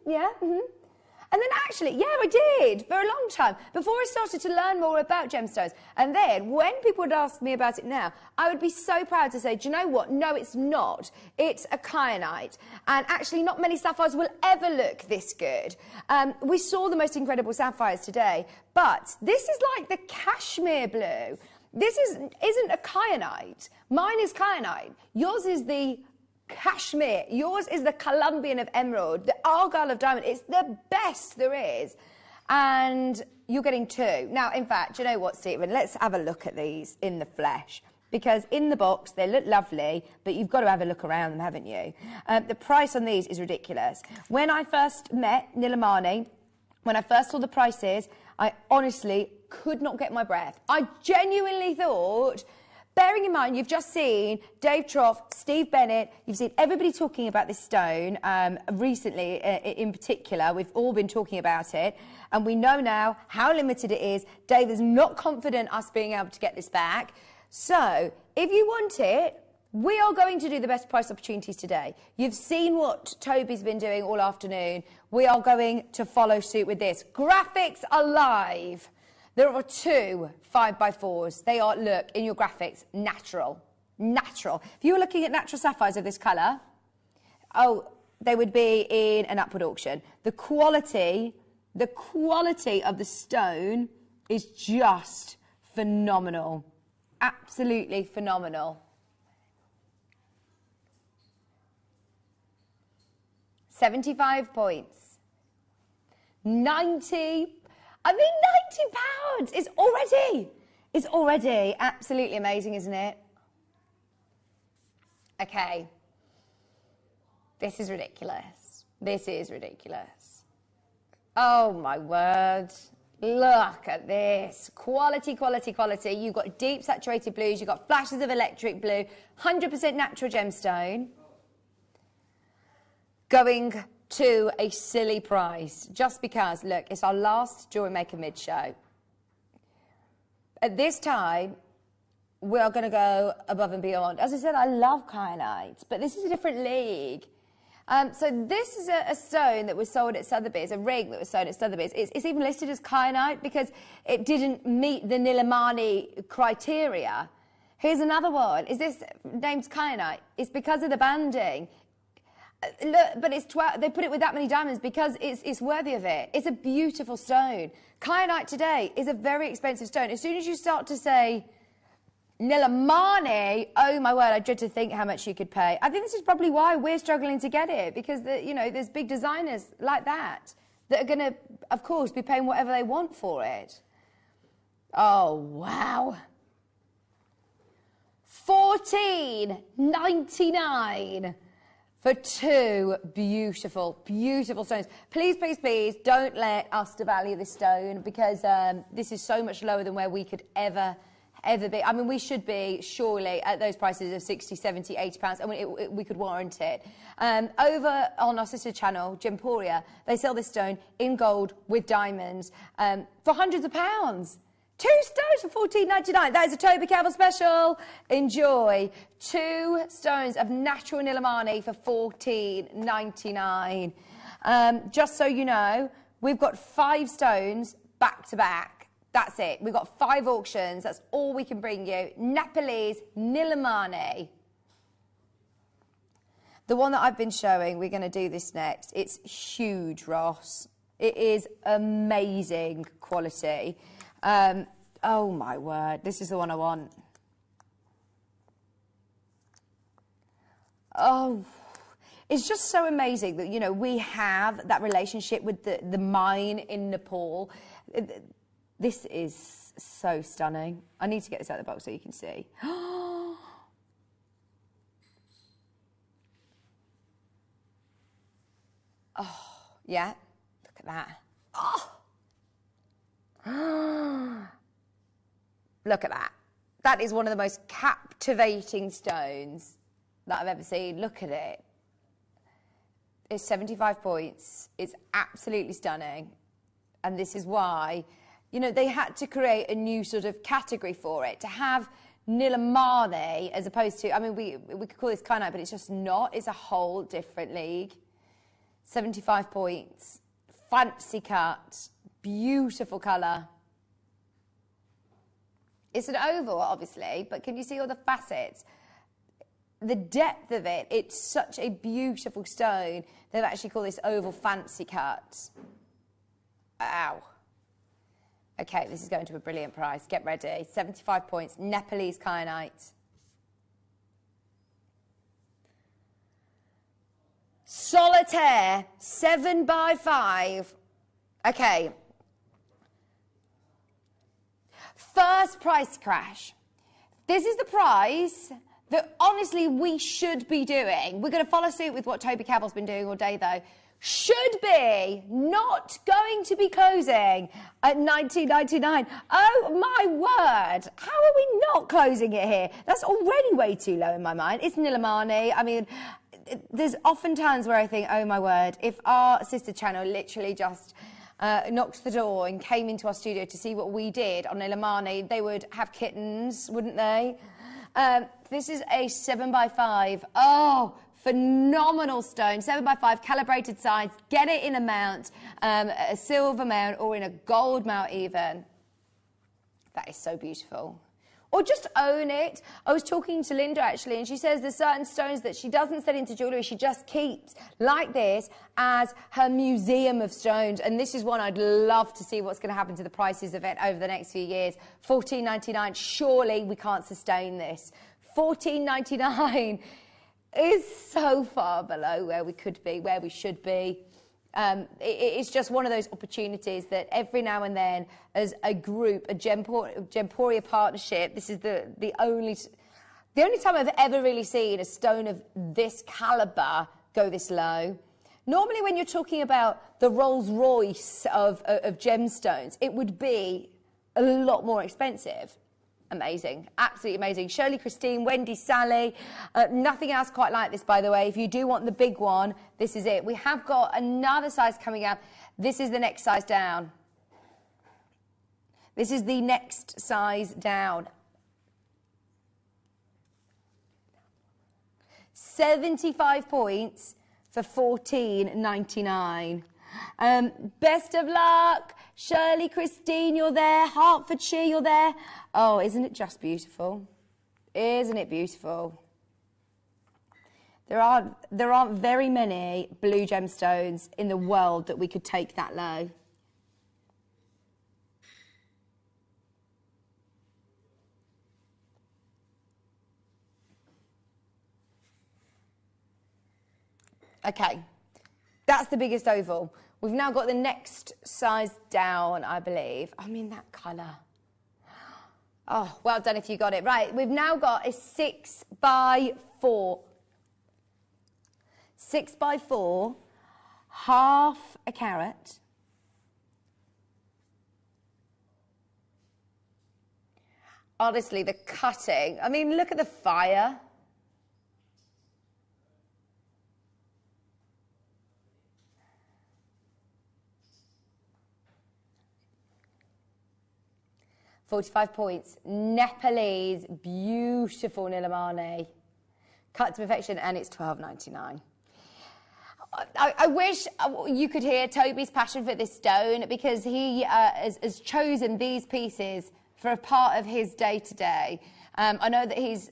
yeah. And then actually, yeah, I did, for a long time, before I started to learn more about gemstones. And then, when people would ask me about it now, I would be so proud to say, do you know what? No, it's not. It's a kyanite. And actually, not many sapphires will ever look this good. We saw the most incredible sapphires today, but this is like the cashmere blue. This isn't a kyanite. Mine is kyanite. Yours is the cashmere. Yours is the Colombian of emerald, the argyle of diamond. It's the best there is. And you're getting 2. Now, in fact, do you know what, Stephen? Let's have a look at these in the flesh. Because in the box, they look lovely, but you've got to have a look around them, haven't you? The price on these is ridiculous. When I first met Nilamani, when I first saw the prices, I honestly could not get my breath. I genuinely thought, bearing in mind, you've just seen Dave Trough, Steve Bennett, you've seen everybody talking about this stone recently in particular. We've all been talking about it, and we know now how limited it is. Dave is not confident us being able to get this back. So, if you want it, we are going to do the best price opportunities today. You've seen what Toby's been doing all afternoon. We are going to follow suit with this. Graphics alive. There are 2 5x4s. They are, look, in your graphics, natural. Natural. If you were looking at natural sapphires of this colour, oh, they would be in an upward auction. The quality of the stone is just phenomenal. Absolutely phenomenal. 75 points. 90. I mean, £90. It's already absolutely amazing, isn't it? Okay. This is ridiculous. This is ridiculous. Oh, my word. Look at this. Quality, quality, quality. You've got deep saturated blues. You've got flashes of electric blue. 100% natural gemstone. Going to a silly price. Just because, look, it's our last Jewellery Maker mid-show. At this time, we are going to go above and beyond. As I said, I love kyanite, but this is a different league. So this is a stone that was sold at Sotheby's, a ring that was sold at Sotheby's. It's even listed as kyanite because it didn't meet the Nilamani criteria. Here's another one. Is this named kyanite? It's because of the banding. Look, but it's they put it with that many diamonds because it's worthy of it. It's a beautiful stone. Kyanite today is a very expensive stone. As soon as you start to say Nilamani, oh my word, I dread to think how much you could pay. I think this is probably why we're struggling to get it, because there's big designers like that are going to, of course, be paying whatever they want for it. Oh, wow. $14.99 for two beautiful, beautiful stones. Please, please, please don't let us devalue this stone, because this is so much lower than where we could ever be. I mean, we should be surely at those prices of 60, 70, 80 pounds. I mean, we could warrant it. Over on our sister channel, Gemporia, they sell this stone in gold with diamonds for hundreds of pounds. Two stones for $14.99. That is a Toby Cavill special. Enjoy. Two stones of natural Nilamani for $14.99. Just so you know, we've got 5 stones back to back. That's it. We've got 5 auctions. That's all we can bring you. Nepalese Nilamani. The one that I've been showing, we're going to do this next. It's huge, Ross. It is amazing quality. Oh, my word. This is the one I want. Oh, it's just so amazing that, we have that relationship with the mine in Nepal. This is so stunning. I need to get this out of the box so you can see. Oh, yeah. Look at that. Oh. Look at that. That is one of the most captivating stones that I've ever seen. Look at it. It's 75 points. It's absolutely stunning. And this is why, they had to create a new sort of category for it. To have Nilamani as opposed to, I mean, we could call this kyanite, but it's just not. It's a whole different league. 75 points. Fancy cut. Beautiful colour. It's an oval, obviously, but can you see all the facets? The depth of it, it's such a beautiful stone. They've actually called this oval fancy cut. Ow. Okay, this is going to a brilliant price. Get ready. 75 points. Nepalese kyanite. Solitaire, 7x5. Okay. First price crash. This is the price that honestly we should be doing. We're going to follow suit with what Toby Cavill's been doing all day though. Should be not going to be closing at $19.99. Oh my word. How are we not closing it here? That's already way too low in my mind. It's Nilamani. I mean, there's often times where I think, oh my word, if our sister channel literally just knocked the door and came into our studio to see what we did on Nilamani, they would have kittens, wouldn't they? This is a 7x5. Oh, phenomenal stone. 7x5, calibrated sides. Get it in a mount, a silver mount or in a gold mount even. That is so beautiful. Or just own it. I was talking to Linda actually, and she says there's certain stones that she doesn't set into jewellery, she just keeps like this as her museum of stones. And this is one I'd love to see what's going to happen to the prices of it over the next few years. $14.99, surely we can't sustain this. $14.99 is so far below where we could be, where we should be. It's just one of those opportunities that every now and then, as a group, a Gemporia partnership, this is the only time I've ever really seen a stone of this calibre go this low. Normally when you're talking about the Rolls Royce of gemstones, it would be a lot more expensive. Amazing, absolutely amazing. Shirley Christine, Wendy Sally, nothing else quite like this, by the way. If you do want the big one, this is it. We have got another size coming up. This is the next size down. This is the next size down. 75 points for $14.99. Best of luck. Shirley Christine, you're there. Hertfordshire, you're there. Oh, isn't it just beautiful? Isn't it beautiful? There aren't very many blue gemstones in the world that we could take that low. Okay, that's the biggest oval. We've now got the next size down, I believe. I mean, that colour. Oh, well done if you got it. Right, we've now got a 6x4. 6x4, half a carat. Honestly, the cutting. I mean, look at the fire. $45 points. Nepalese, beautiful Nilamani. Cut to perfection, and it's $12.99. I wish you could hear Toby's passion for this stone, because he has chosen these pieces for a part of his day-to-day. I know that he's...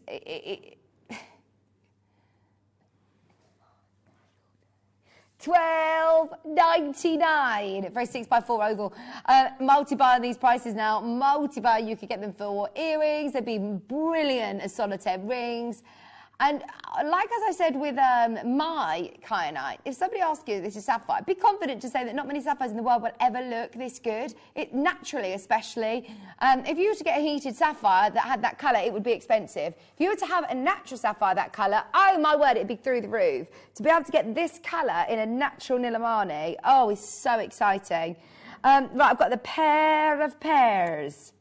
$12.99 for a 6x4 oval. Multi-buy these prices now. Multi-buy, you could get them for earrings. They'd be brilliant as solitaire rings. And like as I said with my kyanite, if somebody asks you this is sapphire, be confident to say that not many sapphires in the world will ever look this good. It naturally, especially. If you were to get a heated sapphire that had that colour, it would be expensive. If you were to have a natural sapphire that colour, oh my word, it'd be through the roof. To be able to get this colour in a natural Nilamani, oh, it's so exciting. Right, I've got the pair of pears.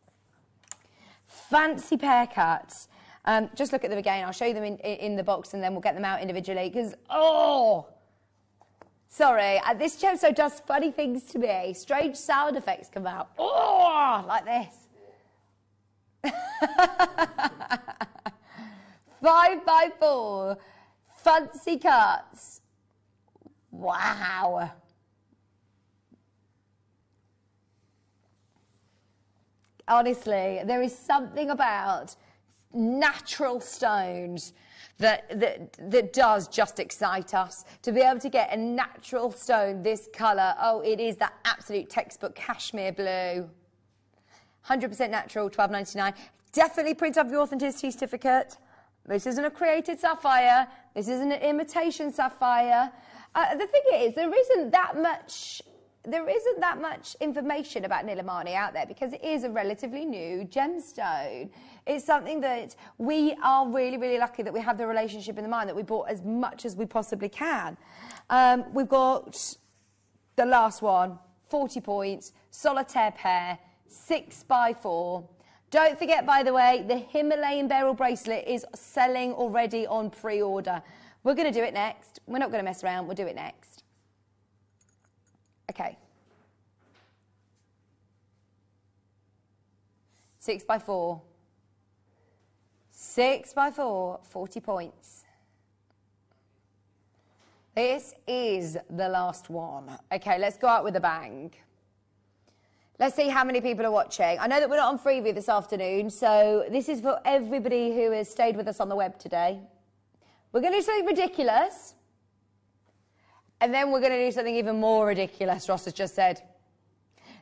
Fancy pear cuts. Just look at them again. I'll show you them in the box, and then we'll get them out individually. Because, oh, sorry, this gemstone does funny things to me. Strange sound effects come out. Oh, like this. 5x4, fancy cuts. Wow. Honestly, there is something about natural stones that does just excite us. To be able to get a natural stone this colour, oh, it is that absolute textbook cashmere blue. 100% natural, $12.99. Definitely print up your authenticity certificate. This isn't a created sapphire. This isn't an imitation sapphire. The thing is, there isn't that much information about Nilamani out there, because it is a relatively new gemstone. It's something that we are really, really lucky that we have the relationship in the mind, that we bought as much as we possibly can. We've got the last one, 40 points, solitaire pair, 6x4. Don't forget, by the way, the Himalayan beryl bracelet is selling already on pre-order. We're going to do it next. We're not going to mess around. We'll do it next. Okay. 6x4. 6x4, 40 points. This is the last one. Okay, let's go out with a bang. Let's see how many people are watching. I know that we're not on Freeview this afternoon, so this is for everybody who has stayed with us on the web today. We're going to do something ridiculous, and then we're going to do something even more ridiculous, Ross has just said.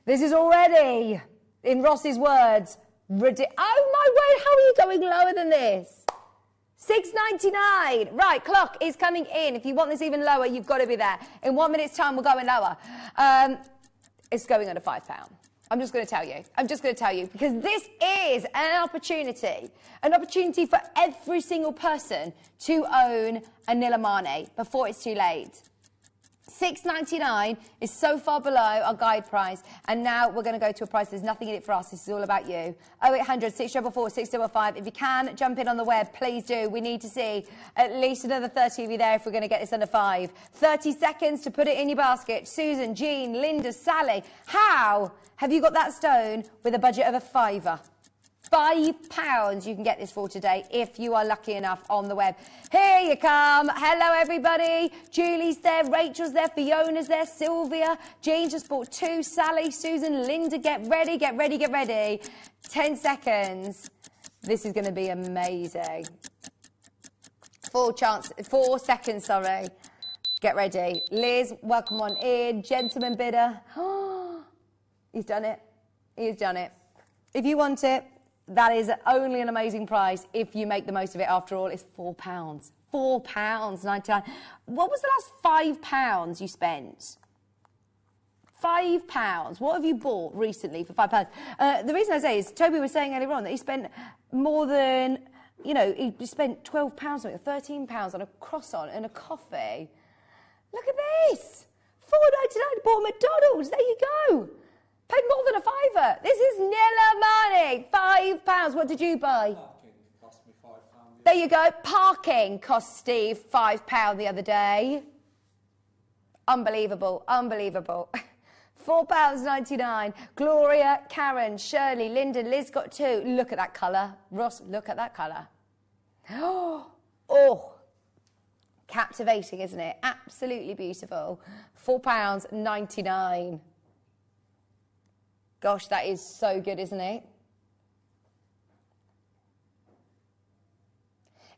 This is already, in Ross's words, oh my word, how are you going lower than this? $6.99. Right, clock is coming in. If you want this even lower, you've got to be there. In 1 minute's time, we're going lower. It's going under £5. I'm just going to tell you. I'm just going to tell you, because this is an opportunity for every single person to own a Nilamani before it's too late. $6.99 is so far below our guide price, and now we're going to go to a price there's nothing in it for us. This is all about you. 0800 644 655. If you can jump in on the web, please do. We need to see at least another 30 of you there if we're going to get this under 5. 30 seconds to put it in your basket. Susan, Jean, Linda, Sally. How have you got that stone with a budget of a £5? £5 you can get this for today if you are lucky enough on the web. Here you come. Hello, everybody. Julie's there, Rachel's there, Fiona's there, Sylvia. Jean just bought 2, Sally, Susan, Linda. Get ready, get ready, get ready. 10 seconds. This is going to be amazing. 4 seconds, sorry. Get ready. Liz, welcome on in. Gentleman bidder. He's done it. He has done it. If you want it, that is only an amazing price if you make the most of it. After all, it's £4. £4.99. What was the last £5 you spent? £5. What have you bought recently for £5? The reason I say is Toby was saying earlier on that he spent more than, you know, he spent £12 on it, £13 on a croissant and a coffee. Look at this. £4.99. Bought McDonald's. There you go. Paid more than a £5. This is Nilamani. £5. What did you buy? Parking cost me £5. There you go. Parking cost Steve £5 the other day. Unbelievable. Unbelievable. £4.99. Gloria, Karen, Shirley, Linda, Liz got 2. Look at that colour. Ross, look at that colour. Oh. Captivating, isn't it? Absolutely beautiful. £4.99. Gosh, that is so good, isn't it?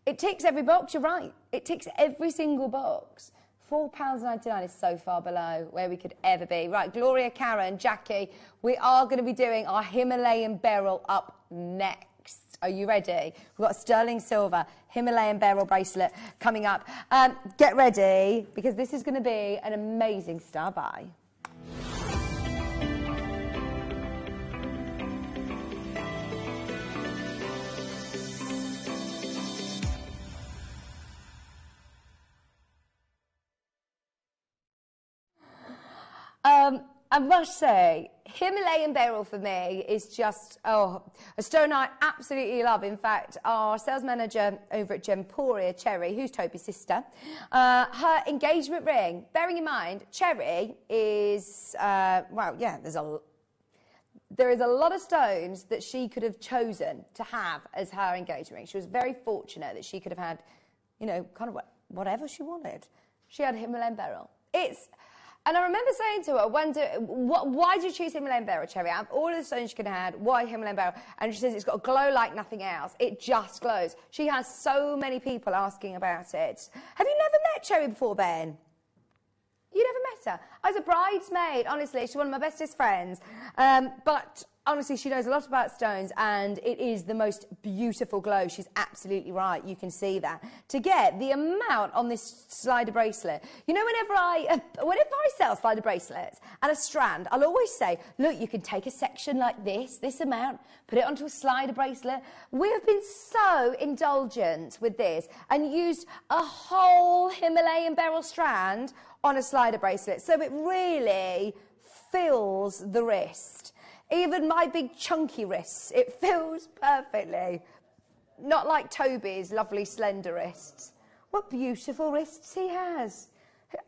It ticks every box, you're right. It ticks every single box. £4.99 is so far below where we could ever be. Right, Gloria, Karen, Jackie, we are going to be doing our Himalayan beryl up next. Are you ready? We've got a sterling silver Himalayan beryl bracelet coming up. Get ready, because this is going to be an amazing star buy. I must say, Himalayan beryl for me is just, a stone I absolutely love. In fact, our sales manager over at Gemporia, Cherry, who's Toby's sister, her engagement ring, bearing in mind, Cherry is, there is a lot of stones that she could have chosen to have as her engagement ring. She was very fortunate that she could have had, you know, kind of whatever she wanted. She had Himalayan beryl. And I remember saying to her, why did you choose Himalayan beryl, Cherry? Out of all of the stones you could have had, why Himalayan beryl? And she says it's got a glow like nothing else. It just glows. She has so many people asking about it. Have you never met Cherry before, Ben? You never met her? I was a bridesmaid, honestly. She's one of my bestest friends. But honestly, she knows a lot about stones, and it is the most beautiful glow. She's absolutely right. You can see that. To get the amount on this slider bracelet, you know, whenever I sell slider bracelets and a strand, I'll always say, look, you can take a section like this amount, put it onto a slider bracelet. We have been so indulgent with this and used a whole Himalayan beryl strand on a slider bracelet, so it really fills the wrist. Even my big chunky wrists, it fills perfectly. Not like Toby's lovely slender wrists. What beautiful wrists he has.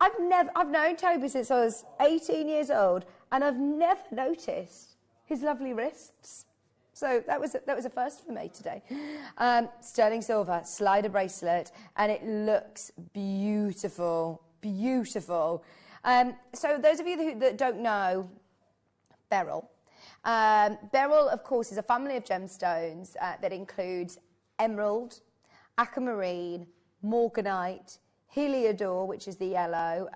I've known Toby since I was 18 years old, and I've never noticed his lovely wrists. So that was a first for me today. Sterling silver slider bracelet, and it looks beautiful, beautiful. So those of you that don't know beryl, Beryl, of course, is a family of gemstones that includes emerald, aquamarine, morganite, heliodor, which is the yellow,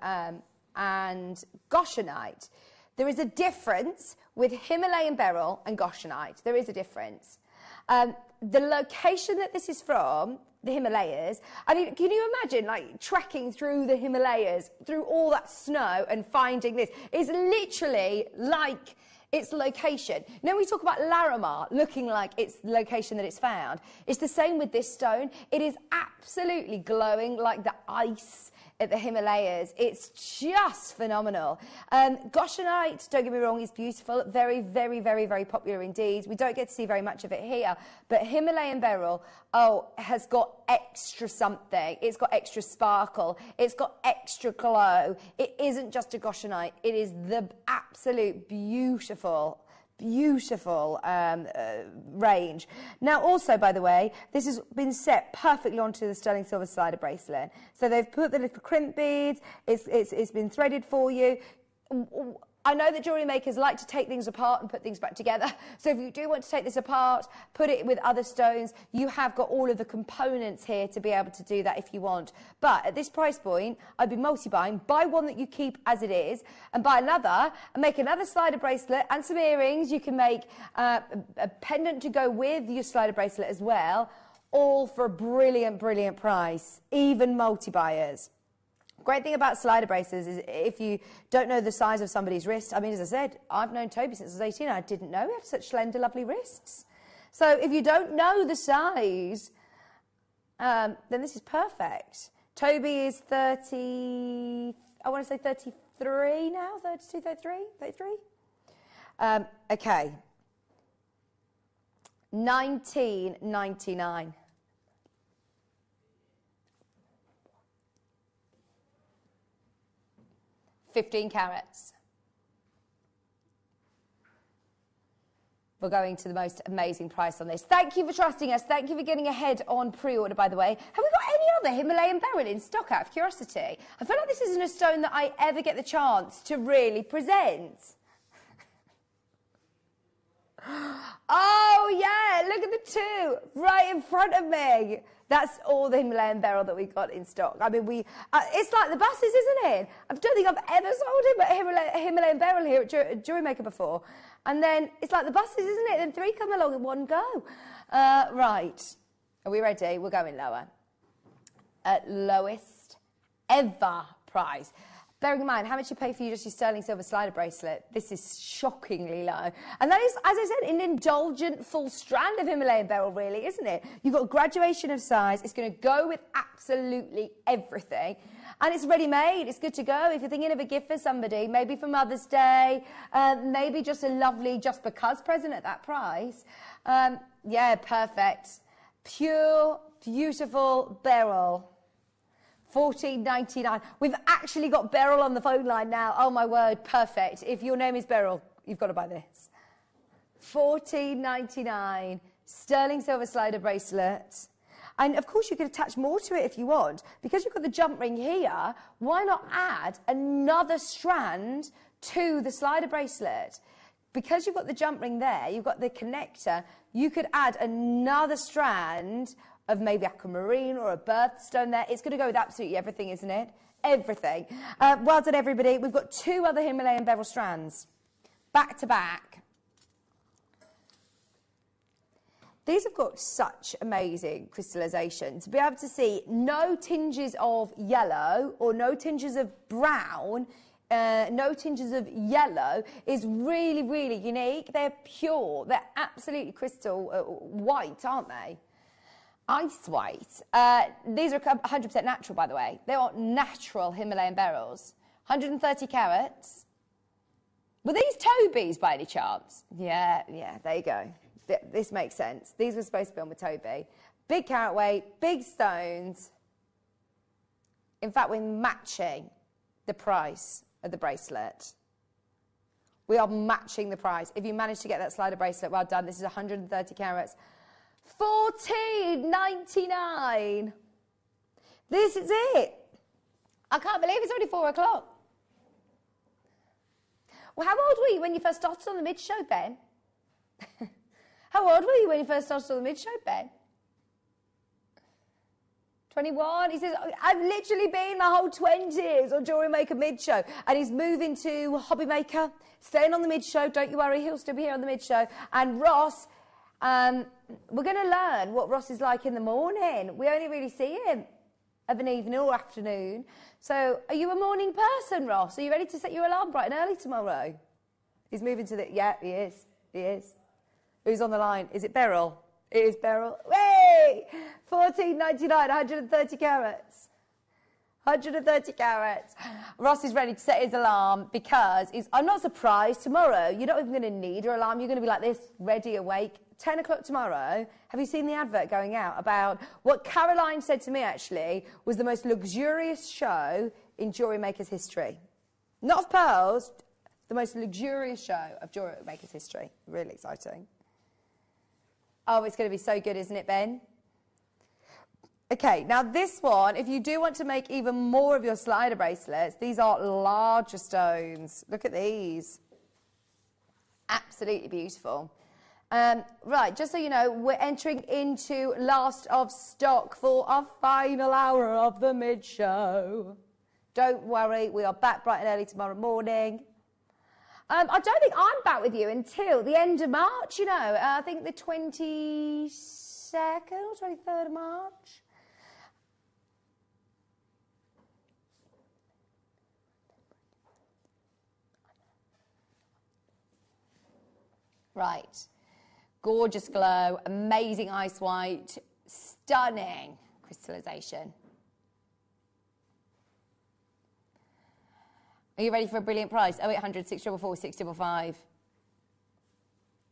and goshenite. There is a difference with Himalayan beryl and goshenite. There is a difference. The location that this is from, the Himalayas, I mean, can you imagine, like, trekking through the Himalayas, through all that snow and finding this? It's literally like its location. You know, we talk about Larimar looking like it's the location that it's found. It's the same with this stone. It is absolutely glowing like the ice at the Himalayas. It's just phenomenal. Goshenite, don't get me wrong, is beautiful. Very, very, very, very popular indeed. We don't get to see very much of it here. But Himalayan beryl, has got extra something. It's got extra sparkle. It's got extra glow. It isn't just a goshenite. It is the absolute beautiful range. Now, also, by the way, this has been set perfectly onto the sterling silver slider bracelet. So they've put the little crimp beads. It's been threaded for you. I know that jewellery makers like to take things apart and put things back together. So if you do want to take this apart, put it with other stones, you have got all of the components here to be able to do that if you want. But at this price point, I'd be multi-buying. Buy one that you keep as it is, and buy another, and make another slider bracelet and some earrings. You can make a pendant to go with your slider bracelet as well, all for a brilliant, brilliant price, even multi-buyers. Great thing about slider bracelets is if you don't know the size of somebody's wrist, I mean, as I said, I've known Toby since I was 18. I didn't know he had such slender, lovely wrists. So if you don't know the size, then this is perfect. Toby is 30, I want to say 33 now, 32, 33? Okay. $19.99. 15 carats. We're going to the most amazing price on this. Thank you for trusting us. Thank you for getting ahead on pre-order, by the way. Have we got any other Himalayan beryl in stock, out of curiosity? I feel like this isn't a stone that I ever get the chance to really present. Oh, yeah, look at the two right in front of me. That's all the Himalayan beryl that we got in stock. I mean, it's like the buses, isn't it? I don't think I've ever sold a Himalayan beryl here at Jewellery Maker before. And then it's like the buses, isn't it? Then three come along in one go. Right. Are we ready? We're going lower. At lowest ever price. Bearing in mind how much you pay for just your sterling silver slider bracelet, this is shockingly low. And that is, as I said, an indulgent full strand of Himalayan beryl, really, isn't it? You've got graduation of size. It's going to go with absolutely everything. And it's ready-made. It's good to go. If you're thinking of a gift for somebody, maybe for Mother's Day, maybe just a lovely just because present at that price. Yeah, perfect. Pure, beautiful beryl. $14.99. We've actually got Beryl on the phone line now. Oh, my word, perfect. If your name is Beryl, you've got to buy this. $14.99, sterling silver slider bracelet. And, of course, you can attach more to it if you want. Because you've got the jump ring here, why not add another strand to the slider bracelet? Because you've got the jump ring there, you've got the connector, you could add another strand of maybe aquamarine or a birthstone there. It's going to go with absolutely everything, isn't it? Everything. Well done, everybody. We've got two other Himalayan beryl strands, back to back. These have got such amazing crystallization. To be able to see no tinges of yellow or no tinges of brown, no tinges of yellow is really, really unique. They're pure. They're absolutely crystal white, aren't they? Ice white. These are 100% natural, by the way. They are natural Himalayan beryls. 130 carats. Were these Toby's by any chance? Yeah, there you go. This makes sense. These were supposed to be on with Toby. Big carat weight, big stones. In fact, we're matching the price of the bracelet. We are matching the price. If you manage to get that slider bracelet, well done. This is 130 carats. $14.99. This is it. I can't believe it's already 4 o'clock. Well, how old were you when you first started on the mid-show, Ben? How old were you when you first started on the mid-show, Ben? 21. He says, I've literally been my whole 20s on Jewellery Maker mid-show. And he's moving to Hobby Maker, staying on the mid-show. Don't you worry, he'll still be here on the mid-show. And Ross, we're going to learn what Ross is like in the morning. We only really see him of an evening or afternoon. So are you a morning person, Ross? Are you ready to set your alarm bright and early tomorrow? He's moving to the... Yeah, he is. He is. Who's on the line? Is it Beryl? It is Beryl. Hey! $14.99, 130 carats. 130 carats. Ross is ready to set his alarm because I'm not surprised. Tomorrow, you're not even going to need your alarm. You're going to be like this, ready, awake. 10 o'clock tomorrow. Have you seen the advert going out about what Caroline said to me, actually, was the most luxurious show in Jewellery Maker's history? Not of pearls, the most luxurious show of Jewellery Maker's history. Really exciting. Oh, it's going to be so good, isn't it, Ben? Okay, now this one, if you do want to make even more of your slider bracelets, these are larger stones. Look at these. Absolutely beautiful. Right, just so you know, we're entering into last of stock for our final hour of the mid-show. Don't worry, we are back bright and early tomorrow morning. I don't think I'm back with you until the end of March, you know. I think the 22nd or 23rd of March. Right. Gorgeous glow, amazing ice white, stunning crystallization. Are you ready for a brilliant price? 0800 644 655.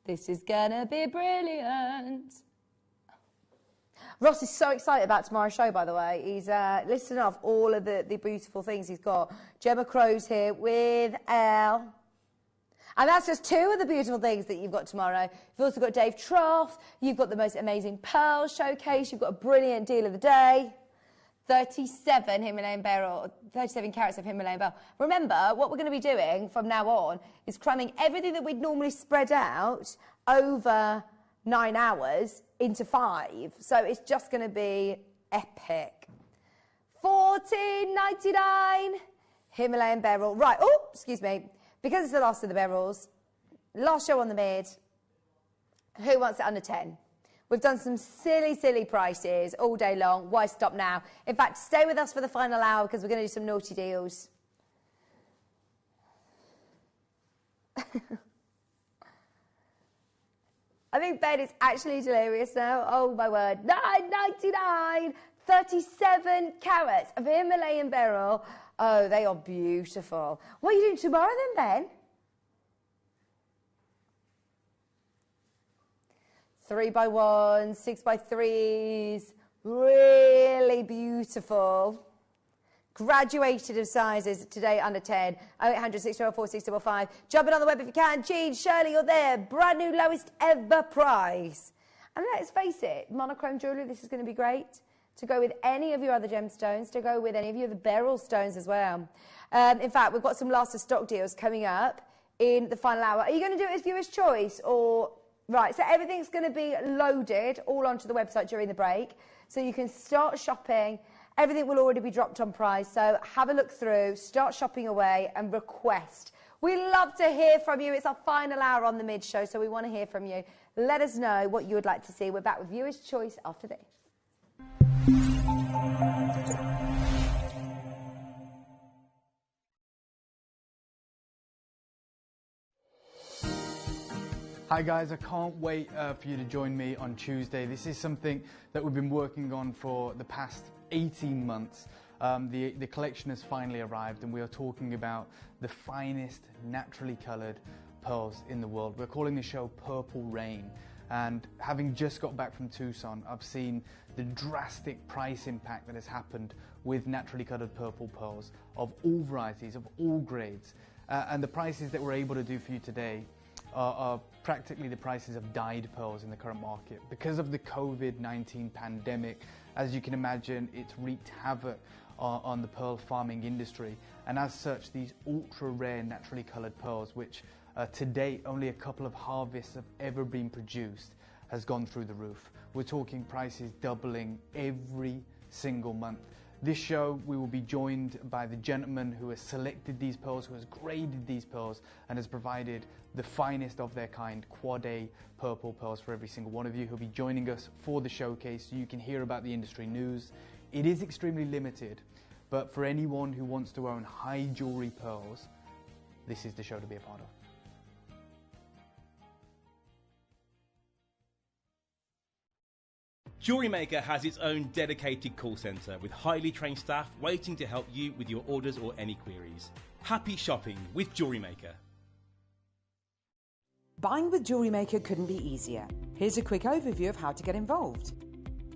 This is gonna be brilliant. Ross is so excited about tomorrow's show, by the way. He's listing off all of the beautiful things he's got. Gemma Crow's here with Elle. And that's just two of the beautiful things that you've got tomorrow. You've also got Dave Trough. You've got the most amazing pearl showcase. You've got a brilliant deal of the day. 37 Himalayan beryl, 37 carats of Himalayan beryl. Remember, what we're going to be doing from now on is cramming everything that we'd normally spread out over 9 hours into 5. So it's just going to be epic. $14.99 Himalayan beryl. Right, oh, excuse me. Because it's the last of the beryls, last show on the mid, who wants it under 10? We've done some silly, silly prices all day long. Why stop now? In fact, stay with us for the final hour because we're going to do some naughty deals. I think Ben is actually delirious now. Oh, my word. $9.99, 37 carats of Himalayan beryl. Oh, they are beautiful. What are you doing tomorrow then, Ben? 3x1s, 6x3s, really beautiful. Graduated of sizes today under 10. 0800 604 655. Jump in on the web if you can. Jean, Shirley, you're there. Brand new lowest ever price. And let's face it, monochrome jewellery, this is going to be great. To go with any of your other gemstones, to go with any of your other beryl stones as well. In fact, we've got some last of stock deals coming up in the final hour. Are you going to do it as viewer's choice or... Right, so everything's going to be loaded all onto the website during the break. So you can start shopping. Everything will already be dropped on price. So have a look through, start shopping away and request. We love to hear from you. It's our final hour on the mid-show, so we want to hear from you. Let us know what you would like to see. We're back with viewer's choice after this. Hi guys, I can't wait for you to join me on Tuesday. This is something that we've been working on for the past 18 months. The collection has finally arrived and we are talking about the finest naturally coloured pearls in the world. We're calling the show Purple Rain, and having just got back from Tucson, I've seen the drastic price impact that has happened with naturally coloured purple pearls of all varieties, of all grades, and the prices that we're able to do for you today are practically the prices of dyed pearls in the current market. Because of the COVID-19 pandemic, as you can imagine, it's wreaked havoc on the pearl farming industry, and as such these ultra rare naturally coloured pearls, which to date only a couple of harvests have ever been produced, has gone through the roof. We're talking prices doubling every single month. This show, we will be joined by the gentleman who has selected these pearls, who has graded these pearls, and has provided the finest of their kind Quad A purple pearls for every single one of you. He'll be joining us for the showcase so you can hear about the industry news. It is extremely limited, but for anyone who wants to own high jewellery pearls, this is the show to be a part of. Jewellery Maker has its own dedicated call centre with highly trained staff waiting to help you with your orders or any queries. Happy shopping with Jewellery Maker. Buying with Jewellery Maker couldn't be easier. Here's a quick overview of how to get involved.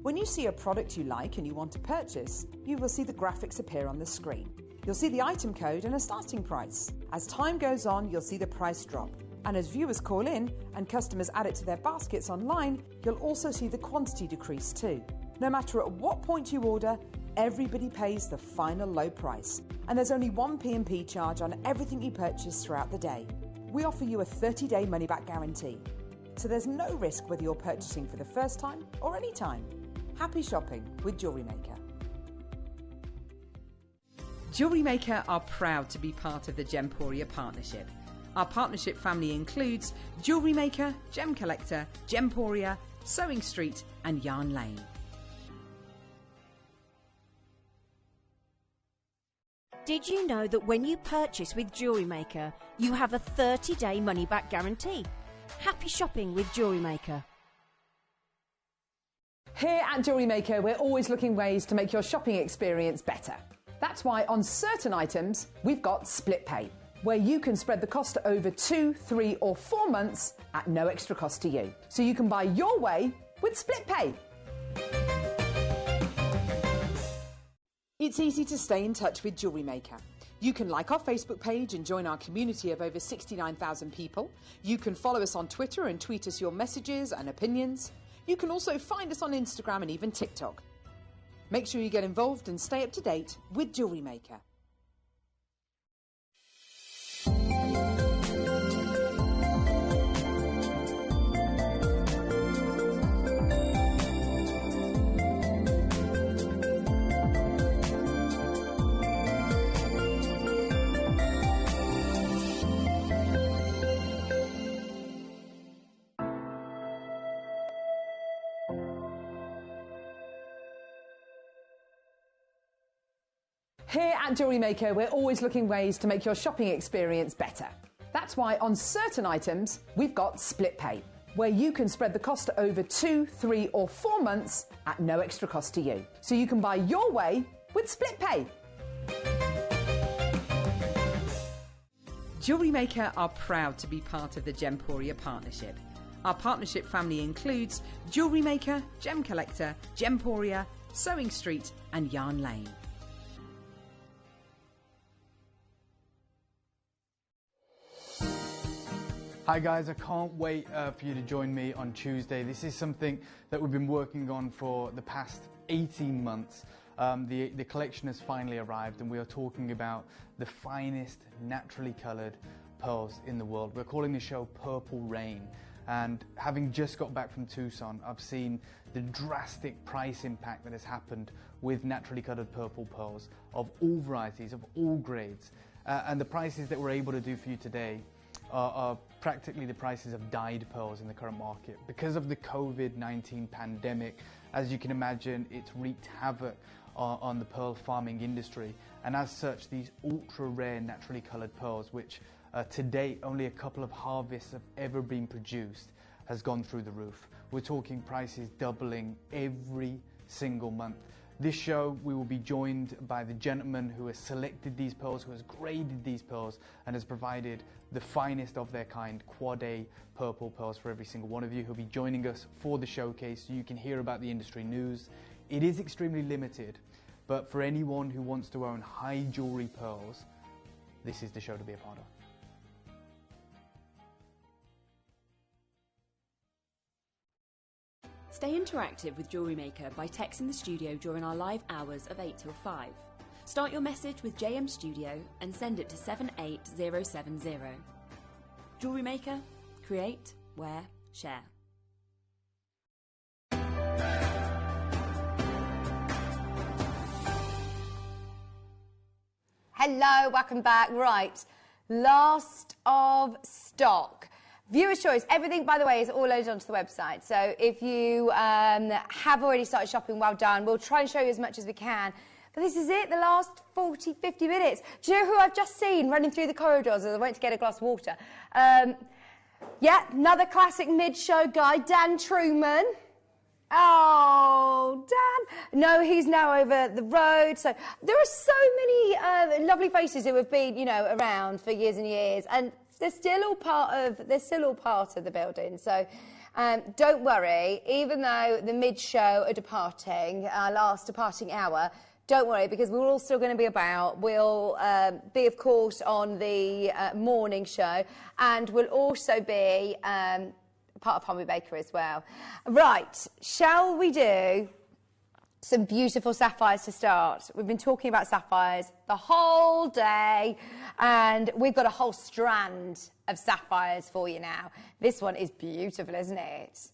When you see a product you like and you want to purchase, you will see the graphics appear on the screen. You'll see the item code and a starting price. As time goes on, you'll see the price drop. And as viewers call in and customers add it to their baskets online, you'll also see the quantity decrease too. No matter at what point you order, everybody pays the final low price. And there's only one P&P charge on everything you purchase throughout the day. We offer you a 30-day money-back guarantee. So there's no risk whether you're purchasing for the first time or any time. Happy shopping with Jewellery Maker. Jewellery Maker are proud to be part of the Gemporia partnership. Our partnership family includes Jewellery Maker, Gem Collector, Gemporia, Sewing Street and Yarn Lane. Did you know that when you purchase with Jewellery Maker, you have a 30-day money-back guarantee? Happy shopping with Jewellery Maker. Here at Jewellery Maker, we're always looking ways to make your shopping experience better. That's why on certain items, we've got split pay, where you can spread the cost over 2, 3 or 4 months at no extra cost to you. So you can buy your way with split pay. It's easy to stay in touch with Jewellery Maker. You can like our Facebook page and join our community of over 69,000 people. You can follow us on Twitter and tweet us your messages and opinions. You can also find us on Instagram and even TikTok. Make sure you get involved and stay up to date with Jewellery Maker. Here at Jewellery Maker, we're always looking ways to make your shopping experience better. That's why on certain items, we've got split pay, where you can spread the cost over 2, 3 or 4 months at no extra cost to you. So you can buy your way with split pay. Jewellery Maker are proud to be part of the Gemporia partnership. Our partnership family includes Jewellery Maker, Gem Collector, Gemporia, Sewing Street and Yarn Lane. Hi guys, I can't wait for you to join me on Tuesday. This is something that we've been working on for the past 18 months. The collection has finally arrived and we are talking about the finest naturally coloured pearls in the world. We're calling the show Purple Rain, and having just got back from Tucson, I've seen the drastic price impact that has happened with naturally coloured purple pearls of all varieties, of all grades, and the prices that we're able to do for you today are practically the prices of dyed pearls in the current market. Because of the COVID-19 pandemic, as you can imagine, it's wreaked havoc on the pearl farming industry, and as such these ultra rare naturally coloured pearls, which to date only a couple of harvests have ever been produced, has gone through the roof. We're talking prices doubling every single month. This show, we will be joined by the gentleman who has selected these pearls, who has graded these pearls, and has provided the finest of their kind Quad A purple pearls for every single one of you. He'll be joining us for the showcase so you can hear about the industry news. It is extremely limited, but for anyone who wants to own high jewellery pearls, this is the show to be a part of. Stay interactive with Jewellery Maker by texting the studio during our live hours of 8 till 5. Start your message with JM Studio and send it to 78070. Jewellery Maker, create, wear, share. Hello, welcome back. Right, last of stock. Viewer's choice. Everything, by the way, is all loaded onto the website. So if you have already started shopping, well done. We'll try and show you as much as we can. But this is it, the last 40, 50 minutes. Do you know who I've just seen running through the corridors as I went to get a glass of water? Yeah, another classic mid-show guy, Dan Truman. Oh, Dan. No, he's now over the road. So there are so many lovely faces who have been, you know, around for years and years. And they're still all part of the building. So don't worry, even though the mid-show are departing, our last departing hour, don't worry, because we're all still going to be about. We'll be, of course, on the morning show, and we'll also be part of Jewellery Maker as well. Right, shall we do some beautiful sapphires to start? We've been talking about sapphires the whole day, and we've got a whole strand of sapphires for you now. This one is beautiful, isn't it?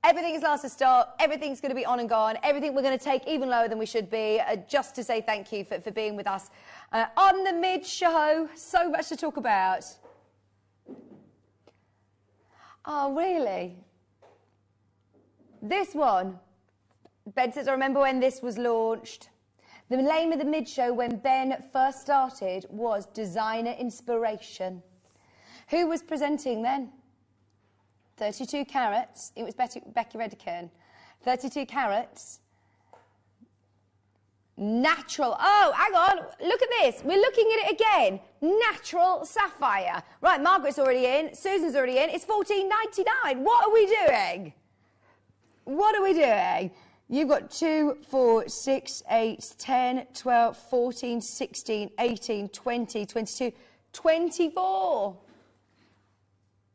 Everything is last to stock, everything's going to be on and gone, everything we're going to take even lower than we should be, just to say thank you for being with us on the mid-show. So much to talk about. Oh, really? This one, Ben says, I remember when this was launched. The name of the mid-show when Ben first started was Designer Inspiration. Who was presenting then? 32 carats. It was Becky Redican. 32 carats. Natural. Oh, hang on. Look at this. We're looking at it again. Natural sapphire. Right, Margaret's already in. Susan's already in. It's $14.99. What are we doing? What are we doing? You've got 2, 4, 6, 8, 10, 12, 14, 16, 18, 20, 22, 24.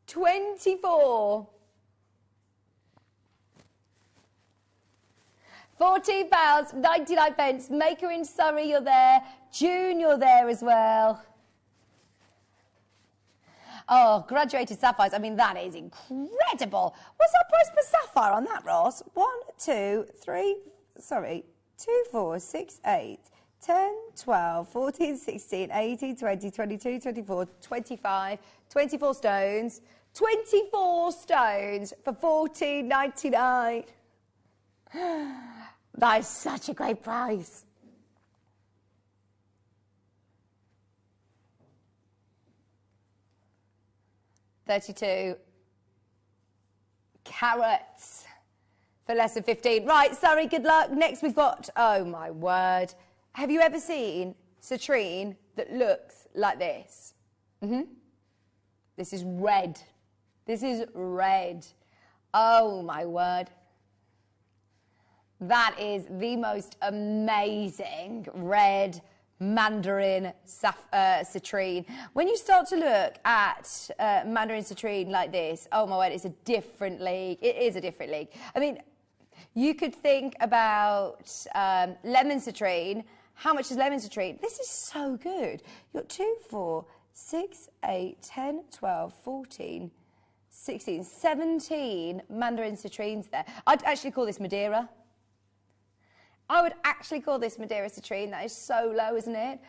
24. £14, 99 pence. Maker in Surrey, you're there. June, you're there as well. Oh, graduated sapphires. I mean, that is incredible. What's our price per sapphire on that, Ross? 1, 2, 3, 2, 4, 6, 8, 10, 12, 14, 16, 18, 20, 22, 24, 25, 24 stones. 24 stones for $14.99. That is such a great price. $32 carats for less than 15. Right, sorry, good luck. Next we've got, oh my word. Have you ever seen citrine that looks like this? This is red. This is red. Oh, my word. That is the most amazing red mandarin citrine. When you start to look at mandarin citrine like this, oh, my word, it's a different league. It is a different league. I mean, you could think about lemon citrine. How much is lemon citrine? This is so good. You've got 2, 4, 6, 8, 10, 12, 14, 16, 17 mandarin citrines there. I'd actually call this Madeira. I would actually call this Madeira citrine. That is so low, isn't it?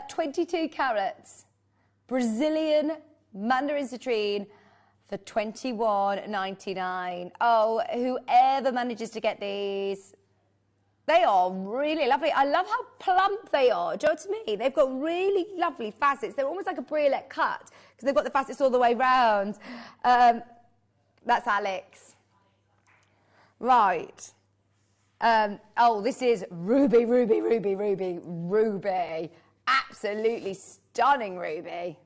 22 carats. Brazilian mandarin citrine for $21.99. Oh, whoever manages to get these, they are really lovely. I love how plump they are. Do you know what I mean? They've got really lovely facets. They're almost like a briolet cut because they've got the facets all the way round. That's Alex. Right. Oh, this is ruby, ruby, ruby, ruby, ruby. Absolutely stunning ruby.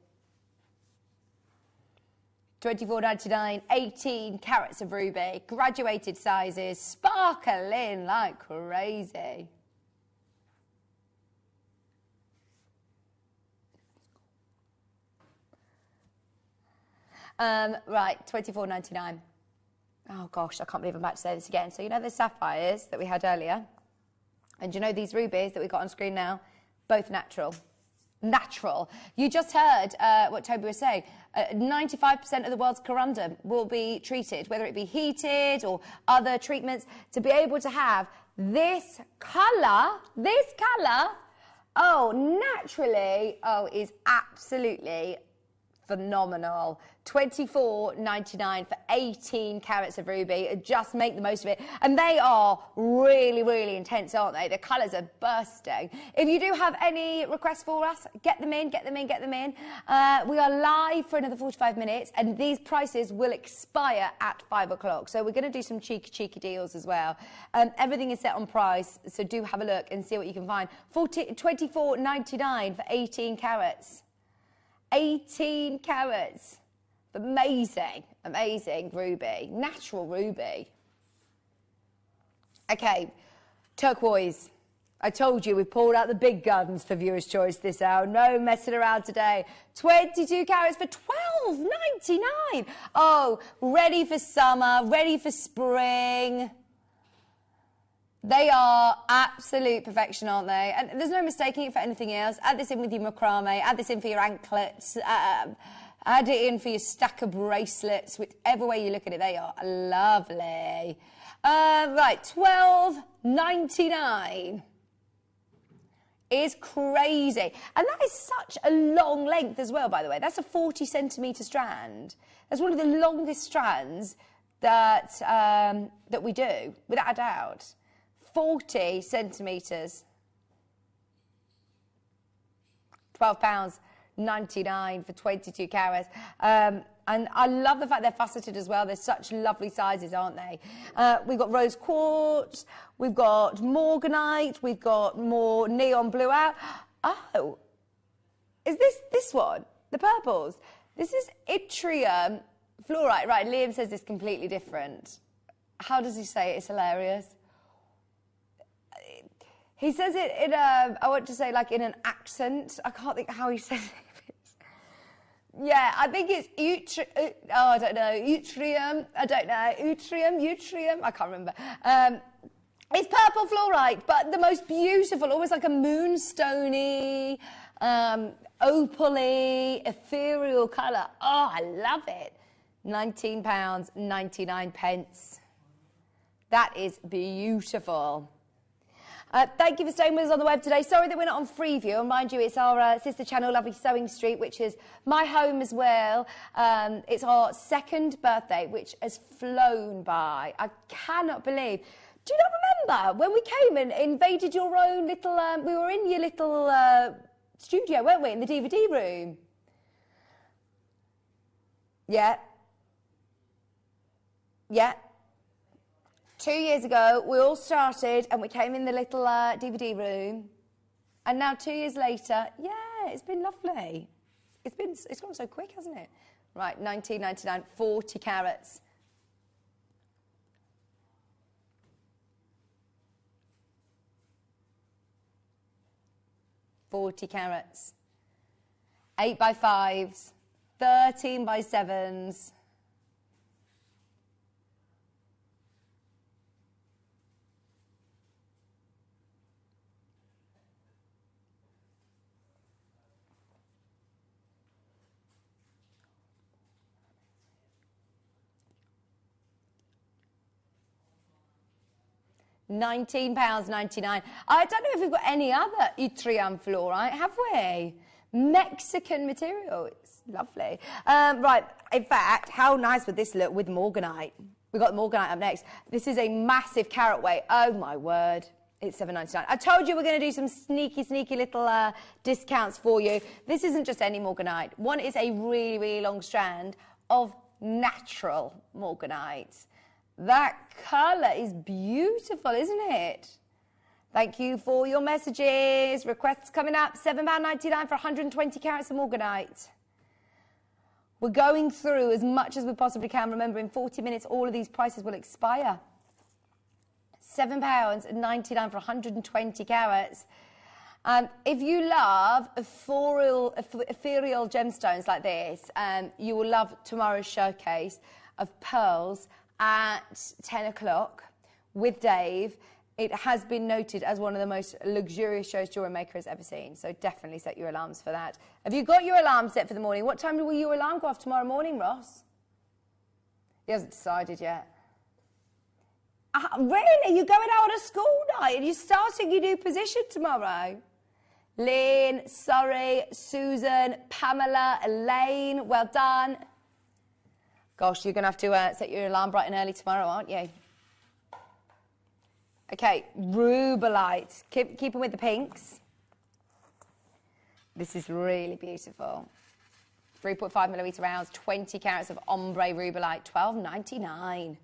$24.99, 18 carats of ruby, graduated sizes, sparkling like crazy. Right, $24.99. Oh gosh, I can't believe I'm about to say this again. So you know the sapphires that we had earlier? And you know these rubies that we got on screen now? Both natural. Natural. You just heard what Toby was saying. 95% of the world's corundum will be treated, whether it be heated or other treatments, to be able to have this colour Oh, naturally, is absolutely phenomenal. $24.99 for 18 carats of ruby. Just make the most of it. And they are really, really intense, aren't they? The colours are bursting. If you do have any requests for us, get them in, get them in, get them in. We are live for another 45 minutes, and these prices will expire at 5 o'clock. So we're going to do some cheeky, cheeky deals as well. Everything is set on price, so do have a look and see what you can find. $24.99 for 18 carats. 18 carats. Amazing, amazing ruby. Natural ruby. Okay, turquoise. I told you we pulled out the big guns for viewer's choice this hour. No messing around today. 22 carats for $12.99. Oh, ready for summer, ready for spring. They are absolute perfection, aren't they? And there's no mistaking it for anything else. Add this in with your macrame, add this in for your anklets, add it in for your stack of bracelets. Whichever way you look at it, they are lovely. Right, $12.99 is crazy. And that is such a long length as well, by the way. That's a 40-centimetre strand. That's one of the longest strands that, that we do, without a doubt. 40 centimetres. £12.99 for 22 carats. And I love the fact they're faceted as well. They're such lovely sizes, aren't they? We've got rose quartz, we've got morganite, we've got more neon blue out. Oh, is this one? The purples? This is yttrium fluorite. Right, Liam says it's completely different. How does he say it? It's hilarious. He says it in a, I want to say like in an accent. I can't think how he says it. Yeah, I think it's I don't know, yttrium, I don't know, yttrium, I can't remember. It's purple fluorite, but the most beautiful, almost like a moonstony, opally, ethereal colour. Oh, I love it. £19.99. That is beautiful. Thank you for staying with us on the web today. Sorry that we're not on Freeview. And mind you, it's our sister channel, Lovely Sewing Street, which is my home as well. It's our 2nd birthday, which has flown by. I cannot believe. Do you not remember when we came and invaded your own little... we were in your little studio, weren't we, in the DVD room? Yeah. Yeah. 2 years ago, we all started and we came in the little DVD room. And now 2 years later, yeah, it's been lovely. It's gone so quick, hasn't it? Right, $19.99, 40 carats. $40 carats. 8x5s, 13x7s. £19.99. I don't know if we've got any other yttrium fluorite, have we? Mexican material. It's lovely. Right, in fact, how nice would this look with morganite? We've got morganite up next. This is a massive carat weight. Oh, my word. It's $7.99. I told you we're going to do some sneaky, sneaky little discounts for you. This isn't just any morganite. One is a really, really long strand of natural morganite. That colour is beautiful, isn't it? Thank you for your messages. Requests coming up. £7.99 for 120 carats of morganite. We're going through as much as we possibly can. Remember, in 40 minutes, all of these prices will expire. £7.99 for 120 carats. If you love ethereal gemstones like this, you will love tomorrow's showcase of pearls at 10 o'clock with Dave. It has been noted as one of the most luxurious shows Jewellery Maker has ever seen, so definitely set your alarms for that. Have you got your alarm set for the morning? What time will your alarm go off tomorrow morning, Ross? He hasn't decided yet. Really? You're going out on a school night and you're starting your new position tomorrow? Lynn, sorry, Susan, Pamela, Elaine, well done. Gosh, you're going to have to set your alarm bright and early tomorrow, aren't you? Okay, Rubelite. Keeping with the pinks. This is really beautiful. 3.5mm rounds, 20 carats of ombre Rubelite, $12.99.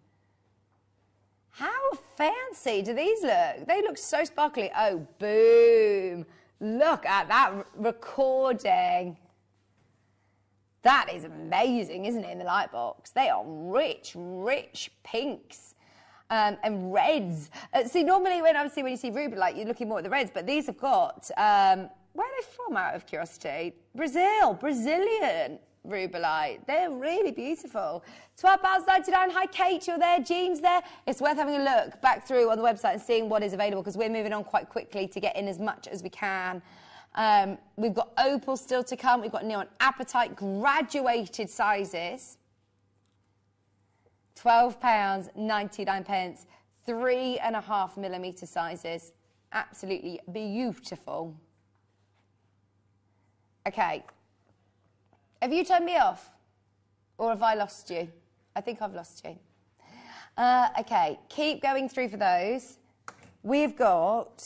How fancy do these look? They look so sparkly. Oh, boom. Look at that recording. That is amazing, isn't it, in the light box? They are rich, rich pinks and reds. See, normally when you see Rubelite, you're looking more at the reds, but these have got, where are they from, out of curiosity? Brazilian Rubelite. They're really beautiful. £12.99. Hi, Kate, you're there. Jean's there. It's worth having a look back through on the website and seeing what is available, because we're moving on quite quickly to get in as much as we can. We've got opal still to come. We've got neon apatite, graduated sizes. £12.99. 3.5mm sizes. Absolutely beautiful. Okay. Have you turned me off? Or have I lost you? I think I've lost you. Okay, keep going through for those. We've got...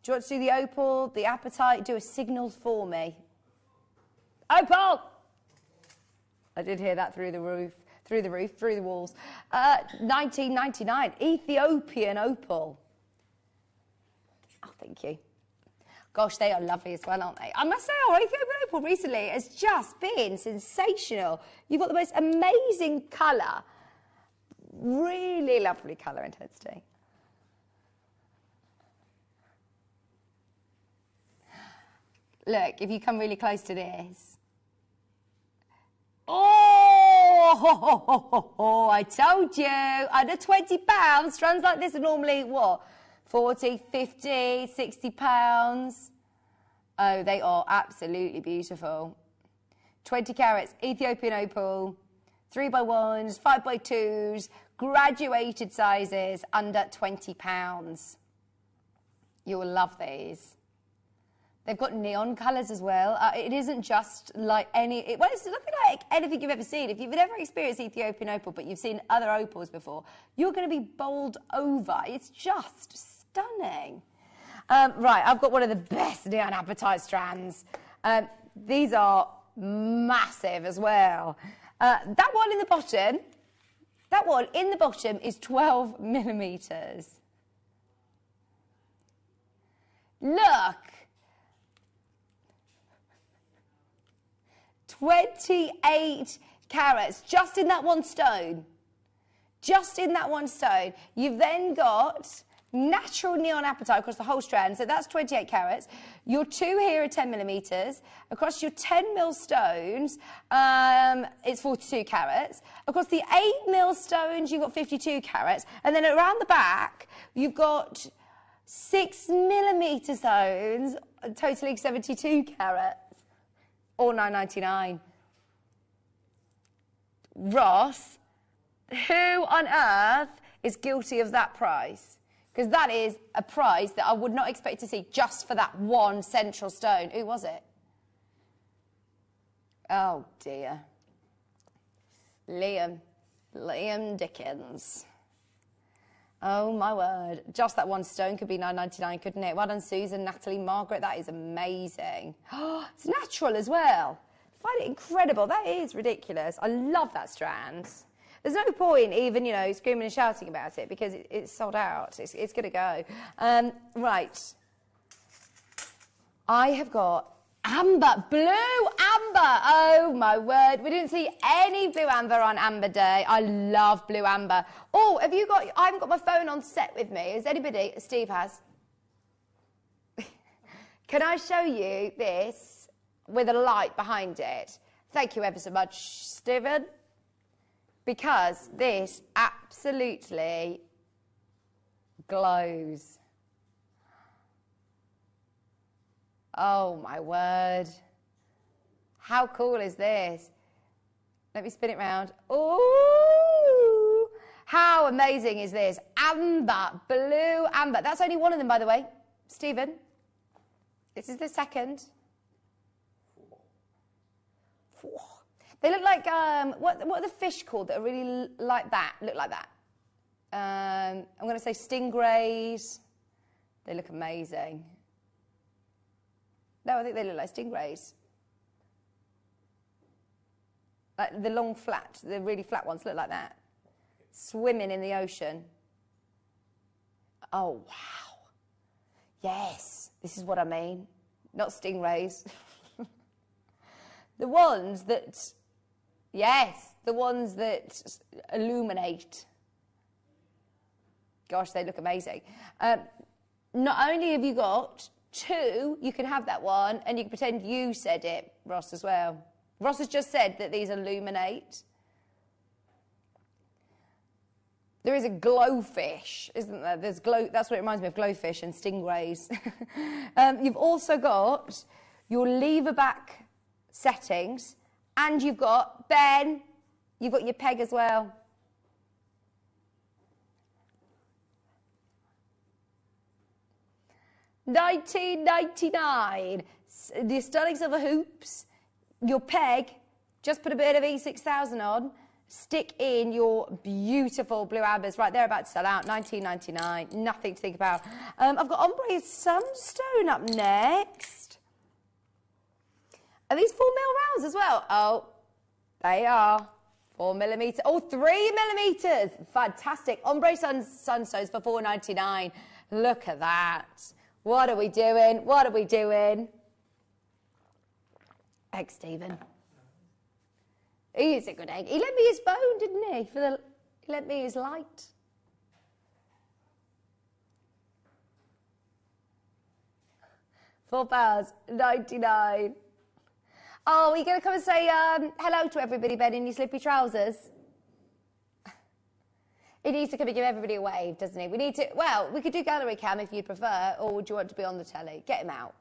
Do you want to do the opal, the apatite? Do a signal for me. Opal! I did hear that through the roof, through the walls. $19.99. Ethiopian opal. Oh, thank you. Gosh, they are lovely as well, aren't they? I must say, our Ethiopian opal recently has just been sensational. You've got the most amazing colour. Really lovely colour intensity. Look, if you come really close to this. Oh, I told you. Under £20, strands like this are normally, what, 40, 50, 60 pounds. Oh, they are absolutely beautiful. 20 carats, Ethiopian opal, 3x1s, 5x2s, graduated sizes, under £20. You will love these. They've got neon colours as well. It isn't just like well, it's nothing like anything you've ever seen. If you've never experienced Ethiopian opal, but you've seen other opals before, you're going to be bowled over. It's just stunning. Right, I've got one of the best neon apatite strands. These are massive as well. That one in the bottom is 12mm. Look. 28 carats, just in that one stone. Just in that one stone. You've then got natural neon apatite across the whole strand, so that's 28 carats. Your two here are 10mm. Across your 10mm stones, it's 42 carats. Across the 8mm stones, you've got 52 carats. And then around the back, you've got 6mm stones, totaling 72 carats. Or $9.99. Ross, who on earth is guilty of that price? Because that is a price that I would not expect to see just for that one central stone. Who was it? Oh, dear. Liam Dickens. Oh, my word. Just that one stone could be $9.99, couldn't it? Well done, Susan, Natalie, Margaret. That is amazing. Oh, it's natural as well. I find it incredible. That is ridiculous. I love that strand. There's no point even, screaming and shouting about it because it's sold out. It's going to go. Right. I have got amber, blue amber. Oh, my word. We didn't see any blue amber on Amber Day. I love blue amber. Oh, I haven't got my phone on set with me. Has anybody? Steve has. Can I show you this with a light behind it? Thank you ever so much, Stephen. Because this absolutely glows. Oh, my word. How cool is this? Let me spin it round. Ooh! How amazing is this? Amber, blue amber. That's only one of them, by the way. Stephen. This is the second. 4. They look like, what are the fish called that are really like that, look like that? I'm going to say stingrays. They look amazing. No, I think they look like stingrays. Like the long flat, the really flat ones look like that. Swimming in the ocean. Oh, wow. Yes, this is what I mean. Not stingrays. The ones that, yes, the ones that illuminate. Gosh, they look amazing. Not only have you got 2, you can have that one, and you can pretend you said it, Ross, as well. Ross has just said that these illuminate. There is a glowfish, isn't there? There's that's what it reminds me of, glowfish and stingrays. You've also got your lever back settings, and you've got, Ben, you've got your peg as well. $19.99. The stunning silver hoops, your peg, just put a bit of E6000 on, stick in your beautiful blue ambers. Right, they're about to sell out, $19.99, nothing to think about. I've got ombre sunstone up next. Are these 4mm rounds as well? Oh, they are. 4mm. Oh, 3mm. Fantastic. Ombre sunstones for $4.99. Look at that. What are we doing? What are we doing? Egg Stephen. He is a good egg. He lent me his phone, didn't he? He lent me his light. £4.99. Oh, are you going to come and say hello to everybody, Ben, in your slippy trousers? He needs to come and give everybody a wave, doesn't he? We need to, well, we could do gallery cam if you'd prefer, or would you want to be on the telly? Get him out.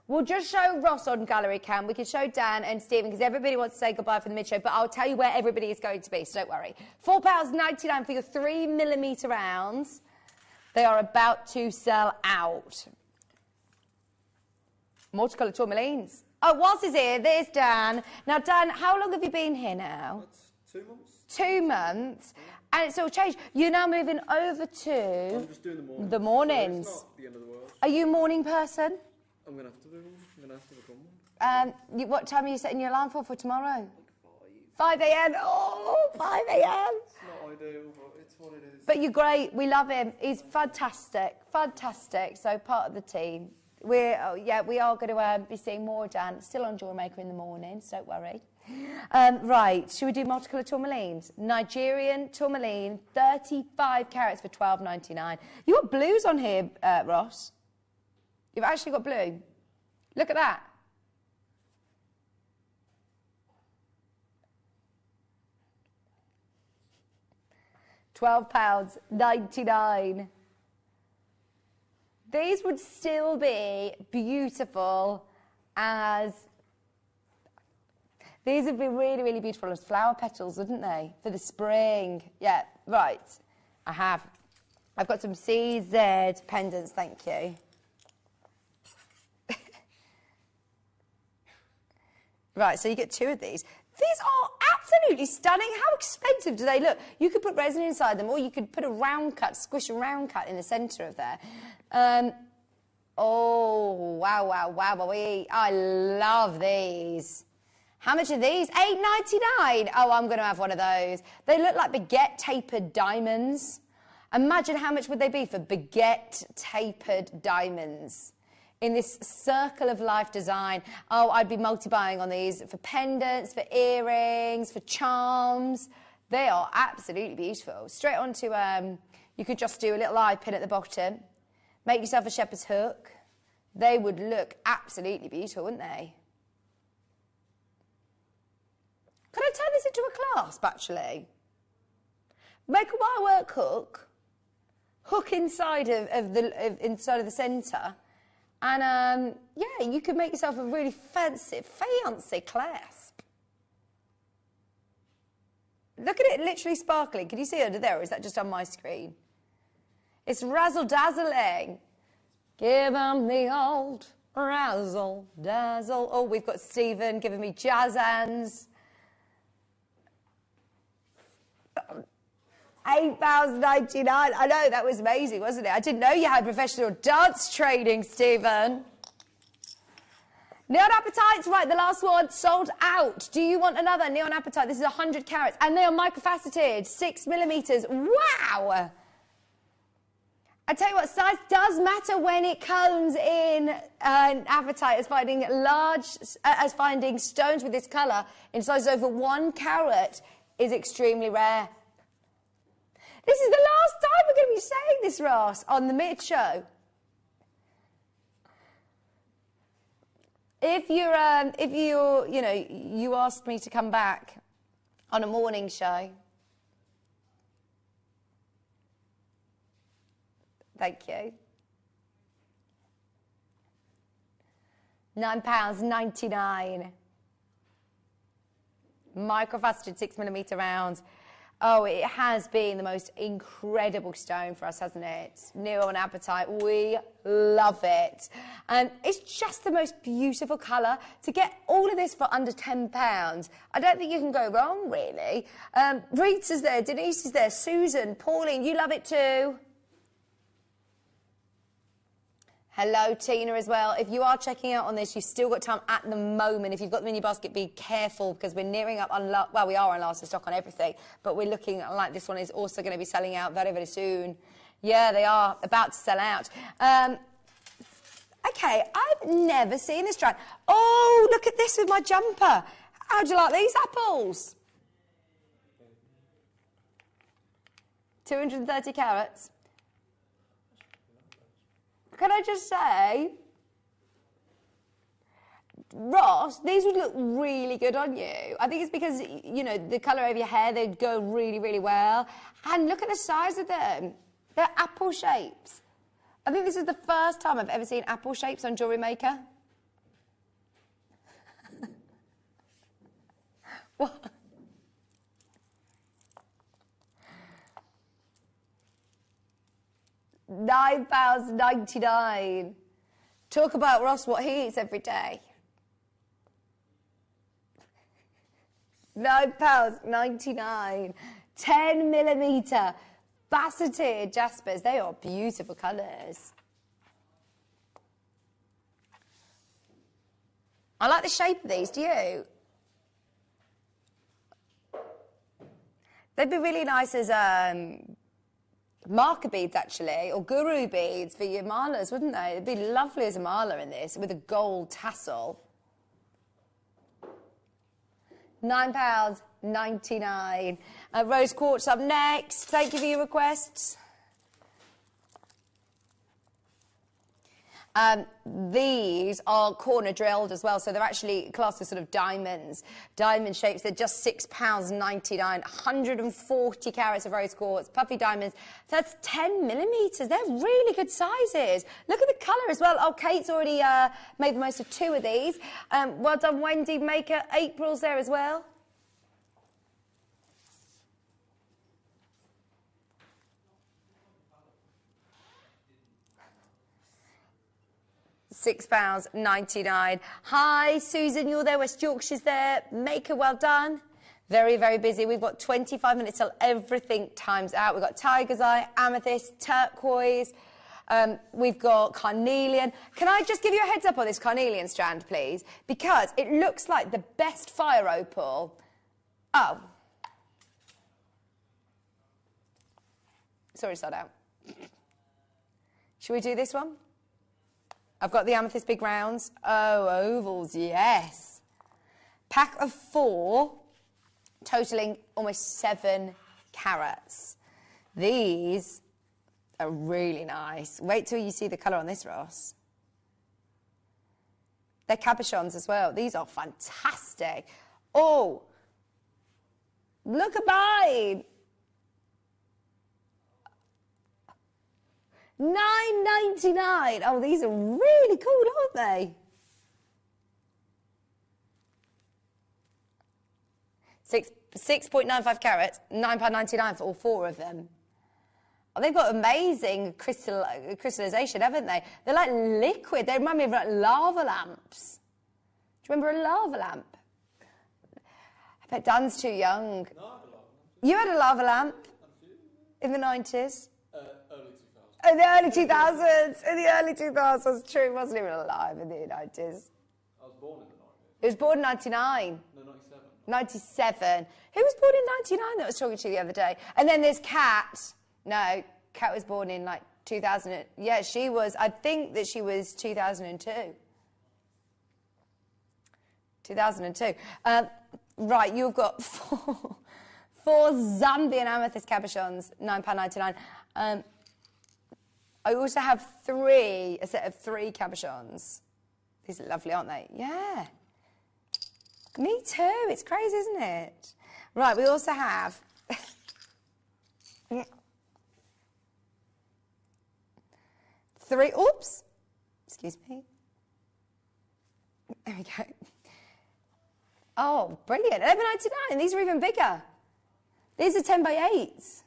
We'll just show Ross on gallery cam. We can show Dan and Stephen, because everybody wants to say goodbye for the mid-show, but I'll tell you where everybody is going to be, so don't worry. £4.99 for your 3mm rounds. They are about to sell out. Multicolour tourmalines. Oh, Waz is here. There's Dan. Now, Dan, how long have you been here now? That's 2 months. 2 months. And it's all changed. You're now moving over to... I'm just doing the mornings. The mornings. So it's not the end of the world. Are you a morning person? I'm going to have to do one. I'm going to have to become one. What time are you setting your alarm for tomorrow? 5 a.m. Oh, 5 a.m. It's not ideal, but it's what it is. But you're great. We love him. He's fantastic. Fantastic. So part of the team. We are going to be seeing more Dan. Still on Jewellery Maker in the morning, so don't worry. Right, should we do multicolour tourmalines? Nigerian tourmaline, 35 carats for $12.99. You got blues on here, Ross. You've actually got blue. Look at that. £12.99. These would still be beautiful as... These would be really, really beautiful as flower petals, wouldn't they? For the spring. Yeah, right. I've got some CZ pendants, thank you. Right, so you get 2 of these. These are absolutely stunning. How expensive do they look? You could put resin inside them, or you could put a round cut, squish a round cut in the centre of there. Oh, wow. I love these. How much are these? $8.99. Oh, I'm going to have one of those. They look like baguette tapered diamonds. Imagine how much would they be for baguette tapered diamonds in this circle of life design. Oh, I'd be multi-buying on these for pendants, for earrings, for charms. They are absolutely beautiful. Straight onto, you could just do a little eye pin at the bottom. Make yourself a shepherd's hook. They would look absolutely beautiful, wouldn't they? Could I turn this into a clasp, actually? Make a wirework hook inside of the centre, and yeah, you could make yourself a really fancy clasp. Look at it, literally sparkling. Can you see under there, or is that just on my screen? It's razzle-dazzling. Give 'em the old razzle dazzle. Oh, we've got Stephen giving me jazz hands. £8.99. I know, that was amazing, wasn't it? I didn't know you had professional dance training, Stephen. Neon Appetites, right, the last one, sold out. Do you want another Neon Appetite? This is 100 carats, and they are microfaceted, 6mm. Wow! I tell you what, size does matter when it comes in an Appetite, as finding stones with this colour in sizes over 1 carat is extremely rare. This is the last time we're going to be saying this, Ross, on the Mid Show. If you asked me to come back on a morning show, thank you. £9.99. Microfaceted 6mm rounds. Oh, it has been the most incredible stone for us, hasn't it? Neon Appetite, we love it. And it's just the most beautiful colour. To get all of this for under £10, I don't think you can go wrong, really. Rita's there, Denise is there, Susan, Pauline, you love it too. Hello, Tina, as well. If you are checking out on this, you've still got time at the moment. If you've got them in your basket, be careful, because we're nearing up on, well, we are on last stock on everything, but we're looking like this one is also going to be selling out very, very soon. Yeah, they are about to sell out. Okay, I've never seen this strand. Oh, look at this with my jumper. How do you like these apples? 230 carats. Can I just say, Ross, these would look really good on you. I think it's because, you know, the colour of your hair, they'd go really, really well. And look at the size of them. They're apple shapes. I think this is the first time I've ever seen apple shapes on Jewellery Maker. What? £9.99. Talk about Ross, what he eats every day. £9.99. 10mm faceted Jaspers. They are beautiful colours. I like the shape of these, do you? They'd be really nice as marker beads, actually, or guru beads for your malas, wouldn't they? It'd be lovely as a mala in this, with a gold tassel. £9.99. Rose quartz up next. Thank you for your requests. These are corner drilled as well, so they're actually classed as sort of diamonds. Diamond shapes, they're just £6.99. 140 carats of rose quartz, puffy diamonds. That's 10mm. They're really good sizes. Look at the colour as well. Oh, Kate's already made the most of 2 of these. Well done, Wendy Maker. April's there as well. £6.99. Hi, Susan, you're there. West Yorkshire's there. Maker, well done. Very, very busy. We've got 25 minutes till everything times out. We've got tiger's eye, amethyst, turquoise. We've got carnelian. Can I just give you a heads up on this carnelian strand, please? Because it looks like the best fire opal. Oh. Sorry, start out. Should we do this one? I've got the amethyst big rounds. Oh, ovals, yes. Pack of 4, totaling almost 7 carats. These are really nice. Wait till you see the colour on this, Ross. They're cabochons as well. These are fantastic. Oh, look at mine. $9.99. Oh, these are really cool, aren't they? 6.95 carats, £9.99 for all 4 of them. Oh, they've got amazing crystallization, haven't they? They're like liquid. They remind me of like lava lamps. Do you remember a lava lamp? I bet Dan's too young. No, I had a lava lamp. You had a lava lamp? In the 90s? Early 2000s. In the early 2000s. In the early 2000s. True, he wasn't even alive in the 90s. I was born in the 90s. He was born in 99. No, 97. 97. Who was born in 99 that I was talking to the other day? And then there's Kat. No, Kat was born in like 2000. Yeah, she was, I think that she was 2002. 2002. Right, you've got four Zambian amethyst cabochons, £9.99. I also have a set of 3 cabochons. These are lovely, aren't they? Yeah. Me too. It's crazy, isn't it? Right, we also have... Oops. Excuse me. There we go. Oh, brilliant. £11.99. These are even bigger. These are 10 by 8s.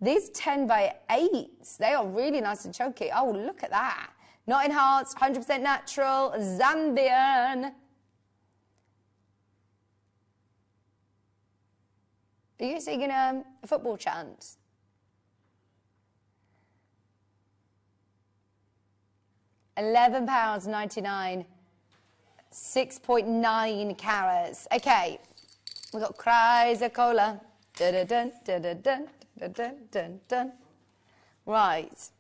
These 10 by 8s. They are really nice and chunky. Oh, look at that. Not enhanced, 100% natural, Zambian. Are you singing a football chant? £11.99. 6.9 carats. Okay, we've got chrysocolla. Dun, dun, dun, dun, dun, dun, dun, dun. Right.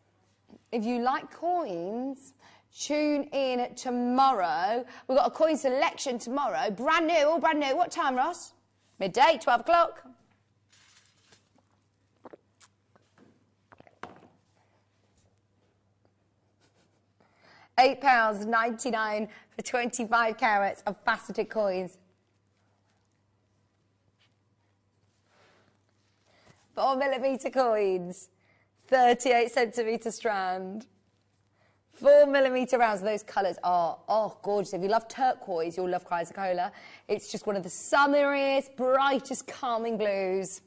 If you like coins, tune in tomorrow. We've got a coin selection tomorrow. Brand new, all brand new. What time, Ross? Midday, 12 o'clock. £8.99 for 25 carats of faceted coins. 4mm coins, 38 centimetre strand. 4mm rounds. Those colours are, gorgeous. If you love turquoise, you'll love chrysocolla. It's just one of the summeriest, brightest, calming blues.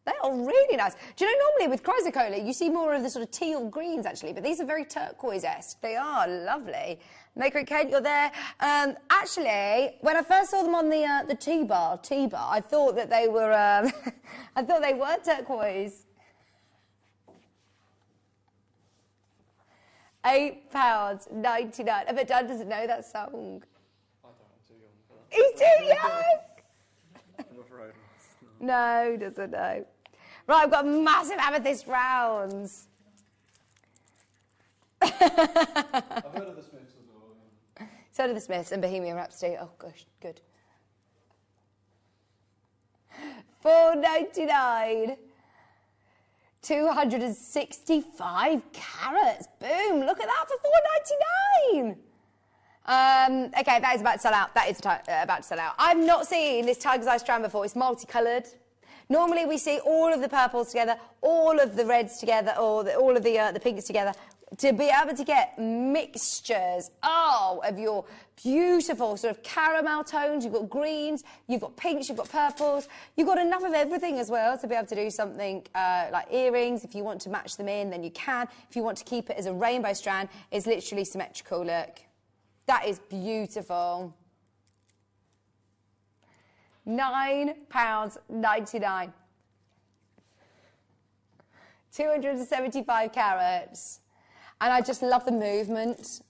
They are really nice. Do you know, normally with chrysocolla, you see more of the sort of teal greens, actually, but these are very turquoise-esque. They are lovely. Maker and Kate, you're there. Actually, when I first saw them on the T-bar, I thought that they were, I thought they were turquoise. £8.99. I bet Dad doesn't know that song. I don't, I'm too young for that. He's too young! I'm afraid. No, he doesn't know. Right, I've got massive amethyst rounds. I've heard of the Smiths as well. Yeah. So do the Smiths and Bohemian Rhapsody. Oh, gosh, good. £4.99. 265 carats. Boom, look at that for £4.99. Okay, that is about to sell out. That is about to sell out. I've not seen this tiger's eye strand before. It's multicoloured. Normally we see all of the purples together, all of the reds together, or all of the pinks together. To be able to get mixtures, of your beautiful sort of caramel tones, you've got greens, you've got pinks, you've got purples, you've got enough of everything as well to be able to do something like earrings. If you want to match them in, then you can. If you want to keep it as a rainbow strand, it's literally symmetrical, look. That is beautiful. £9.99. 275 carats. And I just love the movement.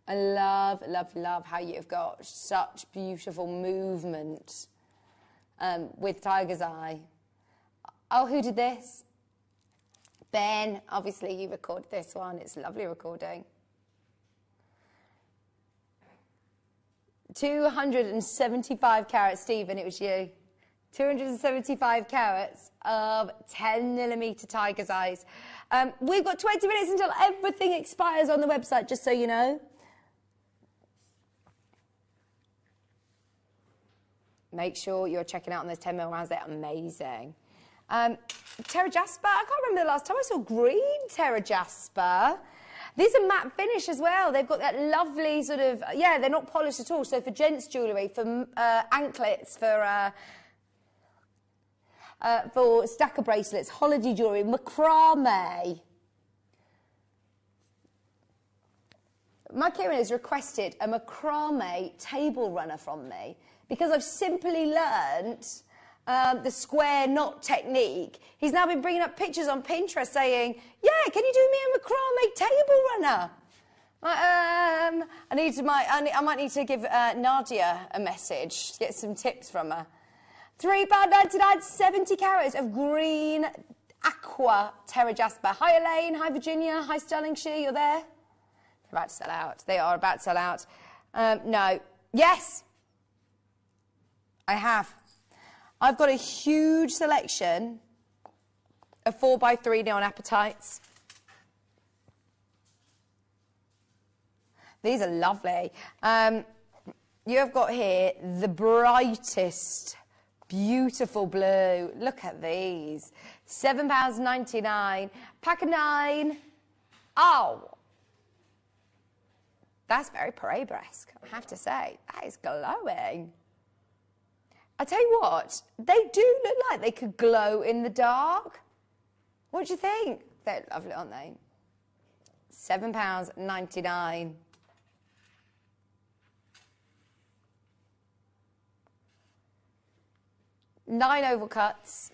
I love, love, love how you've got such beautiful movement with Tiger's Eye. Oh, who did this? Ben. Obviously, you recorded this one. It's a lovely recording. 275 carats, Stephen, it was you. 275 carats of 10mm Tiger's Eyes. We've got 20 minutes until everything expires on the website, just so you know. Make sure you're checking out on those 10mm rounds. They're amazing. Terra Jasper. I can't remember the last time I saw green Terra Jasper. These are matte finish as well. They've got that lovely sort of, yeah, they're not polished at all. So for gents' jewellery, for anklets, for for stacker bracelets, holiday jewellery, macrame. My Kieran has requested a macrame table runner from me because I've simply learnt the square knot technique. He's now been bringing up pictures on Pinterest saying, yeah, can you do me a macrame table runner? I might need to give Nadia a message to get some tips from her. £3.99, 70 carats of green aqua Terra Jasper. Hi Elaine, hi Virginia, hi Stirlingshire, you're there? They're about to sell out. They are about to sell out. No. Yes! I have. I've got a huge selection of 4x3 neon appetites. These are lovely. You have got here the brightest, beautiful blue. Look at these. £7.99. Pack of 9. Oh! That's very Paris-esque, I have to say. That is glowing. I tell you what, they do look like they could glow in the dark. What do you think? They're lovely, aren't they? £7.99. Nine oval cuts,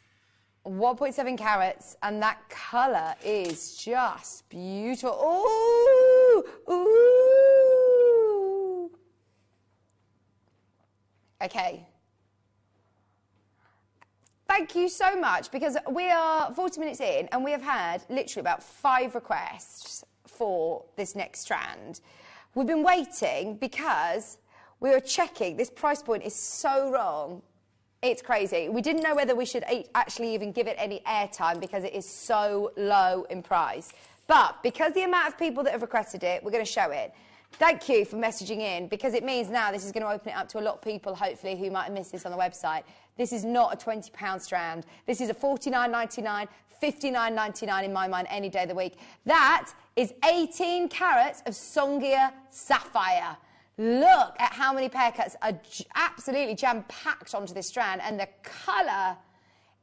1.7 carats, and that colour is just beautiful. Ooh! Ooh! Okay. Thank you so much, because we are 40 minutes in and we have had literally about 5 requests for this next strand. We've been waiting because we were checking. This price point is so wrong. It's crazy. We didn't know whether we should actually even give it any airtime because it is so low in price. But because the amount of people that have requested it, we're going to show it. Thank you for messaging in, because it means now this is going to open it up to a lot of people, hopefully, who might have missed this on the website. This is not a £20 strand. This is a $49.99, $59.99 in my mind, any day of the week. That is 18 carats of Songia sapphire. Look at how many pear cuts are absolutely jam-packed onto this strand, and the colour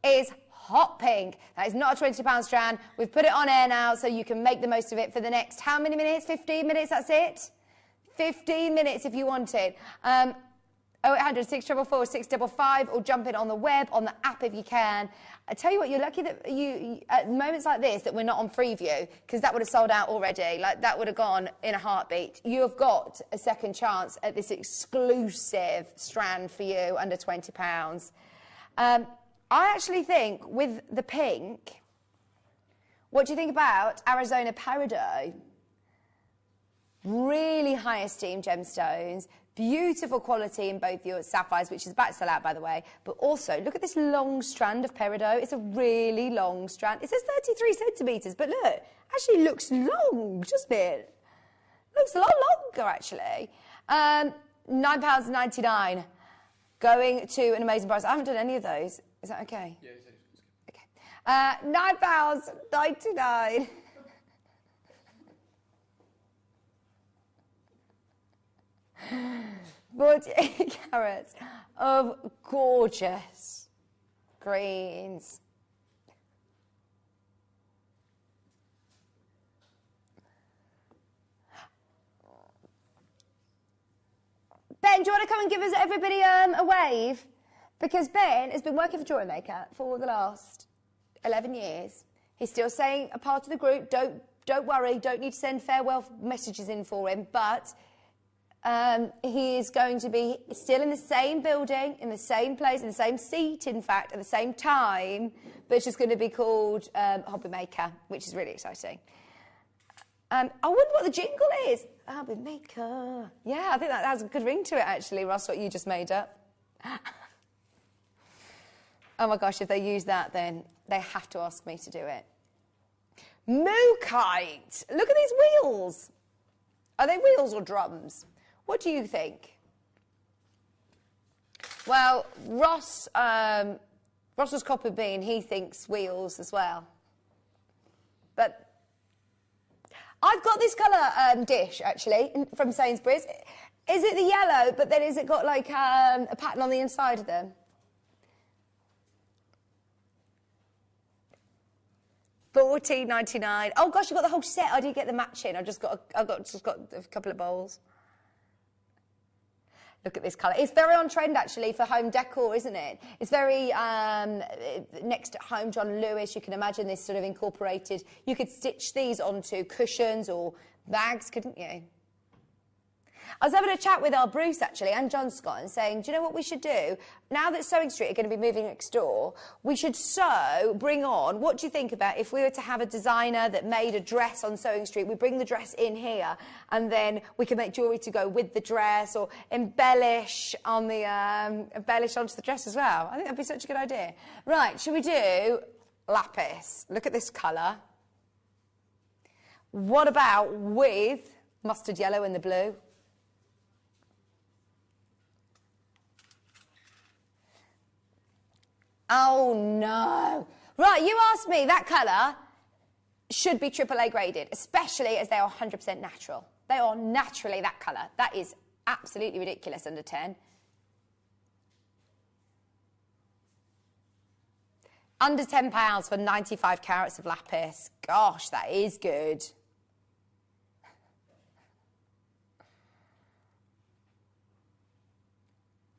is hot pink. That is not a £20 strand. We've put it on air now so you can make the most of it for the next, how many minutes? 15 minutes, that's it? 15 minutes if you want it. 0800 644 655, or jump in on the web, on the app if you can. I tell you what, you're lucky that you at moments like this that we're not on Freeview, because that would have sold out already. Like, that would have gone in a heartbeat. You have got a second chance at this exclusive strand for you under £20. I actually think with the pink, what do you think about Arizona Peridot? Really high esteemed gemstones. Beautiful quality in both your sapphires, which is about to sell out, by the way. But also, look at this long strand of peridot. It's a really long strand. It says 33 centimetres, but look, actually looks long, doesn't it? Looks a lot longer, actually. £9.99. Going to an amazing price. I haven't done any of those. Is that okay? Yeah, it's okay. £9.99. 48 carats of gorgeous greens. Ben, do you want to come and give us everybody a wave? Because Ben has been working for Jewellery Maker for the last 11 years. He's still saying a part of the group, don't worry, don't need to send farewell messages in for him, but he is going to be still in the same building, in the same place, in the same seat, in fact, at the same time, but it's just going to be called Hobby Maker, which is really exciting. I wonder what the jingle is. Hobby Maker. Yeah, I think that has a good ring to it, actually, Ross, what you just made up. Oh my gosh, if they use that, then they have to ask me to do it. Mookite. Look at these wheels. Are they wheels or drums? What do you think? Well, Ross was copied me, and he thinks wheels as well. But I've got this colour dish, actually, from Sainsbury's. Is it the yellow, but then has it got like a pattern on the inside of them? $14.99. Oh gosh, you got the whole set. I did get the matching. I've just got a couple of bowls. Look at this colour. It's very on trend, actually, for home decor, isn't it? It's very next at home, John Lewis. You can imagine this sort of incorporated. You could stitch these onto cushions or bags, couldn't you? I was having a chat with our Bruce, actually, and John Scott, and saying, do you know what we should do? Now that Sewing Street are going to be moving next door, we should bring on, what do you think about if we were to have a designer that made a dress on Sewing Street, we bring the dress in here, and then we can make jewellery to go with the dress, or embellish onto the dress as well. I think that'd be such a good idea. Right, should we do lapis? Look at this colour. What about with mustard yellow and the blue? Oh, no. Right, you asked me, that colour should be AAA graded, especially as they are 100% natural. They are naturally that colour. That is absolutely ridiculous under 10. Under £10 for 95 carats of lapis. Gosh, that is good.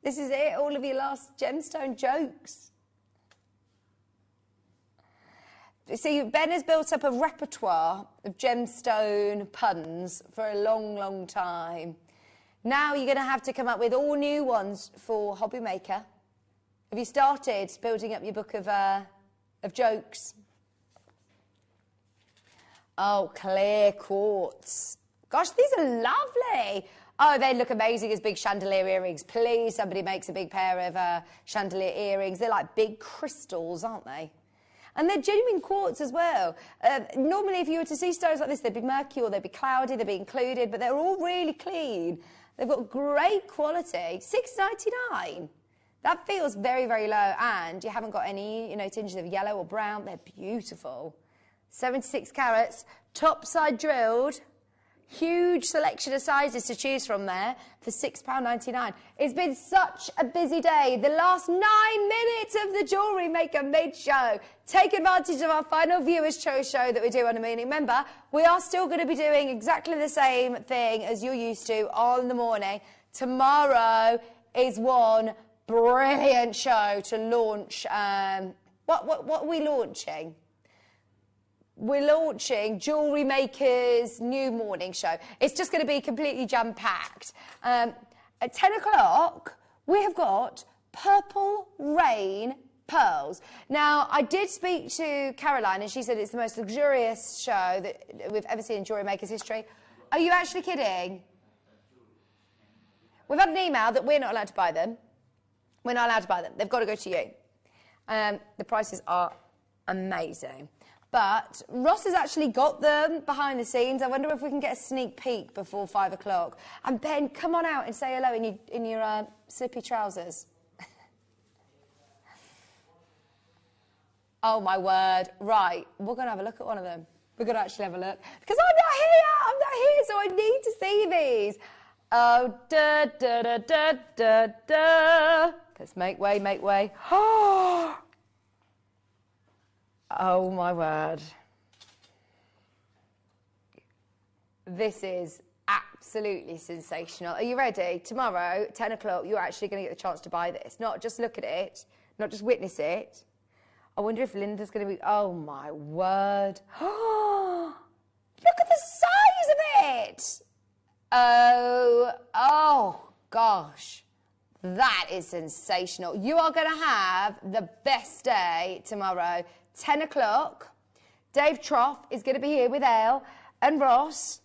This is it, all of your last gemstone jokes. See, Ben has built up a repertoire of gemstone puns for a long, long time. Now you're going to have to come up with all new ones for Hobby Maker. Have you started building up your book of jokes? Oh, clear quartz. Gosh, these are lovely. Oh, they look amazing as big chandelier earrings. Please, somebody makes a big pair of chandelier earrings. They're like big crystals, aren't they? And they're genuine quartz as well. Normally, if you were to see stones like this, they'd be murky or they'd be cloudy, they'd be included, but they're all really clean. They've got great quality. $6.99. That feels very, very low, and you haven't got any, tinges of yellow or brown. They're beautiful. 76 carats, top side drilled. Huge selection of sizes to choose from there for £6.99. It's been such a busy day. The last 9 minutes of the Jewellery Maker mid-show. Take advantage of our final viewers' choice show that we do on a morning. Remember, we are still going to be doing exactly the same thing as you're used to on the morning. Tomorrow is one brilliant show to launch. What are we launching? We're launching Jewellery Maker's new morning show. It's just going to be completely jam-packed. At 10 o'clock, we have got Purple Rain Pearls. Now, I did speak to Caroline, and she said it's the most luxurious show that we've ever seen in Jewellery Maker's history. Are you actually kidding? We've had an email that we're not allowed to buy them. We're not allowed to buy them. They've got to go to you. The prices are amazing. But Ross has actually got them behind the scenes. I wonder if we can get a sneak peek before 5 o'clock. And Ben, come on out and say hello in your slippy trousers. Oh, my word. Right, we're going to have a look at one of them. We're going to actually have a look. Because I'm not here, so I need to see these. Oh, da, da, da, da, da, da. Let's make way, make way. Oh, my word. This is absolutely sensational. Are you ready? Tomorrow, 10 o'clock, you're actually going to get the chance to buy this. Not just look at it, not just witness it. I wonder if Linda's going to be... Oh, my word. Look at the size of it. Oh, gosh. That is sensational. You are going to have the best day tomorrow. 10 o'clock, Dave Trough is going to be here with Elle and Ross.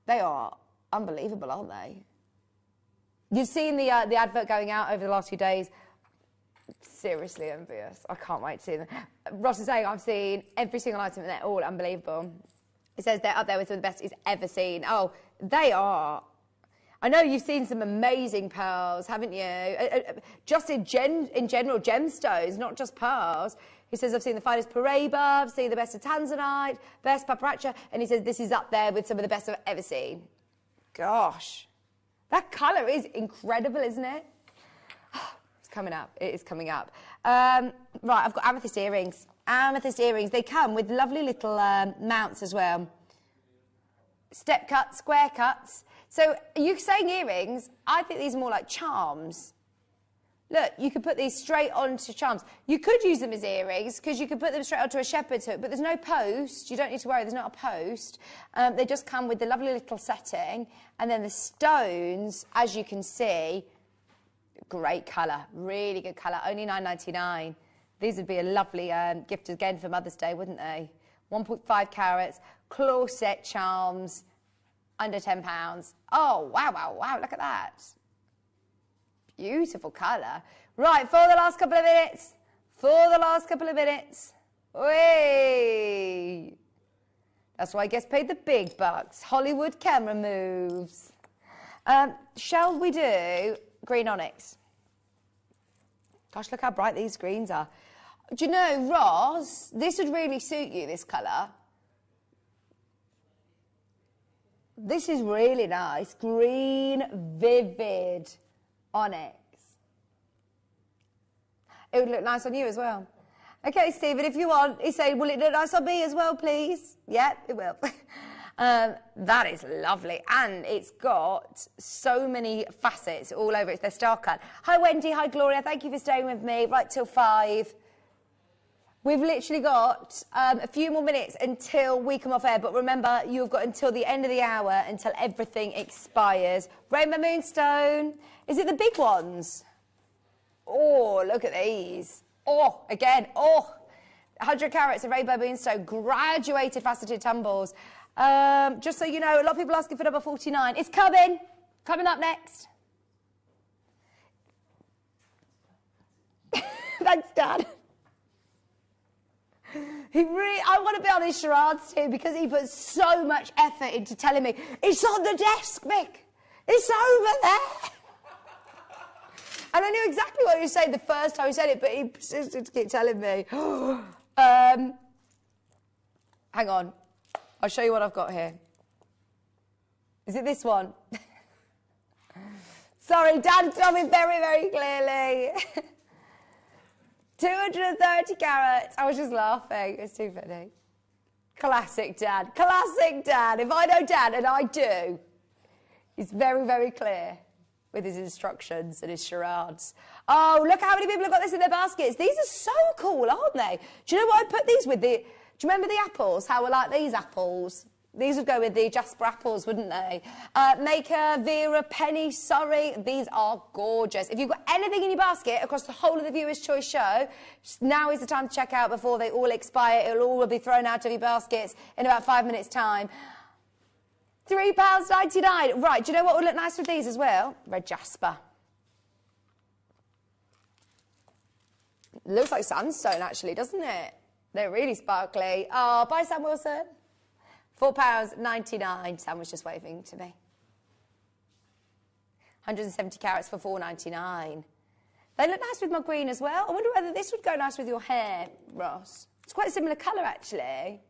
They are unbelievable, aren't they? You've seen the advert going out over the last few days. Seriously envious. I can't wait to see them. Ross is saying, I've seen every single item and they're all unbelievable. He says they're up there with some of the best he's ever seen. Oh, they are. I know you've seen some amazing pearls, haven't you? Just in general, gemstones, not just pearls. He says, I've seen the finest Paraiba, I've seen the best of Tanzanite, best paparacha, and he says this is up there with some of the best I've ever seen. Gosh, that colour is incredible, isn't it? It's coming up. It is coming up. Right, I've got amethyst earrings. Amethyst earrings. They come with lovely little mounts as well. Step cuts, square cuts. So you're saying earrings? I think these are more like charms. Look, you could put these straight onto charms. You could use them as earrings because you could put them straight onto a shepherd's hook, but there's no post. You don't need to worry, there's not a post. They just come with the lovely little setting. And then the stones, as you can see, great colour, really good colour, only $9.99. These would be a lovely gift again for Mother's Day, wouldn't they? 1.5 carats, claw set charms, under £10. Oh, wow, wow, wow, look at that. Beautiful colour. Right, for the last couple of minutes. Whee! That's why I guess paid the big bucks. Hollywood camera moves. Shall we do green onyx? Gosh, look how bright these greens are. Do you know, Ross, this would really suit you, this colour. This is really nice. Green, vivid onyx. It would look nice on you as well. Okay, Stephen, if you want, he's saying, will it look nice on me as well, please? Yeah, it will. That is lovely. And it's got so many facets all over it. They're star cut. Hi, Wendy. Hi, Gloria. Thank you for staying with me right till 5. We've literally got a few more minutes until we come off air, but remember, you've got until the end of the hour until everything expires. Rainbow Moonstone. Is it the big ones? Oh, look at these. Oh, again, oh. 100 carats of Rainbow Moonstone, graduated faceted tumbles. Just so you know, a lot of people asking for number 49. It's coming. Coming up next. Thanks, Dad. I want to be on his charades team because he puts so much effort into telling me, it's on the desk, Mick. It's over there. And I knew exactly what he was saying the first time he said it, but he persisted to keep telling me. Hang on. I'll show you what I've got here. Is it this one? Sorry, Dad told me very, very clearly. 230 carats. I was just laughing. It's too funny. Classic Dad. Classic Dad. If I know Dad, and I do, he's very, very clear with his instructions and his charades. Oh, look how many people have got this in their baskets. These are so cool, aren't they? Do you know what I put these with? Do you remember the apples? How I like these apples? These would go with the Jasper apples, wouldn't they? Maker, Vera, Penny, Surrey. These are gorgeous. If you've got anything in your basket across the whole of the Viewer's Choice show, now is the time to check out before they all expire. It'll all be thrown out of your baskets in about 5 minutes' time. £3.99. Right, do you know what would look nice with these as well? Red Jasper. Looks like sandstone, actually, doesn't it? They're really sparkly. Oh, bye, Sam Wilson. £4.99. Sam was just waving to me. 170 carats for £4.99. They look nice with my green as well. I wonder whether this would go nice with your hair, Ross. It's quite a similar colour, actually.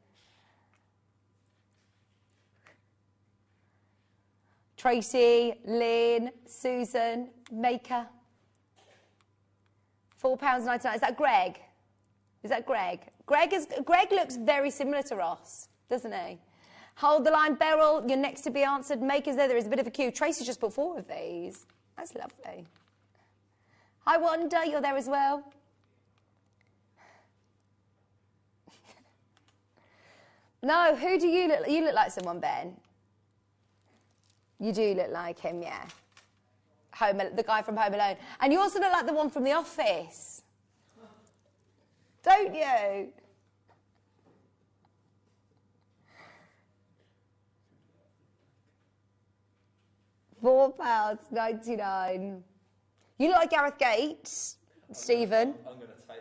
Tracy, Lynn, Susan, Maker. £4.99. Is that Greg? Is that Greg? Greg looks very similar to Ross, doesn't he? Hold the line, Beryl. You're next to be answered. Maker's there. There is a bit of a queue. Tracy's just put 4 of these. That's lovely. Hi, Wanda. You're there as well. No, who do you look like? You look like someone, Ben. You do look like him, yeah. The guy from Home Alone. And you also look like the one from The Office. Don't you? £4.99. You look like Gareth Gates, Stephen. I'm going to take...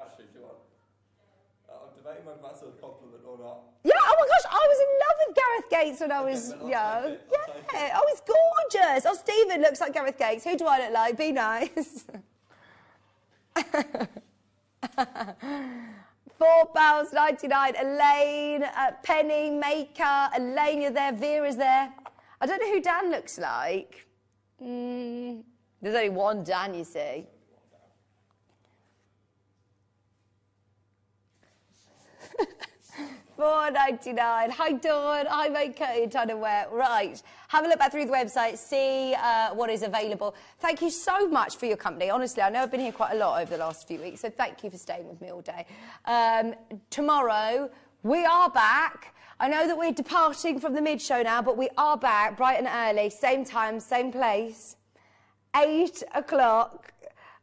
Actually, do you want... I'm debating whether that's a compliment or not. Yeah, oh my gosh, I was in love with Gareth Gates when I was young. Yeah, oh, he's gorgeous. Oh, Stephen looks like Gareth Gates. Who do I look like? Be nice. £4.99. Elaine, Penny, Maker, Elaine, you're there. Vera's there. I don't know who Dan looks like. There's only one Dan, you see. $4.99. Hi, Dawn. Hi, my coat on and wear. Right. Have a look back through the website, see what is available. Thank you so much for your company. Honestly, I know I've been here quite a lot over the last few weeks, so thank you for staying with me all day. Tomorrow, we are back. I know that we're departing from the mid-show now, but we are back bright and early, same time, same place. 8 o'clock.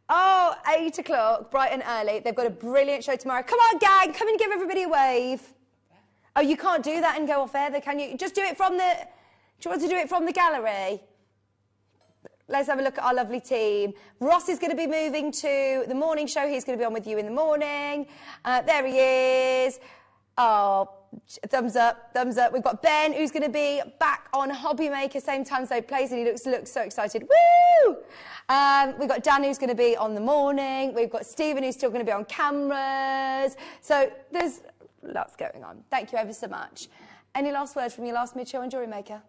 Oh, 8 o'clock, bright and early. They've got a brilliant show tomorrow. Come on, gang, come and give everybody a wave. Oh, you can't do that and go off air, can you? Just do it from the... Do you want to do it from the gallery? Let's have a look at our lovely team. Ross is going to be moving to the morning show. He's going to be on with you in the morning. There he is. Oh, thumbs up, thumbs up. We've got Ben, who's going to be back on Hobby Maker, same time, same place, and he looks so excited. Woo! We've got Dan, who's going to be on the morning. We've got Stephen, who's still going to be on cameras. So there's lots going on. Thank you ever so much. Any last words from your last mid-show on Jewellery Maker?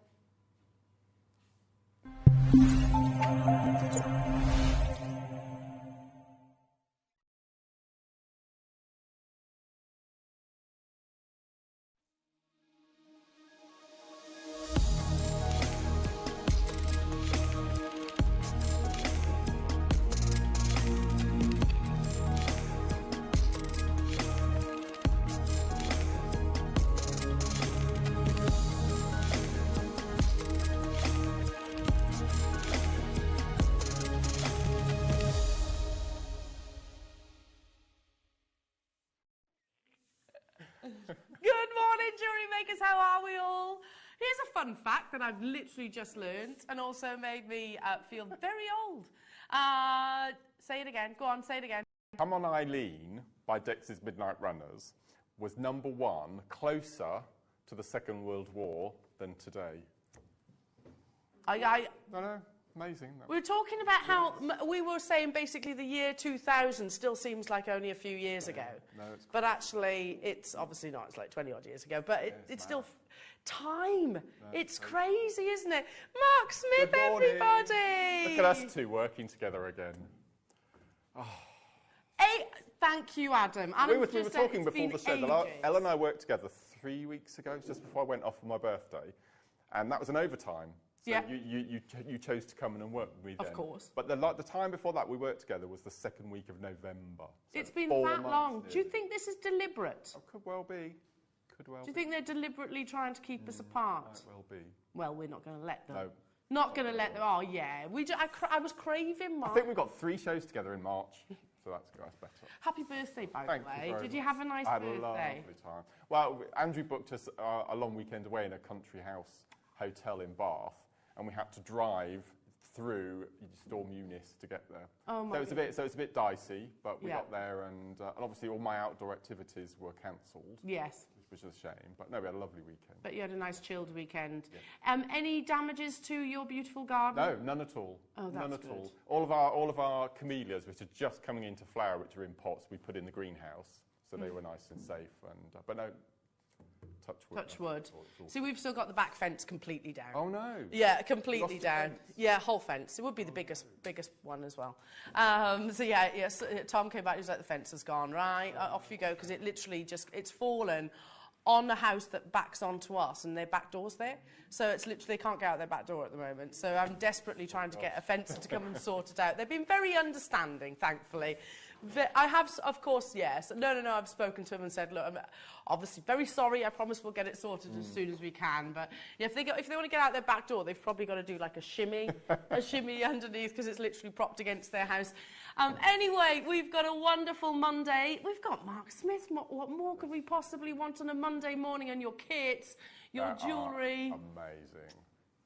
Good morning, Jewellery Makers. How are we all? Here's a fun fact that I've literally just learned and also made me feel very old. Say it again. Go on, say it again. Come On Eileen by Dex's Midnight Runners was #1 closer to the Second World War than today. I know. Amazing. We were talking about how we were saying basically the year 2000 still seems like only a few years ago. No, it's but actually, it's obviously not. It's like 20 odd years ago. But it's still time. No, it's crazy, isn't it? Mark Smith, everybody! Look at us two working together again. Oh. Thank you, Adam. We were talking before the show. Ella and I worked together 3 weeks ago, just before I went off for my birthday. And that was an overtime. So yeah. you chose to come in and work with me then. Of course. But the time before that we worked together was the second week of November. So it's been that long. Do you think this is deliberate? Oh, could well be. Could well be. Do you think they're deliberately trying to keep us apart? Might well be. Well, we're not going to let them. No. Not going to let them. Oh, yeah. I was craving March. I think we got 3 shows together in March. So that's better. Happy birthday, by Thank the way. you very Did you much. have a nice I had birthday? a lovely time. Well, Andrew booked us a long weekend away in a country house hotel in Bath. And we had to drive through Storm Eunice to get there. Oh my goodness. So it's a bit dicey, but we got there, and obviously all my outdoor activities were cancelled. Yes. Which was a shame, but no, we had a lovely weekend. But you had a nice chilled weekend. Yeah. Any damages to your beautiful garden? No, none at all. Oh, that's none at good. all. All of our camellias, which are just coming into flower, which are in pots, we put in the greenhouse, so they were nice and safe. And but no. Touch wood. Touch wood. See, we've still got the back fence completely down. Oh, no. Yeah, completely down. Yeah, whole fence. It would be the biggest one as well. So, yes, Tom came back, he was like, the fence has gone, right? Off you go, because it literally it's fallen on a house that backs onto us, and their back door's there. So it's literally, they can't get out their back door at the moment. So I'm desperately trying to get a fencer to come and sort it out. They've been very understanding, thankfully. I have, of course, yes. No, I've spoken to them and said, look, I'm obviously very sorry. I promise we'll get it sorted as soon as we can. But yeah, if they want to get out their back door, they've probably got to do like a shimmy underneath, because it's literally propped against their house. Anyway, we've got a wonderful Monday. We've got Mark Smith. What more could we possibly want on a Monday morning? And your kits, your jewellery. Amazing.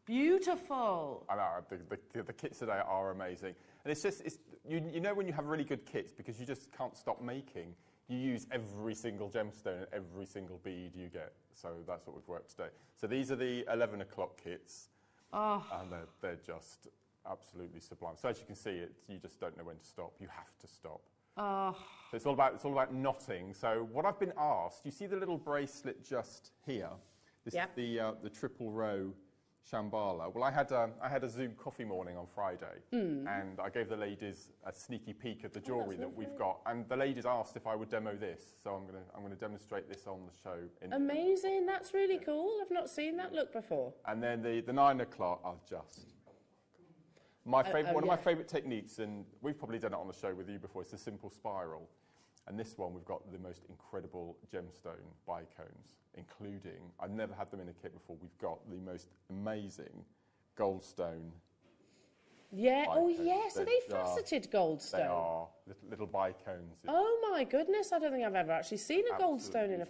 Beautiful. I know, the kits today are amazing. And it's just, you know when you have really good kits, because you just can't stop making, you use every single gemstone and every single bead you get. So that's what we've worked today. So these are the 11 o'clock kits. Oh. And they're just absolutely sublime. So as you can see, you just don't know when to stop. You have to stop. Oh. So it's all about knotting. So what I've been asked, you see the little bracelet just here? This is the triple row Shambhala. Well, I had a Zoom coffee morning on Friday, and I gave the ladies a sneaky peek at the jewellery that we've got, and the ladies asked if I would demo this, so I'm gonna demonstrate this on the show. Amazing! That's really cool. I've not seen that look before. And then the 9 o'clock, I'll just. One of my favourite techniques, and we've probably done it on the show with you before, is the simple spiral. And this one, we've got the most incredible gemstone bicones, including, I've never had them in a kit before, we've got the most amazing goldstone. Yeah, bicones. oh yes, are they faceted goldstone? They are, little bicones. Oh my goodness, I don't think I've ever actually seen a goldstone in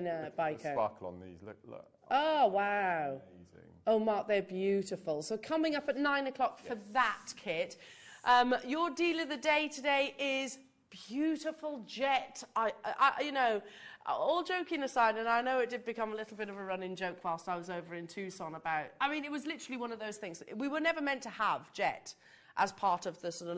a bicone. The sparkle on these, look. Oh, wow. Amazing. Oh, Mark, they're beautiful. So coming up at 9 o'clock for that kit. Your deal of the day today is beautiful jet. You know, all joking aside, and I know it did become a little bit of a running joke whilst I was over in Tucson about, I mean, it was literally one of those things. We were never meant to have jet as part of the sort of